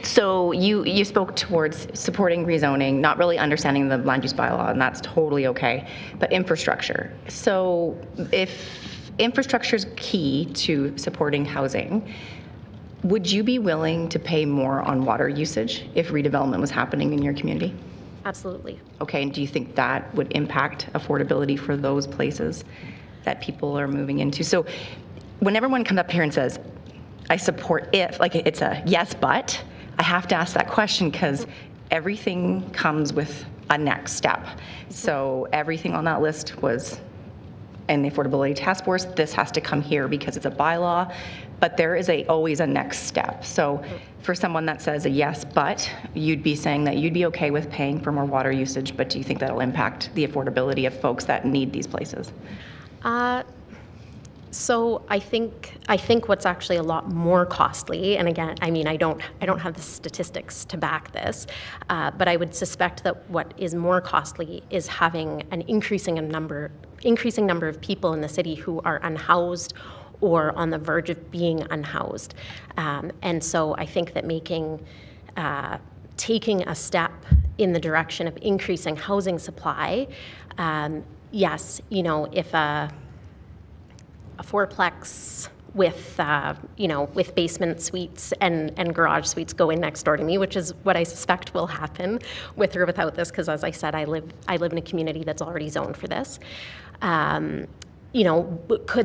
So you spoke towards supporting rezoning, not really understanding the land use bylaw, and that's totally okay. But infrastructure. So if infrastructure is key to supporting housing, Would you be willing to pay more on water usage if redevelopment was happening in your community? Absolutely. Okay, and do you think that would impact affordability for those places that people are moving into? So when everyone comes up here and says, I support if, like it's a yes, but, I have to ask that question because everything comes with a next step. So everything on that list was in the Affordability Task Force. This has to come here because it's a bylaw, but there is always a next step. So for someone that says a yes, but, you'd be saying that you'd be okay with paying for more water usage, but do you think that'll impact the affordability of folks that need these places? So I think what's actually a lot more costly, and again, I mean, I don't have the statistics to back this, but I would suspect that what is more costly is having an increasing number of people in the city who are unhoused or on the verge of being unhoused, and so I think that taking a step in the direction of increasing housing supply, yes, you know, if a fourplex with with basement suites and garage suites go in next door to me, which is what I suspect will happen with or without this, because as I said, I live in a community that's already zoned for this. Could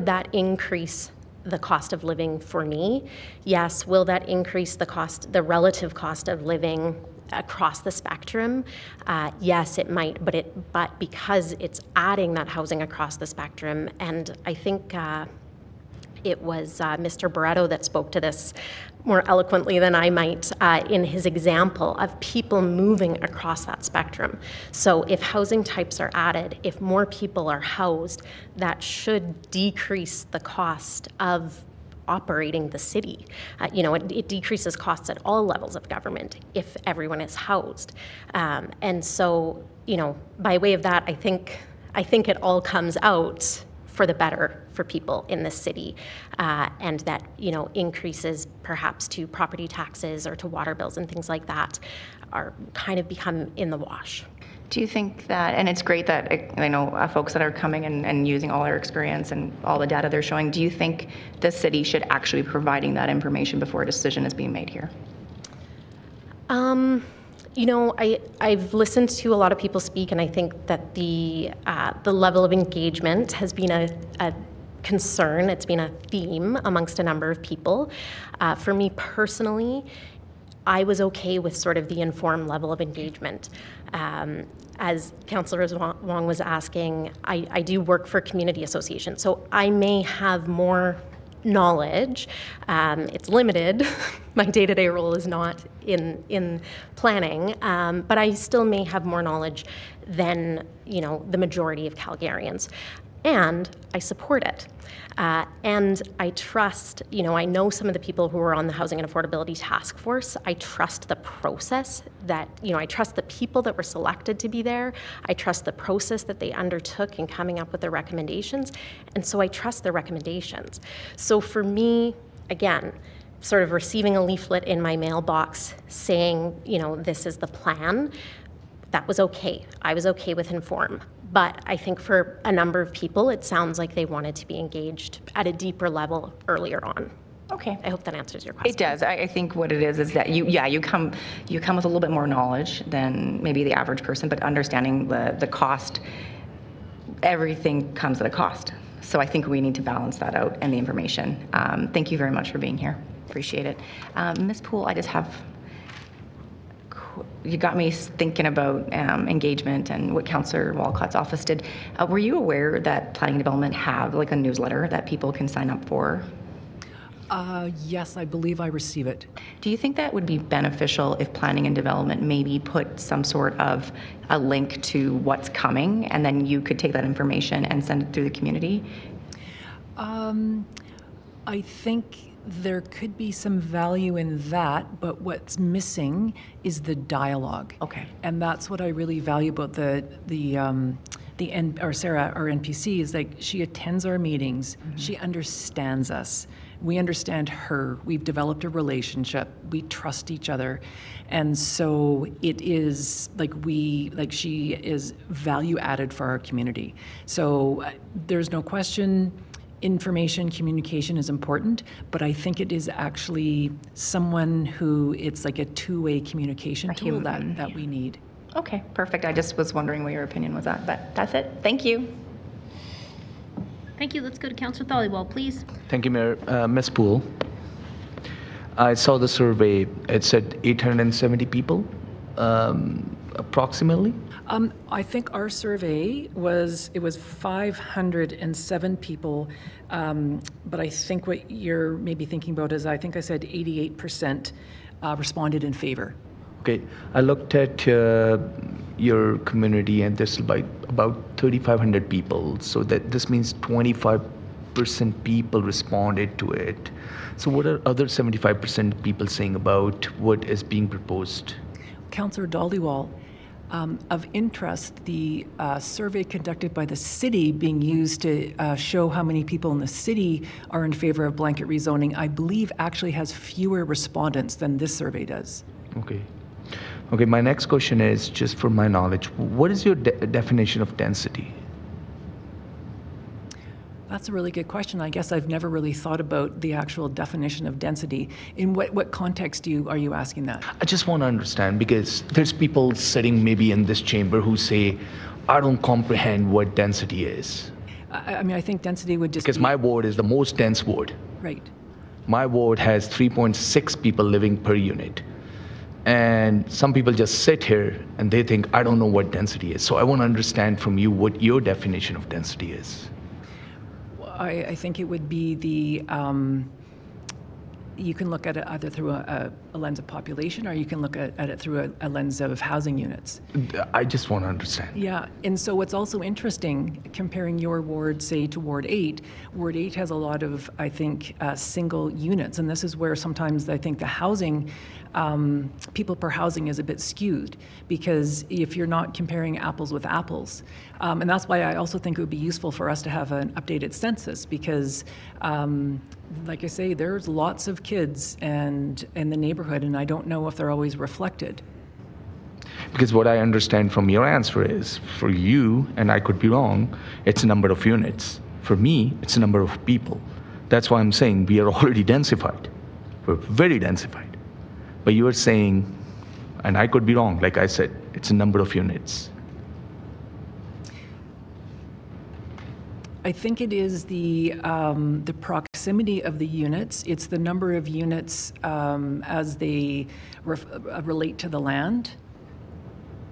that increase the cost of living for me? Yes. Will that increase the relative cost of living across the spectrum? Yes, it might, but because it's adding that housing across the spectrum, and I think it was Mr. Barretto that spoke to this more eloquently than I might in his example of people moving across that spectrum. So if housing types are added, if more people are housed, that should decrease the cost of operating the city. It decreases costs at all levels of government if everyone is housed. And so, by way of that, I think it all comes out for the better for people in this city, and that increases perhaps to property taxes or to water bills and things like that are kind of become in the wash. Do you think that, and it's great that I know folks that are coming and using all their experience and all the data they're showing, do you think the city should actually be providing that information before a decision is being made here? I've listened to a lot of people speak, and I think that the level of engagement has been a concern. It's been a theme amongst a number of people. For me personally, I was okay with sort of the informed level of engagement. As Councillor Wong was asking, I do work for a community association, so I may have more knowledge. It's limited. My day-to-day role is not in planning, but I still may have more knowledge than the majority of Calgarians. And I support it. And I trust, I know some of the people who are on the Housing and Affordability Task Force. I trust the process that, I trust the people that were selected to be there. I trust the process that they undertook in coming up with their recommendations. And so I trust their recommendations. So for me, again, sort of receiving a leaflet in my mailbox saying, this is the plan, that was okay. I was okay with inform. But I think for a number of people, it sounds like they wanted to be engaged at a deeper level earlier on. Okay. I hope that answers your question. It does. I think what it is that you come with a little bit more knowledge than maybe the average person, but understanding the cost, everything comes at a cost. So I think we need to balance that out and the information. Thank you very much for being here. Appreciate it. Ms. Poole, you got me thinking about engagement and what Councillor Walcott's office did. Were you aware that Planning and Development have like a newsletter that people can sign up for? Yes, I believe I receive it. Do you think that would be beneficial if Planning and Development maybe put some sort of a link to what's coming, and then you could take that information and send it through the community? I think there could be some value in that, but what's missing is the dialogue. Okay. And that's what I really value about Sarah, our NPC, is like she attends our meetings. Mm-hmm. She understands us. We understand her. We've developed a relationship. We trust each other. And so it is she is value added for our community. So there's no question. information communication is important, but I think it is actually someone who it's like a two-way communication tool that we need. Okay, perfect. I just was wondering what your opinion was on, but that's it. Thank you. Thank you. Let's go to Councillor Thalliwal, please. Thank you, Mayor. Ms. Poole, I saw the survey. It said 870 people, approximately. I think our survey was 507 people, but I think what you're maybe thinking about is I think I said 88% responded in favor. Okay, I looked at your community, and there's about 3,500 people. So that this means 25% people responded to it. So what are other 75% people saying about what is being proposed? Councillor Dhaliwal, of interest, the survey conducted by the city being used to show how many people in the city are in favor of blanket rezoning, I believe actually has fewer respondents than this survey does. Okay. Okay, my next question is, just for my knowledge, what is your definition of density? That's a really good question. I guess I've never really thought about the actual definition of density. In what context are you asking that? I just want to understand, because there's people sitting maybe in this chamber who say, I don't comprehend what density is. I mean, I think density would just Because my ward is the most dense ward. Right. My ward has 3.6 people living per unit. And some people just sit here and they think, I don't know what density is. So I want to understand from you what your definition of density is. I think it would be you can look at it either through a lens of population, or you can look at it through a lens of housing units. I just want to understand. Yeah, and so what's also interesting, comparing your ward, say, to Ward 8, Ward 8 has a lot of, I think, single units, and this is where sometimes I think the housing, people per housing is a bit skewed, because if you're not comparing apples with apples, and that's why I also think it would be useful for us to have an updated census, because like I say, there's lots of kids in the neighborhood, and I don't know if they're always reflected. Because what I understand from your answer is, for you, and I could be wrong, it's a number of units. For me, it's a number of people. That's why I'm saying we are already densified. We're very densified. But you are saying, and I could be wrong, like I said, it's a number of units. I think it is the proximity of the units. It's the number of units as they relate to the land.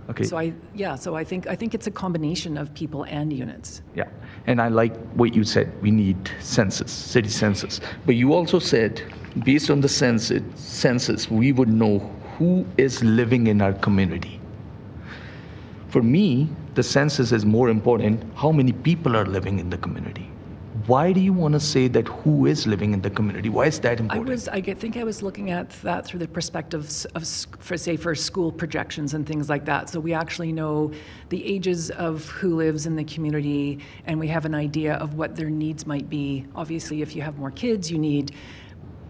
Okay. So I think it's a combination of people and units. Yeah, and I like what you said. We need census, city census. But you also said, based on the census, we would know who is living in our community. For me, the census is more important. How many people are living in the community? Why do you want to say that who is living in the community? Why is that important? I think I was looking at that through the perspective of for school projections and things like that. So we actually know the ages of who lives in the community, and we have an idea of what their needs might be. Obviously, if you have more kids, you need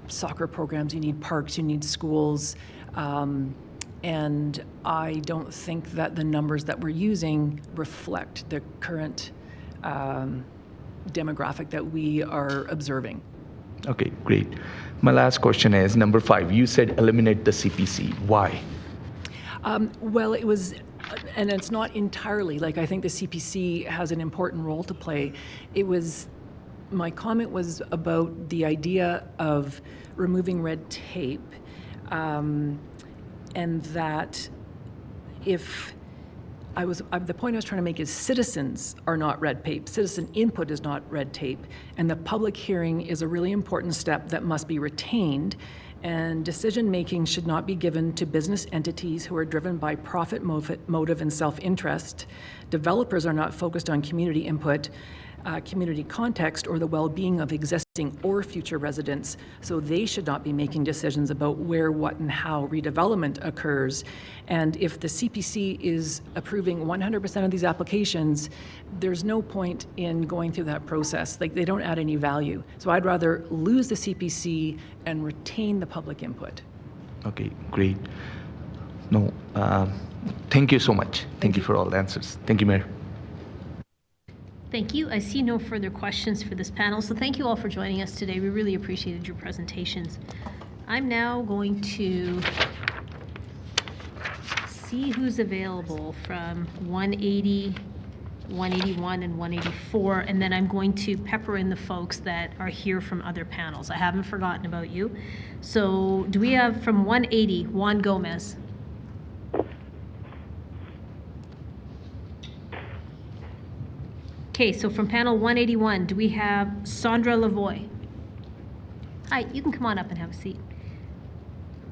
soccer programs, you need parks, you need schools. And I don't think that the numbers that we're using reflect the current demographic that we are observing. Okay, great. My last question is number 5. You said eliminate the CPC. Why? Well, it was, and it's not entirely, like I think the CPC has an important role to play. My comment was about the idea of removing red tape, and that the point I was trying to make is citizens are not red tape. Citizen input is not red tape. And the public hearing is a really important step that must be retained. And decision-making should not be given to business entities who are driven by profit motive and self-interest. Developers are not focused on community input, community context, or the well-being of existing or future residents, so they should not be making decisions about where, what, and how redevelopment occurs. And if the CPC is approving 100% of these applications, there's no point in going through that process. Like, they don't add any value. So I'd rather lose the CPC and retain the public input. Okay, great. No, thank you so much. Thank you for all the answers. Thank you, Mayor. Thank you. I see no further questions for this panel, so thank you all for joining us today. We really appreciated your presentations. I'm now going to see who's available from 180, 181, and 184, and then I'm going to pepper in the folks that are here from other panels. I haven't forgotten about you. So do we have from 180, Juan Gomez? Okay, so from panel 181, do we have Sandra Lavoie? Hi, you can come on up and have a seat.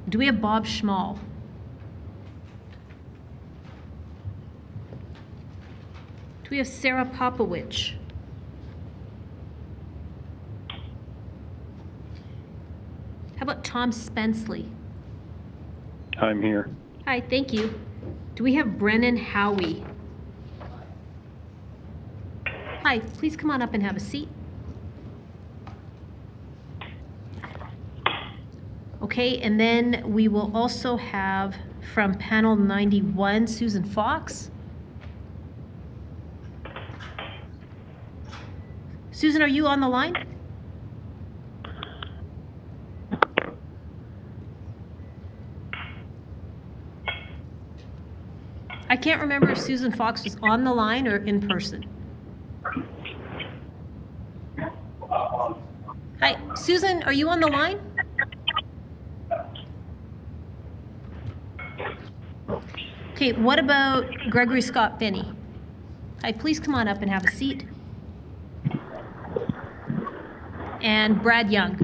Do we have Bob Schmall? Do we have Sarah Popowich? How about Tom Spenceley? I'm here. Hi, thank you. Do we have Brennan Howie? Hi, please come on up and have a seat. Okay, and then we will also have from panel 91, Susan Fox. Susan, are you on the line? I can't remember if Susan Fox was on the line or in person. Hi, Susan, are you on the line? Okay, what about Gregory Scott Finney? Hi, please come on up and have a seat. And Brad Young.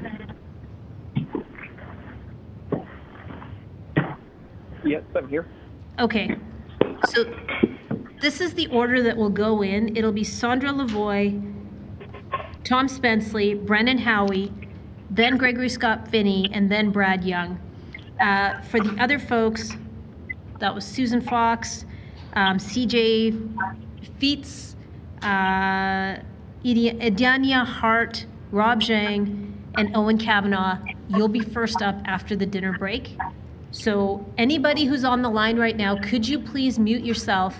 Yes, I'm here. Okay, so this is the order that will go in. It'll be Sandra Lavoie, Tom Spenceley, Brendan Howie, then Gregory Scott Finney, and then Brad Young. For the other folks, that was Susan Fox, CJ Feets, Edania Hart, Rob Zhang, and Owen Kavanaugh. You'll be first up after the dinner break. So anybody who's on the line right now, could you please mute yourself?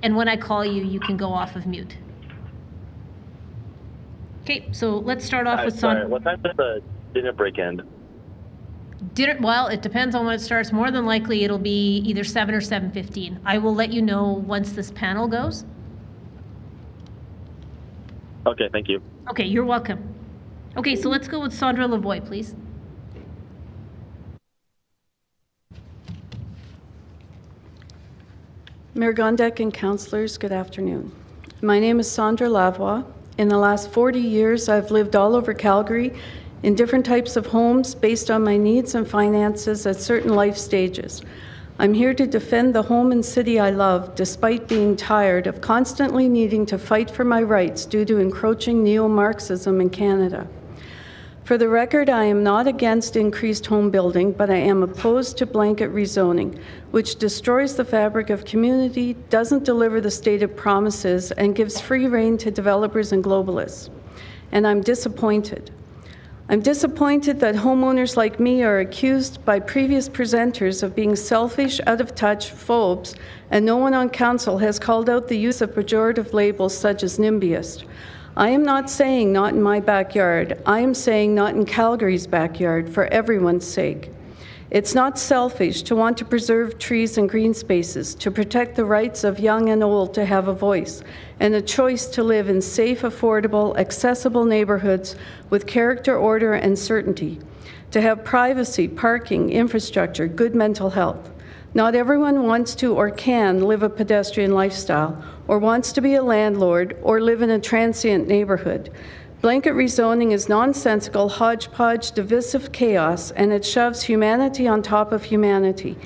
And when I call you, you can go off of mute. Okay, so let's start off with Sorry, what time does the dinner break end? Dinner, well, it depends on when it starts. More than likely, it'll be either 7 or 7:15. I will let you know once this panel goes. Okay, thank you. Okay, you're welcome. Okay, so let's go with Sandra Lavoie, please. Mayor Gondek and councillors, good afternoon. My name is Sandra Lavoie. In the last 40 years, I've lived all over Calgary in different types of homes based on my needs and finances at certain life stages. I'm here to defend the home and city I love, despite being tired of constantly needing to fight for my rights due to encroaching neo-Marxism in Canada. For the record, I am not against increased home building, but I am opposed to blanket rezoning, which destroys the fabric of community, doesn't deliver the stated promises, and gives free rein to developers and globalists. And I'm disappointed. I'm disappointed that homeowners like me are accused by previous presenters of being selfish, out-of-touch phobes, and no one on council has called out the use of pejorative labels such as NIMBYist. I am not saying not in my backyard. I am saying not in Calgary's backyard for everyone's sake. It's not selfish to want to preserve trees and green spaces, to protect the rights of young and old to have a voice, and a choice to live in safe, affordable, accessible neighborhoods with character, order, and certainty, to have privacy, parking, infrastructure, good mental health. Not everyone wants to or can live a pedestrian lifestyle, or wants to be a landlord, or live in a transient neighborhood. Blanket rezoning is nonsensical, hodgepodge, divisive chaos, and it shoves humanity on top of humanity.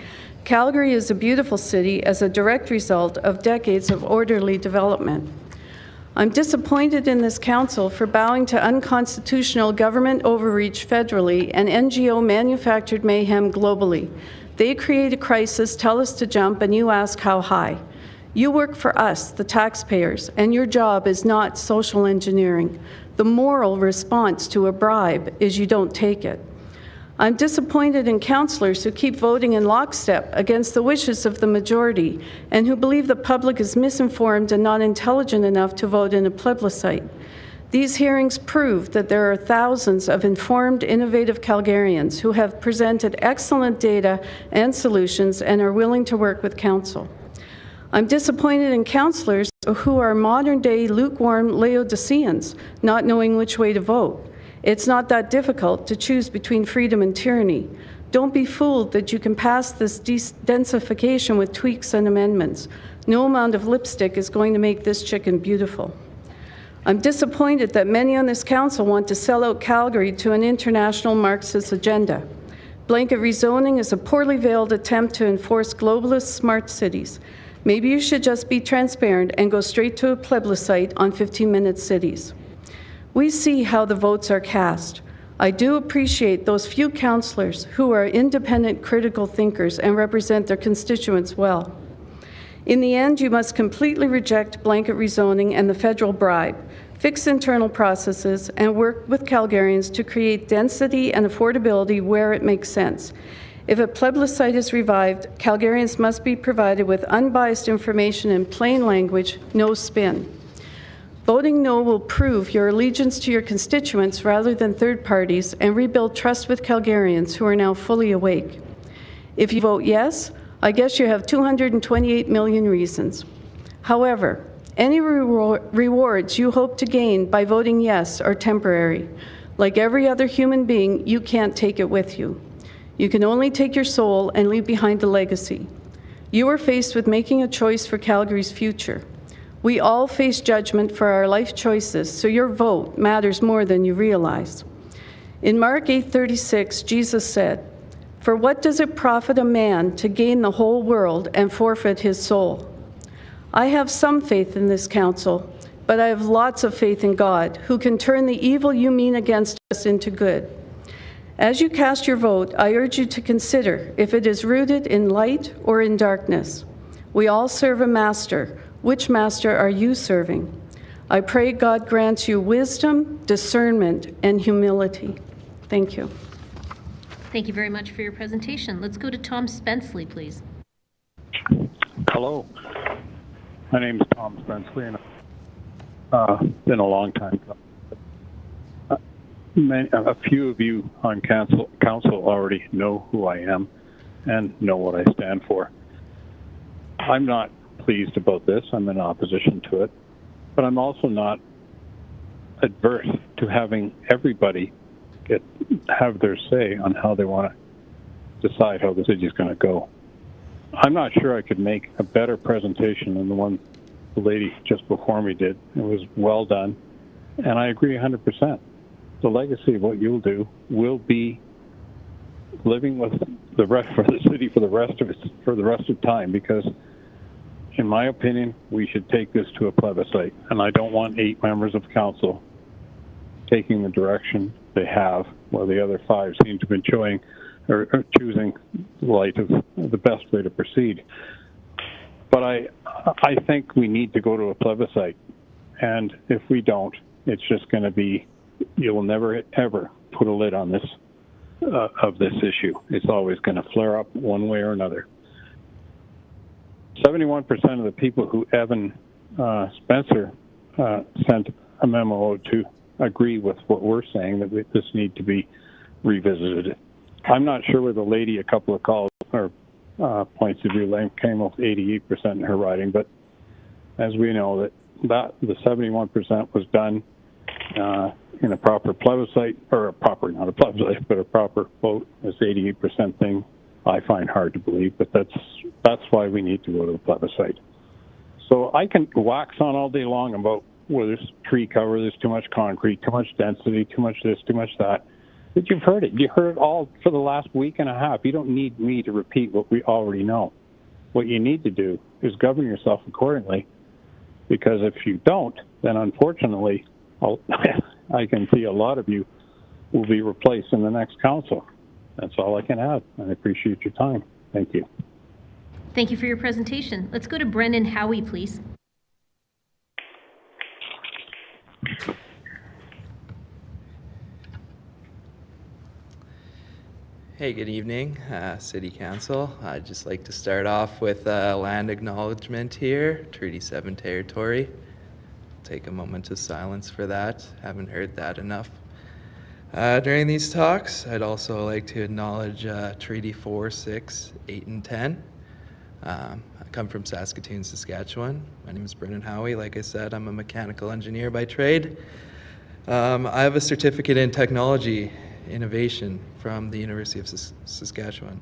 Calgary is a beautiful city as a direct result of decades of orderly development. I'm disappointed in this council for bowing to unconstitutional government overreach federally and NGO manufactured mayhem globally. They create a crisis, tell us to jump, and you ask how high. You work for us, the taxpayers, and your job is not social engineering. The moral response to a bribe is you don't take it. I'm disappointed in councillors who keep voting in lockstep against the wishes of the majority and who believe the public is misinformed and not intelligent enough to vote in a plebiscite. These hearings prove that there are thousands of informed, innovative Calgarians who have presented excellent data and solutions and are willing to work with council. I'm disappointed in councillors who are modern-day lukewarm Laodiceans, not knowing which way to vote. It's not that difficult to choose between freedom and tyranny. Don't be fooled that you can pass this densification with tweaks and amendments. No amount of lipstick is going to make this chicken beautiful. I'm disappointed that many on this council want to sell out Calgary to an international Marxist agenda. Blanket rezoning is a poorly veiled attempt to enforce globalist smart cities. Maybe you should just be transparent and go straight to a plebiscite on 15-minute cities. We see how the votes are cast. I do appreciate those few councillors who are independent, critical thinkers and represent their constituents well. In the end, you must completely reject blanket rezoning and the federal bribe, fix internal processes, and work with Calgarians to create density and affordability where it makes sense. If a plebiscite is revived, Calgarians must be provided with unbiased information in plain language, no spin. Voting no will prove your allegiance to your constituents rather than third parties and rebuild trust with Calgarians who are now fully awake. If you vote yes, I guess you have 228 million reasons. However, any rewards you hope to gain by voting yes are temporary. Like every other human being, you can't take it with you. You can only take your soul and leave behind a legacy. You are faced with making a choice for Calgary's future. We all face judgment for our life choices, so your vote matters more than you realize. In Mark 8:36, Jesus said, "For what does it profit a man to gain the whole world and forfeit his soul?" I have some faith in this council, but I have lots of faith in God, who can turn the evil you mean against us into good. As you cast your vote, I urge you to consider if it is rooted in light or in darkness. We all serve a master. Which master are you serving? I pray God grants you wisdom, discernment, and humility. Thank you. Thank you very much for your presentation. Let's go to Tom Spenceley, please. Hello. My name is Tom Spenceley, and I've been a long time. A few of you on council already know who I am and know what I stand for. I'm not pleased about this. I'm in opposition to it. But I'm also not adverse to having everybody have their say on how they want to decide how the city is going to go. I'm not sure I could make a better presentation than the one the lady just before me did. It was well done, and I agree 100%. The legacy of what you'll do will be living with the rest for the city for the rest of time, because in my opinion, we should take this to a plebiscite, and I don't want 8 members of council taking the direction they have, while the other 5 seem to have been choosing the best way to proceed. But I think we need to go to a plebiscite, and if we don't, it's just going to be, you will never ever put a lid on this of this issue. It's always going to flare up one way or another. 71% of the people who Evan Spencer sent a memo to agree with what we're saying, that this need to be revisited. I'm not sure where the lady a couple of calls or points of view came with 88% in her writing, but as we know that the 71% was done in a proper plebiscite, or not a plebiscite, but a proper vote. This 88% thing I find hard to believe, but that's why we need to go to a plebiscite. So I can wax on all day long about where there's tree cover, there's too much concrete, too much density, too much this, too much that. But you've heard it. You heard it all for the last week and a half. You don't need me to repeat what we already know. What you need to do is govern yourself accordingly, because if you don't, then unfortunately, I can see a lot of you will be replaced in the next council. That's all I can add. I appreciate your time. Thank you. Thank you for your presentation. Let's go to Brendan Howie, please. Hey, good evening, City Council. I'd just like to start off with land acknowledgement here, Treaty 7 territory. Take a moment of silence for that. Haven't heard that enough. During these talks, I'd also like to acknowledge Treaty 4, 6, 8, and 10. I come from Saskatoon, Saskatchewan. My name is Brendan Howie. Like I said, I'm a mechanical engineer by trade. I have a certificate in technology innovation from the University of Saskatchewan.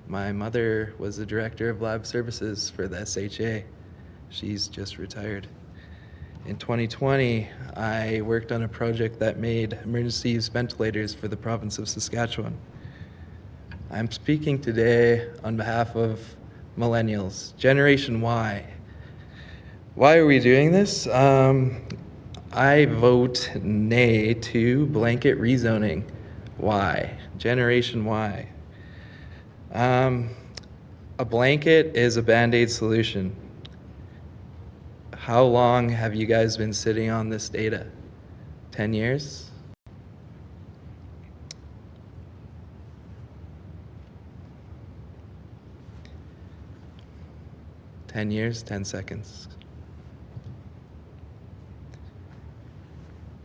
My mother was the director of lab services for the SHA. She's just retired. In 2020, I worked on a project that made emergency use ventilators for the province of Saskatchewan. I'm speaking today on behalf of millennials, Generation Y. Why are we doing this? I vote nay to blanket rezoning. Why? Generation Y. A blanket is a Band-Aid solution. How long have you guys been sitting on this data? 10 years? $10 years, 10 seconds.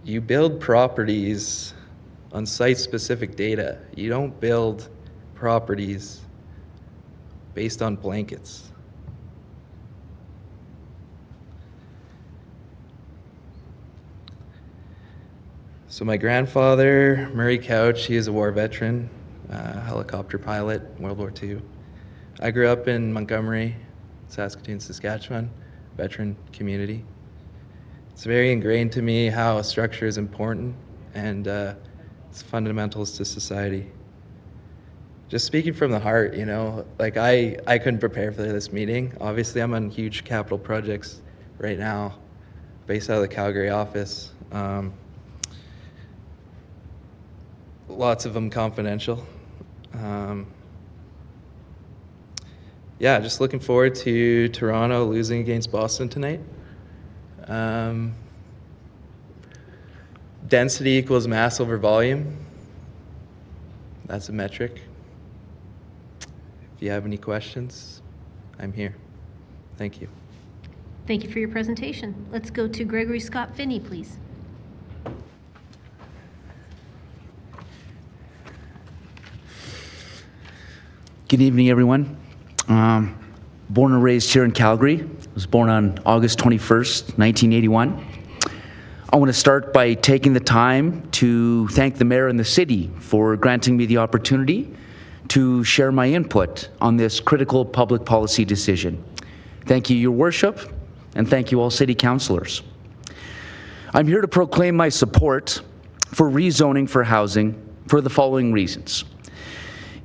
You build properties on site-specific data. You don't build properties based on blankets. So my grandfather, Murray Couch, he is a war veteran, helicopter pilot, World War II. I grew up in Montgomery, Saskatoon, Saskatchewan, veteran community. It's very ingrained to me how structure is important and it's fundamentals to society. Just speaking from the heart, you know, like I couldn't prepare for this meeting. Obviously, I'm on huge capital projects right now, based out of the Calgary office. Lots of them confidential. Yeah, just looking forward to Toronto losing against Boston tonight. Density equals mass over volume. That's a metric. If you have any questions, I'm here. Thank you. Thank you for your presentation. Let's go to Gregory Scott Finney, please. Good evening, everyone. Born and raised here in Calgary. I was born on August 21st, 1981. I want to start by taking the time to thank the mayor and the city for granting me the opportunity to share my input on this critical public policy decision. Thank you, Your Worship, and thank you all city councillors. I'm here to proclaim my support for rezoning for housing for the following reasons.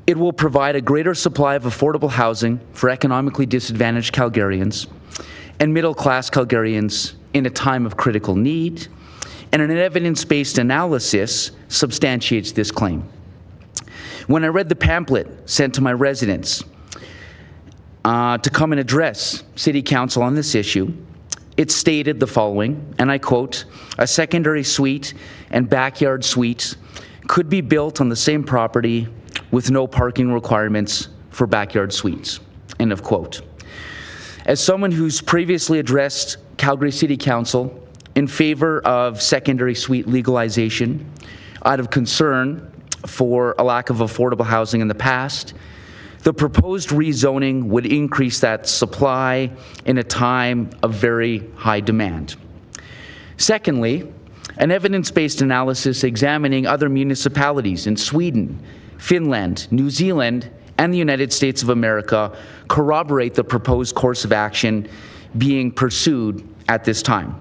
It will provide a greater supply of affordable housing for economically disadvantaged Calgarians and middle-class Calgarians in a time of critical need, and an evidence-based analysis substantiates this claim. When I read the pamphlet sent to my residents to come and address City Council on this issue, it stated the following, and I quote, "A secondary suite and backyard suite could be built on the same property with no parking requirements for backyard suites," end of quote. As someone who's previously addressed Calgary City Council in favor of secondary suite legalization out of concern for a lack of affordable housing in the past, the proposed rezoning would increase that supply in a time of very high demand. Secondly, an evidence-based analysis examining other municipalities in Sweden, Finland, New Zealand, and the United States of America corroborate the proposed course of action being pursued at this time.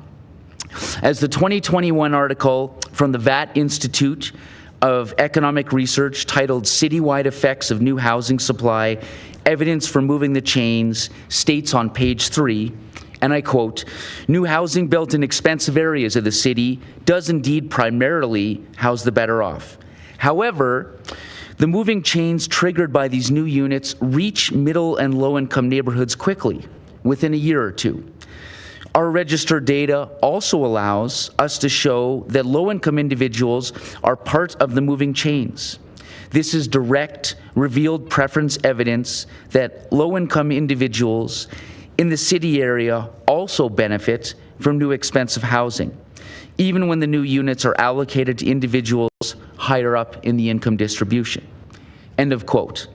As the 2021 article from the VAT Institute of Economic Research titled "Citywide Effects of New Housing Supply, Evidence for Moving the Chains" states on page 3, and I quote, "New housing built in expensive areas of the city does indeed primarily house the better off. However, the moving chains triggered by these new units reach middle and low-income neighborhoods quickly, within a year or two. Our registered data also allows us to show that low-income individuals are part of the moving chains. This is direct, revealed preference evidence that low-income individuals in the city area also benefit from new expensive housing, even when the new units are allocated to individuals higher up in the income distribution. End of quote.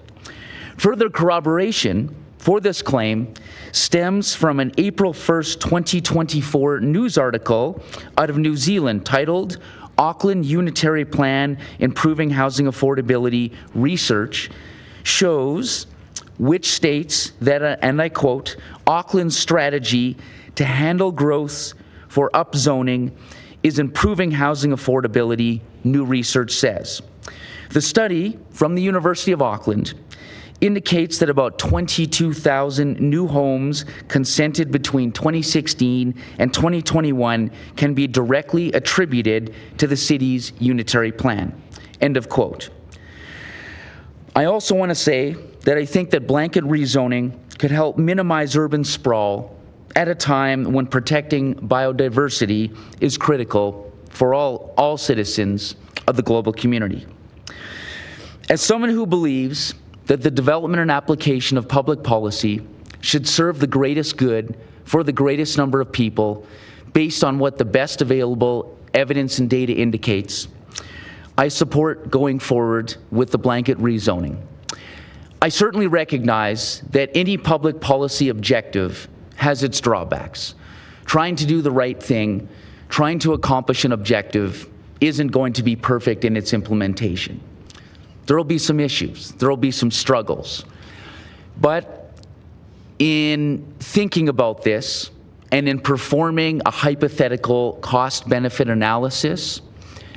Further corroboration for this claim stems from an April 1st, 2024 news article out of New Zealand titled Auckland Unitary Plan Improving Housing Affordability Research shows which states that, and I quote, Auckland's strategy to handle growth for upzoning is improving housing affordability, new research says. The study from the University of Auckland indicates that about 22,000 new homes consented between 2016 and 2021 can be directly attributed to the city's unitary plan. End of quote. I also want to say that I think that blanket rezoning could help minimize urban sprawl at a time when protecting biodiversity is critical for all citizens of the global community. As someone who believes that the development and application of public policy should serve the greatest good for the greatest number of people based on what the best available evidence and data indicates, I support going forward with the blanket rezoning. I certainly recognize that any public policy objective has its drawbacks. Trying to do the right thing, trying to accomplish an objective isn't going to be perfect in its implementation. There will be some issues, there will be some struggles. But in thinking about this and in performing a hypothetical cost-benefit analysis,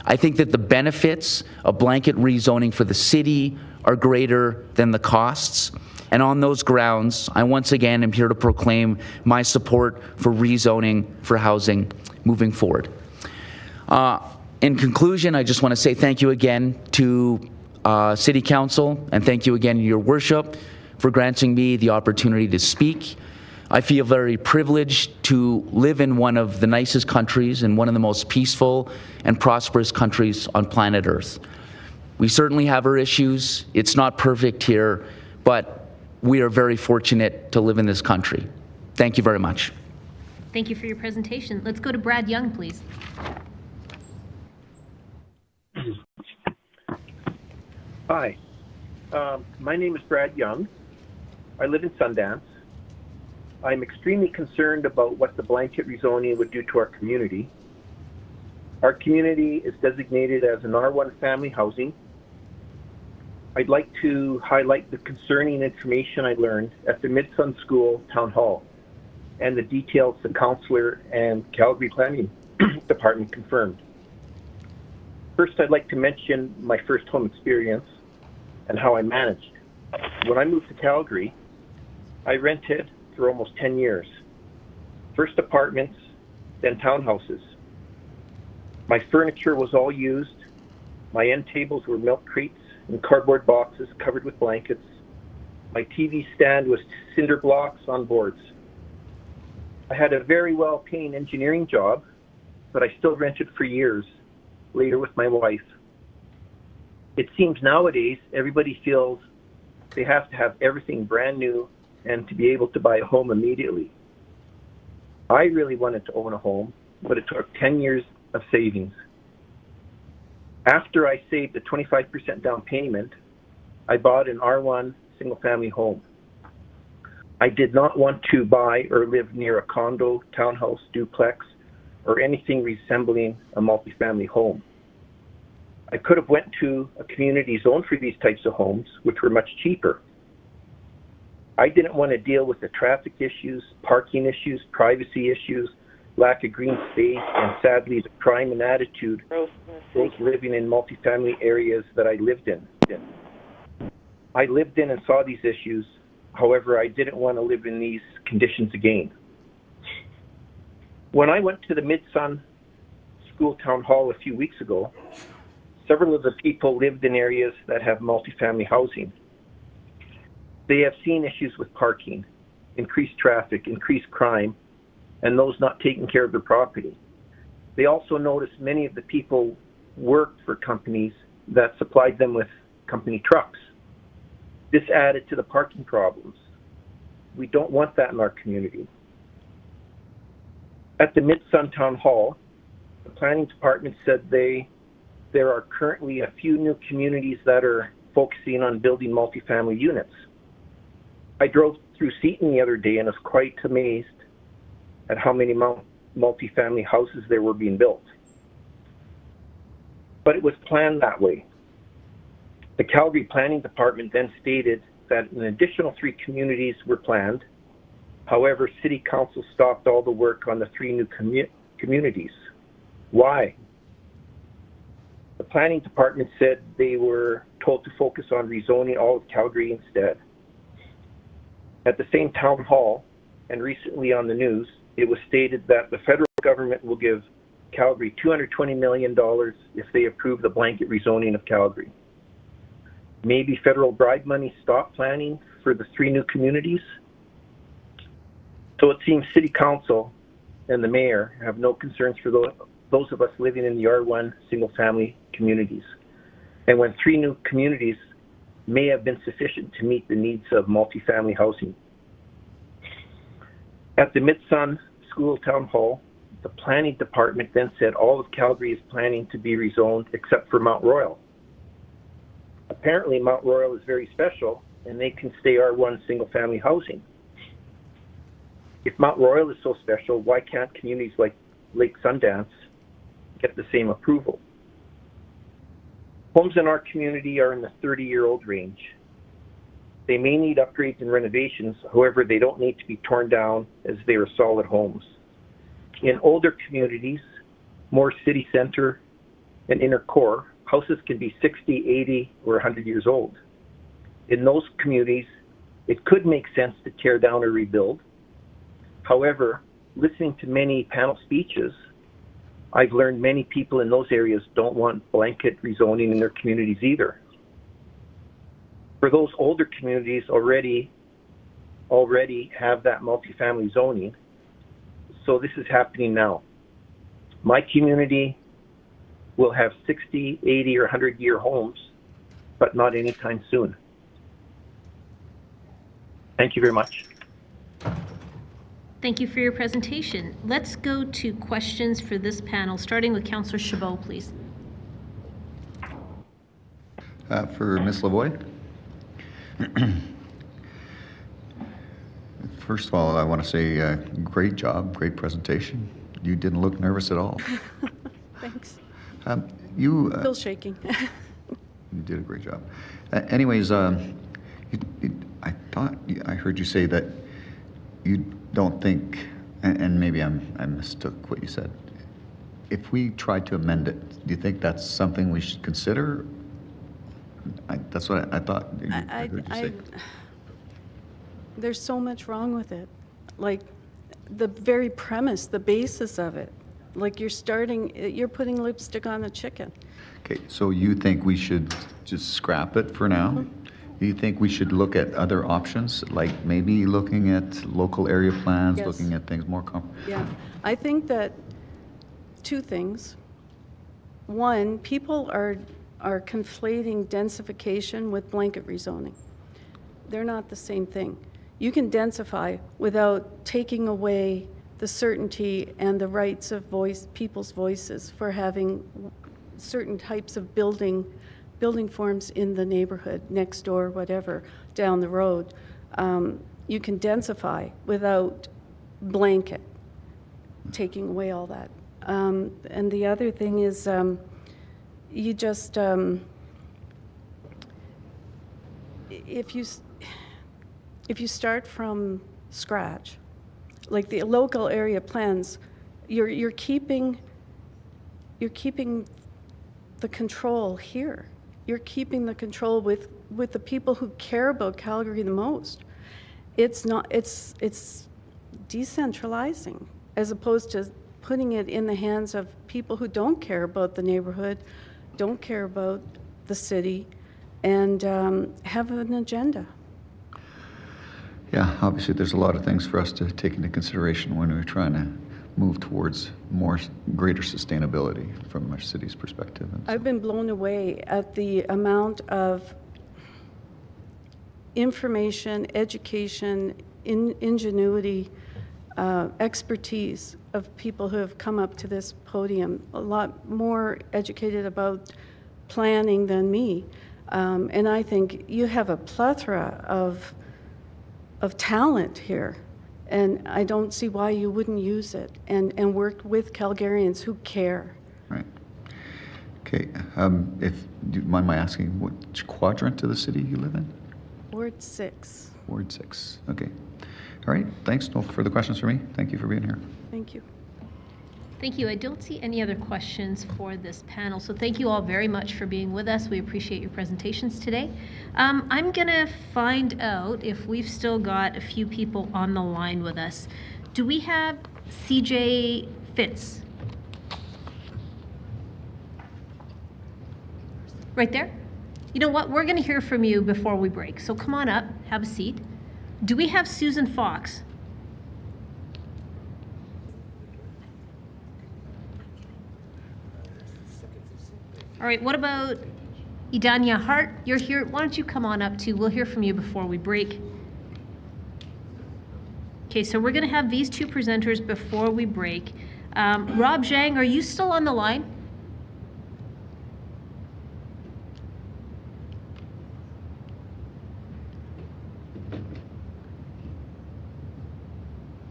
I think that the benefits of blanket rezoning for the city are greater than the costs. And on those grounds, I once again am here to proclaim my support for rezoning for housing moving forward. In conclusion, I just want to say thank you again to City Council, and thank you again, Your Worship, for granting me the opportunity to speak. I feel very privileged to live in one of the nicest countries and one of the most peaceful and prosperous countries on planet Earth. We certainly have our issues. It's not perfect here, but we are very fortunate to live in this country. Thank you very much. Thank you for your presentation. Let's go to Brad Young, please. Hi, my name is Brad Young. I live in Sundance. I'm extremely concerned about what the blanket rezoning would do to our community. Our community is designated as an R1 family housing. I'd like to highlight the concerning information I learned at the Mid-Sun School Town Hall and the details the counselor and Calgary Planning Department confirmed. First, I'd like to mention my first home experience and how I managed. When I moved to Calgary, I rented for almost 10 years. First apartments, then townhouses. My furniture was all used. My end tables were milk crates and cardboard boxes covered with blankets. My TV stand was cinder blocks on boards. I had a very well-paying engineering job, but I still rented for years, later with my wife. It seems nowadays everybody feels they have to have everything brand new and to be able to buy a home immediately. I really wanted to own a home, but it took 10 years of savings. After I saved a 25% down payment, I bought an R1 single-family home. I did not want to buy or live near a condo, townhouse, duplex, or anything resembling a multifamily home. I could have went to a community zone for these types of homes, which were much cheaper. I didn't want to deal with the traffic issues, parking issues, privacy issues, lack of green space, and sadly the crime and attitude of those living in multifamily areas that I lived in. I lived in and saw these issues. However, I didn't want to live in these conditions again. When I went to the Mid-Sun School Town Hall a few weeks ago, several of the people lived in areas that have multifamily housing. They have seen issues with parking, increased traffic, increased crime, and those not taking care of their property. They also noticed many of the people worked for companies that supplied them with company trucks. This added to the parking problems. We don't want that in our community. At the Mid-Sun Town Hall, the planning department said there are currently a few new communities that are focusing on building multifamily units. I drove through Seton the other day and was quite amazed at how many multifamily houses there were being built. But it was planned that way. The Calgary Planning Department then stated that an additional 3 communities were planned. However, City Council stopped all the work on the 3 new communities. Why? The Planning Department said they were told to focus on rezoning all of Calgary instead. At the same town hall, and recently on the news, it was stated that the federal government will give Calgary $220 million if they approve the blanket rezoning of Calgary. Maybe federal bribe money stopped planning for the 3 new communities? So it seems City Council and the Mayor have no concerns for those of us living in the R1 single-family communities. And when 3 new communities may have been sufficient to meet the needs of multifamily housing. At the Mid-Sun School Town Hall, the Planning Department then said all of Calgary is planning to be rezoned except for Mount Royal. Apparently, Mount Royal is very special, and they can stay R1 single-family housing. If Mount Royal is so special, why can't communities like Lake Sundance get the same approval? Homes in our community are in the 30-year-old range. They may need upgrades and renovations, however, they don't need to be torn down as they are solid homes. In older communities, more city center and inner core, houses can be 60, 80, or 100 years old. In those communities, it could make sense to tear down or rebuild. However, listening to many panel speeches, I've learned many people in those areas don't want blanket rezoning in their communities either. For those older communities already have that multifamily zoning, so this is happening now. My community will have 60, 80, or 100-year homes, but not anytime soon. Thank you very much. Thank you for your presentation. Let's go to questions for this panel, starting with Councillor Chabot, please. For Ms. Lavoie. First of all, I want to say great job, great presentation. You didn't look nervous at all. Thanks. Still shaking. You did a great job. Anyways, I thought I heard you say that you don't think, and maybe I mistook what you said. If we tried to amend it, do you think that's something we should consider? That's what I thought I heard you say. There's so much wrong with it. Like the very premise, the basis of it. Like you're putting lipstick on the chicken. Okay, so you think we should just scrap it for now? Mm-hmm. Do you think we should look at other options, like maybe looking at local area plans, Yes. looking at things more Yeah, I think that 2 things. One, people are conflating densification with blanket rezoning. They're not the same thing. You can densify without taking away the certainty and the rights of people's voices for having certain types of building forms in the neighborhood, next door, whatever, down the road. You can densify without blanket, taking away all that. And the other thing is you just, if you start from scratch, like the local area plans, you're keeping the control here. You're keeping the control with the people who care about Calgary the most. It's decentralizing as opposed to putting it in the hands of people who don't care about the neighborhood, don't care about the city, and have an agenda. Yeah, obviously there's a lot of things for us to take into consideration when we're trying to move towards greater sustainability from our city's perspective. I've been blown away at the amount of information, education, ingenuity, expertise of people who have come up to this podium, a lot more educated about planning than me. And I think you have a plethora of talent here. And I don't see why you wouldn't use it and work with Calgarians who care. Right. Okay. Do you mind my asking which quadrant of the city you live in? Ward 6. Ward 6. Okay. All right. Thanks. No further questions for me. Thank you for being here. Thank you. Thank you. I don't see any other questions for this panel, so thank you all very much for being with us. We appreciate your presentations today. I'm going to find out if we've still got a few people on the line with us. Do we have CJ Fitz? Right there? You know what? We're going to hear from you before we break, so come on up, have a seat. Do we have Susan Fox? All right, what about Idanya Hart? You're here. Why don't you come on up too? We'll hear from you before we break. Okay, so we're going to have these two presenters before we break. Rob Zhang, are you still on the line?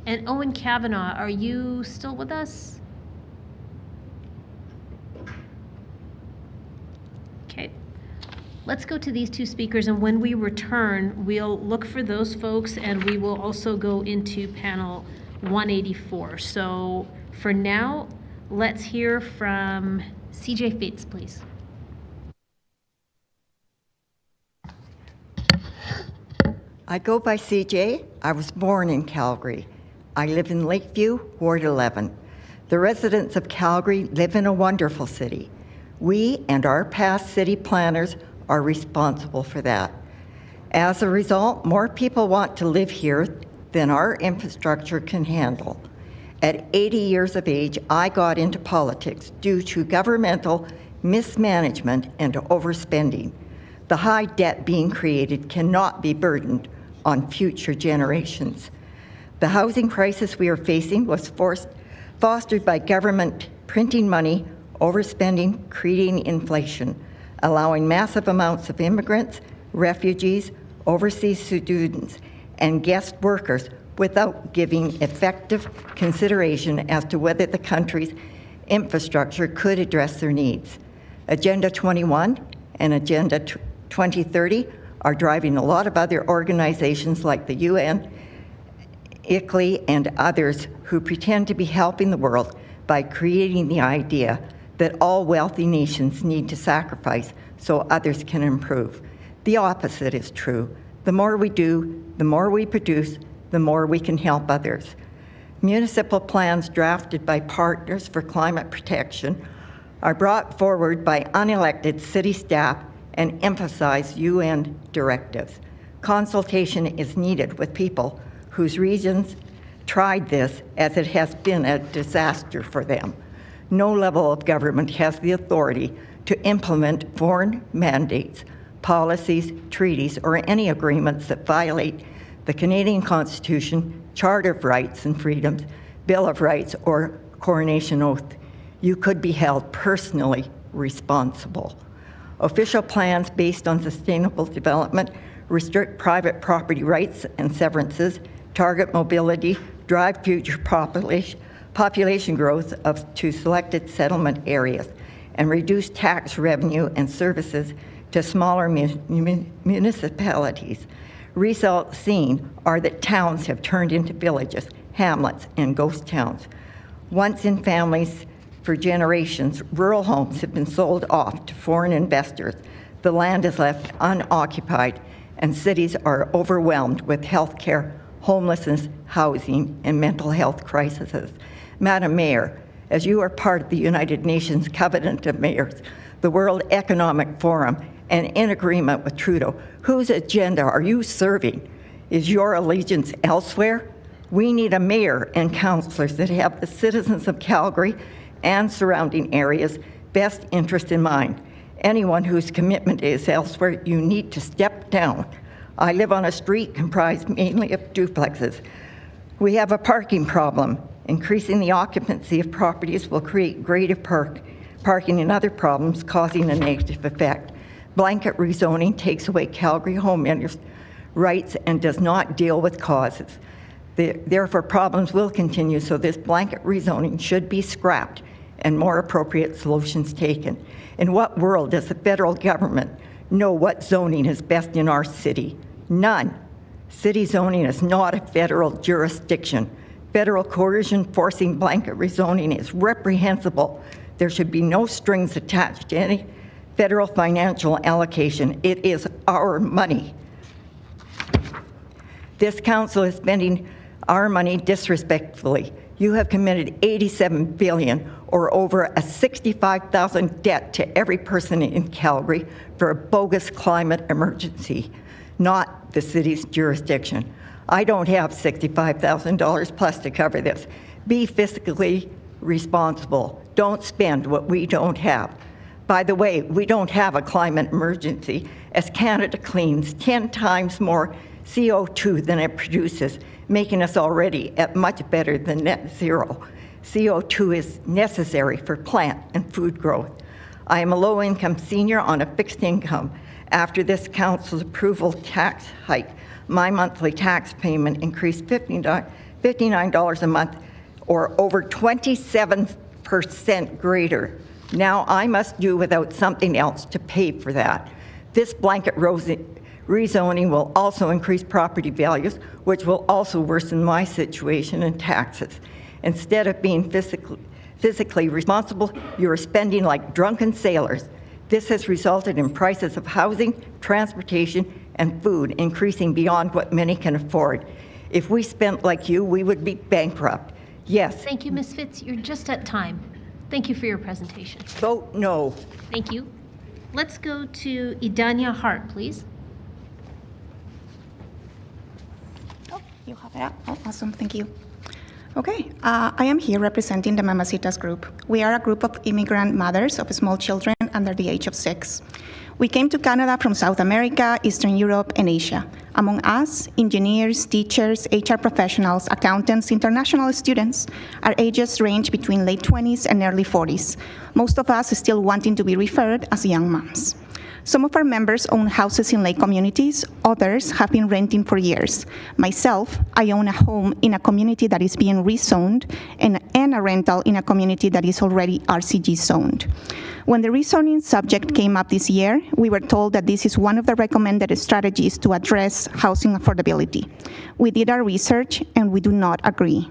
And Owen Kavanaugh, are you still with us? Okay, let's go to these two speakers, and when we return, we'll look for those folks, and we will also go into panel 184. So for now, let's hear from CJ Fitz, please. I go by CJ. I was born in Calgary. I live in Lakeview, Ward 11. The residents of Calgary live in a wonderful city. We and our past city planners are responsible for that. As a result, more people want to live here than our infrastructure can handle. At 80 years of age, I got into politics due to governmental mismanagement and overspending. The high debt being created cannot be burdened on future generations. The housing crisis we are facing was fostered by government printing money, overspending, creating inflation, allowing massive amounts of immigrants, refugees, overseas students, and guest workers without giving effective consideration as to whether the country's infrastructure could address their needs. Agenda 21 and Agenda 2030 are driving a lot of other organizations like the UN, ICLEI, and others who pretend to be helping the world by creating the idea that all wealthy nations need to sacrifice so others can improve. The opposite is true. The more we do, the more we produce, the more we can help others. Municipal plans drafted by Partners for Climate Protection are brought forward by unelected city staff and emphasize UN directives. Consultation is needed with people whose regions tried this, as it has been a disaster for them. No level of government has the authority to implement foreign mandates, policies, treaties, or any agreements that violate the Canadian Constitution, Charter of Rights and Freedoms, Bill of Rights, or Coronation Oath. You could be held personally responsible. Official plans based on sustainable development restrict private property rights and severances, target mobility, drive future population growth to selected settlement areas, and reduce tax revenue and services to smaller municipalities. Results seen are that towns have turned into villages, hamlets, and ghost towns. Once in families for generations, rural homes have been sold off to foreign investors. The land is left unoccupied, and cities are overwhelmed with healthcare, homelessness, housing, and mental health crises. Madam Mayor, as you are part of the United Nations Covenant of Mayors, the World Economic Forum, and in agreement with Trudeau, whose agenda are you serving? Is your allegiance elsewhere? We need a mayor and councillors that have the citizens of Calgary and surrounding areas' best interest in mind. Anyone whose commitment is elsewhere, you need to step down. I live on a street comprised mainly of duplexes. We have a parking problem. Increasing the occupancy of properties will create greater parking and other problems, causing a negative effect. Blanket rezoning takes away Calgary homeowners' rights and does not deal with causes. Therefore, problems will continue, so this blanket rezoning should be scrapped and more appropriate solutions taken. In what world does the federal government know what zoning is best in our city? None. City zoning is not a federal jurisdiction. Federal coercion forcing blanket rezoning is reprehensible. There should be no strings attached to any federal financial allocation. It is our money. This council is spending our money disrespectfully. You have committed $87 billion, or over a $65,000 debt to every person in Calgary for a bogus climate emergency, not the city's jurisdiction. I don't have $65,000 plus to cover this. Be fiscally responsible. Don't spend what we don't have. By the way, we don't have a climate emergency, as Canada cleans 10 times more CO2 than it produces, making us already at much better than net zero. CO2 is necessary for plant and food growth. I am a low-income senior on a fixed income. After this council's approval tax hike, my monthly tax payment increased $59 a month, or over 27% greater. Now I must do without something else to pay for that. This blanket rezoning will also increase property values, which will also worsen my situation in taxes. Instead of being physically responsible, you are spending like drunken sailors. This has resulted in prices of housing, transportation, and food increasing beyond what many can afford. If we spent like you, we would be bankrupt. Yes. Thank you, Ms. Fitz. You're just at time. Thank you for your presentation. Vote no. Thank you. Let's go to Idania Hart, please. You have it up. Oh, awesome. Thank you. Okay. I am here representing the Mamacitas group. We are a group of immigrant mothers of small children under the age of 6. We came to Canada from South America, Eastern Europe, and Asia. Among us, engineers, teachers, HR professionals, accountants, international students. Our ages range between late 20s and early 40s. Most of us still wanting to be referred as young moms. Some of our members own houses in lake communities. Others have been renting for years. Myself, I own a home in a community that is being rezoned and a rental in a community that is already RCG zoned. When the rezoning subject came up this year, we were told that this is one of the recommended strategies to address housing affordability. We did our research and we do not agree.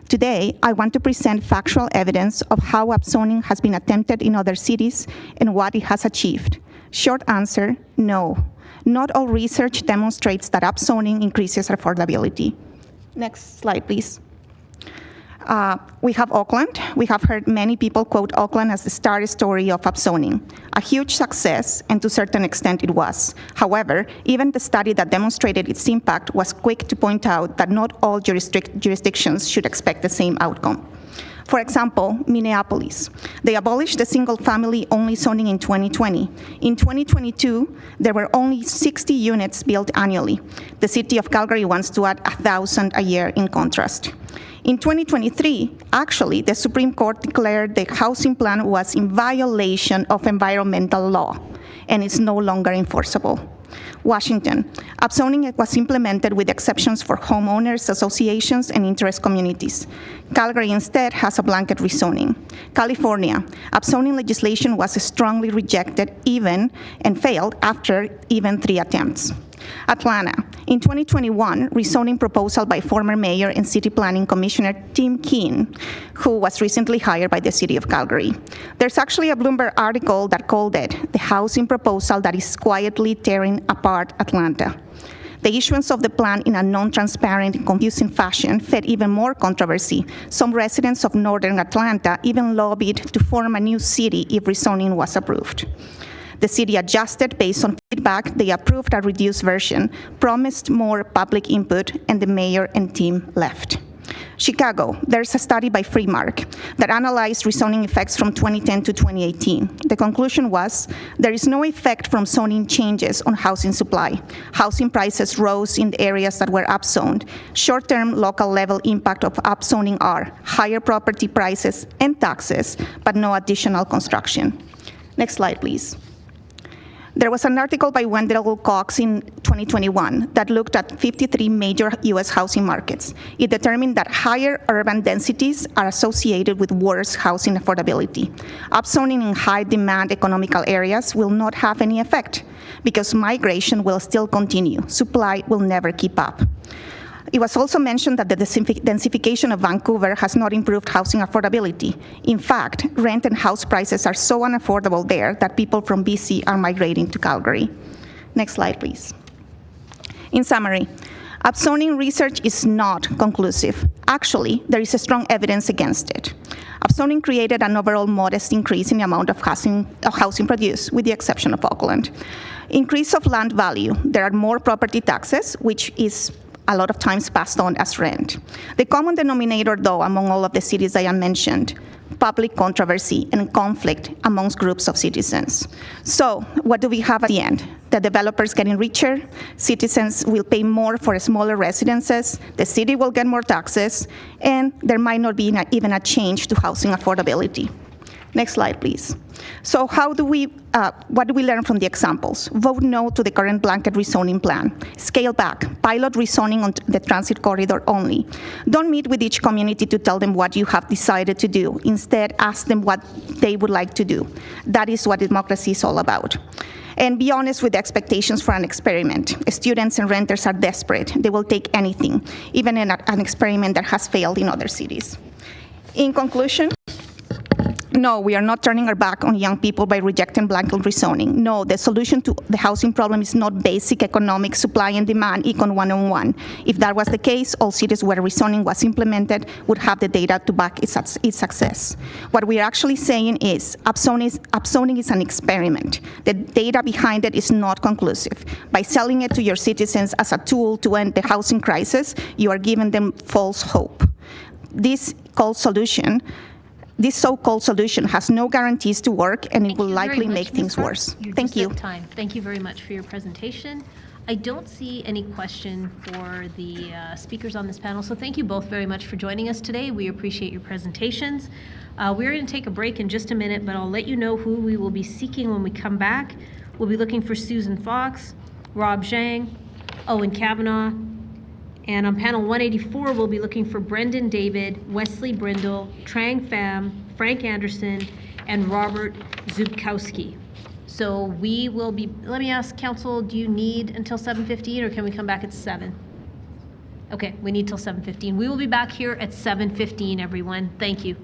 Today, I want to present factual evidence of how upzoning has been attempted in other cities and what it has achieved. Short answer, no. Not all research demonstrates that upzoning increases affordability. Next slide, please. We have Auckland. We have heard many people quote Auckland as the star story of upzoning. A huge success, and to a certain extent it was. However, even the study that demonstrated its impact was quick to point out that not all jurisdictions should expect the same outcome. For example, Minneapolis. They abolished the single-family only zoning in 2020. In 2022, there were only 60 units built annually. The city of Calgary wants to add 1,000 a year in contrast. In 2023, actually, the Supreme Court declared the housing plan was in violation of environmental law, and it's no longer enforceable. Washington. Upzoning was implemented with exceptions for homeowners, associations, and interest communities. Calgary instead has a blanket rezoning. California. Upzoning legislation was strongly rejected and failed after even 3 attempts. Atlanta. In 2021, rezoning proposal by former mayor and city planning commissioner Tim Keane, who was recently hired by the city of Calgary. There's actually a Bloomberg article that called it the housing proposal that is quietly tearing apart Atlanta. The issuance of the plan in a non-transparent and confusing fashion fed even more controversy. Some residents of northern Atlanta even lobbied to form a new city if rezoning was approved. The city adjusted based on feedback. They approved a reduced version, promised more public input, and the mayor and team left. Chicago, there's a study by Freemark that analyzed rezoning effects from 2010 to 2018. The conclusion was there is no effect from zoning changes on housing supply. Housing prices rose in the areas that were upzoned. Short-term local level impact of upzoning are higher property prices and taxes, but no additional construction. Next slide, please. There was an article by Wendell Cox in 2021 that looked at 53 major U.S. housing markets. It determined that higher urban densities are associated with worse housing affordability. Upzoning in high-demand economical areas will not have any effect because migration will still continue. Supply will never keep up. It was also mentioned that the densification of Vancouver has not improved housing affordability. In fact, rent and house prices are so unaffordable there that people from BC are migrating to Calgary. Next slide, please. In summary, upzoning research is not conclusive. Actually, there is strong evidence against it. Upzoning created an overall modest increase in the amount of housing produced, with the exception of Auckland. Increase of land value. There are more property taxes, which is a lot of times passed on as rent. The common denominator, though, among all of the cities I mentioned, public controversy and conflict amongst groups of citizens. So what do we have at the end? The developers getting richer, citizens will pay more for smaller residences, the city will get more taxes, and there might not be even a change to housing affordability. Next slide, please. So what do we learn from the examples? Vote no to the current blanket rezoning plan. Scale back, pilot rezoning on the transit corridor only. Don't meet with each community to tell them what you have decided to do. Instead, ask them what they would like to do. That is what democracy is all about. And be honest with the expectations for an experiment. Students and renters are desperate. They will take anything, even in an experiment that has failed in other cities. In conclusion, no, we are not turning our back on young people by rejecting blanket rezoning. No, the solution to the housing problem is not basic economic supply and demand, Econ 101. If that was the case, all cities where rezoning was implemented would have the data to back its success. What we're actually saying is upzoning is an experiment. The data behind it is not conclusive. By selling it to your citizens as a tool to end the housing crisis, you are giving them false hope. This so-called solution has no guarantees to work, and it will likely make things worse. Thank you. Thank you very much for your presentation. I don't see any question for the speakers on this panel, so thank you both very much for joining us today. We appreciate your presentations. We're going to take a break in just a minute, but I'll let you know who we will be seeking when we come back. We'll be looking for Susan Fox, Rob Zhang, Owen Kavanaugh, and on panel 184, we'll be looking for Brendan David, Wesley Brindle, Trang Pham, Frank Anderson, and Robert Zubkowski. So we will be, let me ask council, do you need until 7:15 or can we come back at 7? Okay, we need till 7:15. We will be back here at 7:15, everyone. Thank you.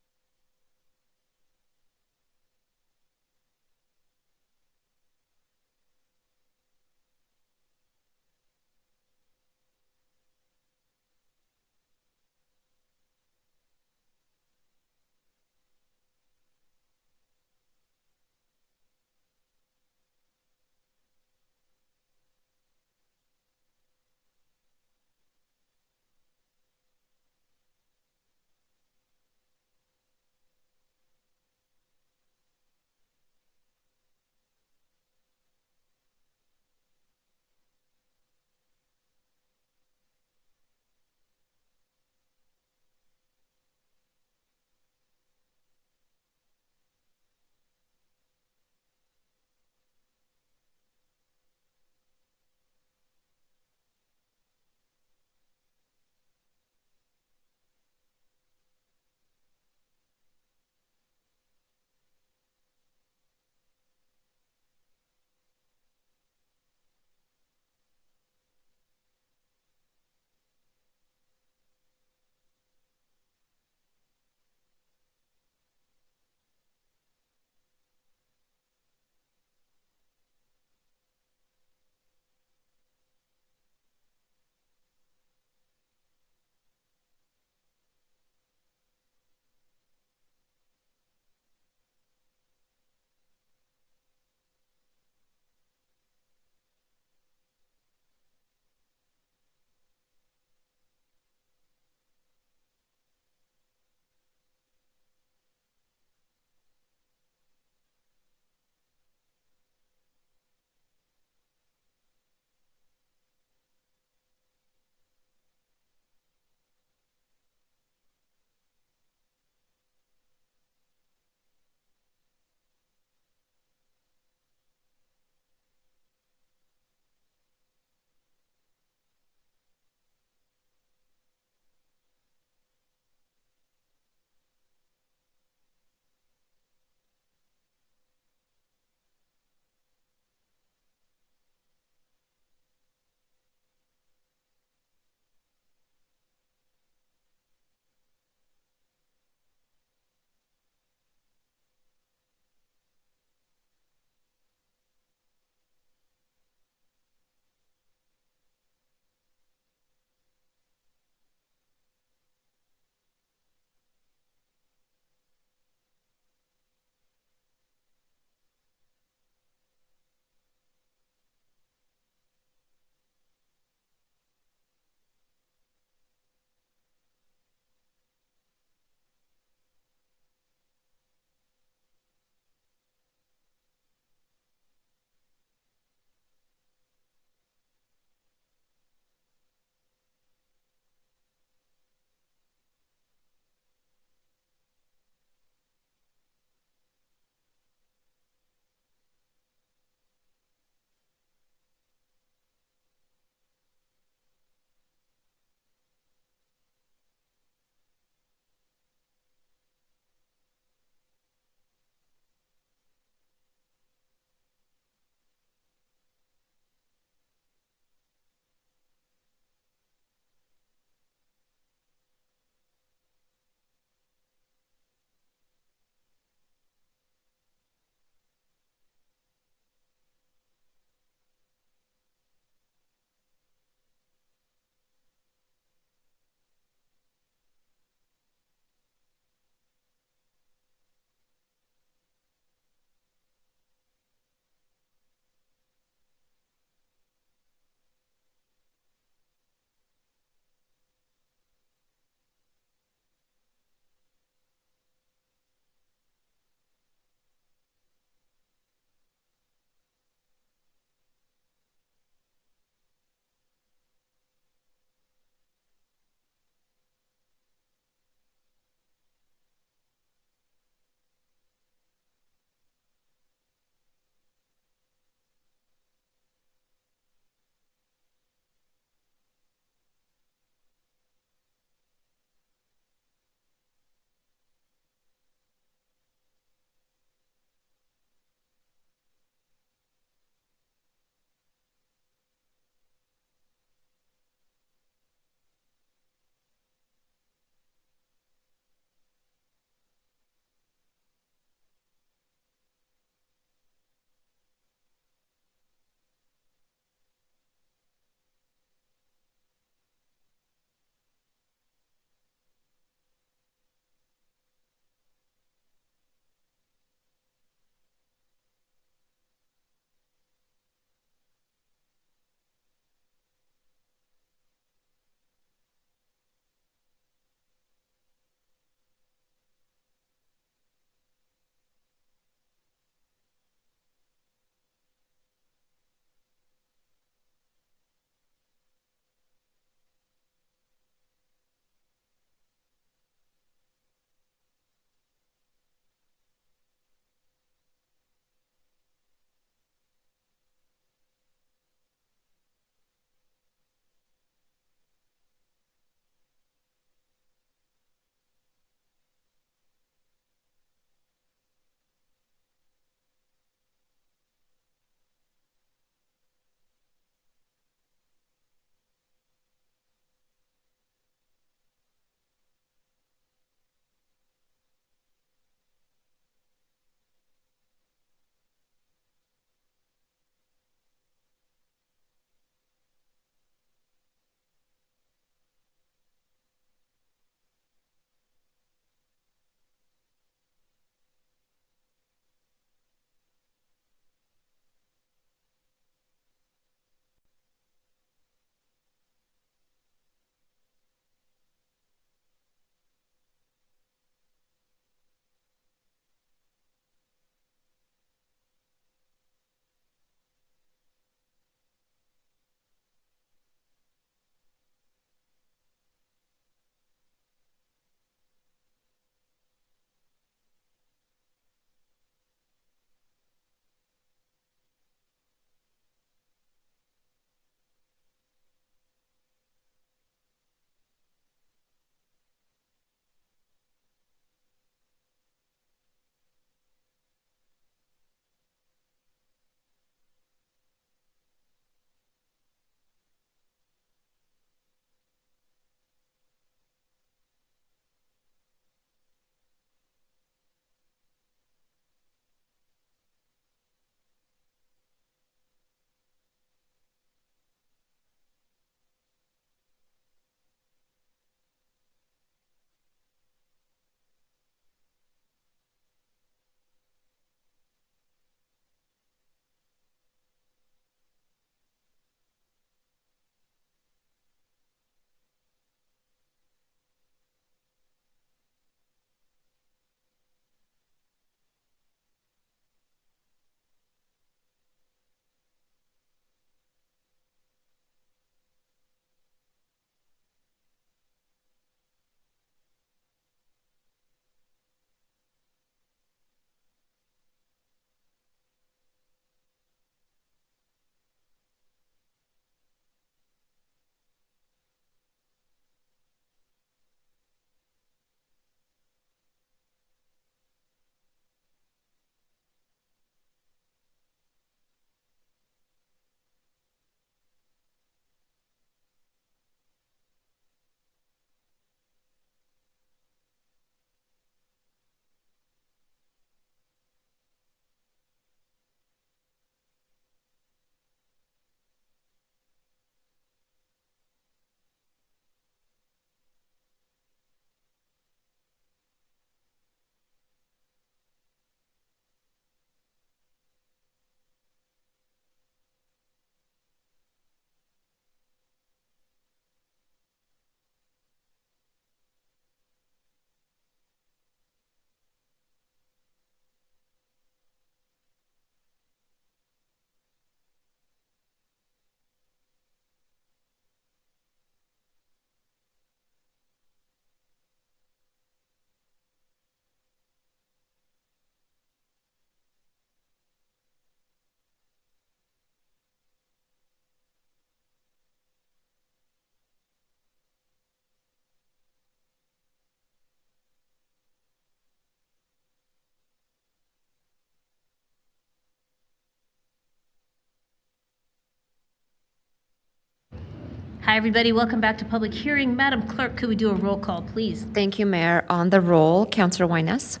Hi, everybody. Welcome back to public hearing. Madam Clerk, could we do a roll call, please? Thank you, Mayor. On the roll, Councillor Wyness.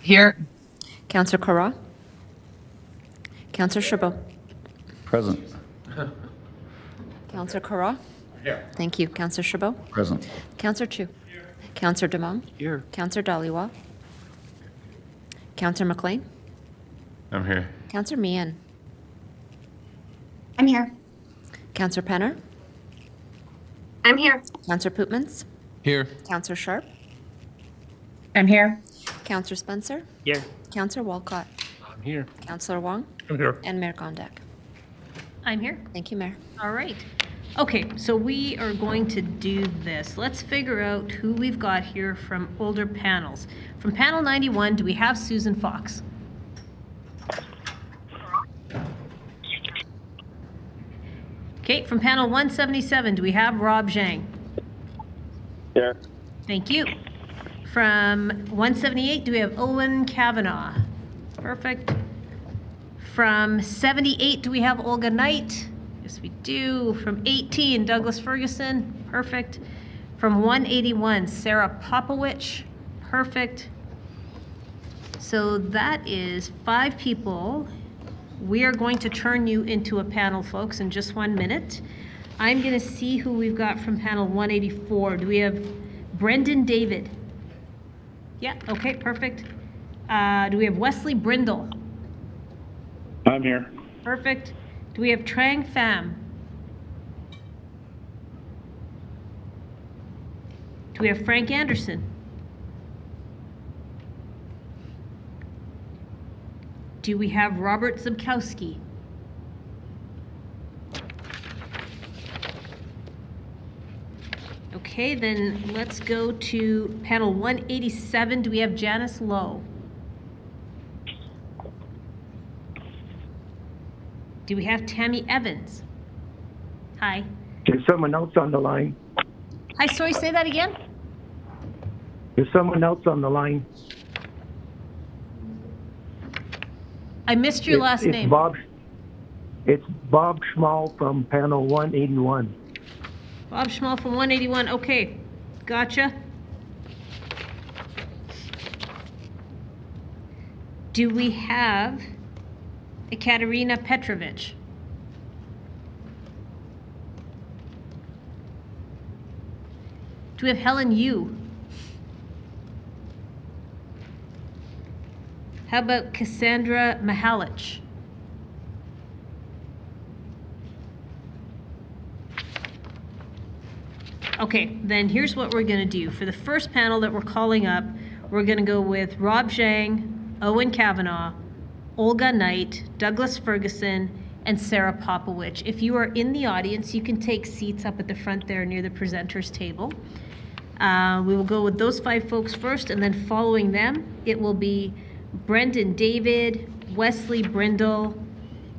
Here. Councillor Corra. Councillor Chabot. Present. Councillor Corra. Here. Thank you. Councillor Chabot. Present. Councillor Chu. Here. Councillor Demong. Here. Councillor Dhaliwal. Councillor McLean. I'm here. Councillor Meehan. I'm here. Councillor Penner. I'm here. Councillor Pootmans. Here. Councillor Sharp. I'm here. Councillor Spencer. Here. Councillor Walcott. I'm here. Councillor Wong. I'm here. And Mayor Gondek. I'm here. Thank you, Mayor. All right. Okay, so we are going to do this. Let's figure out who we've got here from older panels. From panel 91, do we have Susan Fox? Okay, from panel 177, do we have Rob Zhang? Here. Thank you. From 178, do we have Owen Kavanaugh? Perfect. From 78, do we have Olga Knight? Yes, we do. From 18, Douglas Ferguson. Perfect. From 181, Sarah Popowich. Perfect. So that is 5 people. We are going to turn you into a panel, folks, in just 1 minute. I'm going to see who we've got from panel 184. Do we have Brendan David? Yeah, okay, perfect. Do we have Wesley Brindle? I'm here. Perfect. Do we have Trang Pham? Do we have Frank Anderson? Do we have Robert Zabkowski? Okay, then let's go to panel 187. Do we have Janice Lowe? Do we have Tammy Evans? Hi. There's someone else on the line. Hi, sorry, say that again? There's someone else on the line. I missed your last name. It's Bob Schmal from panel 181. Bob Schmal from 181. Okay, gotcha. Do we have Ekaterina Petrovich? Do we have Helen Yu? How about Cassandra Mihalich? Okay, then here's what we're gonna do. For the first panel that we're calling up, we're gonna go with Rob Zhang, Owen Kavanaugh, Olga Knight, Douglas Ferguson, and Sarah Popowich. If you are in the audience, you can take seats up at the front there near the presenters table. We will go with those 5 folks first, and then following them, it will be Brendan David, Wesley Brindle,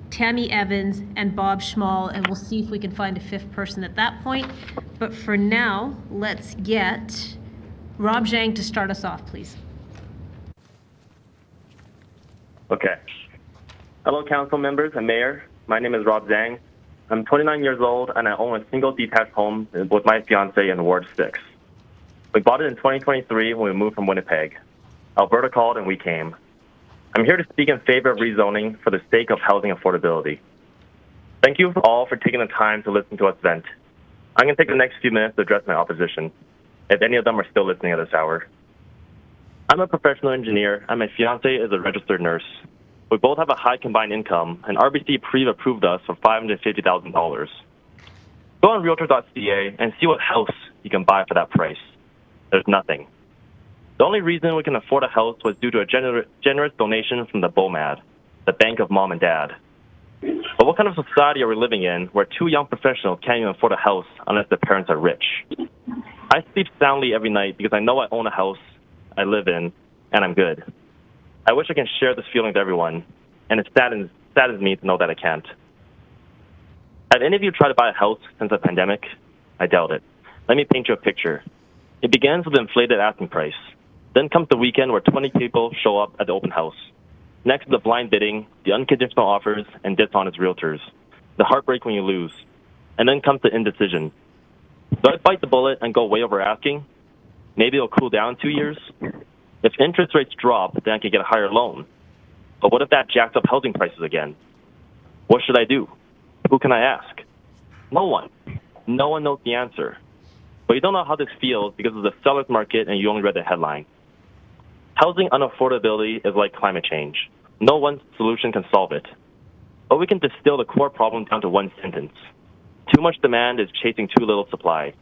Tammy Evans, and Bob Schmal, and we'll see if we can find a 5th person at that point. But for now, let's get Rob Zhang to start us off, please. Okay. Hello, council members and mayor. My name is Rob Zhang. I'm 29 years old, and I own a single detached home with my fiance in Ward 6. We bought it in 2023 when we moved from Winnipeg. Alberta called and we came. I'm here to speak in favor of rezoning for the sake of housing affordability. Thank you all for taking the time to listen to us vent. I'm going to take the next few minutes to address my opposition, if any of them are still listening at this hour. I'm a professional engineer, and my fiance is a registered nurse. We both have a high combined income, and RBC pre-approved us for $550,000. Go on Realtor.ca and see what house you can buy for that price. There's nothing. The only reason we can afford a house was due to a generous donation from the BOMAD, the Bank of Mom and Dad. But what kind of society are we living in where 2 young professionals can't even afford a house unless their parents are rich? I sleep soundly every night because I know I own a house I live in, and I'm good. I wish I can share this feeling with everyone, and it saddens me to know that I can't. Have any of you tried to buy a house since the pandemic? I doubt it. Let me paint you a picture. It begins with an inflated asking price. Then comes the weekend where 20 people show up at the open house. Next is the blind bidding, the unconditional offers, and dishonest realtors. The heartbreak when you lose. and then comes to indecision. Do I bite the bullet and go way over asking? Maybe it'll cool down 2 years. If interest rates drop, then I can get a higher loan. But what if that jacks up housing prices again? What should I do? Who can I ask? No one. No one knows the answer. But you don't know how this feels because of the seller's market and you only read the headline. Housing unaffordability is like climate change. No one solution can solve it. But we can distill the core problem down to one sentence. Too much demand is chasing too little supply.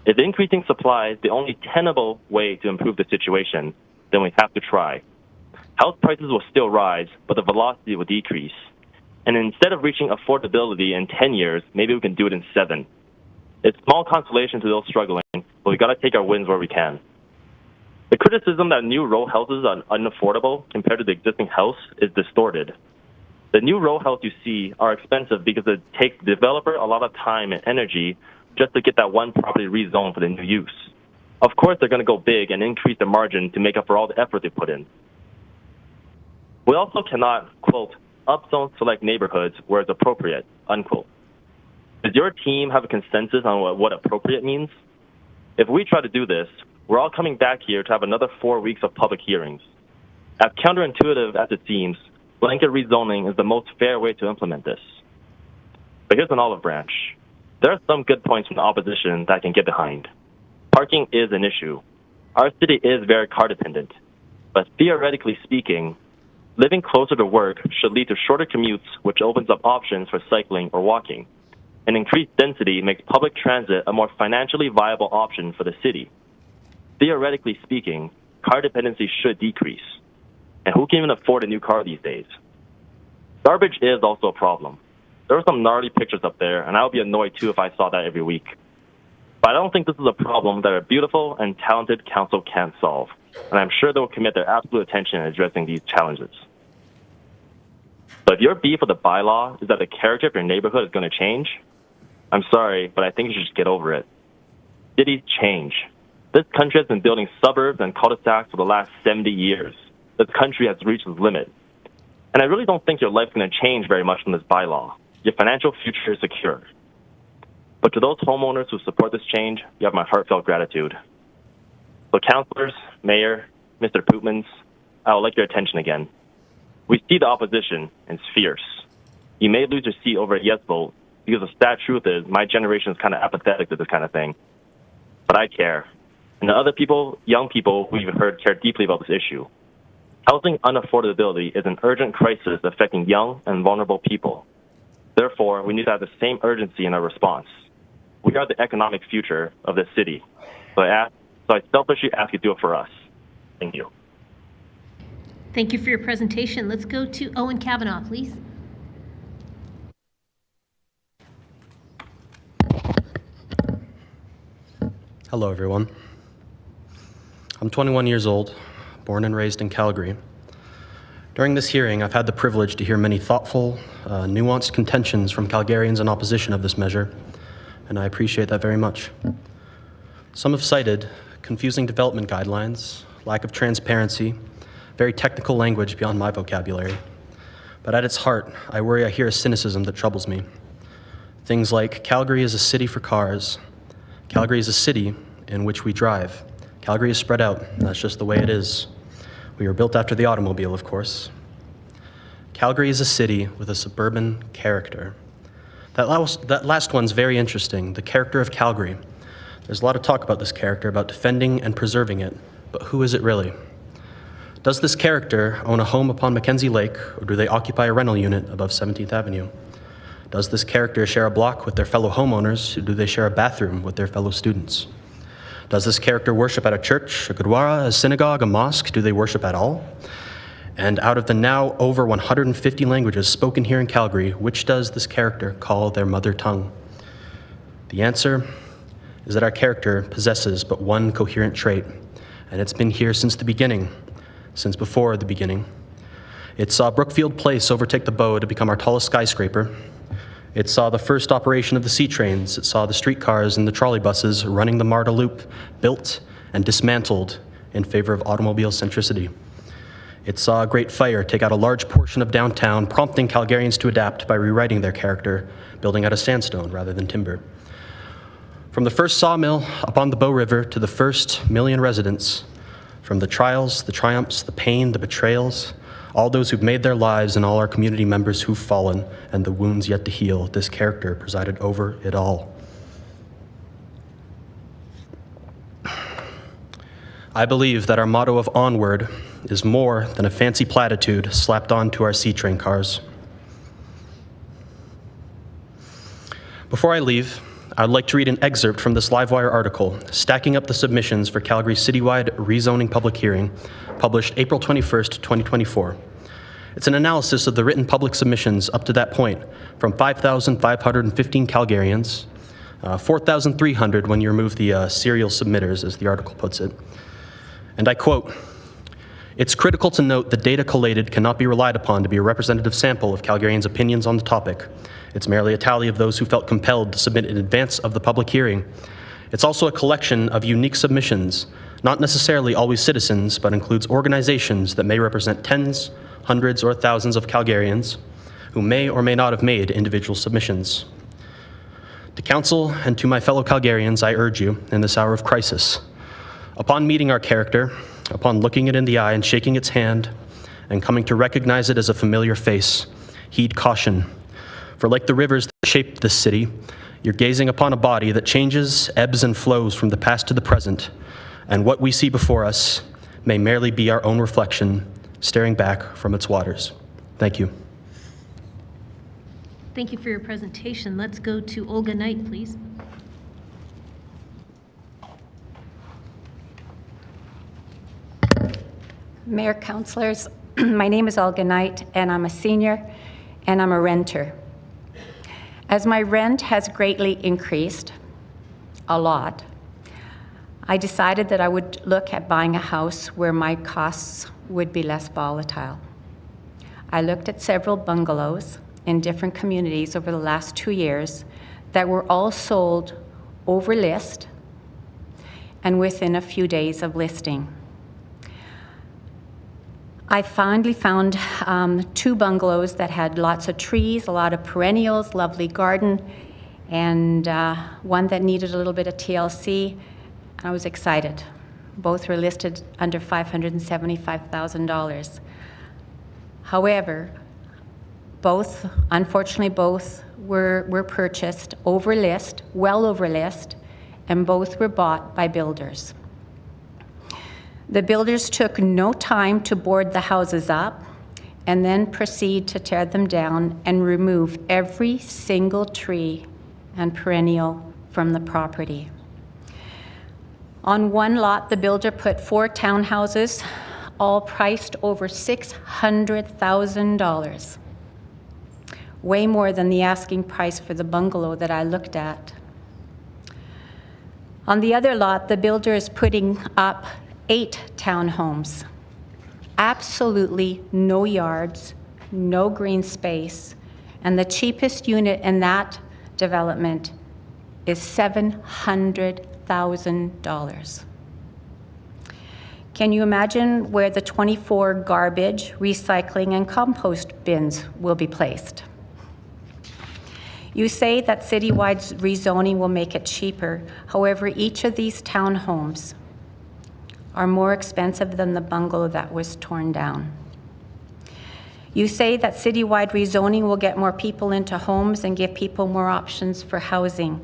If increasing supply is the only tenable way to improve the situation, then we have to try. House prices will still rise, but the velocity will decrease. And instead of reaching affordability in 10 years, maybe we can do it in 7. It's small consolation to those struggling, but we got to take our wins where we can. The criticism that new row houses are unaffordable compared to the existing house is distorted. The new row house you see are expensive because it takes the developer a lot of time and energy just to get that one property rezoned for the new use. Of course, they're going to go big and increase the margin to make up for all the effort they put in. We also cannot, quote, upzone select neighborhoods where it's appropriate, unquote. Does your team have a consensus on what appropriate means? If we try to do this, we're all coming back here to have another 4 weeks of public hearings. As counterintuitive as it seems, blanket rezoning is the most fair way to implement this. But here's an olive branch. There are some good points from the opposition that I can get behind. Parking is an issue. Our city is very car dependent. But theoretically speaking, living closer to work should lead to shorter commutes, which opens up options for cycling or walking. And increased density makes public transit a more financially viable option for the city. Theoretically speaking, car dependency should decrease. And who can even afford a new car these days? Garbage is also a problem. There are some gnarly pictures up there, and I would be annoyed too if I saw that every week. But I don't think this is a problem that a beautiful and talented council can't solve. And I'm sure they will commit their absolute attention in addressing these challenges. But if your beef with the bylaw is that the character of your neighborhood is going to change, I'm sorry, but I think you should just get over it. Cities change. This country has been building suburbs and cul-de-sacs for the last 70 years. This country has reached its limit. And I really don't think your life's going to change very much from this bylaw. Your financial future is secure. But to those homeowners who support this change, you have my heartfelt gratitude. So councillors, mayor, Mr. Pootmans, I would like your attention again. We see the opposition, and it's fierce. You may lose your seat over a yes vote, because the sad truth is my generation is kind of apathetic to this kind of thing. But I care. And the other people, young people who you've heard care deeply about this issue. Housing unaffordability is an urgent crisis affecting young and vulnerable people. Therefore, we need to have the same urgency in our response. We are the economic future of this city. So I selfishly ask you to do it for us. Thank you. Thank you for your presentation. Let's go to Owen Kavanaugh, please. Hello, everyone. I'm 21 years old, born and raised in Calgary. During this hearing, I've had the privilege to hear many thoughtful, nuanced contentions from Calgarians in opposition of this measure, and I appreciate that very much. Some have cited confusing development guidelines, lack of transparency, very technical language beyond my vocabulary. But at its heart, I worry I hear a cynicism that troubles me. Things like, Calgary is a city for cars. Calgary is a city in which we drive. Calgary is spread out, and that's just the way it is. We were built after the automobile, of course. Calgary is a city with a suburban character. That last one's very interesting, the character of Calgary. There's a lot of talk about this character, about defending and preserving it, but who is it really? Does this character own a home upon Mackenzie Lake, or do they occupy a rental unit above 17th Avenue? Does this character share a block with their fellow homeowners, or do they share a bathroom with their fellow students? Does this character worship at a church, a gurdwara, a synagogue, a mosque? Do they worship at all? And out of the now over 150 languages spoken here in Calgary, which does this character call their mother tongue? The answer is that our character possesses but one coherent trait, and it's been here since the beginning, since before the beginning. It saw Brookfield Place overtake the Bow to become our tallest skyscraper. It saw the first operation of the sea trains. It saw the streetcars and the trolley buses running the Marda Loop built and dismantled in favor of automobile centricity. It saw a great fire take out a large portion of downtown, prompting Calgarians to adapt by rewriting their character, building out of sandstone rather than timber. From the first sawmill upon the Bow River to the first million residents, from the trials, the triumphs, the pain, the betrayals, all those who've made their lives and all our community members who've fallen and the wounds yet to heal, this character presided over it all. I believe that our motto of onward is more than a fancy platitude slapped onto our C-train cars. Before I leave, I'd like to read an excerpt from this Livewire article, stacking up the submissions for Calgary's citywide rezoning public hearing, published April 21st, 2024. It's an analysis of the written public submissions up to that point from 5,515 Calgarians, 4,300 when you remove the serial submitters, as the article puts it. And I quote, "It's critical to note that data collated cannot be relied upon to be a representative sample of Calgarians' opinions on the topic. It's merely a tally of those who felt compelled to submit in advance of the public hearing. It's also a collection of unique submissions, not necessarily always citizens, but includes organizations that may represent tens, hundreds, or thousands of Calgarians who may or may not have made individual submissions. To Council and to my fellow Calgarians, I urge you in this hour of crisis, upon meeting our character, upon looking it in the eye and shaking its hand, and coming to recognize it as a familiar face, heed caution. For like the rivers that shaped this city, you're gazing upon a body that changes, ebbs, and flows from the past to the present, and what we see before us may merely be our own reflection, staring back from its waters." Thank you. Thank you for your presentation. Let's go to Olga Knight, please. Mayor, councillors, my name is Olga Knight, and I'm a senior, and I'm a renter. As my rent has greatly increased, a lot, I decided that I would look at buying a house where my costs would be less volatile. I looked at several bungalows in different communities over the last 2 years that were all sold over list and within a few days of listing. I finally found 2 bungalows that had lots of trees, a lot of perennials, lovely garden, and one that needed a little bit of TLC. I was excited. Both were listed under $575,000. However, unfortunately both were purchased over list, well over list, and both were bought by builders. The builders took no time to board the houses up and then proceed to tear them down and remove every single tree and perennial from the property. On one lot, the builder put 4 townhouses, all priced over $600,000, way more than the asking price for the bungalow that I looked at. On the other lot, the builder is putting up 8 townhomes, absolutely no yards, no green space, and the cheapest unit in that development is $700,000. Can you imagine where the 24 garbage, recycling, and compost bins will be placed? You say that citywide rezoning will make it cheaper. However, each of these townhomes are more expensive than the bungalow that was torn down. You say that citywide rezoning will get more people into homes and give people more options for housing.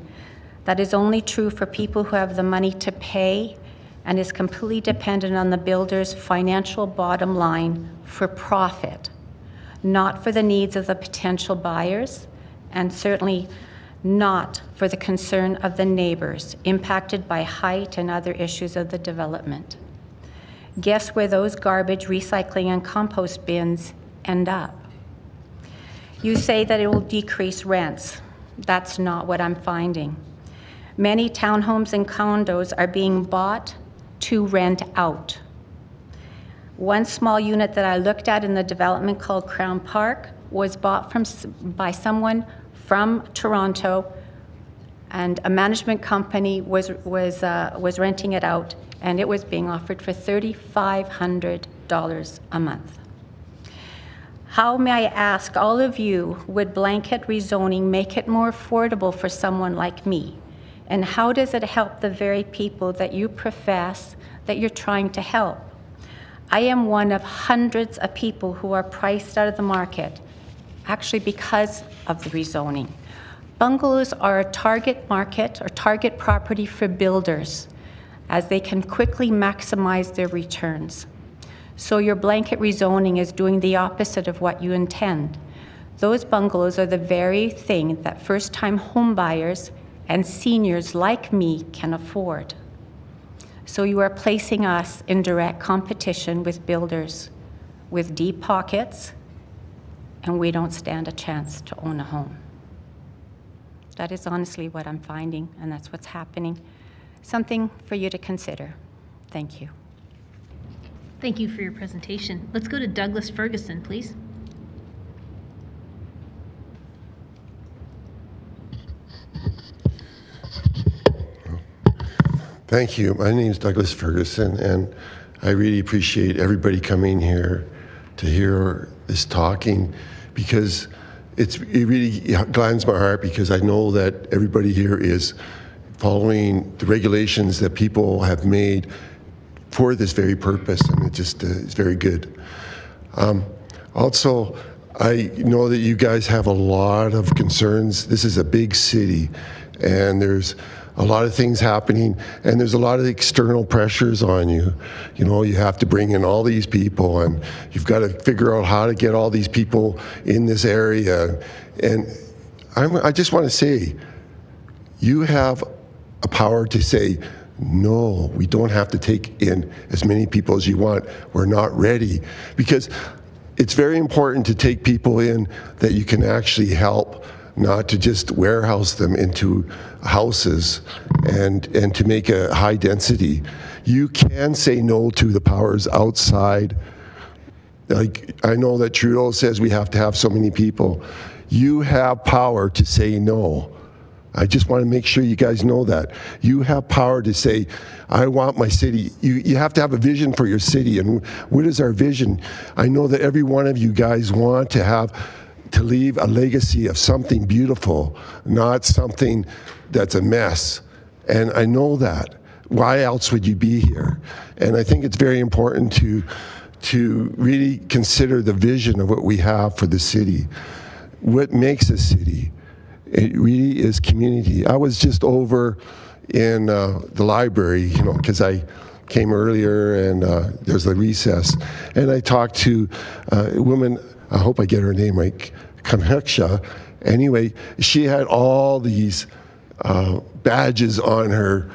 That is only true for people who have the money to pay and is completely dependent on the builder's financial bottom line for profit, not for the needs of the potential buyers, and certainly not for the concern of the neighbors impacted by height and other issues of the development. Guess where those garbage, recycling, and compost bins end up? You say that it will decrease rents. That's not what I'm finding. Many townhomes and condos are being bought to rent out. One small unit that I looked at in the development called Crown Park was bought by someone from Toronto, and a management company was renting it out, and it was being offered for $3,500 $100 a month. How, may I ask all of you, would blanket rezoning make it more affordable for someone like me? And how does it help the very people that you profess that you're trying to help? I am one of hundreds of people who are priced out of the market, actually because of the rezoning. Bungalows are a target market or target property for builders, as they can quickly maximize their returns. So your blanket rezoning is doing the opposite of what you intend. Those bungalows are the very thing that first-time home buyers and seniors like me can afford. So you are placing us in direct competition with builders with deep pockets, and we don't stand a chance to own a home. That is honestly what I'm finding, and that's what's happening. Something for you to consider. Thank you. Thank you for your presentation. Let's go to Douglas Ferguson, please. Thank you. My name is Douglas Ferguson, and I really appreciate everybody coming here to hear this talking, because it really gladdens my heart, because I know that everybody here is following the regulations that people have made for this very purpose, and it just is very good. Also, I know that you guys have a lot of concerns. This is a big city, and there's a lot of things happening, and there's a lot of external pressures on you. You know, you have to bring in all these people, and you've got to figure out how to get all these people in this area. And I just want to say, you have a power to say, no, we don't have to take in as many people as you want. We're not ready. Because it's very important to take people in that you can actually help, not to just warehouse them into houses and to make a high density. You can say no to the powers outside. Like, I know that Trudeau says we have to have so many people. You have power to say no. I just want to make sure you guys know that. You have power to say, I want my city. You have to have a vision for your city. And what is our vision? I know that every one of you guys want to leave a legacy of something beautiful, not something that's a mess. And I know that. Why else would you be here? And I think it's very important to really consider the vision of what we have for the city. What makes a city? It really is community. I was just over in the library, you know, because I came earlier, and there's a recess. And I talked to a woman, I hope I get her name right, Kamheksha. Anyway, she had all these badges on her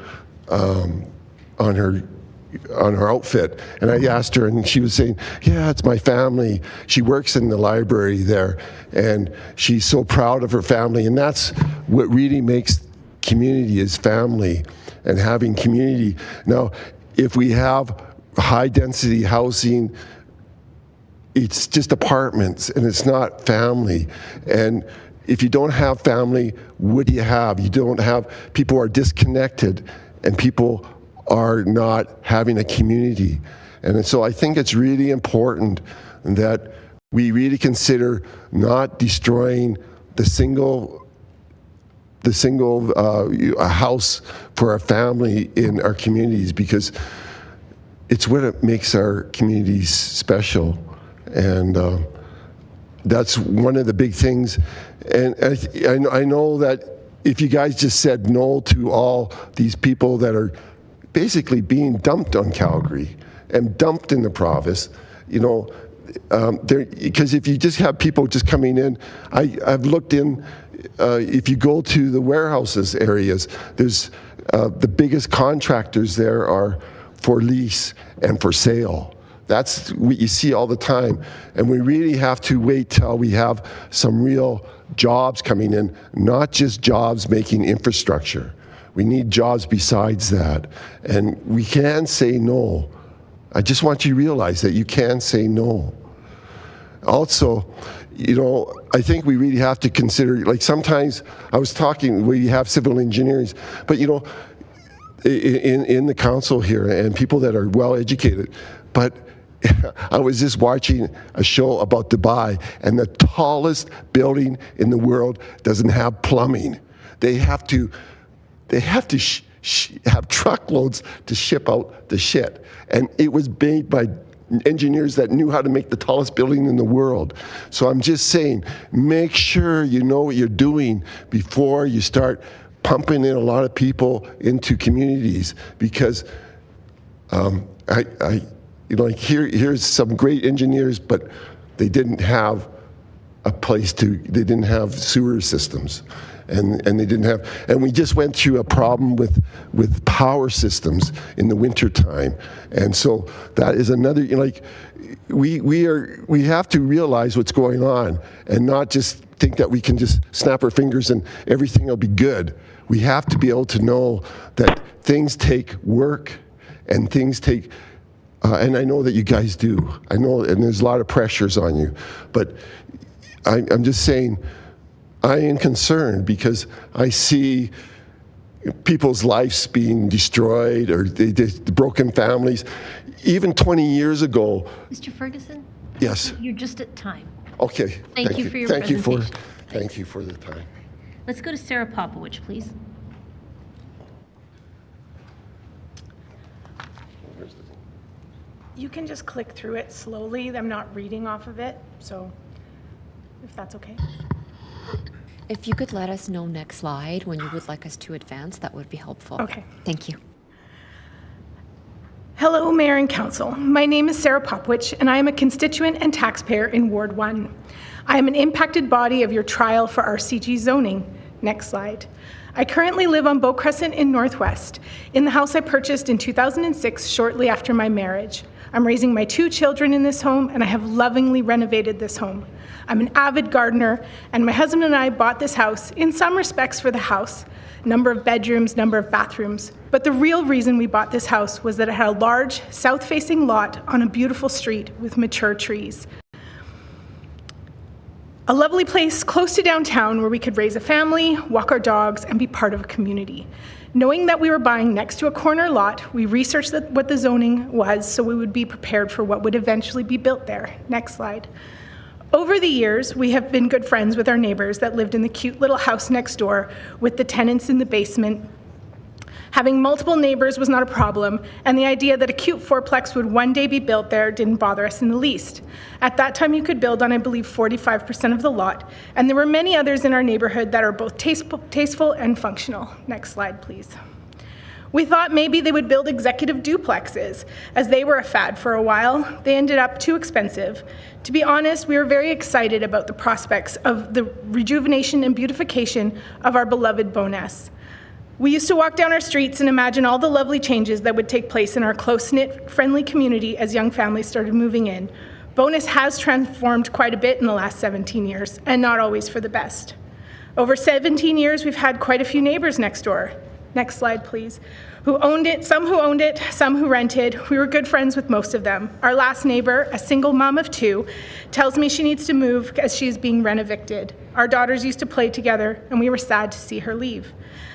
outfit, and I asked her, and she was saying, yeah, it's my family. She works in the library there, and she's so proud of her family, and that's what really makes community, is family and having community. Now, if we have high density housing, it's just apartments, and it's not family. And if you don't have family, what do you have? You don't have, people are disconnected, and people are not having a community. And so I think it's really important that we really consider not destroying the single house for a family in our communities, because it's what makes our communities special. And that's one of the big things. And I know that if you guys just said no to all these people that are basically being dumped on Calgary and dumped in the province, you know, because if you just have people just coming in, I've looked in, if you go to the warehouses areas, there's the biggest contractors there are for lease and for sale. That's what you see all the time. And we really have to wait till we have some real jobs coming in, not just jobs making infrastructure. We need jobs besides that. And we can say no. I just want you to realize that you can say no. Also, you know, I think we really have to consider, like sometimes I was talking, we have civil engineers, but you know, in the council here, and people that are well educated, but I was just watching a show about Dubai, and the tallest building in the world doesn't have plumbing. They have to have truckloads to ship out the shit. And it was made by engineers that knew how to make the tallest building in the world. So I'm just saying, make sure you know what you're doing before you start pumping in a lot of people into communities, because here's some great engineers, but they didn't have they didn't have sewer systems. And they didn't have, and we just went through a problem with power systems in the wintertime. And so that is another, we have to realize what's going on and not just think that we can just snap our fingers and everything will be good. We have to be able to know that things take work and things take, and I know that you guys do. I know, and there's a lot of pressures on you, but I'm just saying, I am concerned because I see people's lives being destroyed, or the broken families. Even 20 years ago. Mr. Ferguson? Yes. You're just at time. Okay. Thank you for your Thank presentation. Thank you for the time. Let's go to Sarah Popowich, please. You can just click through it slowly. I'm not reading off of it, so if that's okay. If you could let us know next slide when you would like us to advance, that would be helpful. Okay. Thank you. Hello, Mayor and Council. My name is Sarah Popowich, and I am a constituent and taxpayer in Ward 1. I am an impacted body of your trial for RCG zoning. Next slide. I currently live on Bow Crescent in Northwest, in the house I purchased in 2006, shortly after my marriage. I'm raising my 2 children in this home, and I have lovingly renovated this home. I'm an avid gardener, and my husband and I bought this house in some respects for the house, number of bedrooms, number of bathrooms. But the real reason we bought this house was that it had a large south-facing lot on a beautiful street with mature trees. A lovely place close to downtown where we could raise a family, walk our dogs, and be part of a community. Knowing that we were buying next to a corner lot, we researched what the zoning was so we would be prepared for what would eventually be built there. Next slide. Over the years, we have been good friends with our neighbors that lived in the cute little house next door with the tenants in the basement. Having multiple neighbors was not a problem, and the idea that a cute fourplex would one day be built there didn't bother us in the least. At that time, you could build on, I believe, 45% of the lot, and there were many others in our neighborhood that are both tasteful and functional. Next slide, please. We thought maybe they would build executive duplexes, as they were a fad for a while. They ended up too expensive. To be honest, we were very excited about the prospects of the rejuvenation and beautification of our beloved Bowness. We used to walk down our streets and imagine all the lovely changes that would take place in our close-knit, friendly community as young families started moving in. Bowness has transformed quite a bit in the last 17 years, and not always for the best. Over 17 years, we've had quite a few neighbors next door. Next slide, please. Who owned it, some who rented. We were good friends with most of them. Our last neighbor, a single mom of 2, tells me she needs to move as she is being rent-evicted. Our daughters used to play together, and we were sad to see her leave.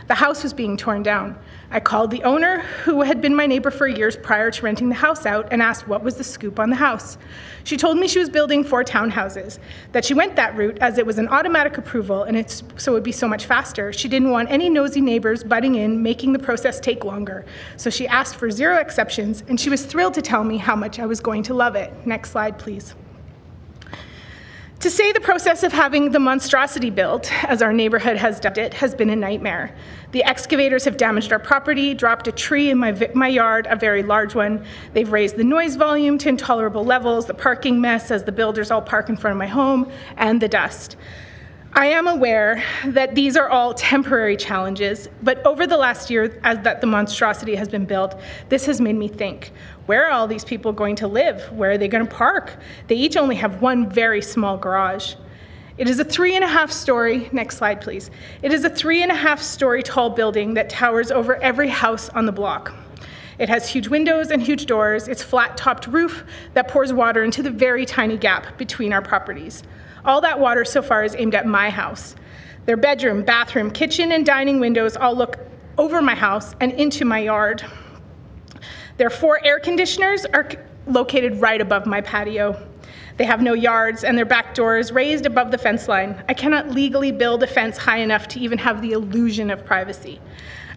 The house was being torn down. I called the owner, who had been my neighbor for years prior to renting the house out, and asked what was the scoop on the house. She told me she was building 4 townhouses, that she went that route as it was an automatic approval and so it would be so much faster. She didn't want any nosy neighbors butting in, making the process take longer. So she asked for 0 exceptions, and she was thrilled to tell me how much I was going to love it. Next slide, please. To say the process of having the monstrosity built, as our neighborhood has dubbed it, has been a nightmare. The excavators have damaged our property, dropped a tree in my yard, a very large one. They've raised the noise volume to intolerable levels, the parking mess as the builders all park in front of my home, and the dust. I am aware that these are all temporary challenges, but over the last year, as that the monstrosity has been built, this has made me think, where are all these people going to live? Where are they going to park? They each only have one very small garage. It is a 3.5-story, next slide please. It is a 3.5-story tall building that towers over every house on the block. It has huge windows and huge doors. It's flat-topped roof that pours water into the very tiny gap between our properties. All that water so far is aimed at my house. Their bedroom, bathroom, kitchen, and dining windows all look over my house and into my yard. Their 4 air conditioners are located right above my patio. They have no yards, and their back door is raised above the fence line. I cannot legally build a fence high enough to even have the illusion of privacy.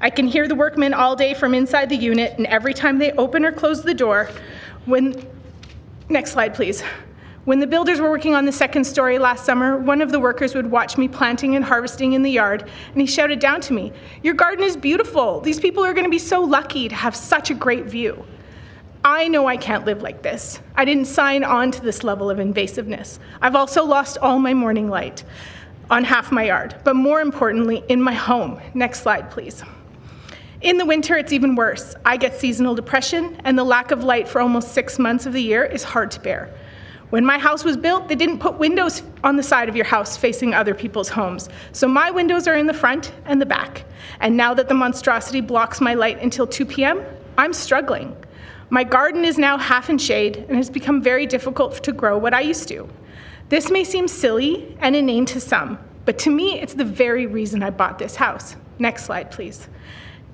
I can hear the workmen all day from inside the unit, and every time they open or close the door, next slide, please. When the builders were working on the second story last summer, one of the workers would watch me planting and harvesting in the yard, and he shouted down to me, "Your garden is beautiful. These people are going to be so lucky to have such a great view." I know I can't live like this. I didn't sign on to this level of invasiveness. I've also lost all my morning light on half my yard, but more importantly, in my home. Next slide, please. In the winter, it's even worse. I get seasonal depression, and the lack of light for almost 6 months of the year is hard to bear. When my house was built, they didn't put windows on the side of your house facing other people's homes. So my windows are in the front and the back. And now that the monstrosity blocks my light until 2 p.m., I'm struggling. My garden is now half in shade and has become very difficult to grow what I used to. This may seem silly and inane to some, but to me, it's the very reason I bought this house. Next slide, please.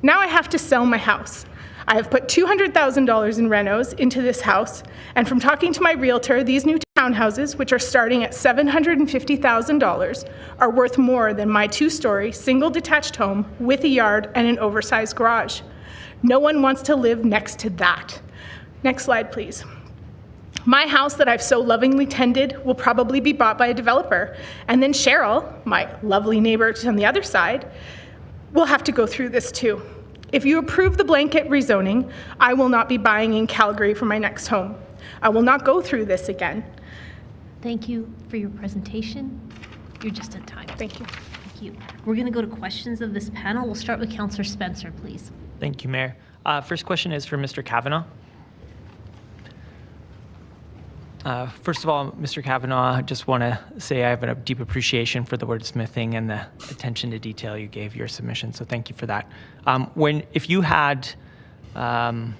Now I have to sell my house. I have put $200,000 in renos into this house, and from talking to my realtor, these new townhouses, which are starting at $750,000, are worth more than my 2-story, single detached home with a yard and an oversized garage. No one wants to live next to that. Next slide, please. My house that I've so lovingly tended will probably be bought by a developer, and then Cheryl, my lovely neighbor on the other side, will have to go through this too. If you approve the blanket rezoning, I will not be buying in Calgary for my next home. I will not go through this again. Thank you for your presentation. You're just in time. Thank you. Thank you. We're going to go to questions of this panel. We'll start with Councillor Spencer, please. Thank you, Mayor. First question is for Mr. Kavanagh. First of all, Mr. Kavanagh, I just want to say I have a deep appreciation for the wordsmithing and the attention to detail you gave your submission, so thank you for that. If you had a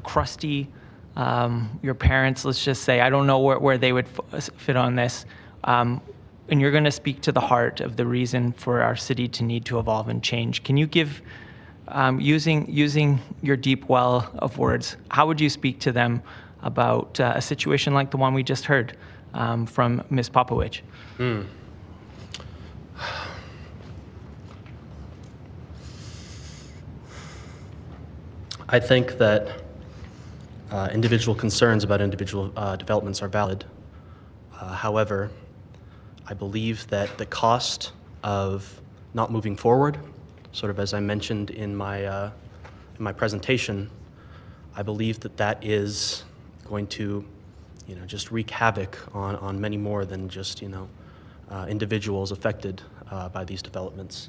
crusty, your parents, let's just say, I don't know where they would fit on this, and you're going to speak to the heart of the reason for our city to need to evolve and change, can you give, using your deep well of words, how would you speak to them about a situation like the one we just heard from Ms. Popovich? I think that individual concerns about individual developments are valid. However, I believe that the cost of not moving forward, sort of as I mentioned in my presentation, I believe that that is going to, just wreak havoc on many more than just, individuals affected by these developments.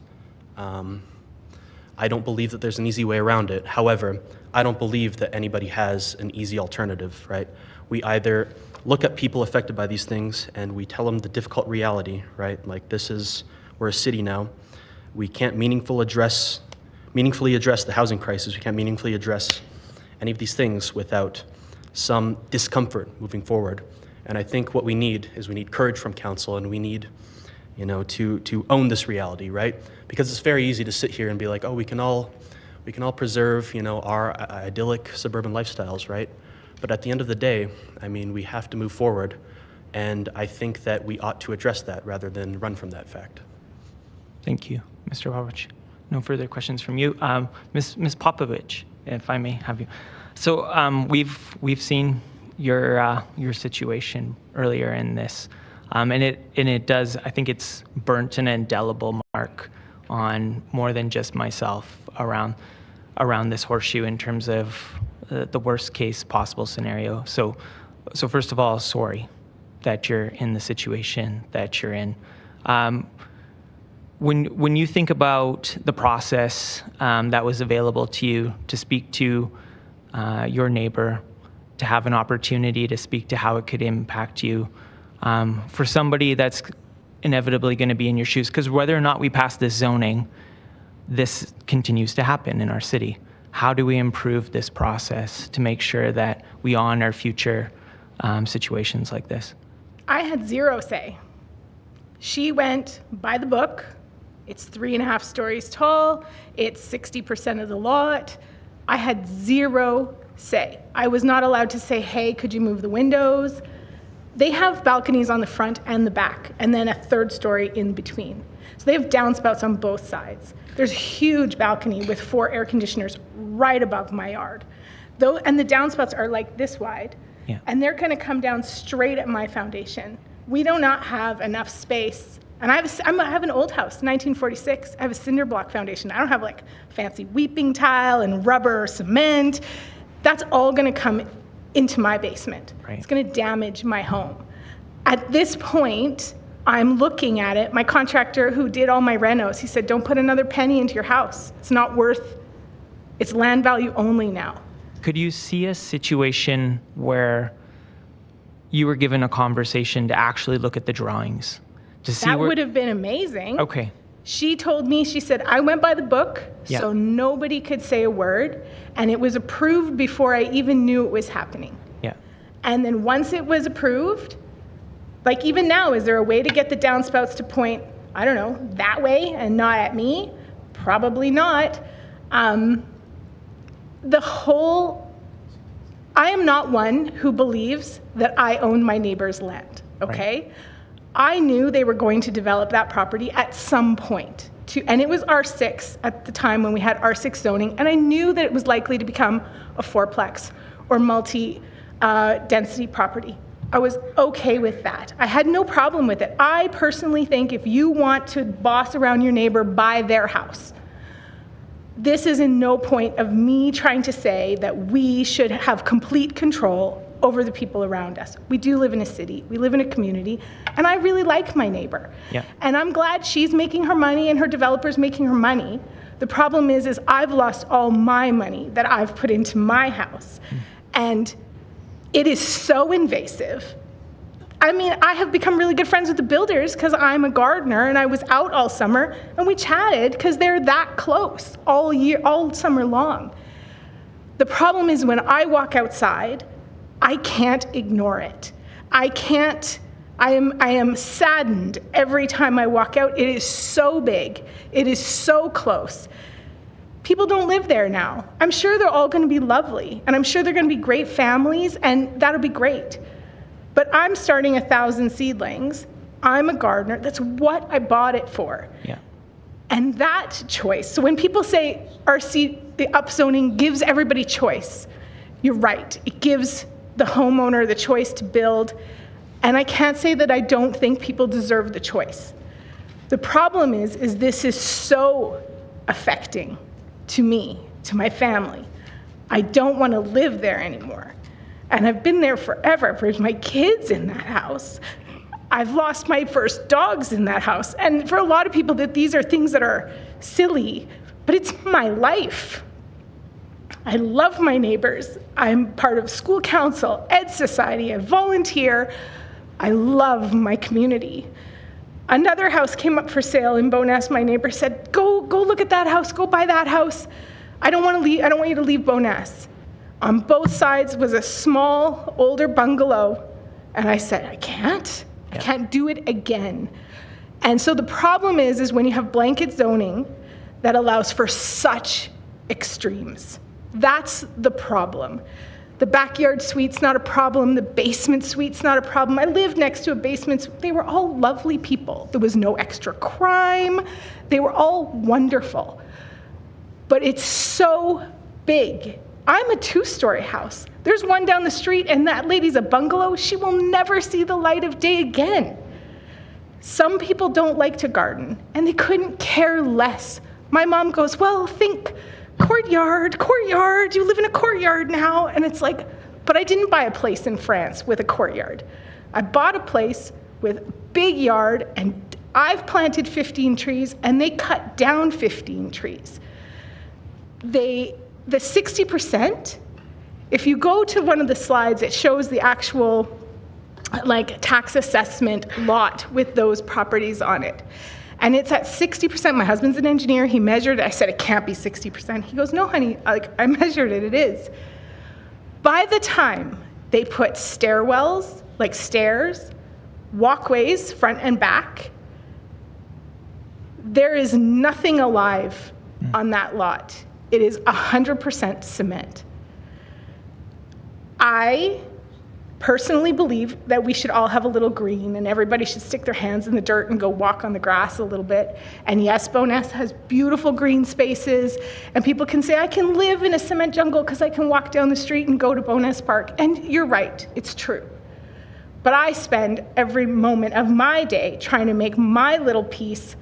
I don't believe that there's an easy way around it. However, I don't believe that anybody has an easy alternative, right? We either look at people affected by these things and we tell them the difficult reality, right? Like we're a city now. We can't meaningfully address the housing crisis. We can't meaningfully address any of these things without some discomfort moving forward. And I think what we need is courage from council, and we need, to own this reality, right? Because it's very easy to sit here and be like, oh, we can all preserve, our idyllic suburban lifestyles, right? But at the end of the day, I mean, we have to move forward, and I think that we ought to address that rather than run from that fact. Thank you, Mr. Wawrich. No further questions from you. Ms. Popovich, if I may have you. So we've seen your situation earlier in this, and it does, I think it's burnt an indelible mark on more than just myself around this horseshoe in terms of the worst case possible scenario. So first of all, sorry that you're in the situation that you're in. When you think about the process that was available to you to speak to your neighbor, to have an opportunity to speak to how it could impact you, for somebody that's inevitably going to be in your shoes, because whether or not we pass this zoning, this continues to happen in our city. How do we improve this process to make sure that we honor future situations like this? I had zero say. She went by the book. It's 3.5 stories tall. It's 60% of the lot. I had zero say. I was not allowed to say, hey, could you move the windows? They have balconies on the front and the back, and then a third story in between. So they have downspouts on both sides. There's a huge balcony with 4 air conditioners right above my yard. And the downspouts are like this wide, and they're gonna come down straight at my foundation. We do not have enough space. And I have an old house, 1946. I have a cinder block foundation. I don't have like fancy weeping tile and rubber or cement. That's all gonna come into my basement. Right. It's gonna damage my home. At this point, I'm looking at it. My contractor who did all my renos, he said, don't put another penny into your house. It's not worth, it's land value only now. Could you see a situation where you were given a conversation to actually look at the drawings? To see that would have been amazing. Okay. She told me, she said, I went by the book, so nobody could say a word, and it was approved before I even knew it was happening. Yeah. And then once it was approved, like even now, is there a way to get the downspouts to point, I don't know, that way and not at me? Probably not. I am not one who believes that I own my neighbor's land, okay? Right. I knew they were going to develop that property at some point, and it was R6 at the time when we had R6 zoning, and I knew that it was likely to become a 4-plex or multi-density property. I was okay with that. I had no problem with it. I personally think if you want to boss around your neighbor, buy their house. This is in no point of me trying to say that we should have complete control over the people around us. We do live in a city, we live in a community, and I really like my neighbor. Yeah. And I'm glad she's making her money and her developer's making her money. The problem is I've lost all my money that I've put into my house. And it is so invasive. I mean, I have become really good friends with the builders because I'm a gardener and I was out all summer and we chatted because they're that close all year, all summer long. The problem is when I walk outside, I can't ignore it. I am saddened every time I walk out. It is so big. It is so close. People don't live there now. I'm sure they're all going to be lovely, and I'm sure they're going to be great families, and that'll be great. But I'm starting 1,000 seedlings. I'm a gardener. That's what I bought it for. Yeah. And that choice, so when people say the upzoning gives everybody choice, you're right. It gives the homeowner the choice to build, and I can't say that I don't think people deserve the choice. The problem is this is so affecting to me, to my family. I don't want to live there anymore. And I've been there forever. There's my kids in that house. I've lost my first dogs in that house. And for a lot of people, these are things that are silly, but it's my life. I love my neighbors. I'm part of school council, Ed Society, I volunteer. I love my community. Another house came up for sale in Bowness. My neighbor said, go look at that house, go buy that house. I don't want you to leave Bowness. On both sides was a small, older bungalow. And I said, I can't do it again. And so the problem is when you have blanket zoning that allows for such extremes. That's the problem. The backyard suite's not a problem. The basement suite's not a problem. I lived next to a basement suite. They were all lovely people. There was no extra crime. They were all wonderful. But it's so big. I'm a 2-story house. There's one down the street and that lady's a bungalow. She will never see the light of day again. Some people don't like to garden and they couldn't care less. My mom goes, well, think courtyard, you live in a courtyard now. And it's like, but I didn't buy a place in France with a courtyard. I bought a place with a big yard and I've planted 15 trees and they cut down 15 trees. The 60%, if you go to one of the slides, it shows the actual tax assessment lot with those properties on it. And it's at 60%. My husband's an engineer. He measured it. I said, it can't be 60%. He goes, no, honey, I measured it. It is. By the time they put stairwells, like stairs, walkways, front and back, there is nothing alive on that lot. It is 100% cement. I personally believe that we should all have a little green and everybody should stick their hands in the dirt and go walk on the grass a little bit. And yes, Bowness has beautiful green spaces, and people can say, I can live in a cement jungle because I can walk down the street and go to Bowness Park. And you're right, it's true. But I spend every moment of my day trying to make my little piece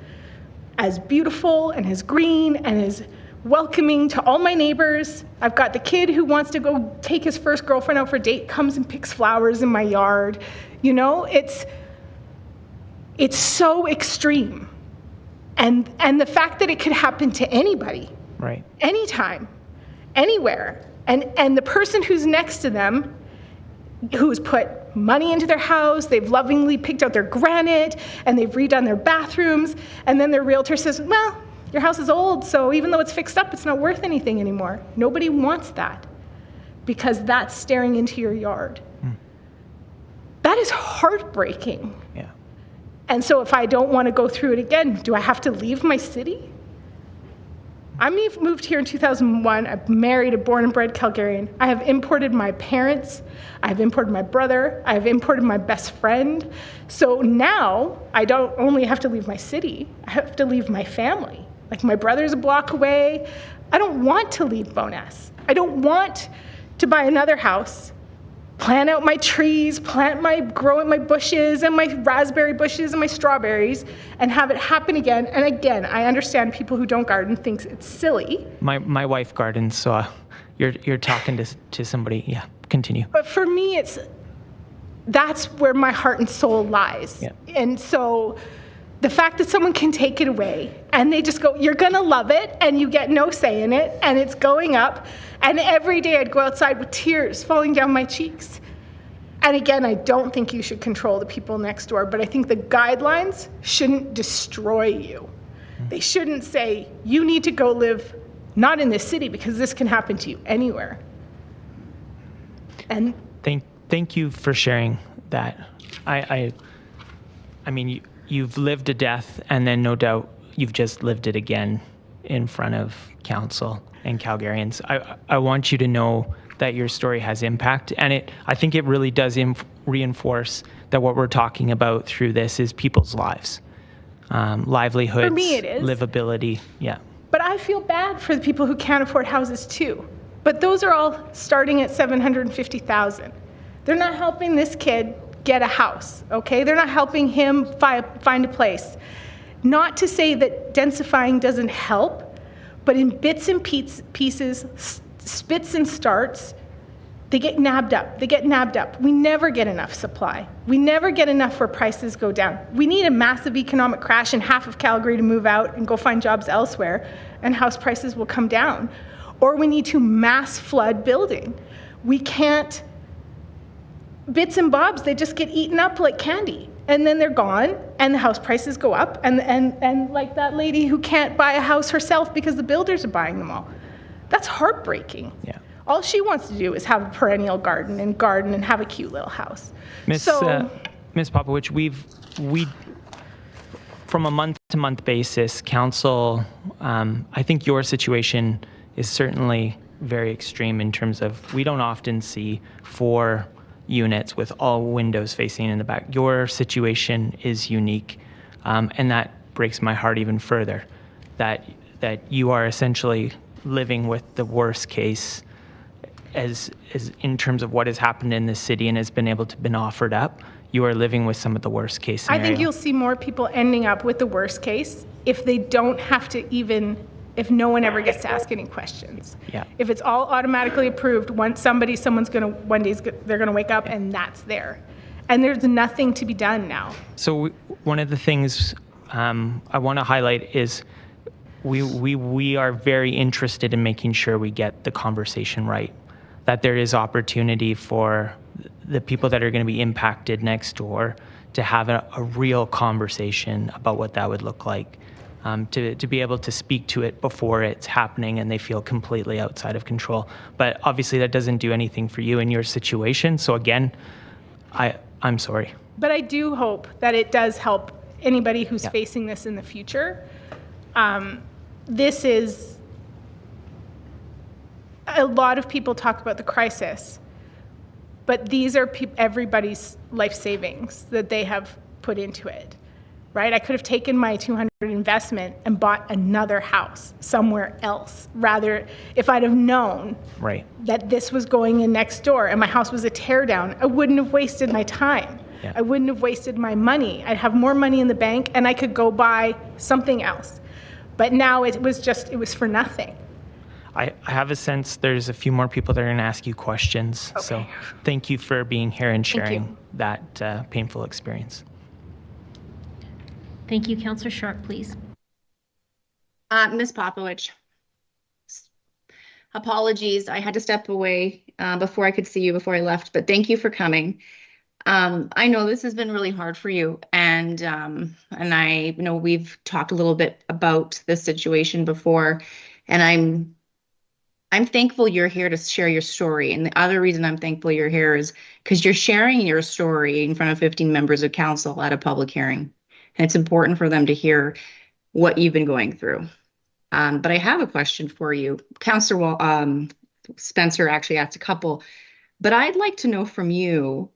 as beautiful and as green and as welcoming to all my neighbors. I've got the kid who wants to go take his first girlfriend out for a date, comes and picks flowers in my yard. You know, it's so extreme. And the fact that it could happen to anybody, right, anytime, anywhere, and the person who's next to them, who's put money into their house, they've lovingly picked out their granite, and they've redone their bathrooms, and then their realtor says, well, your house is old, so even though it's fixed up, it's not worth anything anymore. Nobody wants that, because that's staring into your yard. That is heartbreaking. Yeah. And so if I don't want to go through it again, do I have to leave my city? I moved here in 2001. I'm married, a born and bred Calgarian. I have imported my parents. I have imported my brother. I have imported my best friend. So now I don't only have to leave my city, I have to leave my family. Like, my brother's a block away. I don't want to leave Bowness. I don't want to buy another house, plant out my trees, grow my bushes and my raspberry bushes and my strawberries, and have it happen again. And again, I understand people who don't garden think it's silly. My wife gardens, so you're talking to somebody. Yeah, continue. But for me, that's where my heart and soul lies. Yeah. And so the fact that someone can take it away and they just go, you're gonna love it, and you get no say in it, and it's going up, and every day I'd go outside with tears falling down my cheeks. And again, I don't think you should control the people next door, but I think the guidelines shouldn't destroy you. They shouldn't say, you need to go live not in this city, because this can happen to you anywhere. And thank you for sharing that. I mean, you've lived a death, and then no doubt you've just lived it again in front of council and Calgarians. I want you to know that your story has impact, and I think it really does reinforce that what we're talking about through this is people's lives, livelihoods, for me it is. Livability. Yeah. But I feel bad for the people who can't afford houses too. But those are all starting at $750,000. They're not helping this kid get a house, okay? They're not helping him find a place. Not to say that densifying doesn't help, but in bits and pieces, spits and starts, they get nabbed up. We never get enough supply. We never get enough where prices go down. We need a massive economic crash in half of Calgary to move out and go find jobs elsewhere, and house prices will come down. Or we need to mass flood building. We can't, bits and bobs, they just get eaten up like candy. And then they're gone, and the house prices go up, and like that lady who can't buy a house herself because the builders are buying them all. That's heartbreaking. Yeah. All she wants to do is have a perennial garden and have a cute little house. Miss Popovich, we from a month-to-month basis, council, I think your situation is certainly very extreme in terms of we don't often see 4 units with all windows facing in the back. Your situation is unique, and that breaks my heart even further, that you are essentially living with the worst case as in terms of what has happened in this city and has been able to been offered up. You are living with some of the worst case scenario. I think you'll see more people ending up with the worst case if they don't have to if no one ever gets to ask any questions. Yeah. If it's all automatically approved, one day they're gonna wake up and that's there. And there's nothing to be done now. So one of the things I want to highlight is we are very interested in making sure we get the conversation right, that there is opportunity for the people that are going to be impacted next door to have a real conversation about what that would look like, to be able to speak to it before it's happening and they feel completely outside of control. But obviously that doesn't do anything for you in your situation. So again, I'm sorry. But I do hope that it does help anybody who's facing this in the future. This is, a lot of people talk about the crisis, but these are everybody's life savings that they have put into it, right? I could have taken my 200 investment and bought another house somewhere else, rather, if I'd have known Right. that this was going in next door and my house was a tear down, I wouldn't have wasted my time. Yeah. I wouldn't have wasted my money. I'd have more money in the bank and I could go buy something else. But now it was for nothing. I have a sense there's a few more people that are going to ask you questions. Okay. So thank you for being here and Thank sharing you. that painful experience. Thank you. Councillor Sharp, please. Ms. Popovich, apologies. I had to step away before I could see you before I left, but thank you for coming. I know this has been really hard for you, and I know we've talked a little bit about this situation before, and I'm thankful you're here to share your story. And the other reason I'm thankful you're here is because you're sharing your story in front of 15 members of council at a public hearing. And it's important for them to hear what you've been going through. But I have a question for you. Councillor Spencer actually asked a couple, but I'd like to know from you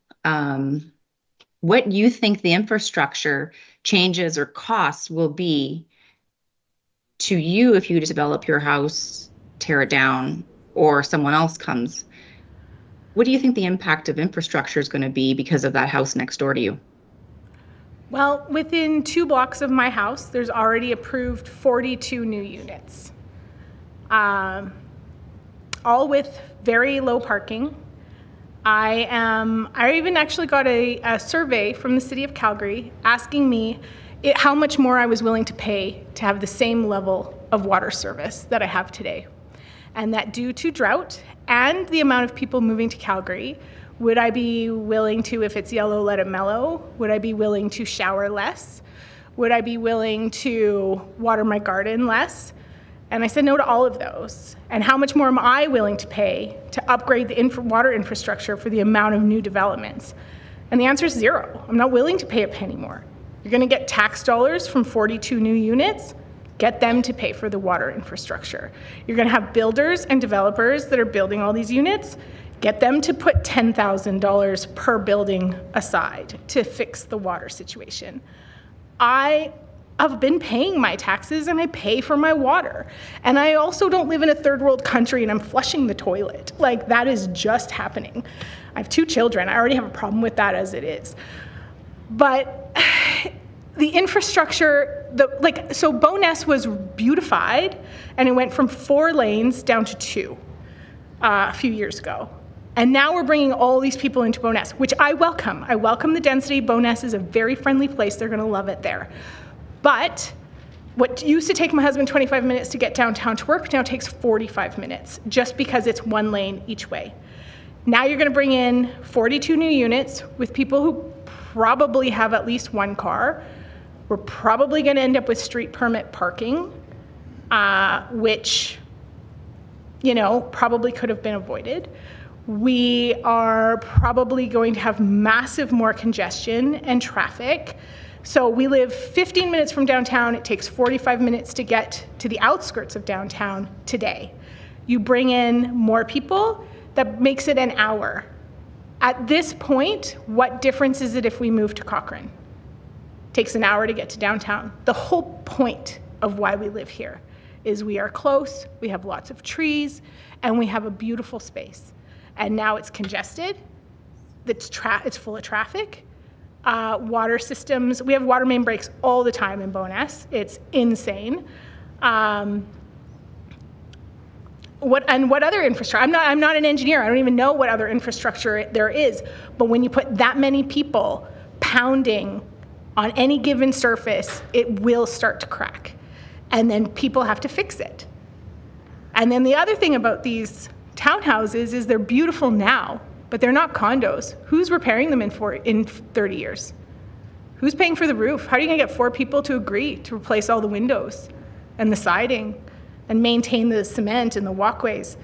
what you think the infrastructure changes or costs will be to you if you develop your house, tear it down, or someone else comes. What do you think the impact of infrastructure is going to be because of that house next door to you? Well, within 2 blocks of my house, there's already approved 42 new units, all with very low parking. I even actually got a survey from the city of Calgary asking me how much more I was willing to pay to have the same level of water service that I have today. And that due to drought and the amount of people moving to Calgary, would I be willing to, if it's yellow, let it mellow? Would I be willing to shower less? Would I be willing to water my garden less? And I said no to all of those. And how much more am I willing to pay to upgrade the water infrastructure for the amount of new developments? And the answer is 0. I'm not willing to pay a penny more. You're going to get tax dollars from 42 new units. Get them to pay for the water infrastructure. You're going to have builders and developers that are building all these units. Get them to put $10,000 per building aside to fix the water situation. I have been paying my taxes and I pay for my water. And I also don't live in a third world country and I'm flushing the toilet. Like, that is just happening. I have 2 children. I already have a problem with that as it is. But the infrastructure, so Bowness was beautified and it went from 4 lanes down to 2 a few years ago. And now we're bringing all these people into Bowness, which I welcome. I welcome the density. Bowness is a very friendly place. They're going to love it there. But what used to take my husband 25 minutes to get downtown to work now takes 45 minutes just because it's 1 lane each way. Now you're going to bring in 42 new units with people who probably have at least 1 car. We're probably going to end up with street permit parking, which, probably could have been avoided. We are probably going to have massive more congestion and traffic. So we live 15 minutes from downtown. It takes 45 minutes to get to the outskirts of downtown today. You bring in more people, that makes it an hour. At this point, what difference is it if we move to Cochrane? It takes an hour to get to downtown. The whole point of why we live here is we are close, we have lots of trees, and we have a beautiful space. And now it's congested, it's full of traffic. Water systems, we have water main breaks all the time in Bowness. It's insane. What other infrastructure? I'm not an engineer. I don't even know what other infrastructure there is. But when you put that many people pounding on any given surface, it will start to crack. And then people have to fix it. And then the other thing about these townhouses is they're beautiful now, but they're not condos. Who's repairing them in 30 years? Who's paying for the roof? How are you going to get 4 people to agree to replace all the windows and the siding and maintain the cement and the walkways?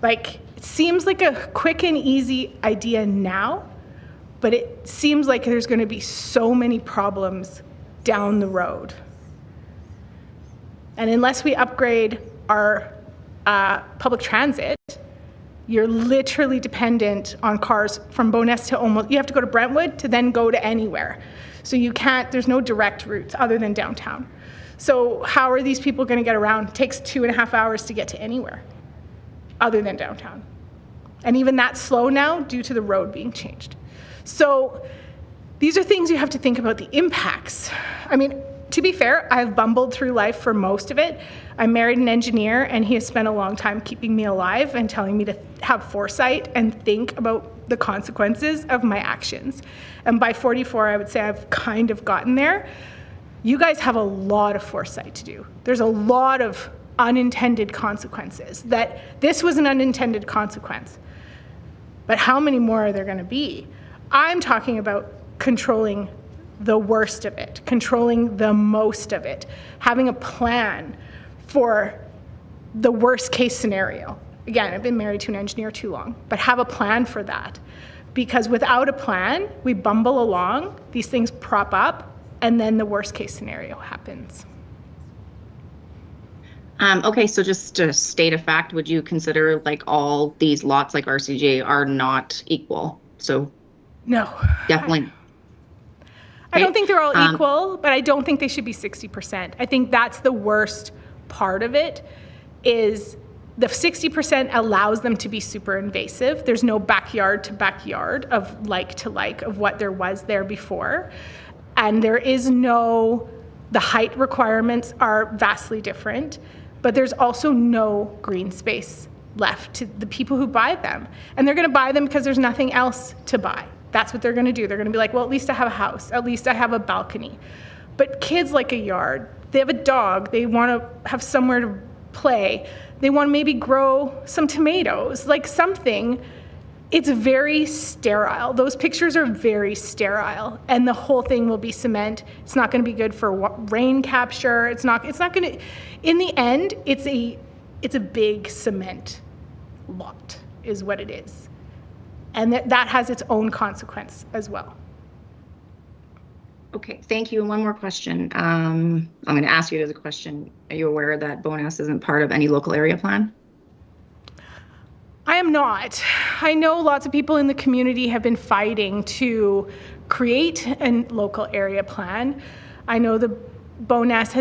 Like, it seems like a quick and easy idea now, but it seems like there's going to be so many problems down the road. And unless we upgrade our public transit You're literally dependent on cars from Bowness to almost, you have to go to Brentwood to then go to anywhere. So you can't, there's no direct routes other than downtown. So how are these people going to get around? It takes 2.5 hours to get to anywhere other than downtown. And even that's slow now due to the road being changed. So these are things you have to think about, the impacts. I mean, to be fair, I've bumbled through life for most of it. I married an engineer, and he has spent a long time keeping me alive and telling me to have foresight and think about the consequences of my actions. And by 44, I would say I've kind of gotten there. You guys have a lot of foresight to do. There's a lot of unintended consequences. That this was an unintended consequence. But how many more are there going to be? I'm talking about controlling the worst of it, controlling the most of it, having a plan for the worst case scenario. Again, I've been married to an engineer too long, but have a plan for that. Because without a plan, we bumble along, these things prop up, and then the worst case scenario happens. Okay, so just to state a fact, would you consider like all these lots like RCJ are not equal? So no, definitely. I don't think they're all equal, but I don't think they should be 60%. I think that's the worst part of it, is the 60% allows them to be super invasive. There's no backyard to backyard of like to like of what there was there before. And there is no, the height requirements are vastly different, but there's also no green space left to the people who buy them. And they're gonna buy them because there's nothing else to buy. That's what they're gonna do. They're gonna be like, well, at least I have a house. At least I have a balcony. But kids like a yard. They have a dog. They wanna have somewhere to play. They wanna maybe grow some tomatoes, like something. It's very sterile. Those pictures are very sterile, and the whole thing will be cement. It's not gonna be good for rain capture. It's not gonna, in the end, it's a big cement lot is what it is. And that has its own consequence as well. Okay, thank you. And one more question. I'm going to ask you as a question. Are you aware that Bowness isn't part of any local area plan? I am not. I know lots of people in the community have been fighting to create a local area plan. I know the Bowness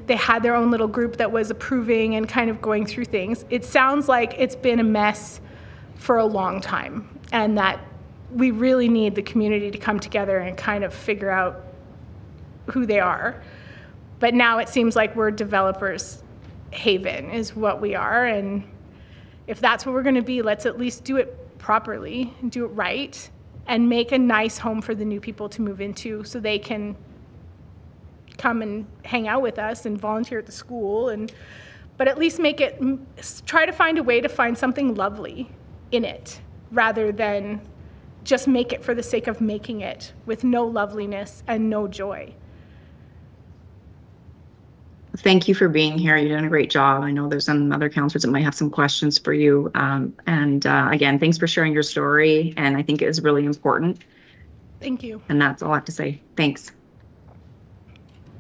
they had their own little group that was approving and kind of going through things. It sounds like it's been a mess for a long time, and that we really need the community to come together and kind of figure out who they are. But now it seems like we're developers' haven is what we are, and if that's what we're going to be, let's at least do it properly, do it right, and make a nice home for the new people to move into so they can come and hang out with us and volunteer at the school, but at least try to find a way to find something lovely in it rather than just make it for the sake of making it with no loveliness and no joy. Thank you for being here. You're doing a great job. I know there's some other counselors that might have some questions for you. Again, thanks for sharing your story. And I think it is really important. Thank you. And that's all I have to say. Thanks.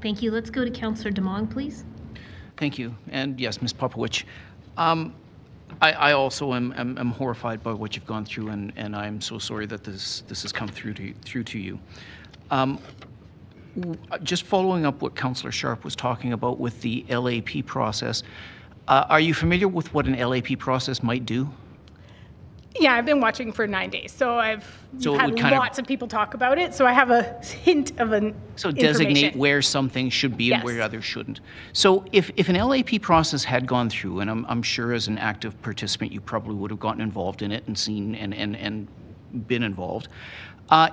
Thank you. Let's go to Councillor Demong, please. Thank you. And yes, Ms. Popowich, I also am horrified by what you've gone through, and I'm so sorry that this has come through to you. Just following up what Councillor Sharp was talking about with the LAP process, are you familiar with what an LAP process might do? Yeah, I've been watching for 9 days, so I've had lots of people talk about it, so I have a hint of an So designate where something should be and where others shouldn't. So if an LAP process had gone through, and I'm sure as an active participant you probably would have gotten involved in it and seen and been involved,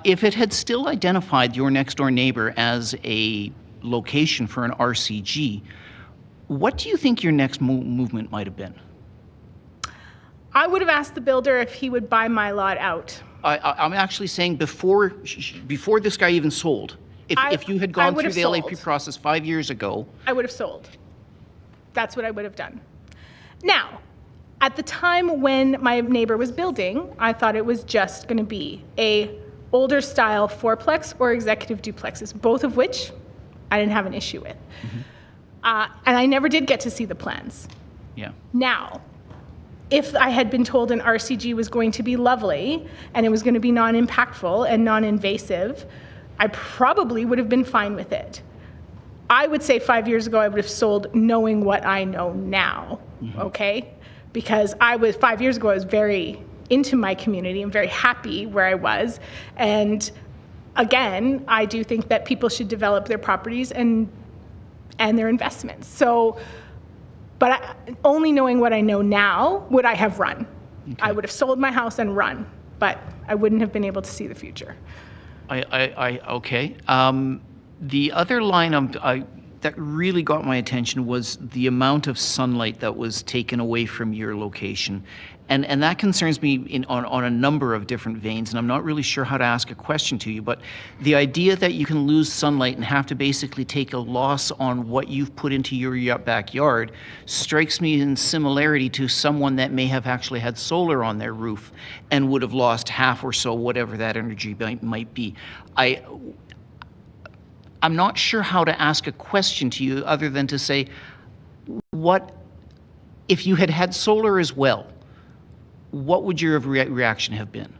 if it had still identified your next door neighbor as a location for an RCG, what do you think your next movement might have been? I would have asked the builder if he would buy my lot out. I'm actually saying before this guy even sold, if you had gone through the LAP process 5 years ago. I would have sold. That's what I would have done. Now, at the time when my neighbor was building, I thought it was just going to be a older style fourplex or executive duplexes, both of which I didn't have an issue with. Mm-hmm. And I never did get to see the plans. Yeah. Now, if I had been told an RCG was going to be lovely and it was going to be non-impactful and non-invasive, I probably would have been fine with it. I would say 5 years ago, I would have sold knowing what I know now, okay? Because 5 years ago, I was very into my community and very happy where I was. And again, I do think that people should develop their properties and their investments. So, but only knowing what I know now, would I have run? Okay. I would have sold my house and run, but I wouldn't have been able to see the future. Okay. The other line that really got my attention was the amount of sunlight that was taken away from your location. And that concerns me on a number of different veins, and I'm not really sure how to ask a question to you, but the idea that you can lose sunlight and have to basically take a loss on what you've put into your backyard strikes me in similarity to someone that may have actually had solar on their roof and would have lost half or so, whatever that energy might be. I'm not sure how to ask a question to you other than to say, what if you had had solar as well? What would your reaction have been?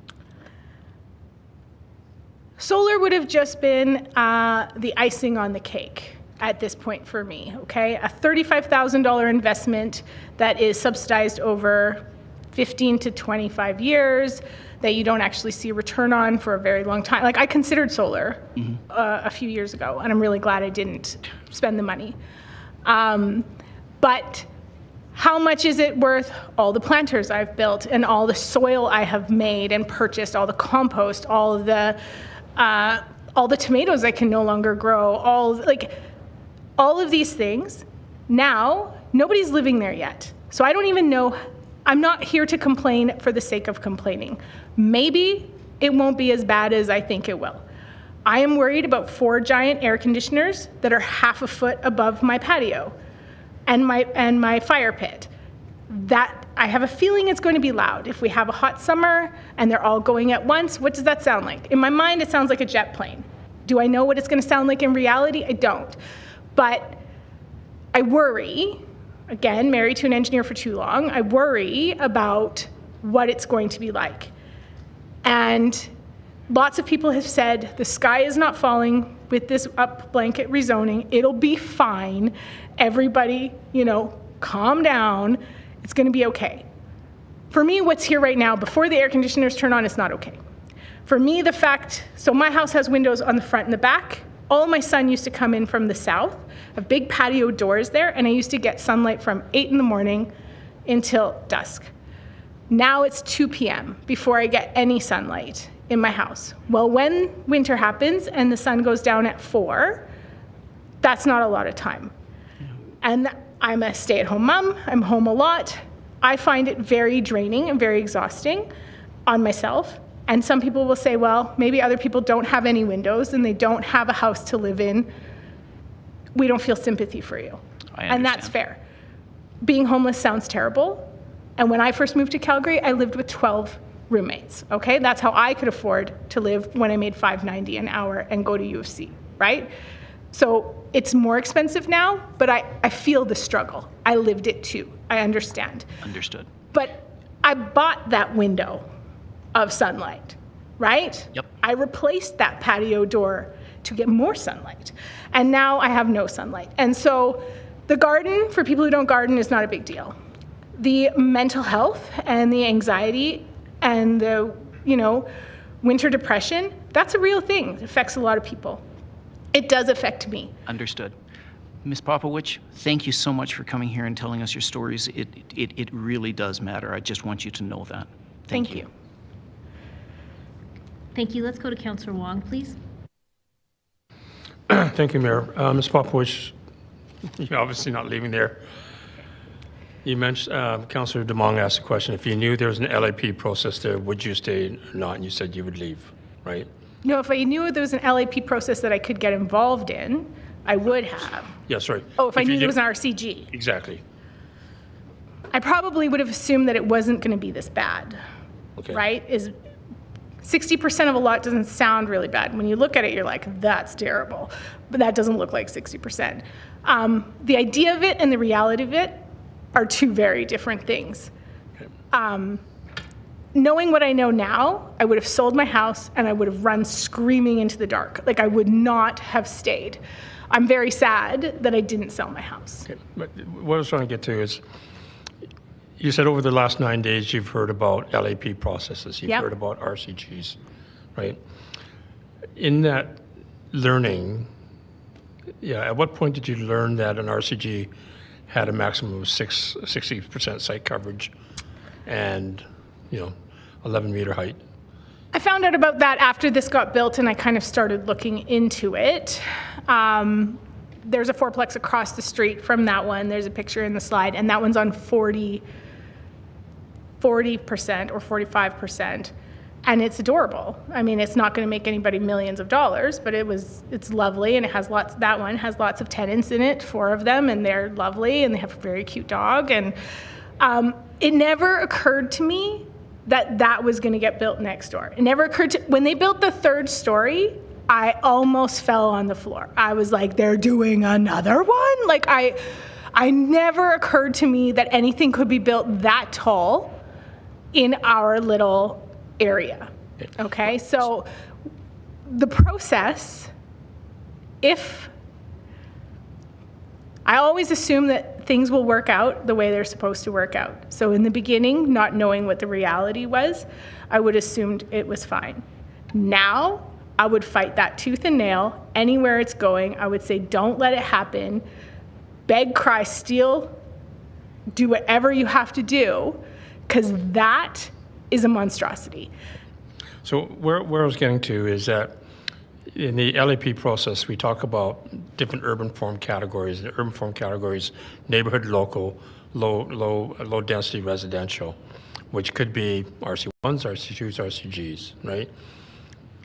Solar would have just been the icing on the cake at this point for me, okay? A $35,000 investment that is subsidized over 15 to 25 years that you don't actually see a return on for a very long time. Like, I considered solar a few years ago, and I'm really glad I didn't spend the money. But how much is it worth all the planters I've built and all the soil I have made and purchased, all the compost, all the tomatoes I can no longer grow, all of these things? Now, nobody's living there yet. So I don't even know. I'm not here to complain for the sake of complaining. Maybe it won't be as bad as I think it will. I am worried about 4 giant air conditioners that are half a foot above my patio and my fire pit. That I have a feeling it's going to be loud. If we have a hot summer and they're all going at once, what does that sound like? In my mind, it sounds like a jet plane. Do I know what it's going to sound like in reality? I don't. But I worry, again, married to an engineer for too long, I worry about what it's going to be like. And lots of people have said, the sky is not falling with this up blanket rezoning. It'll be fine. Everybody, calm down. It's going to be okay. For me, what's here right now, before the air conditioners turn on, it's not okay. For me, so my house has windows on the front and the back. All my sun used to come in from the south. I have big patio doors there, and I used to get sunlight from 8 in the morning until dusk. Now it's 2 p.m. before I get any sunlight in my house. Well, when winter happens and the sun goes down at 4, that's not a lot of time. And I'm a stay-at-home mom. I'm home a lot. I find it very draining and very exhausting on myself. And some people will say, well, maybe other people don't have any windows and they don't have a house to live in. We don't feel sympathy for you. And that's fair. Being homeless sounds terrible. And when I first moved to Calgary, I lived with 12 roommates, okay? That's how I could afford to live when I made $5.90 an hour and go to U of C, right? So it's more expensive now, but I feel the struggle. I lived it too. I understand. Understood. But I bought that window of sunlight, right? Yep. I replaced that patio door to get more sunlight. And now I have no sunlight. And so the garden, for people who don't garden, is not a big deal. The mental health and the anxiety and the, winter depression, that's a real thing. It affects a lot of people. It does affect me. Understood. Ms. Popowich, thank you so much for coming here and telling us your stories. It really does matter. I just want you to know that. Thank you. Thank you. Let's go to Councillor Wong, please. Thank you, Mayor. Ms. Popowich, you're obviously not leaving there. You mentioned, Councillor Demong asked a question, if you knew there was an LAP process there, would you stay or not? And you said you would leave, right? No, if I knew there was an LAP process that I could get involved in, I would have. Yeah, sorry. Oh, if I knew there was an RCG. Exactly. I probably would have assumed that it wasn't going to be this bad, right? 60% of a lot doesn't sound really bad. When you look at it, you're like, that's terrible. But that doesn't look like 60%. The idea of it and the reality of it are two very different things. Okay. Knowing what I know now, I would have sold my house and I would have run screaming into the dark. Like, I would not have stayed. I'm very sad that I didn't sell my house. Okay. But what I was trying to get to is, you said over the last 9 days you've heard about LAP processes, you've heard about RCGs, right? In that learning, at what point did you learn that an RCG had a maximum of 60% site coverage and 11-meter height? I found out about that after this got built, and I kind of started looking into it. There's a fourplex across the street from that one. There's a picture in the slide, and that one's on 40% or 45%, and it's adorable. I mean, it's not going to make anybody millions of dollars, but it's lovely, and it has that one has lots of tenants in it, 4 of them, and they're lovely, and they have a very cute dog. And it never occurred to me that was going to get built next door. It never occurred to, when they built the 3rd story, I almost fell on the floor. I was like, they're doing another one? Like, I never occurred to me that anything could be built that tall in our little area. Okay, so the process, I always assume that things will work out the way they're supposed to work out. So in the beginning, not knowing what the reality was, I would assumed it was fine. Now, I would fight that tooth and nail. Anywhere it's going, I would say, don't let it happen. Beg, cry, steal, do whatever you have to do, because that is a monstrosity. So where I was getting to is that in the LAP process, we talk about different urban form categories. The urban form categories: neighborhood, local, low density residential, which could be RC1s, RC2s, RCGs, right?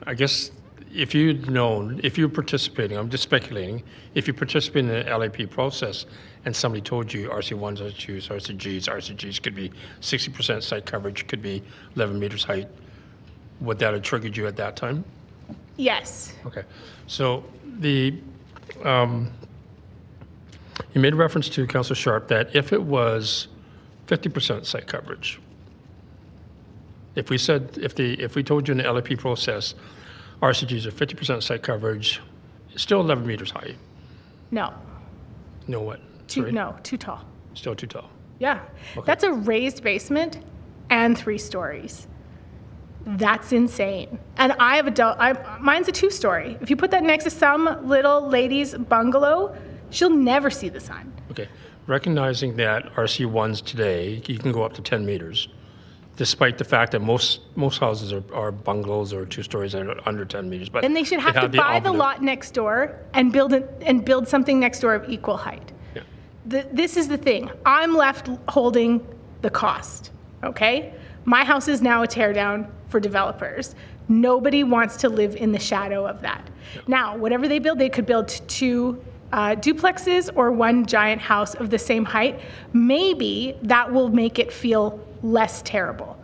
I guess if you're participating, I'm just speculating, if you participate in the LAP process and somebody told you RC1s, RC2s, RCGs could be 60% site coverage, could be 11 meters height, would that have triggered you at that time? Yes. Okay. So you made reference to, Councillor Sharp, that if it was 50% site coverage, if we told you in the LAP process, RCGs are 50% site coverage, it's still 11 meters high. No. No what? No, too tall. Still too tall. Yeah. Okay. That's a raised basement and 3 stories. That's insane. And I have mine's a 2-story. If you put that next to some little lady's bungalow, she'll never see the sun. Okay. Recognizing that RC1s today, you can go up to 10 meters, despite the fact that most houses are bungalows or 2 stories that are under 10 meters. But then they should have to buy the lot next door and build something next door of equal height. Yeah. This is the thing. I'm left holding the cost, okay? My house is now a tear down for developers. Nobody wants to live in the shadow of that. Yeah. Now, whatever they build, they could build 2 duplexes or 1 giant house of the same height. Maybe that will make it feel less terrible.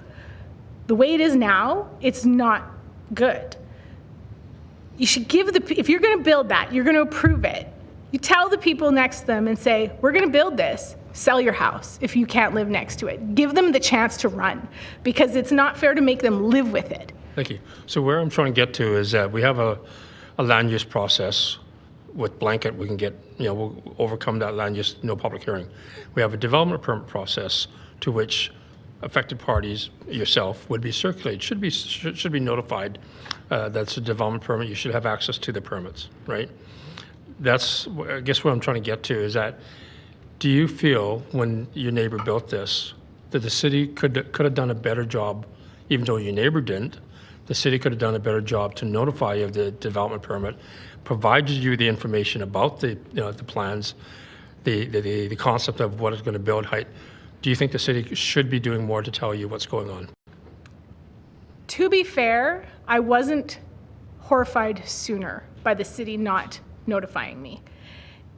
The way it is now, it's not good. You should if you're going to build that, you're going to approve it. You tell the people next to them and say, we're going to build this. Sell your house if you can't live next to it. Give them the chance to run, because it's not fair to make them live with it. Thank you. So where I'm trying to get to is that we have a land use process. With blanket, we can get, we'll overcome that land use, no public hearing. We have a development permit process to which affected parties, yourself, would be circulated, should be notified that's a development permit. You should have access to the permits, right? That's, I guess what I'm trying to get to is that, do you feel when your neighbor built this, that the city could have done a better job, even though your neighbor didn't, the city could have done a better job to notify you of the development permit, provided you the information about the plans, the concept of what it's going to build height? Do you think the city should be doing more to tell you what's going on? To be fair, I wasn't horrified sooner by the city not notifying me.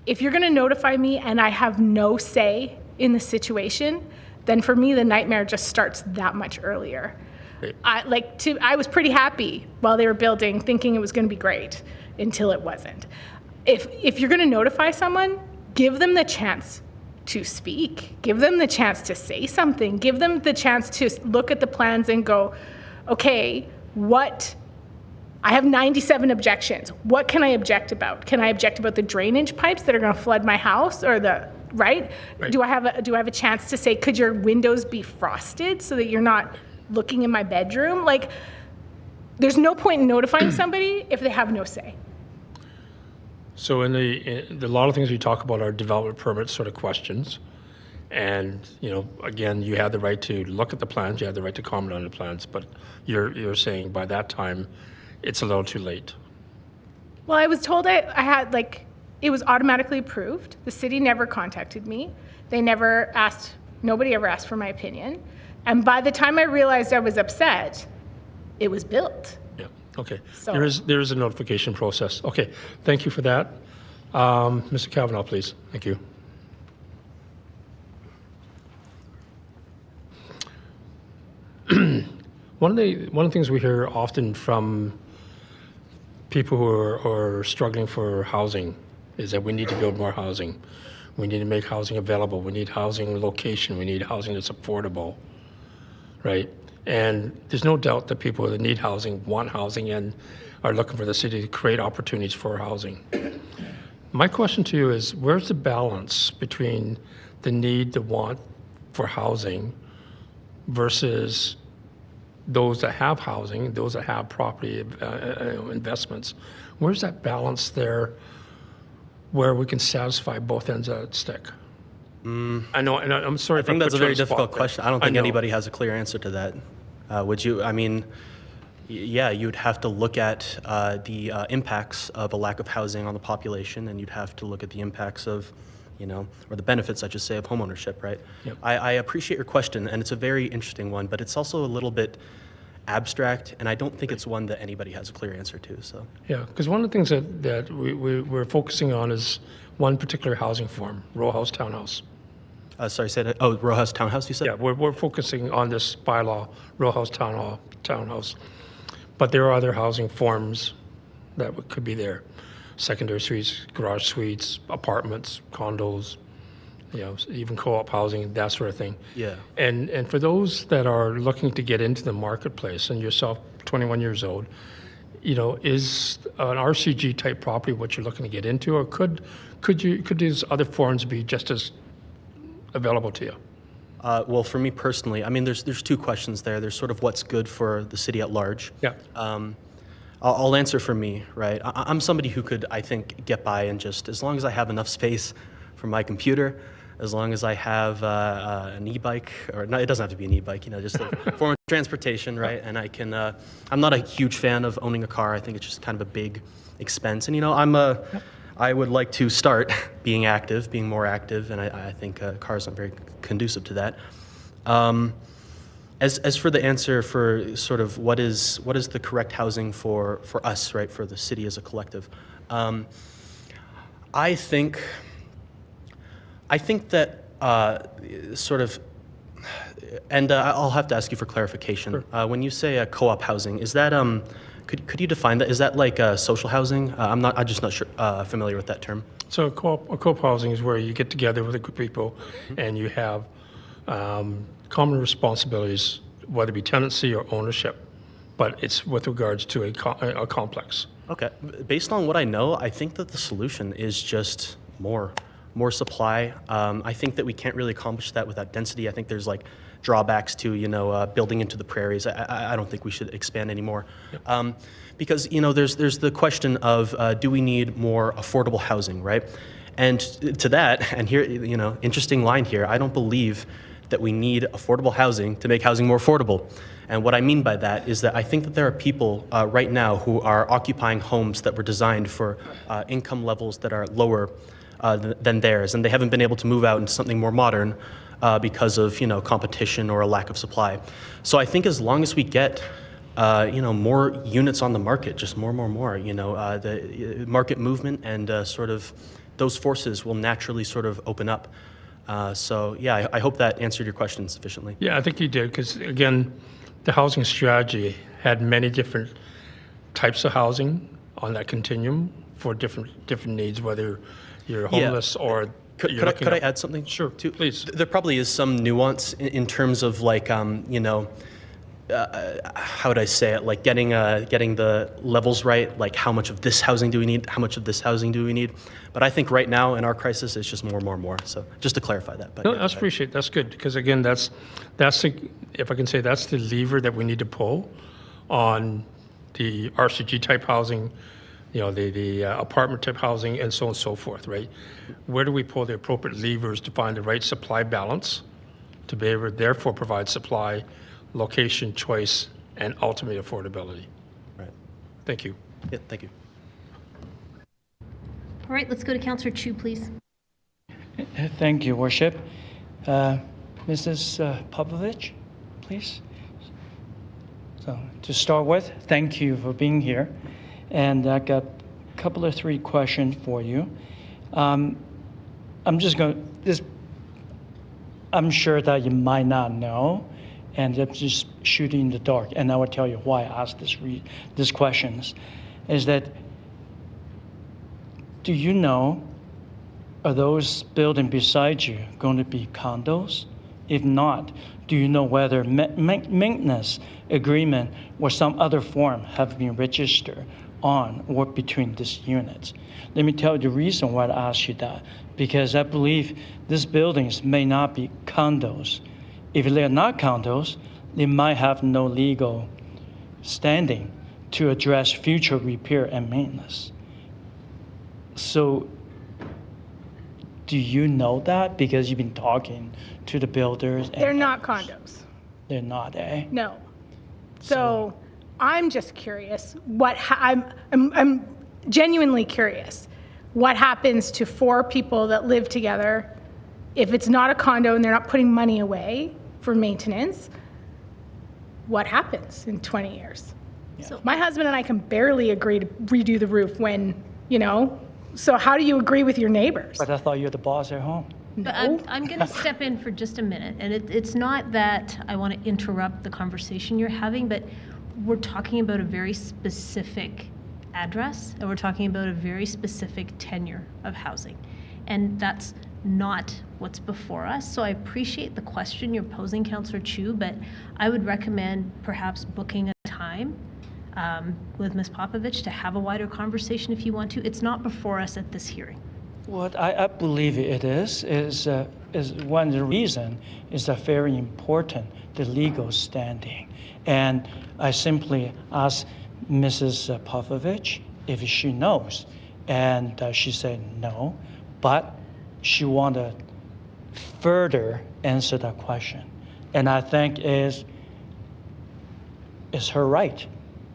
If you're going to notify me and I have no say in the situation, then for me the nightmare just starts that much earlier. Right. I was pretty happy while they were building, thinking it was going to be great, until it wasn't. If you're going to notify someone, give them the chance to speak. Give them the chance to say something. Give them the chance to look at the plans and go, okay, I have 97 objections. What can I object about? Can I object about the drainage pipes that are going to flood my house, or right? Do I have a chance to say, could your windows be frosted so that you're not looking in my bedroom? Like, there's no point in notifying somebody if they have no say. So a lot of things we talk about are development permit sort of questions. And, again, you have the right to look at the plans, you have the right to comment on the plans, but you're saying by that time, it's a little too late. Well, I was told I had, it was automatically approved. The city never contacted me. Nobody ever asked for my opinion. And by the time I realized I was upset, it was built. Yeah, okay. So, there is a notification process. Okay, thank you for that. Mr. Kavanaugh, please. Thank you. One of the things we hear often from people who are struggling for housing is that we need to build more housing. We need to make housing available. We need housing location. We need housing that's affordable, right? And there's no doubt that people that need housing want housing and are looking for the city to create opportunities for housing. My question to you is, where's the balance between the need, the want for housing versus those that have housing, those that have property investments? Where's that balance there where we can satisfy both ends of that stick? I know, and I'm sorry. I think that's a very difficult question. I don't think anybody has a clear answer to that. Would you? I mean, yeah, you'd have to look at the impacts of a lack of housing on the population, and you'd have to look at the impacts of, or the benefits, I should say, of homeownership, right? Yep. I appreciate your question, and it's a very interesting one, but it's also a little bit abstract, and I don't think it's one that anybody has a clear answer to. So yeah, because one of the things that we're focusing on is one particular housing form, row house, townhouse. Sorry, say that. Oh, row house, townhouse, you said? Yeah, we're focusing on this bylaw, row house, townhouse. But there are other housing forms that could be there. Secondary suites, garage suites, apartments, condos, even co-op housing, that sort of thing. Yeah. And for those that are looking to get into the marketplace, and yourself, 21 years old, is an RCG type property what you're looking to get into, or could these other forms be just as available to you? Well, for me personally, I mean, there's two questions there. There's sort of what's good for the city at large. Yeah. I'll answer for me, right? I'm somebody who could, I think, get by and just, as long as I have enough space for my computer, as long as I have an e-bike, or no, it doesn't have to be an e-bike, just a form of transportation, right? And I can, I'm not a huge fan of owning a car. I think it's just kind of a big expense. And, I would like to start being active, being more active, and I think cars aren't very conducive to that. As for the answer for sort of what is the correct housing for us, right, for the city as a collective, I think that sort of, and I'll have to ask you for clarification. Sure. When you say co-op housing, is that could you define that? Is that like social housing? I'm just not sure, familiar with that term. So co-op housing is where you get together with a group of people and you have common responsibilities, whether it be tenancy or ownership, but it's with regards to a complex. Okay. Based on what I know, I think that the solution is just more supply. I think that we can't really accomplish that without density. I think there's drawbacks to building into the prairies. I don't think we should expand anymore. Yep. Because there's the question of do we need more affordable housing, right? And to that, and here, interesting line here, I don't believe that we need affordable housing to make housing more affordable. And what I mean by that is that I think that there are people right now who are occupying homes that were designed for income levels that are lower than theirs, and they haven't been able to move out into something more modern because of competition or a lack of supply. So I think as long as we get more units on the market, just more, the market movement and sort of those forces will naturally sort of open up. So yeah, I hope that answered your question sufficiently. Yeah, I think you did, because again, the housing strategy had many different types of housing on that continuum for different needs, whether you're homeless or Could I add something? Sure, please. There probably is some nuance in terms of like, you know, how would I say it? Like getting the levels right. Like how much of this housing do we need? How much of this housing do we need? But I think right now in our crisis, it's just more. So just to clarify that. But No, yeah, that's appreciate. That's good because again, that's the, if I can say, that's the lever that we need to pull on the RCG type housing, you know, the apartment type housing, and so on and so forth. Right? Where do we pull the appropriate levers to find the right supply balance to be able to therefore provide supply, location, choice, and ultimately affordability? Right. Thank you. Yeah, thank you. All right, let's go to Councillor Chu, please. Thank you, Worship. Mrs. Popovich, please. So to start with, thank you for being here. And I got a couple of 3 questions for you. I'm sure that you might not know, and I'm just shooting in the dark. And I will tell you why I asked these questions. Is that, do you know, are those buildings beside you going to be condos? If not, do you know whether maintenance agreement or some other form have been registered on or between these units? Let me tell you the reason why I asked you that. Because I believe these buildings may not be condos. If they're not condos, they might have no legal standing to address future repair and maintenance. So, do you know that because you've been talking to the builders? They're not condos. They're not, eh? No. So I'm just curious. I'm genuinely curious. What happens to 4 people that live together if it's not a condo and they're not putting money away for maintenance? What happens in 20 years? Yeah. So my husband and I can barely agree to redo the roof when, you know, so how do you agree with your neighbors? But I thought you were the boss at home. But I'm going to step in for just a minute. And it's not that I want to interrupt the conversation you're having, but we're talking about a very specific address, and we're talking about a very specific tenure of housing. And that's not what's before us. So I appreciate the question you're posing, Councillor Chu, but I would recommend perhaps booking a time with Ms. Popovich to have a wider conversation if you want to. It's not before us at this hearing. What I believe it is one of the reason is that very important, the legal standing. And I simply asked Mrs. Popovich if she knows, and she said no, but she wanted to further answer that question. And I think it's her right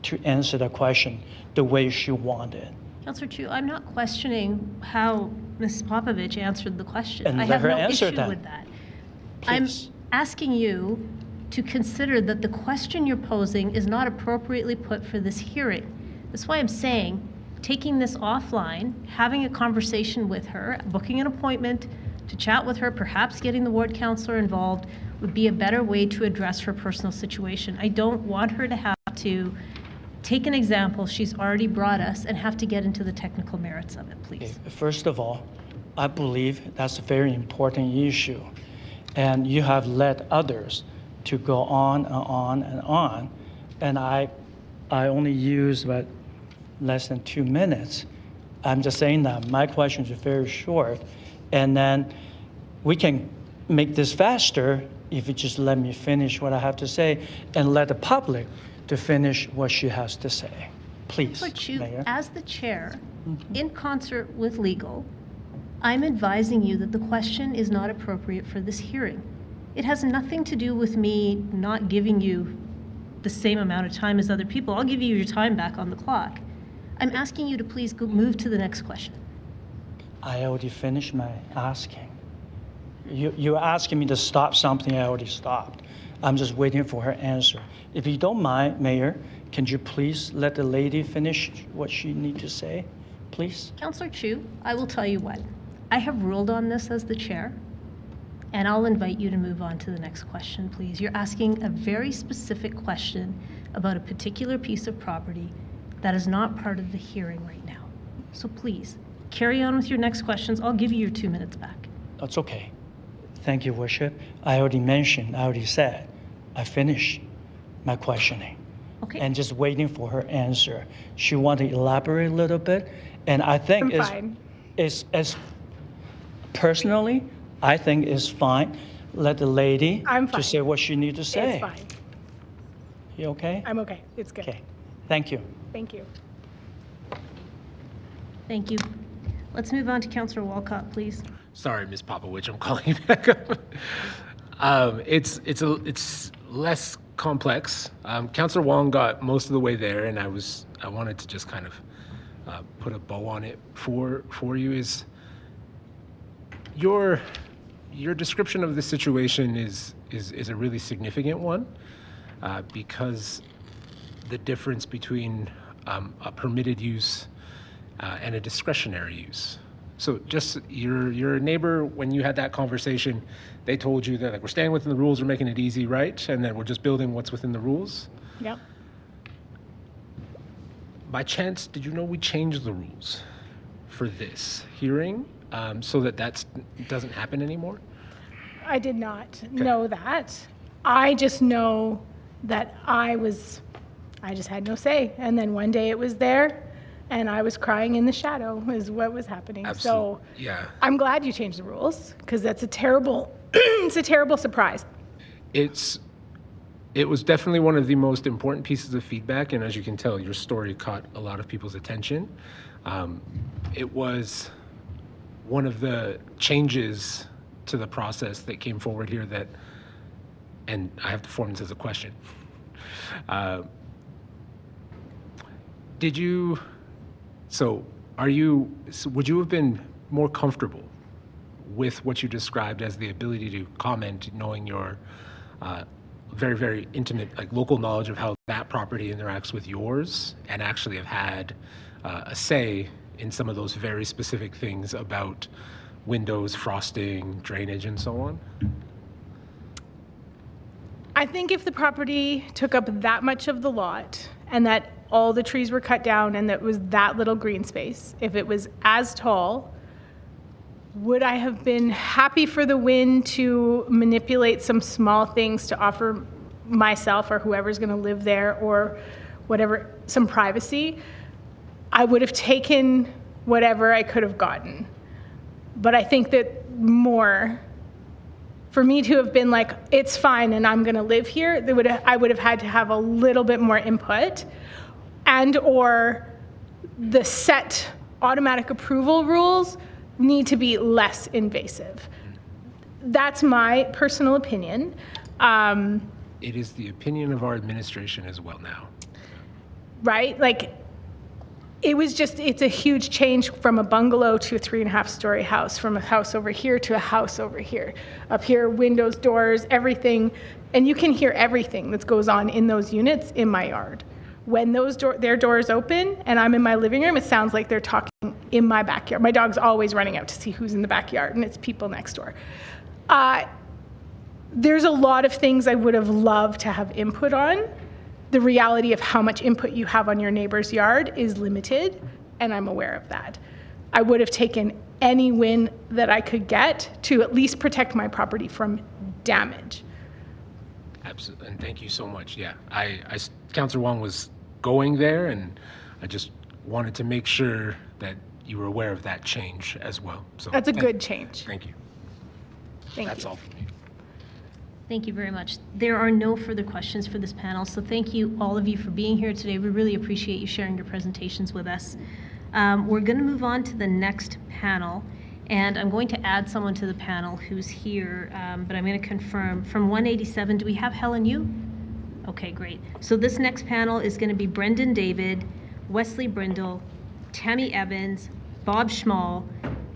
to answer the question the way she wanted. Councillor Chu, I'm not questioning how Ms. Popovich answered the question. And I let have her no answer issue that. with that. Please. I'm asking you to consider that the question you're posing is not appropriately put for this hearing. That's why I'm saying taking this offline, having a conversation with her, booking an appointment to chat with her, perhaps getting the ward councillor involved would be a better way to address her personal situation. I don't want her to have to take an example she's already brought us and have to get into the technical merits of it, please. Okay. First of all, I believe that's a very important issue. And you have led others to go on and on and on. And I only use about less than 2 minutes. I'm just saying that my questions are very short. And then we can make this faster if you just let me finish what I have to say and let the public to finish what she has to say. Please, Mayor. As the chair, in concert with legal, I'm advising you that the question is not appropriate for this hearing. It has nothing to do with me not giving you the same amount of time as other people. I'll give you your time back on the clock. I'm asking you to please move to the next question. I already finished my asking. You're asking me to stop something I already stopped. I'm just waiting for her answer. If you don't mind, Mayor, can you please let the lady finish what she needs to say, please? Councillor Chu, I will tell you what. I have ruled on this as the chair, and I'll invite you to move on to the next question, please. You're asking a very specific question about a particular piece of property that is not part of the hearing right now. So please, carry on with your next questions. I'll give you your 2 minutes back. That's okay. Thank you, Worship. I already said, I finished my questioning. Okay. And just waiting for her answer. She wanted to elaborate a little bit, and I think I'm fine. It's personally, I think it's fine. Let the lady just say what she needs to say. It's fine. You okay? I'm okay. It's good. Okay. Thank you. Thank you. Thank you. Let's move on to Councillor Walcott, please. Sorry, Ms. Popowich, I'm calling you back up. It's less complex. Councillor Wong got most of the way there, and I wanted to just kind of put a bow on it for you. Is your description of the situation is a really significant one, because the difference between a permitted use and a discretionary use. So just your neighbor, when you had that conversation, they told you that, like, we're staying within the rules, we're making it easy, right? And then we're just building what's within the rules. Yep. By chance, did you know we changed the rules for this hearing so that doesn't happen anymore? I did not know that. I just know that I just had no say. And then one day it was there, and I was crying in the shadow is what was happening. Absolutely. So yeah. I'm glad you changed the rules, because that's a terrible, it's a terrible surprise. It was definitely one of the most important pieces of feedback, and as you can tell, your story caught a lot of people's attention. It was one of the changes to the process that came forward here that, and I have to form this as a question. Would you have been more comfortable with what you described as the ability to comment, knowing your very, very intimate, like, local knowledge of how that property interacts with yours, and actually have had a say in some of those very specific things about windows, frosting, drainage, and so on? I think if the property took up that much of the lot, and that all the trees were cut down, and that was that little green space, if it was as tall, would I have been happy for the wind to manipulate some small things to offer myself or whoever's going to live there, or whatever, some privacy? I would have taken whatever I could have gotten. But I think that more, for me to have been like, it's fine and I'm going to live here, I would have had to have a little bit more input, and or the set automatic approval rules need to be less invasive. That's my personal opinion. It is the opinion of our administration as well now. Right? Like, it's a huge change from a bungalow to a 3.5-story house, from a house over here to a house over here. Up here, windows, doors, everything. And you can hear everything that goes on in those units in my yard. When their doors open and I'm in my living room, it sounds like they're talking in my backyard. My dog's always running out to see who's in the backyard, and it's people next door. There's a lot of things I would have loved to have input on. The reality of how much input you have on your neighbor's yard is limited, and I'm aware of that. I would have taken any win that I could get to at least protect my property from damage. Absolutely, and thank you so much. Yeah, Councillor Wong was going there, and I just wanted to make sure that you were aware of that change as well. So that's a good change. Thank you. That's all for me. Thank you very much. There are no further questions for this panel, so thank you, all of you, for being here today. We really appreciate you sharing your presentations with us. We're going to move on to the next panel, and I'm going to add someone to the panel who's here, but I'm going to confirm. From 187, do we have Helen Yu? Okay, great. So this next panel is going to be Brendan David, Wesley Brindle, Tammy Evans, Bob Schmall,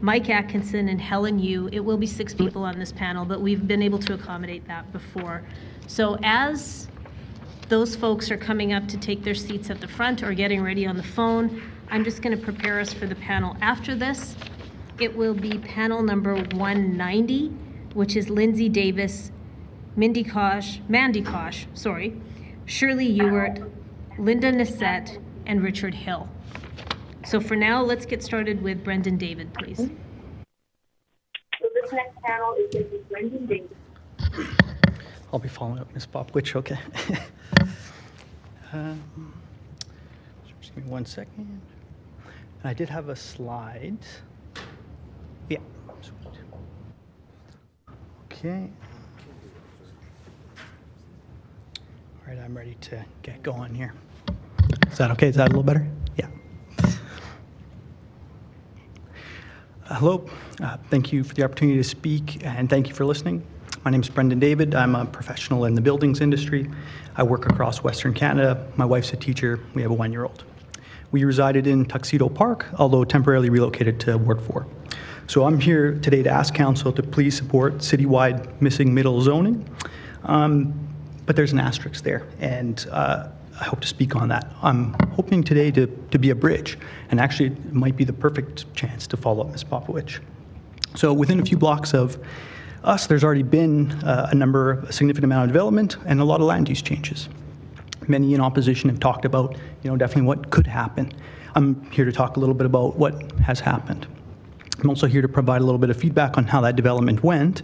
Mike Atkinson, and Helen Yu. It will be 6 people on this panel, but we've been able to accommodate that before. So as those folks are coming up to take their seats at the front or getting ready on the phone, I'm just going to prepare us for the panel after this. It will be panel number 190, which is Lindsay Davis, Mandy Kosh, Shirley Ewart, Linda Nissette, and Richard Hill. So for now, let's get started with Brendan David, please. next panel is Mrs. Brendan Davis. I'll be following up Ms. Popwich, okay. Just give me 1 second. And I did have a slide. Yeah. Sweet. Okay. All right, I'm ready to get going here. Is that okay? Is that a little better? Yeah. Hello. Thank you for the opportunity to speak, and thank you for listening. My name is Brendan David. I'm a professional in the buildings industry. I work across Western Canada. My wife's a teacher. We have a 1-year-old. We resided in Tuxedo Park, although temporarily relocated to Ward 4. So I'm here today to ask Council to please support citywide missing middle zoning. But there's an asterisk there, and I hope to speak on that. I'm hoping today to be a bridge, and actually it might be the perfect chance to follow up Ms. Popowich. So within a few blocks of us, there's already been a significant amount of development and a lot of land use changes. Many in opposition have talked about, definitely what could happen. I'm here to talk a little bit about what has happened. I'm also here to provide a little bit of feedback on how that development went,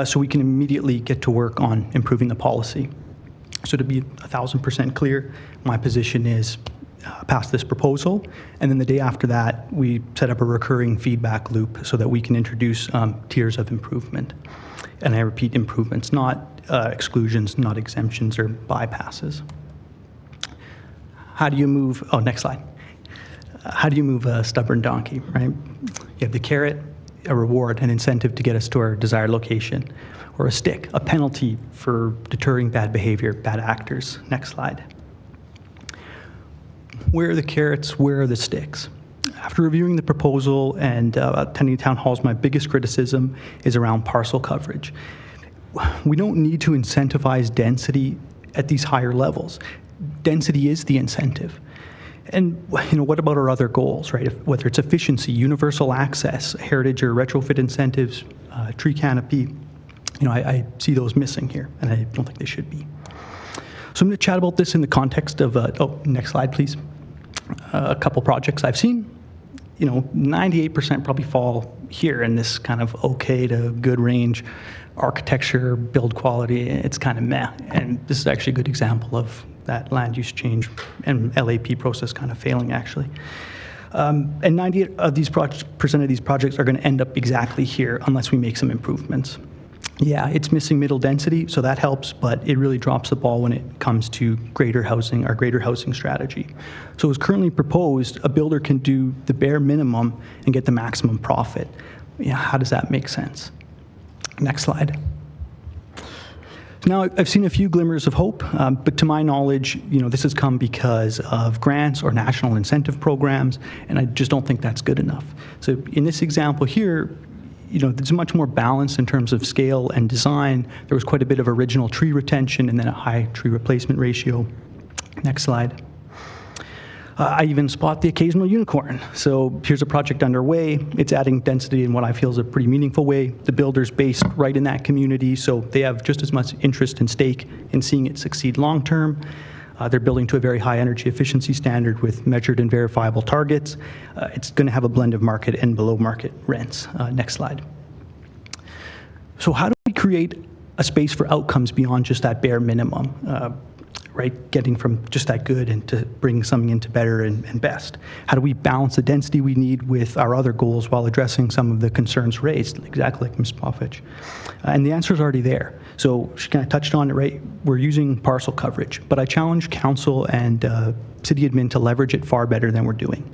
so we can immediately get to work on improving the policy. So to be 1,000% clear, my position is pass this proposal, and then the day after that, we set up a recurring feedback loop so that we can introduce tiers of improvement. And I repeat, improvements, not exclusions, not exemptions or bypasses. How do you move, next slide. How do you move a stubborn donkey, right? You have the carrot, a reward, an incentive to get us to our desired location, or a stick, a penalty for deterring bad behavior, bad actors. Next slide. Where are the carrots? Where are the sticks? After reviewing the proposal and attending town halls, my biggest criticism is around parcel coverage. We don't need to incentivize density at these higher levels. Density is the incentive. And what about our other goals, right? Whether it's efficiency, universal access, heritage or retrofit incentives, tree canopy, I see those missing here, and I don't think they should be. So I'm going to chat about this in the context of, next slide, please. A couple projects I've seen. 98% probably fall here in this kind of okay to good range. Architecture, build quality, it's kind of meh. And this is actually a good example of that land use change and LAP process kind of failing, actually. And 98% of these projects are going to end up exactly here unless we make some improvements. Yeah, it's missing middle density, so that helps, but it really drops the ball when it comes to greater housing, our greater housing strategy. So as currently proposed, a builder can do the bare minimum and get the maximum profit. Yeah, how does that make sense? Next slide. Now, I've seen a few glimmers of hope, but to my knowledge, this has come because of grants or national incentive programs, and I just don't think that's good enough. So in this example here, it's much more balanced in terms of scale and design. There was quite a bit of original tree retention and then a high tree replacement ratio. Next slide. I even spot the occasional unicorn. So here's a project underway. It's adding density in what I feel is a pretty meaningful way. The builder's based right in that community, so they have just as much interest and stake in seeing it succeed long term. They're building to a very high energy efficiency standard with measured and verifiable targets. It's going to have a blend of market and below market rents. Next slide. So how do we create a space for outcomes beyond just that bare minimum, right? Getting from just that good and to bring something into better and best. How do we balance the density we need with our other goals while addressing some of the concerns raised, exactly like Ms. Poffich? And the answer is already there. So she kind of touched on it, right? We're using parcel coverage, but I challenge council and city admin to leverage it far better than we're doing.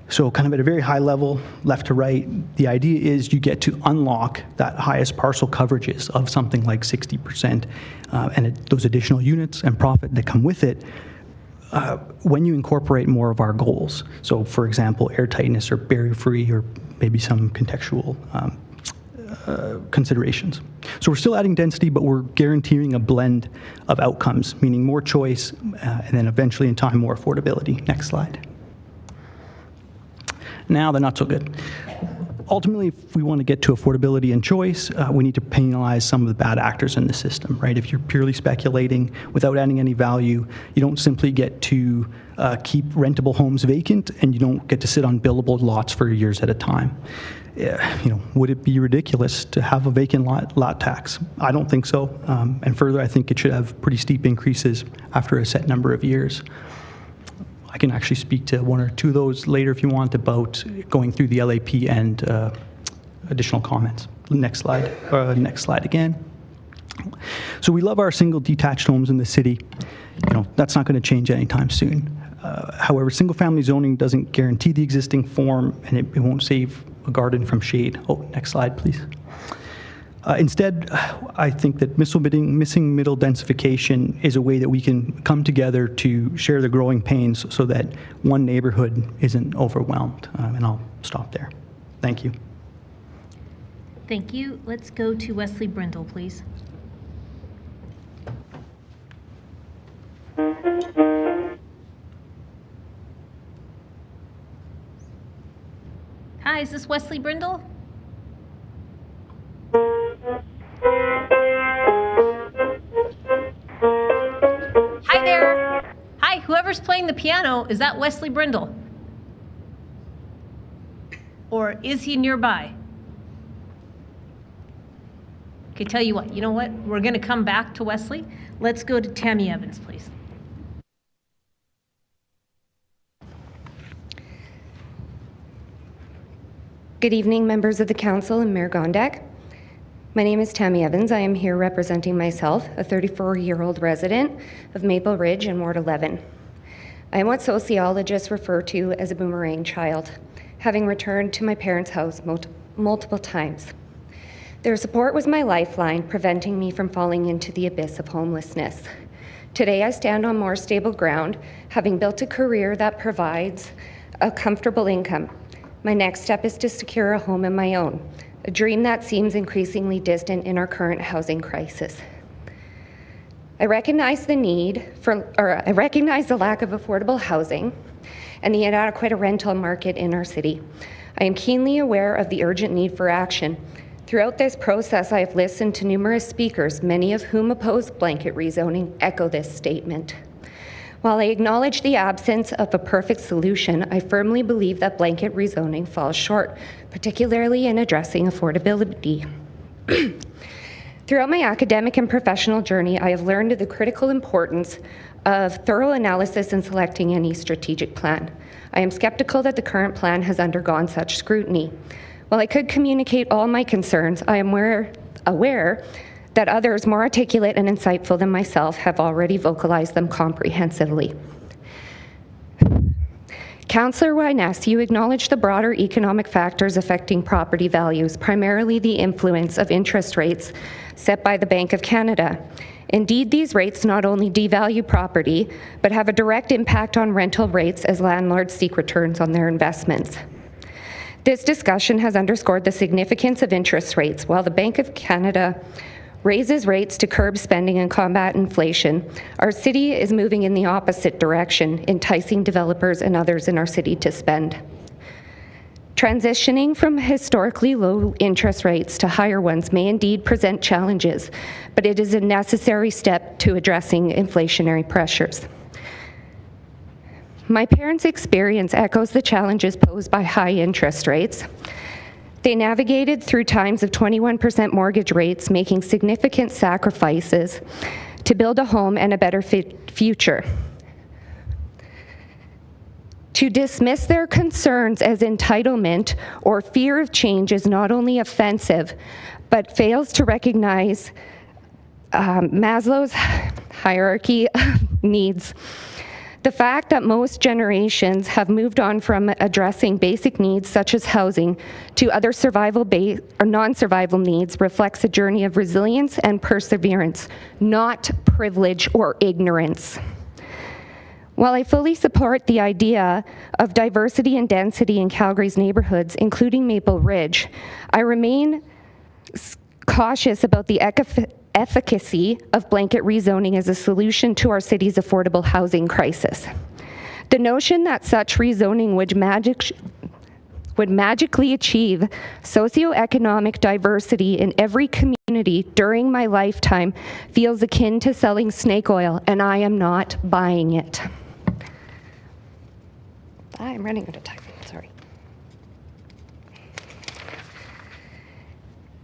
So kind of at a very high level, left to right, the idea is you get to unlock that highest parcel coverages of something like 60%, and those additional units and profit that come with it when you incorporate more of our goals. So for example, air tightness or barrier-free or maybe some contextual considerations. So we're still adding density, but we're guaranteeing a blend of outcomes, meaning more choice, and then eventually in time, more affordability. Next slide. Now they're not so good. Ultimately, if we want to get to affordability and choice, we need to penalize some of the bad actors in the system, right? If you're purely speculating without adding any value, you don't simply get to keep rentable homes vacant, and you don't get to sit on buildable lots for years at a time. would it be ridiculous to have a vacant lot tax? I don't think so. And further, I think it should have pretty steep increases after a set number of years. I can actually speak to one or two of those later if you want about going through the LAP and additional comments. Next slide. Next slide again. So we love our single detached homes in the city. That's not going to change anytime soon. However, single-family zoning doesn't guarantee the existing form, and it won't save a garden from shade. Oh, next slide, please. Instead, I think that missing middle densification is a way that we can come together to share the growing pains so that one neighborhood isn't overwhelmed. And I'll stop there. Thank you. Thank you. Let's go to Wesley Brindle, please. Hi, is this Wesley Brindle? Hi there. Hi, whoever's playing the piano, is that Wesley Brindle? Or is he nearby? Okay, tell you what, you know what? We're going to come back to Wesley. Let's go to Tammy Evans, please. Good evening, members of the council and Mayor Gondek. My name is Tammy Evans. I am here representing myself, a 34-year-old resident of Maple Ridge in Ward 11. I am what sociologists refer to as a boomerang child, having returned to my parents' house multiple times. Their support was my lifeline, preventing me from falling into the abyss of homelessness. Today, I stand on more stable ground, having built a career that provides a comfortable income. My next step is to secure a home of my own, a dream that seems increasingly distant in our current housing crisis. I recognize the lack of affordable housing and the inadequate rental market in our city. I am keenly aware of the urgent need for action. Throughout this process, I have listened to numerous speakers, many of whom oppose blanket rezoning, echo this statement. While I acknowledge the absence of a perfect solution, I firmly believe that blanket rezoning falls short, particularly in addressing affordability. Throughout my academic and professional journey, I have learned the critical importance of thorough analysis in selecting any strategic plan. I am skeptical that the current plan has undergone such scrutiny. While I could communicate all my concerns, I am aware that others more articulate and insightful than myself have already vocalized them comprehensively. Councillor Wyness, you acknowledge the broader economic factors affecting property values, primarily the influence of interest rates set by the Bank of Canada. Indeed, these rates not only devalue property, but have a direct impact on rental rates as landlords seek returns on their investments. This discussion has underscored the significance of interest rates. While the Bank of Canada raises rates to curb spending and combat inflation, our city is moving in the opposite direction, enticing developers and others in our city to spend. Transitioning from historically low interest rates to higher ones may indeed present challenges, but it is a necessary step to addressing inflationary pressures. My parents' experience echoes the challenges posed by high interest rates. They navigated through times of 21% mortgage rates, making significant sacrifices to build a home and a better future. To dismiss their concerns as entitlement or fear of change is not only offensive, but fails to recognize Maslow's hierarchy of needs. The fact that most generations have moved on from addressing basic needs such as housing to other non-survival needs reflects a journey of resilience and perseverance, not privilege or ignorance. While I fully support the idea of diversity and density in Calgary's neighborhoods, including Maple Ridge, I remain cautious about the efficacy of blanket rezoning as a solution to our city's affordable housing crisis. The notion that such rezoning would magically achieve socioeconomic diversity in every community during my lifetime feels akin to selling snake oil, and I am not buying it. I'm running out of time, sorry.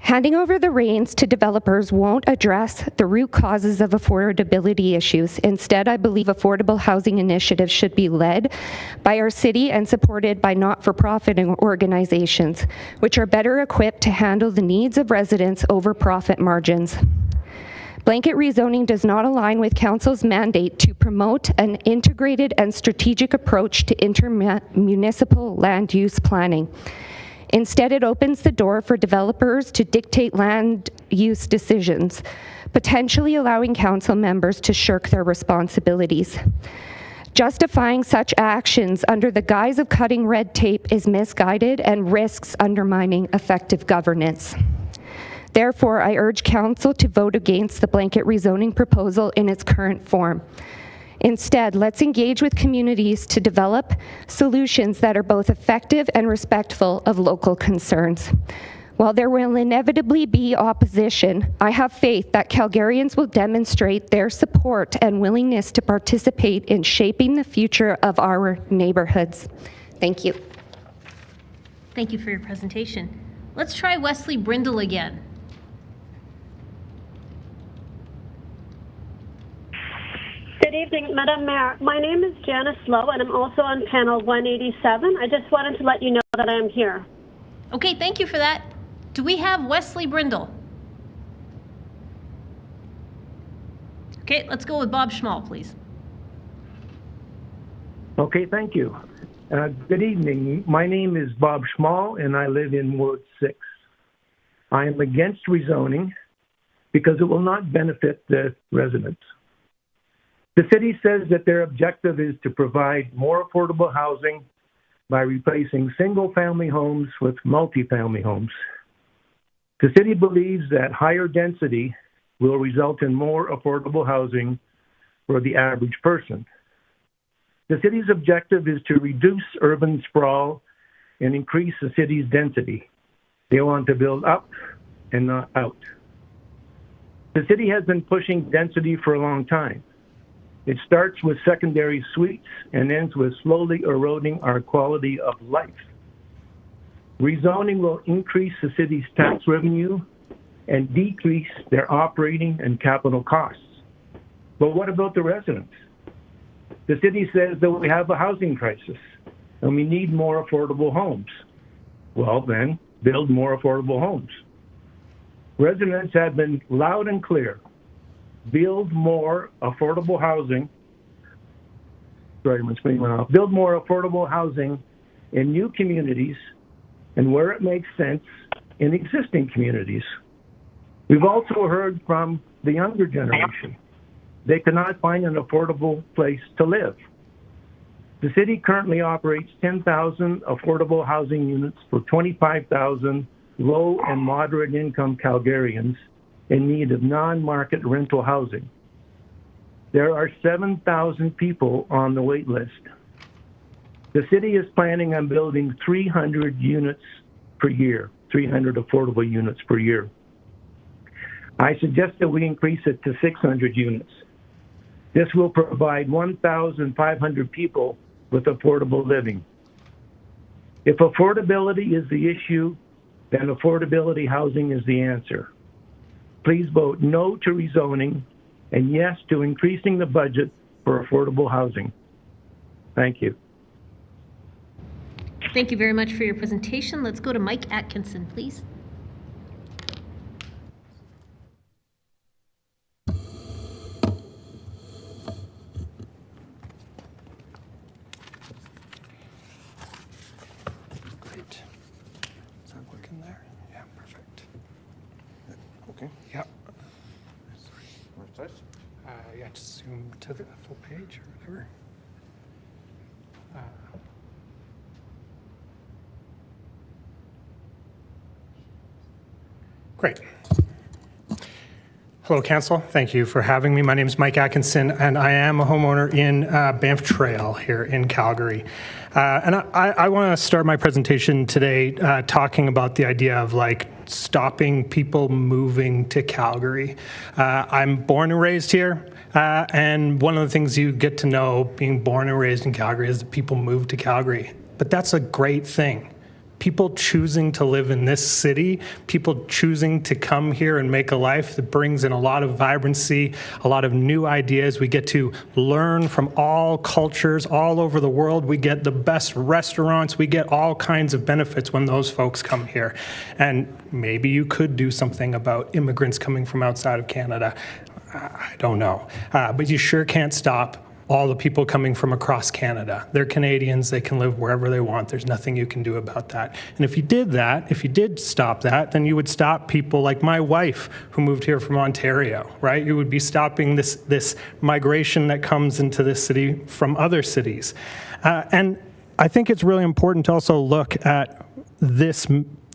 Handing over the reins to developers won't address the root causes of affordability issues. Instead, I believe affordable housing initiatives should be led by our city and supported by not-for-profit organizations, which are better equipped to handle the needs of residents over profit margins. Blanket rezoning does not align with Council's mandate to promote an integrated and strategic approach to intermunicipal land use planning. Instead, it opens the door for developers to dictate land use decisions, potentially allowing council members to shirk their responsibilities. Justifying such actions under the guise of cutting red tape is misguided and risks undermining effective governance. Therefore, I urge Council to vote against the blanket rezoning proposal in its current form. Instead, let's engage with communities to develop solutions that are both effective and respectful of local concerns. While there will inevitably be opposition, I have faith that Calgarians will demonstrate their support and willingness to participate in shaping the future of our neighborhoods. Thank you. Thank you for your presentation. Let's try Wesley Brindle again. Good evening, Madam Mayor. My name is Janice Lowe, and I'm also on panel 187. I just wanted to let you know that I am here. Okay, thank you for that. Do we have Wesley Brindle? Okay, let's go with Bob Schmall, please. Okay, thank you. Good evening. My name is Bob Schmall, and I live in Ward 6. I am against rezoning because it will not benefit the residents. The city says that their objective is to provide more affordable housing by replacing single-family homes with multifamily homes. The city believes that higher density will result in more affordable housing for the average person. The city's objective is to reduce urban sprawl and increase the city's density. They want to build up and not out. The city has been pushing density for a long time. It starts with secondary suites and ends with slowly eroding our quality of life. Rezoning will increase the city's tax revenue and decrease their operating and capital costs. But what about the residents? The city says that we have a housing crisis and we need more affordable homes. Well, then, build more affordable homes. Residents have been loud and clear. Build more affordable housing. Sorry, my screen went off. Build more affordable housing in new communities and where it makes sense in existing communities. We've also heard from the younger generation. They cannot find an affordable place to live. The city currently operates 10,000 affordable housing units for 25,000 low and moderate income Calgarians in need of non-market rental housing. There are 7,000 people on the wait list. The city is planning on building 300 units per year, 300 affordable units per year. I suggest that we increase it to 600 units. This will provide 1,500 people with affordable living. If affordability is the issue, then affordability housing is the answer. Please vote no to rezoning and yes to increasing the budget for affordable housing. Thank you. Thank you very much for your presentation. Let's go to Mike Atkinson, please. Great. Is that working there? Yeah, perfect. Okay. Yep. Sorry. Yeah, just zoom to the full page or whatever. Great. Hello, Council. Thank you for having me. My name is Mike Atkinson, and I am a homeowner in Banff Trail here in Calgary. And I want to start my presentation today talking about the idea of like stopping people moving to Calgary. I'm born and raised here, and one of the things you get to know being born and raised in Calgary is that people move to Calgary. But that's a great thing. people choosing to live in this city, people choosing to come here and make a life that brings in a lot of vibrancy, a lot of new ideas. We get to learn from all cultures all over the world. We get the best restaurants. We get all kinds of benefits when those folks come here. And maybe you could do something about immigrants coming from outside of Canada. I don't know. But you sure can't stop all the people coming from across Canada. They're Canadians, they can live wherever they want. There's nothing you can do about that. And if you did that, if you did stop that, then you would stop people like my wife who moved here from Ontario, right? You would be stopping this migration that comes into this city from other cities. And I think it's really important to also look at this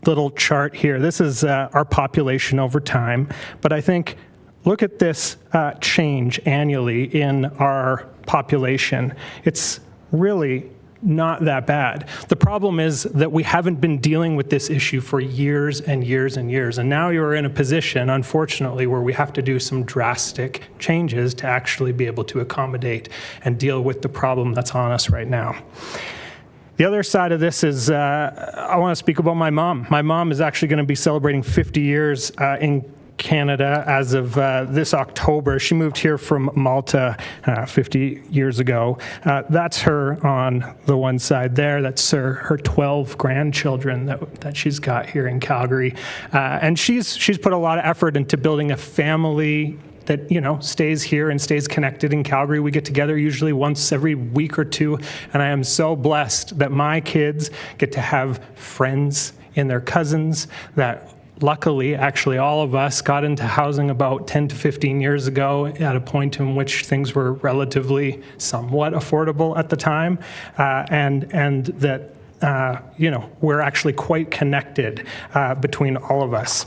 little chart here. This is our population over time, but I think look at this change annually in our population. It's really not that bad. The problem is that we haven't been dealing with this issue for years and years and years. And now you're in a position, unfortunately, where we have to do some drastic changes to actually be able to accommodate and deal with the problem that's on us right now. The other side of this is I want to speak about my mom. My mom is actually going to be celebrating 50 years in Canada as of this October. She moved here from Malta 50 years ago. That's her on the one side there. That's her 12 grandchildren that she's got here in Calgary. And she's put a lot of effort into building a family that, you know, stays here and stays connected in Calgary. We get together usually once every week or two, and I am so blessed that my kids get to have friends in their cousins that luckily, actually, all of us got into housing about 10 to 15 years ago at a point in which things were relatively somewhat affordable at the time, and that, you know, we're actually quite connected between all of us.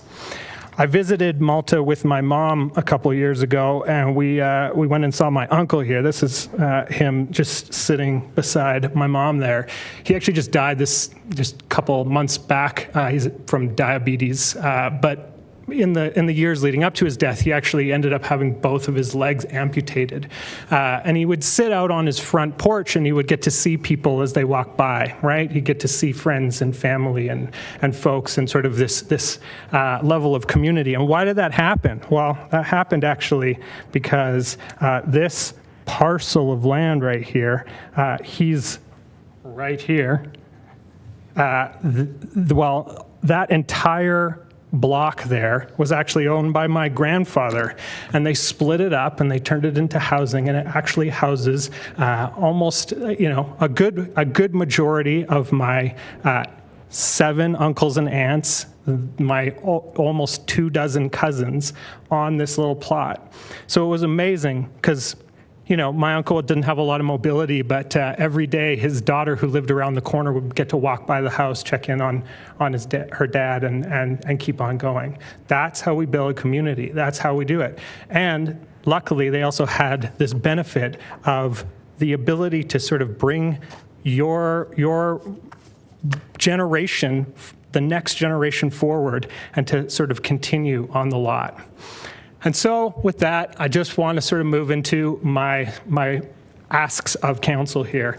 I visited Malta with my mom a couple of years ago, and we went and saw my uncle here. This is him just sitting beside my mom there. He actually just died just a couple months back. He's from diabetes, but in the years leading up to his death, he actually ended up having both of his legs amputated. And he would sit out on his front porch and he would get to see people as they walk by, right? He'd get to see friends and family and folks and sort of this level of community. And why did that happen? Well, that happened actually because this parcel of land right here, he's right here. Well, that entire block there was actually owned by my grandfather, and they split it up and they turned it into housing, and it actually houses almost, you know, a good majority of my 7 uncles and aunts, my almost 24 cousins on this little plot. So it was amazing because, you know, my uncle didn't have a lot of mobility, but every day his daughter who lived around the corner would get to walk by the house, check in on her dad and keep on going. That's how we build a community. That's how we do it. And luckily they also had this benefit of the ability to sort of bring your generation, the next generation forward, and to sort of continue on the lot. And so with that, I just want to sort of move into my asks of council here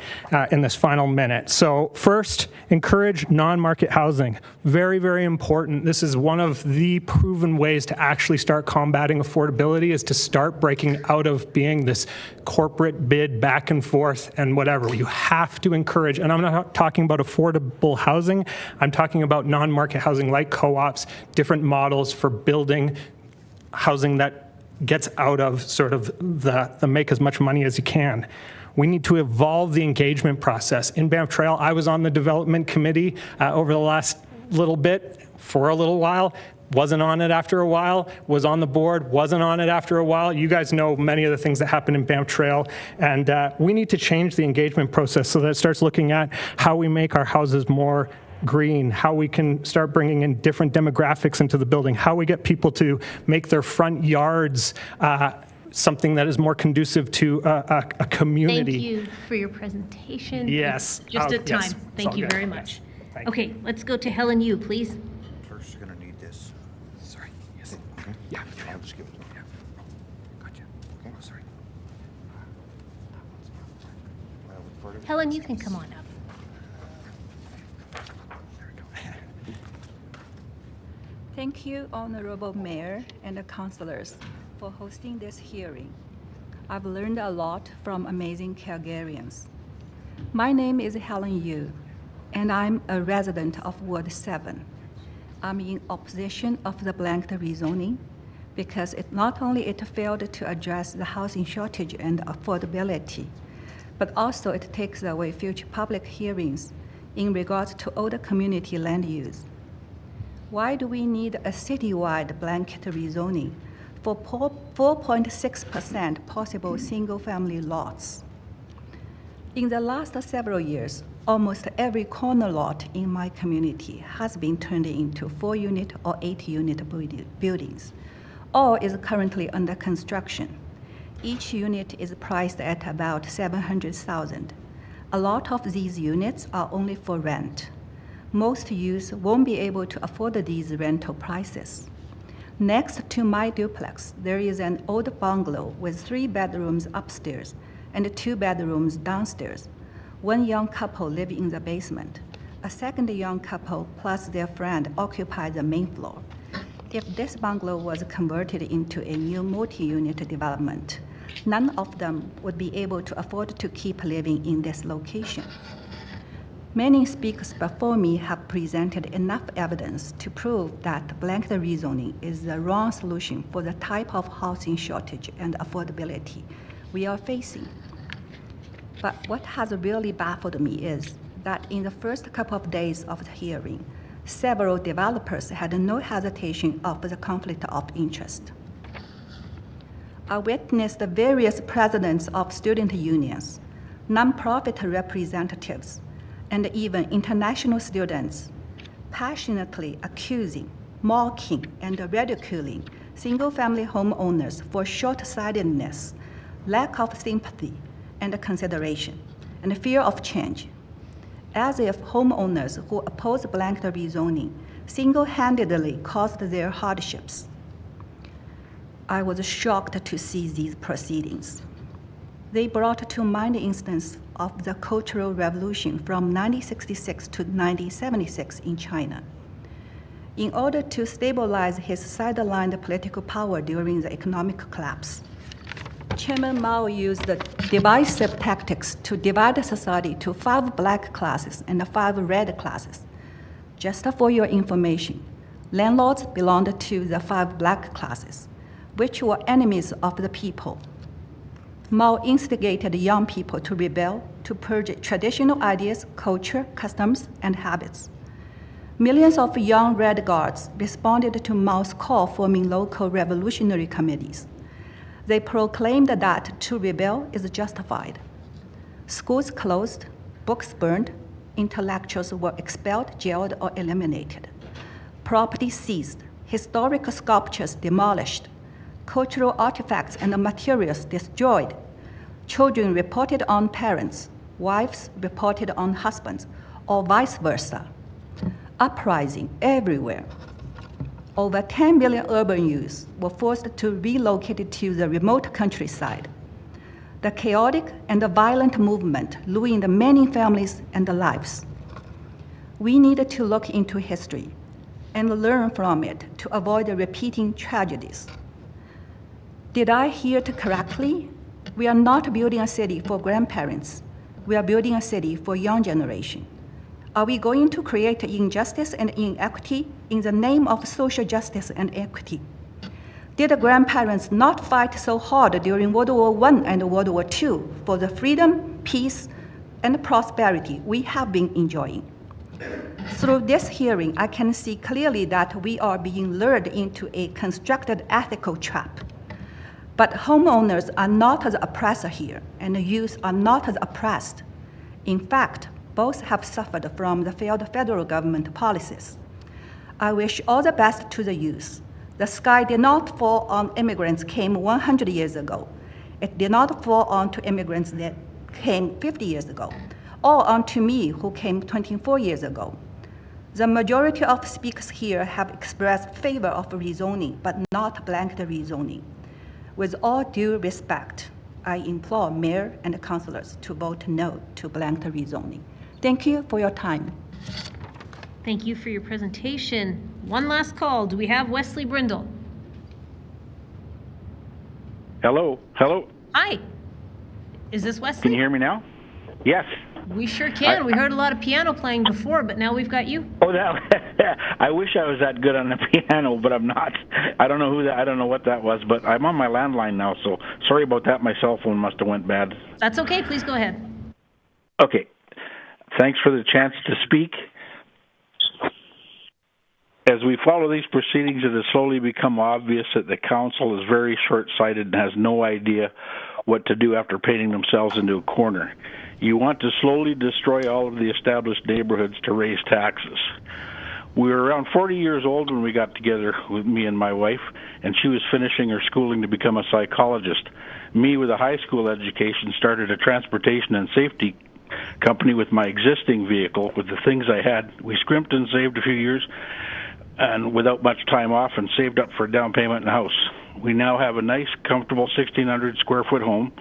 in this final minute. So first, encourage non-market housing. Very, very important. This is one of the proven ways to actually start combating affordability, is to start breaking out of being this corporate bid back and forth and whatever. You have to encourage, and I'm not talking about affordable housing, I'm talking about non-market housing like co-ops, different models for building housing that gets out of sort of the make as much money as you can. We need to evolve the engagement process. In Banff Trail, I was on the development committee over the last little bit for a little while, wasn't on it after a while, was on the board, wasn't on it after a while. You guys know many of the things that happen in Banff Trail, and we need to change the engagement process so that it starts looking at how we make our houses more green, how we can start bringing in different demographics into the building, how we get people to make their front yards something that is more conducive to a community. Thank you for your presentation. Yes. It's just at time. Yes. Thank you very much. Okay, let's go to Helen Yu, please. First, you're going to need this. Sorry. Yes. Okay. Yeah, I'll just give it to you. Yeah. Gotcha. Okay, sorry. Helen, you can come on up. Thank you, Honorable Mayor and the councilors, for hosting this hearing. I've learned a lot from amazing Calgarians. My name is Helen Yu, and I'm a resident of Ward 7. I'm in opposition of the blanket rezoning because not only it failed to address the housing shortage and affordability, but also it takes away future public hearings in regards to older community land use. Why do we need a citywide blanket rezoning for 4.6% possible single-family lots? In the last several years, almost every corner lot in my community has been turned into 4-unit or 8-unit buildings. All is currently under construction. Each unit is priced at about $700,000. A lot of these units are only for rent. Most youth won't be able to afford these rental prices. Next to my duplex, there is an old bungalow with 3 bedrooms upstairs and 2 bedrooms downstairs. One young couple live in the basement. A second young couple plus their friend occupy the main floor. If this bungalow was converted into a new multi-unit development, none of them would be able to afford to keep living in this location. Many speakers before me have presented enough evidence to prove that blanket rezoning is the wrong solution for the type of housing shortage and affordability we are facing. But what has really baffled me is that in the first couple of days of the hearing, several developers had no hesitation of the conflict of interest. I witnessed the various presidents of student unions, nonprofit representatives, and even international students passionately accusing, mocking, and ridiculing single-family homeowners for short-sightedness, lack of sympathy and consideration, and fear of change, as if homeowners who oppose blanket rezoning single-handedly caused their hardships. I was shocked to see these proceedings. They brought to mind the instance of the Cultural Revolution from 1966 to 1976 in China. In order to stabilize his sidelined political power during the economic collapse, Chairman Mao used the divisive tactics to divide society to 5 black classes and 5 red classes. Just for your information, landlords belonged to the 5 black classes, which were enemies of the people. Mao instigated young people to rebel, to purge traditional ideas, culture, customs, and habits. Millions of young Red Guards responded to Mao's call, forming local revolutionary committees. They proclaimed that to rebel is justified. Schools closed, books burned, intellectuals were expelled, jailed, or eliminated. Property seized, historic sculptures demolished, cultural artifacts and materials destroyed. Children reported on parents, wives reported on husbands, or vice versa. Uprising everywhere. Over 10 million urban youths were forced to relocate to the remote countryside. The chaotic and the violent movement ruined many families and lives. We need to look into history and learn from it to avoid repeating tragedies. Did I hear it correctly? We are not building a city for grandparents. We are building a city for young generation. Are we going to create injustice and inequity in the name of social justice and equity? Did the grandparents not fight so hard during World War I and World War II for the freedom, peace, and prosperity we have been enjoying? Through this hearing, I can see clearly that we are being lured into a constructed ethical trap. But homeowners are not the oppressor here, and the youth are not the oppressed. In fact, both have suffered from the failed federal government policies. I wish all the best to the youth. The sky did not fall on immigrants came 100 years ago. It did not fall onto immigrants that came 50 years ago, or onto me who came 24 years ago. The majority of speakers here have expressed favor of rezoning, but not blanket rezoning. With all due respect, I implore mayor and councilors to vote no to blanket rezoning. Thank you for your time. Thank you for your presentation. One last call. Do we have Wesley Brindle? Hello. Hello. Hi. Is this Wesley? Can you hear me now? Yes. We sure can. We heard a lot of piano playing before, but now we've got you. Oh, I wish I was that good on the piano, but I'm not. I don't know who that. I don't know what that was, but I'm on my landline now, so sorry about that. My cell phone must have went bad. That's okay. Please go ahead. Okay. Thanks for the chance to speak. As we follow these proceedings, it has slowly become obvious that the council is very short-sighted and has no idea what to do after painting themselves into a corner. You want to slowly destroy all of the established neighborhoods to raise taxes. We were around 40 years old when we got together with me and my wife, and she was finishing her schooling to become a psychologist. Me, with a high school education, started a transportation and safety company with my existing vehicle, with the things I had. We scrimped and saved a few years, and without much time off, and saved up for a down payment in a house. We now have a nice, comfortable 1,600 square foot home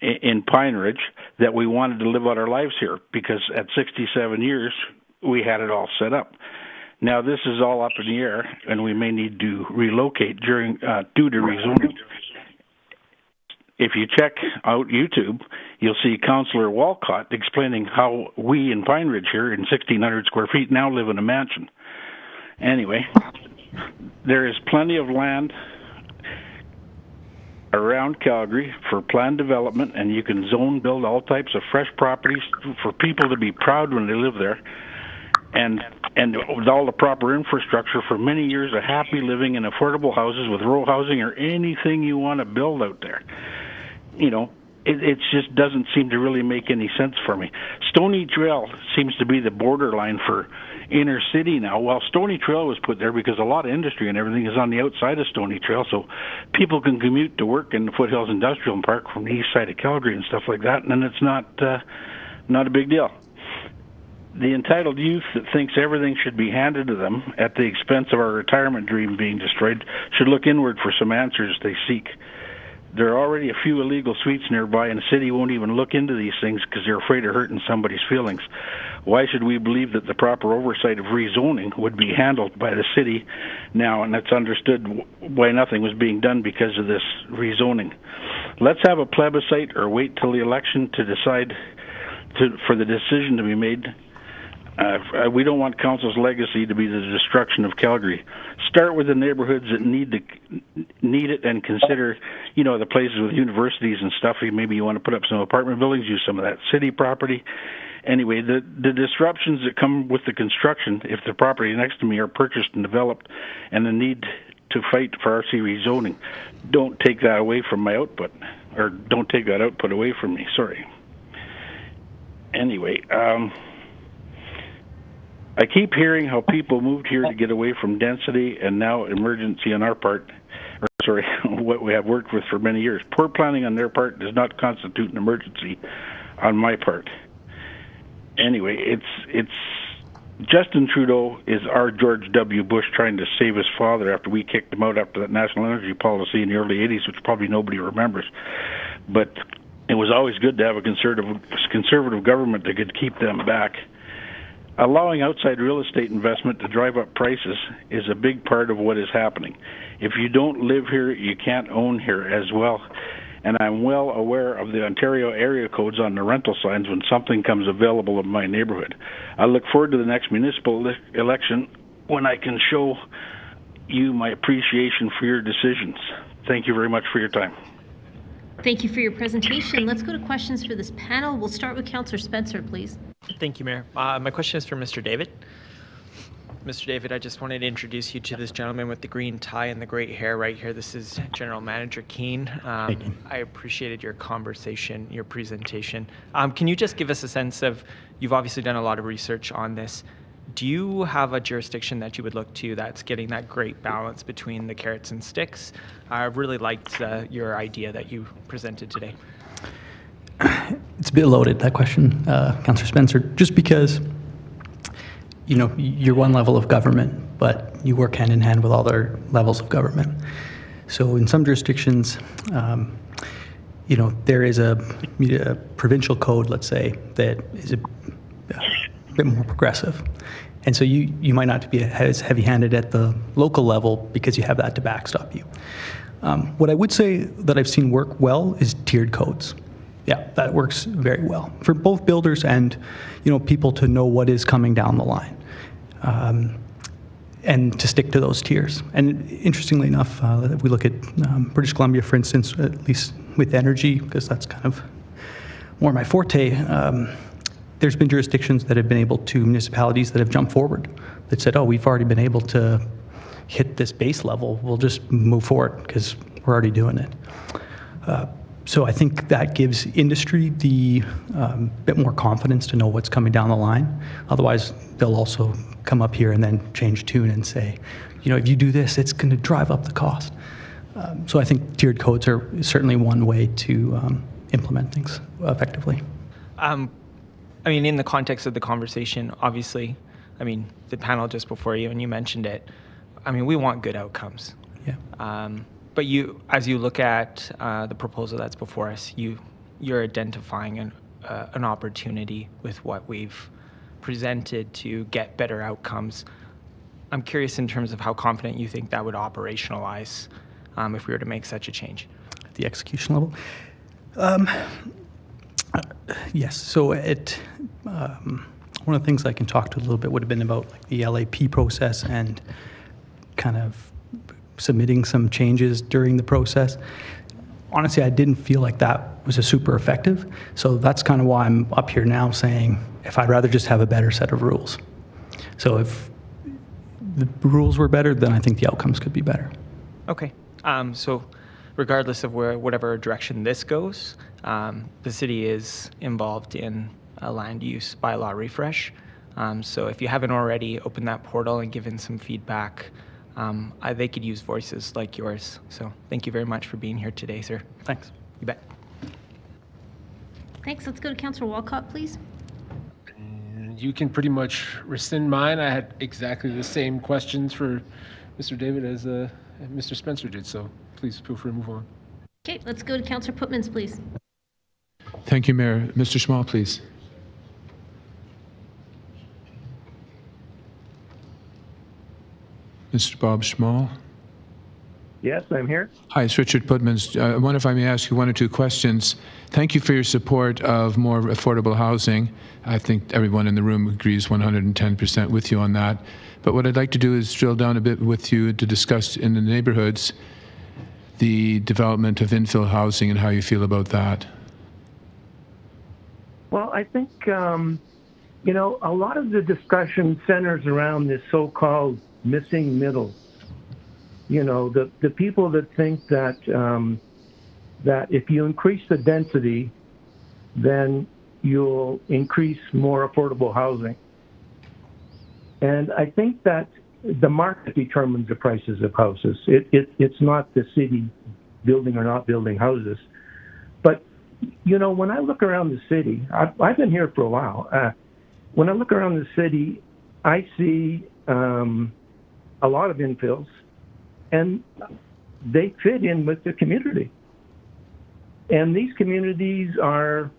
in Pine Ridge that we wanted to live out our lives here, because at 67 years, we had it all set up. Now this is all up in the air, and we may need to relocate due to rezoning. If you check out YouTube, you'll see Councillor Walcott explaining how we in Pine Ridge here in 1,600 square feet now live in a mansion. Anyway, there is plenty of land around Calgary for planned development, and you can zone build all types of fresh properties for people to be proud when they live there, and with all the proper infrastructure for many years of happy living in affordable houses with row housing or anything you want to build out there. You know, it just doesn't seem to really make any sense for me. Stony Trail seems to be the borderline for inner city now. Well, Stony Trail was put there because a lot of industry and everything is on the outside of Stony Trail, so people can commute to work in the Foothills Industrial Park from the east side of Calgary and stuff like that, and then it's not a big deal. The entitled youth that thinks everything should be handed to them at the expense of our retirement dream being destroyed should look inward for some answers they seek. There are already a few illegal suites nearby, and the city won't even look into these things because they're afraid of hurting somebody's feelings. Why should we believe that the proper oversight of rezoning would be handled by the city now, and it's understood why nothing was being done because of this rezoning? Let's have a plebiscite or wait till the election to decide for the decision to be made. We don't want council's legacy to be the destruction of Calgary. Start with the neighborhoods that need it, and consider, you know, the places with universities and stuff. Maybe you want to put up some apartment buildings, use some of that city property. Anyway, the disruptions that come with the construction, if the property next to me are purchased and developed, and the need to fight for RC rezoning, don't take that away from my output, or don't take that output away from me. Sorry. Anyway, I keep hearing how people moved here to get away from density and now emergency on our part, or sorry, what we have worked with for many years. Poor planning on their part does not constitute an emergency on my part. Anyway, it's Justin Trudeau is our George W. Bush trying to save his father after we kicked him out after that national energy policy in the early 80s, which probably nobody remembers. But it was always good to have a conservative government that could keep them back. Allowing outside real estate investment to drive up prices is a big part of what is happening. If you don't live here, you can't own here as well. And I'm well aware of the Ontario area codes on the rental signs when something comes available in my neighborhood. I look forward to the next municipal election when I can show you my appreciation for your decisions. Thank you very much for your time. Thank you for your presentation. Let's go to questions for this panel. We'll start with Councillor Spencer, please. Thank you, Mayor. My question is for Mr. David. Mr. David, I just wanted to introduce you to this gentleman with the green tie and the great hair right here. This is General Manager Keane. I appreciated your conversation, your presentation. Can you just give us a sense of, you've obviously done a lot of research on this. Do you have a jurisdiction that you would look to that's getting that great balance between the carrots and sticks? I really liked your idea that you presented today. It's a bit loaded, that question, Councillor Spencer, just because, you know, you're one level of government, but you work hand in hand with other levels of government. So in some jurisdictions, you know, there is a provincial code, let's say, that is a bit more progressive. And so you might not be as heavy-handed at the local level because you have that to backstop you. What I would say that I've seen work well is tiered codes. Yeah, that works very well for both builders and, people to know what is coming down the line, and to stick to those tiers. And interestingly enough, if we look at British Columbia, for instance, at least with energy, because that's kind of more my forte, there's been jurisdictions that have been able to, municipalities that have jumped forward, that said, oh, we've already been able to hit this base level, we'll just move forward because we're already doing it. So I think that gives industry the bit more confidence to know what's coming down the line. Otherwise, they'll also come up here and then change tune and say, if you do this, it's going to drive up the cost. So I think tiered codes are certainly one way to implement things effectively. In the context of the conversation, obviously, the panel just before you, and you mentioned it, we want good outcomes. Yeah. But as you look at the proposal that's before us, you're identifying an opportunity with what we've presented to get better outcomes. I'm curious in terms of how confident you think that would operationalize if we were to make such a change. At the execution level? Yes. So one of the things I can talk to a little bit would have been about the LAP process and kind of submitting some changes during the process. Honestly, I didn't feel like that was a super effective. So that's kind of why I'm up here now saying if I'd rather just have a better set of rules. So if the rules were better, then I think the outcomes could be better. Okay. So regardless of whatever direction this goes, the city is involved in a land use bylaw refresh. So if you haven't already opened that portal and given some feedback, they could use voices like yours. So thank you very much for being here today, sir. Thanks. You bet. Thanks. Let's go to Councillor Walcott, please. And you can pretty much rescind mine. I had exactly the same questions for Mr. David as Mr. Spencer did, so please feel free to move on. Okay, let's go to Councillor Putmans, please. Thank you, Mayor. Mr. Small, please. Mr. Bob Schmall. Yes, I'm here. Hi, it's Richard Putmans. I wonder if I may ask you one or two questions. Thank you for your support of more affordable housing. I think everyone in the room agrees 110% with you on that. But what I'd like to do is drill down a bit with you to discuss in the neighborhoods the development of infill housing and how you feel about that. Well, I think, a lot of the discussion centers around this so-called missing middle. The people that think that that if you increase the density, then you'll increase more affordable housing. And I think that the market determines the prices of houses. It's not the city building or not building houses. But, when I look around the city, I've been here for a while. When I look around the city, I see a lot of infills, and they fit in with the community. And these communities are,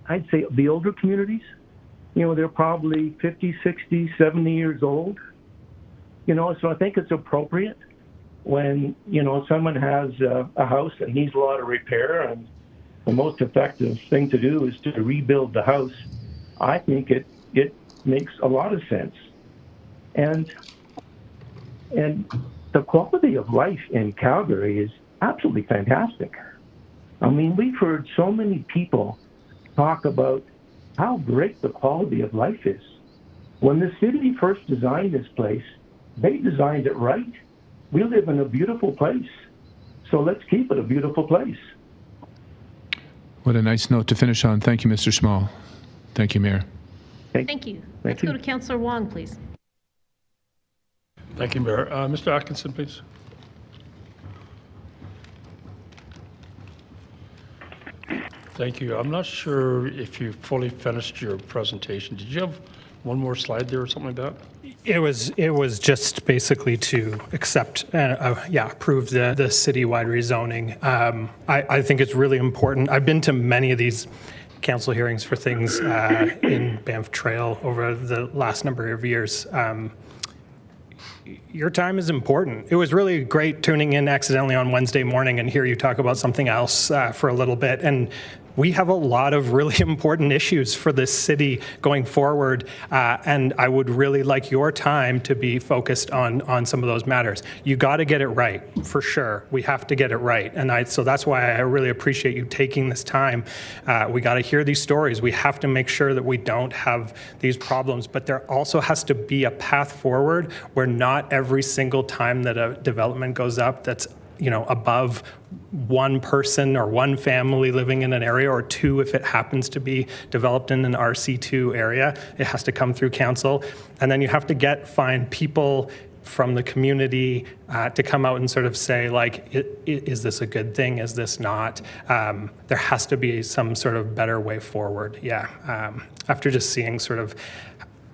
I'd say, the older communities. They're probably 50, 60, 70 years old. So I think it's appropriate when, someone has a house that needs a lot of repair, and the most effective thing to do is to rebuild the house. I think it makes a lot of sense. And the quality of life in Calgary is absolutely fantastic. We've heard so many people talk about how great the quality of life is. When the city first designed this place, they designed it right. We live in a beautiful place, so let's keep it a beautiful place. What a nice note to finish on. Thank you, Mr. Small. Thank you, Mayor. Thank you. Let's go to Councillor Wong, please. Thank you, Mayor. Mr. Atkinson, please. Thank you. I'm not sure if you fully finished your presentation. Did you have one more slide there or something like that? It was just basically to accept, approve the citywide rezoning. I think it's really important. I've been to many of these council hearings for things in Banff Trail over the last number of years. Your time is important. It was really great tuning in accidentally on Wednesday morning and hear you talk about something else for a little bit. And we have a lot of really important issues for this city going forward, and I would really like your time to be focused on some of those matters. You got to get it right, for sure. We have to get it right, and so that's why I really appreciate you taking this time. We got to hear these stories. We have to make sure that we don't have these problems, but there also has to be a path forward where not every single time that a development goes up that's above one person or one family living in an area, or two if it happens to be developed in an RC2 area. It has to come through council. And then you have to find people from the community to come out and sort of say, like, is this a good thing? Is this not? There has to be some sort of better way forward. Yeah. After just seeing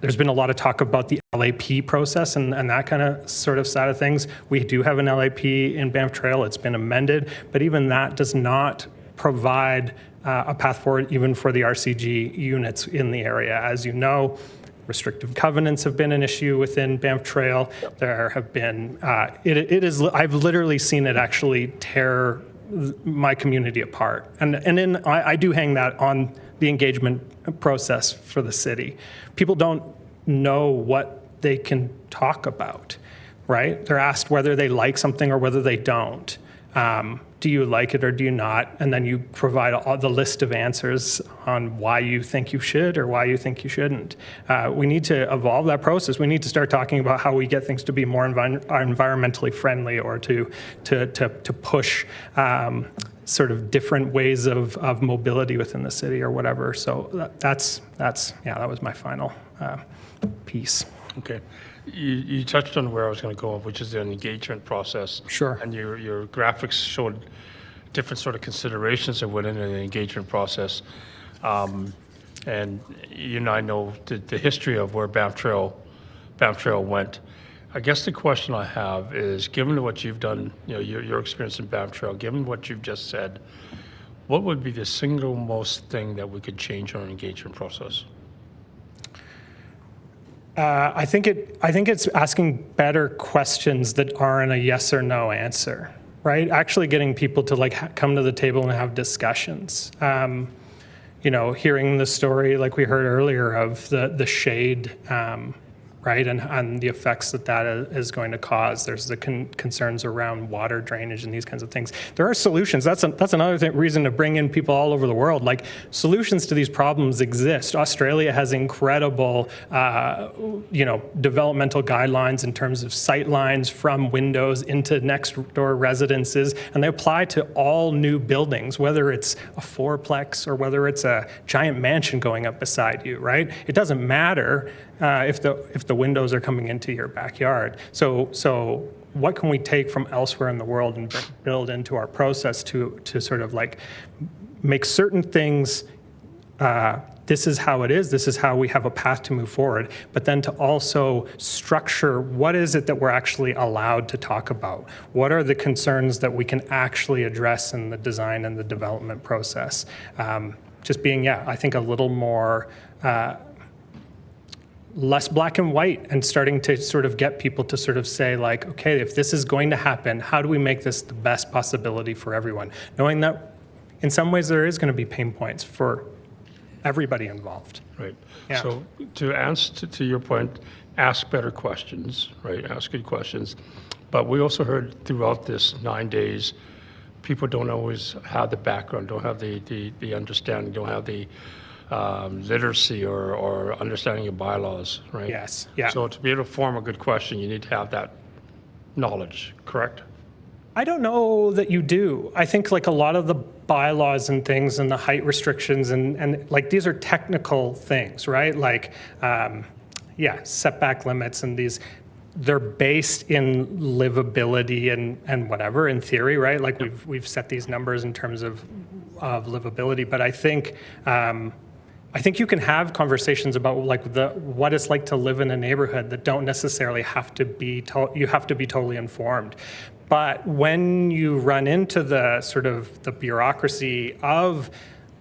there's been a lot of talk about the LAP process and that kind of sort of side of things. We do have an LAP in Banff Trail. It's been amended, but even that does not provide a path forward even for the RCG units in the area. As you know, restrictive covenants have been an issue within Banff Trail. There have been, I've literally seen it actually tear my community apart. And I do hang that on the engagement process for the city. People don't know what they can talk about, right? They're asked whether they like something or whether they don't. Do you like it or do you not? And then you provide all the list of answers on why you think you should or why you think you shouldn't. We need to evolve that process. We need to start talking about how we get things to be more environmentally friendly, or to push sort of different ways of mobility within the city or whatever. So that was my final piece. Okay. You touched on where I was going to go, which is the engagement process. Sure. And your graphics showed different sort of considerations that went into the engagement process. And I know the history of where Banff Trail went. I guess the question I have is, given what you've done, your experience in Banff Trail, given what you've just said, what would be the single most thing that we could change on our engagement process? I think it's asking better questions that aren't a yes or no answer, right? Actually getting people to come to the table and have discussions. Hearing the story like we heard earlier of the shade, right, and the effects that is going to cause. There's the concerns around water drainage and these kinds of things. There are solutions. That's another reason to bring in people all over the world. Like, solutions to these problems exist. Australia has incredible, developmental guidelines in terms of sight lines from windows into next door residences, and they apply to all new buildings, whether it's a fourplex or whether it's a giant mansion going up beside you, right? It doesn't matter if the windows are coming into your backyard. So what can we take from elsewhere in the world and build into our process to sort of make certain things, this is how it is, this is how we have a path to move forward, but then to also structure what is it that we're actually allowed to talk about? What are the concerns that we can actually address in the design and the development process? Just being, I think a little more less black and white, and starting to sort of get people to sort of say, okay, if this is going to happen, how do we make this the best possibility for everyone? Knowing that in some ways there is going to be pain points for everybody involved. Right. Yeah. So to answer to your point, ask better questions, right? Ask good questions. But we also heard throughout this 9 days, people don't always have the background, don't have the understanding, don't have the literacy or understanding of bylaws, right? Yes. Yeah. So to be able to form a good question, you need to have that knowledge, correct? I don't know that you do. I think a lot of the bylaws and things and the height restrictions and these are technical things, right? Setback limits and these, they're based in livability and whatever in theory, right? We've set these numbers in terms of livability, but I think you can have conversations about what it's like to live in a neighborhood that don't necessarily have to be you have to be totally informed. But when you run into the sort of the bureaucracy of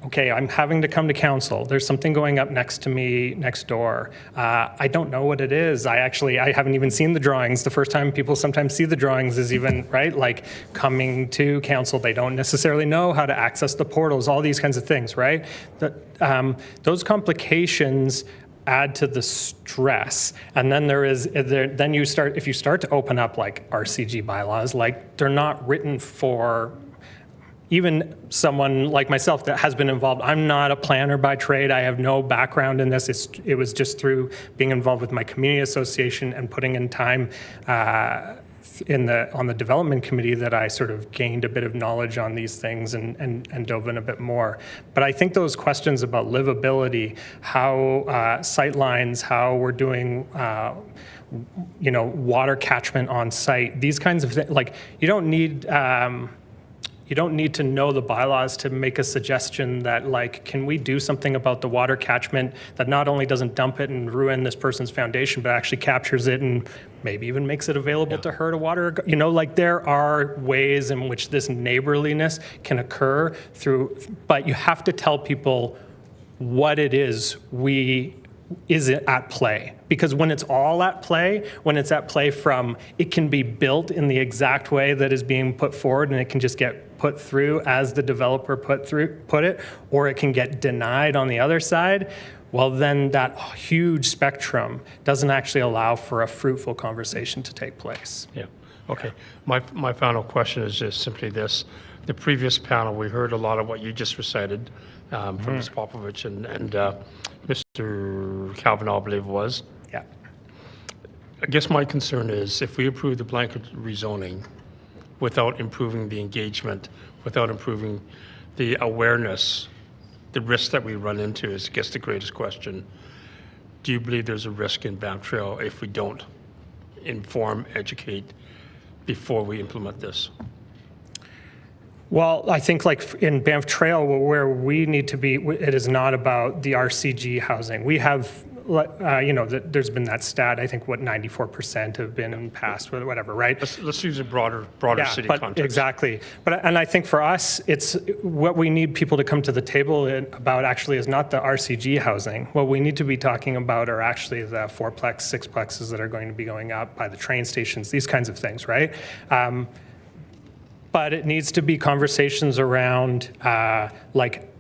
okay, I'm having to come to council. There's something going up next to me, next door. I don't know what it is. I haven't even seen the drawings. The first time people sometimes see the drawings is even, right, like coming to council. They don't necessarily know how to access the portals, all these kinds of things, right? Those complications add to the stress. And then then if you start to open up like RCG bylaws, like they're not written for even someone like myself that has been involved. I'm not a planner by trade. I have no background in this. It was just through being involved with my community association and putting in time on the development committee that I sort of gained a bit of knowledge on these things and dove in a bit more. But I think those questions about livability, how sight lines, how we're doing water catchment on site, these kinds of things, like you don't need to know the bylaws to make a suggestion that, like, can we do something about the water catchment that not only doesn't dump it and ruin this person's foundation, but actually captures it and maybe even makes it available to her to water. Like there are ways in which this neighborliness can occur but you have to tell people what it is is it at play? Because when it's all at play, when it's at play from it can be built in the exact way that is being put forward and it can just get put through as the developer put it, or it can get denied on the other side, well then that huge spectrum doesn't actually allow for a fruitful conversation to take place. Yeah, okay. My final question is just simply this. The previous panel, we heard a lot of what you just recited from Ms. Popovich and Mr. Calvin, I believe it was. Yeah. I guess my concern is if we approve the blanket rezoning without improving the engagement, without improving the awareness, the risk that we run into is, I guess, the greatest question. Do you believe there's a risk in Banff Trail if we don't inform, educate before we implement this? Well, I think like in Banff Trail, where we need to be, it is not about the RCG housing. We have, there's been that stat, I think, 94% have been passed, whatever, right? Let's use a broader city context. Exactly. And I think for us, it's what we need people to come to the table about actually is not the RCG housing. What we need to be talking about are actually the fourplex, sixplexes that are going to be going up by the train stations, these kinds of things, right? But it needs to be conversations around like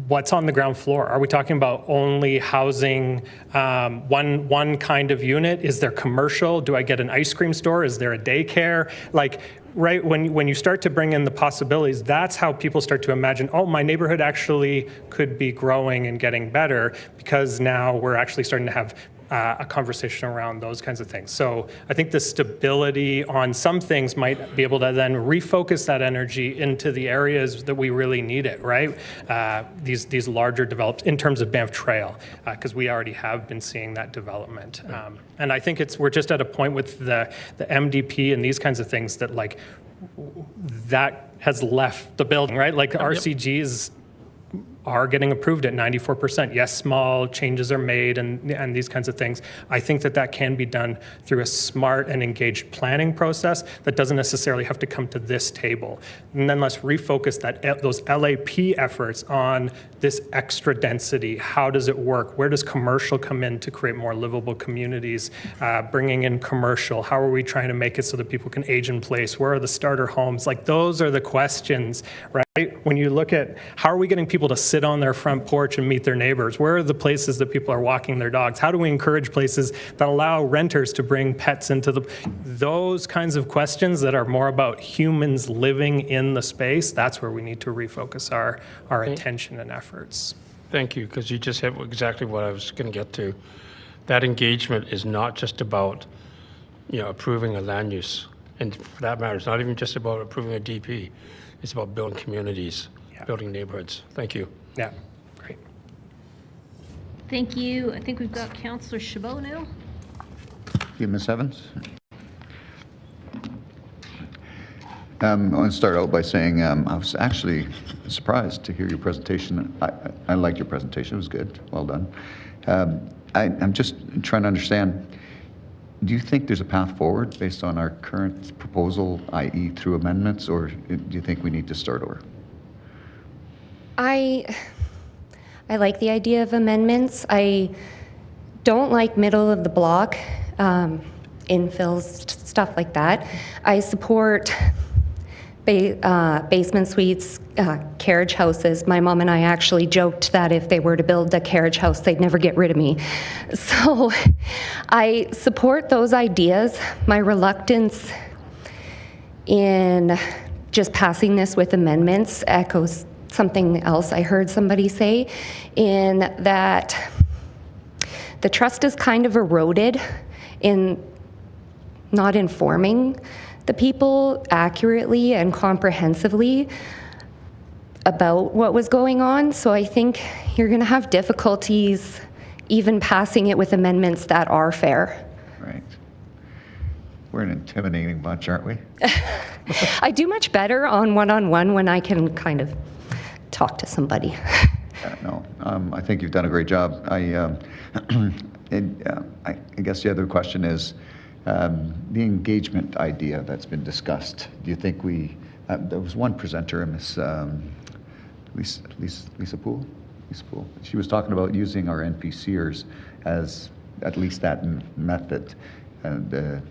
what's on the ground floor. Are we talking about only housing one kind of unit? Is there commercial? Do I get an ice cream store? Is there a daycare? Like, right, when you start to bring in the possibilities, that's how people start to imagine, oh, my neighborhood actually could be growing and getting better because now we're actually starting to have a conversation around those kinds of things. So I think the stability on some things might be able to then refocus that energy into the areas that we really need it, right? These larger developed in terms of Banff Trail, because we already have been seeing that development. And I think we're just at a point with the MDP and these kinds of things that like that has left the building, right? Like RCGs are getting approved at 94%. Yes, small changes are made and these kinds of things. I think that can be done through a smart and engaged planning process that doesn't necessarily have to come to this table. And then let's refocus those LAP efforts on this extra density. How does it work? Where does commercial come in to create more livable communities? Bringing in commercial. How are we trying to make it so that people can age in place? Where are the starter homes? Like those are the questions, right? When you look at how are we getting people to sit on their front porch and meet their neighbors? Where are the places that people are walking their dogs? How do we encourage places that allow renters to bring pets into those kinds of questions that are more about humans living in the space? That's where we need to refocus our attention and efforts. Thank you, because you just hit exactly what I was going to get to. That engagement is not just about, approving a land use, and for that matter, it's not even just about approving a DP. It's about building communities, building neighborhoods. Thank you. Yeah, great. Thank you. I think we've got Councillor Chabot now. Thank you, Ms. Evans. I want to start out by saying I was actually surprised to hear your presentation. I liked your presentation. It was good. Well done. I'm just trying to understand, do you think there's a path forward based on our current proposal, i.e. through amendments, or do you think we need to start over? I like the idea of amendments. I don't like middle of the block infills, stuff like that. I support basement suites, carriage houses. My mom and I actually joked that if they were to build a carriage house, they'd never get rid of me. So I support those ideas. My reluctance in just passing this with amendments echoes something else I heard somebody say, in that the trust is kind of eroded in not informing the people accurately and comprehensively about what was going on. So I think you're going to have difficulties even passing it with amendments that are fair. Right. We're an intimidating bunch, aren't we? I do much better on one-on-one when I can kind of talk to somebody. No, I think you've done a great job. I guess the other question is the engagement idea that's been discussed. Do you think there was one presenter, Miss Lisa Poole? She was talking about using our NPCers as at least that method, the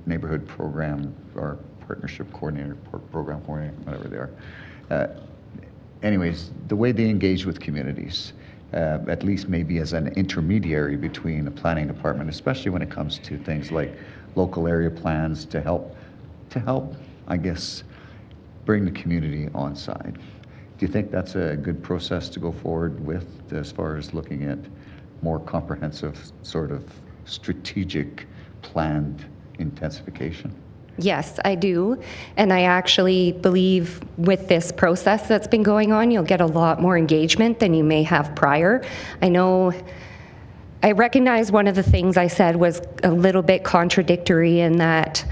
neighborhood program or partnership coordinator, program coordinator, whatever they are. Anyways, the way they engage with communities, at least maybe as an intermediary between a planning department, especially when it comes to things like local area plans to help, I guess, bring the community on side. Do you think that's a good process to go forward with as far as looking at more comprehensive sort of strategic planned intensification? Yes, I do. And I actually believe with this process that's been going on, you'll get a lot more engagement than you may have prior. I recognize one of the things I said was a little bit contradictory in that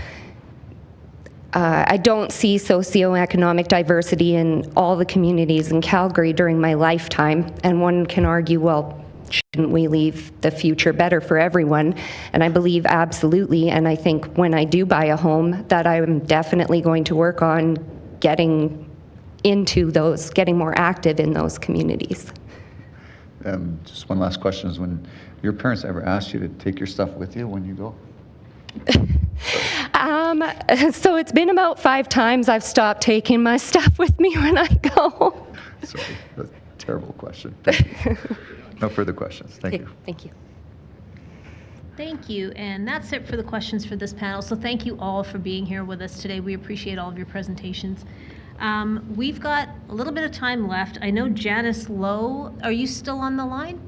I don't see socioeconomic diversity in all the communities in Calgary during my lifetime. And one can argue, well, shouldn't we leave the future better for everyone? And I believe absolutely. And I think when I do buy a home, that I'm definitely going to work on getting into those, getting more active in those communities. Just one last question is, when your parents ever asked you to take your stuff with you when you go? So it's been about 5 times I've stopped taking my stuff with me when I go. Sorry, that's a terrible question. Thank you. No further questions. Thank you. Thank you. Thank you. And that's it for the questions for this panel. So thank you all for being here with us today. We appreciate all of your presentations. We've got a little bit of time left. I know Janice Lowe, are you still on the line?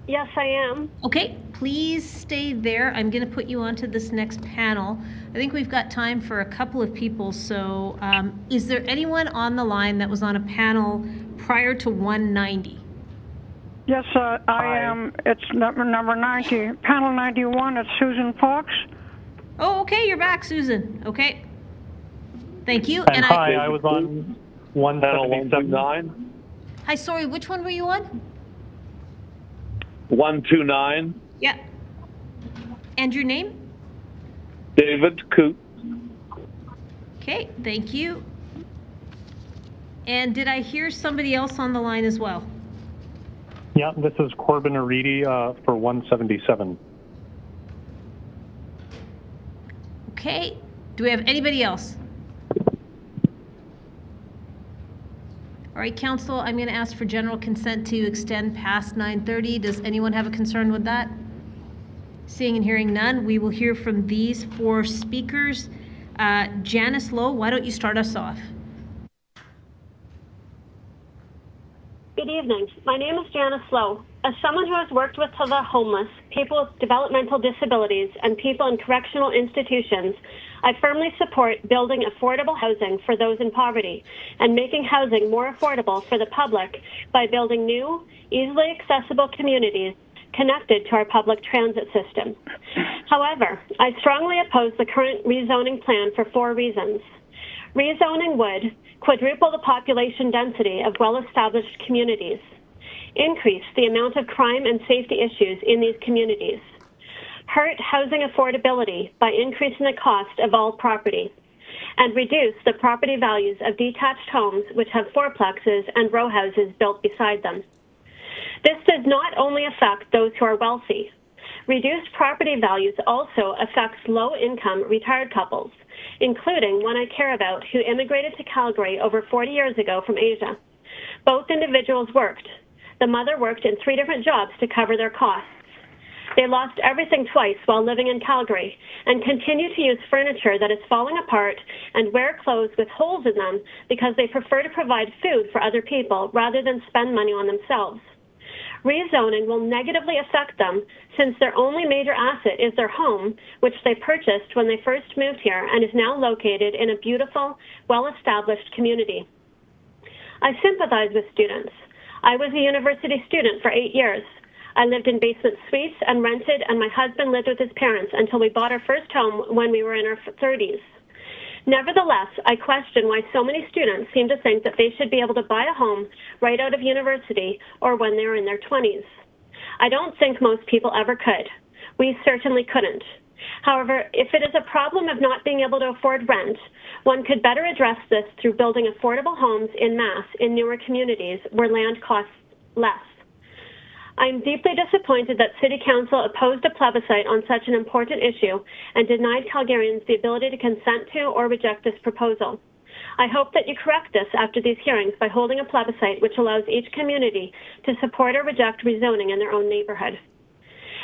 Yes, I am. Okay, please stay there. I'm going to put you onto this next panel. I think we've got time for a couple of people. So is there anyone on the line that was on a panel prior to 190? Yes, I am. It's number 90. Panel 91, it's Susan Fox. Oh, okay, you're back, Susan. Okay. Thank you. And hi, I was on 179. Hi, sorry, which one were you on? 129. Yeah. And your name? David Coot. Okay, thank you. And did I hear somebody else on the line as well? Yeah, this is Corbin Aridi for 177. Okay, do we have anybody else? All right, Council, I'm going to ask for general consent to extend past 9:30. Does anyone have a concern with that? Seeing and hearing none, we will hear from these 4 speakers. Janice Lowe, why don't you start us off? Good evening. My name is Janice Lowe. As someone who has worked with the homeless, people with developmental disabilities, and people in correctional institutions, I firmly support building affordable housing for those in poverty and making housing more affordable for the public by building new, easily accessible communities connected to our public transit system. However, I strongly oppose the current rezoning plan for 4 reasons. Rezoning would quadruple the population density of well-established communities, increase the amount of crime and safety issues in these communities, hurt housing affordability by increasing the cost of all property, and reduce the property values of detached homes which have fourplexes and row houses built beside them. This does not only affect those who are wealthy. Reduced property values also affects low-income retired couples, including one I care about who immigrated to Calgary over 40 years ago from Asia. Both individuals worked. The mother worked in 3 different jobs to cover their costs. They lost everything twice while living in Calgary and continue to use furniture that is falling apart and wear clothes with holes in them because they prefer to provide food for other people rather than spend money on themselves. Rezoning will negatively affect them since their only major asset is their home, which they purchased when they first moved here and is now located in a beautiful, well-established community. I sympathize with students. I was a university student for 8 years. I lived in basement suites and rented, and my husband lived with his parents until we bought our first home when we were in our 30s. Nevertheless, I question why so many students seem to think that they should be able to buy a home right out of university or when they were in their 20s. I don't think most people ever could. We certainly couldn't. However, if it is a problem of not being able to afford rent, one could better address this through building affordable homes en masse in newer communities where land costs less. I am deeply disappointed that City Council opposed a plebiscite on such an important issue and denied Calgarians the ability to consent to or reject this proposal. I hope that you correct this after these hearings by holding a plebiscite which allows each community to support or reject rezoning in their own neighborhood.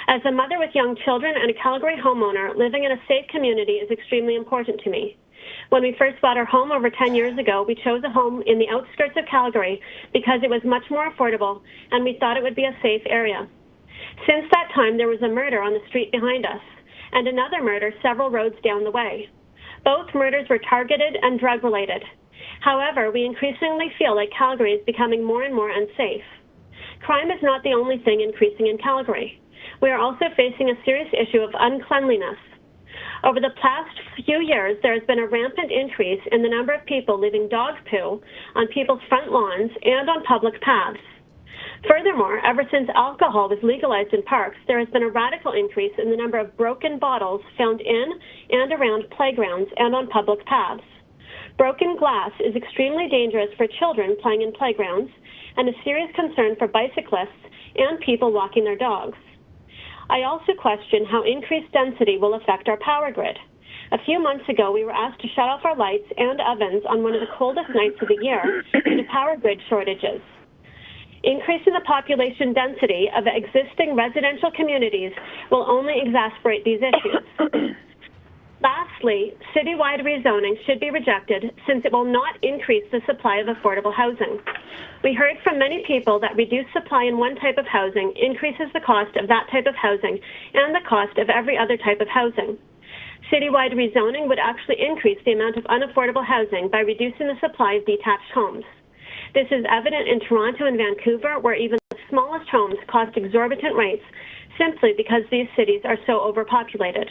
As a mother with young children and a Calgary homeowner, living in a safe community is extremely important to me. When we first bought our home over 10 years ago, we chose a home in the outskirts of Calgary because it was much more affordable and we thought it would be a safe area. Since that time, there was a murder on the street behind us and another murder several roads down the way. Both murders were targeted and drug-related. However, we increasingly feel like Calgary is becoming more and more unsafe. Crime is not the only thing increasing in Calgary. We are also facing a serious issue of uncleanliness. Over the past few years, there has been a rampant increase in the number of people leaving dog poo on people's front lawns and on public paths. Furthermore, ever since alcohol was legalized in parks, there has been a radical increase in the number of broken bottles found in and around playgrounds and on public paths. Broken glass is extremely dangerous for children playing in playgrounds and a serious concern for bicyclists and people walking their dogs. I also question how increased density will affect our power grid. A few months ago, we were asked to shut off our lights and ovens on one of the coldest nights of the year due to power grid shortages. Increasing the population density of existing residential communities will only exacerbate these issues. Lastly, citywide rezoning should be rejected since it will not increase the supply of affordable housing. We heard from many people that reduced supply in one type of housing increases the cost of that type of housing and the cost of every other type of housing. Citywide rezoning would actually increase the amount of unaffordable housing by reducing the supply of detached homes. This is evident in Toronto and Vancouver, where even the smallest homes cost exorbitant rates simply because these cities are so overpopulated.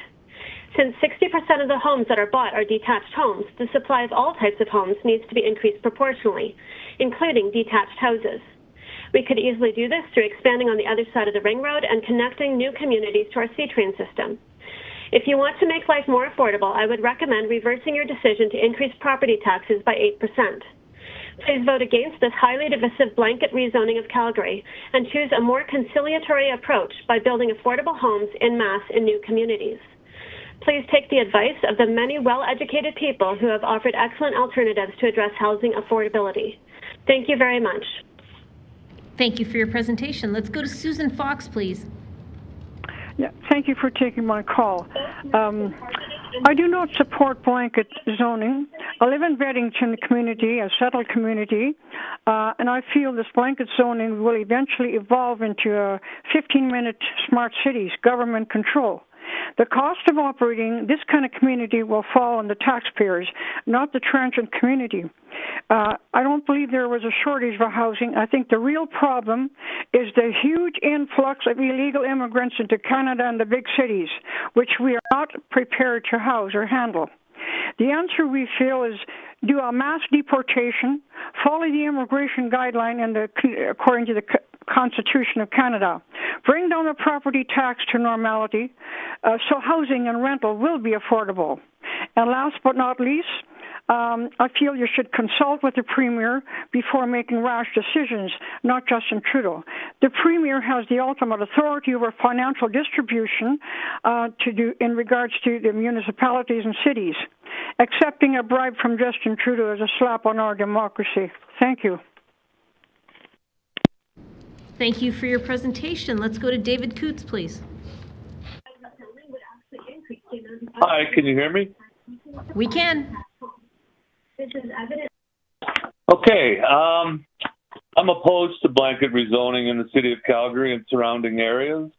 Since 60% of the homes that are bought are detached homes, the supply of all types of homes needs to be increased proportionally, including detached houses. We could easily do this through expanding on the other side of the ring road and connecting new communities to our C-train system. If you want to make life more affordable, I would recommend reversing your decision to increase property taxes by 8%. Please vote against this highly divisive blanket rezoning of Calgary and choose a more conciliatory approach by building affordable homes en masse in new communities. Please take the advice of the many well-educated people who have offered excellent alternatives to address housing affordability. Thank you very much. Thank you for your presentation. Let's go to Susan Fox, please. Yeah, thank you for taking my call. I do not support blanket zoning. I live in Beddington community, a settled community, and I feel this blanket zoning will eventually evolve into a 15-minute smart cities, government control. The cost of operating this kind of community will fall on the taxpayers, not the transient community. I don't believe there was a shortage of housing. I think the real problem is the huge influx of illegal immigrants into Canada and the big cities, which we are not prepared to house or handle. The answer, we feel, is do a mass deportation, follow the immigration guideline and according to the Constitution of Canada, bring down the property tax to normality so housing and rental will be affordable. And last but not least, I feel you should consult with the Premier before making rash decisions, not Justin Trudeau. The Premier has the ultimate authority over financial distribution in regards to the municipalities and cities. Accepting a bribe from Justin Trudeau is a slap on our democracy. Thank you. Thank you for your presentation. Let's go to David Coots, please. Hi, can you hear me? We can. Okay, I'm opposed to blanket rezoning in the city of Calgary and surrounding areas.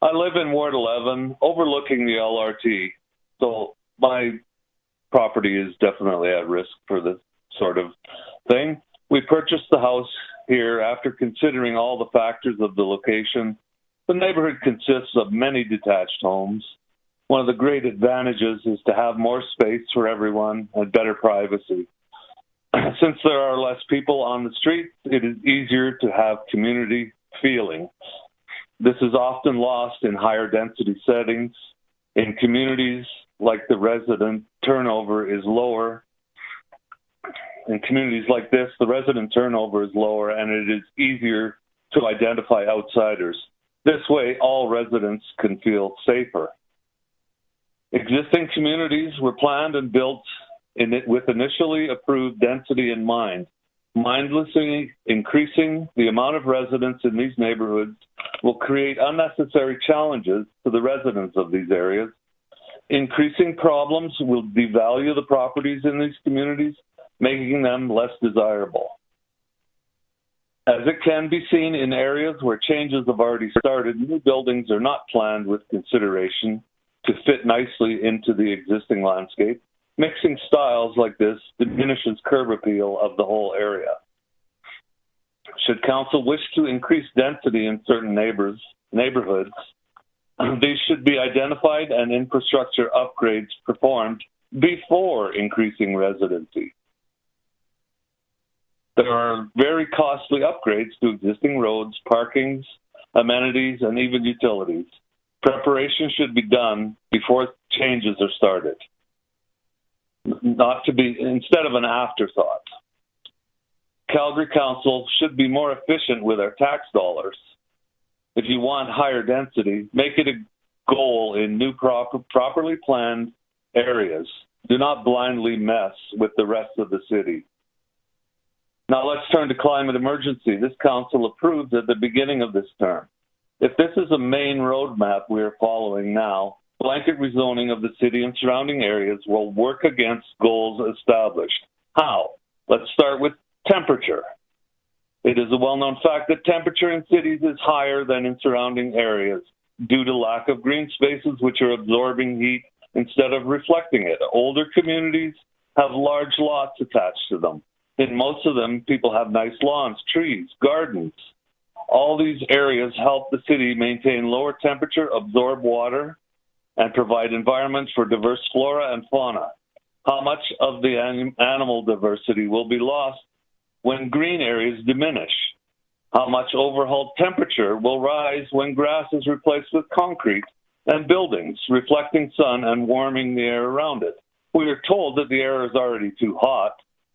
I live in Ward 11, overlooking the LRT, so my property is definitely at risk for this sort of thing. We purchased the house here after considering all the factors of the location. The neighborhood consists of many detached homes. One of the great advantages is to have more space for everyone and better privacy. Since there are less people on the street, it is easier to have community feeling. This is often lost in higher density settings. In communities like the resident turnover is lower. In communities like this, the resident turnover is lower and it is easier to identify outsiders. This way, all residents can feel safer. Existing communities were planned and built with initially approved density in mind. Mindlessly increasing the amount of residents in these neighborhoods will create unnecessary challenges to the residents of these areas. Increasing problems will devalue the properties in these communities, making them less desirable. As it can be seen in areas where changes have already started, new buildings are not planned with consideration to fit nicely into the existing landscape. Mixing styles like this diminishes curb appeal of the whole area. Should council wish to increase density in certain neighborhoods, these should be identified and infrastructure upgrades performed before increasing residency. There are very costly upgrades to existing roads, parkings, amenities, and even utilities. Preparation should be done before changes are started, instead of an afterthought. Calgary Council should be more efficient with our tax dollars. If you want higher density, make it a goal in new properly planned areas. Do not blindly mess with the rest of the city. Now let's turn to climate emergency. This council approved at the beginning of this term. If this is a main roadmap we are following now, blanket rezoning of the city and surrounding areas will work against goals established. How? Let's start with temperature. It is a well-known fact that temperature in cities is higher than in surrounding areas due to lack of green spaces which are absorbing heat instead of reflecting it. Older communities have large lots attached to them. In most of them, people have nice lawns, trees, gardens. All these areas help the city maintain lower temperature, absorb water, and provide environments for diverse flora and fauna. How much of the animal diversity will be lost when green areas diminish? How much overall temperature will rise when grass is replaced with concrete and buildings, reflecting sun and warming the air around it? We are told that the air is already too hot.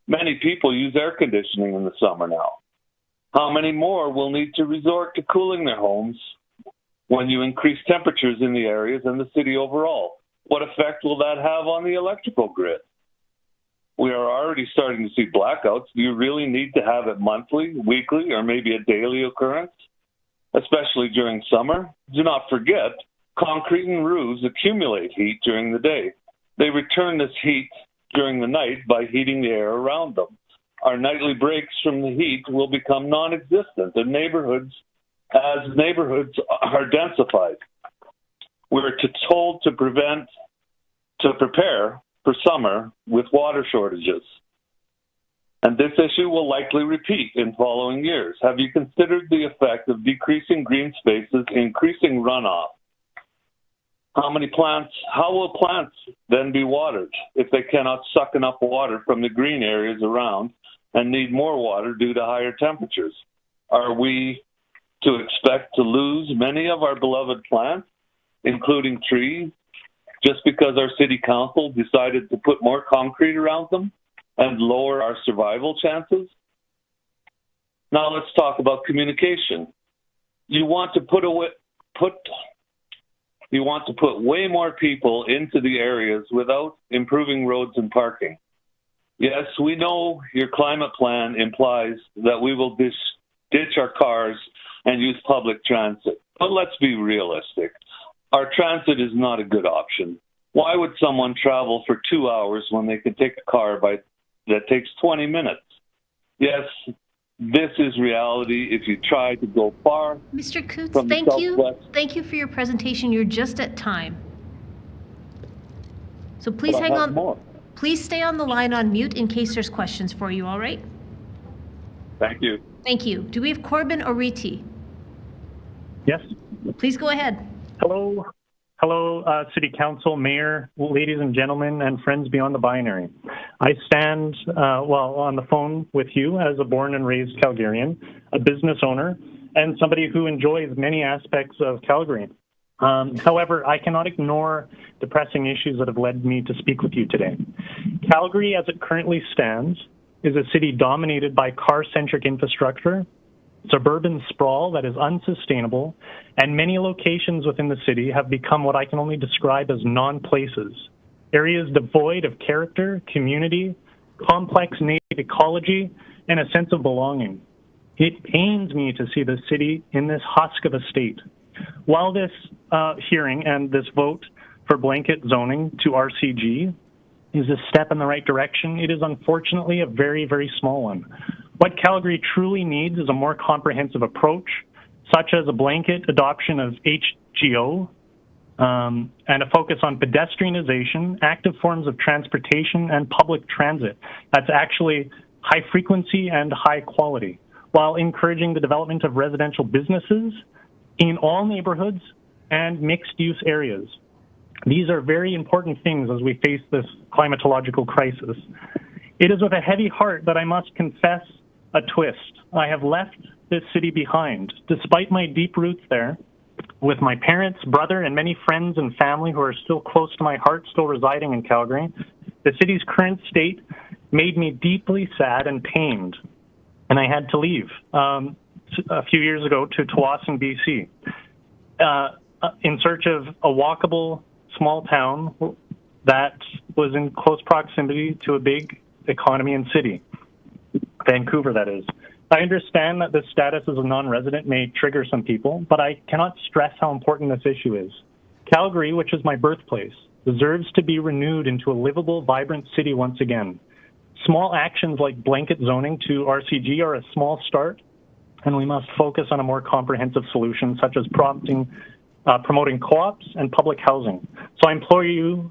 Many people use air conditioning in the summer now. How many more will need to resort to cooling their homes when you increase temperatures in the areas and the city overall? What effect will that have on the electrical grid? We are already starting to see blackouts. Do you really need to have it monthly, weekly, or maybe a daily occurrence, especially during summer? Do not forget, concrete and roofs accumulate heat during the day. They return this heat during the night by heating the air around them. Our nightly breaks from the heat will become non-existent in neighborhoods as neighborhoods are densified. We're told to prepare for summer with water shortages. And this issue will likely repeat in following years. Have you considered the effect of decreasing green spaces, increasing runoff? How will plants then be watered if they cannot suck enough water from the green areas around and need more water due to higher temperatures? Are we to expect to lose many of our beloved plants, including trees, just because our city council decided to put more concrete around them and lower our survival chances? Now let's talk about communication. You want to put way more people into the areas without improving roads and parking. Yes, we know your climate plan implies that we will ditch our cars and use public transit. But let's be realistic. Our transit is not a good option. Why would someone travel for 2 hours when they can take a car that takes 20 minutes? Yes, this is reality if you try to go far. Mr. Coots, from the thank you. Southwest. Thank you for your presentation. You're just at time. So please But I hang have on. more. Please stay on the line on mute in case there's questions for you, all right? Thank you. Thank you. Do we have Corbin Oriti? Yes. Please go ahead. Hello. Hello, City Council, Mayor, ladies and gentlemen, and friends beyond the binary. I stand, on the phone with you as a born and raised Calgarian, a business owner, and somebody who enjoys many aspects of Calgary. However, I cannot ignore the pressing issues that have led me to speak with you today. Calgary, as it currently stands, is a city dominated by car-centric infrastructure, suburban sprawl that is unsustainable, and many locations within the city have become what I can only describe as non-places. Areas devoid of character, community, complex native ecology, and a sense of belonging. It pains me to see the city in this husk of a state. While this hearing and this vote for blanket zoning to RCG is a step in the right direction, it is unfortunately a very, very small one. What Calgary truly needs is a more comprehensive approach, such as a blanket adoption of HGO and a focus on pedestrianization, active forms of transportation, and public transit. That's actually high frequency and high quality, while encouraging the development of residential businesses in all neighborhoods and mixed-use areas. These are very important things as we face this climatological crisis. It is with a heavy heart that I must confess a twist. I have left this city behind, despite my deep roots there, with my parents, brother, and many friends and family who are still close to my heart, still residing in Calgary. The city's current state made me deeply sad and pained, and I had to leave a few years ago to Tsawwassen, BC, in search of a walkable small town that was in close proximity to a big economy and city. Vancouver, that is. I understand that this status as a non-resident may trigger some people, but I cannot stress how important this issue is. Calgary, which is my birthplace, deserves to be renewed into a livable, vibrant city once again. Small actions like blanket zoning to RCG are a small start, and we must focus on a more comprehensive solution, such as promoting co-ops and public housing. So I implore you,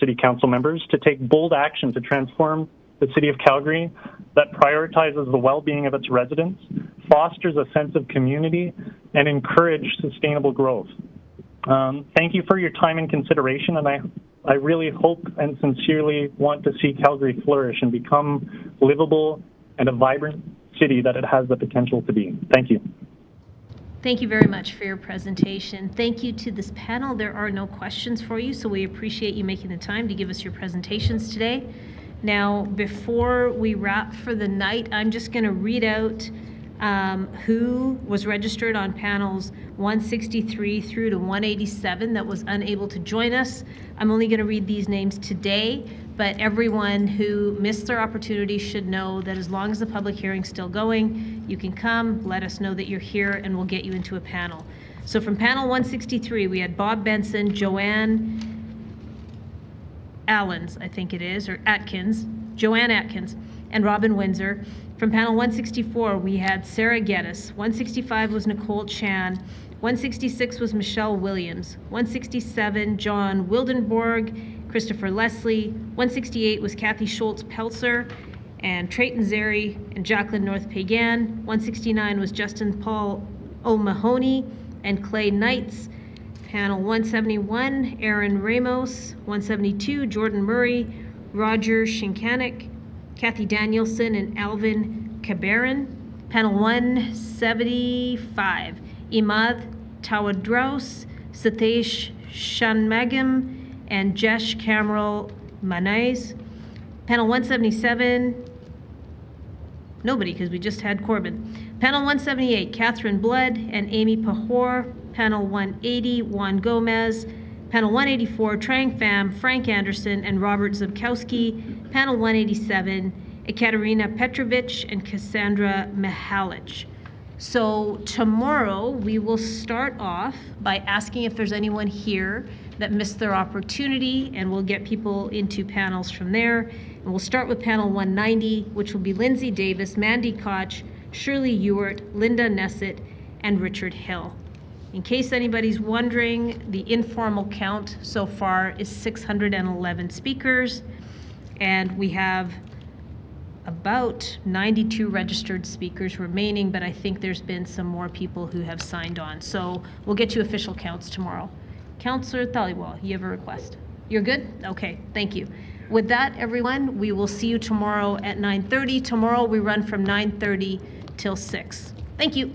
City Council members, to take bold action to transform the City of Calgary that prioritizes the well-being of its residents, fosters a sense of community, and encourage sustainable growth. Thank you for your time and consideration, and I really hope and sincerely want to see Calgary flourish and become livable and a vibrant city that it has the potential to be. Thank you. Thank you very much for your presentation. Thank you to this panel. There are no questions for you, so we appreciate you making the time to give us your presentations today. Now, before we wrap for the night, I'm just going to read out who was registered on panels 163 through to 187 that was unable to join us. I'm only going to read these names today, but everyone who missed their opportunity should know that as long as the public hearing's still going, you can come, let us know that you're here, and we'll get you into a panel. So from panel 163, we had Bob Benson, Joanne Allens, I think it is, or Atkins, Joanne Atkins, and Robin Windsor. From panel 164, we had Sarah Geddes. 165 was Nicole Chan. 166 was Michelle Williams. 167, John Wildenborg, Christopher Leslie. 168 was Kathy Schultz-Peltzer, and Trayton Zeri, and Jacqueline North Pagan. 169 was Justin Paul O'Mahony and Clay Knights. Panel 171, Aaron Ramos. 172, Jordan Murray, Roger Shinkanik, Kathy Danielson, and Alvin Cabaran. Panel 175, Imad Tawadros, Satish Shanmugam, and Jesh Kamal Manais. Panel 177, nobody, because we just had Corbin. Panel 178, Catherine Blood and Amy Pahor. Panel 180, Juan Gomez. Panel 184, Trang Pham, Frank Anderson, and Robert Zabkowski. Panel 187, Ekaterina Petrovich and Cassandra Mihalich. So tomorrow we will start off by asking if there's anyone here that missed their opportunity, and we'll get people into panels from there. And we'll start with panel 190, which will be Lindsay Davis, Mandy Koch, Shirley Ewart, Linda Nessett, and Richard Hill. In case anybody's wondering, the informal count so far is 611 speakers, and we have about 92 registered speakers remaining, but I think there's been some more people who have signed on. So we'll get you official counts tomorrow. Councillor Thaliwal, you have a request? You're good? Okay, thank you. With that, everyone, we will see you tomorrow at 9:30. Tomorrow we run from 9:30 till 6. Thank you.